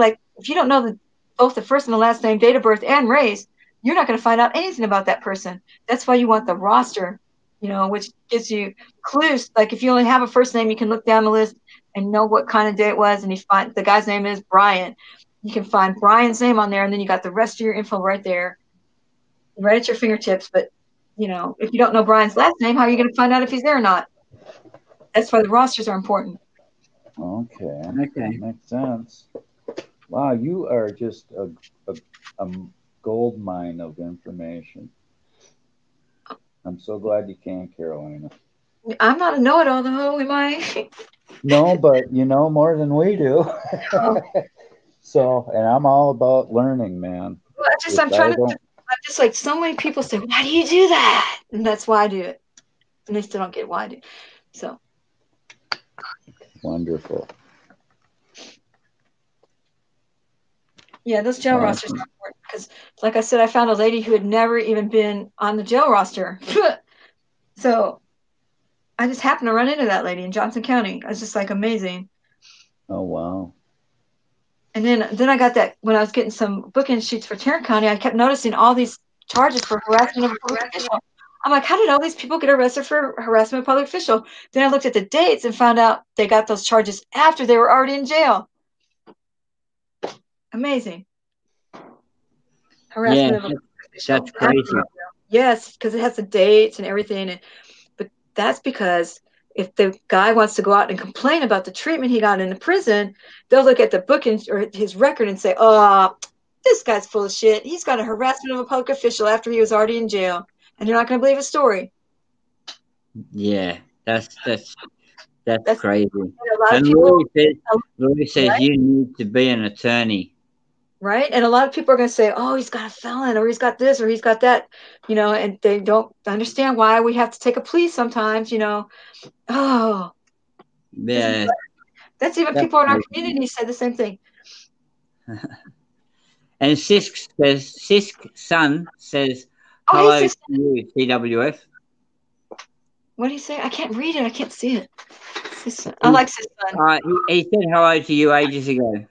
both the first and the last name, date of birth, and race, you're not going to find out anything about that person. That's why you want the roster. you know, which gives you clues. Like if you only have a first name, you can look down the list and know what kind of day it was. And you find the guy's name is Brian. You can find Brian's name on there, and then you got the rest of your info right there, right at your fingertips. But, you know, if you don't know Brian's last name, how are you going to find out if he's there or not? That's why the rosters are important.
Okay.
Okay.
Makes sense. Wow, you are just a gold mine of information. I'm so glad you came, Carolina.
I'm not a know-it-all, though, am I?
No, but you know more than we do. So, and I'm all about learning, man.
Well, I'm just like, so many people say, why do you do that? And that's why I do it. And they still don't get why I do it. So.
Wonderful.
Yeah, those jail rosters are important because, like I said, I found a lady who had never even been on the jail roster. So I just happened to run into that lady in Johnson County. I was just like, amazing.
Oh, wow.
And then I got that when I was getting some booking sheets for Tarrant County, I kept noticing all these charges for harassment of a public official. I'm like, how did all these people get arrested for harassment of a public official? Then I looked at the dates and found out they got those charges after they were already in jail. Amazing. Harassment of a public official.
That's crazy.
Yes, because it has the dates and everything. But that's because if the guy wants to go out and complain about the treatment he got in the prison, they'll look at the booking or his record and say, oh, this guy's full of shit. He's got a harassment of a public official after he was already in jail. And you're not going to believe his story.
Yeah, that's crazy.
A lot of
And
people,
Lori says
right?
you need to be an attorney.
Right? And a lot of people are going to say, oh, he's got a felon or he's got this or he's got that, you know, and they don't understand why we have to take a plea sometimes, you know. Oh,
Yeah.
that's even people in our community said the same thing.
And Sisk's son says,
Oh,
hello
hey,
to you, CWF.
What did he say? I can't read it. I can't see it. I like his son.
He said hello to you ages ago.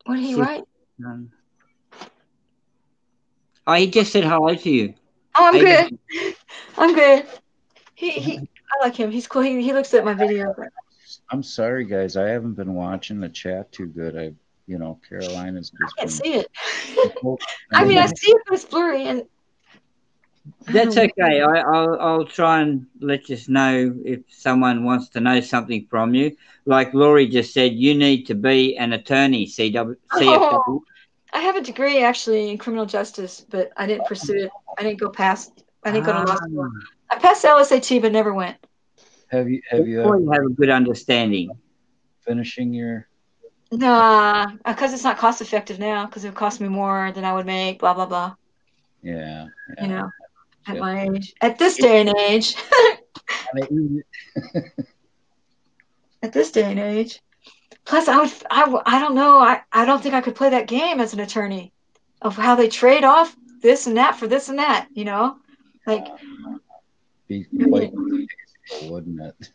What did he write?
Oh, he just said hello to you.
Oh, I'm good. I'm good. I like him. He's cool. He looks at my video.
I'm sorry, guys. I haven't been watching the chat too good. Carolina's just
I can't see it. I mean, I see it, but it's blurry. And
that's okay. I'll try and let you know if someone wants to know something from you. Like Laurie just said, you need to be an attorney, CFW.
Oh, I have a degree actually in criminal justice, but I didn't pursue it. I didn't go to law school. I passed the LSAT, but never went.
Have you
have a good understanding?
Finishing your...
Nah, because it's not cost effective now. Because it would cost me more than I would make. Blah blah blah.
Yeah.
You know, at my age, at this day and age. At this day and age. Plus, I don't know. I don't think I could play that game as an attorney of how they trade off this and that for this and that, you know? Like,
be quite difficult, wouldn't it?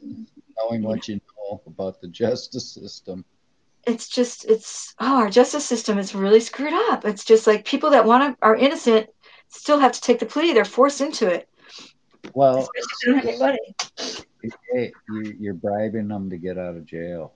Knowing what you know about the justice system.
Our justice system is really screwed up. It's just like people that are innocent still have to take the plea. They're forced into it.
Well,
especially if they don't have any money.
Hey, you're bribing them to get out of jail.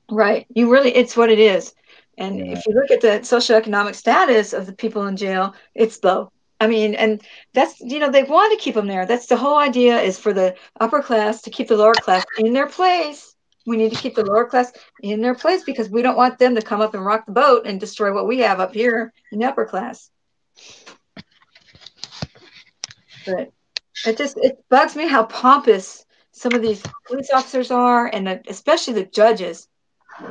Right. It's what it is. And if you look at the socioeconomic status of the people in jail, it's low. I mean, and that's, they want to keep them there. That's the whole idea, is for the upper class to keep the lower class in their place. We need to keep the lower class in their place because we don't want them to come up and rock the boat and destroy what we have up here in the upper class. But it bugs me how pompous some of these police officers are, and especially the judges.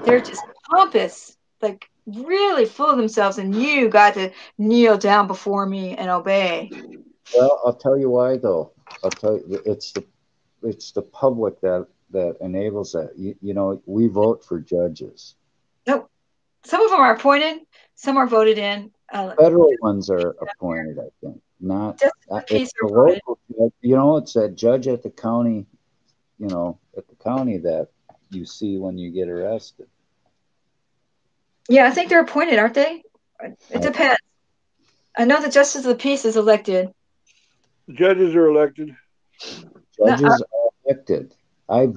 They're just pompous, like really full of themselves, and you got to kneel down before me and obey.
Well, I'll tell you why, though. I'll tell you, it's the public that enables that. We vote for judges.
Nope. Some of them are appointed, some are voted in.
Federal ones are appointed, I think. Not it's the local. It's that judge at the county. At the county that you see when you get arrested.
Yeah, I think they're appointed, aren't they? It depends. I know the justice of the peace is elected.
Judges are elected.
Judges are elected. I have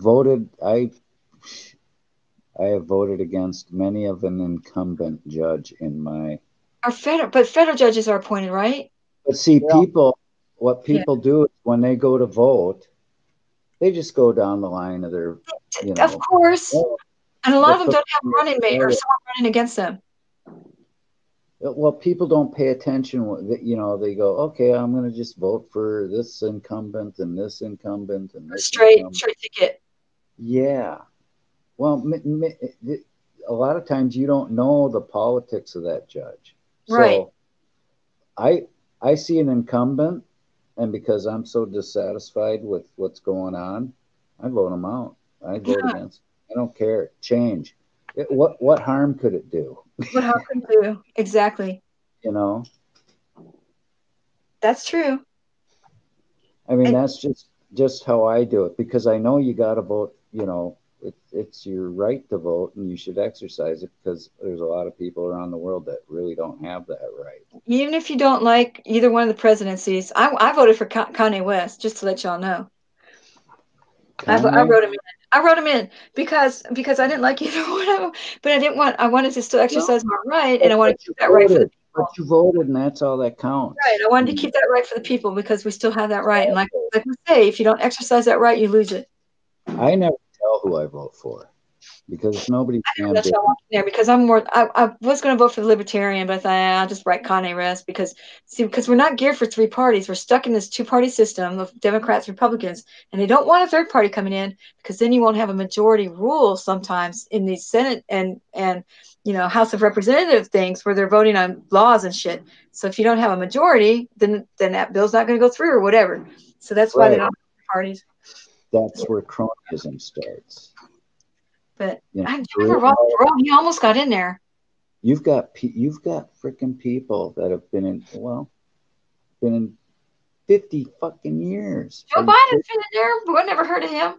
voted against many of an incumbent judge in my.
But federal judges are appointed, right?
But see, what people do is when they go to vote, they just go down the line of their,
Of course. And a lot of them don't have a running mate or someone running against them.
Well, people don't pay attention. They go, okay, I'm going to just vote for this incumbent and this incumbent and this
straight
incumbent.
ticket.
Yeah. Well, a lot of times you don't know the politics of that judge.
Right.
So I see an incumbent, and because I'm so dissatisfied with what's going on, I vote him out. I vote against. I don't care. Change. What harm could it do?
What harm could it do? Exactly. That's true.
I mean, that's just how I do it, because I know you got to vote. It's your right to vote, and you should exercise it, because there's a lot of people around the world that really don't have that right.
Even if you don't like either one of the presidencies, I voted for Kanye West, just to let y'all know. I wrote him in. I wrote him in because I didn't like either one of them, but I wanted to still exercise my right, and I wanted to keep that right for the people.
But you voted, and that's all that counts.
Right. I wanted to keep that right for the people, because we still have that right. And like I say, if you don't exercise that right, you lose it.
I never tell who I vote for, because it's nobody's damn business.
Because I'm more. I was going to vote for the Libertarian, but I thought I'll just write Kanye West, because we're not geared for three parties. We're stuck in this two-party system of Democrats, Republicans, and they don't want a third party coming in, because then you won't have a majority rule sometimes in the Senate and House of Representative things where they're voting on laws and shit. So if you don't have a majority, then that bill's not going to go through or whatever. So that's why they don't have parties.
That's where cronyism starts.
But I remember Ross Perot, he almost got in there.
You've got freaking people that have been in 50 fucking years.
Joe Biden's been in there, but I never heard of him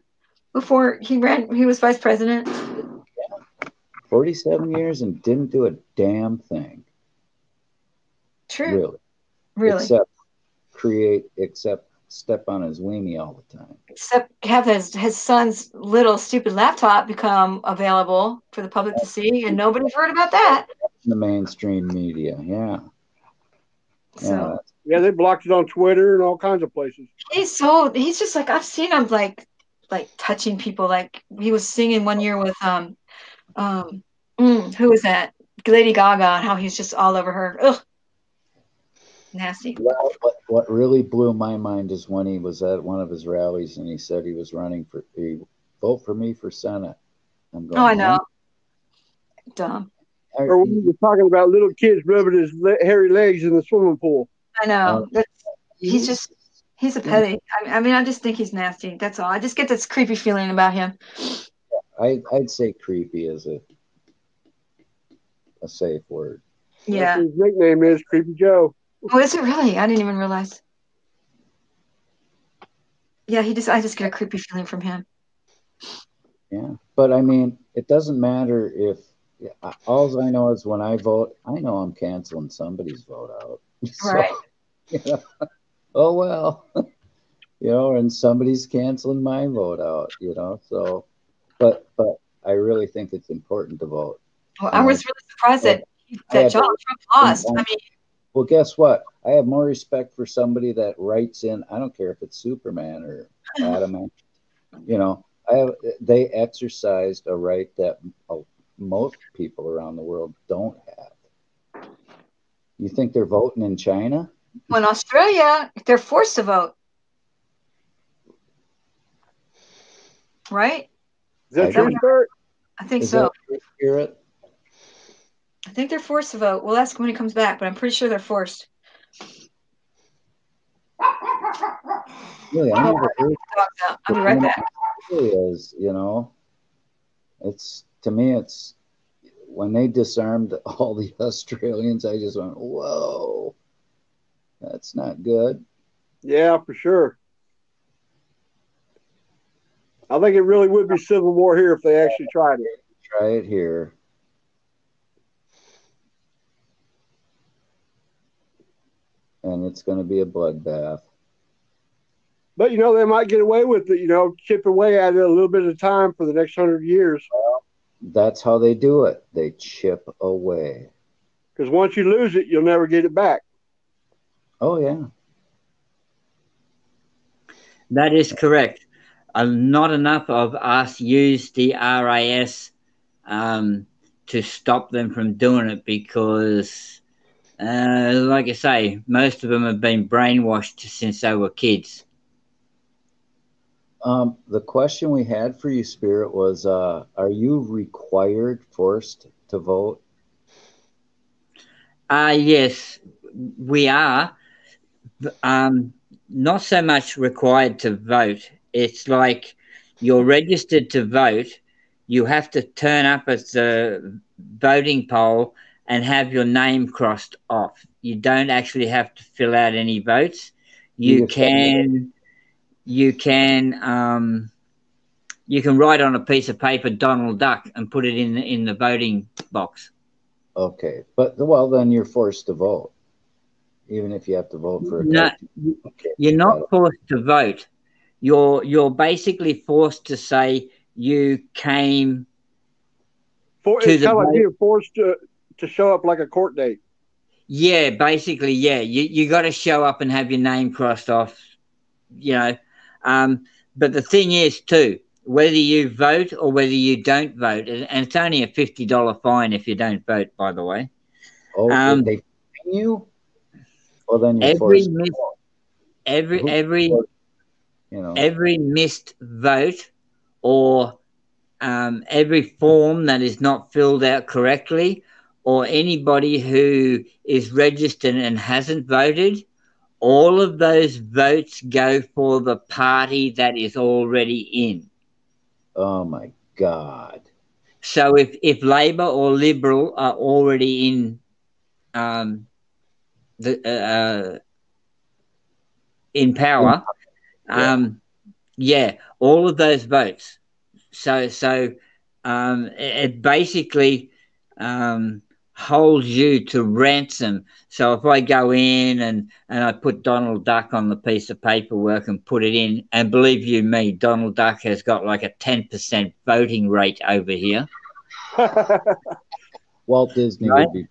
before he ran. He was vice president.
Yeah. 47 years and didn't do a damn thing.
True.
Really. Except step on his weenie all the time.
Except have his son's little stupid laptop become available for the public to see, and nobody's heard about that.
In the mainstream media, yeah.
So
yeah, they blocked it on Twitter and all kinds of places.
He's just like, I've seen him like touching people. Like he was singing one year with who was that? Lady Gaga, and how he's just all over her. Ugh. Nasty.
Well, what really blew my mind is when he was at one of his rallies and he said he was vote for me for Senate. I'm going,
I know. Dumb.
Or when he was talking about little kids rubbing his hairy legs in the swimming pool.
I know. He's a petty. I mean, I just think he's nasty. That's all. I just get this creepy feeling about him.
I'd say creepy is a safe word.
Yeah.
His nickname is Creepy Joe.
Oh, is it really? I didn't even realize. Yeah, I just get a creepy feeling from him.
Yeah, but I mean, it doesn't matter if. All I know is when I vote, I know I'm canceling somebody's vote out.
Right.
Oh well, and somebody's canceling my vote out. So, but I really think it's important to vote.
Well, I was really surprised that Donald Trump lost. I mean.
Well, guess what? I have more respect for somebody that writes in. I don't care if it's Superman or Adam. They exercised a right that most people around the world don't have. You think they're voting in China?
Well, in Australia, they're forced to vote. Right?
Is that true, Spirit?
I think so.
Spirit?
I think they're forced to vote. We'll ask him when he comes back, but I'm pretty sure they're forced.
Really, I never heard.
I'll be right back.
It really is, to me, it's when they disarmed all the Australians, I just went, whoa, that's not good.
Yeah, for sure. I think it really would be civil war here if they actually tried it.
Try it here. And it's going to be a bloodbath.
But you know, they might get away with it. You know, chip away at it a little bit at a time for the next 100 years.
That's how they do it. They chip away.
Because once you lose it, you'll never get it back.
Oh yeah,
that is correct. Not enough of us use the RAS to stop them from doing it because, like I say, most of them have been brainwashed since they were kids.
The question we had for you, Spirit, was, are you forced to vote?
Yes, we are. Not so much required to vote. It's like you're registered to vote. You have to turn up at the voting poll and have your name crossed off. You don't actually have to fill out any votes. You can write on a piece of paper Donald Duck and put it in the voting box.
Okay, but well, then you're forced to vote, even if you have to vote for a
No, you're not forced to vote. You're basically forced to say you came.
It's kind of like being forced to show up like a court date.
Yeah, basically, yeah. You got to show up and have your name crossed off. You know, but the thing is too, whether you vote or whether you don't vote, and it's only a $50 fine if you don't vote. By the way.
Oh, they fine you? Well, then you're
every missed vote or every form that is not filled out correctly, or anybody who is registered and hasn't voted, all of those votes go for the party that is already in.
Oh my God.
So if Labor or Liberal are already in in power, all of those votes. So it basically holds you to ransom. So if I go in and I put Donald Duck on the piece of paperwork and put it in, and believe you me, Donald Duck has got like a 10% voting rate over here.
Walt Disney would be.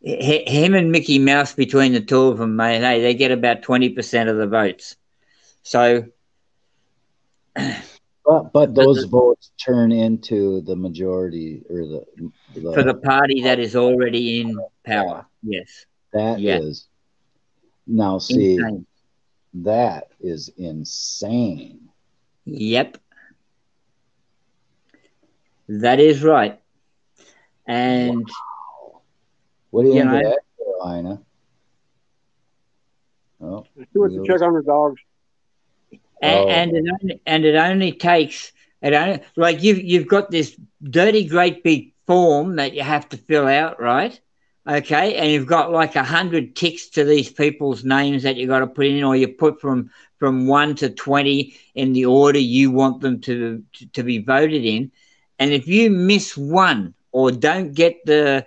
Him and Mickey Mouse, between the two of them, mate, hey, they get about 20% of the votes. So,
but those votes turn into the majority or the
for the party that is already in power. Yes,
that is. Now, see,
insane.
That is insane.
Yep, that is right. And
what do you think of that, Carolina?
Oh, she wants to check on her dogs.
And it only takes like you've got this dirty great big form that you have to fill out, right? Okay, and you've got like 100 ticks to these people's names that you got to put in, or you put from 1 to 20 in the order you want them to be voted in. And if you miss one or don't get the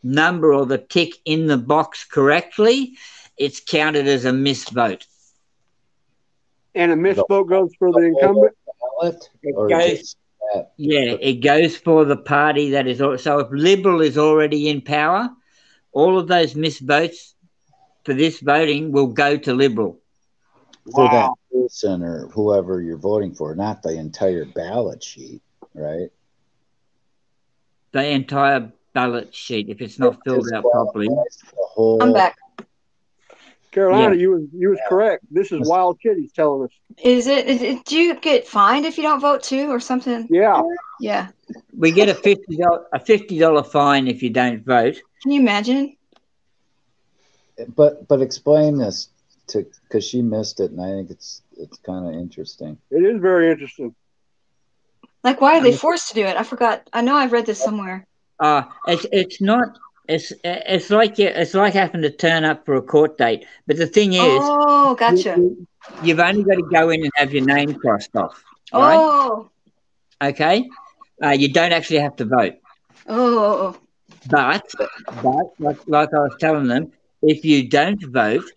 number or the tick in the box correctly, it's counted as a misvote.
And a misvote goes for the incumbent?
It goes for the party that is. So if Liberal is already in power, all of those misvotes for this voting will go to Liberal.
For that person or whoever you're voting for, not the entire ballot sheet, right?
The entire ballot sheet, if it's not filled out properly.
I'm back.
Carolina, you was correct. This is Wild Kitty's telling us.
Is it? Do you get fined if you don't vote too, or something?
Yeah.
Yeah.
We get a $50 fine if you don't vote.
Can you imagine?
But explain this because she missed it, and I think it's kind of interesting.
It is very interesting.
Like, why are they forced to do it? I forgot. I know I've read this somewhere.
It's not. It's like having to turn up for a court date. But the thing is,
gotcha.
You've only got to go in and have your name crossed off. Right?
Oh.
Okay. You don't actually have to vote.
Oh.
But like I was telling them, if you don't vote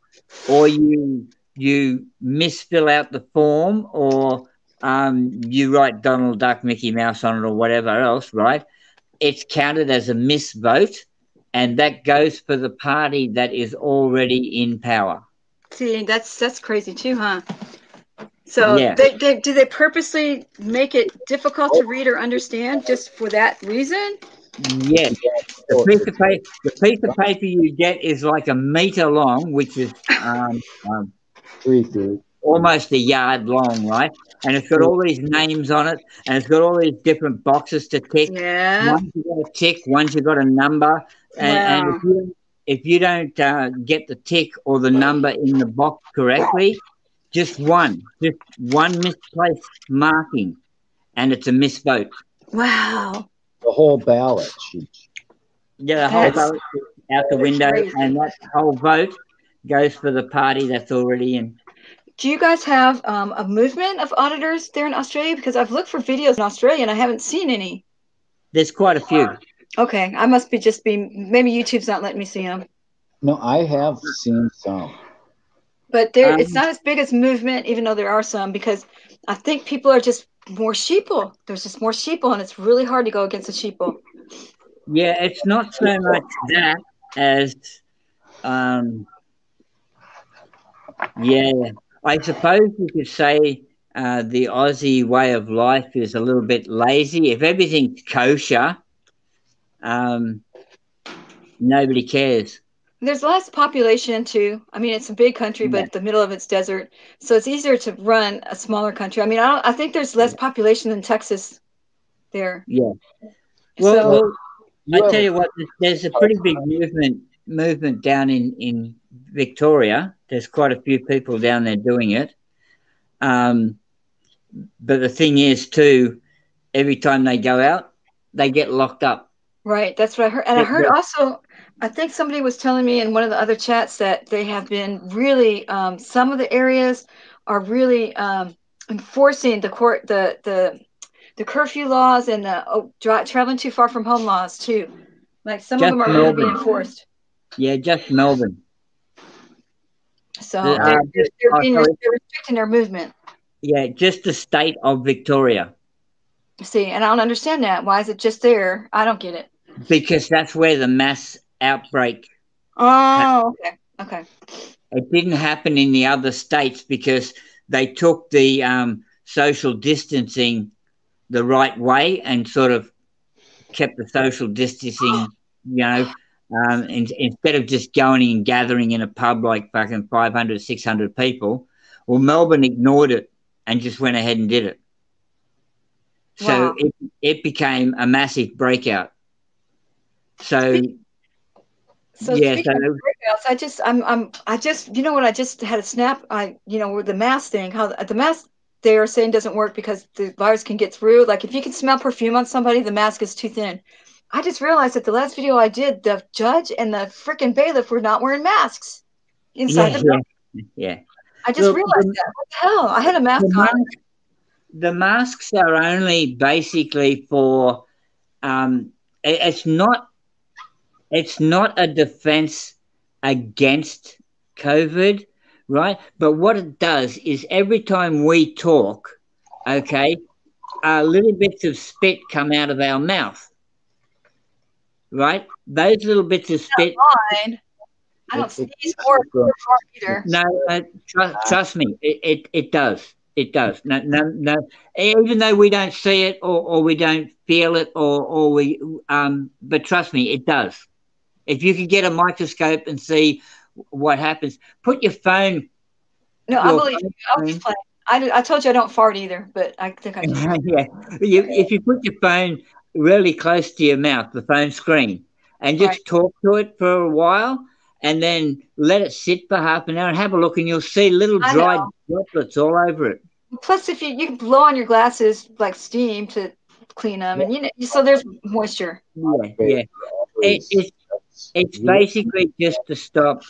or you you misfill out the form, or you write Donald Duck, Mickey Mouse on it, or whatever else, right? It's counted as a misvote, and that goes for the party that is already in power.
See, that's crazy too, huh? So
Yeah.
do they purposely make it difficult to read or understand just for that reason?
Yes. The piece of paper you get is like a meter long, which is
3 feet.
almost a yard long, right? And it's got all these names on it, and it's got all these different boxes to tick.
Yeah.
One's you got a tick, one's you got a number, and
Wow.
if you don't get the tick or the number in the box correctly, just one misplaced marking, and it's a misvote.
Wow.
The whole ballot sheet.
Yeah, the whole vote out the window,
crazy.
and that whole vote goes for the party that's already in.
Do you guys have a movement of auditors there in Australia? Because I've looked for videos in Australia and I haven't seen any.
There's quite a few.
Okay, I must be maybe YouTube's not letting me see them.
No, I have seen some.
But it's not as big as movement, even though there are some, because I think people are just more sheeple. There's just more sheeple, and it's really hard to go against the sheeple.
Yeah, it's not so much that as, I suppose you could say the Aussie way of life is a little bit lazy. If everything's kosher, nobody cares.
There's less population too. I mean, it's a big country, but the middle of it's desert, so it's easier to run a smaller country. I mean, I think there's less population than Texas there.
Yeah. Well, I tell you what, there's a pretty big movement down in Victoria. There's quite a few people down there doing it. But the thing is, too, every time they go out, they get locked up.
Right. That's what I heard. And I heard also, I think somebody was telling me in one of the other chats that they have been really, some of the areas are really enforcing the curfew laws and the traveling too far from home laws too. Like some of them are really being enforced.
Yeah, just Melbourne.
So they're restricting their movement.
Yeah, just the state of Victoria.
See, and I don't understand that. Why is it just there? I don't get it.
Because that's where the mass outbreak.
Oh, okay.
It didn't happen in the other states because they took the social distancing the right way and sort of kept the social distancing, instead of just going and gathering in a pub like fucking 500, 600 people. Well, Melbourne ignored it and just went ahead and did it. So it became a massive breakout. Speaking of
breakouts, I just I just had a snap. With the mask thing, how the mask they are saying doesn't work because the virus can get through. Like if you can smell perfume on somebody, the mask is too thin. I just realized that the last video I did, the judge and the freaking bailiff were not wearing masks inside the building.
Yeah.
I just realized that. What the hell? I had a mask on.
The masks are only basically for it's not a defense against COVID, right? But what it does is every time we talk, little bits of spit come out of our mouth, right? Those little bits of spit.
I don't sneeze or fart either.
No, trust me, it does. It does. No. Even though we don't see it or we don't feel it but trust me, it does. If you could get a microscope and see what happens, put your phone.
No, I believe you. I'll just play. I told you I don't fart either, but I think I do.
Yeah. If you put your phone really close to your mouth, the phone screen, and just talk to it for a while, and then let it sit for half an hour and have a look, and you'll see little dried droplets all over it.
Plus, if you can blow on your glasses like steam to clean them, and so there's moisture.
Yeah. It's basically just to stop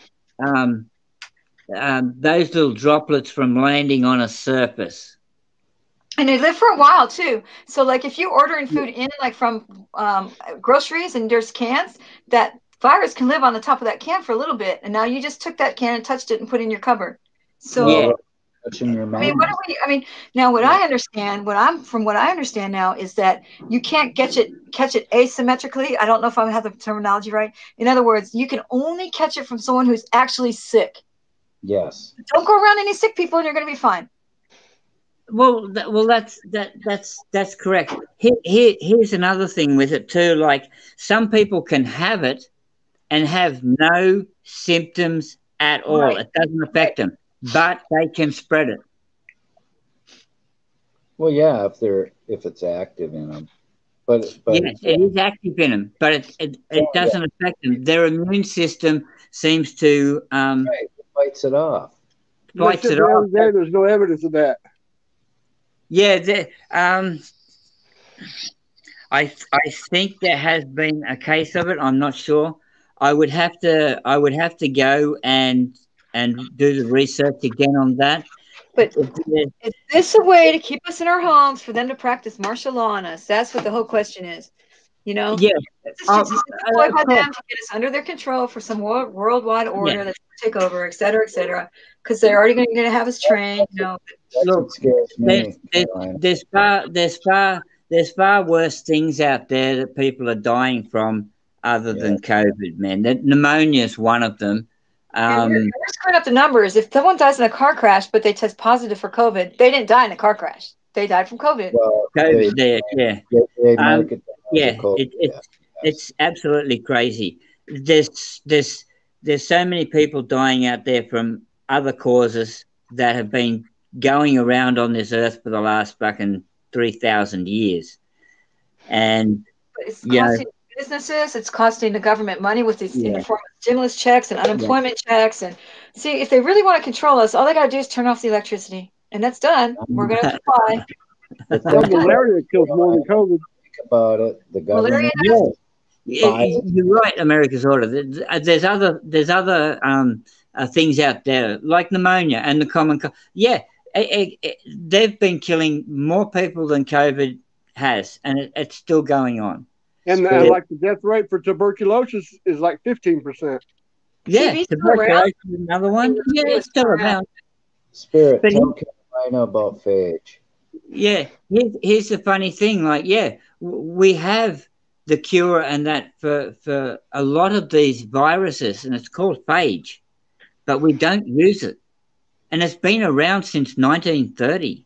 those little droplets from landing on a surface.
And they live for a while too. So, like, if you're ordering food in, like from groceries, and there's cans, that virus can live on the top of that can for a little bit. And now you just took that can and touched it and put it in your cupboard. So
yeah.
Touching your
I mean, what do we? I mean, now what I understand, from what I understand now is that you can't catch it asymmetrically. I don't know if I have the terminology right. In other words, you can only catch it from someone who's actually sick.
Yes.
Don't go around any sick people, and you're going to be fine.
Well, that's correct. Here's another thing with it too. Like some people can have it and have no symptoms at all.
Right.
It doesn't affect them, but they can spread it.
Well, yeah, if it's active in them, but
Yes, it is active in them, but it doesn't affect them. Their immune system seems to
it fights it off.
Fights it off.
There's no evidence of that.
Yeah, I think there has been a case of it. I'm not sure. I would have to go and do the research again on that.
But is this a way to keep us in our homes for them to practice martial law on us? That's what the whole question is. You know?
Yeah.
It's just a ploy by them to get us under their control for some worldwide order that's going to take over, et cetera, because they're already going to have us trained. You know.
Look, there's far worse things out there that people are dying from other than COVID, man. Pneumonia is one of them.
We're screwing up the numbers. If someone dies in a car crash, but they test positive for COVID, they didn't die in a car crash. They died from COVID.
Well,
COVID, it's absolutely crazy. There's so many people dying out there from other causes that have been going around on this earth for the last fucking 3,000 years, and
it's costing businesses. It's costing the government money with these in the form of stimulus checks and unemployment checks. And see, if they really want to control us, all they got to do is turn off the electricity, and that's done. We're going to fly.
Malaria kills more than COVID.
Think about it. The government.
You're right. America's order. There's other things out there like pneumonia and the common cold. Yeah, they've been killing more people than COVID has, and it's still going on.
And like the death rate for tuberculosis is like 15%.
Yeah, tuberculosis is another one. Yeah, it's still around.
Spirit, tell Carolina about phage.
Yeah, here's the funny thing. Like, we have the cure and that for a lot of these viruses, and it's called phage, but we don't use it. And it's been around since 1930.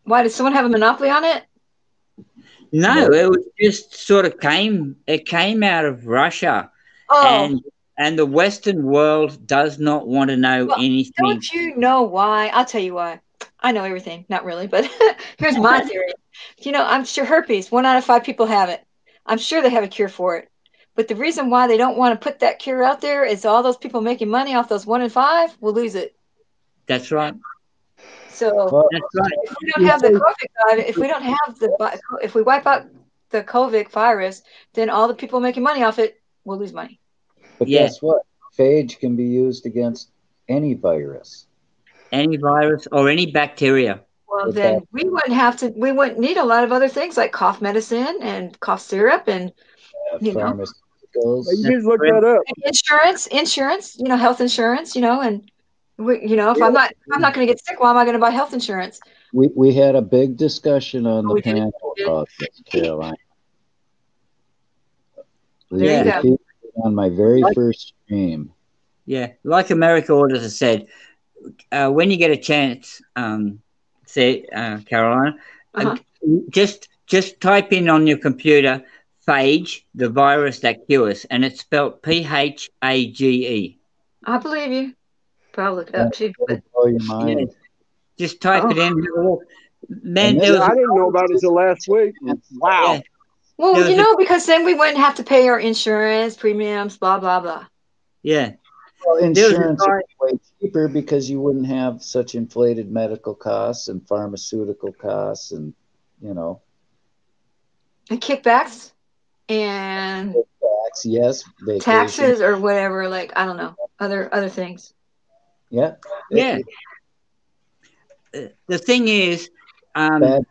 Why, did someone have a monopoly on it?
No, it was just sort of came out of Russia.
Oh.
And the Western world does not want to know anything.
Don't you know why? I'll tell you why. I know everything. Not really, but here's my theory. You know, I'm sure herpes, 1 out of 5 people have it. I'm sure they have a cure for it. But the reason why they don't want to put that cure out there is all those people making money off those 1 in 5 will lose it.
That's right.
So
that's right.
If we don't have the COVID, if we wipe out the COVID virus, then all the people making money off it will lose money.
But guess what? Phage can be used against any virus.
Any virus or any bacteria.
Well, then we wouldn't need a lot of other things like cough medicine and cough syrup and
pharmaceuticals.
You just look that up.
Insurance, health insurance, and if I'm not going to get sick, why am I going to buy health insurance?
We had a big discussion on the panel about this, Carolina. On my very first stream.
Yeah, like America Orders has said, when you get a chance, Carolina, just type in on your computer phage, the virus that cures, and it's spelled Phage.
I believe you. Probably look it up too.
Blow your mind.
Just type it in. Man,
I didn't know about it until last week. Wow.
Yeah.
Well, because then we wouldn't have to pay our insurance premiums, blah blah blah.
Yeah.
Well, insurance is way cheaper because you wouldn't have such inflated medical costs and pharmaceutical costs, and
and kickbacks and
yes,
taxes or whatever. Like I don't know, other things.
Yeah.
Yeah. The thing is, a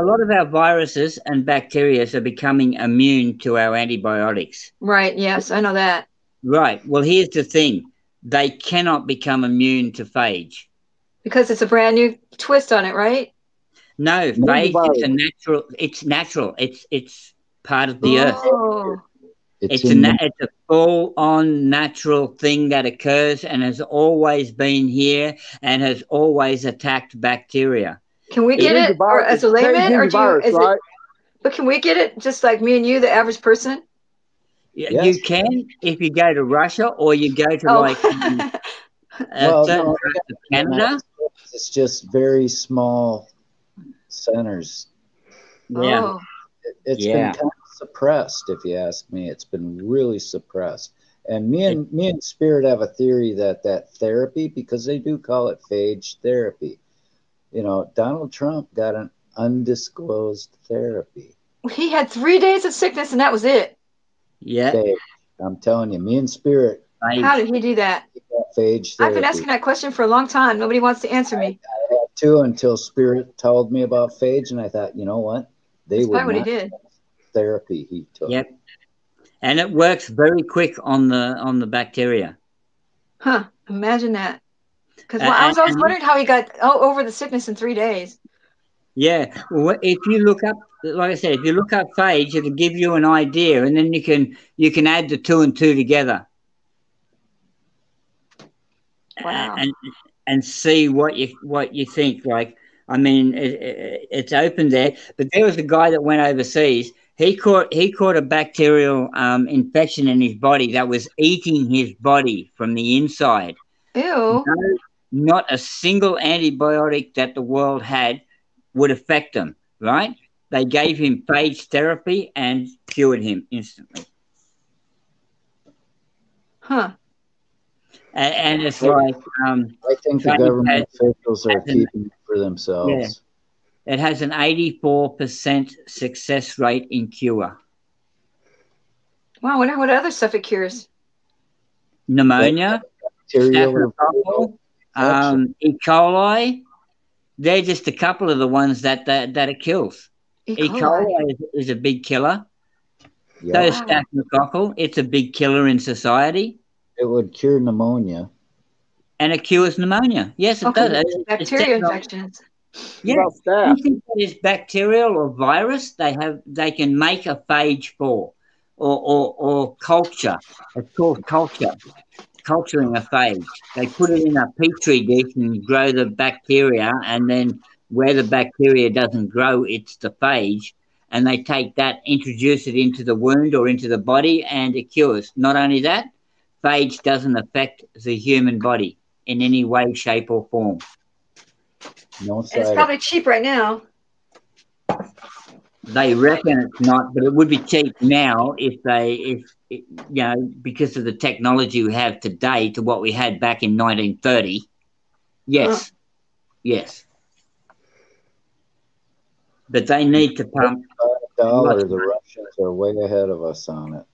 lot of our viruses and bacteria are becoming immune to our antibiotics.
Right. Yes, I know that.
Right. Well, here's the thing. they cannot become immune to phage.
Because it's a brand new twist on it, right?
No, phage is a natural. It's natural. It's part of the earth.
Oh.
It's a full-on natural thing that occurs and has always been here and has always attacked bacteria.
Can we get it, or as a layman, or do you? Is it? But can we get it just like me and you, the average person?
Yes. You can if you go to Russia or you go to
Well,
certain
no,
parts of Canada.
It's just very small centers.
Yeah.
Oh.
It's been kind of suppressed, if you ask me. It's been really suppressed. And me and Spirit have a theory that therapy, because they do call it phage therapy. You know, Donald Trump got an undisclosed therapy.
He had 3 days of sickness, and that was it.
Yeah.
Phage. I'm telling you, me and Spirit.
How did he do that?
Phage therapy.
I've been asking that question for a long time. Nobody wants to answer me.
I had to until Spirit told me about phage, and I thought, you know what?
That's probably what he did.
Therapy he took.
Yep. And it works very quick on the bacteria.
Huh. Imagine that. Because I was always wondering how he got over the sickness in 3 days.
Yeah. Well, if you look up, like I said, if you look up phage, it'll give you an idea, and then you can add the 2 and 2 together.
Wow.
And see what you think. Like, I mean, it's open there. But there was a guy that went overseas. He caught a bacterial infection in his body that was eating his body from the inside.
Ew.
No, not a single antibiotic that the world had would affect him, right? They gave him phage therapy and cured him instantly.
Huh.
And it's like
I think the government officials are keeping it for themselves.
Yeah. It has an 84% success rate in cure.
Wow, I wonder what other stuff it cures.
Pneumonia, staphylococcal, E. coli. They're just a couple of the ones that it kills. E. coli is a big killer.
Yeah.
So is staphylococcal. It's a big killer in society.
It would cure pneumonia.
And it cures pneumonia. Yes, it does.
Bacteria infections.
Yeah. Anything that is bacterial or virus, they can make a phage for, or culture. It's called culture. Culturing a phage. They put it in a petri dish and grow the bacteria, and then where the bacteria doesn't grow, it's the phage. And they take that, introduce it into the wound or into the body, and it cures. Not only that, phage doesn't affect the human body in any way, shape, or form.
No
And it's probably cheap right now.
They reckon it's not, but it would be cheap now if you know, because of the technology we have today to what we had back in 1930. Yes. Yes. But they need to pump.
$5, the Russians are way ahead of us on it.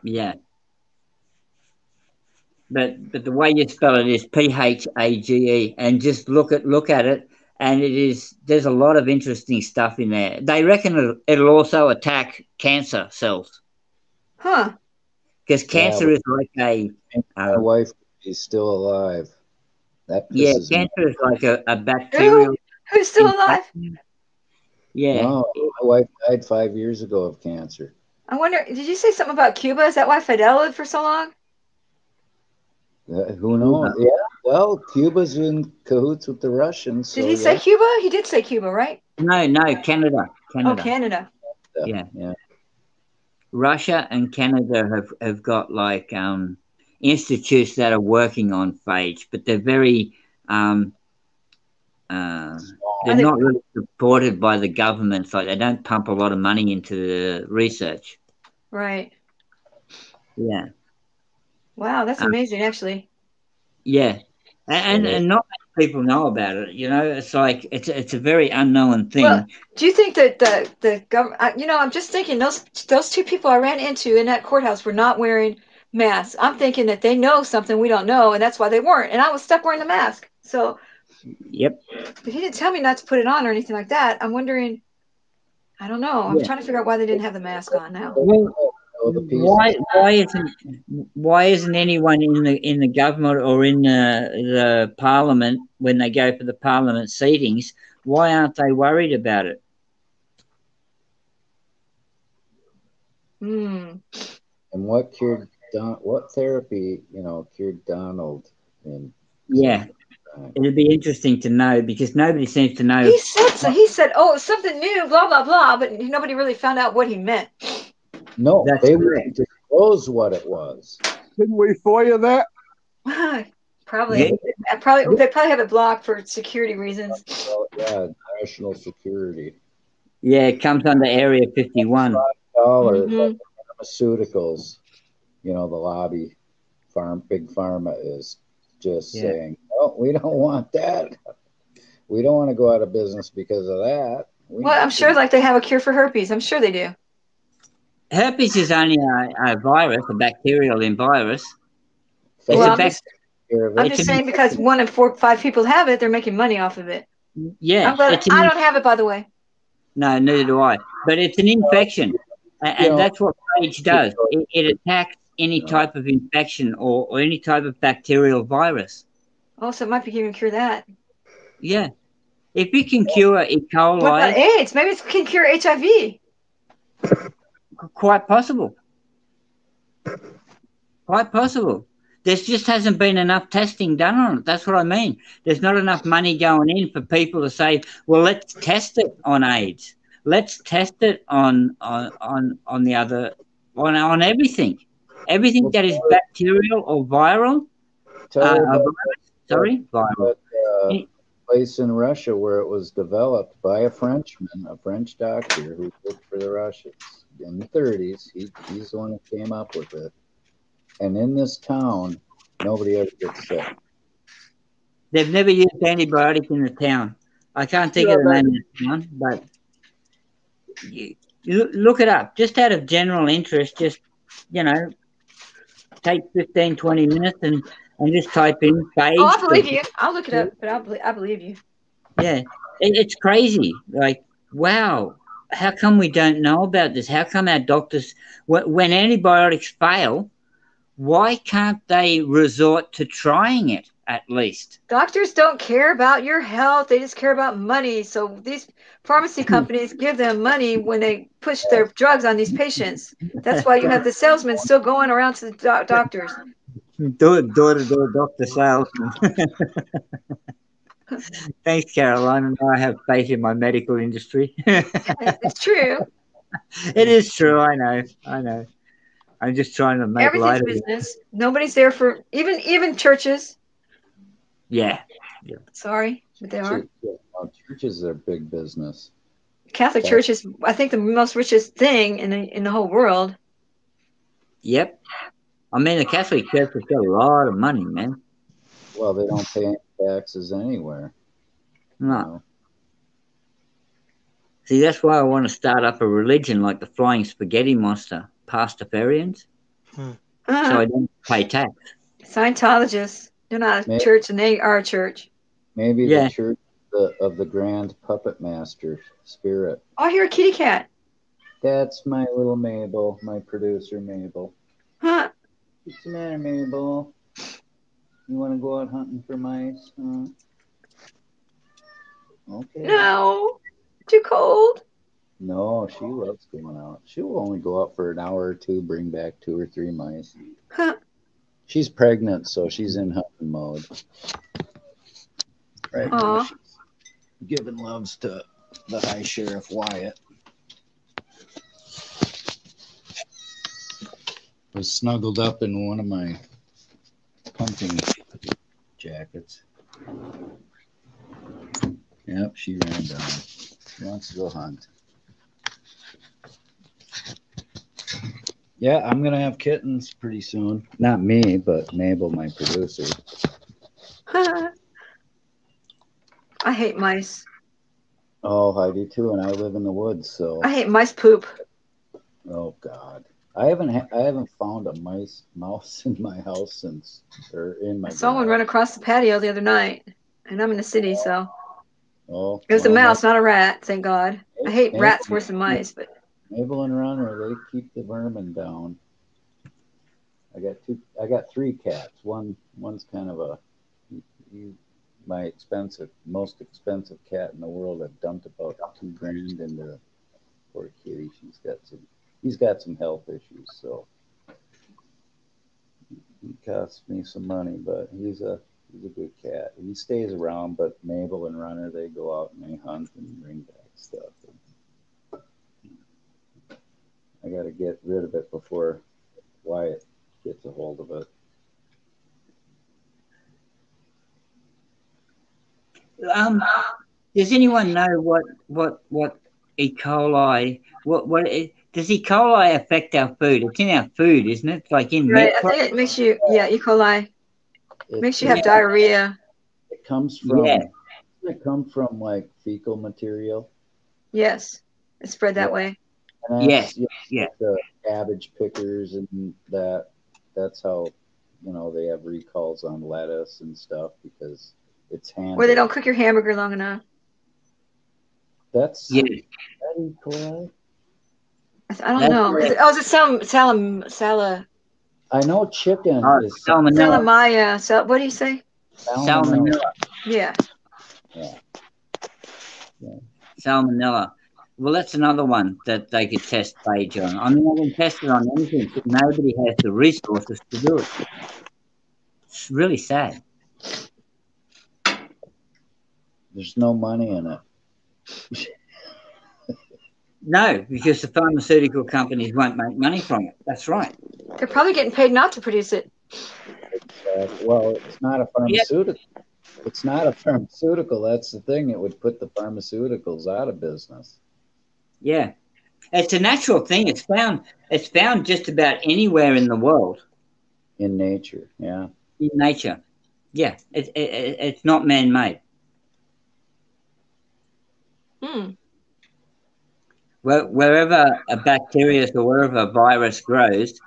Yeah. But the way you spell it is PHAGE, and just look at it, and there's a lot of interesting stuff in there. They reckon it'll also attack cancer cells.
Huh.
Because cancer is like
my wife is still alive. That pisses me.
Cancer is like a bacterial.
Who's still alive?
Yeah.
No, my wife died 5 years ago of cancer.
I wonder, did you say something about Cuba? Is that why Fidel lived for so long?
Who knows? Yeah, well, Cuba's in cahoots with the Russians.
Did he say Cuba? He did say Cuba, right?
No, Canada.
Oh, Canada.
Yeah. Russia and Canada have got like institutes that are working on phage, but they're very they're not really supported by the government. Like they don't pump a lot of money into the research.
Right.
Yeah.
Wow, that's amazing, actually.
Yeah, and not many people know about it. You know, it's like it's a very unknown thing.
Well, do you think that the government? You know, I'm just thinking those 2 people I ran into in that courthouse were not wearing masks. I'm thinking that they know something we don't know, and that's why they weren't. And I was stuck wearing the mask. So.
Yep.
But he didn't tell me not to put it on or anything like that. I'm wondering. I don't know. I'm trying to figure out why they didn't have the mask on now.
Well,
Why isn't anyone in the government or in the parliament when they go for the parliament seatings? Why aren't they worried about it?
And what cured what therapy, cured Donald?
Yeah, it'd be interesting to know because nobody seems to know.
He said so. He said, "Oh, it's something new, blah blah blah," but nobody really found out what he meant.
No, they wouldn't disclose what it was.
Didn't we FOIA that?
Probably.
Yeah.
They probably have it blocked for security reasons.
Well, yeah, national security.
Yeah, it comes under Area 51.
Pharmaceuticals, the lobby, big pharma is just saying, "Oh, we don't want that. We don't want to go out of business because of that."
Well, I'm sure they have a cure for herpes. I'm sure they do.
Herpes is only a virus, a bacterial virus.
Well, I'm just saying because 1 in 5 people have it, they're making money off of it.
Yeah.
I don't have it, by the way.
No, neither do I. But it's an infection. And that's what phage does. It attacks any type of infection or any type of bacterial virus.
Oh, so it might be even cure that.
Yeah. If it can cure E. coli.
What about AIDS? Maybe it can cure HIV.
Quite possible. Quite possible. There just hasn't been enough testing done on it. That's what I mean. There's not enough money going in for people to say, well, let's test it on AIDS. Let's test it on the other, on everything. Everything that is bacterial or viral. Viral.
Place in Russia where it was developed by a Frenchman, a French doctor who worked for the Russians in the 30s. He's the one who came up with it. And in this town, nobody ever gets sick.
They've never used antibiotic in the town. I can't think of the name of the town, but you look it up. Just out of general interest, just, take 15, 20 minutes and just type in phage.
Oh, I believe you. I'll look it up, but I believe you.
Yeah. It's crazy. Like, wow. How come we don't know about this? How come our doctors, when antibiotics fail, why can't they resort to trying it at least?
Doctors don't care about your health. They just care about money. So these pharmacy companies give them money when they push their drugs on these patients. That's why you have the salesmen still going around to the doctors.
Door-to-door doctor salesman. Thanks, Carolina. I have faith in my medical industry.
It's true.
It is true. I know. I'm just trying to make light of it.
Business. Nobody's there for even churches.
Yeah.
Sorry, but they are.
Churches are big business.
Catholic Church is, I think, the most richest thing in the whole world.
Yep. I mean, the Catholic Church has got a lot of money, man.
Well, they don't pay any taxes anywhere.
No. See, that's why I want to start up a religion like the Flying Spaghetti Monster, Pastafarians. So I don't pay tax.
Scientologists. They're not a church, and they are a church.
Maybe the church of the Grand Puppet Master Spirit.
Oh, I hear a kitty cat.
That's my little Mabel, my producer Mabel.
Huh?
What's the matter, Mabel? You want to go out hunting for mice? Huh? Okay.
No. Too cold.
No, she loves going out. She will only go out for an hour or two, bring back 2 or 3 mice.
Huh.
She's pregnant, so she's in hunting mode. Right now, she's giving loves to the High Sheriff Wyatt. Was snuggled up in one of my hunting jackets. Yep, she ran down. She wants to go hunt. Yeah, I'm gonna have kittens pretty soon. Not me, but Mabel, my producer.
I hate mice.
Oh, I do too, and I live in the woods, so.
I hate mice poop.
Oh God, I haven't found a mouse in my house since, or in my.
I saw one run across the patio the other night, and I'm in the city, so.
Oh.
It was a mouse, not a rat. Thank God. I hate rats worse than mice, but.
Mabel and Runner, they keep the vermin down. I got 3 cats. One's kind of a my most expensive cat in the world. I've dumped about $2,000 into poor kitty. He's got some health issues, so he costs me some money, but he's a good cat. He stays around, but Mabel and Runner, they go out and they hunt and bring back stuff. I got to get rid of it before Wyatt gets a hold of it.
Does anyone know what E. coli? Does E. coli affect our food? It's in our food, isn't it? It's like in
Right.
meat.
I think it makes you, E. coli. Makes you have diarrhea.
It comes from.
Yeah.
Doesn't it come from like fecal material?
Yes, it's spread that way.
And
Yes.
The cabbage pickers and that's how they have recalls on lettuce and stuff because it's handled.
Or they don't cook your hamburger long enough.
That's
E.
coli.
I don't know. Is it sala?
I know chicken is
Salamaya. What do you say?
Salmonella.
Yeah.
Salmonella. Well, that's another one that they could test phage on. I mean, they can test it on anything, but nobody has the resources to do it. It's really sad.
There's no money in it.
No, because the pharmaceutical companies won't make money from it. That's right.
They're probably getting paid not to produce it.
Well, it's not a pharmaceutical. It's not a pharmaceutical. That's the thing. It would put the pharmaceuticals out of business.
Yeah, it's a natural thing. It's found just about anywhere in the world.
In nature, yeah.
In nature, yeah. It's not man-made. Wherever a bacteria or wherever a virus grows,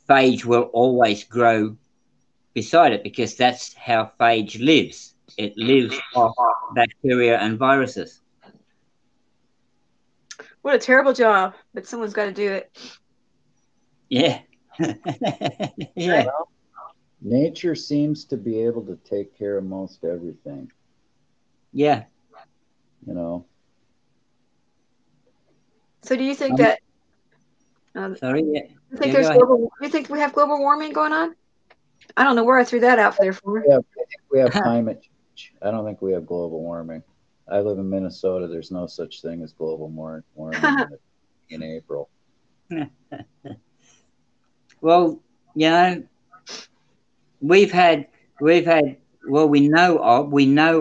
phage will always grow beside it because that's how phage lives. It lives off bacteria and viruses.
What a terrible job, but someone's got to do it.
Yeah. Yeah.
Well, nature seems to be able to take care of most everything.
Yeah.
So do you think that?
Sorry. Yeah.
You think we have global warming going on? I don't know where I threw that out there for.
Yeah, I think we have climate change. I don't think we have global warming. I live in Minnesota. There's no such thing as global warming in April.
Well, we know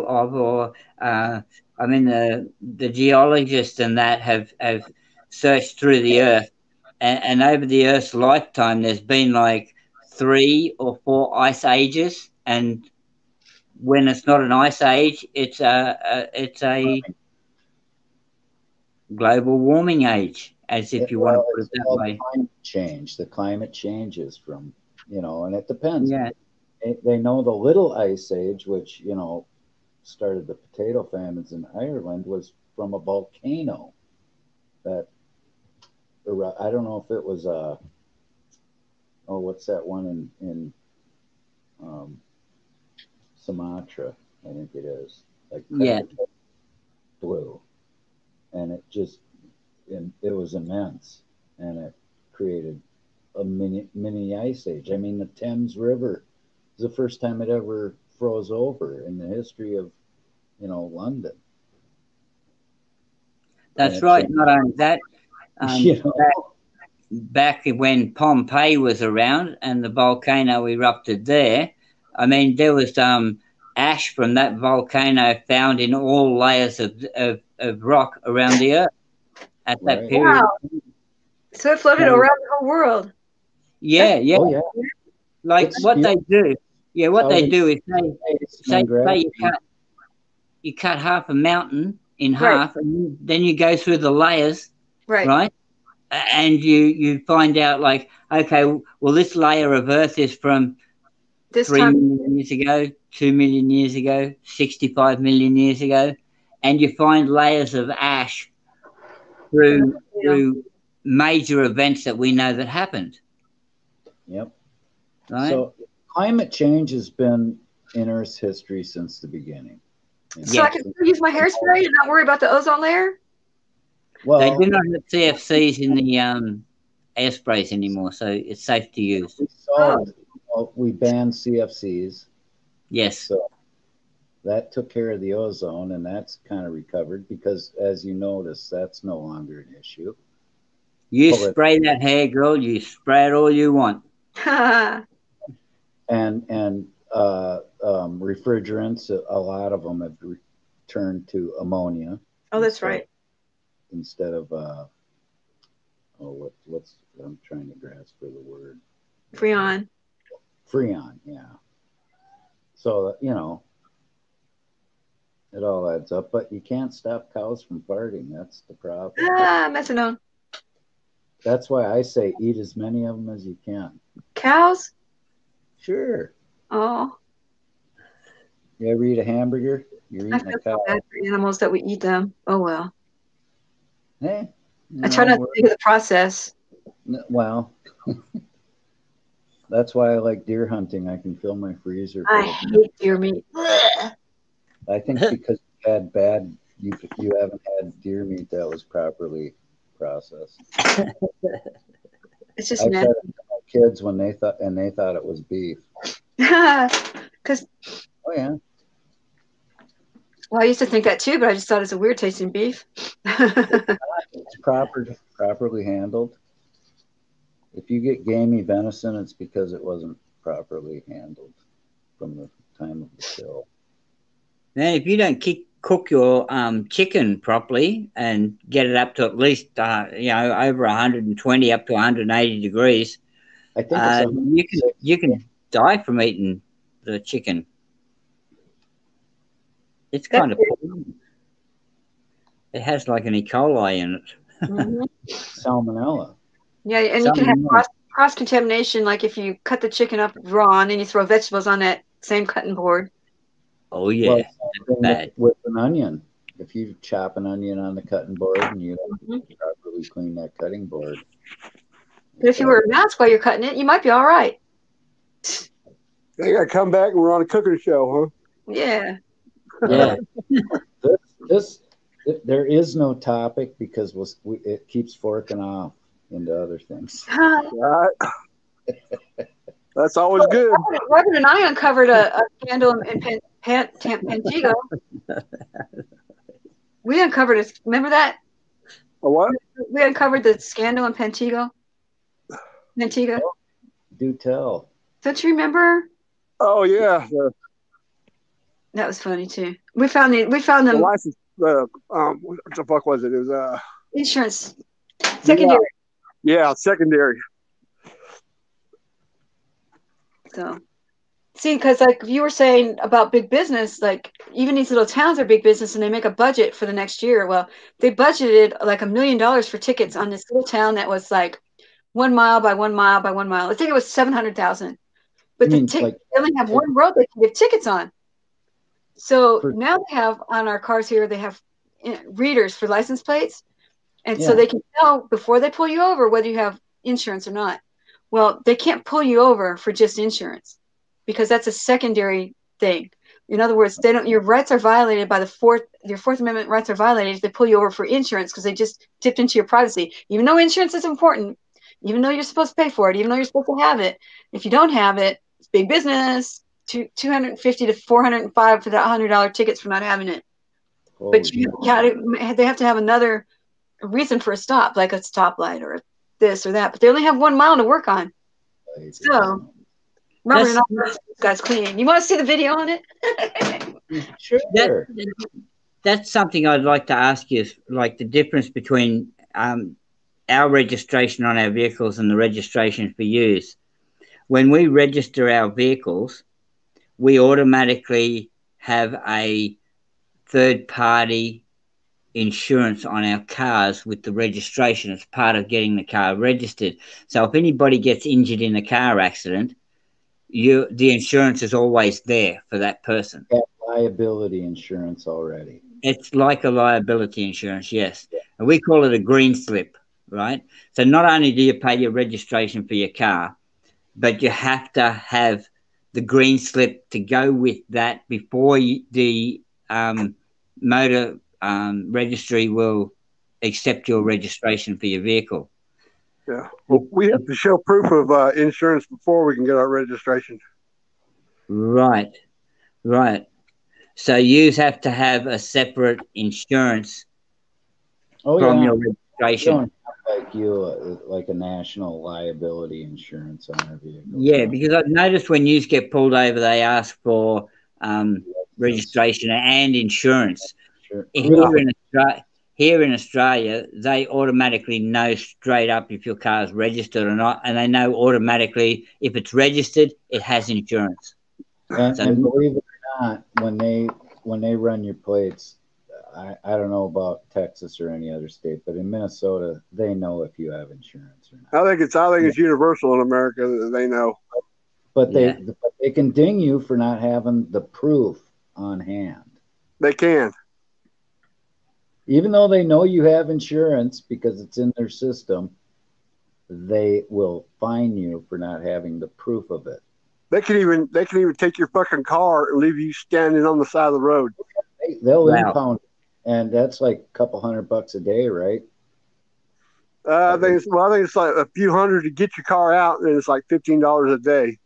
of, or I mean, the geologists and that have searched through the earth, and over the Earth's lifetime, there's been like 3 or 4 ice ages, and when it's not an ice age, it's a global warming age, as if you want to put it that way.
Climate change. The climate changes from, and it depends.
Yeah.
They know the little ice age, which, started the potato famines in Ireland, was from a volcano that, I don't know if it was what's that one in Sumatra, I think it is. Blue. And it was immense, and it created a mini ice age. I mean, the Thames River was the first time it ever froze over in the history of, London.
That's right. Not only that, back when Pompeii was around and the volcano erupted there, I mean, there was ash from that volcano found in all layers of rock around the earth at that period.
Wow. So it floated around the whole world.
Yeah, yeah.
Oh, yeah.
Like what they do is say you cut half a mountain in half, and then you go through the layers, right? And you find out, like, okay, well, this layer of Earth is from 3 million years ago, 2 million years ago, 65 million years ago, and you find layers of ash through major events that we know that happened.
Yep.
Right?
So climate change has been in Earth's history since the beginning.
So I can still use my hairspray and not worry about the ozone layer?
Well,
they do not have CFCs in the airsprays anymore, so it's safe to use.
We banned CFCs.
Yes.
So that took care of the ozone, and that's kind of recovered because, as you notice, that's no longer an issue.
You spray that hair, girl. You spray it all you want.
and refrigerants, a lot of them have turned to ammonia.
Oh, that's right.
Instead of what's I'm trying to grasp for the word.
Freon.
Freon, yeah. So you know, it all adds up, but you can't stop cows from farting. That's the problem.
Methadone.
That's why I say eat as many of them as you can.
Cows?
Sure.
Oh.
You ever eat a hamburger? You're
I
eating
feel
a cow.
so bad for animals that we eat them. Oh well.
Hey.
I try not to think of the process.
Well, that's why I like deer hunting. I can fill my freezer.
I hate deer meat.
I think because you had you haven't had deer meat that was properly processed.
It's just
I fed
nasty.
it to my kids when they thought it was beef.
Because
Oh yeah.
well, I used to think that too, but I just thought it's a weird tasting beef.
It's properly handled. If you get gamey venison, it's because it wasn't properly handled from the time of the kill.
Now, if you don't cook your chicken properly and get it up to at least over 120 up to 180 degrees,
I think
you can die from eating the chicken. It's kind of it has like an E. coli in it.
Mm-hmm.
Salmonella.
Yeah, and you can have cross contamination, like if you cut the chicken up raw and then you throw vegetables on that same cutting board.
Oh yeah,
well, with an onion. If you chop an onion on the cutting board and you don't properly clean that cutting board.
But if you wear a mask while you're cutting it, you might be all right.
They got to come back and we're on a cooking show, huh?
Yeah.
Yeah.
There is no topic because it keeps forking off into other things.
Right. That's always good.
Robert and I uncovered a scandal in Pantego. We uncovered it. Remember that?
A what?
We uncovered the scandal in Pantego. Pantego.
Do tell.
Don't you remember?
Oh yeah.
That was funny too. We found them.
The license. What the fuck was it? It was
insurance. Secondary.
Yeah, secondary.
So, see, because like you were saying about big business, like even these little towns are big business and they make a budget for the next year. Well, they budgeted like $1 million for tickets on this little town that was like 1 mile by 1 mile by 1 mile. I think it was 700,000. But they only have one road they can give tickets on. So now they have on our cars here, they have readers for license plates. And so they can tell before they pull you over whether you have insurance or not. Well, they can't pull you over for just insurance because that's a secondary thing. In other words, your rights are violated by your Fourth Amendment rights are violated if they pull you over for insurance because they just dipped into your privacy. Even though insurance is important, even though you're supposed to pay for it, even though you're supposed to have it, if you don't have it, it's big business. $250 to $405 for that $100 tickets for not having it. But they have to have another reason for a stop, like a stoplight or this or that. But they only have 1 mile to work on. So, Robert and I, guy's clean. You want to see the video on it?
Sure.
That's something I'd like to ask you, like the difference between our registration on our vehicles and the registration for use. When we register our vehicles, we automatically have a third-party insurance on our cars with the registration as part of getting the car registered. So if anybody gets injured in a car accident, the insurance is always there for that person.
Got liability insurance already.
It's like a liability insurance, yes. And we call it a green slip. right? So not only do you pay your registration for your car, but you have to have the green slip to go with that before the motor registry will accept your registration for your vehicle.
Yeah. Well, we have to show proof of insurance before we can get our registration.
Right. Right. So you have to have a separate insurance from your registration.
You don't have like a national liability insurance on our vehicle.
Yeah, because I've noticed when you get pulled over, they ask for registration and insurance.
Sure.
Here in Australia, they automatically know straight up if your car is registered or not, and they know automatically if it's registered, it has insurance.
And believe it or not, when they run your plates, I don't know about Texas or any other state, but in Minnesota, they know if you have insurance or not.
I think it's universal in America that they know.
But they can ding you for not having the proof on hand.
They can.
Even though they know you have insurance because it's in their system, they will fine you for not having the proof of it.
They can even take your fucking car and leave you standing on the side of the road.
They'll impound it, and that's like a couple $100 a day, right?
I think it's like a few hundred to get your car out, and it's like $15 a day.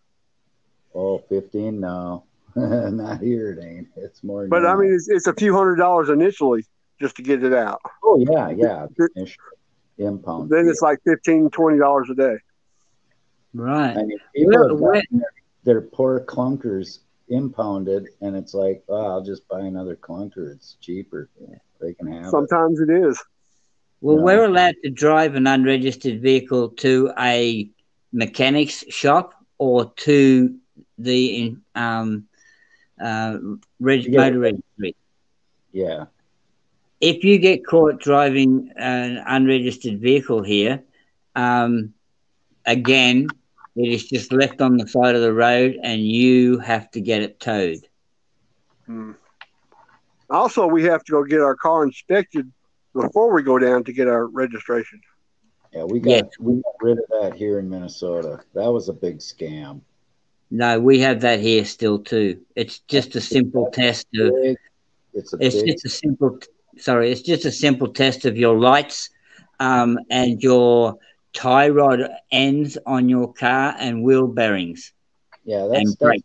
Oh, 15? No, not here. It ain't. It's more.
But I mean, it's a few $100s initially just to get it out.
Oh yeah. Impound.
Then it's like $15, $20 a day.
Right.
I mean, people have their poor clunkers impounded, and it's like, oh, I'll just buy another clunker. It's cheaper. They can have
Sometimes it is.
Well, we're allowed to drive an unregistered vehicle to a mechanic's shop or to the motor registry.
Yeah.
If you get caught driving an unregistered vehicle here, again, it is just left on the side of the road, and you have to get it towed.
Also, we have to go get our car inspected before we go down to get our registration.
Yeah, we got rid of that here in Minnesota. That was a big scam.
No, we have that here still too. It's just a simple test of. It's just a simple test of your lights, and your tie rod ends on your car and wheel bearings.
Yeah, that's a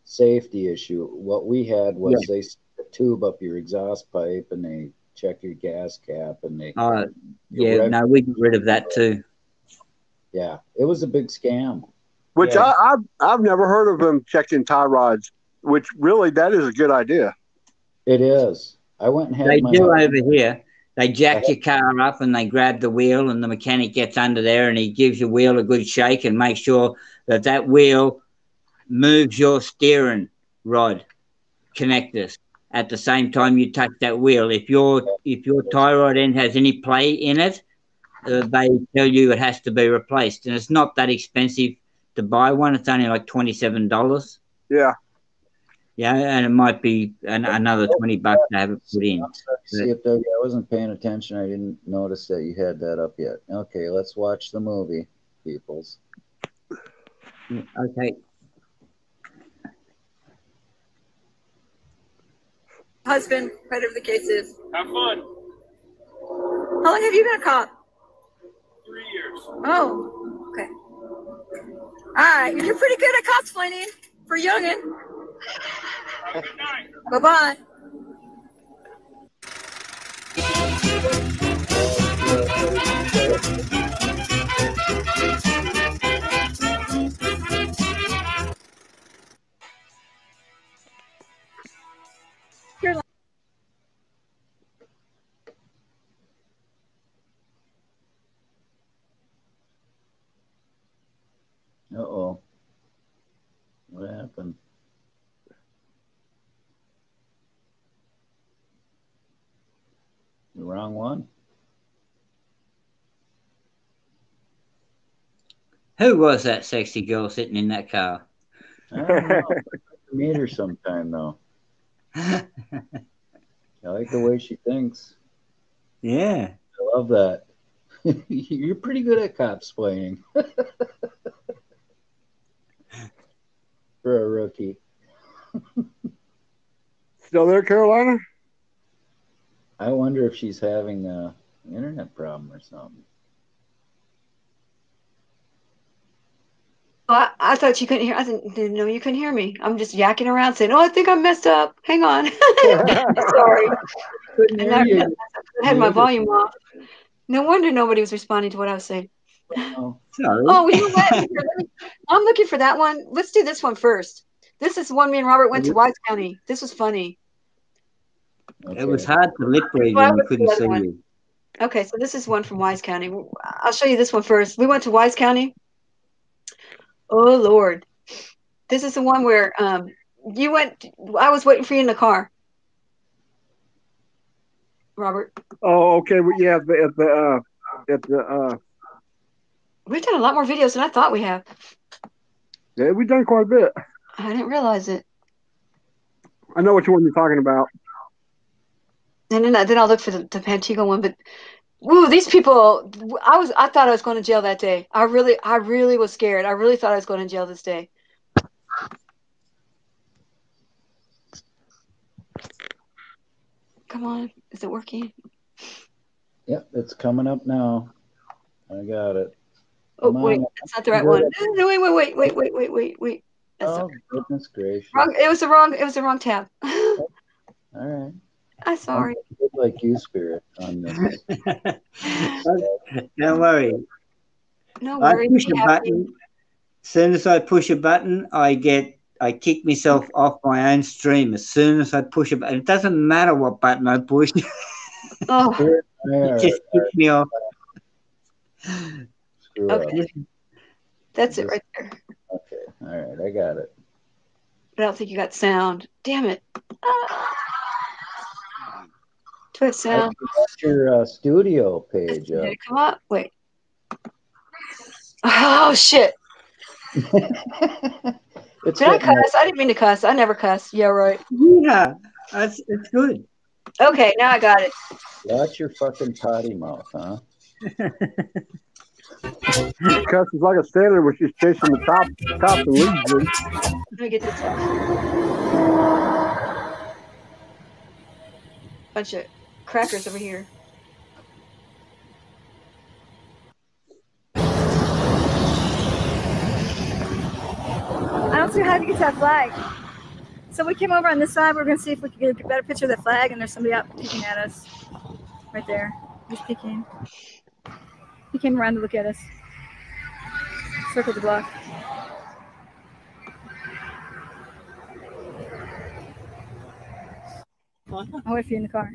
safety issue. What we had was they stick a tube up your exhaust pipe and they check your gas cap and they.
We got rid of that too.
Yeah, it was a big scam.
Which I've never heard of them checking tie rods. Which really, that is a good idea.
It is. I went and had
They do over here. They jack your car up and they grab the wheel, and the mechanic gets under there and he gives your wheel a good shake and makes sure that that wheel moves your steering rod connectors at the same time you touch that wheel. If your tie rod end has any play in it, they tell you it has to be replaced, and it's not that expensive to buy one. It's only like $27.
Yeah.
Yeah, and it might be another $20 to have it put in.
CFW, I wasn't paying attention. I didn't notice that you had that up yet. Okay, let's watch the movie, peoples.
Okay.
Husband, whatever the case is.
Have fun.
How long have you been a cop?
3 years.
Oh, okay. All right, you're pretty good at cosplaying for youngin'. Bye-bye.
Uh-oh. What happened? The wrong one?
Who was that sexy girl sitting in that car?
I don't know. I'd meet her sometime, though. I like the way she thinks.
Yeah.
I love that. You're pretty good at cosplaying for a rookie.
Still there, Carolina?
I wonder if she's having an internet problem or something.
Oh, I thought you couldn't hear. I didn't know you couldn't hear me. I'm just yakking around saying, "Oh, I think I messed up. Hang on." Sorry.
Couldn't hear you.
I had my volume off. No wonder nobody was responding to what I was saying.
Oh,
Oh, you know what? I'm looking for that one. Let's do this one first. This is one me and Robert went to Wise County. This was funny.
It was hard to lip read when we couldn't see you.
Okay, so this is one from Wise County. I'll show you this one first. We went to Wise County. Oh, Lord. This is the one where you went. I was waiting for you in the car. Robert.
Oh, okay. Well, yeah,
We've done a lot more videos than I thought we have.
yeah, we've done quite a bit.
I didn't realize it.
I know which one you're talking about.
And then I'll look for the Pantego one. But ooh, these people! I thought I was going to jail that day. I really was scared. I really thought I was going to jail this day. Come on, is it working?
Yep, it's coming up now. I got it.
Oh, wait, that's not the right one. No, wait. That's
oh, goodness gracious.
wrong. It was the wrong tab.
All right.
I'm sorry.
I'm like you, Spirit, on this.
Don't worry.
No
I
worries.
push a button. As soon as I push a button, I kick myself off my own stream. As soon as I push a button, it doesn't matter what button I push.
Oh,
it just kicks me off.
Okay. That's it right there.
Okay. All right. I got it.
But I don't think you got sound. Damn it. Do I have sound?
That's your studio page.
Did it come up? Wait. Oh, shit. Did I cuss? I didn't mean to cuss. I never cuss. Yeah, right.
Yeah, it's good.
Okay, now I got it.
Watch your fucking potty mouth, huh?
Cusses like a sailor when she's chasing the top and leaves them.
Let me get this one. Bunch of crackers over here.
I don't see how to get to that flag. So we came over on this side. We're going to see if we can get a better picture of the flag, and there's somebody out peeking at us. Right there. He's peeking. He came around to look at us. Circled the block. I'll wait for you in the car.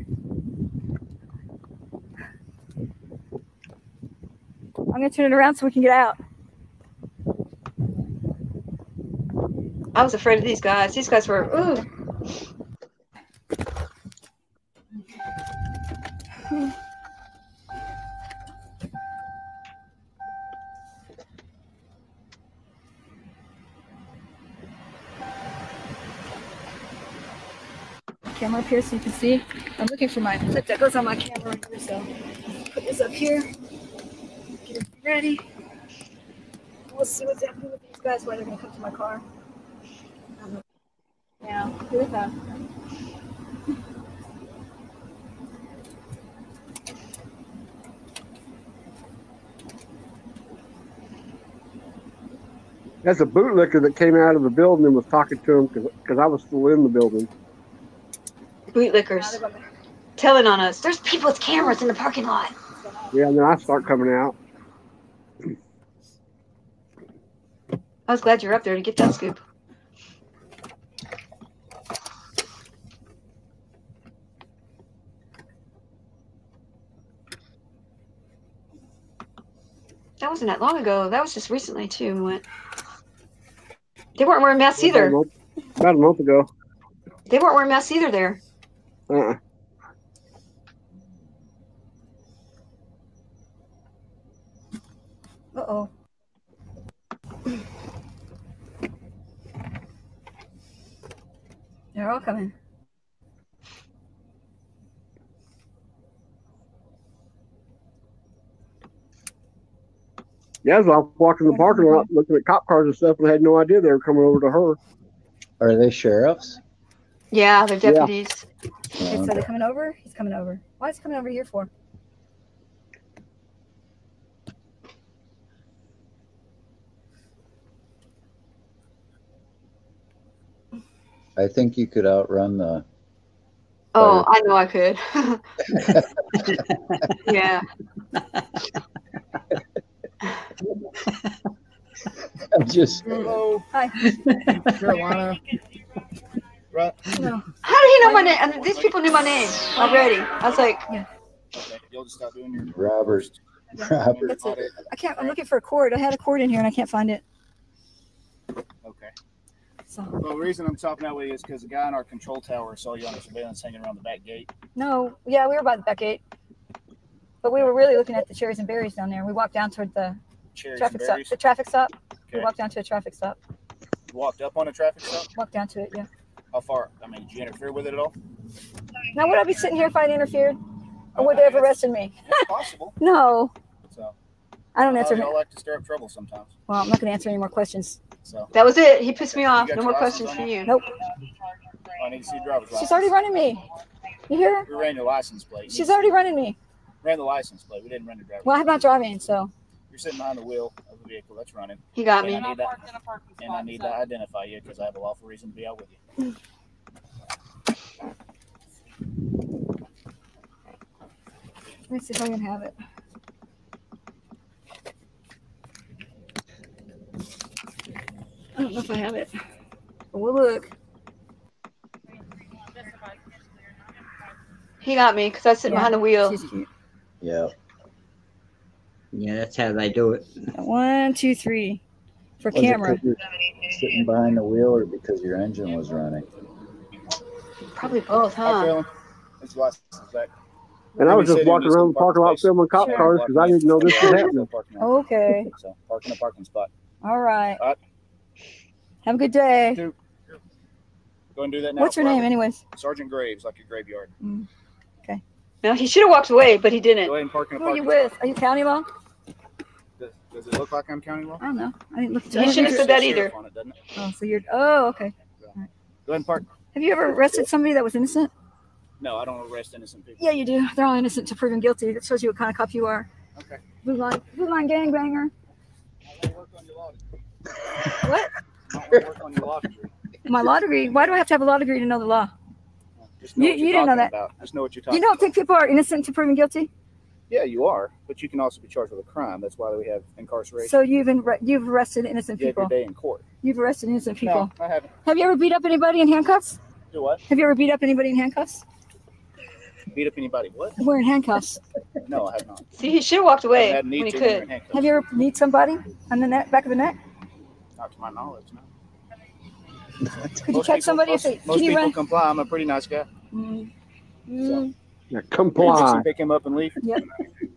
I'm going to turn it around so we can get out.
I was afraid of these guys. These guys were, ooh.
Camera up here so you can see. I'm looking for my clip that goes on my camera right here, so put this up here. Get it ready. We'll see what's happening with these guys, why they're going to come to my car. Now, here we go.
That's a bootlicker that came out of the building and was talking to him because I was still in the building.
Bootlickers. Telling on us. There's people with cameras in the parking lot.
Yeah, and then I start coming out.
I was glad you're up there to get that scoop. That wasn't that long ago. That was just recently, too. We went. They weren't wearing masks either.
About a month ago.
They weren't wearing masks either there.
Uh-uh.
Uh-oh. They're all coming.
Yeah, as I was walking the parking lot, looking at cop cars and stuff, and I had no idea they were coming over to her.
Are they sheriffs?
Yeah, they're deputies.
Okay, so they're coming over? He's coming over. Why is he coming over here for?
I think you could outrun the.
Oh, I know I could. Yeah.
I'm just.
Hello.
Hi.
Carolina. Right.
No.
How did he know my name? And these people knew my name already. I was like,
Okay. You'll just stop doing your
Robert. Robert.
That's it. I can't. I'm looking for a cord. I had a cord in here and I can't find it.
Okay.
So.
Well, the reason I'm talking that way is because the guy in our control tower saw you on the surveillance hanging around the back gate.
No. Yeah, we were by the back gate, but we were really looking at the cherries and berries down there. We walked down toward the traffic stop. The traffic stop.
Okay.
We walked down to a traffic stop.
You walked up on a traffic stop?
Walked down to it. Yeah.
How far? I mean, did you interfere with it at all?
Now, would I be sitting here if I'd interfered, or would they have arrested me?
It's possible.
No.
So.
I don't answer.
Y'all like to stir up trouble sometimes.
Well, I'm not going to answer any more questions.
So.
that was it. He pissed me off.
got
No
your
more
license
questions
on
for
you?
you.
Nope.
I need to see your driver's license.
She's already running me. You hear her?
We ran your license plate.
She's already running me.
Ran the license plate. We didn't run the driver's
Well, I'm not driving, so.
You're sitting behind the wheel of the vehicle that's running.
He got
And
me.
I need to identify you because I have a lawful reason to be out with you.
Let me see if I can have it. I don't know if I have it. But we'll look.
He got me because I sit behind the wheel.
She's cute.
Yeah.
Yeah, that's how they do it.
1, 2, 3 for
Was it
camera.
'cause you're sitting behind the wheel or because your engine was running?
Probably both,
Hi,
huh?
Carolyn. It's license back.
And I was just walking around the parking lot filming cop cars because I didn't know this was happening.
Okay.
So park in a parking spot.
All right.
All right.
Have a good day.
Go and do that now.
What's your name, anyways?
Sergeant Graves, like your graveyard.
Okay.
No, he should have walked away, but he didn't.
Go ahead and park in a
Who are you
parking
with? Are you county law?
spot. Does it look like I'm county law?
I don't know. I didn't look.
You shouldn't have said that either.
On it, doesn't it?
Oh, so you're. Oh, okay.
Go ahead and park.
Have you ever arrested somebody that was innocent?
No, I don't arrest innocent people.
Yeah, you do. They're all innocent until proven guilty. That shows you what kind of cop you are.
Okay.
Blue line gangbanger. What?
Work on your law degree.
My law degree. Why do I have to have a law degree to know the law?
Just know what
You
you're
didn't know
talking
that.
about. Just know what you're talking
You don't
about.
think people are innocent until proven guilty?
Yeah, you are, but you can also be charged with a crime. That's why we have incarceration.
So you've arrested innocent
You have
people.
your day in court.
You've arrested innocent people.
No, I haven't.
Have you ever beat up anybody in handcuffs?
Do what?
Have you ever beat up anybody in handcuffs?
Beat up anybody? What?
Wearing handcuffs.
No, I have not.
See, he should have walked away
I haven't
when
need
he
to when you're in
could.
handcuffs.
Have you ever beat somebody on the neck, back of the neck?
Not to my knowledge, no.
Could you catch somebody if they?
Most
Can you
people
run?
comply. I'm a pretty nice guy.
Mm,
Yeah,
You
comply.
pick him up and leave.
yep.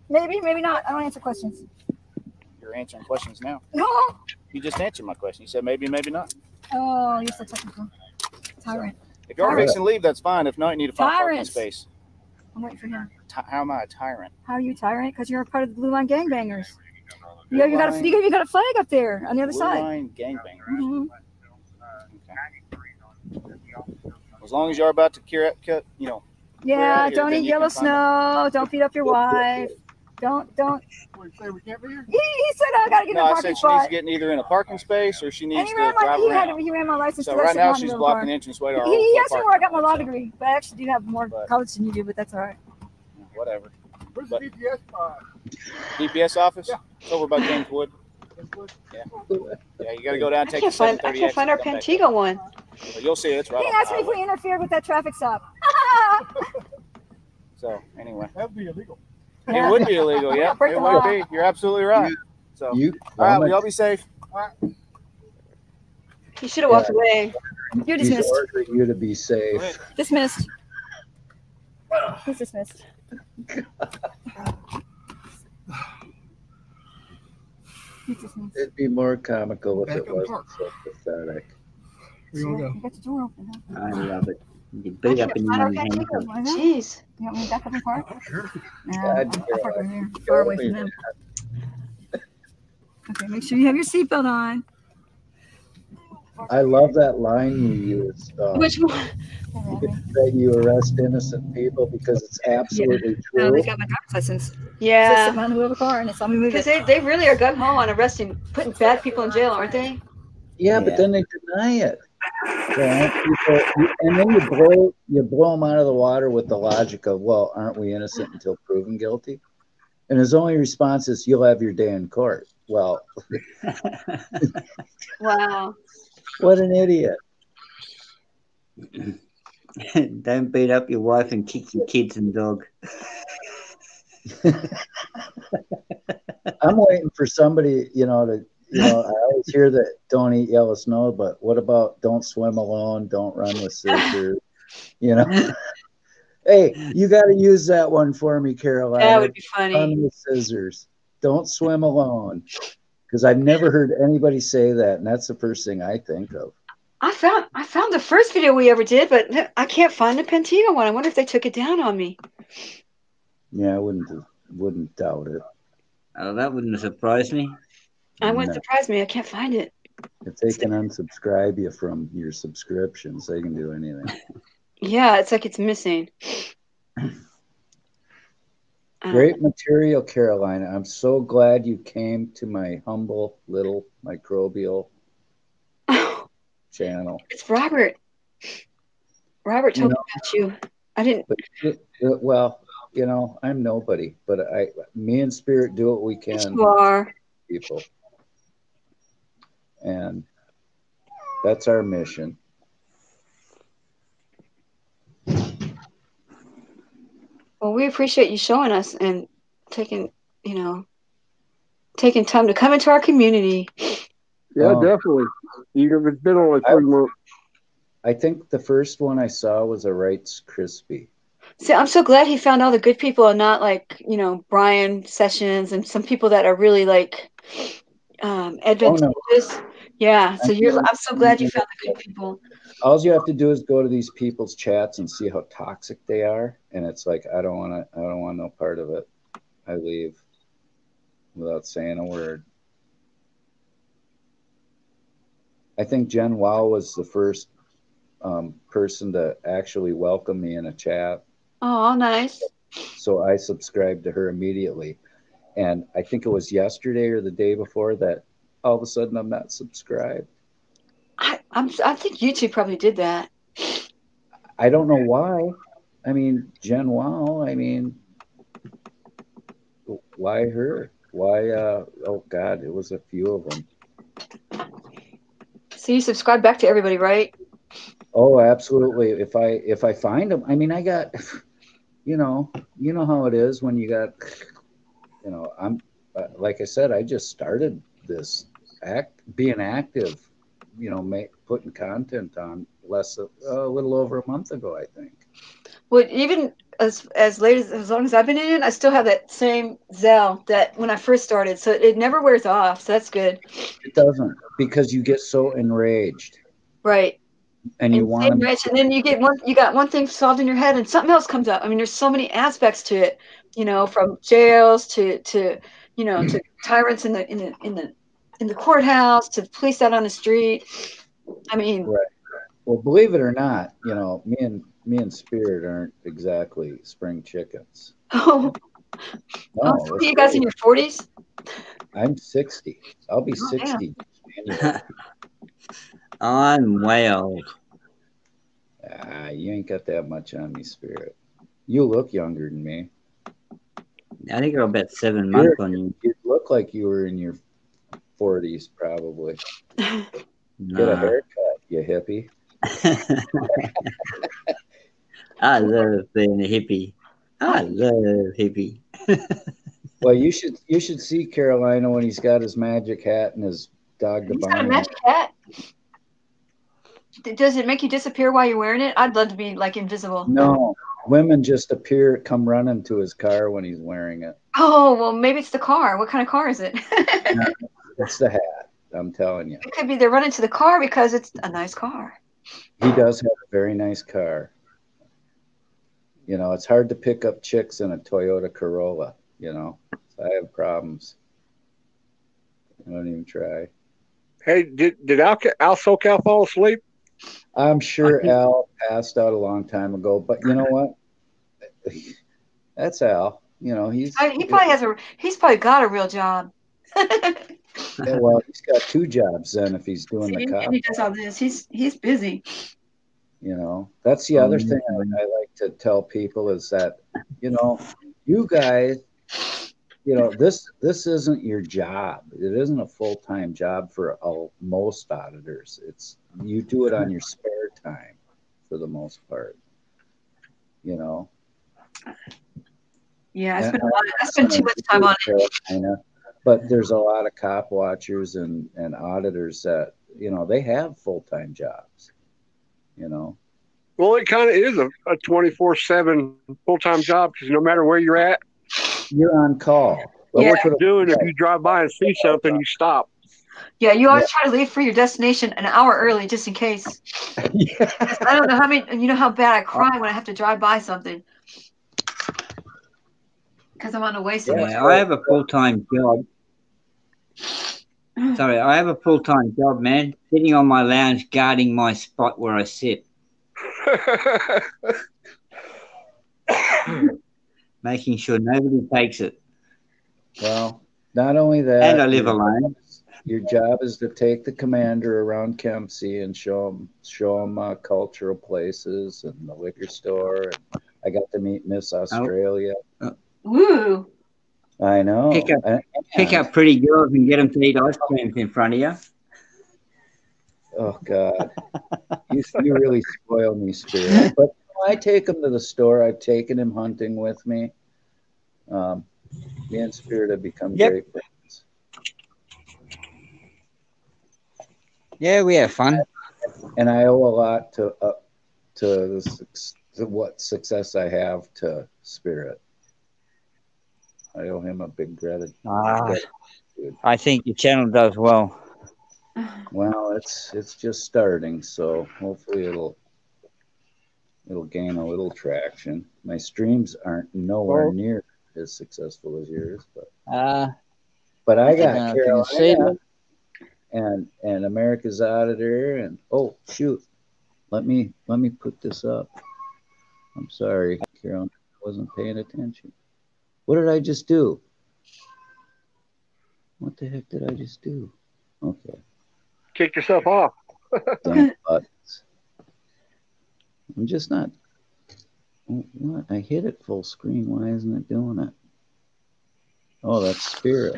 Maybe, maybe not. I don't answer questions.
You're answering questions now.
No.
You just answered my question. You said maybe, maybe not.
Oh, you're so technical. Tyrant.
If you're fixing to leave, that's fine. If not, you need to find parking
Tyrant.
space.
I'm waiting for him.
How am I a tyrant?
How are you tyrant? Because you're a part of the Blue Line gangbangers. You got a flag up there on the other
Blue
side.
Line gangbanger.
Mhm.
As long as you're about to cut, you know. clear
Yeah,
out here,
don't
then
eat
you
yellow
can find
snow. Don't beat up your wife. Don't.
What, you say we can't be here?
He said I gotta get in
No,
a
I
parking
said she needs
spot.
to get either in a parking space or she
And
needs
he
to
ran
drive around.
he ran my license.
So
to that
right
sitting
now
behind
she's
the
blocking
car.
the entranceway to our
He
old
asked me
parking
where I got my
lot,
law degree, but I actually do have more college than you do, but that's all right.
Whatever.
Where's the DPS spot?
DPS office? Yeah. It's over by Kingswood. Yeah. Yeah, you got to go down and take the
I
730
can't find our
exit and come back
Pantego one.
up. But you'll see it. It's right
He
off the
asked me if
highway.
we interfered with that traffic stop.
So, anyway.
That would be illegal.
It would be illegal, yeah.
Break
It
the
would
law.
be. You're absolutely right. So, all right, well, y'all be safe.
He should have walked away.
You're
He's
dismissed.
ordering you to be safe.
Dismissed. He's dismissed. He's dismissed.
It'd be more comical if
Back
it
up
wasn't
park.
so pathetic.
Where you want to
You got the door open. Huh?
I love it. You beat up in
Find our
your handcuffs.
Pantego. Jeez.
You want me to back up and park?
Sure.
Nah,
God,
I'll park over here,
Show
far away
me
from him. Okay, make sure you have your seatbelt on.
I love that line you used.
Which one?
That you arrest innocent people because it's absolutely
No,
true.
they've got my driver's license.
Yeah.
So it's sitting on the wheel of the car, and it's on me move
Because
it.
they really are gung ho on arresting, putting bad people in jail, aren't they?
Yeah, but then they deny it. So people, and then you blow them out of the water with the logic of, well, aren't we innocent until proven guilty? And his only response is, you'll have your day in court. Well,
wow.
What an idiot.
Don't beat up your wife and kick your kids and dog.
I'm waiting for somebody, I always hear that don't eat yellow snow, but what about don't swim alone, don't run with scissors, Hey, you got to use that one for me, Carolina.
That would be funny.
Run with scissors. Don't swim alone. Because I've never heard anybody say that, and that's the first thing I think of.
I found the first video we ever did, but I can't find the Pantino one. I wonder if they took it down on me.
Yeah, I wouldn't doubt it.
Oh, that wouldn't surprise me.
I wouldn't surprise me. I can't find it.
If they can unsubscribe you from your subscriptions, they can do anything.
Yeah, it's like it's missing.
Great material, Carolina. I'm so glad you came to my humble little microbial channel.
It's Robert. Robert told me about you. I didn't.
Well, I'm nobody, but me and Spirit do what we can.
Yes, you are.
People. And that's our mission.
Well, we appreciate you showing us and taking time to come into our community.
Yeah, definitely. Even if it's been only 3 months.
I think the first one I saw was a Wright's Crispy.
See, I'm so glad he found all the good people and not like, Brian Sessions and some people that are really like advantageous. Oh, no. Yeah. So I'm so glad you found the good people.
All you have to do is go to these people's chats and see how toxic they are. And it's like, I don't want no part of it. I leave without saying a word. I think Jen Wow was the first person to actually welcome me in a chat.
Oh, nice.
So I subscribed to her immediately. And I think it was yesterday or the day before that all of a sudden I'm not subscribed.
I think YouTube probably did that.
I don't know why. I mean, Jen Wow, why her? Why, oh God, it was a few of them.
So you subscribe back to everybody, right?
Oh, absolutely. If I find them, I got, you know how it is when you got, I'm, like I said, I just started this being active, putting content on a little over a month ago, I think.
Well, even as long as I've been in it, I still have that same zeal that when I first started. So it never wears off. So that's good.
It doesn't, because you get so enraged.
Right.
And you want to,
and then you got one thing solved in your head and something else comes up. There's so many aspects to it, from jails to tyrants in the courthouse to police out on the street.
Right. Well, believe it or not, me and Spirit aren't exactly spring chickens.
Oh,
no.
So you guys in your 40s?
I'm 60. I'll be 60.
I'm way old.
You ain't got that much on me, Spirit. You look younger than me.
I think I'm about 7 months on you.
You look like you were in your 40s, probably.
Nah.
Get a haircut, you hippie.
I love being a hippie. I love hippie.
Well, you should see Carolina when he's got his magic hat and his dog the
He's got a magic hat? Does it make you disappear while you're wearing it? I'd love to be like invisible.
No, women just come running to his car when he's wearing it.
Oh, well, maybe it's the car. What kind of car is it?
No, it's the hat. I'm telling you.
It could be they're running to the car because it's a nice car.
He does have a very nice car. It's hard to pick up chicks in a Toyota Corolla, So I have problems. I don't even try.
Hey, did Al SoCal fall asleep?
I'm sure Al passed out a long time ago, but you know what? That's Al. You know,
He probably has he's probably got a real job.
Yeah, well, he's got 2 jobs then if he's doing the cop.
And he does all this. He's busy.
You know, that's the other thing I like to tell people is that, you know, you guys, you know, this isn't your job. It isn't a full-time job for most auditors. It's you do it on your spare time for the most part. You know.
Yeah, I spend too much time on it.
But there's a lot of cop watchers and auditors that, you know, they have full-time jobs. You know.
Well, it kind of is a 24/7 full-time job because no matter where you're at,
you're on call.
But what you're doing, if you drive by and see something, you stop.
Yeah, you always try to leave for your destination an hour early just in case. I don't know how many. You know how bad I cry when I have to drive by something because I want to waste so much.
I have a full-time job. Sorry, I have a full-time job, man. Sitting on my lounge, guarding my spot where I sit. Making sure nobody takes it.
Well, not only that,
and I live alone.
Your job is to take the commander around Kempsey and show him cultural places and the liquor store. And I got to meet Miss Australia.
Woo!
I know.
Pick up pretty girls and get them to eat ice cream in front of you.
Oh God, you really spoil me, Spirit. But I take him to the store. I've taken him hunting with me. Me and Spirit have become great friends.
Yeah, we have fun.
And I owe a lot to what success I have to Spirit. I owe him a big gratitude.
I think your channel does well.
Well, it's just starting, so hopefully it'll gain a little traction. My streams aren't nowhere near as successful as yours, but I got Carolina and America's Auditor and oh shoot, let me put this up. I'm sorry, Carolina, I wasn't paying attention. What did I just do? What the heck did I just do? Okay.
Kick yourself off.
Damn buttons. I'm just not. What? I hit it full screen. Why isn't it doing it? Oh, that's Spirit.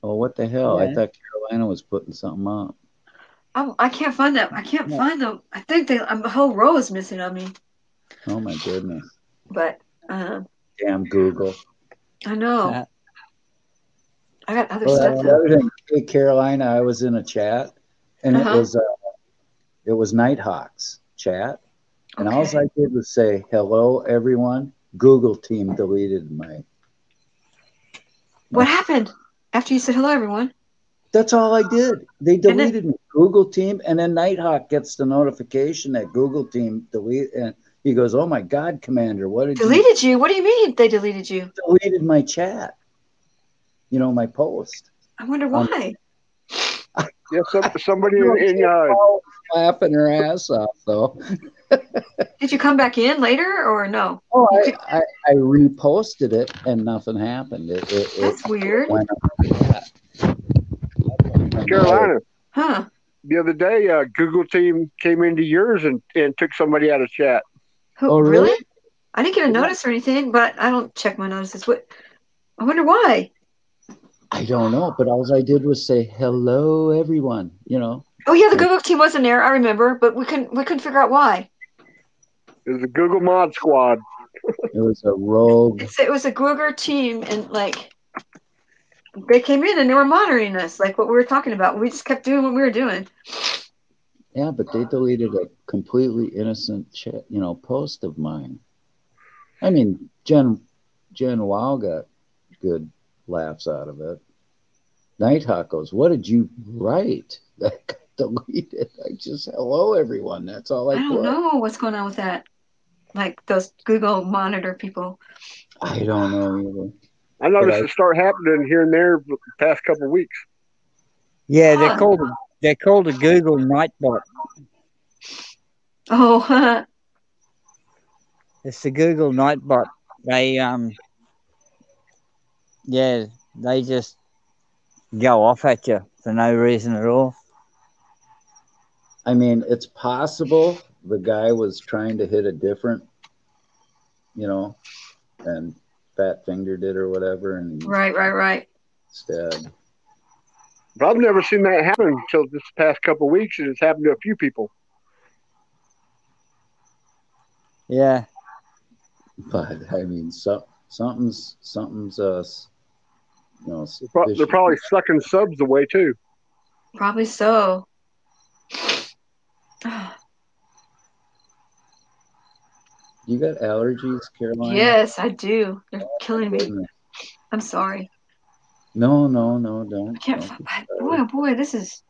Oh, what the hell?
Yeah.
I thought Carolina was putting something up.
I can't find that. I can't find them. I think the whole row is missing on me.
Oh my goodness.
But
damn Google.
I know. I got other
Well,
stuff.
another thing, hey, Carolina, I was in a chat, and it was Nighthawks chat, and all I did was say hello, everyone. Google team deleted my.
What happened after you said hello, everyone?
That's all I did. They deleted me. Google team, and then Nighthawk gets the notification that Google team deleted, and he goes, "Oh my God, Commander, what did
deleted you? What do you mean they deleted you?
Deleted my chat. You know, my post.
I wonder why.
Yeah, somebody in
laughing her ass off though.
Did you come back in later or no?
Oh, I reposted it and nothing happened.
That's weird.
Went up.
Carolina.
Huh.
The other day, Google team came into yours and took somebody out of chat.
Oh, really? I didn't get a notice or anything, but I don't check my notices. What? I wonder why.
I don't know, but all I did was say hello, everyone. You know.
Oh yeah, the Google team wasn't there. I remember, but we couldn't figure out why.
It was a Google Mod Squad.
It was a rogue.
It was a Google team, and like they came in and they were monitoring us, like what we were talking about. We just kept doing what we were doing.
Yeah, but they deleted a completely innocent, post of mine. I mean, Jen Wow got good laughs out of it. Nighthawk goes, "What did you write?" That got deleted. I just hello everyone. That's all I
don't know what's going on with that. Like those Google monitor people.
I don't know either.
I noticed it start happening here and there the past couple of weeks.
Yeah, they're called a Google Nightbot.
Oh,
It's the Google Nightbot. They yeah, they just go off at you for no reason at all.
I mean, it's possible the guy was trying to hit a different, and fat fingered it or whatever, and
right.
instead.
But I've never seen that happen until this past couple of weeks, and it's happened to a few people.
Yeah.
But I mean, something's
They're probably sucking subs away too.
Probably so.
You got allergies, Carolina?
Yes, I do. They're killing me. I'm sorry.
No, don't.
I can't. Boy, this is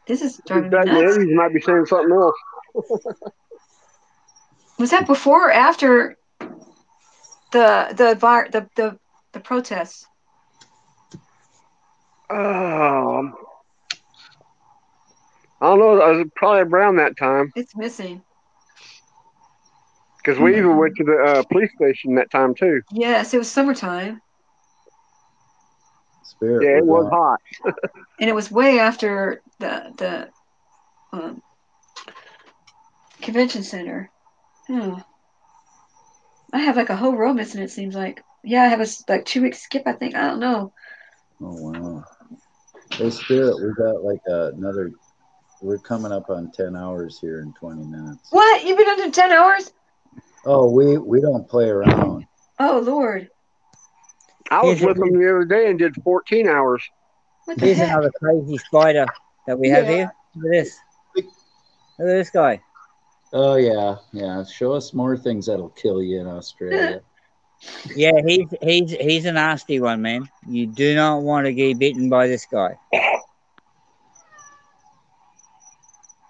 driving me
That
nuts.
ladies might be saying something else.
Was that before or after the protests?
I don't know. I was probably around that time.
It's missing.
Because we even went to the police station that time too.
Yes, it was summertime.
Spirit.
Yeah, it was hot.
And it was way after the convention center. I have like a whole row missing, it seems like. Yeah, I have a 2-week skip, I think. I don't know.
Oh, wow. Hey, Spirit, we got like another. We're coming up on 10 hours here in 20 minutes.
What? You've been under 10 hours?
Oh, we don't play around.
Oh, Lord.
I was with them the other day and did 14 hours.
Here's another crazy spider that we have here. Look at this. Look at this guy.
Oh, yeah. Show us more things that'll kill you in Australia.
Yeah, he's a nasty one, man. You do not want to get bitten by this guy.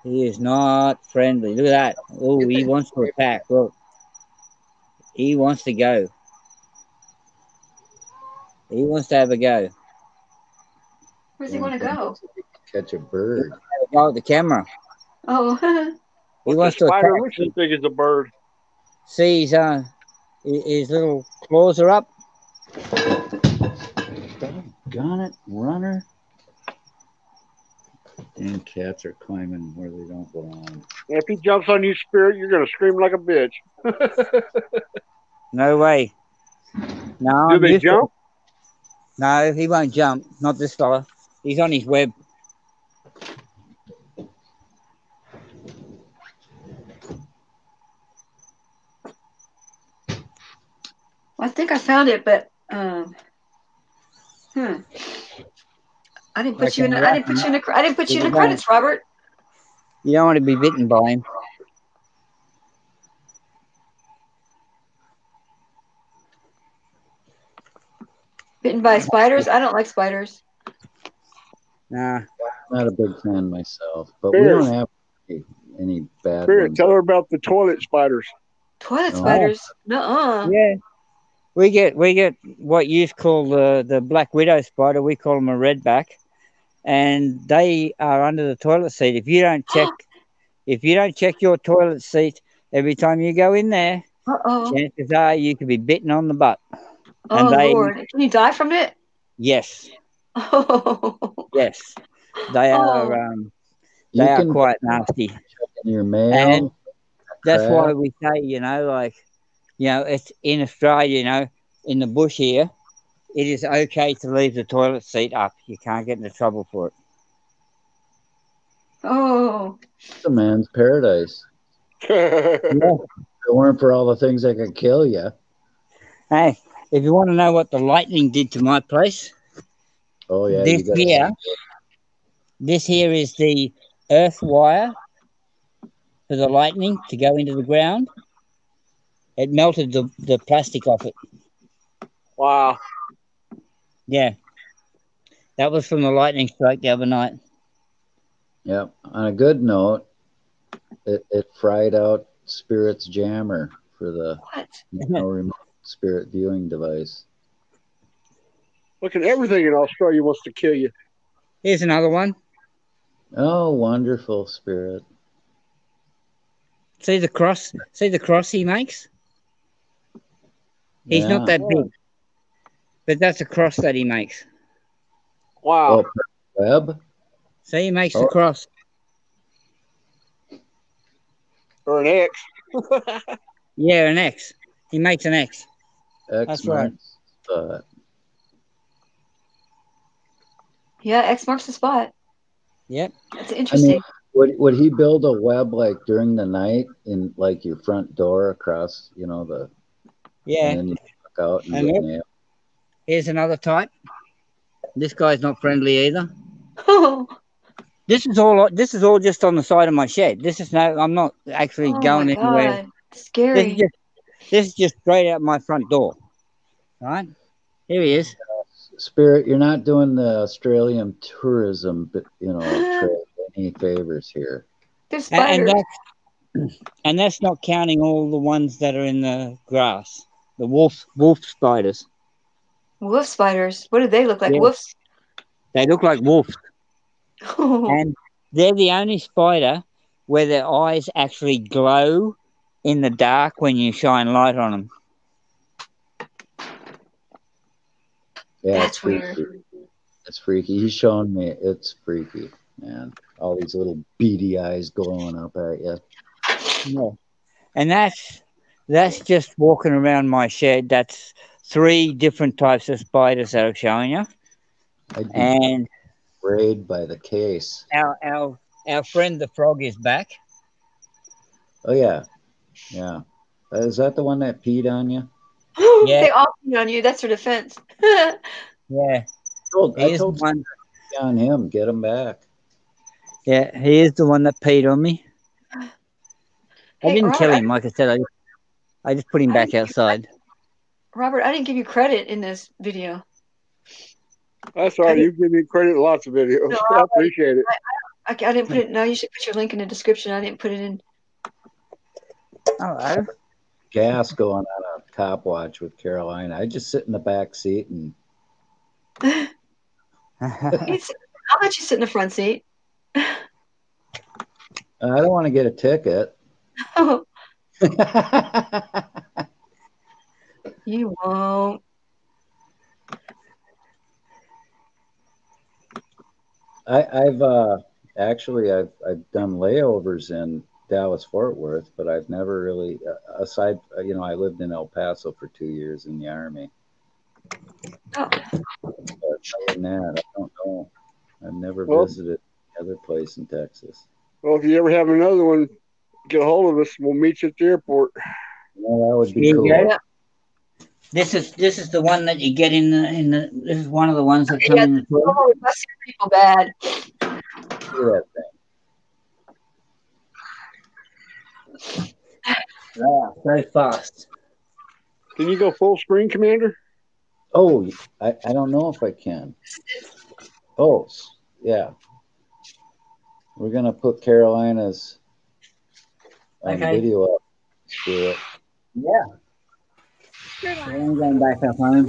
He is not friendly. Look at that. Oh, he wants to attack. Look. He wants to go. He wants to have a go.
Where's he want to go?
Catch a bird.
Go with the camera.
Oh.
He wants to
spider
attack.
looks as big as a bird.
See, his little claws are up.
Got it, runner. Damn cats are climbing where they don't belong.
If he jumps on you, Spirit, you're going to scream like a bitch.
No way. No.
Do they jump?
No, he won't jump. Not this fella. He's on his web.
I think I found it, but I didn't put you in. I didn't put you in the credits, Robert.
You don't want to be bitten by him.
Bitten by spiders? I don't like spiders.
Nah.
Not a big fan myself, but we don't have any bad
Spirit,
ones.
tell her about the toilet spiders.
Toilet spiders? Nuh-uh.
Yeah. We get what you call the black widow spider. We call them a redback, and they are under the toilet seat. If you don't check your toilet seat every time you go in there, chances are you could be bitten on the butt.
Oh, Lord. Can you die from it?
Yes.
Oh.
Yes. They are they are quite nasty.
In your mail.
And that's why we say, it's in Australia, in the bush here, it is okay to leave the toilet seat up. You can't get into trouble for it.
Oh.
It's a man's paradise. If it weren't for all the things that could kill you.
Hey, if you want to know what the lightning did to my place, this here is the earth wire for the lightning to go into the ground. It melted the plastic off it.
Wow.
Yeah. That was from the lightning strike the other night.
Yep. On a good note, it fried out Spirit's jammer for the remote Spirit viewing device.
Look at everything in Australia wants to kill you.
Here's another one.
Oh, wonderful, Spirit.
See the cross? See the cross he makes? He's not
Yeah.
that big, but that's a cross that he makes.
Wow.
Oh, web?
See, he makes the cross.
Or an X.
Yeah, an X. He makes an X.
X
That's right.
marks,
Yeah, X marks the spot.
Yep.
That's interesting.
I mean, would he build a web like during the night in like your front door across, you know, the
Yeah.
and then you walk out and
And
get
look,
nailed?
here's another type. This guy's not friendly either. This is all just on the side of my shed. This is no. I'm not actually
Oh
going
my
anywhere.
God, scary.
This is just straight out my front door. Right? Here he is.
Spirit, you're not doing the Australian tourism, you know, trade any favors here.
There's
And
spiders.
that's not counting all the ones that are in the grass. The wolf spiders.
Wolf spiders. What do they look like?
Yeah.
Wolves?
They look like wolves. And they're the only spider where their eyes actually glow in the dark when you shine light on them.
Yeah,
That's
it's freaky.
weird.
It's freaky. He's showing me. It's freaky, man. All these little beady eyes glowing up at you.
Yeah. And that's just walking around my shed. That's 3 different types of spiders that I'm showing you. And
sprayed by the case.
Our friend the frog is back.
Oh yeah, yeah. Is that the one that peed on you?
Yeah.
They all pee on you. That's their defense.
Yeah.
I told one on him. Get him back.
Yeah, he is the one that peed on me. I didn't kill him, like I said. I just put him back outside.
Robert, I didn't give you credit in this video.
That's all right. You give me credit in lots of videos.
No,
I appreciate it.
I didn't put it. No, you should put your link in the description. I didn't put it in.
All right.
Gas going on a cop watch with Carolina. I just sit in the back seat and.
I'll let you sit in the front seat.
I don't want to get a ticket.
You won't.
I've actually I've done layovers in Dallas Fort Worth, but I've never really aside I lived in El Paso for 2 years in the Army. But other than that, I don't know. I've never visited any other place in Texas.
Well, if you ever have another one, get a hold of us. We'll meet you at the airport.
Well, that would be cool. Yeah.
This is the one that you get in the. This is one of the ones that come in the toilet.
Oh, it must be people bad.
Look at that thing.
Wow, so fast.
Can you go full screen, Commander?
Oh, I don't know if I can. Oh, yeah. We're going to put Carolina's video up. Spirit.
Yeah. I'm going back up home.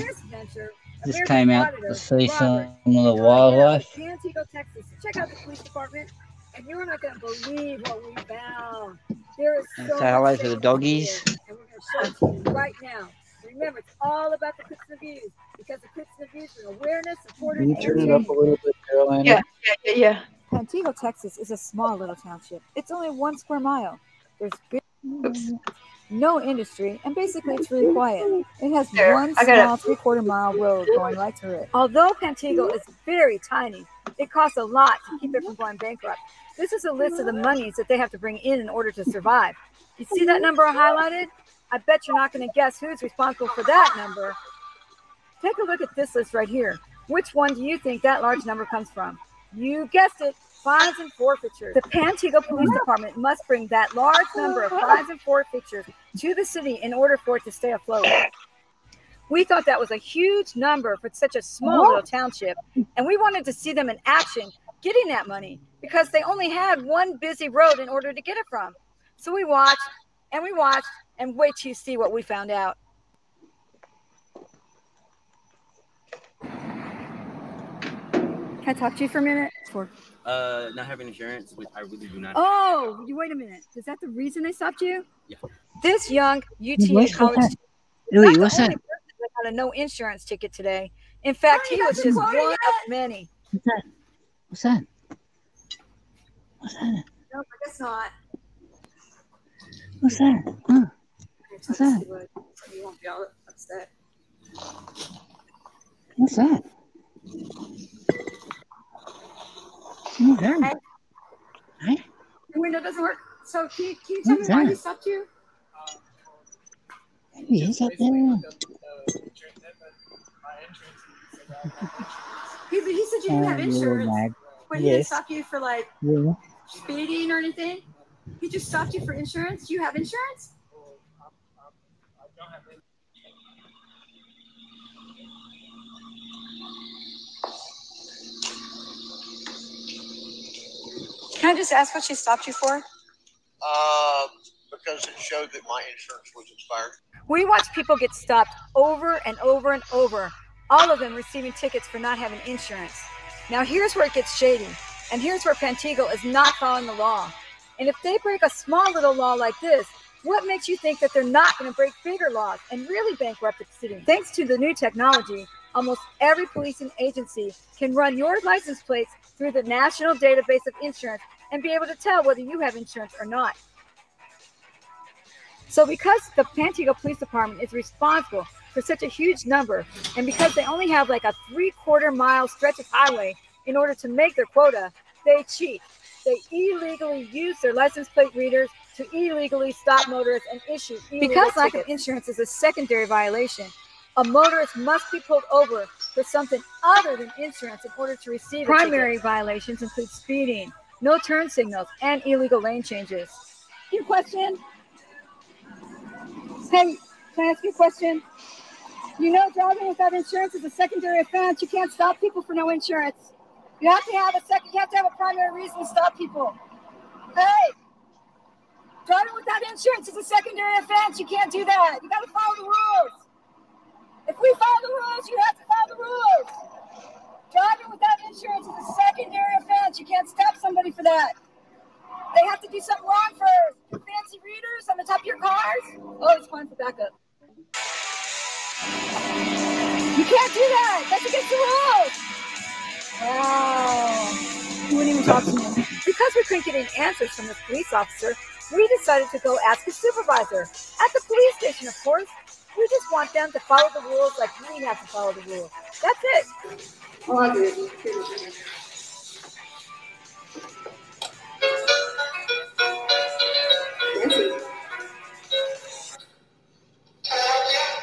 Just came out to see some of the wildlife.
Pantego, Texas. Check out the police department, and you're not going to believe what we found. There is so
say hello to the doggies.
And we're going to show it to you right now. Remember, it's all about the clicks and views, because the clicks and views are awareness, supporters,
Can you turn it up a little bit, Carolina?
Yeah.
Pantego, Texas is a small little township. It's only 1 square mile. There's no industry, and basically it's really quiet. It has one small 3/4 mile road going right through it. Although Pantego is very tiny, it costs a lot to keep it from going bankrupt. This is a list of the monies that they have to bring in order to survive. You see that number I highlighted? I bet you're not going to guess who's responsible for that number. Take a look at this list right here. Which one do you think that large number comes from? You guessed it. Fines and forfeitures. The Pantego Police Department must bring that large number of fines and forfeitures to the city in order for it to stay afloat. We thought that was a huge number for such a small little township, and we wanted to see them in action getting that money because they only had one busy road in order to get it from. So we watched, and wait till you see what we found out. Can I talk to you for a minute? For
Not having insurance, which I really do not.
oh, you wait a minute. Is that the reason they stopped you?
Yeah.
This young UTA
What's
college
that?
student is
Louis,
not
what's
the only
that?
person that got a no insurance ticket today. In fact, he was just one of many.
What's that? What's that? What's that?
No, I guess not.
What's that? Huh? What's that?
You won't be all upset.
What's that? What's that?
Hey, the window doesn't work. So can you tell me
What's
why
that?
he stopped you?
Maybe he's up there.
He said you didn't have insurance, but he didn't
Yes.
stop you for like
Yeah.
speeding or anything. He just stopped you for insurance. Do you have insurance? Can I just ask what she stopped you for?
Because it showed that my insurance was expired.
We watch people get stopped over and over and over, all of them receiving tickets for not having insurance. Now here's where it gets shady, and here's where Pantego is not following the law. And if they break a small little law like this, what makes you think that they're not going to break bigger laws and really bankrupt the city? Thanks to the new technology, almost every policing agency can run your license plates through the national database of insurance and be able to tell whether you have insurance or not. So because the Pantego Police Department is responsible for such a huge number, and because they only have like a 3/4 mile stretch of highway in order to make their quota, they cheat. They illegally use their license plate readers to illegally stop motorists and issue illegal Because lack of insurance is a secondary violation, a motorist must be pulled over for something other than insurance in order to receive primary violations include speeding, no turn signals, and illegal lane changes. Your question? Hey, can I ask you a question? You know, driving without insurance is a secondary offense. You can't stop people for no insurance. You have to have a primary reason to stop people. Hey, driving without insurance is a secondary offense. You can't do that. You got to follow the rules. If we follow the rules, you have to follow the rules. Driving without insurance is a secondary offense. You can't stop somebody for that. They have to do something wrong first. Fancy readers on the top of your cars? Oh, it's fine for backup. You can't do that. That's against the rules. Wow. You wouldn't even talk to me. Because we couldn't get any answers from the police officer, we decided to go ask his supervisor. At the police station, of course. We just want them to follow the rules like we have to follow the rules. That's it. Oh, I do.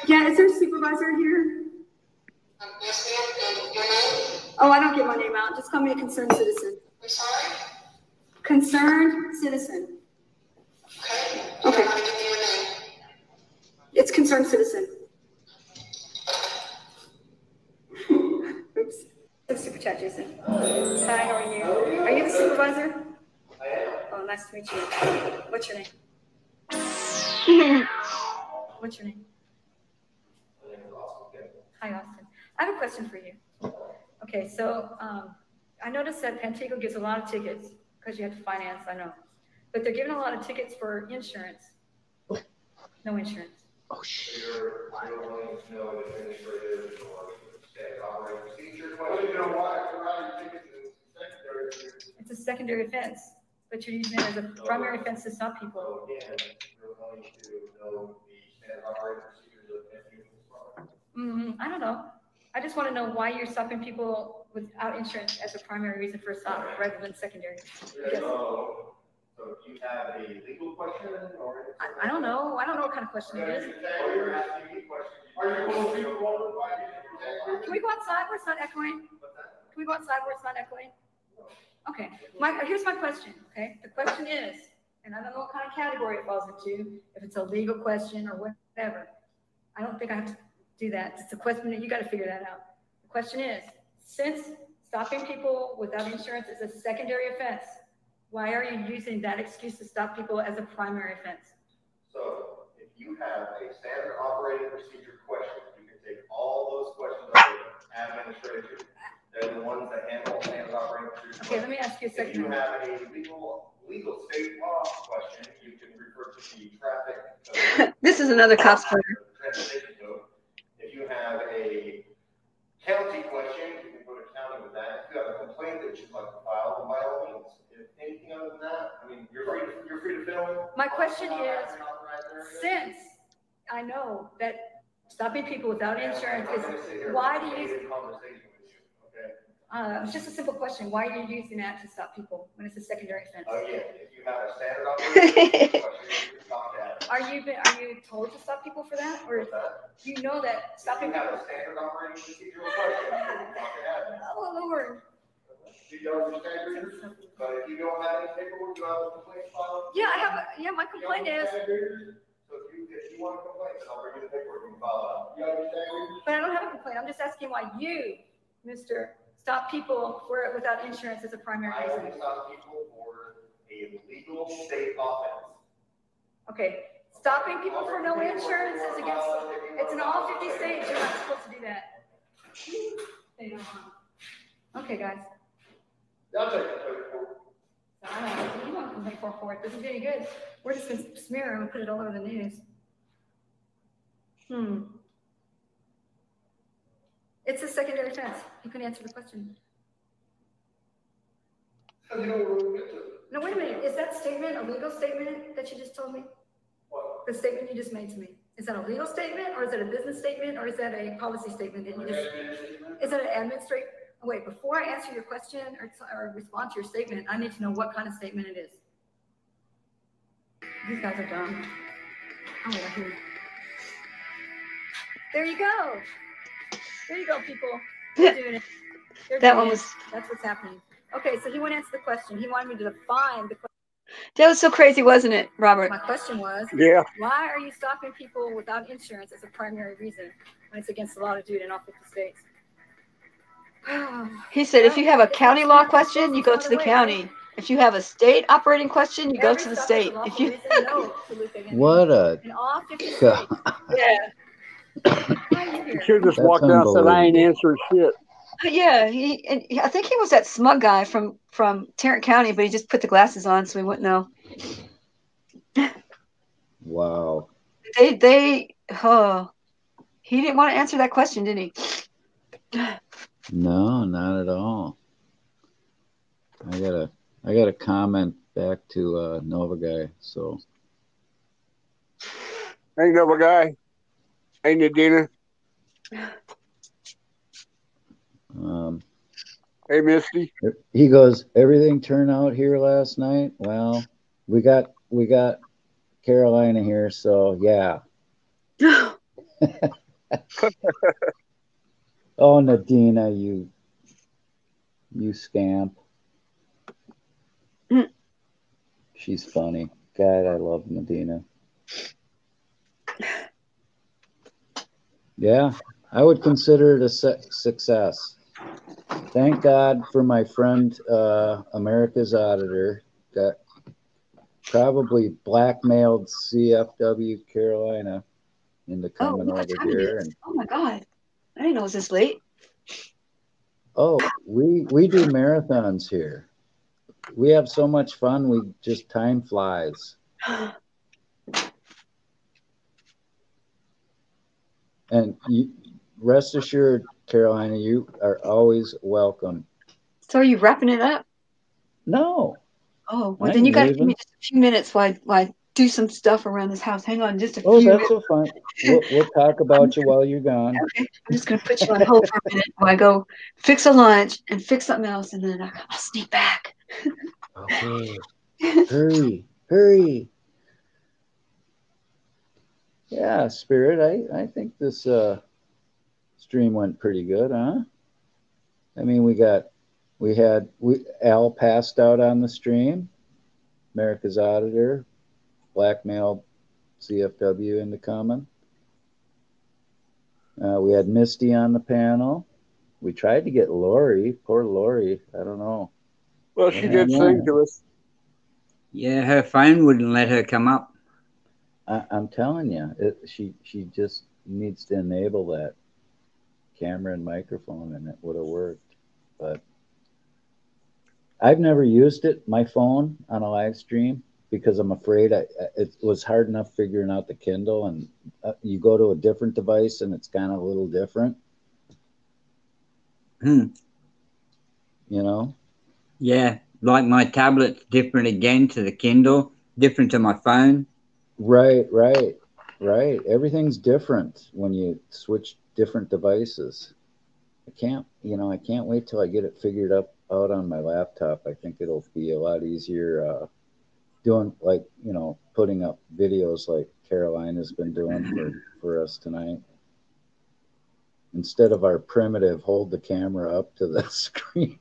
Yeah, is there a supervisor here? Oh, I don't get my name out. Just call me a concerned citizen. Concerned citizen. Okay. It's concerned citizen. Oops. Super chat, Jason. Hi, how are you? Are you the supervisor? I am. Oh, nice to meet you. What's your name? What's your name? Hi, Austin. I have a question for you. Okay, so I noticed that Pantego gives a lot of tickets because you have to finance, I know. But they're giving a lot of tickets for insurance. No insurance. Oh, shit. It's a secondary offense, but you're using it as a primary offense to stop people. I don't know. I just want to know why you're stopping people without insurance as a primary reason for a stop rather than secondary.
So do you have a legal question or?
I don't know. I don't know what kind of question it is.
You're asking me questions. Are you going to be qualified?
Can we go outside where it's not echoing? Can we go outside where it's not echoing? Okay. Here's my question. Okay. The question is, and I don't know what kind of category it falls into, if it's a legal question or whatever. I don't think I have to do that. It's a question that you got to figure that out. The question is, since stopping people without insurance is a secondary offense, why are you using that excuse to stop people as a primary offense?
So if you have a standard operating procedure question, you can take all those questions out of administration. They're the ones that handle
ask you a
If
second.
you have a legal state law question, you can refer to the traffic code.
This is another cop's corner.
Transportation code. If you have a county question, you can go to county with that. If you have a complaint that you'd like to file, then by all means. If anything other than that, I mean, you're free to film.
My question is, since I know that stopping people without insurance is, why do you use it's just a simple question. Why are you using that to stop people when it's a secondary offense?
Again, if you have a standard operation question, you can talk to that.
Are you told to stop people for that, or do you know that stopping people?
If you have a standard operating procedural question, you can talk to that.
Oh Lord.
You know your standards, but if you don't have any paperwork, you have a complaint filed.
Yeah, I have. My complaint is.
So if you want a complaint, then I'll bring you the paperwork and file it out. You understand?
But I don't have a complaint. I'm just asking why you, Mr. Stop people without insurance as a primary reason.
I stop people for a legal state offense.
Okay, stopping people for no insurance is against. It's in all 50 states. You're not supposed to do that. They don't know. Okay, guys.
I'll take it for.
I don't know. You want to complain for it? Doesn't do any good. We're just going to smear them and put it all over the news. It's a secondary offense. You can answer the question. No, wait a minute. Is that statement a legal statement that you just told me?
What?
The statement you just made to me. Is that a legal statement, or is it a business statement, or is that a policy statement that you just? Is it an administrative? Wait, before I answer your question or respond to your statement, I need to know what kind of statement it is. These guys are dumb. Oh, wait, I hear you. There you go. There you go, people. They're doing it.
That one was.
That's what's happening. Okay, so he wouldn't answer the question. He wanted me to define the question.
That was so crazy, wasn't it, Robert?
My question was,
yeah.
Why are you stopping people without insurance as a primary reason when it's against the law to do it in all 50 states?
He said, if you have a county law question, you go to the county. If you have a state operating question, you go to the state. If you
what a
God.
Yeah.
You should have just walked out and said, I ain't answering shit.
Yeah, I think he was that smug guy from Tarrant County, but he just put the glasses on so we wouldn't know.
Wow.
He didn't want to answer that question, did he?
No, not at all. I gotta comment back to Nova Guy. So
Hey Nova Guy. Hey Nadina. Hey Misty.
He goes, everything turned out here last night. Well, we got Carolina here, so yeah. Oh, Nadina, you scamp. She's funny. God, I love Nadina. Yeah, I would consider it a success. Thank God for my friend, America's Auditor, got probably blackmailed CFW Carolina into coming over here. And
oh my God, I didn't know it was this late.
oh, we do marathons here. We have so much fun. We just time flies. And you, rest assured, Carolina, you are always welcome.
So are you wrapping it up?
No.
Oh, well, then you got to give me just a few minutes while I do some stuff around this house. Hang on just a few minutes.
Oh, that's so fun. We'll talk about you while you're gone.
Okay. I'm just going to put you on hold for a minute while I go fix a lunch and fix something else, and then I'll sneak back.
Okay. Hurry. Yeah, Spirit, I think this stream went pretty good, huh? I mean, Al passed out on the stream. America's Auditor blackmailed CFW into coming. We had Misty on the panel. We tried to get Lori. Poor Lori. I don't know.
Well, she did sing to us.
Yeah, her phone wouldn't let her come up.
I'm telling you, she just needs to enable that camera and microphone, and it would have worked. But I've never used my phone on a live stream because I'm afraid it was hard enough figuring out the Kindle, and you go to a different device and it's kind of a little different. You know?
Yeah, like my tablet's different again to the Kindle, different to my phone.
Right. Everything's different when you switch different devices. I can't wait till I get it figured out on my laptop. I think it'll be a lot easier doing putting up videos like Carolina's been doing for us tonight. Instead of our primitive hold the camera up to the screen.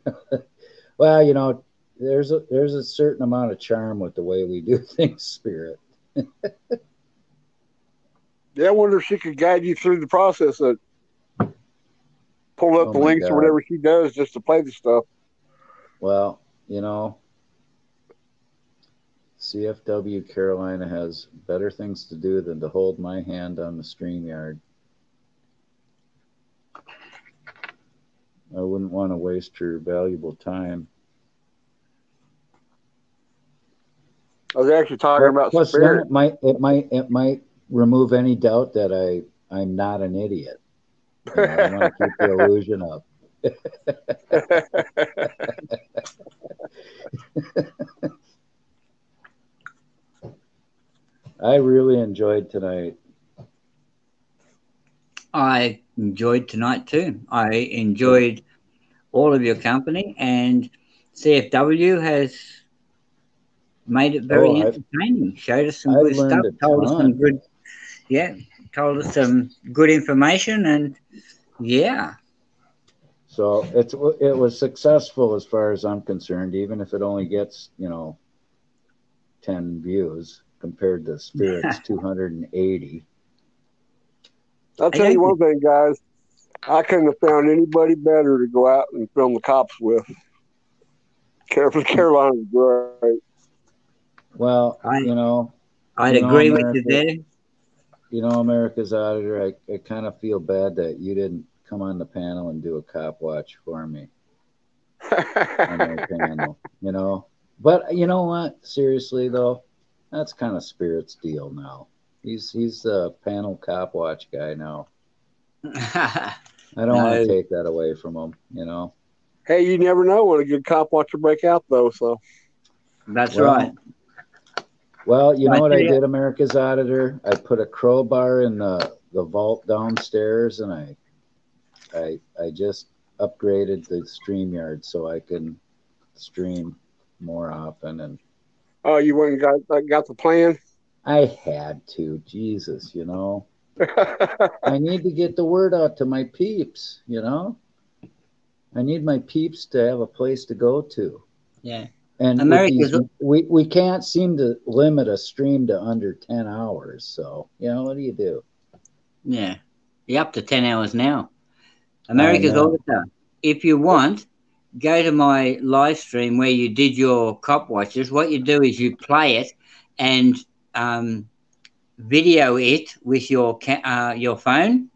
Well, there's a certain amount of charm with the way we do things, Spirit.
Yeah, I wonder if she could guide you through the process of pull up the links or whatever she does just to play the stuff.
Well, CFW Carolina has better things to do than to hold my hand on the StreamYard. I wouldn't want to waste her valuable time.
I was actually talking about
Plus,
Spirit.
then it might remove any doubt that I'm not an idiot. I want to keep the illusion up. I really enjoyed tonight.
I enjoyed tonight too. I enjoyed all of your company, and CFW has made it very entertaining. Showed us some good stuff. Told us some good, told us some good information, and yeah.
So it was successful as far as I'm concerned, even if it only gets 10 views compared to Spirit's 280.
I'll tell you one thing, guys. I couldn't have found anybody better to go out and film the cops with. Carolina's great.
Well,
I'd agree with you there.
America's Auditor, I kind of feel bad that you didn't come on the panel and do a cop watch for me on my panel, But you know what? Seriously, though, that's kind of Spirit's deal now. He's the panel cop watch guy now. I don't want to take that away from him,
Hey, you never know when a good cop watch will break out, though. So
that's right.
Well, you know what I did, America's Auditor? I put a crowbar in the vault downstairs, and I just upgraded the StreamYard so I can stream more often. And
you went and got the plan?
I had to. Jesus, I need to get the word out to my peeps, I need my peeps to have a place to go to.
Yeah.
And we can't seem to limit a stream to under 10 hours. So, what do you do?
Yeah. You're up to 10 hours now. America's Auditor. If you want, go to my live stream where you did your cop watches. What you do is you play it and video it with your phone.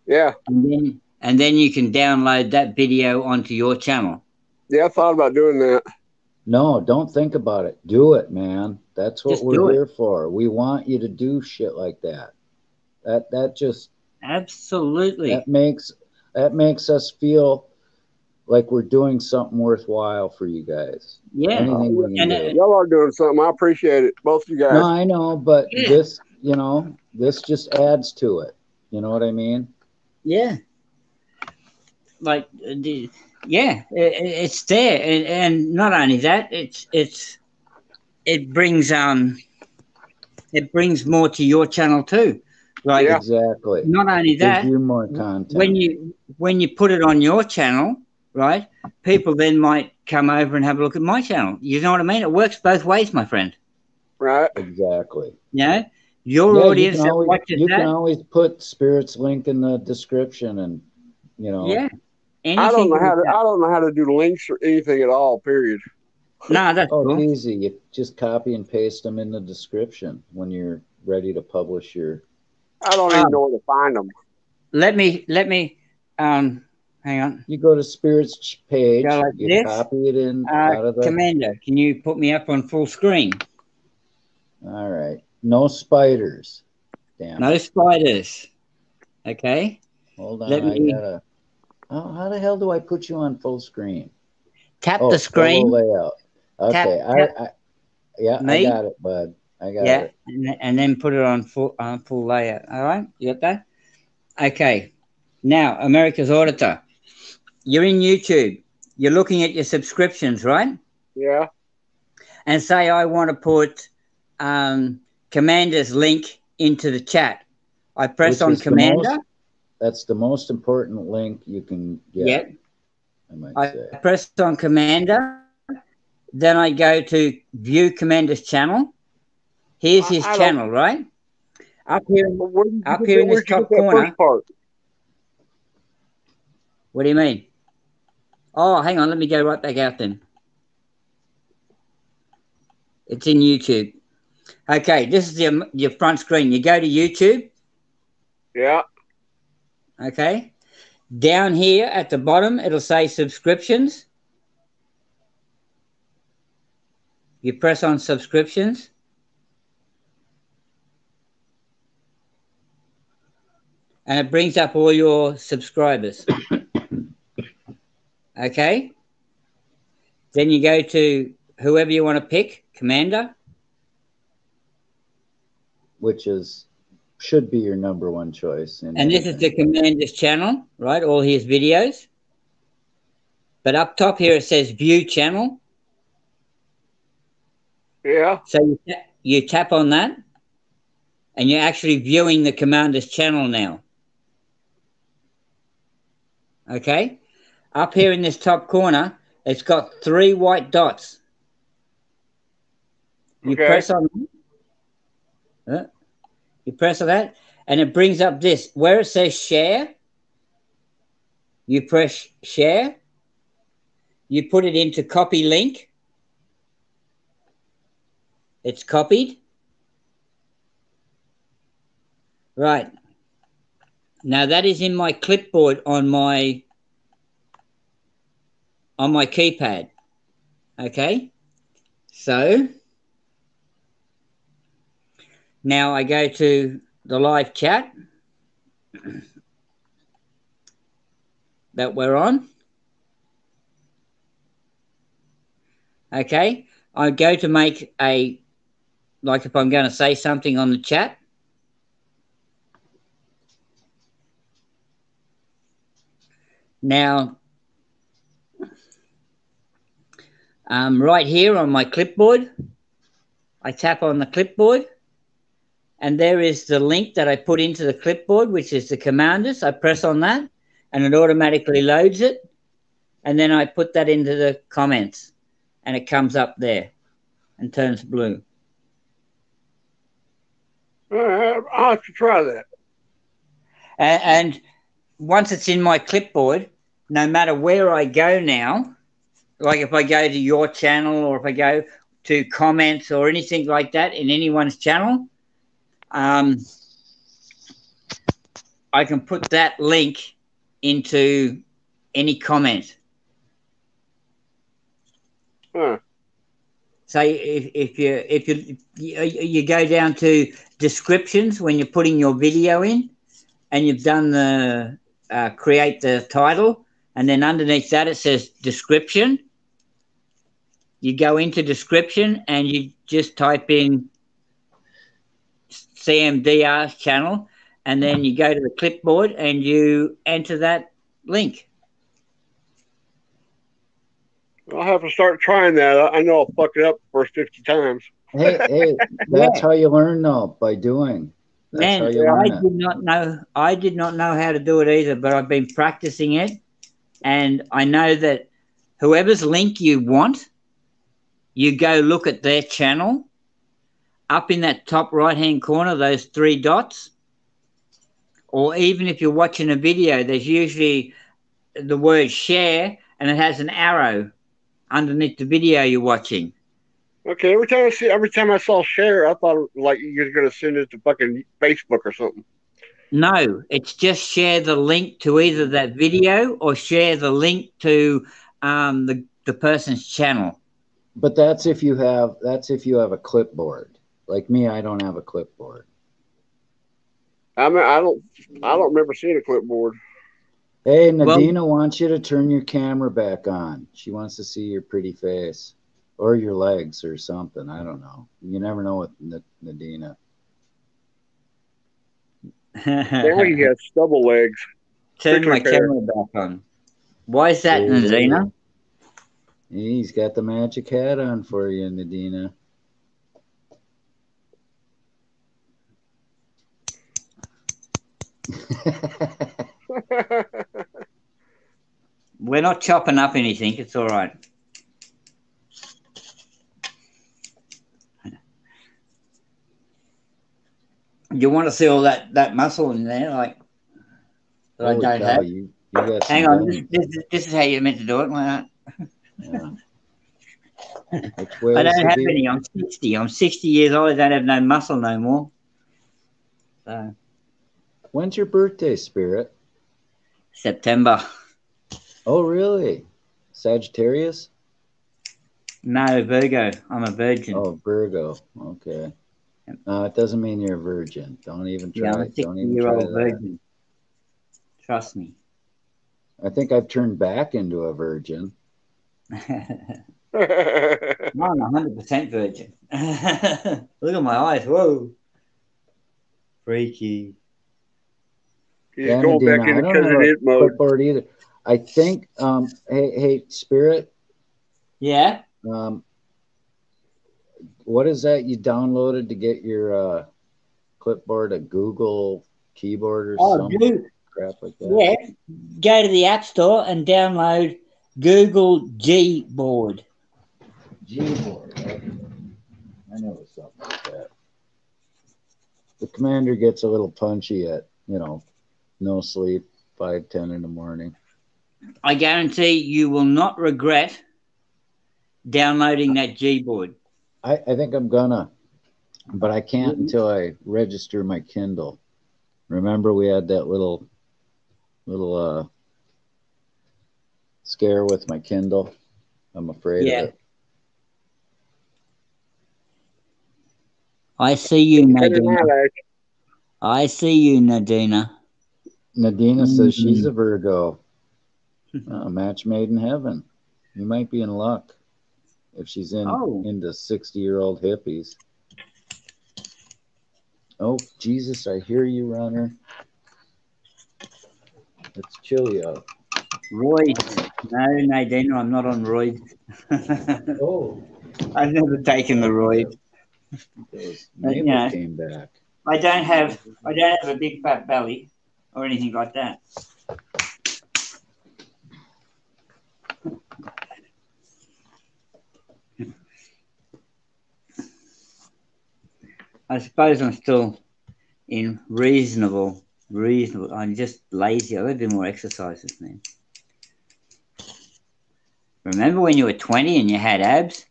Yeah.
And then you can download that video onto your channel.
Yeah, I thought about doing that.
No, don't think about it. Do it, man. That's what we're here for. We want you to do shit like that. That just
absolutely
that makes us feel like we're doing something worthwhile for you guys.
Yeah.
Anything we can do.
Y'all are doing something. I appreciate it. Both of you guys.
No, I know, but this just adds to it. You know what I mean?
Yeah. Like, it's there, and not only that, it brings more to your channel too. Like,
exactly.
Not only that,
gives you more content.
When you put it on your channel, right? People then might come over and have a look at my channel. You know what I mean? It works both ways, my friend.
Right.
Exactly.
Your audience
you can always put Spirit's link in the description, and
Yeah.
I don't know how to do links or anything at all. Period.
No, that's cool.
It's easy. You just copy and paste them in the description when you're ready to publish your.
I don't even know where to find them.
Let me Hang on.
You go to Spirit's page,
Go like
you
this.
copy it in out of the...
Commander, can you put me up on full screen?
All right. No spiders. Damn.
No spiders. Okay.
Hold on,
Let
I
me
gotta... Oh, how the hell do I put you on full screen?
tap the screen.
Solo layout. Okay,
tap
I got it, bud. I got it.
And then put it on full layout. All right, you got that? Okay. Now, America's Auditor, you're in YouTube. You're looking at your subscriptions, right?
Yeah.
And say I want to put Commander's link into the chat. I press on Commander.
That's the most important link you can get.
Yep.
I might say.
I press on Commander. Then I go to view Commander's channel. Here's his channel, right? Up here in this top corner. What do you mean? Oh, hang on. Let me go right back out then. It's in YouTube. Okay, this is your front screen. You go to YouTube.
Yeah.
Okay. Down here at the bottom, it'll say subscriptions. You press on subscriptions. And it brings up all your subscribers. Okay. Then you go to whoever you want to pick, Commander.
Which should be your number one choice.
And this is the Commander's channel, right? All his videos. But up top here it says view channel.
Yeah.
So you tap on that and you're actually viewing the Commander's channel now. Okay. Up here in this top corner, it's got 3 white dots. You press on that. You press on that, and it brings up this. Where it says share, you press share. You put it into copy link. It's copied. Right. Now that is in my clipboard on my keypad. Okay. So now I go to the live chat that we're on. Okay. I go to make like if I'm going to say something on the chat. Now, right here on my clipboard, I tap on the clipboard, and there is the link that I put into the clipboard, which is the Commanders. I press on that, and it automatically loads it, and then I put that into the comments, and it comes up there and turns blue.
I'll have to try that.
And once it's in my clipboard, no matter where I go now, like if I go to your channel or if I go to comments or anything like that in anyone's channel, I can put that link into any comment.
Huh.
So if you go down to descriptions when you're putting your video in, and you've done the create the title, and then underneath that it says description. You go into description and you just type in CMDR's channel, and then you go to the clipboard and you enter that link.
I'll have to start trying that. I know I'll fuck it up the first 50 times.
Hey, that's how you learn, though, by doing.
Man, I did not know how to do it either, but I've been practicing it, and I know that whoever's link you want, you go look at their channel. Up in that top right-hand corner, those 3 dots, or even if you're watching a video, there's usually the word share, and it has an arrow underneath the video you're watching.
Okay, every time I saw share, I thought like you were gonna send it to fucking Facebook or something.
No, it's just share the link to either that video or share the link to the person's channel.
But that's if you have a clipboard. Like me, I don't have a clipboard.
I mean, I don't remember seeing a clipboard.
Hey, Nadina wants you to turn your camera back on. She wants to see your pretty face or your legs or something. I don't know. You never know with Nadina.
Now he has stubble legs.
Turn my camera back on. Why is that, Nadina?
He's got the magic hat on for you, Nadina.
We're not chopping up anything. It's all right. You want to see all that muscle in there, like that
Holy
I don't
cow,
have?
you got
Hang
some
on,
guns.
this is how you're meant to do it, like that.
Yeah. Which way
I
is
don't
the
have
beat?
any. I'm 60. I'm 60 years old. I don't have no muscle no more. So.
When's your birthday, Spirit?
September.
Oh, really? Sagittarius?
No, Virgo. I'm a virgin.
Oh, Virgo. Okay. No, it doesn't mean you're a virgin. Don't even try.
Yeah, I'm a
Don't even try
60-year-old
that.
virgin. Trust me.
I think I've turned back into a virgin.
No, I'm 100% virgin. Look at my eyes. Whoa. Freaky.
He's going
Nadina,
back into
I don't have
cousin
a
it mode.
clipboard either. I think, hey, Spirit.
Yeah?
What is that you downloaded to get your clipboard? A Google keyboard or some crap like that?
Yeah. Go to the App Store and download Google Gboard.
Gboard. Okay. I know it's something like that. The commander gets a little punchy at, no sleep, 5:10 in the morning.
I guarantee you will not regret downloading that Gboard.
I think I'm gonna, but I can't until I register my Kindle. Remember we had that little scare with my Kindle? I'm afraid of it.
I see you, Nadina. I see you, Nadina.
Nadina says she's a Virgo. A match made in heaven. You might be in luck if she's into 60-year-old hippies. Oh, Jesus, I hear you, runner. It's chilly out.
Roids. No, Nadina, I'm not on roids.
Oh.
I've never taken the roids.
Mabel came back.
I don't have a big fat belly or anything like that. I suppose I'm still in reasonable. I'm just lazy. I've got to do more exercises, man. Remember when you were 20 and you had abs?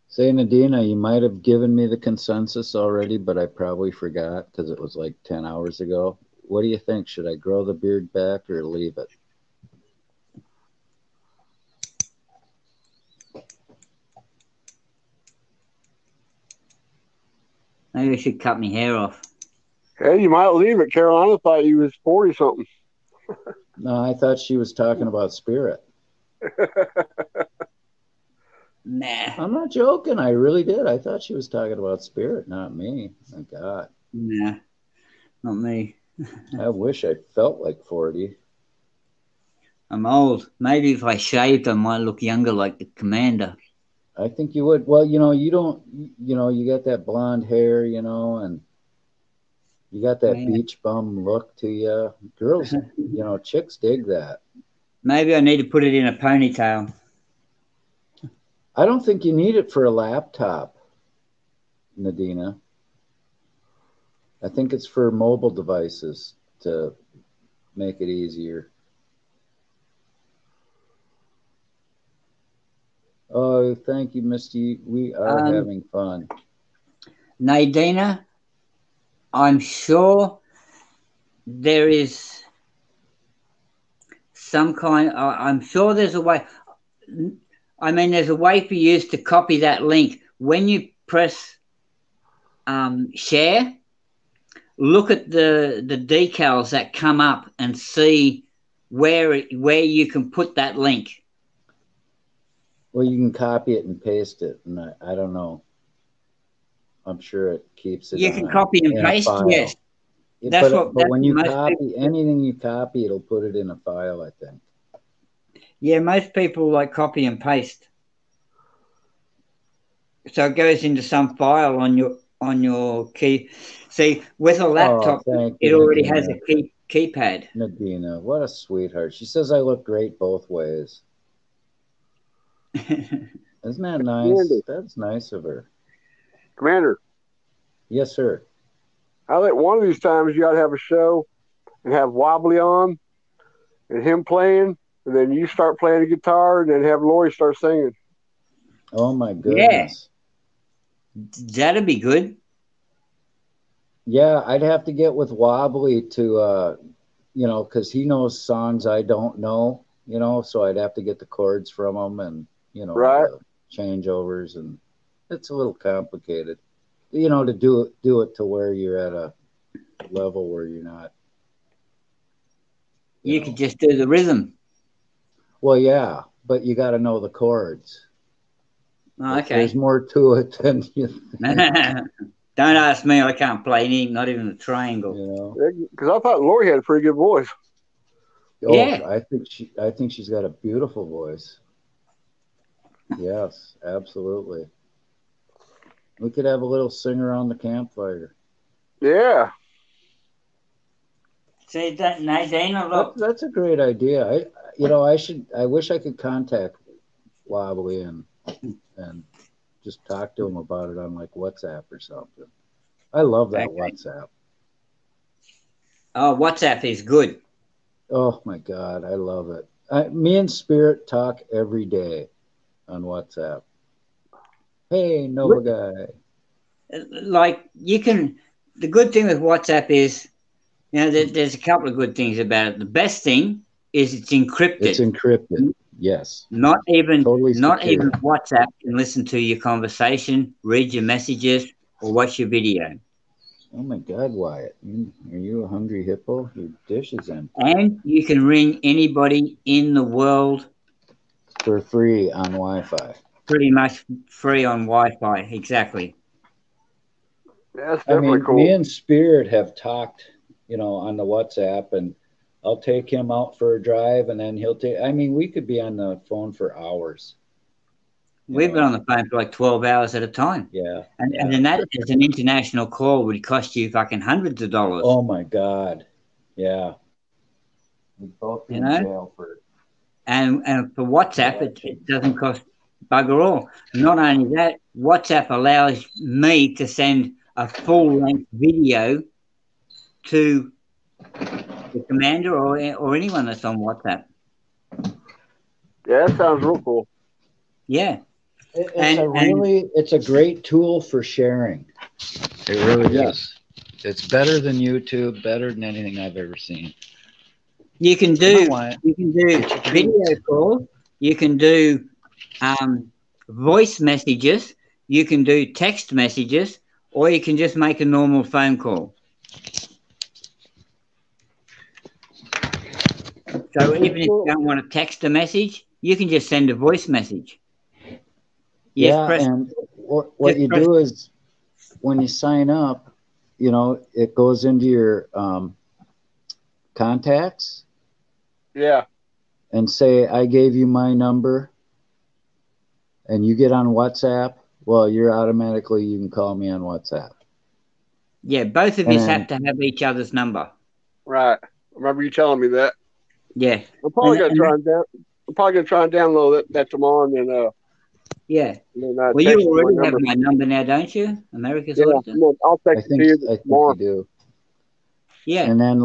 Say, Nadina, you might have given me the consensus already, but I probably forgot because it was like 10 hours ago. What do you think? Should I grow the beard back or leave it?
Maybe I should cut my hair off.
Hey, you might leave it. Carolina thought you was 40-something.
No, I thought she was talking about Spirit.
Nah.
I'm not joking. I really did. I thought she was talking about Spirit, not me. My God.
Nah, not me.
I wish I felt like 40.
I'm old. Maybe if I shaved, I might look younger like the commander.
I think you would. Well, you don't, you got that blonde hair, and you got that beach bum look to you. Girls, chicks dig that.
Maybe I need to put it in a ponytail.
I don't think you need it for a laptop, Nadina. I think it's for mobile devices to make it easier. Oh, thank you, Misty. We are having fun.
Nadina, I'm sure there is some kind. I'm sure there's a way. I mean, there's a way for you to copy that link. When you press share, look at the decals that come up and see where you can put that link.
Well, you can copy it and paste it, and I don't know. I'm sure it keeps it.
You can copy and paste, yes.
But when you copy anything you copy, it'll put it in a file, I think.
Yeah, most people like copy and paste. So it goes into some file on your key. See, with a laptop, it already has a keypad.
Nadina, what a sweetheart. She says I look great both ways. Isn't that nice?
Commander.
That's nice of her.
Commander.
Yes, sir.
I think one of these times you got to have a show and have Wobbly on and him playing, and then you start playing the guitar, and then have Lori start singing.
Oh, my goodness.
Yeah. That'd be good.
Yeah, I'd have to get with Wobbly to, because he knows songs I don't know, so I'd have to get the chords from him and,
right.
changeovers, and it's a little complicated, to do it to where you're at a level where you're not.
You could just do the rhythm.
Well, yeah, but you got to know the chords.
Oh, okay.
There's more to it than you think.
Don't ask me. I can't play anything, not even a triangle.
Because I thought Lori had a pretty good voice.
Oh,
yeah.
I think she's got a beautiful voice. Yes, absolutely. We could have a little singer around the campfire.
Yeah.
See that, Nadina? Look,
that's a great idea. I wish I could contact Wobbly and just talk to him about it on like WhatsApp or something. I love that WhatsApp.
Oh, WhatsApp is good.
Oh my God, I love it. Me and Spirit talk every day on WhatsApp. Hey, Nova guy.
Like the good thing with WhatsApp is, there's a couple of good things about it. The best thing is it's encrypted.
It's encrypted. Yes.
Not even
secure.
WhatsApp can listen to your conversation, read your messages, or watch your video.
Oh my God, Wyatt. Are you a hungry hippo? Your dish is empty.
And you can ring anybody in the world
for free on Wi-Fi.
Pretty much free on Wi-Fi, exactly.
Yeah, that's definitely cool.
Me and Spirit have talked, on the WhatsApp, and I'll take him out for a drive, and then he'll take. We could be on the phone for hours.
We've been on the phone for like 12 hours at a time.
Yeah.
And then that is an international call would cost you fucking hundreds of dollars.
Oh my God. Yeah. We'd both be in jail for it.
And for WhatsApp, it doesn't cost bugger all. Not only that, WhatsApp allows me to send a full-length video to the commander or anyone that's on WhatsApp.
Yeah, that sounds real cool.
Yeah.
It's a great tool for sharing. It really is. It's better than YouTube, better than anything I've ever seen.
You can do video calls, you can do voice messages, you can do text messages, or you can just make a normal phone call. So even if you don't want to text a message, you can just send a voice message.
And what you do is when you sign up, it goes into your contacts.
Yeah.
And say, I gave you my number, and you get on WhatsApp, well, you can call me on WhatsApp.
Yeah, both of you have to have each other's number.
Right. I remember you telling me that.
Yeah.
I'm probably gonna try and download that tomorrow, and then
yeah.
And then,
well, you already have my number now, don't you? America's Auditor?
I'll text it to you tomorrow.
I think you do.
Yeah.
And then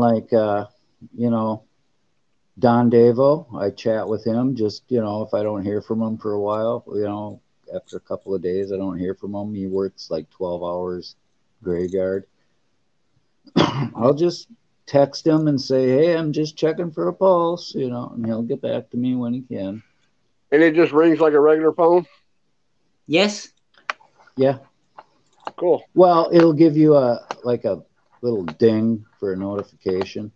Don Davo, I chat with him just, if I don't hear from him for a while, after a couple of days, I don't hear from him. He works like 12 hours graveyard. I'll just text him and say, hey, I'm just checking for a pulse, you know, and he'll get back to me when he can.
And it just rings like a regular phone?
Yes.
Yeah.
Cool.
Well, it'll give you a little ding for a notification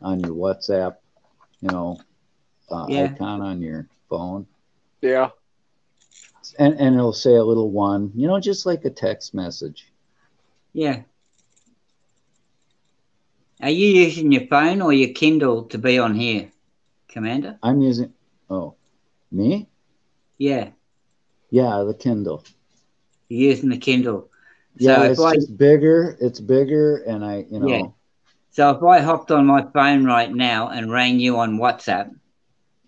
on your WhatsApp, you know, icon on your phone.
Yeah.
And it'll say a little 1, you know, just like a text message.
Yeah. Are you using your phone or your Kindle to be on here, Commander?
I'm using, oh, me?
Yeah.
Yeah, the Kindle.
You're using the Kindle.
Yeah,
So
it's just bigger. It's bigger, and
Yeah. So if I hopped on my phone right now and rang you on WhatsApp.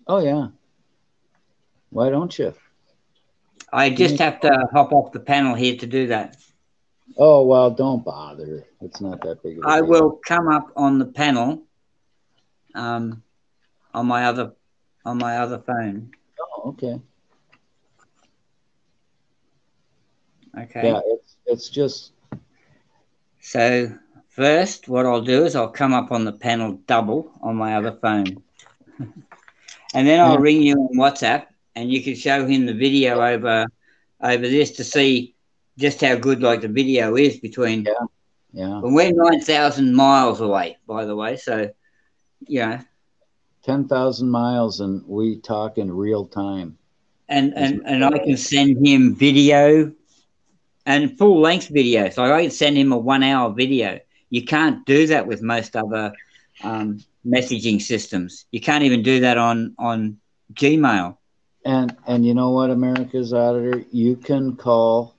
Oh, yeah. Why don't you?
I just have to hop off the panel here to do that.
Oh, well, don't bother. It's not that big of a
I
deal.
will come up on the panel on my other phone.
Oh, okay.
Okay.
Yeah, it's just.
So first, what I'll do is I'll come up on the panel double on my other phone. And then I'll ring you on WhatsApp, and you can show him the video over this to see just how good like the video is between.
Yeah.
And we're 9,000 miles away, by the way. So, yeah.
10,000 miles, and we talk in real time.
And I can send him video and full length video. So I can send him a 1 hour video. You can't do that with most other messaging systems. You can't even do that on Gmail.
And you know what, America's Auditor? You can call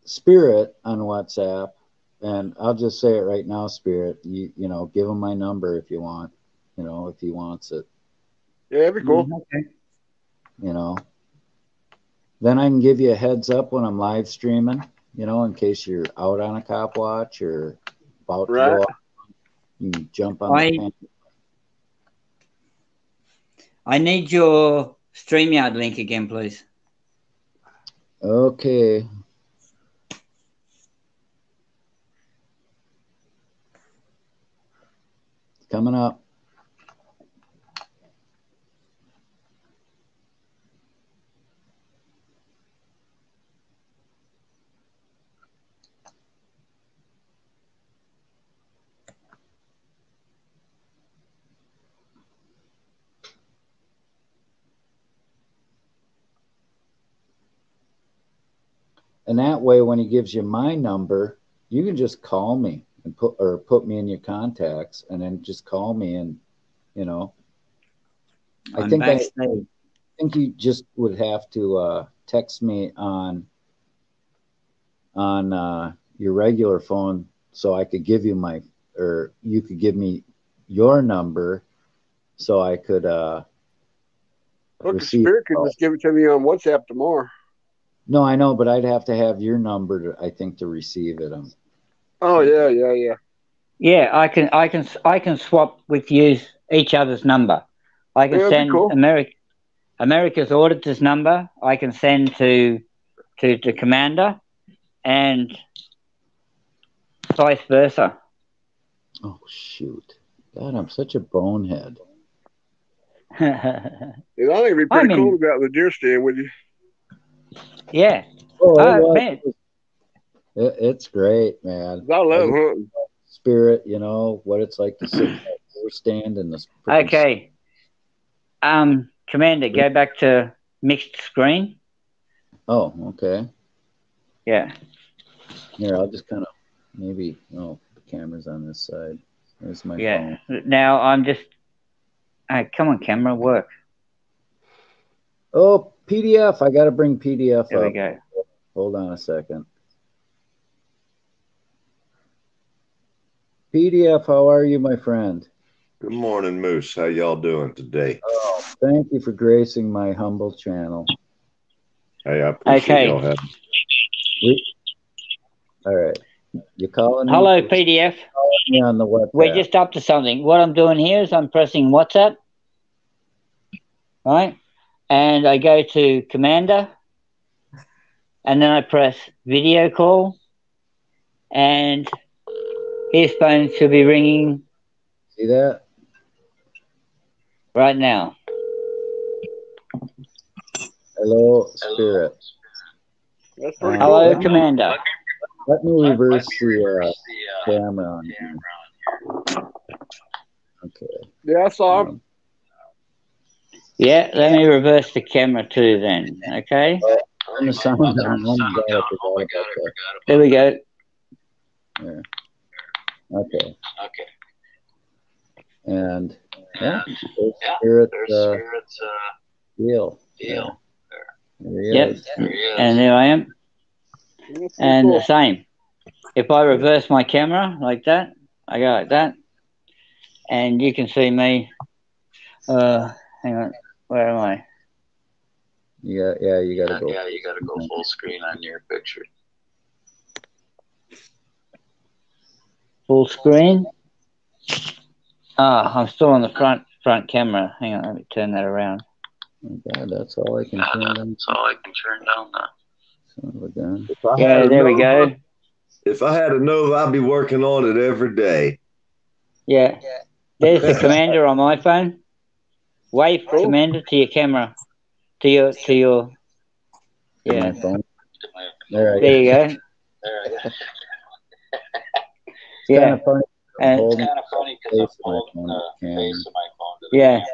Spirit on WhatsApp, and I'll just say it right now, Spirit. You know, give him my number if you want. You know, if he wants it.
Yeah, that'd be cool.
Okay.
You know, then I can give you a heads up when I'm live streaming. You know, in case you're out on a cop watch or about to go out, you can jump on the panel.
I need your StreamYard link again, please.
Okay. Coming up. And that way, when he gives you my number, you can just call me and put me in your contacts, and then just call me, and you know. I think you just would have to text me on your regular phone, so I could give you or you could give me your number, so I could
Look, Spirit could just give it to me on WhatsApp tomorrow.
No, I know, but I'd have to have your number to receive it.
Oh yeah.
Yeah, I can swap with you each other's number. I can send America's auditor's number. I can send to the commander, and vice versa.
Oh shoot! God, I'm such a bonehead.
I think it'd be pretty cool to go out in the deer stand with you.
Yeah.
Man. It's great, man.
I love hunting.
Spirit, you know, what it's like to sit at the deer stand in this.
Okay. Commander, go back to mixed screen.
Oh, okay.
Yeah.
Here, I'll just kind of the camera's on this side. There's my phone.
Now I'm just. Come on, camera, work.
Oh, PDF. I got to bring PDF
There
up.
we go.
Hold on a second. PDF, how are you, my friend?
Good morning, Moose. How y'all doing today?
Oh, thank you for gracing my humble channel.
Hey, I appreciate y'all having
All right. You calling me?
Hello, PDF.
Me on the WhatsApp.
We're just up to something. What I'm doing here is I'm pressing WhatsApp. Right? And I go to Commander. And then I press video call. and his phone should be ringing.
See that?
Right now.
Hello, Spirit.
That's pretty
Hello,
cool.
Commander.
Let me reverse the camera on here. Okay.
Yeah, I saw him.
Yeah, let me reverse the camera too then, okay?
Turn the sound on. Oh my God, I forgot about that.
There we go.
Yeah. Okay. And yeah, there's Spirit's deal. Yeah. There he
Yep.
is.
And there I am. And the same. If I reverse my camera like that, I go like that, and you can see me. Hang on, where am I?
You gotta go. Yeah, you gotta go full screen on your picture.
Full screen. I'm still on the front camera. Hang on, let me turn that around.
Oh God, that's all I can turn down. That's all I can turn down now. Son of a gun.
Yeah, there we go.
If I had a Nova, I'd be working on it every day.
Yeah. There's the commander on my phone. Wave, Commander, to your camera. To your yeah.
There
you go. Yeah.
It's kind
And
of funny because I'm holding the face of my phone.
yeah.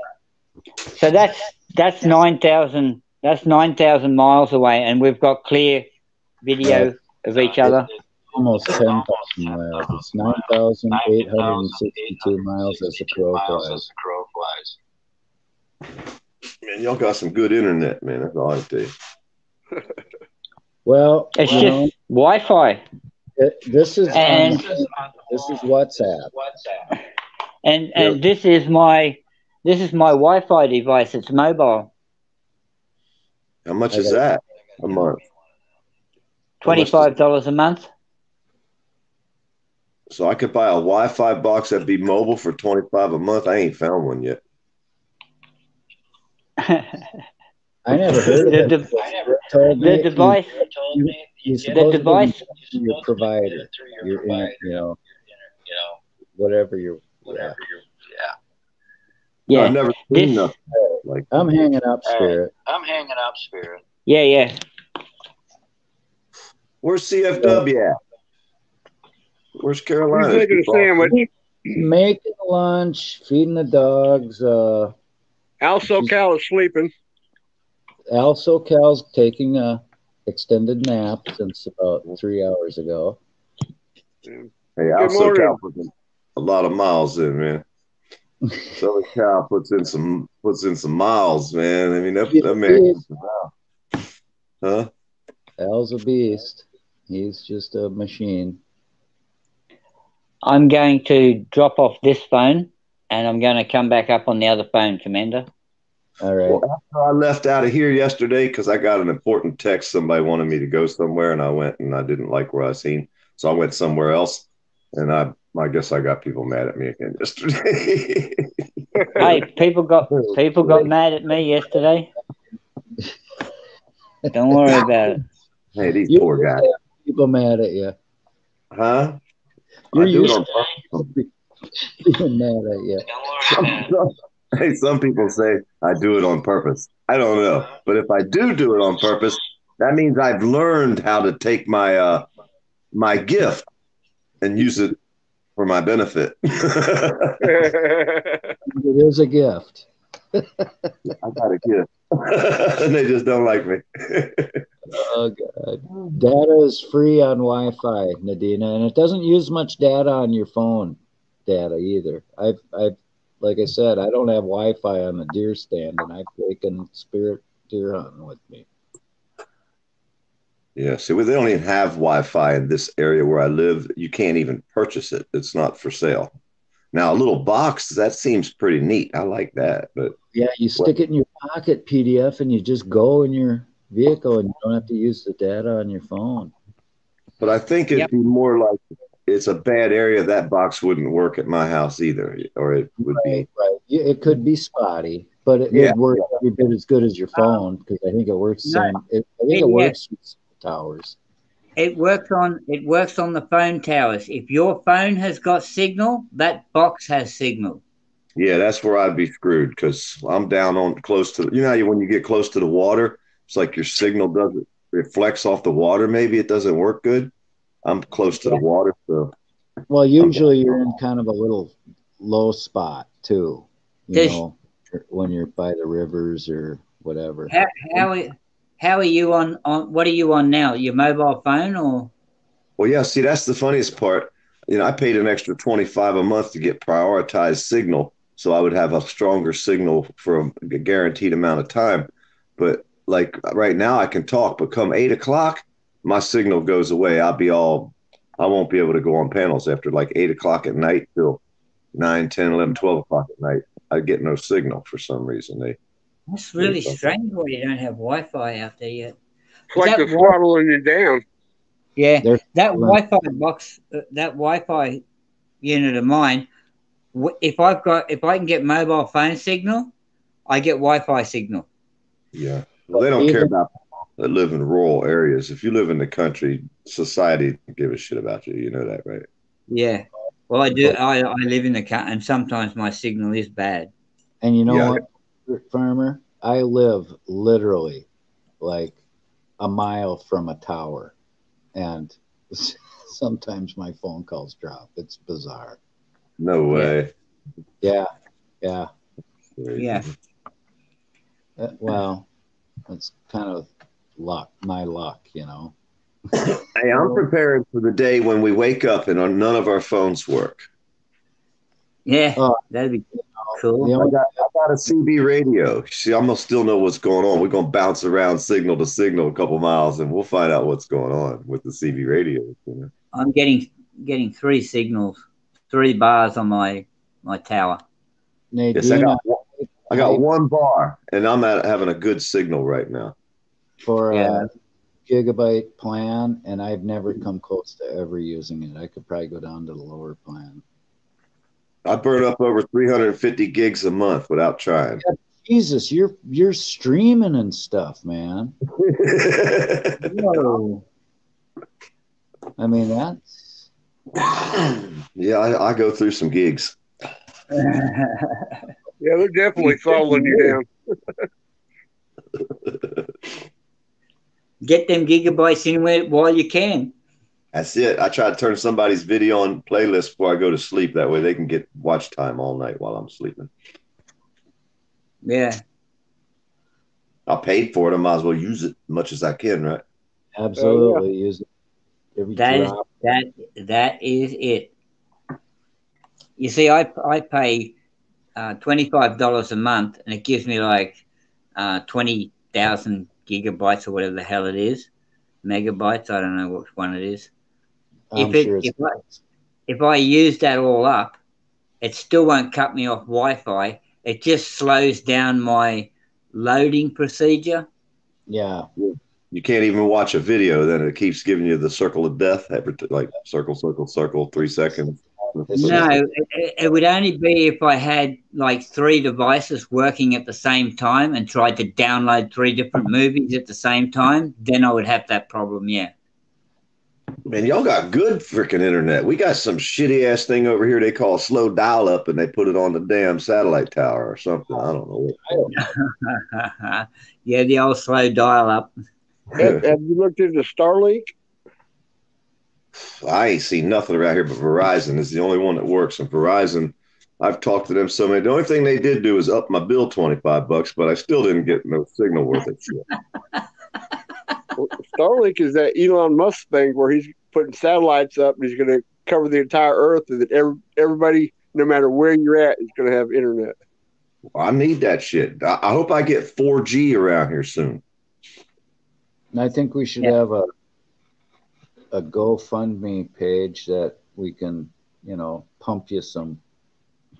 So that's 9,000. That's 9,000 miles away, and we've got clear video of each other.
Almost 10,000 miles. It's 9,862 miles as the crow flies.
Man, y'all got some good internet, man. That's all I tell you.
Well,
it's just Wi-Fi.
This is WhatsApp.
And this is my Wi-Fi device. It's mobile.
How much is that a month?
$25 a month.
So I could buy a Wi-Fi box that'd be mobile for $25 a month. I ain't found one yet.
I never heard of it.
The device.
The device. Your provider. Your whatever your.
Yeah. No, I've never seen nothing like.
I'm hanging up, Spirit.
Yeah.
Where's CFW at? Where's Carolina?
He's making a sandwich.
Making lunch, feeding the dogs.
Al SoCal is sleeping.
Al SoCal's taking a extended nap since about 3 hours ago.
Hey, Al SoCal puts a lot of miles in, man. SoCal puts in some miles, man. I mean, that man. Huh?
Al's a beast. He's just a machine.
I'm going to drop off this phone, and I'm going to come back up on the other phone, Commander.
All right.
Well, after I left out of here yesterday, because I got an important text, somebody wanted me to go somewhere, and I went, and I didn't like where I seen, so I went somewhere else, and I guess I got people mad at me again yesterday.
Hey, people got mad at me yesterday. Don't worry about it.
Hey, these poor guys.
People mad at you.
Huh?
You're
I do it
used
on purpose.
being mad at you.
Hey, some people say I do it on purpose. I don't know. But if I do it on purpose, that means I've learned how to take my my gift and use it for my benefit.
It is a gift.
I got a gift. And they just don't like me.
Oh, God. Data is free on Wi-Fi, Nadina, and it doesn't use much data on your phone data either. I've like I said, I don't have Wi-Fi on the deer stand, and I've taken Spirit deer hunting with me.
Yeah, see, they don't even have Wi-Fi in this area where I live. You can't even purchase it. It's not for sale. Now, a little box, that seems pretty neat. I like that. But
yeah, you stick it in your pocket PDF, and you just go in your vehicle, and you don't have to use the data on your phone.
But I think it'd be more like it's a bad area. That box wouldn't work at my house either, or it would be.
Right. Yeah, it could be spotty, but it works every bit as good as your phone because I think it works. I think it works with towers.
it works on the phone towers. If your phone has got signal, that box has signal.
Yeah, that's where I'd be screwed because I'm down on close to, you know, when you get close to the water, it's like your signal doesn't reflects off the water. Maybe it doesn't work good. I'm close to the water, so.
Well, usually you're in kind of a little low spot too, you know, when you're by the rivers or whatever.
How are you on what are you on now? Your mobile phone or?
Well, yeah. See, that's the funniest part. You know, I paid an extra $25 a month to get prioritized signal, so I would have a stronger signal for a guaranteed amount of time. But like right now, I can talk, but come 8 o'clock, my signal goes away. I won't be able to go on panels after like 8 o'clock at night till 9, 10, 11, 12 o'clock at night. I get no signal for some reason.
That's really strange why you don't have Wi-Fi out there yet.
It's like they're throttling you down.
Yeah, that Wi-Fi box, that Wi-Fi unit of mine, if I can get mobile phone signal, I get Wi-Fi signal.
Yeah. Well, they don't care about people that live in rural areas. If you live in the country, society doesn't give a shit about you. You know that, right?
Yeah. Well, I do. I live in the country, and sometimes my signal is bad.
And you know what, Farmer? I live literally like a mile from a tower, and sometimes my phone calls drop. It's bizarre.
No way.
Yeah. Well, it's kind of my luck, you know.
Hey, I'm preparing for the day when we wake up and none of our phones work.
Yeah, that'd be cool.
I got a CB radio. See, I'm gonna still know what's going on. We're gonna bounce around signal to signal a couple miles, and we'll find out what's going on with the CB radio. You know?
I'm getting 3 signals, 3 bars on my tower.
Yes, I got 1 bar, and I'm having a good signal right now.
For a gigabyte plan, and I've never come close to ever using it. I could probably go down to the lower plan.
I burn up over 350 gigs a month without trying.
Yeah, Jesus, you're streaming and stuff, man. Whoa. I mean, that's...
Yeah, I go through some gigs.
Yeah, they're definitely following you down.
Get them gigabytes in while you can.
That's it. I try to turn somebody's video on playlist before I go to sleep. That way they can get watch time all night while I'm sleeping.
Yeah.
I paid for it. I might as well use it as much as I can, right?
Absolutely. Use it every drop.
That is it. You see, I pay $25 a month, and it gives me like 20,000 gigabytes or whatever the hell it is. Megabytes, I don't know which one it is. If I use that all up, it still won't cut me off Wi-Fi. It just slows down my loading procedure.
Yeah.
You can't even watch a video, then it keeps giving you the circle of death, like circle, circle, circle, 3 seconds.
No, it would only be if I had like 3 devices working at the same time and tried to download 3 different movies at the same time. Then I would have that problem, yeah.
Man, y'all got good freaking internet. We got some shitty ass thing over here they call slow dial up, and they put it on the damn satellite tower or something. I don't know.
Yeah, the old slow dial up.
Have you looked into Starlink?
I ain't seen nothing around here but Verizon is the only one that works. And Verizon, I've talked to them so many. The only thing they did do is up my bill $25, but I still didn't get no signal worth it.
Well, Starlink is that Elon Musk thing where he's putting satellites up and he's going to cover the entire Earth, and that everybody, no matter where you're at, is going to have internet.
Well, I need that shit. I hope I get 4G around here soon.
And I think we should have a GoFundMe page that we can, pump you some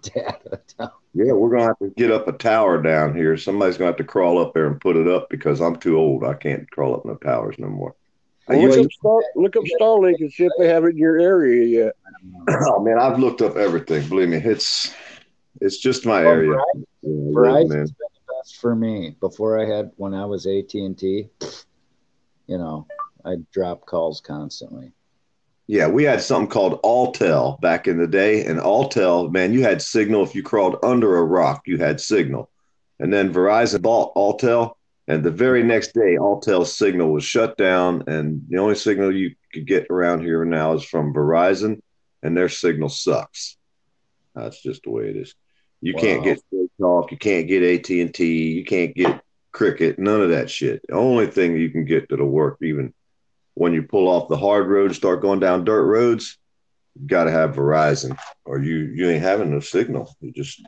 data down.
Yeah, we're going to have to get up a tower down here. Somebody's going to have to crawl up there and put it up because I'm too old. I can't crawl up no towers no more.
Well, look up Starlink and see if they have it in your area yet.
Oh, man, I've looked up everything. Believe me, it's just my area.
Verizon's been the best for me. When I was AT&T, I'd drop calls constantly.
Yeah, we had something called Alltel back in the day, and Alltel, man, you had signal. If you crawled under a rock, you had signal. And then Verizon bought Alltel, and the very next day, Alltel's signal was shut down, and the only signal you could get around here now is from Verizon, and their signal sucks. That's just the way it is. You can't get Straight Talk, you can't get AT&T, you can't get Cricket, none of that shit. The only thing you can get that'll work, even when you pull off the hard road, start going down dirt roads, you got to have Verizon, or you ain't having no signal. You just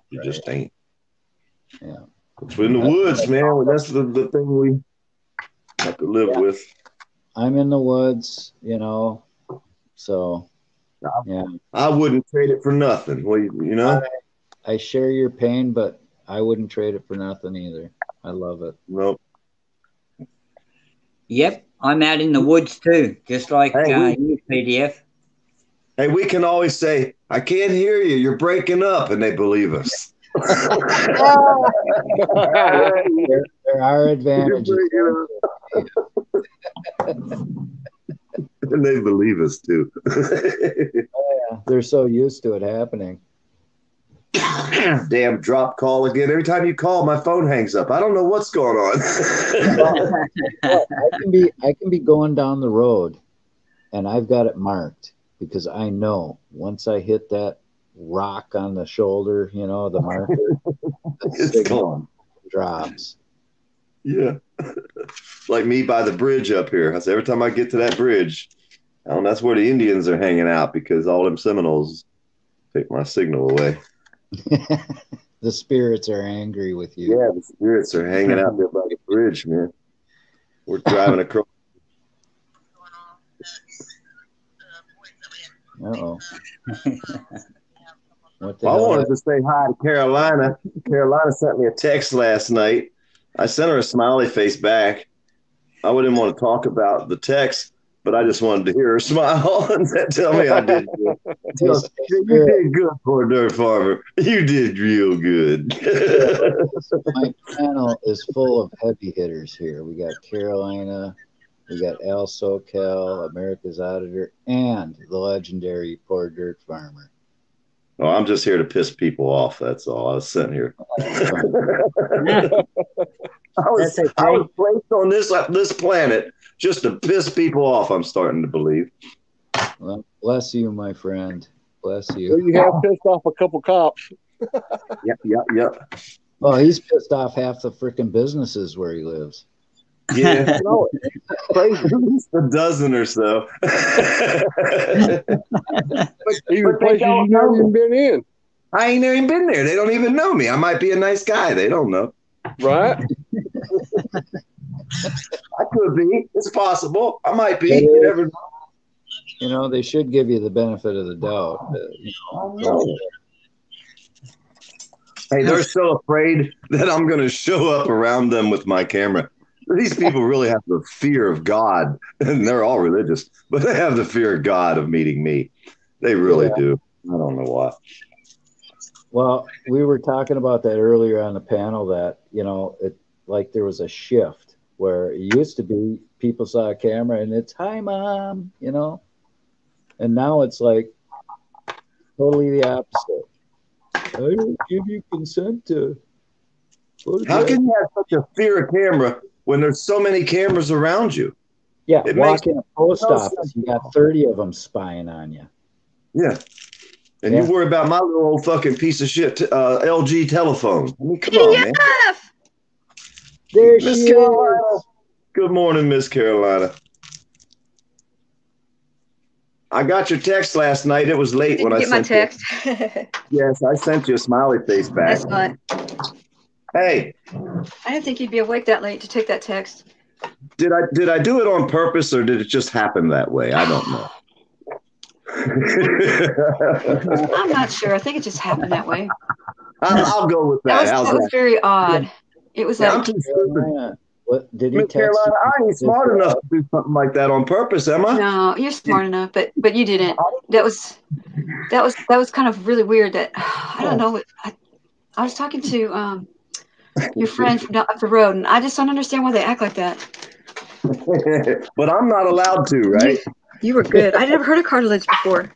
ain't.
Yeah.
It's in the woods, man. That's the thing we have to live with.
I'm in the woods, you know, so yeah.
I wouldn't trade it for nothing. Well, you know,
I share your pain, but I wouldn't trade it for nothing either. I love it.
Nope.
Yep, I'm out in the woods too, just like you, PDF.
Hey, we can always say, "I can't hear you. You're breaking up," and they believe us.
There are advantages.
And they believe us too.
Yeah, they're so used to it happening.
Damn drop call again. Every time you call, my phone hangs up. I don't know what's going on.
I can be going down the road and I've got it marked because I know once I hit that rock on the shoulder, you know, the marker,
it's gone.
Drops.
Yeah. Like me by the bridge up here. I say every time I get to that bridge, that's where the Indians are hanging out because all them Seminoles take my signal away.
The spirits are angry with you.
Yeah, the spirits are hanging out there by the bridge, man. We're driving across.
Uh-oh.
I wanted to say hi to Carolina. Carolina sent me a text last night. I sent her a smiley face back. I wouldn't want to talk about the text, but I just wanted to hear her smile and tell me I did good. You did good, poor dirt farmer. You did real good.
My panel is full of heavy hitters here. We got Carolina, we got Al SoCal, America's Auditor, and the legendary Poor Dirt Farmer.
Oh, I'm just here to piss people off. That's all. I was sitting here. I was placed on this planet just to piss people off. I'm starting to believe.
Well, bless you, my friend. Bless you.
Well, you have pissed off a couple cops.
Yep.
Well, he's pissed off half the freaking businesses where he lives.
Yeah, no, at least a dozen or so.
Even places you've never even been in.
I ain't even been there. They don't even know me. I might be a nice guy. They don't know.
Right?
I could be. It's possible. I might be. You never know.
You know, they should give you the benefit of the doubt.
Hey, they're so afraid that I'm going to show up around them with my camera. These people really have the fear of God, and they're all religious, but they have the fear of God of meeting me. They really do. I don't know why.
Well, we were talking about that earlier on the panel that, you know, it like there was a shift where it used to be people saw a camera and it's, "Hi, Mom," you know, and now it's like totally the opposite. "I don't give you consent to."
How can you have such a fear of camera when there's so many cameras around you?
Yeah,
it
walk in a post office, you got 30 of them spying on you.
Yeah. And you worry about my little old fucking piece of shit LG telephone. I mean, come on, man.
There
Miss
she
Carolina.
is.
Good morning, Miss Carolina. I got your text last night. It was late when I sent
my text.
Yes, I sent you a smiley face back.
That's fine.
Hey,
I didn't think you'd be awake that late to take that text.
did I do it on purpose or did it just happen that way? I don't know.
I'm not sure. I think it just happened that way.
I'll go with that.
That was very odd. It was like,
I'm too stupid.
What did he
Miss
text
Carolina,
you?
I ain't smart enough to do something like that on purpose, am I?
no, you're smart enough, but you didn't. That was kind of really weird. That I don't know. I was talking to your friend from down up the road, and I just don't understand why they act like that.
But I'm not allowed to, right?
You were good. I never heard of cartilage before.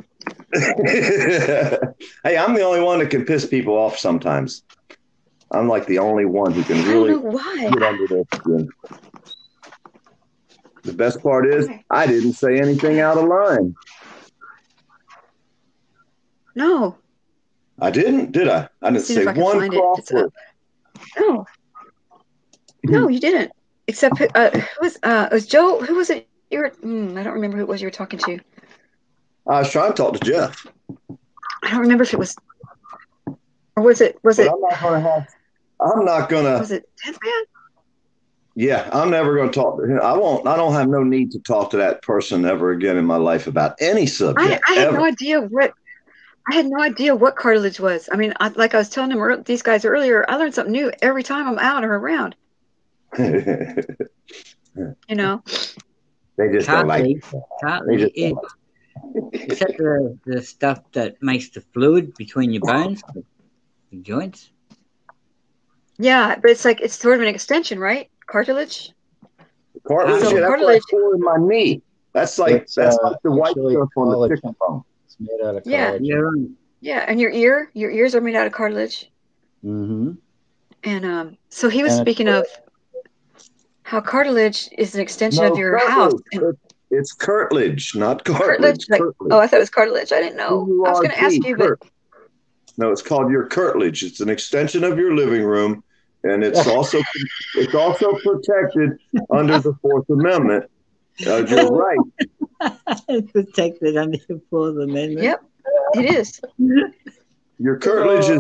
Hey, I'm the only one that can piss people off sometimes. I'm like the only one who can really
I don't know why.
get under their skin. The best part is I didn't say anything out of line.
No.
I didn't, did I? I didn't
See
say
if I can
one
find it. It's
cross word.
up. No. No, you didn't. Except who was it was Joe? Who was it? I don't remember who it was you were talking to.
I was trying to talk to Jeff.
I don't remember if it was, or was it?
But I'm not gonna.
Was it 10th Man?
Yeah, I'm never going to talk to him. I don't have no need to talk to that person ever again in my life about any subject.
I had no idea what. I had no idea what cartilage was. I mean, like I was telling these guys earlier, I learn something new every time I'm out or around. You know.
They just don't like it.
Is that the stuff that makes the fluid between your bones, the joints?
Yeah, but it's like it's sort of an extension, right? Cartilage.
Cartilage,
So
yeah, that's
cartilage.
like in my knee. That's like that's like the white stuff on the chicken bone.
It's made out of
Yeah.
collagen.
Yeah, and your ears are made out of cartilage.
Mm-hmm.
And so he was speaking of how cartilage is an extension of your house.
It's cartilage, not cartilage.
Like, oh, I thought it was cartilage. I didn't know. I was going to ask you, but
no, it's called your cartilage. It's an extension of your living room, and it's also protected under the Fourth Amendment. You're right.
It's protected under the Fourth Amendment.
Yep, it is.
Your cartilage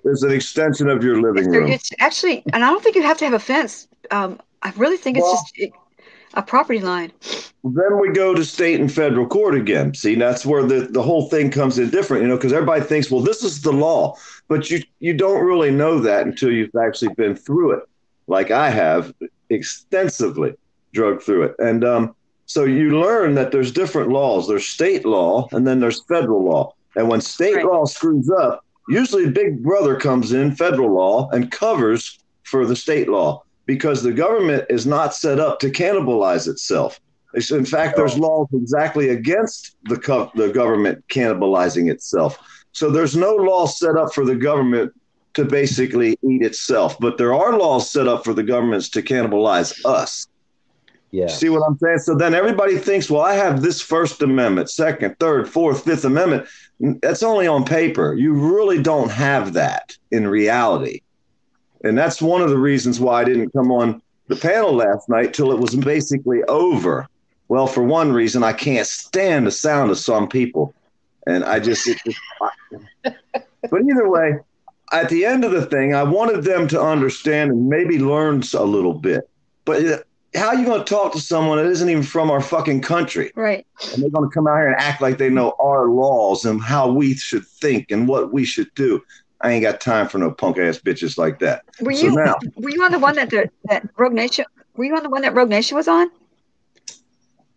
is an extension of your living room.
It's actually, and I don't think you have to have a fence. I really think it's just a property line.
Then we go to state and federal court again. See, that's where the whole thing comes in different, because everybody thinks, well, this is the law, but you don't really know that until you've actually been through it, like I have extensively drug through it. And so you learn that there's different laws. There's state law, and then there's federal law. And when state law screws up, usually Big Brother comes in, federal law, and covers for the state law, because the government is not set up to cannibalize itself. In fact, there's laws exactly against the government cannibalizing itself. So there's no law set up for the government to basically eat itself, but there are laws set up for the governments to cannibalize us.
Yeah.
See what I'm saying? So then everybody thinks, well, I have this First Amendment, Second, Third, Fourth, Fifth Amendment. That's only on paper. You really don't have that in reality. And that's one of the reasons why I didn't come on the panel last night till it was basically over. Well, for one reason, I can't stand the sound of some people. And but either way, at the end of the thing, I wanted them to understand and maybe learn a little bit. But how are you going to talk to someone that isn't even from our fucking country?
Right.
And they're going to come out here and act like they know our laws and how we should think and what we should do. I ain't got time for no punk ass bitches like that.
Were you on the one that Rogue Nation? Were you on the one that Rogue Nation was on?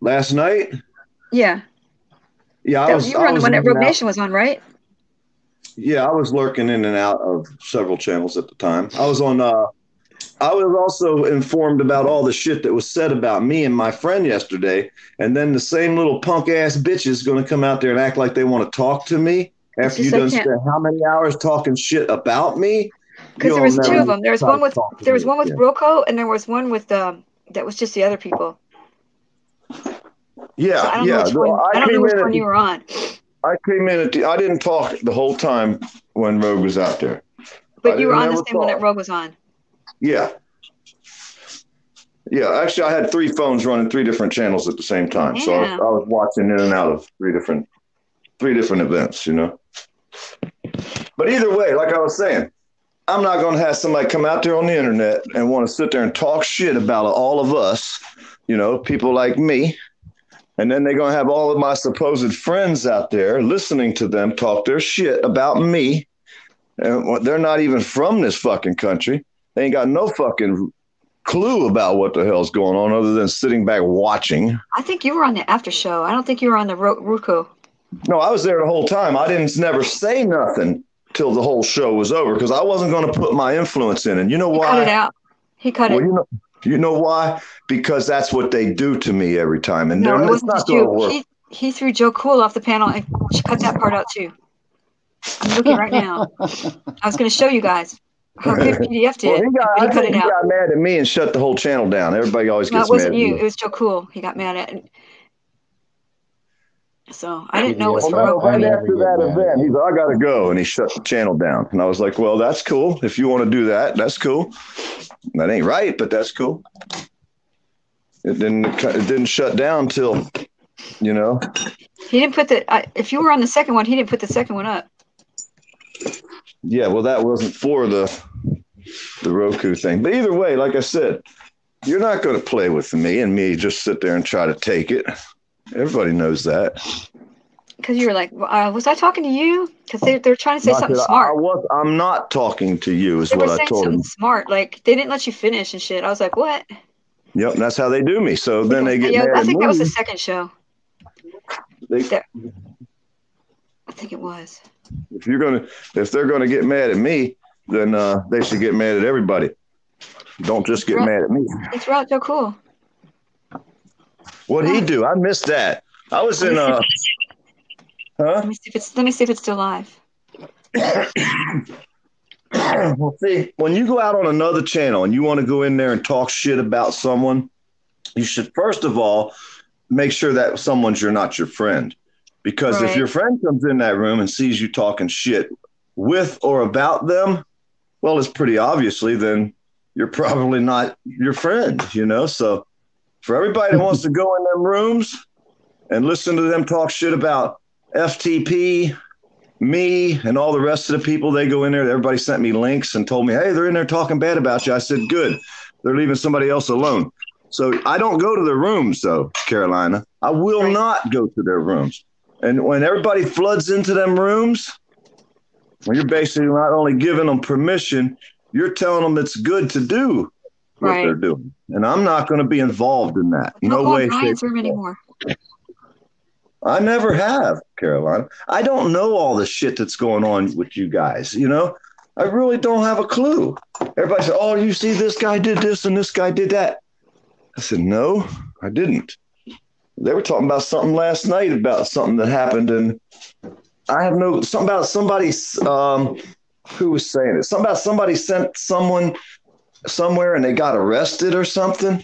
Last night?
Yeah.
Yeah,
you were on the one that Rogue Nation was on, right?
Yeah, I was lurking in and out of several channels at the time. I was on. I was also informed about all the shit that was said about me and my friend yesterday, and then the same little punk ass bitch is going to come out there and act like they want to talk to me after you done spent how many hours talking shit about me?
Because there was two of them. There was one with Rocco, and there was one with that was just the other people.
Yeah,
so I don't know which one you were on.
I came in I didn't talk the whole time when Rogue was out there.
But you were on the same one that Rogue was on.
Yeah. Yeah, actually, I had 3 phones running 3 different channels at the same time. Yeah. So I was watching in and out of 3 different events, But either way, like I was saying, I'm not going to have somebody come out there on the internet and want to sit there and talk shit about all of us, people like me. And then they're going to have all of my supposed friends out there listening to them talk their shit about me. And they're not even from this fucking country. They ain't got no fucking clue about what the hell's going on other than sitting back watching.
I think you were on the after show. I don't think you were on the Ruko.
No, I was there the whole time. I didn't never say nothing till the whole show was over because I wasn't going to put my influence in. And you know why?
He cut it out. He cut it.
You know why? Because that's what they do to me every time. And
No, it
it's
wasn't
not
just
going to
you.
work.
He threw Joe Cool off the panel and cut that part out too. I'm looking right now. I was going to show you guys how good PDF did, but he cut it
He
out.
got mad at me and shut the whole channel down. Everybody always
No,
gets
it wasn't
mad at
you.
me.
It was Joe Cool. He got mad at. So I didn't know it was for
Well,
Roku.
right after that event, he's like, I got to go. And he shut the channel down. And I was like, well, that's cool. If you want to do that, that's cool. That ain't right, but that's cool. It didn't shut down till, you know.
He didn't put the. If you were on the second one, he didn't put the second one up.
Yeah, well, that wasn't for the Roku thing. But either way, like I said, you're not going to play with me and me just sit there and try to take it. Everybody knows that.
Because you were like, was I talking to you? Because they're trying to say something smart.
I'm not talking to you is
They
what
were
I
saying
told
something
them.
smart. Like, they didn't let you finish and shit. I was like, what?
Yep, and that's how they do me. So then they get
Yeah,
mad
I
at
think
me.
that was the second show.
They-
I think it was.
If they're gonna get mad at me, then they should get mad at everybody. Don't just get mad at me.
He threw out Joe Cool.
What'd he do? I missed that. I was in huh?
Let me see if it's still live.
Well, see, when you go out on another channel and you want to go in there and talk shit about someone, you should first of all make sure that someone's not your friend. Because if your friend comes in that room and sees you talking shit with or about them, well, it's pretty obviously then you're probably not your friend, you know? So for everybody that wants to go in them rooms and listen to them talk shit about FTP, me, and all the rest of the people, they go in there. Everybody sent me links and told me, hey, they're in there talking bad about you. I said, good. They're leaving somebody else alone. So I don't go to their rooms, though, Carolina. I will not go to their rooms. And when everybody floods into them rooms, when you're basically not only giving them permission, you're telling them it's good to do what they're doing. And I'm not going to be involved in that. No way, shape,
room anymore.
I never have, Carolina. I don't know all the shit that's going on with you guys, you know? I really don't have a clue. Everybody said, oh, you see this guy did this and this guy did that. I said, no, I didn't. They were talking about something last night about something that happened, and I have something about somebody, who was saying it? Something about somebody sent someone somewhere and they got arrested or something.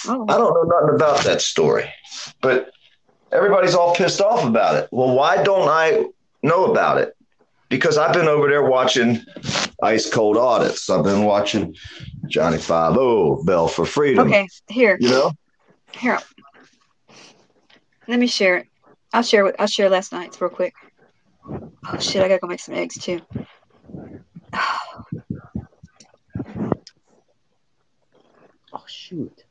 Oh. I don't know nothing about that story, but everybody's all pissed off about it. Well, why don't I know about it? Because I've been over there watching Ice Cold Audits. I've been watching Johnny 5-0, Bell for Freedom.
Okay, here.
You know?
Here. Let me share it. I'll share last night's real quick. Oh shit, I gotta go make some eggs too.
Oh shoot.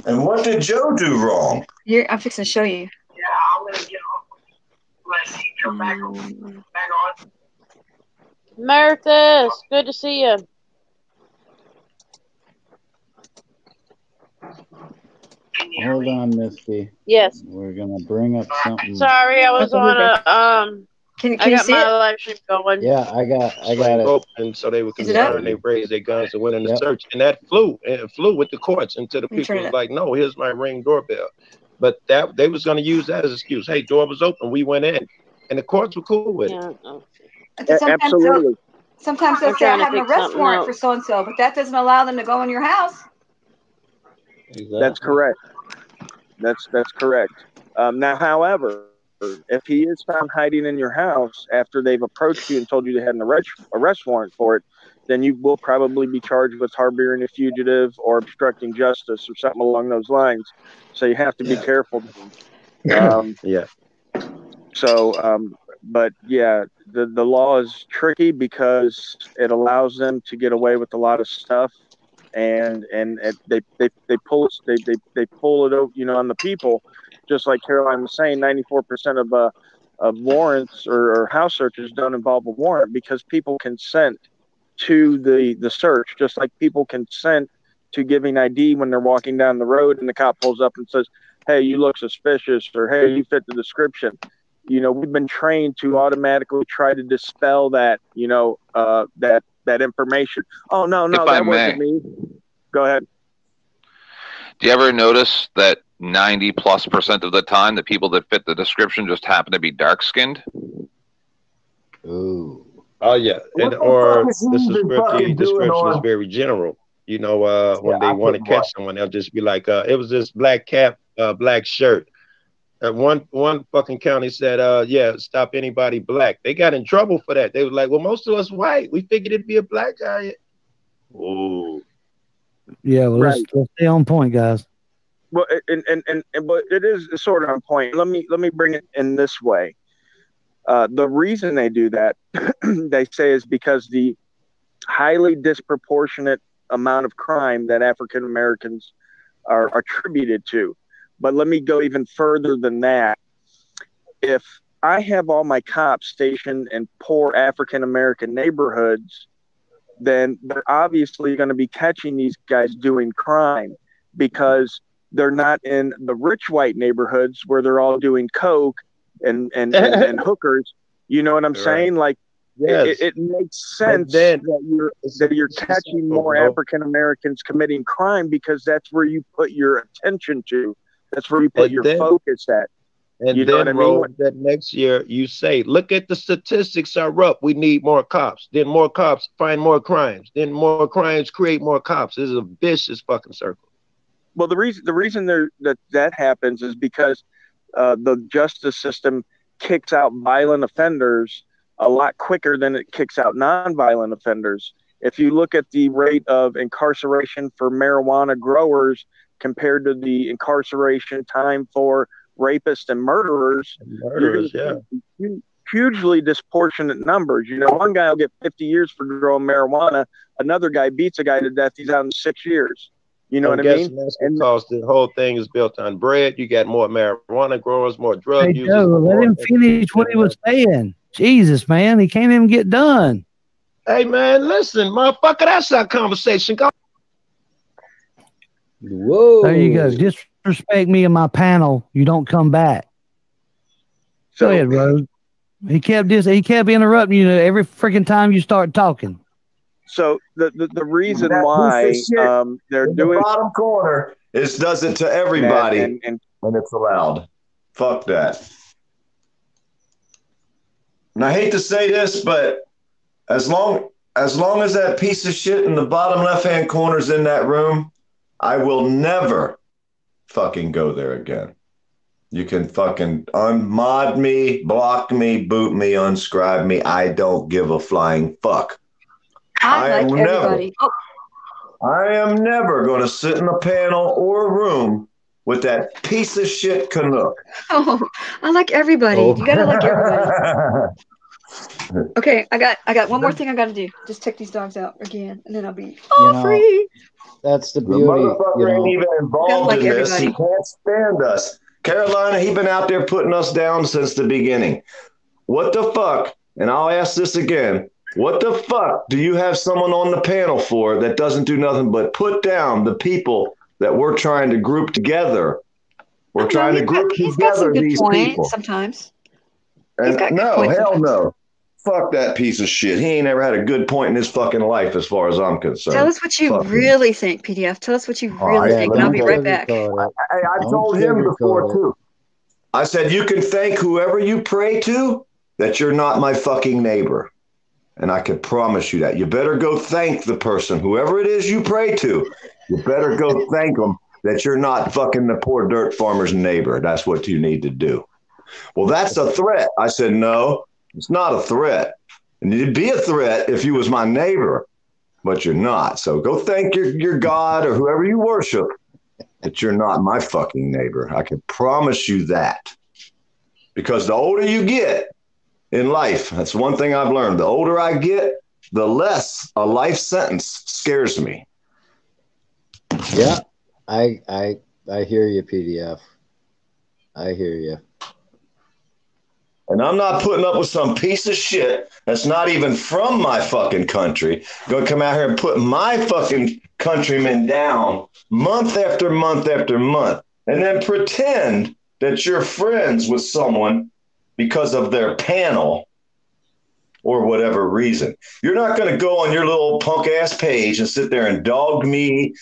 And what did Joe do wrong?
Here, I'm fixing to show you.
Yeah, I'm gonna get on. Let's see, come back on.
Meritus, good to see you.
Hold on, Misty.
Yes.
We're gonna bring up something.
Sorry, I was on a
Can
I
you
got
see
my
it?
live stream going.
Yeah, I got it.
Open so they would
Is it up?
concern. They raised their guns and went in the search, and that flew with the courts until the
Let me turn
people
it
was like, "No, here's my Ring doorbell." But that they was going to use that as an excuse. Hey, door was open, we went in, and the courts were cool with it.
Absolutely. Sometimes they'll
I'm
say I
trying to
have an
fix
arrest
something
warrant
out.
for so and so, but that doesn't allow them to go in your house.
That's
correct. That's correct. Now, however, if he is found hiding in your house after they've approached you and told you they had an arrest warrant for it, then you will probably be charged with harboring a fugitive or obstructing justice or something along those lines. So you have to be careful.
Yeah.
So, but yeah, the law is tricky because it allows them to get away with a lot of stuff, and they pull it over, you know, on the people. Just like Caroline was saying, 94% of warrants or house searches don't involve a warrant because people consent to the search, just like people consent to giving ID when they're walking down the road and the cop pulls up and says, "Hey, you look suspicious," or "Hey, you fit the description." You know, we've been trained to automatically try to dispel that, you know, that information. Oh, no,
If
that
I
wasn't
may.
me. Go ahead.
Do you ever notice that 90+% of the time, the people that fit the description just happen to be dark-skinned?
Ooh.
Oh yeah, and or the description is very general. You know, when they want to catch someone, they'll just be like, "It was this black cap, black shirt." One fucking county said, "Yeah, stop anybody black." They got in trouble for that. They were like, "Well, most of us white. We figured it'd be a black guy." Ooh.
Yeah, well, let's stay on point, guys.
Well, but it is sort of on point. Let me bring it in this way. The reason they do that, they say, is because the highly disproportionate amount of crime that African Americans are attributed to. But let me go even further than that. If I have all my cops stationed in poor African American neighborhoods, then they're obviously going to be catching these guys doing crime because they're not in the rich white neighborhoods where they're all doing coke and hookers. You know what I'm saying? Like, it makes sense that you're catching more African Americans committing crime because that's where you put your attention to. That's where you put your focus at.
And
you know
then,
what I mean?
that next year you say, look at the statistics are up. We need more cops. Then more cops find more crimes. Then more crimes create more cops. This is a vicious fucking circle.
Well, the reason that happens is because the justice system kicks out violent offenders a lot quicker than it kicks out nonviolent offenders. If you look at the rate of incarceration for marijuana growers compared to the incarceration time for rapists and murderers, hugely disproportionate numbers. You know, one guy will get 50 years for growing marijuana. Another guy beats a guy to death. He's out in 6 years. You know what I mean?
That's because the whole thing is built on bread. You got more marijuana growers, more drug
Hey,
users.
Joe, let him finish what he was saying. Jesus, man, he can't even get done.
Hey, man, listen, motherfucker, that's our conversation. Go.
Whoa.
There you go. Disrespect me and my panel. You don't come back. Go ahead, Rose. He kept interrupting you every freaking time you start talking.
So the reason why they're doing
the bottom corner does it to everybody, and it's allowed. Fuck that. And I hate to say this, but as long as that piece of shit in the bottom left-hand corner is in that room, I will never fucking go there again. You can fucking unmod me, block me, boot me, unscribe me. I don't give a flying fuck. I am never going to sit in a panel or a room with that piece of shit Canuck.
Oh, I like everybody. You gotta like everybody. Okay, I got one more thing I gotta do. Just take these dogs out again, and then I'll be free.
That's the
The
beauty.
motherfucker ain't even involved in this. He can't stand us. Carolina, he been out there putting us down since the beginning. What the fuck? And I'll ask this again. What the fuck do you have someone on the panel for that doesn't do nothing but put down the people that we're trying to group together? We're trying to group together these people.
Sometimes.
And no, hell no. Fuck that piece of shit. He ain't ever had a good point in his fucking life as far as I'm concerned.
Tell us what you really think, PDF. Tell us what you really think, and I'll be right back.
I told him before, too. I said, you can thank whoever you pray to that you're not my fucking neighbor. And I can promise you that. You better go thank the person, whoever it is you pray to. You better go thank them that you're not fucking the poor dirt farmer's neighbor. That's what you need to do. Well, that's a threat. I said, no, it's not a threat. And it'd be a threat if you was my neighbor, but you're not. So go thank your God or whoever you worship that you're not my fucking neighbor. I can promise you that. Because the older you get in life, that's one thing I've learned. The older I get, the less a life sentence scares me.
Yeah, I hear you, PDF. I hear you.
And I'm not putting up with some piece of shit that's not even from my fucking country going to come out here and put my fucking countrymen down month after month after month and then pretend that you're friends with someone because of their panel. or whatever reason. You're not going to go on your little punk ass page and sit there and dog me,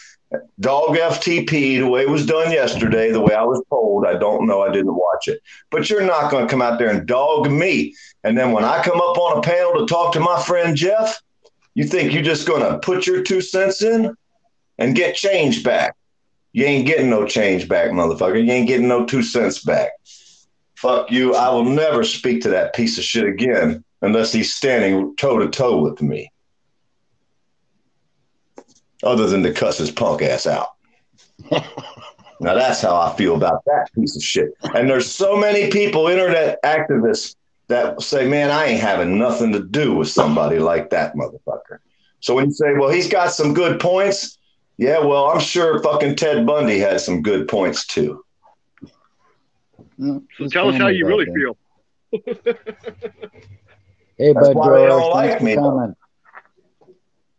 dog FTP the way it was done yesterday, the way I was told. I don't know. I didn't watch it. But you're not going to come out there and dog me. And then when I come up on a panel to talk to my friend Jeff, you think you're just going to put your 2 cents in and get change back. You ain't getting no change back, motherfucker. You ain't getting no 2 cents back. Fuck you. I will never speak to that piece of shit again unless he's standing toe-to-toe with me. Other than to cuss his punk ass out. Now that's how I feel about that piece of shit. And there's so many people, internet activists, that say, man, I ain't having nothing to do with somebody like that motherfucker. So when you say, well, he's got some good points, yeah, well, I'm sure fucking Ted Bundy had some good points too.
So tell us how you really feel.
Hey,
That's
bud,
why they don't
George,
like
thanks
me.
for coming.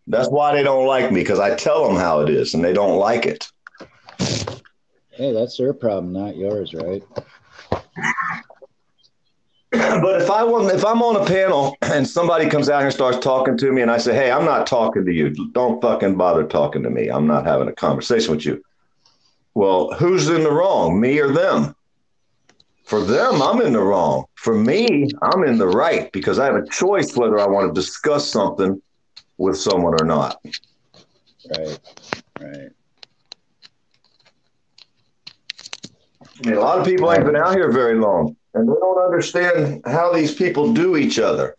That's why they don't like me, because I tell them how it is and they don't like it.
Hey, that's their problem, not yours, right?
But if I'm on a panel and somebody comes out here and starts talking to me and I say, hey, I'm not talking to you. Don't fucking bother talking to me. I'm not having a conversation with you. Well, who's in the wrong, me or them? For them, I'm in the wrong. For me, I'm in the right because I have a choice whether I want to discuss something with someone or not.
Right, right.
I mean, a lot of people ain't been out here very long, and they don't understand how these people do each other.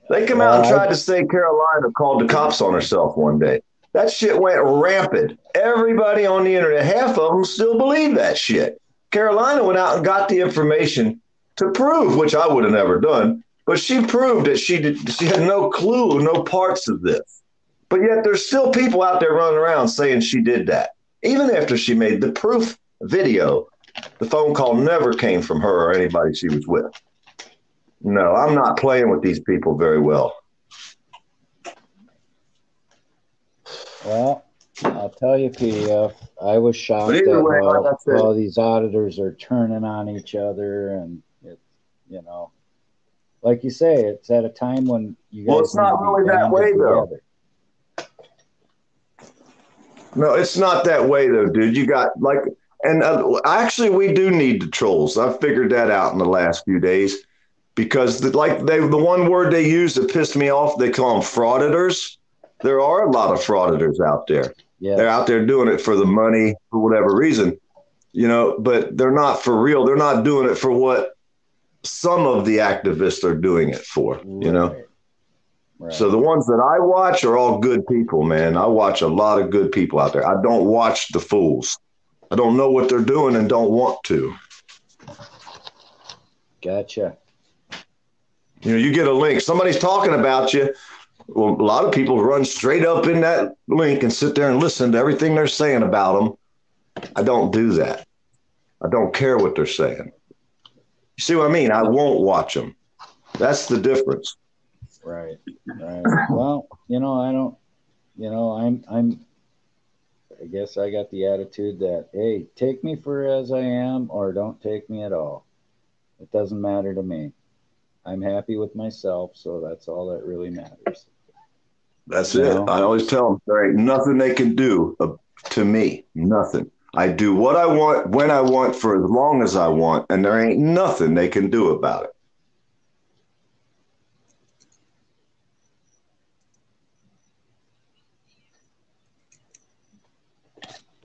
They come out and tried to say Carolina called the cops on herself one day. That shit went rampant. Everybody on the internet, half of them still believe that shit. Carolina went out and got the information to prove, which I would have never done, but she proved that she had no clue, no parts of this. But yet there's still people out there running around saying she did that. Even after she made the proof video, the phone call never came from her or anybody she was with. No, I'm not playing with these people very well.
Well, I'll tell you, PDF, I was shocked
But
at
either way, like I said,
how these auditors are turning on each other. And, you know, like you say, it's at a time when you guys
it's not really that way, though. No, it's not that way, though, dude. You got, like, and actually, we do need the trolls. I've figured that out in the last few days because, the one word they use that pissed me off, they call them frauditors. There are a lot of frauditors out there. Yeah. They're out there doing it for the money, for whatever reason, you know, but they're not for real. They're not doing it for what some of the activists are doing it for, you know. Right. So the ones that I watch are all good people, man. I watch a lot of good people out there. I don't watch the fools. I don't know what they're doing and don't want to.
Gotcha.
You know, you get a link. Somebody's talking about you. Well, a lot of people run straight up in that link and sit there and listen to everything they're saying about them. I don't do that. I don't care what they're saying. You see what I mean? I won't watch them. That's the difference.
Right. Right. Well, you know, I don't, you know, I guess I got the attitude that, hey, take me for as I am or don't take me at all. It doesn't matter to me. I'm happy with myself, so that's all that really matters.
That's it. I always tell them there ain't nothing they can do to me. Nothing. I do what I want, when I want, for as long as I want, and there ain't nothing they can do about it.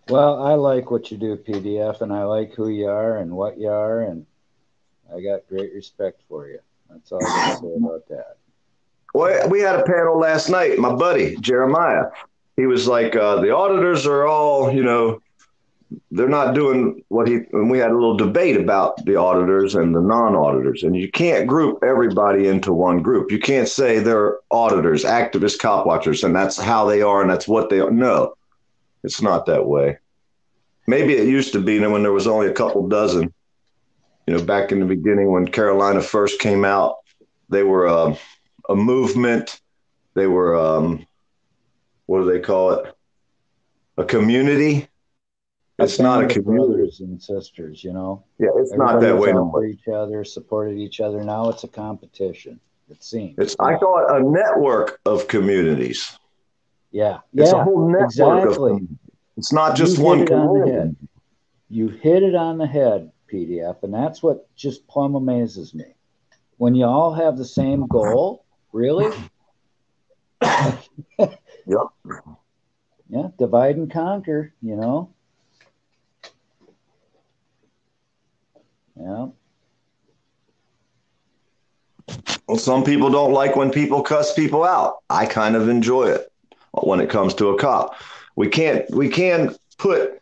Well, I like what you do, PDF, and I like who you are and what you are, and I got great respect for you. That's all I can say about that.
Well, we had a panel last night. My buddy, Jeremiah, he was like, the auditors are all, you know, they're not doing what and we had a little debate about the auditors and the non-auditors. And you can't group everybody into one group. You can't say they're auditors, activists, cop watchers, and that's how they are and that's what they are. No, it's not that way. Maybe it used to be when there was only a couple dozen, you know, back in the beginning when Carolina first came out, they were a movement. They were, what do they call it? A community. It's not a community.
Brothers and sisters, you know.
Yeah, it's not that way
no more.
For
each other, supported each other. Now it's a competition. It seems.
I call it a network of communities.
Yeah.
It's
Yeah.
a whole network
Exactly.
of communities. It's not just
You
one
hit it on the
community.
head. You hit it on the head, PDF, and that's what just plumb amazes me. When you all have the same goal, really?
Yep.
Yeah, divide and conquer, you know? Yeah.
Well, some people don't like when people cuss people out. I kind of enjoy it when it comes to a cop. We can't put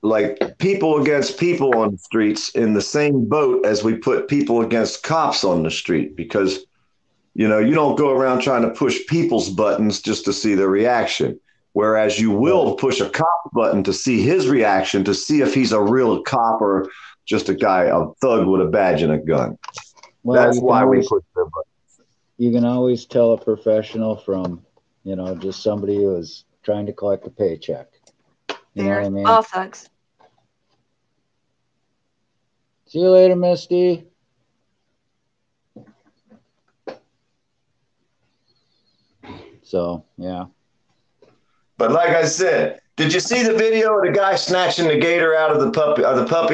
like people against people on the streets in the same boat as we put people against cops on the street, because you know, you don't go around trying to push people's buttons just to see their reaction. Whereas you will push a cop button to see his reaction, to see if he's a real cop or just a guy, a thug with a badge and a gun.
Well,
That's why we push their buttons.
You can always tell a professional from, you know, just somebody who is trying to collect a paycheck. You know what I mean?
All thugs.
See you later, Misty. So, yeah.
But like I said, did you see the video of the guy snatching the gator out of the puppy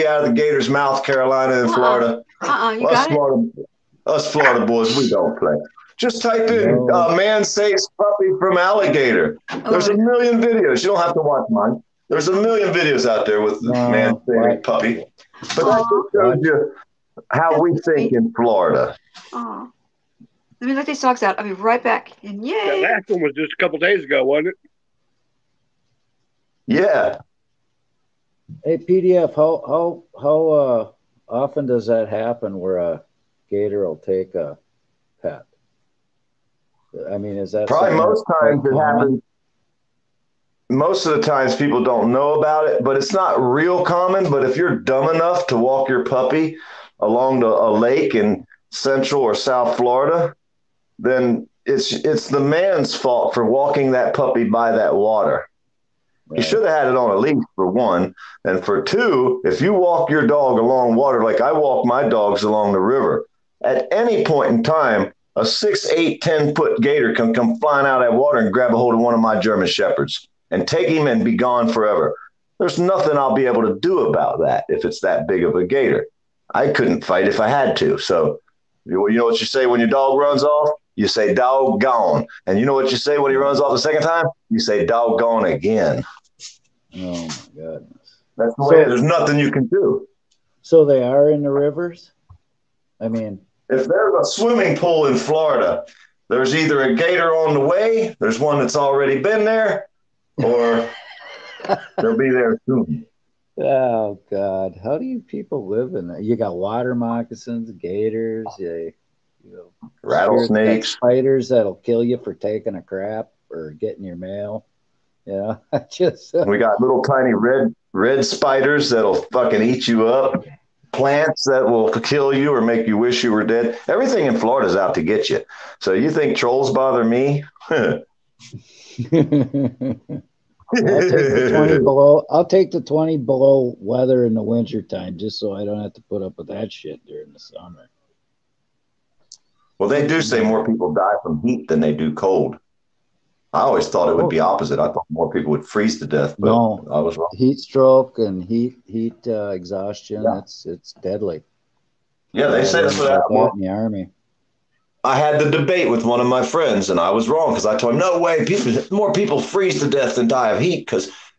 out of the gator's mouth, Carolina and Florida?
You got it?
Us Florida boys, we don't play. Just type in man saves puppy from alligator. There's a million videos. You don't have to watch mine. There's a million videos out there with man saving puppy. But that just shows you how we think in Florida.
Aw. Let me let these dogs out. I'll be right back. And yay!
That last one was just a couple days ago, wasn't it?
Yeah.
Hey, PDF, how often does that happen where a gator will take a pet? I mean, is that
probably most times it
common?
happens? Most of the times people don't know about it, but it's not real common. But if you're dumb enough to walk your puppy along a lake in Central or South Florida, then it's the man's fault for walking that puppy by that water. Right. You should have had it on a leash, for one. And for two, if you walk your dog along water, like I walk my dogs along the river, at any point in time, a 6, 8, 10-foot gator can come flying out of that water and grab a hold of one of my German Shepherds and take him and be gone forever. There's nothing I'll be able to do about that if it's that big of a gator. I couldn't fight if I had to. So you know what you say when your dog runs off? You say doggone. And you know what you say when he runs off the second time? You say doggone again.
Oh, my goodness.
That's the way. There's nothing you can do.
So they are in the rivers? I mean,
if there's a swimming pool in Florida, there's either a gator on the way, there's one that's already been there, or they'll be there soon.
Oh, God. How do you people live in that? You got water moccasins, gators,
rattlesnakes,
spiders that'll kill you for taking a crap or getting your mail. Yeah, just
we got little tiny red spiders that'll fucking eat you up. Plants that will kill you or make you wish you were dead. Everything in Florida is out to get you. So you think trolls bother me?
I'll take the 20 below weather in the wintertime just so I don't have to put up with that shit during the summer.
Well, they do say more people die from heat than they do cold. I always thought it would be opposite. I thought more people would freeze to death, but
no,
I was wrong.
Heat stroke and heat exhaustion, it's deadly.
Yeah, they say that's what happened
in the Army.
I had the debate with one of my friends, and I was wrong because I told him, no way, more people freeze to death than die of heat.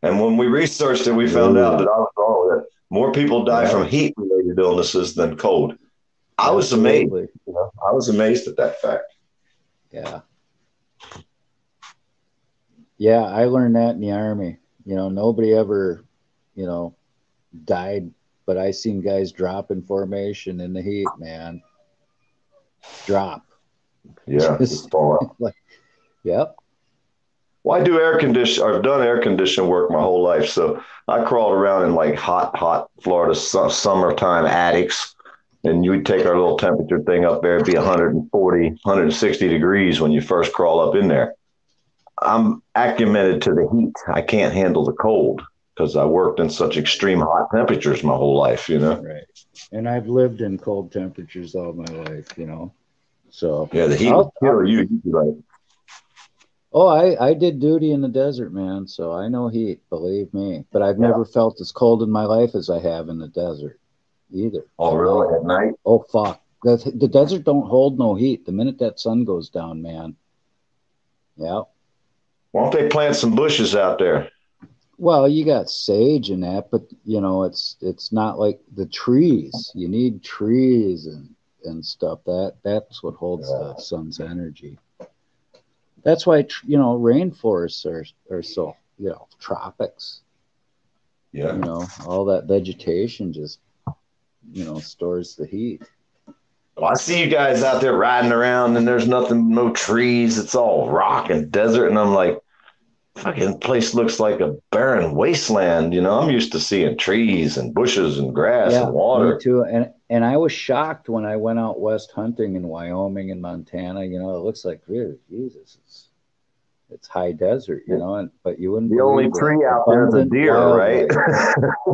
And when we researched it, we found out that I was wrong, that more people die from heat-related illnesses than cold. I was amazed. I was amazed at that fact.
Yeah. Yeah, I learned that in the Army. Nobody ever, died, but I seen guys drop in formation in the heat, man. Drop.
Yeah, just fall out.
Yep.
Well, I do air condition. I've done air condition work my whole life, so I crawled around in like hot Florida summertime attics, and you would take our little temperature thing up there. It'd be 140, 160 degrees when you first crawl up in there. I'm acclimated to the heat. I can't handle the cold because I worked in such extreme hot temperatures my whole life,
Right. And I've lived in cold temperatures all my life, So
yeah, the heat will kill you. You'd be like,
oh, I did duty in the desert, man. So I know heat, believe me. But I've never felt as cold in my life as I have in the desert, either.
oh, really? At night?
Oh, fuck. The desert don't hold no heat. The minute that sun goes down, man. Yeah.
Why don't they plant some bushes out there?
Well, you got sage and that, but you know, it's not like the trees. You need trees and stuff. That's what holds the sun's energy. That's why you know, rainforests are so, you know, tropics.
Yeah.
You know, all that vegetation just, you know, stores the heat.
Well, I see you guys out there riding around and there's nothing, no trees. It's all rock and desert. And I'm like, fucking place looks like a barren wasteland. You know, I'm used to seeing trees and bushes and grass and water.
Me too. And I was shocked when I went out west hunting in Wyoming and Montana. You know, it looks like, really, Jesus, it's high desert, you know, but you wouldn't.
The only tree out there is a deer, right?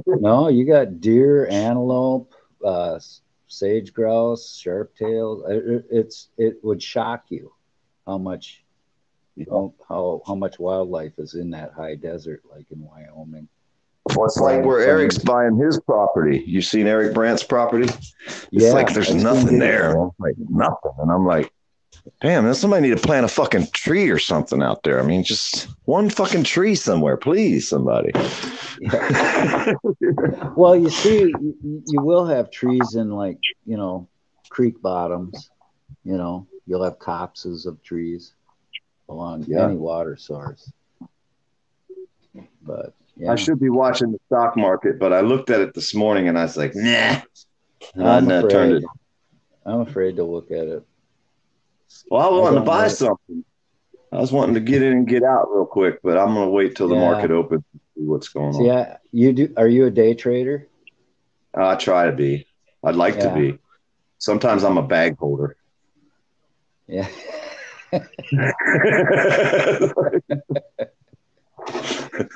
No, you got deer, antelope, sage grouse, sharptail. It would shock you how much, you know, how much wildlife is in that high desert, like in Wyoming.
Well, it's like where Eric's buying his property. You seen Eric Brandt's property? It's like there's nothing there, man. Like nothing. And I'm like, damn, then somebody need to plant a fucking tree or something out there. I mean, just one fucking tree somewhere, please, somebody.
Yeah. Well, you see, you will have trees in, like, you know, creek bottoms. You know, you'll have copses of trees along any water source. But yeah.
I should be watching the stock market, but I looked at it this morning and I was like, nah. And I turned it.
I'm afraid to look at it.
Well, I was wanting to buy something. I was wanting to get in and get out real quick, but I'm going to wait till the market opens to see what's going on.
Yeah, you do. Are you a day trader?
I try to be. I'd like to be. Sometimes I'm a bag holder.
Yeah.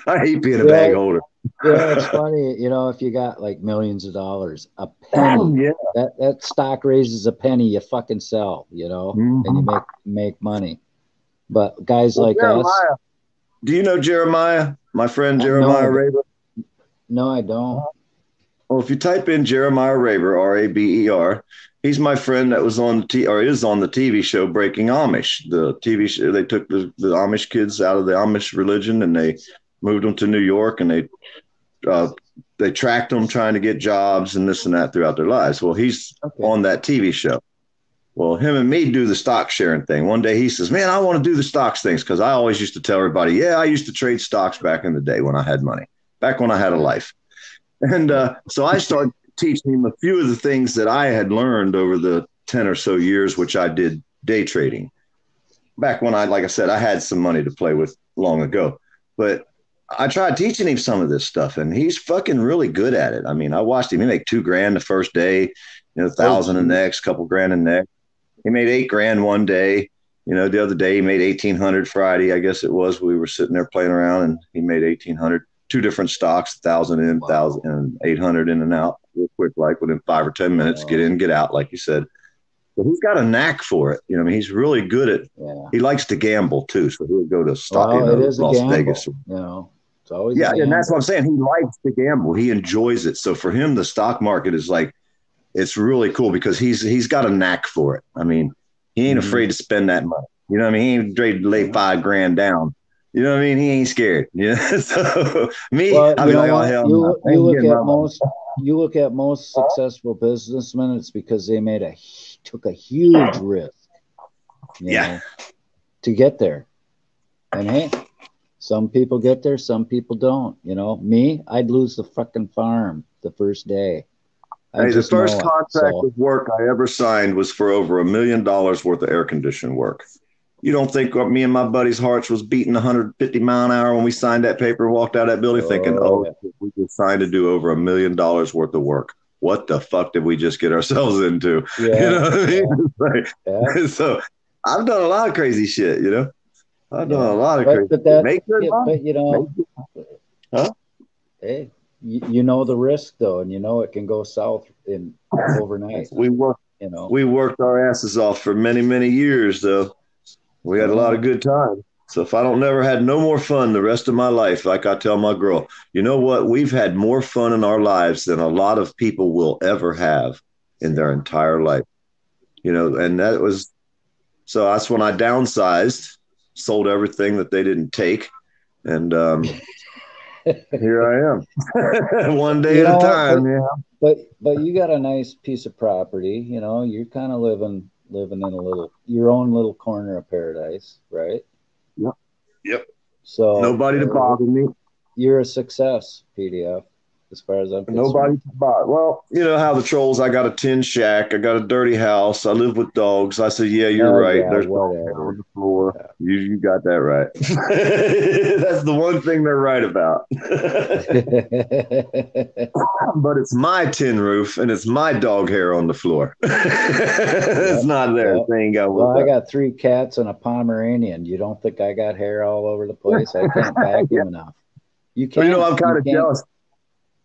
I hate being a bag holder.
Yeah, it's funny. You know, if you got like millions of dollars, a penny, that stock raises a penny, you fucking sell, you know, and you make money. But guys like us.
Do you know Jeremiah? My friend Jeremiah Raber?
No, I don't.
Well, if you type in Jeremiah Raber, R-A-B-E-R, he's my friend that was on is on the TV show Breaking Amish. The TV show, they took the Amish kids out of the Amish religion and they moved them to New York, and they tracked them trying to get jobs and this and that throughout their lives. Well, he's on that TV show. Well, him and me do the stock sharing thing. One day he says, man, I want to do the stocks things, because I always used to tell everybody, yeah, I used to trade stocks back in the day when I had money, back when I had a life. And so I started teaching him a few of the things that I had learned over the 10 or so years, which I did day trading. Back when like I said, I had some money to play with long ago. But I tried teaching him some of this stuff, and he's fucking really good at it. I mean, I watched him. He make $2,000 the first day, you know, $1,000 the next, couple grand the next. He made $8,000 one day. You know, the other day he made $1,800 Friday, I guess it was. We were sitting there playing around, and he made $1,800. Two different stocks, 1,000 in, 1,000 and 800 in and out, real quick, like within 5 or 10 minutes, get in, get out, like you said. But he's got a knack for it. You know, I mean, he's really good at. He likes to gamble too, so he'll go to Las Vegas.
You know, it's always
and that's what I'm saying. He likes to gamble. He enjoys it. So for him, the stock market is like, it's really cool because he's got a knack for it. I mean, he ain't afraid to spend that money. You know what I mean? He ain't afraid to lay $5,000 down. You know what I mean? He ain't scared. You know? So me, I'd be like, oh hell no.
You look at most successful businessmen, it's because they took a huge risk. You know, to get there. And hey, some people get there, some people don't. You know, me, I'd lose the fucking farm the first day.
The first contract of work I ever signed was for over $1 million worth of air conditioning work. You don't think me and my buddy's hearts was beating 150 mile an hour when we signed that paper and walked out of that building thinking, we just signed to do over $1 million worth of work. What the fuck did we just get ourselves into? You know what I mean? So I've done a lot of crazy shit, you know? I've done a lot of crazy shit.
But you know, hey, you know the risk though, and you know it can go south in overnight.
We work
You know,
we worked our asses off for many, many years, though. We had a lot of good times. So if I don't never had no more fun the rest of my life, like I tell my girl, you know what? We've had more fun in our lives than a lot of people will ever have in their entire life. You know, and that was, so that's when I downsized, sold everything that they didn't take. And here I am. One day
You
at a
know what,
time, yeah.
But you got a nice piece of property, you know, you're kind of living in a your own little corner of paradise, right?
Yep. Yep.
So
nobody to bother me.
You're a success, PDF, as far as I'm concerned.
Nobody to bother. Well, you know how the trolls, I got a tin shack, I got a dirty house, I live with dogs. I said, yeah, you're right.
Yeah,
There's dogs on the floor. Yeah. You got that right. That's the one thing they're right about. But it's my tin roof and it's my dog hair on the floor. It's not there.
Yep.
They ain't got
Well, I got 3 cats and a Pomeranian. You don't think I got hair all over the place? I can't vacuum enough. You can't.
Well, you know, I'm kind of jealous.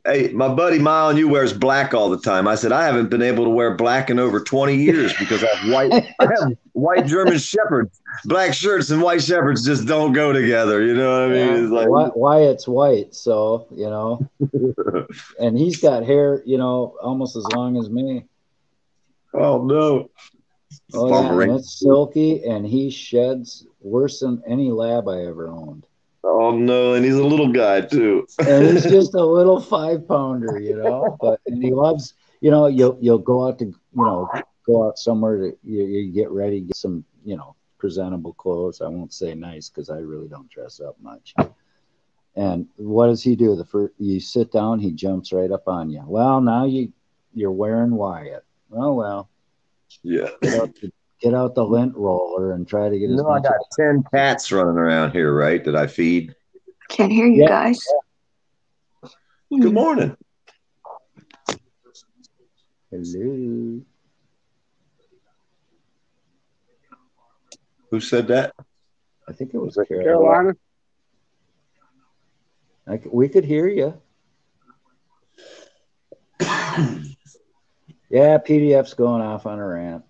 Hey, my buddy Mile and you wears black all the time. I said, I haven't been able to wear black in over 20 years because I have white German Shepherds. Black shirts and white Shepherds just don't go together. You know what I mean? It's like,
Wyatt's white, so, you know, and he's got hair, you know, almost as long as me.
Oh, no.
Oh, yeah, and it's silky, and he sheds worse than any lab I ever owned.
Oh, no, and he's a little guy, too.
And he's just a little 5-pounder, you know, and he loves, you know, you'll go out to, you know, go out somewhere to, you get ready, get some, you know, presentable clothes. I won't say nice because I really don't dress up much. And what does he do? You sit down, he jumps right up on you. Well, now you're wearing Wyatt. Oh, well.
Yeah.
Get out the lint roller and try to get as much.
I got 10 cats running around here, right? That I feed.
Can't hear you guys.
Good morning.
Hello.
Who said that?
I think it was
Carolina.
We could hear you. Yeah, PDF's going off on a rant.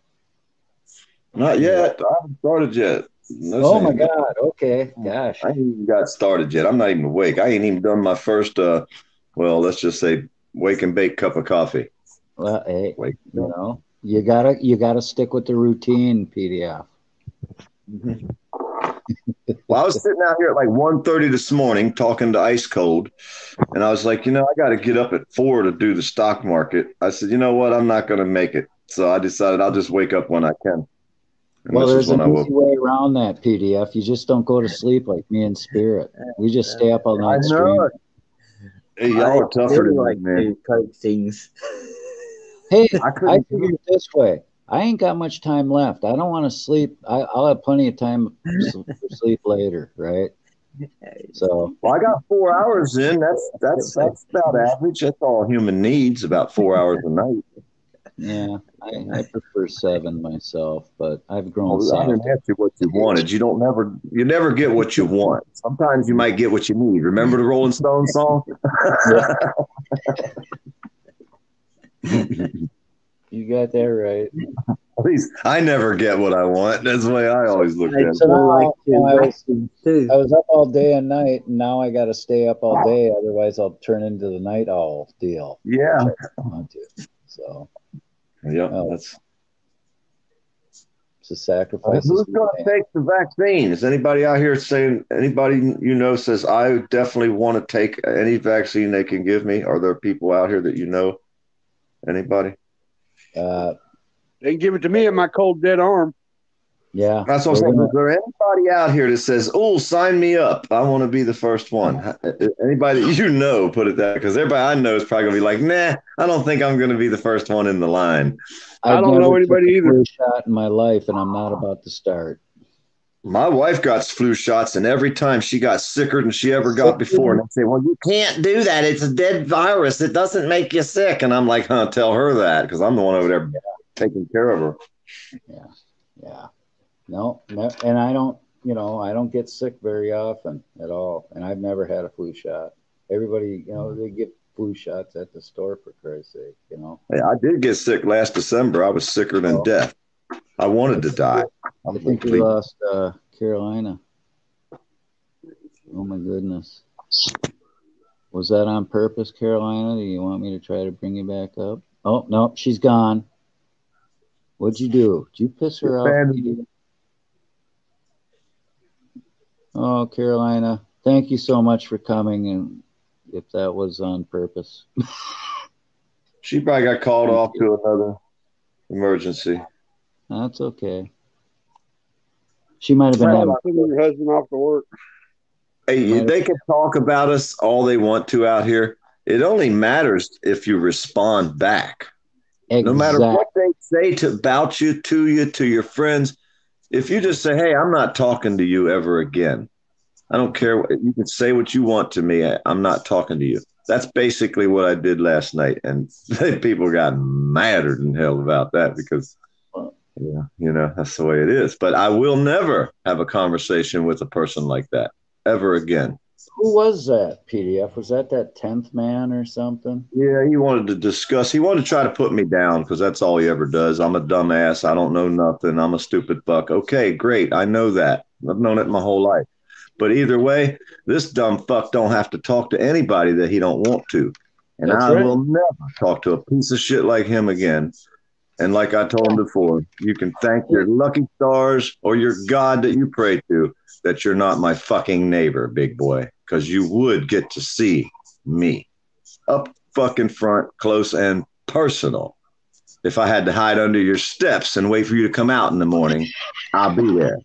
Not yet. I haven't started yet.
Oh my God. Okay. Gosh.
I ain't even got started yet. I'm not even awake. I ain't even done my first, well, let's just say wake and bake cup of coffee.
Well, hey, you know, you gotta stick with the routine, PDF.
Mm-hmm. Well, I was sitting out here at like 1:30 this morning talking to Ice Cold, and I was like, you know, I got to get up at 4 to do the stock market. I said, you know what? I'm not going to make it. So I decided I'll just wake up when I can. And
well, there's an easy way around that, PDF. You just don't go to sleep like me and Spirit. We just stay up all night streaming.
Hey, y'all are tougher than me, man.
Coke things.
Hey, I figure it this way. I ain't got much time left. I don't want to sleep. I'll have plenty of time to sleep later, right? So,
well, I got 4 hours in. That's about average. That's all a human needs, about 4 hours a night.
Yeah, I prefer 7 myself, but I've grown
soft. I didn't ask you what you wanted. You never get what you want. Sometimes you might get what you need. Remember the Rolling Stones song?
You got that right.
At least I never get what I want. That's the way I always look at it.
So now, I was up all day and night, and now I got to stay up all day. Otherwise, I'll turn into the night owl deal.
Yeah.
So.
Yeah, it's
a sacrifice.
Who's going to take the vaccine? Is anybody out here saying, anybody you know says, I definitely want to take any vaccine they can give me? Are there people out here that you know? Anybody?
They can give it to me in my cold, dead arm.
Yeah.
That's what I'm saying. Is there anybody out here that says, oh, sign me up? I want to be the first one. Anybody that you know, put it that, because everybody I know is probably going to be like, nah, I don't think I'm going to be the first one in the line.
I don't know anybody either.
Flu shot in my life, and I'm not about to start.
My wife got flu shots, and every time she got sicker than she ever got before. And they say, well, you can't do that. It's a dead virus. It doesn't make you sick. And I'm like, tell her that, because I'm the one over there taking care of her.
Yeah. No, and I don't get sick very often at all. And I've never had a flu shot. Everybody, they get flu shots at the store, for Christ's sake, you know.
Hey, I did get sick last December. I was sicker than death. I wanted to die.
I think we lost Carolina. Oh my goodness. Was that on purpose, Carolina? Do you want me to try to bring you back up? Oh, no, she's gone. What'd you do? Did you piss her off? Oh, Carolina, thank you so much for coming. And if that was on purpose.
She probably got called off to another emergency.
That's okay. She might have been having
your husband off to work.
Hey, they can talk about us all they want to out here. It only matters if you respond back. No matter what they say about you, to your friends, if you just say, hey, I'm not talking to you ever again. I don't care. You can say what you want to me. I'm not talking to you. That's basically what I did last night. And people got madder than hell about that because, you know, that's the way it is. But I will never have a conversation with a person like that ever again.
Who was that, PDF? Was that 10th man or something?
Yeah, he wanted to discuss. He wanted to try to put me down because that's all he ever does. I'm a dumbass. I don't know nothing. I'm a stupid fuck. Okay, great. I know that. I've known it my whole life. But either way, this dumb fuck don't have to talk to anybody that he don't want to. And I will never talk to a piece of shit like him again. And like I told him before, you can thank your lucky stars or your God that you pray to that you're not my fucking neighbor, big boy, because you would get to see me up fucking front, close and personal. If I had to hide under your steps and wait for you to come out in the morning, I'll be there.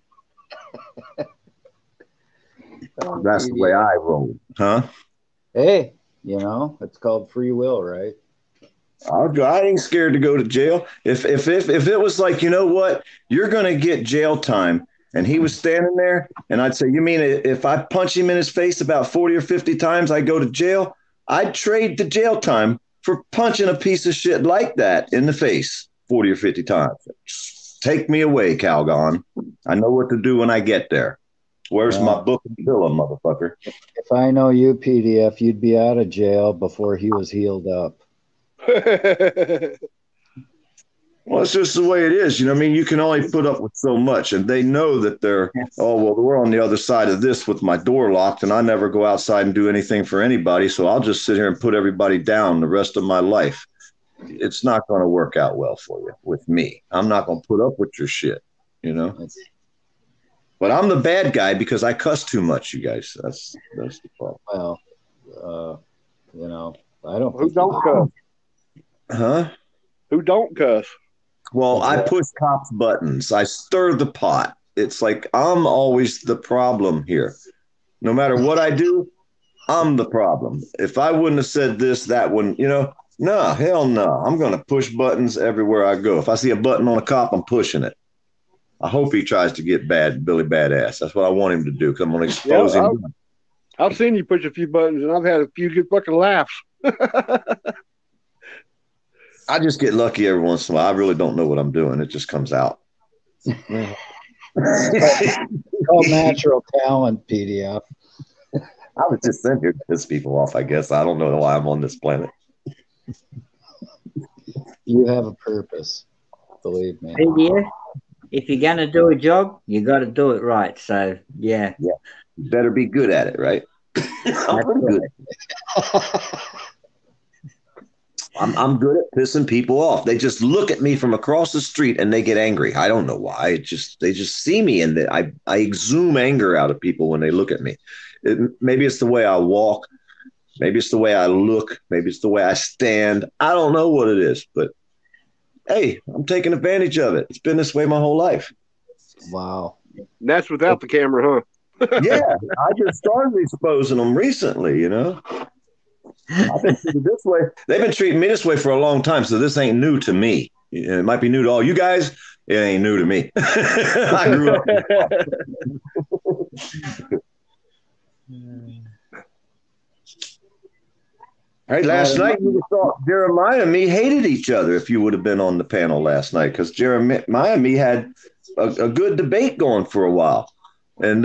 That's the way I roll, huh?
Hey, you know, it's called free will, right?
I ain't scared to go to jail. If it was like, you know what, you're gonna get jail time, and he was standing there, and I'd say, you mean if I punch him in his face about 40 or 50 times, I go to jail? I'd trade the jail time for punching a piece of shit like that in the face 40 or 50 times. Take me away, Calgon. I know what to do when I get there. Where's my book and pillow, motherfucker?
If I know you, PDF, you'd be out of jail before he was healed up.
Well, it's just the way it is. You know what I mean? You can only put up with so much. And they know that they're, oh, well, we're on the other side of this with my door locked, and I never go outside and do anything for anybody. So I'll just sit here and put everybody down the rest of my life. It's not going to work out well for you with me. I'm not going to put up with your shit, you know? But I'm the bad guy because I cuss too much, you guys. That's the problem.
Well, you know, I don't.
Who don't cuss?
Huh?
Who don't cuss?
Well, I push cops' buttons. I stir the pot. It's like I'm always the problem here. No matter what I do, I'm the problem. If I wouldn't have said this, that wouldn't, you know, no, hell no. I'm going to push buttons everywhere I go. If I see a button on a cop, I'm pushing it. I hope he tries to get Billy Badass. That's what I want him to do because I'm going to expose him.
I've seen you push a few buttons, and I've had a few good fucking laughs.
I just get lucky every once in a while. I really don't know what I'm doing. It just comes out.
Called natural talent, PDF.
I was just sent here to piss people off, I guess. I don't know why I'm on this planet.
You have a purpose, believe me.
PDF, if you're going to do a job, you got to do it right. So, yeah.
Yeah. You better be good at it, right? I'm pretty good at it. I'm good at pissing people off. They just look at me from across the street and they get angry. I don't know why. They just see me and I exhume anger out of people when they look at me. Maybe it's the way I walk. Maybe it's the way I look. Maybe it's the way I stand. I don't know what it is, but hey, I'm taking advantage of it. It's been this way my whole life.
Wow.
And that's without the camera, huh?
Yeah, I just started exposing them recently, you know. I've been treated this way. They've been treating me this way for a long time, so this ain't new to me. It might be new to all you guys. It ain't new to me. I grew up. Hey, last night you thought Jeremiah and me hated each other if you would have been on the panel last night, because Jeremiah and me had a good debate going for a while. And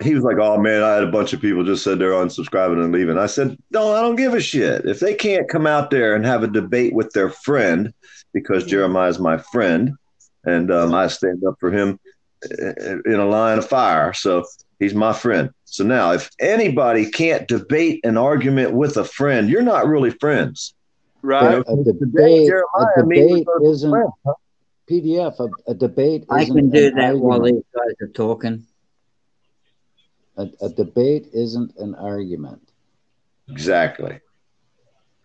he was like, "Oh man, I had a bunch of people just said they're unsubscribing and leaving." I said, "No, I don't give a shit. If they can't come out there and have a debate with their friend, because Jeremiah's my friend, and I stand up for him in a line of fire. So he's my friend. So now, if anybody can't debate an argument with a friend, you're not really friends,
right?
A debate isn't PDF. A debate.
I
isn't
can do
an
that while
argument.
these guys are talking.
A debate isn't an argument.
Exactly.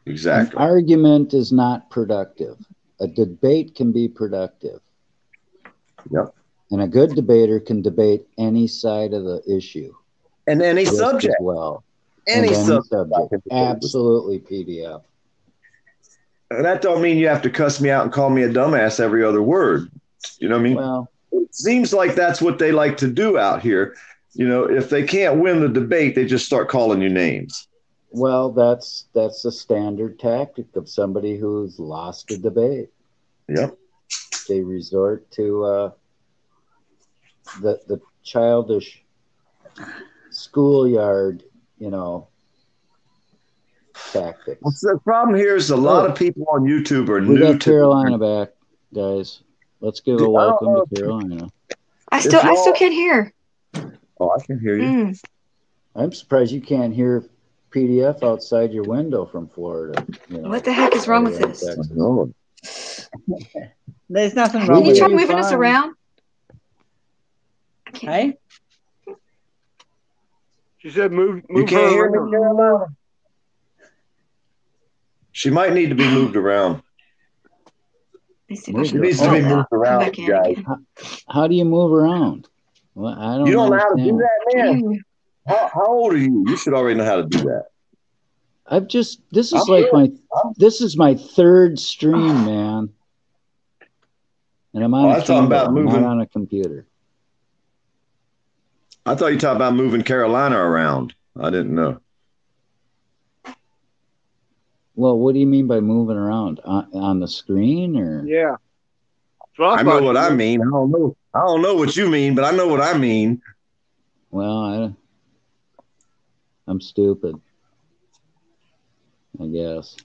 An argument is not productive. A debate can be productive.
Yep.
And a good debater can debate any side of the issue.
And any
just
subject.
as well.
Any subject.
Absolutely, PDF.
And that don't mean you have to cuss me out and call me a dumbass every other word. You know what I mean?
Well,
it seems like that's what they like to do out here. You know, if they can't win the debate, they just start calling you names.
Well, that's a standard tactic of somebody who's lost a debate.
Yep.
They resort to the childish schoolyard, tactics.
Well, the problem here is a lot of people on YouTube are
We
new
got
to
Carolina back, guys. Let's give a welcome to Carolina.
I still can't hear.
Oh, I can hear you.
I'm surprised you can't hear PDF outside your window from Florida.
What the heck is wrong with this?
There's nothing
Can
wrong
you
with
try
it.
moving us around?
Hey?
She said move
You can't
her
hear
around.
me, Carolina? She might need to be moved around. She needs to be moved around, guys.
How do you move around? Well, I don't.
You don't know how to do
understand.
that, man. How old are you? You should already know how to do that.
This is my third stream, man. And I'm on a Kindle, I'm not on a computer.
I thought you were talking about moving Carolina around. I didn't know.
Well, what do you mean by moving around on the screen, or?
Yeah.
I know what I mean. I don't know what you mean, but I know what I mean.
Well, I'm stupid, I guess.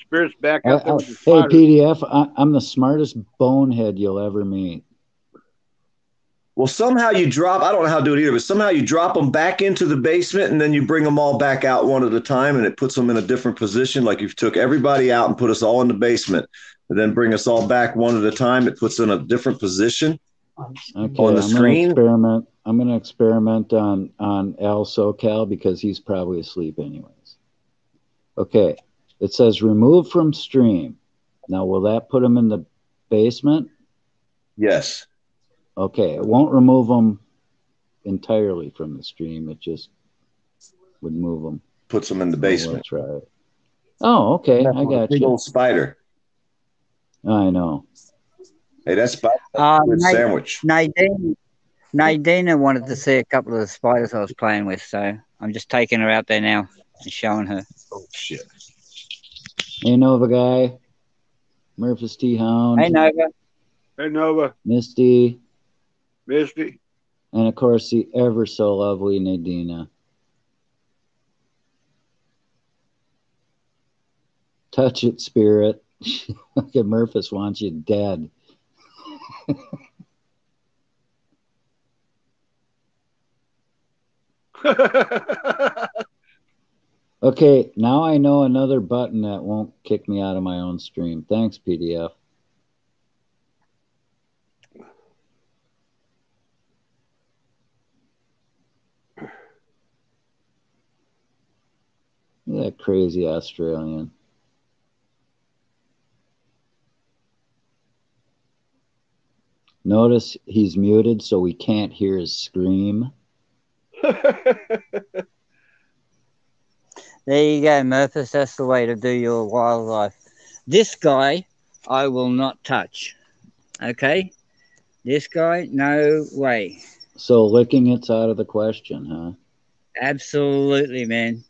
Spirit's back up there with the
Hey,
spider.
PDF, I'm the smartest bonehead you'll ever meet.
Well, somehow you drop, I don't know how to do it either, but somehow you drop them back into the basement and then you bring them all back out one at a time and it puts them in a different position. Like if you took everybody out and put us all in the basement and then bring us all back one at a time, it puts in a different position on the screen.
I'm going to experiment on Al SoCal because he's probably asleep anyways. Okay. It says remove from stream. Now, will that put him in the basement?
Yes.
Okay. It won't remove them entirely from the stream. It just would move them.
Puts them in the basement.
We'll try it. Oh, okay. I got
big
you.
Old spider.
I know.
Hey, that's a good sandwich.
Nadina wanted to see a couple of the spiders I was playing with, so I'm just taking her out there now and showing her.
Oh, shit.
Hey, Nova guy. Murphys T Hound.
Hey, Nova.
Hey, Nova.
Misty.
And
of course, the ever so lovely Nadina. Touch it, spirit. Look at Murphys wants you dead. Okay, now I know another button that won't kick me out of my own stream. Thanks, PDF. That crazy Australian. Notice he's muted so we can't hear his scream.
There you go, Murphys. That's the way to do your wildlife. This guy, I will not touch. Okay? This guy, no way.
So licking it's out of the question, huh?
Absolutely, man.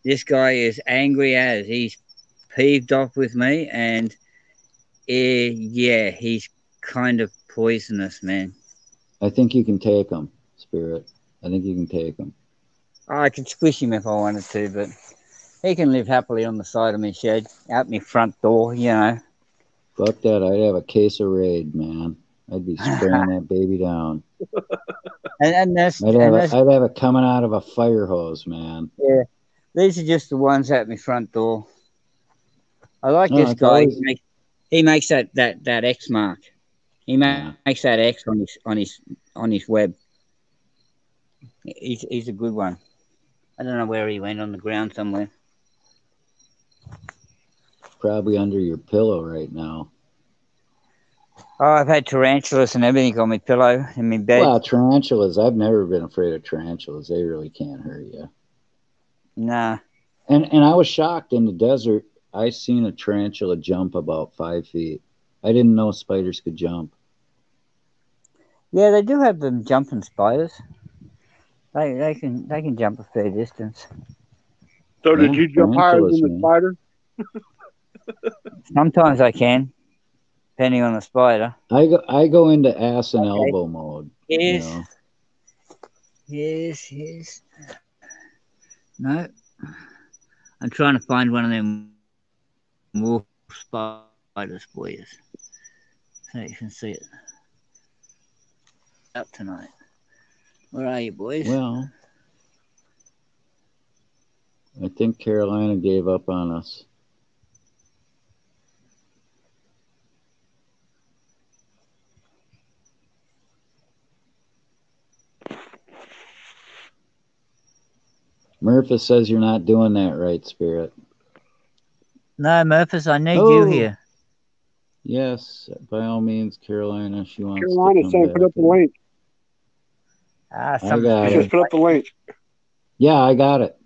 This guy is angry as. He's peeved off with me, and yeah, he's kind of poisonous, man.
I think you can take them, Spirit. I think you can take them.
I could squish him if I wanted to, but he can live happily on the side of my shed, out my front door, you know.
Fuck that. I'd have a case of Raid, man. I'd be spraying that baby down.
And that's,
I'd have it coming out of a fire hose, man.
yeah. These are just the ones out my front door. I like
No,
this
it's
guy.
always-
He makes that X mark. He makes that X on his web. He's a good one. I don't know where he went, on the ground somewhere.
Probably under your pillow right now.
Oh, I've had tarantulas and everything on my pillow in my bed.
Well, tarantulas. I've never been afraid of tarantulas. They really can't hurt you.
Nah.
And I was shocked in the desert. I seen a tarantula jump about 5 feet. I didn't know spiders could jump.
Yeah, they do have them jumping spiders. They can jump a fair distance.
So did you jump higher than the spider?
Sometimes I can, depending on the spider.
I go into ass and elbow mode.
Yes.
You know?
Yes. No. I'm trying to find one of them wolf spiders for you, so you can see it up tonight. Where are you, boys?
Well, I think Carolina gave up on us. Murphy says you're not doing that right, Spirit.
No, Murphys, I need you here.
Yes, by all means, Carolina. She wants
Carolina
to come
saying
back.
put up the link.
I got
She
it.
just put up the link.
Yeah, I got it.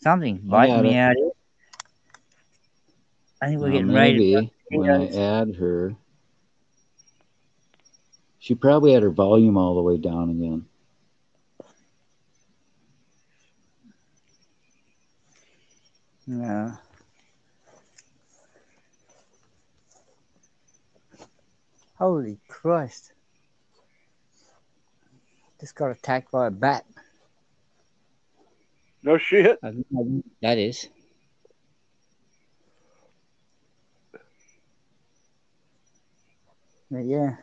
Something
I
biting
got
me
it.
out here. I think we're getting
Maybe
ready to
when I add her, she probably had her volume all the way down again.
No. Holy Christ. Just got attacked by a bat.
No shit.
That is. But yeah.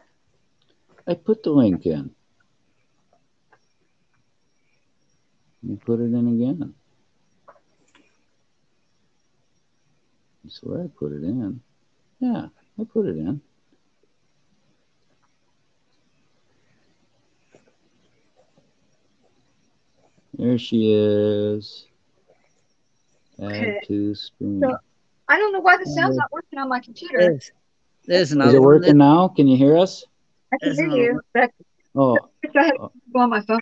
I put the link in. You put it in again. I swear I put it in. Yeah, I put it in. There she is. Add to screen.
So, I don't know why the sound's not working on my computer.
There's
Is
another
it
one.
working now? Can you hear us?
I can hear you, but
Oh,
I have to go on my phone.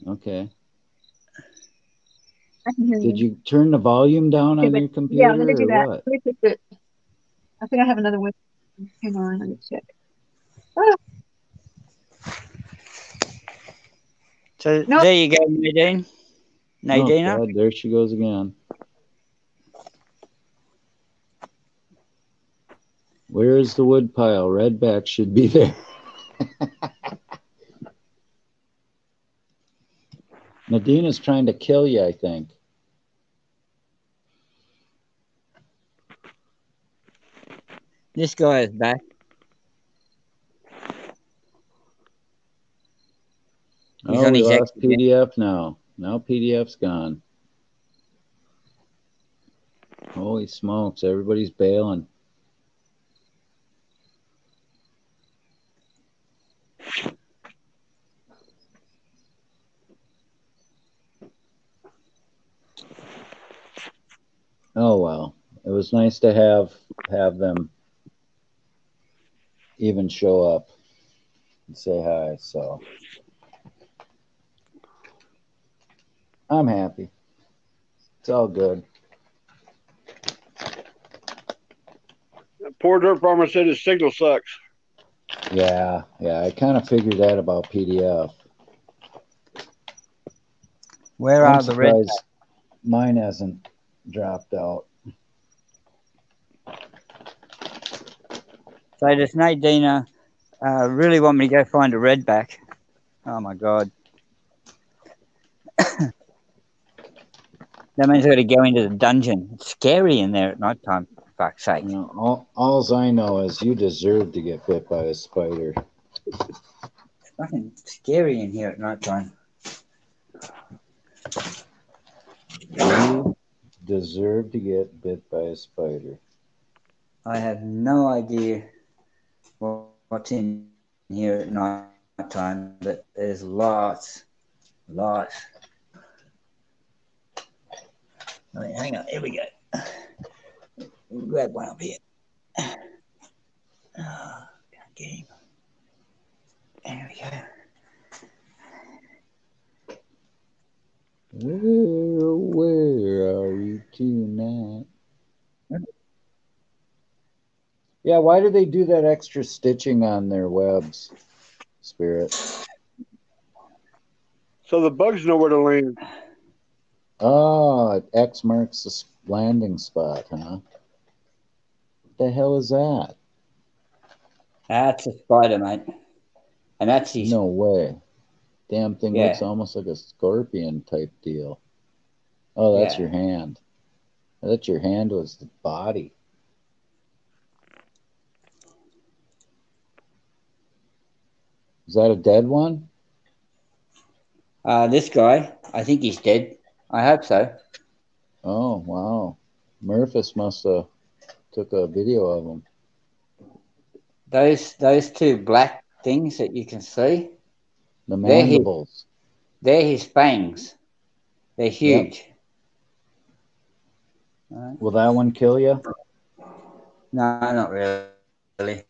okay.
I can hear
Did
you.
you turn the volume down on your computer
Yeah, let me do
or
that.
what?
Let me fix it. I think I have another one. Hang on, let me check. Ah,
So there you go, Nadine. Nadina.
Oh, God, there she goes again. Where is the wood pile? Redback should be there. Nadina's trying to kill you, I think.
This guy is back. He's
Oh,
on
we
his
lost
X again.
PDF now. Now PDF's gone. Holy smokes, everybody's bailing. Oh well, it was nice to have them even show up and say hi. So I'm happy. It's all good.
Poor dirt farmer said his signal sucks.
Yeah, I kind of figured that about PDF.
Where
I'm
are the red?
surprised mine hasn't dropped out.
So does Nadina Really want me to go find a redback. Oh my god. That means I got to go into the dungeon. It's scary in there at night time. For fuck's sake.
You know, all I know is you deserve to get bit by a spider.
It's fucking scary in here at night time.
You deserve to get bit by a spider.
I have no idea what's in here at night time, but there's lots. Right, hang on, here we go. Grab one up here. Oh, can't get him. There we go.
Where are you tonight? Yeah, why do they do that extra stitching on their webs, Spirit?
So the bugs know where to land.
Oh, X marks the landing spot, huh? What the hell is that?
That's a spider, mate. And that's his...
No way. Damn thing
Yeah.
looks almost like a scorpion type deal. Oh, that's
Yeah.
your hand. I thought your hand was the body. Is that a dead one?
This guy, I think he's dead. I hope so.
Oh, wow. Murphys must have took a video of him.
Those two black things that you can see,
The mandibles.
they're his fangs. They're huge.
Yep. Will that one kill you?
No, not really.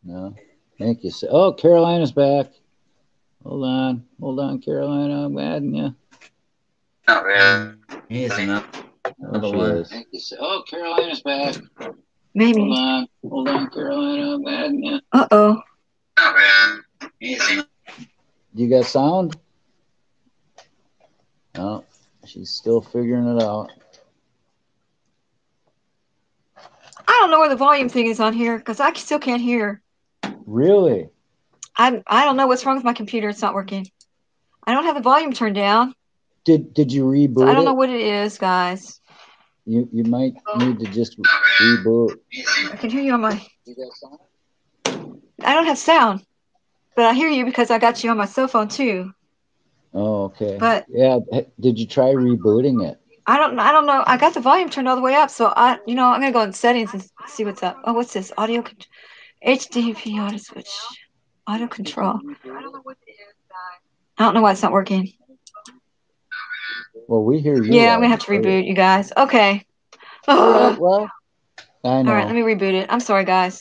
No. Thank you. Oh, Carolina's back. Hold on, Carolina. I'm adding you.
Not really. Here's another
one. Oh, Carolina's back.
Maybe.
Hold on, Carolina. I'm adding you.
Uh-oh.
You got sound? No, she's still figuring it out.
I don't know where the volume thing is on here because I still can't hear.
Really?
I don't know what's wrong with my computer. It's not working. I don't have the volume turned down.
Did you reboot
So I don't know
it?
what it is, guys.
You might need to just reboot.
I can hear you on my... I don't have sound, but I hear you because I got you on my cell phone too.
Oh, okay.
But
yeah, did you try rebooting it?
I don't know. I got the volume turned all the way up, so I'm gonna go in settings and see what's up. Oh, what's this? Audio HDP audio switch. Audio control. I don't know what it is, guys. I don't know why it's not working.
Well, we hear you.
Yeah, I'm gonna have to reboot, you guys. Okay.
Right, well, I know.
All right, let me reboot it. I'm sorry, guys.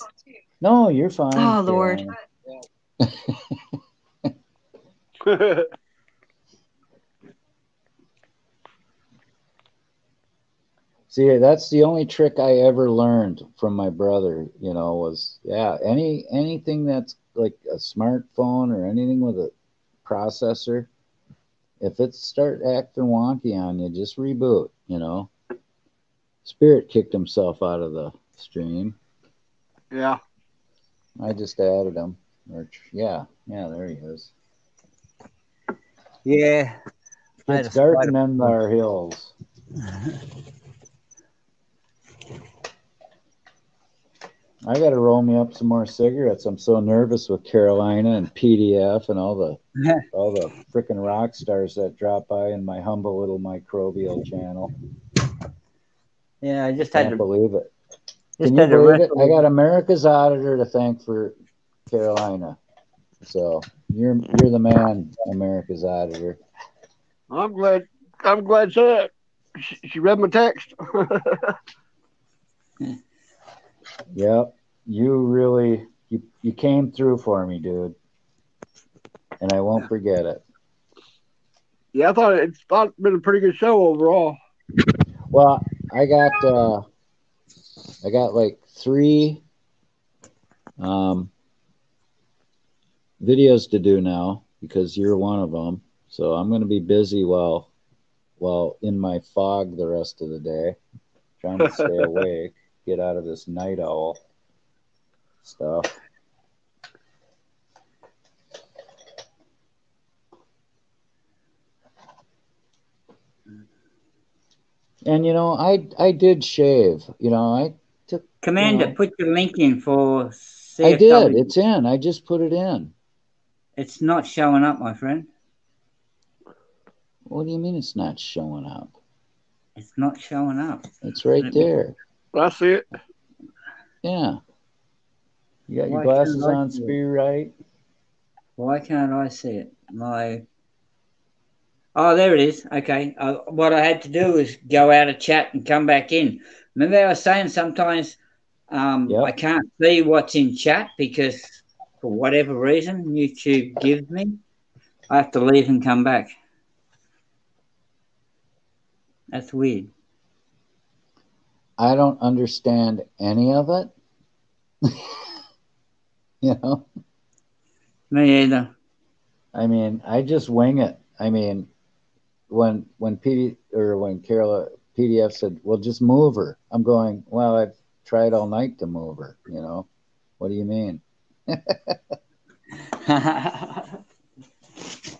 No, you're fine.
Oh, Lord.
See, that's the only trick I ever learned from my brother, was, anything that's like a smartphone or anything with a processor, if it start acting wonky on you, just reboot, Spirit kicked himself out of the stream.
Yeah.
I just added him. Yeah, there he is.
Yeah.
It's dark in them our hills. I got to roll me up some more cigarettes. I'm so nervous with Carolina and PDF and all the freaking rock stars that drop by in my humble little microbial channel.
Yeah, I just
Can't believe it.
Just
Can you
had to
believe it?
wrestle
I got America's Auditor to thank for Carolina. So you're the man, America's Auditor.
I'm glad so she read my text.
Yep. You really you came through for me, dude. And I won't forget it.
Yeah, I thought it's been a pretty good show overall.
Well, I got like 3 videos to do now because you're one of them. So I'm going to be busy while in my fog the rest of the day, trying to stay awake, get out of this night owl stuff. And you know, I did shave. You know, I took.
Commander,
You know,
put your link in for CFW.
I did. It's in. I just put it in.
It's not showing up, my friend.
What do you mean it's not showing up?
It's not showing up.
It's right there.
I see it.
Yeah. You got your
Why
glasses
can't I
on,
see it?
Spear, right?
Why can't I see it? Oh, there it is. Okay. What I had to do was go out of chat and come back in. Remember I was saying sometimes I can't see what's in chat because for whatever reason YouTube gives me. I have to leave and come back. That's weird.
I don't understand any of it. You know?
Me either.
I mean, I just wing it. I mean, when PDF said, "Well, just move her," I'm going, "Well, I've tried all night to move her." You know, what do you mean?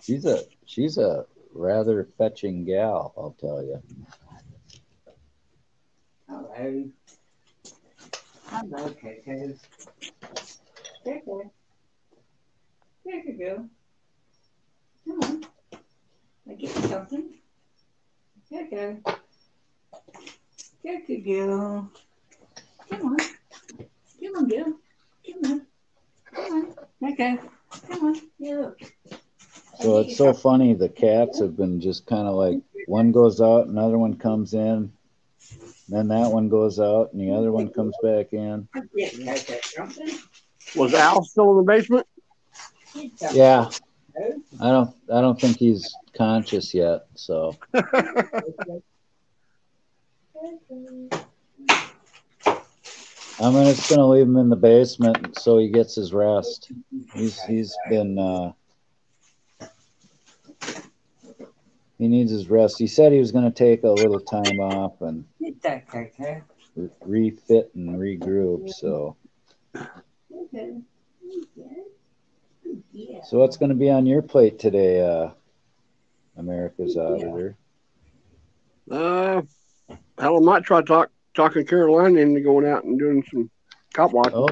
she's a rather fetching gal, I'll tell you.
Hello. Hello, Coco. Coco. There you go. Come on. I'll get you something. Coco. Coco girl. Come on. Come on, girl. Come on. Come on. Okay. Come on. Yeah, look.
So it's so funny. The cats have been just kind of like, one goes out, another one comes in, then that one goes out, and the other one comes back in.
Was Al still in the basement?
Yeah. I don't think he's conscious yet. So. I'm just gonna leave him in the basement so he gets his rest. He's been he needs his rest. He said he was gonna take a little time off and refit and regroup. So what's gonna be on your plate today, America's Auditor?
Hell, I might try talking Carolina into going out and doing some cop watching.
Oh,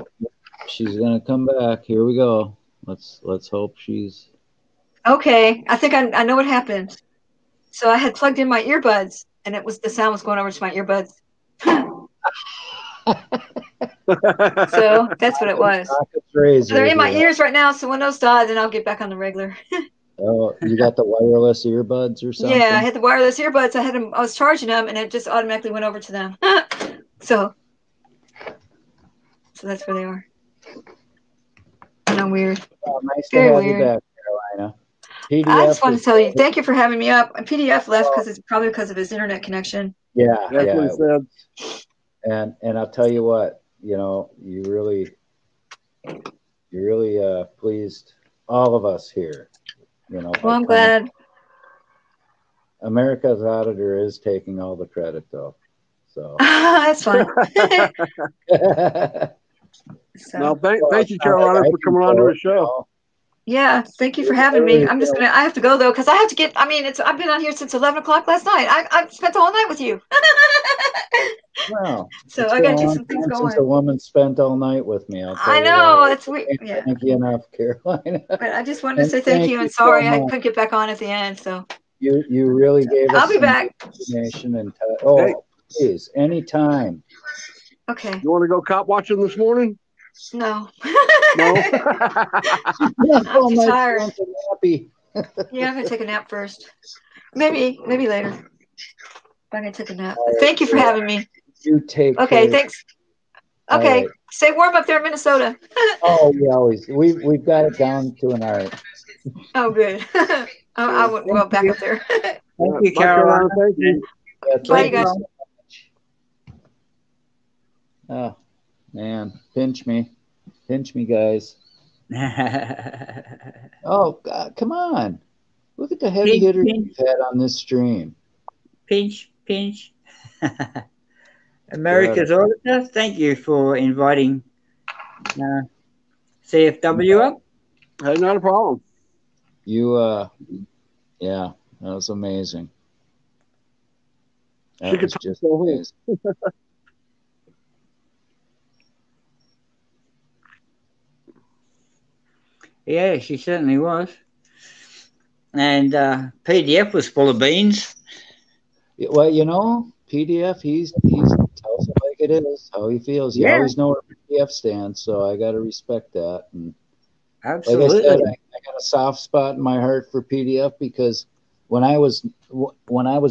she's gonna come back. Here we go. Let's hope she's
Okay, I think I know what happened. So I had plugged in my earbuds, and the sound was going over to my earbuds. So that's what it was. So they're in my ears right now. So when those die, then I'll get back on the regular.
Oh, you got the wireless earbuds or something?
Yeah, I had the wireless earbuds. I was charging them, and it just automatically went over to them. So that's where they are. I know, weird.
Oh, nice
Very
to have
weird.
you back, Carolina. PDF
I just want to tell you, thank you for having me up. PDF left because it's probably because of his internet connection.
Yeah,
that's
yeah.
what he said.
And I'll tell you what, you know, you really pleased all of us here. You know.
Well, I'm glad.
America's Auditor is taking all the credit, though. So
that's fine.
No, thank you, Carolina, for coming on to the show.
Yeah, thank you for having me. I have to go though, because I have to get. I mean, I've been on here since 11 o'clock last night. I spent the whole night with you.
Wow.
So I got to get some things going.
Since a woman spent all night with me, I'll tell
I
you
know
that.
it's weird. Yeah.
Thank you enough, Carolina.
But I just wanted to say thank you and sorry I couldn't get back on at the end. So
you really gave us.
I'll be back.
Information and please, anytime.
Okay.
You want to go cop watching this morning?
No.
No.
I'm too tired. Yeah, I'm gonna take a nap first. Maybe later. I'm gonna take a nap. But thank you for having me.
You take
Okay,
care.
thanks. Okay. Right. Stay warm up there in Minnesota.
Oh, we've got it down to an art.
Oh, good. I wouldn't go back up there.
Thank you, Carolina.
Thank you.
Bye, you guys.
Oh, man. Pinch me, guys. Oh, God, come on. Look at the heavy hitters we've had on this stream.
Pinch. America's Auditor, thank you for inviting CFW up.
Hey, not a problem.
You, yeah, that was amazing.
She could
was just
talk.
amazing.
Yeah, she certainly was. And PDF was full of beans.
Well, you know, PDF, he's tells it like it is, how he feels. You
Yeah.
always know where PDF stands, so I got to respect that. And
Absolutely.
like I said, I got a soft spot in my heart for PDF because when I was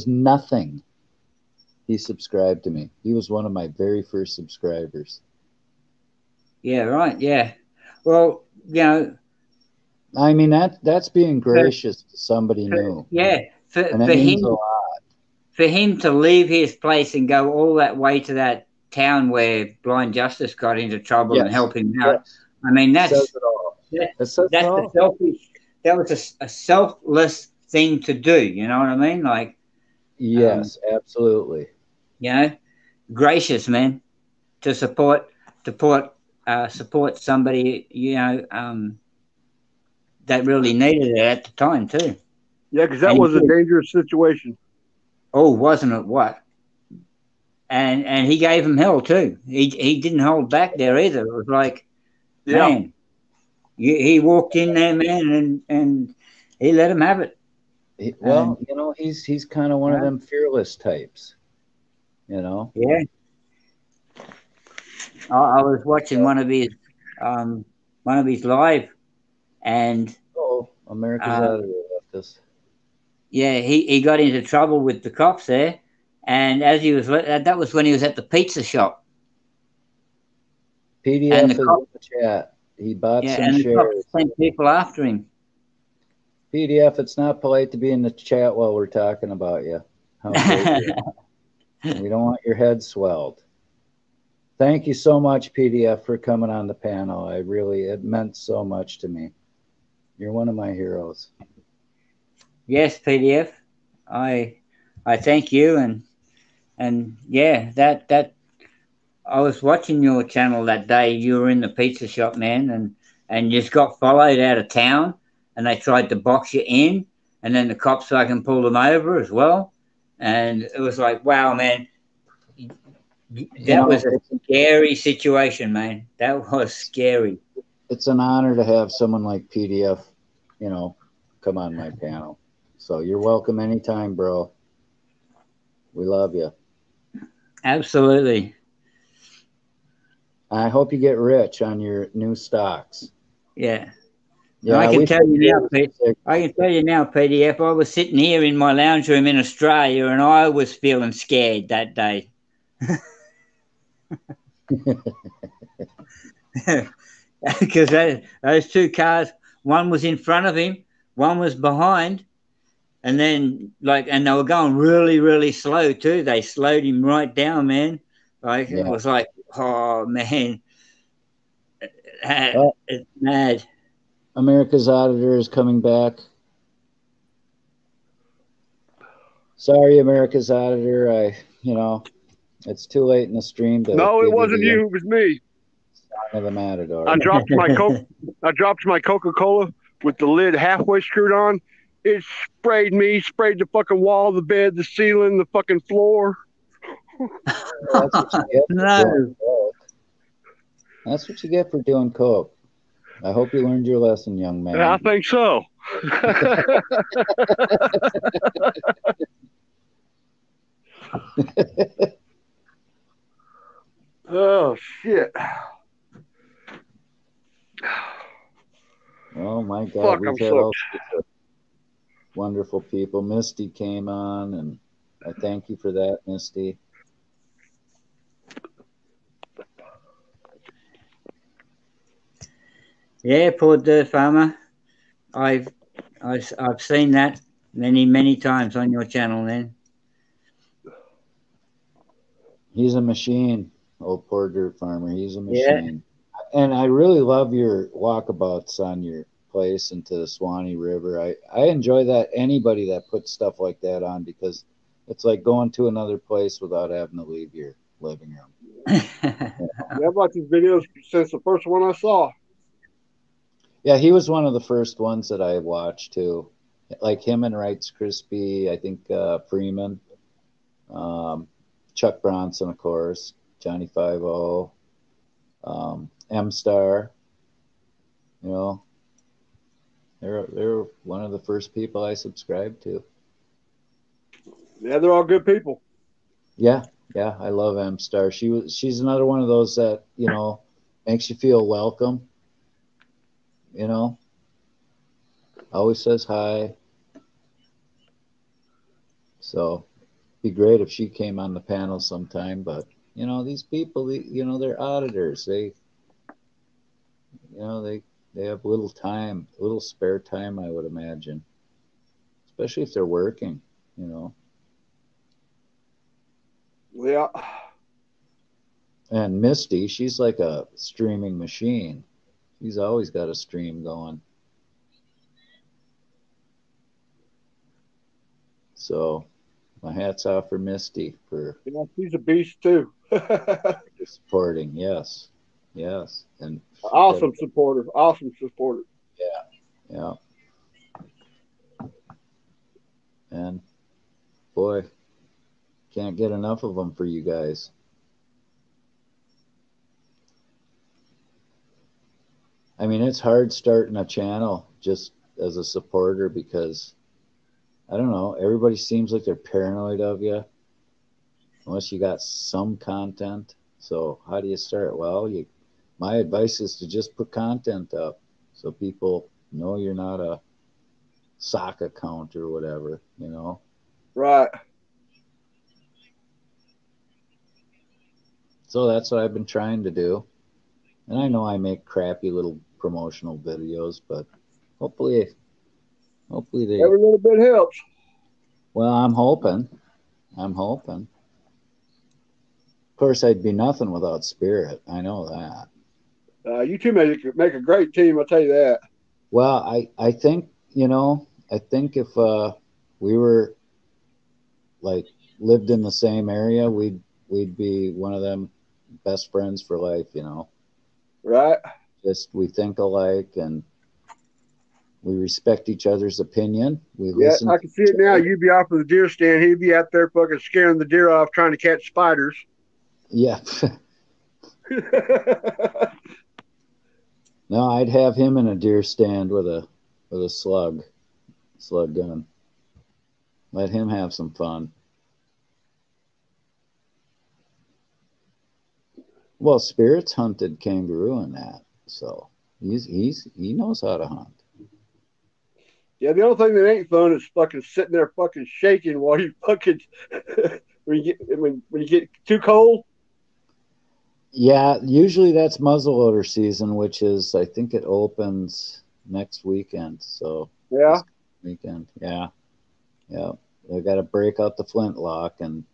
nothing, he subscribed to me. He was one of my very first subscribers.
Yeah, right. Yeah. Well, you know,
I mean that's being gracious to somebody new.
yeah,
And
for
it means
him,
a lot.
for him to leave his place and go all that way to that town where Blind Justice got into trouble and
Yes,
help him out.
yes.
I mean, that's
Says it all. It says it
that's the
all.
selfish. That was a selfless thing to do. You know what I mean? Like,
Yes, absolutely.
you know, gracious man to support somebody. You know, that really needed it at the time too.
Yeah, because that
And
was
he
a
did.
dangerous situation.
Oh, wasn't it what? And he gave him hell too. He didn't hold back there either. It was like,
Yeah.
man, he walked in there, man, and he let him have it.
Well,
And,
you know, he's kind of one of them fearless types. You know.
yeah. I was watching one of his live, and
America's out of there left us.
yeah, he got into trouble with the cops there, and as he was that was when he was at the pizza shop.
PDF
And
is
the
in
cop,
the chat. He bought
yeah,
some
and the
shares.
cops sent people after him.
PDF, it's not polite to be in the chat while we're talking about you. How great you are. We don't want your head swelled. Thank you so much, PDF, for coming on the panel. It meant so much to me. You're one of my heroes.
Yes, PDF. I thank you, and yeah, that I was watching your channel that day. You were in the pizza shop, man, and you just got followed out of town, and they tried to box you in, and then the cops fucking pulled them over as well, and it was like, wow, man, that was a scary situation, man. That was scary.
It's an honor to have someone like PDF, you know, come on my panel. So you're welcome anytime, bro. We love you.
Absolutely.
I hope you get rich on your new stocks.
Yeah.
Yeah,
I can tell you now,
now,
PDF. I was sitting here in my lounge room in Australia, and I was feeling scared that day. Because those two cars, one was in front of him, one was behind, and then and they were going really, really slow too. They slowed him right down, man. It was like, oh man, it's mad.
America's Auditor is coming back. Sorry, America's Auditor. It's too late in the stream to.
No, it
give
wasn't
the
you. It was me.
Song of the Matador.
I dropped my Coca-Cola with the lid halfway screwed on. It sprayed me, sprayed the fucking wall, the bed, the ceiling, the fucking floor.
That's what you get for doing coke. That's what you get for doing coke. I hope you learned your lesson, young man.
Yeah, I think so. Oh shit!
Oh my God,
Fuck,
we've
I'm
had all
soaked.
sorts of wonderful people. Misty came on, and I thank you for that, Misty.
Yeah, poor dirt farmer. I've seen that many times on your channel, man.
He's a machine, old poor dirt farmer. He's a machine. Yeah. And I really love your walkabouts on your place into the Swanee River. I enjoy that. Anybody that puts stuff like that on, because it's like going to another place without having to leave your living room.
Yeah, I've watched his videos since the first one I saw.
Yeah, he was one of the first ones that I watched too. Like him and Wrights Crispy, I think Freeman. Chuck Bronson, of course, Johnny 5-0, M-Star. You know, they're one of the first people I subscribed to.
Yeah, they're all good people.
Yeah, yeah, I love M-Star. She's another one of those that, you know, makes you feel welcome. You know, always says hi. So be great if she came on the panel sometime. But you know, these people, you know, they're auditors. They, you know, they have little time, little spare time, I would imagine, especially if they're working. You know.
Yeah.
And Misty, she's like a streaming machine. She's always got a stream going. So my hat's off for Misty for
she's a beast too.
supporting. Yes. Yes. And
awesome supporter. Awesome supporter.
Yeah. Yeah. And boy, can't get enough of them for you guys. I mean, it's hard starting a channel just as a supporter because I don't know, everybody seems like they're paranoid of you unless you got some content. So how do you start? Well, my advice is to just put content up so people know you're not a sock account or whatever, you know.
Right.
So that's what I've been trying to do. And I know I make crappy little promotional videos, but hopefully they
every little bit helps.
Well, I'm hoping. Of course, I'd be nothing without Spirit. I know that.
You two make a great team, I'll tell you that.
Well, I think, you know, if we were like lived in the same area, we'd be one of them best friends for life, you know.
Right.
Just we think alike and we respect each other's opinion. We
Yeah,
listen.
I can see it now. You'd be off of the deer stand. He'd be out there fucking scaring the deer off, trying to catch spiders.
Yeah. No, I'd have him in a deer stand with a slug gun. Let him have some fun. Well, Spirit's hunted kangaroo in that, so he knows how to hunt.
Yeah, the only thing that ain't fun is fucking sitting there fucking shaking while you fucking when you get too cold.
Yeah, usually that's muzzleloader season, which is I think it opens next weekend. So
yeah,
weekend, yeah. I got to break out the flintlock, and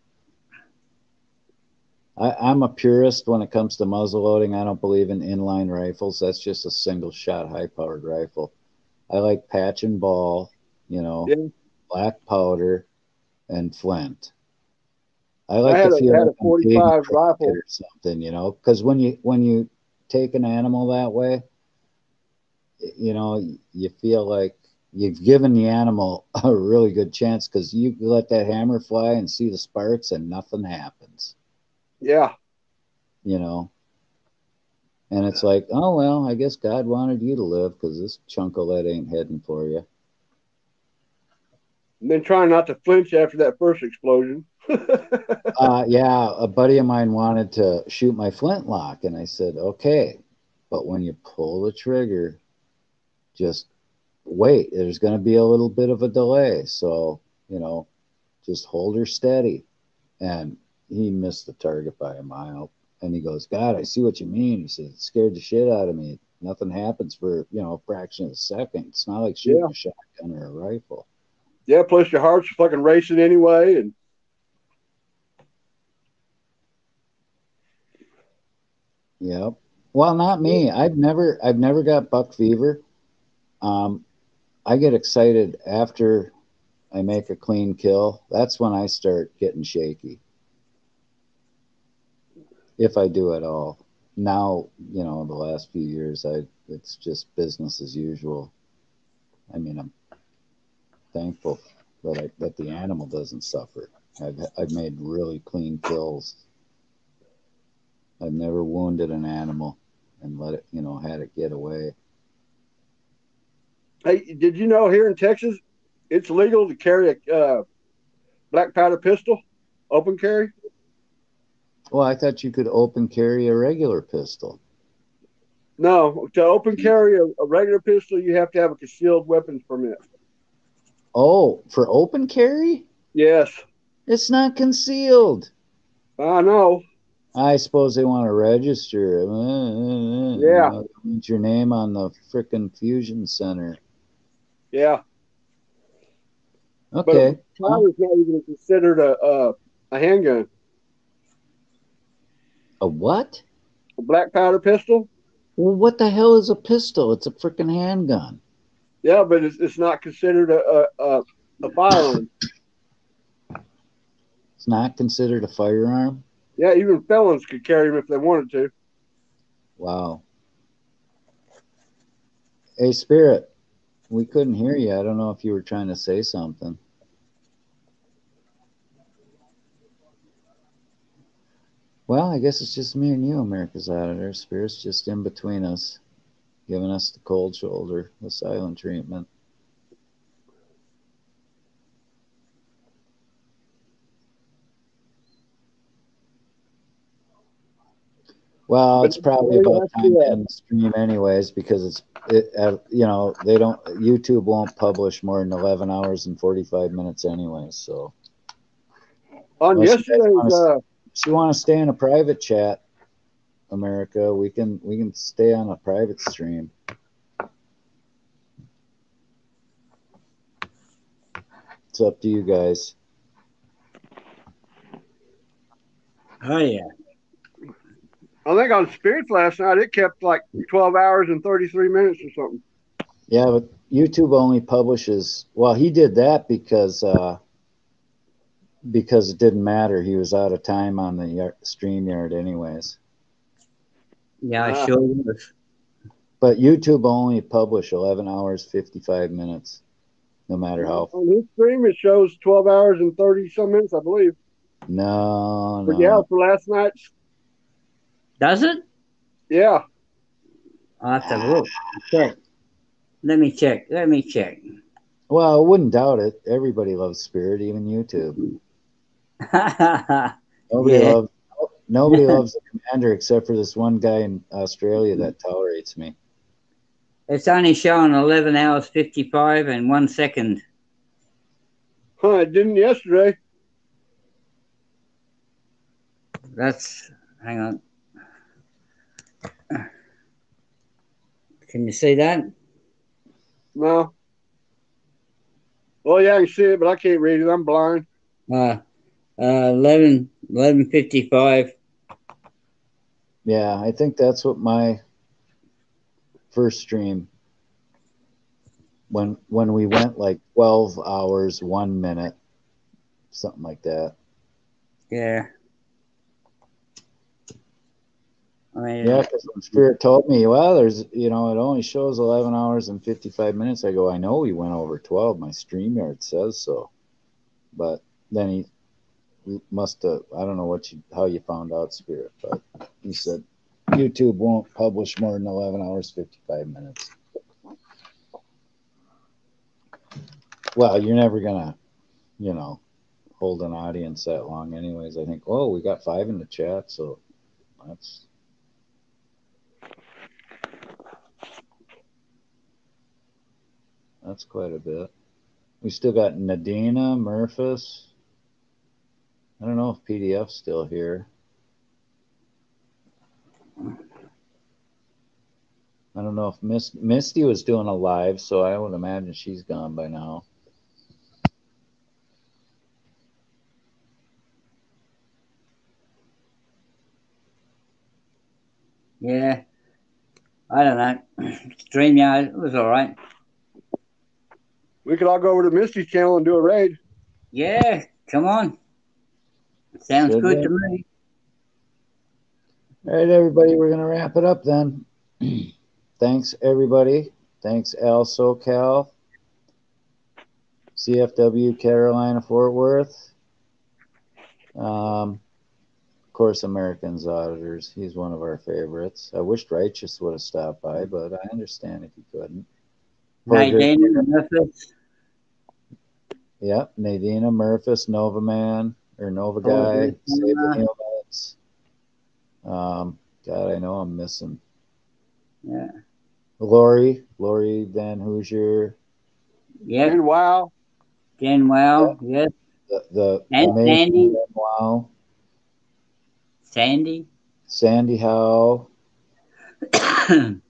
I'm a purist when it comes to muzzleloading. I don't believe in inline rifles. That's just a single shot, high powered rifle. I like patch and ball, you know, black powder, and flint. I like to feel like
a 45 rifle
or something, you know, because when you take an animal that way, you know, you feel like you've given the animal a really good chance because you let that hammer fly and see the sparks and nothing happens.
Yeah.
You know, and it's like, oh, well, I guess God wanted you to live because this chunk of lead ain't heading for you.
And then trying not to flinch after that first explosion.
Yeah, a buddy of mine wanted to shoot my flintlock, and I said, okay, but when you pull the trigger, just wait. There's going to be a little bit of a delay, so, you know, just hold her steady. And he missed the target by a mile. And he goes, God, I see what you mean. He said, it scared the shit out of me. Nothing happens for, you know, a fraction of a second. It's not like shooting a shotgun or a rifle.
Yeah, plus your heart's fucking racing anyway, and
yep. Well, not me. I've never got buck fever. I get excited after I make a clean kill. That's when I start getting shaky. If I do at all. Now, you know, the last few years, it's just business as usual. I mean, I'm thankful that the animal doesn't suffer. I've made really clean kills. I've never wounded an animal and let it, had it get away.
Hey, did you know here in Texas, it's legal to carry a black powder pistol, open carry?
Well, I thought you could open carry a regular pistol.
No, to open carry a regular pistol, you have to have a concealed weapons permit.
Oh, for open carry?
Yes.
It's not concealed.
I know.
I suppose they want to register.
Yeah.
Want your name on the frickin' fusion center.
Yeah.
Okay.
But powder's not even considered a handgun.
A what?
A black powder pistol?
Well, what the hell is a pistol? It's a frickin' handgun.
Yeah, but it's not considered a firearm.
It's not considered a firearm?
Yeah, even felons could carry them if they wanted to.
Wow. Hey, Spirit, we couldn't hear you. I don't know if you were trying to say something. Well, I guess it's just me and you, America's Auditor. Spirit's just in between us, giving us the cold shoulder, the silent treatment. Well, it's probably about time to end the stream anyways, because they don't, YouTube won't publish more than 11 hours and 45 minutes anyways, so.
On yesterday's,
if you want to stay in a private chat, America, we can stay on a private stream. It's up to you guys.
Oh, yeah.
I think on Spirits last night, it kept like 12 hours and 33 minutes or something.
Yeah, but YouTube only publishes, well, he did that because it didn't matter. He was out of time on the StreamYard anyways.
Yeah, I sure was.
But YouTube only publish 11 hours, 55 minutes, no matter how.
On his stream, it shows 12 hours and 30 some minutes, I believe.
No.
But yeah, for last night's.
Does it?
Yeah.
I'll have to look. Check. Let me check.
Well, I wouldn't doubt it. Everybody loves Spirit, even YouTube. Nobody loves the commander except for this one guy in Australia that tolerates me.
It's only showing 11 hours 55 and 1 second.
Huh, it didn't yesterday.
Hang on. Can you see that?
No. Well, yeah, I can see it, but I can't read it. I'm blind.
11:55.
Yeah, I think that's what my first stream, when we went like 12 hours, 1 minute, something like that.
Yeah.
Yeah, because when Spirit told me, well, there's, it only shows 11 hours and 55 minutes. I go, I know we went over 12. My StreamYard says so. But then he must have, I don't know how you found out, Spirit, but he said YouTube won't publish more than 11 hours, 55 minutes. Well, you're never going to, hold an audience that long anyways. I think, oh, we got 5 in the chat, so that's quite a bit. We still got Nadina, Murphys. I don't know if PDF's still here. I don't know if Misty was doing a live, so I would imagine she's gone by now.
Yeah. I don't know. StreamYard was all right.
We could all go over to Misty's channel and do a raid.
Yeah, come on. Sounds good to me.
All right, everybody, we're going to wrap it up then. Thanks, everybody. Thanks, Al SoCal, CFW Carolina Fort Worth, Of course, Americans Auditors. He's one of our favorites. I wished Righteous would have stopped by, but I understand if he couldn't.
Nadina Memphis.
Yep, Nadina Murphys, Nova Man or Nova Guy, Save the Humans. God, I know I'm missing.
Yeah.
Lori Van Hoosier.
Yep.
And wow.
Jen Wow, yes.
The
and
amazing
Sandy.
Jen Wow.
Sandy
Howe.
Who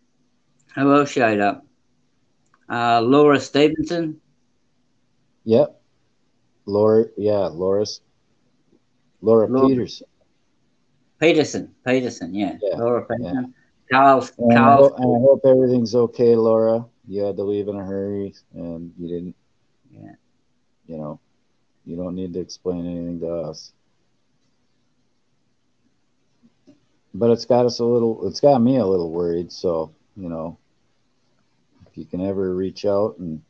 else showed up? Laura Stevenson.
Yep. Laura Peterson.
Peterson, yeah. Laura Peterson.
Yeah. And I
Carl.
hope everything's okay, Laura. You had to leave in a hurry and you didn't.
Yeah.
You know, you don't need to explain anything to us. But it's got me a little worried. So, you know, if you can ever reach out and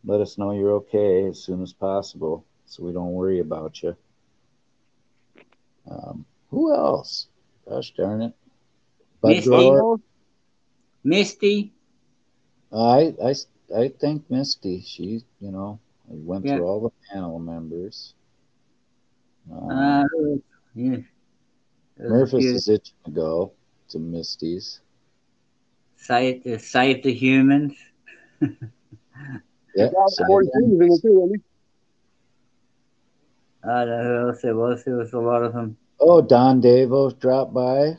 let us know you're okay as soon as possible so we don't worry about you. Who else? Gosh darn it.
Misty.
I think Misty. She, you know, I went through all the panel members.
Yeah.
Murphys is itching to go to Misty's.
Save the humans.
Yep.
I don't know who else there was. There was a lot of them.
Oh, Don Davo dropped by.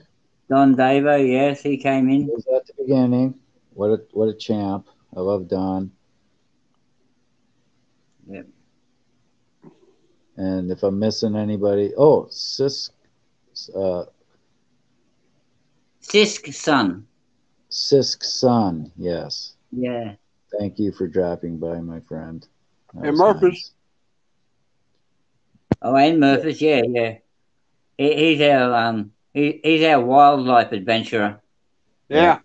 Don Davo, yes, he came in.
He was at the beginning. What a champ. I love Don.
Yep.
And if I'm missing anybody, Sisk's son. Sisk's son, yes.
Yeah.
Thank you for dropping by, my friend.
And Murphys.
Nice.
Oh, and Murphys, yeah. He's our wildlife adventurer.
Yeah.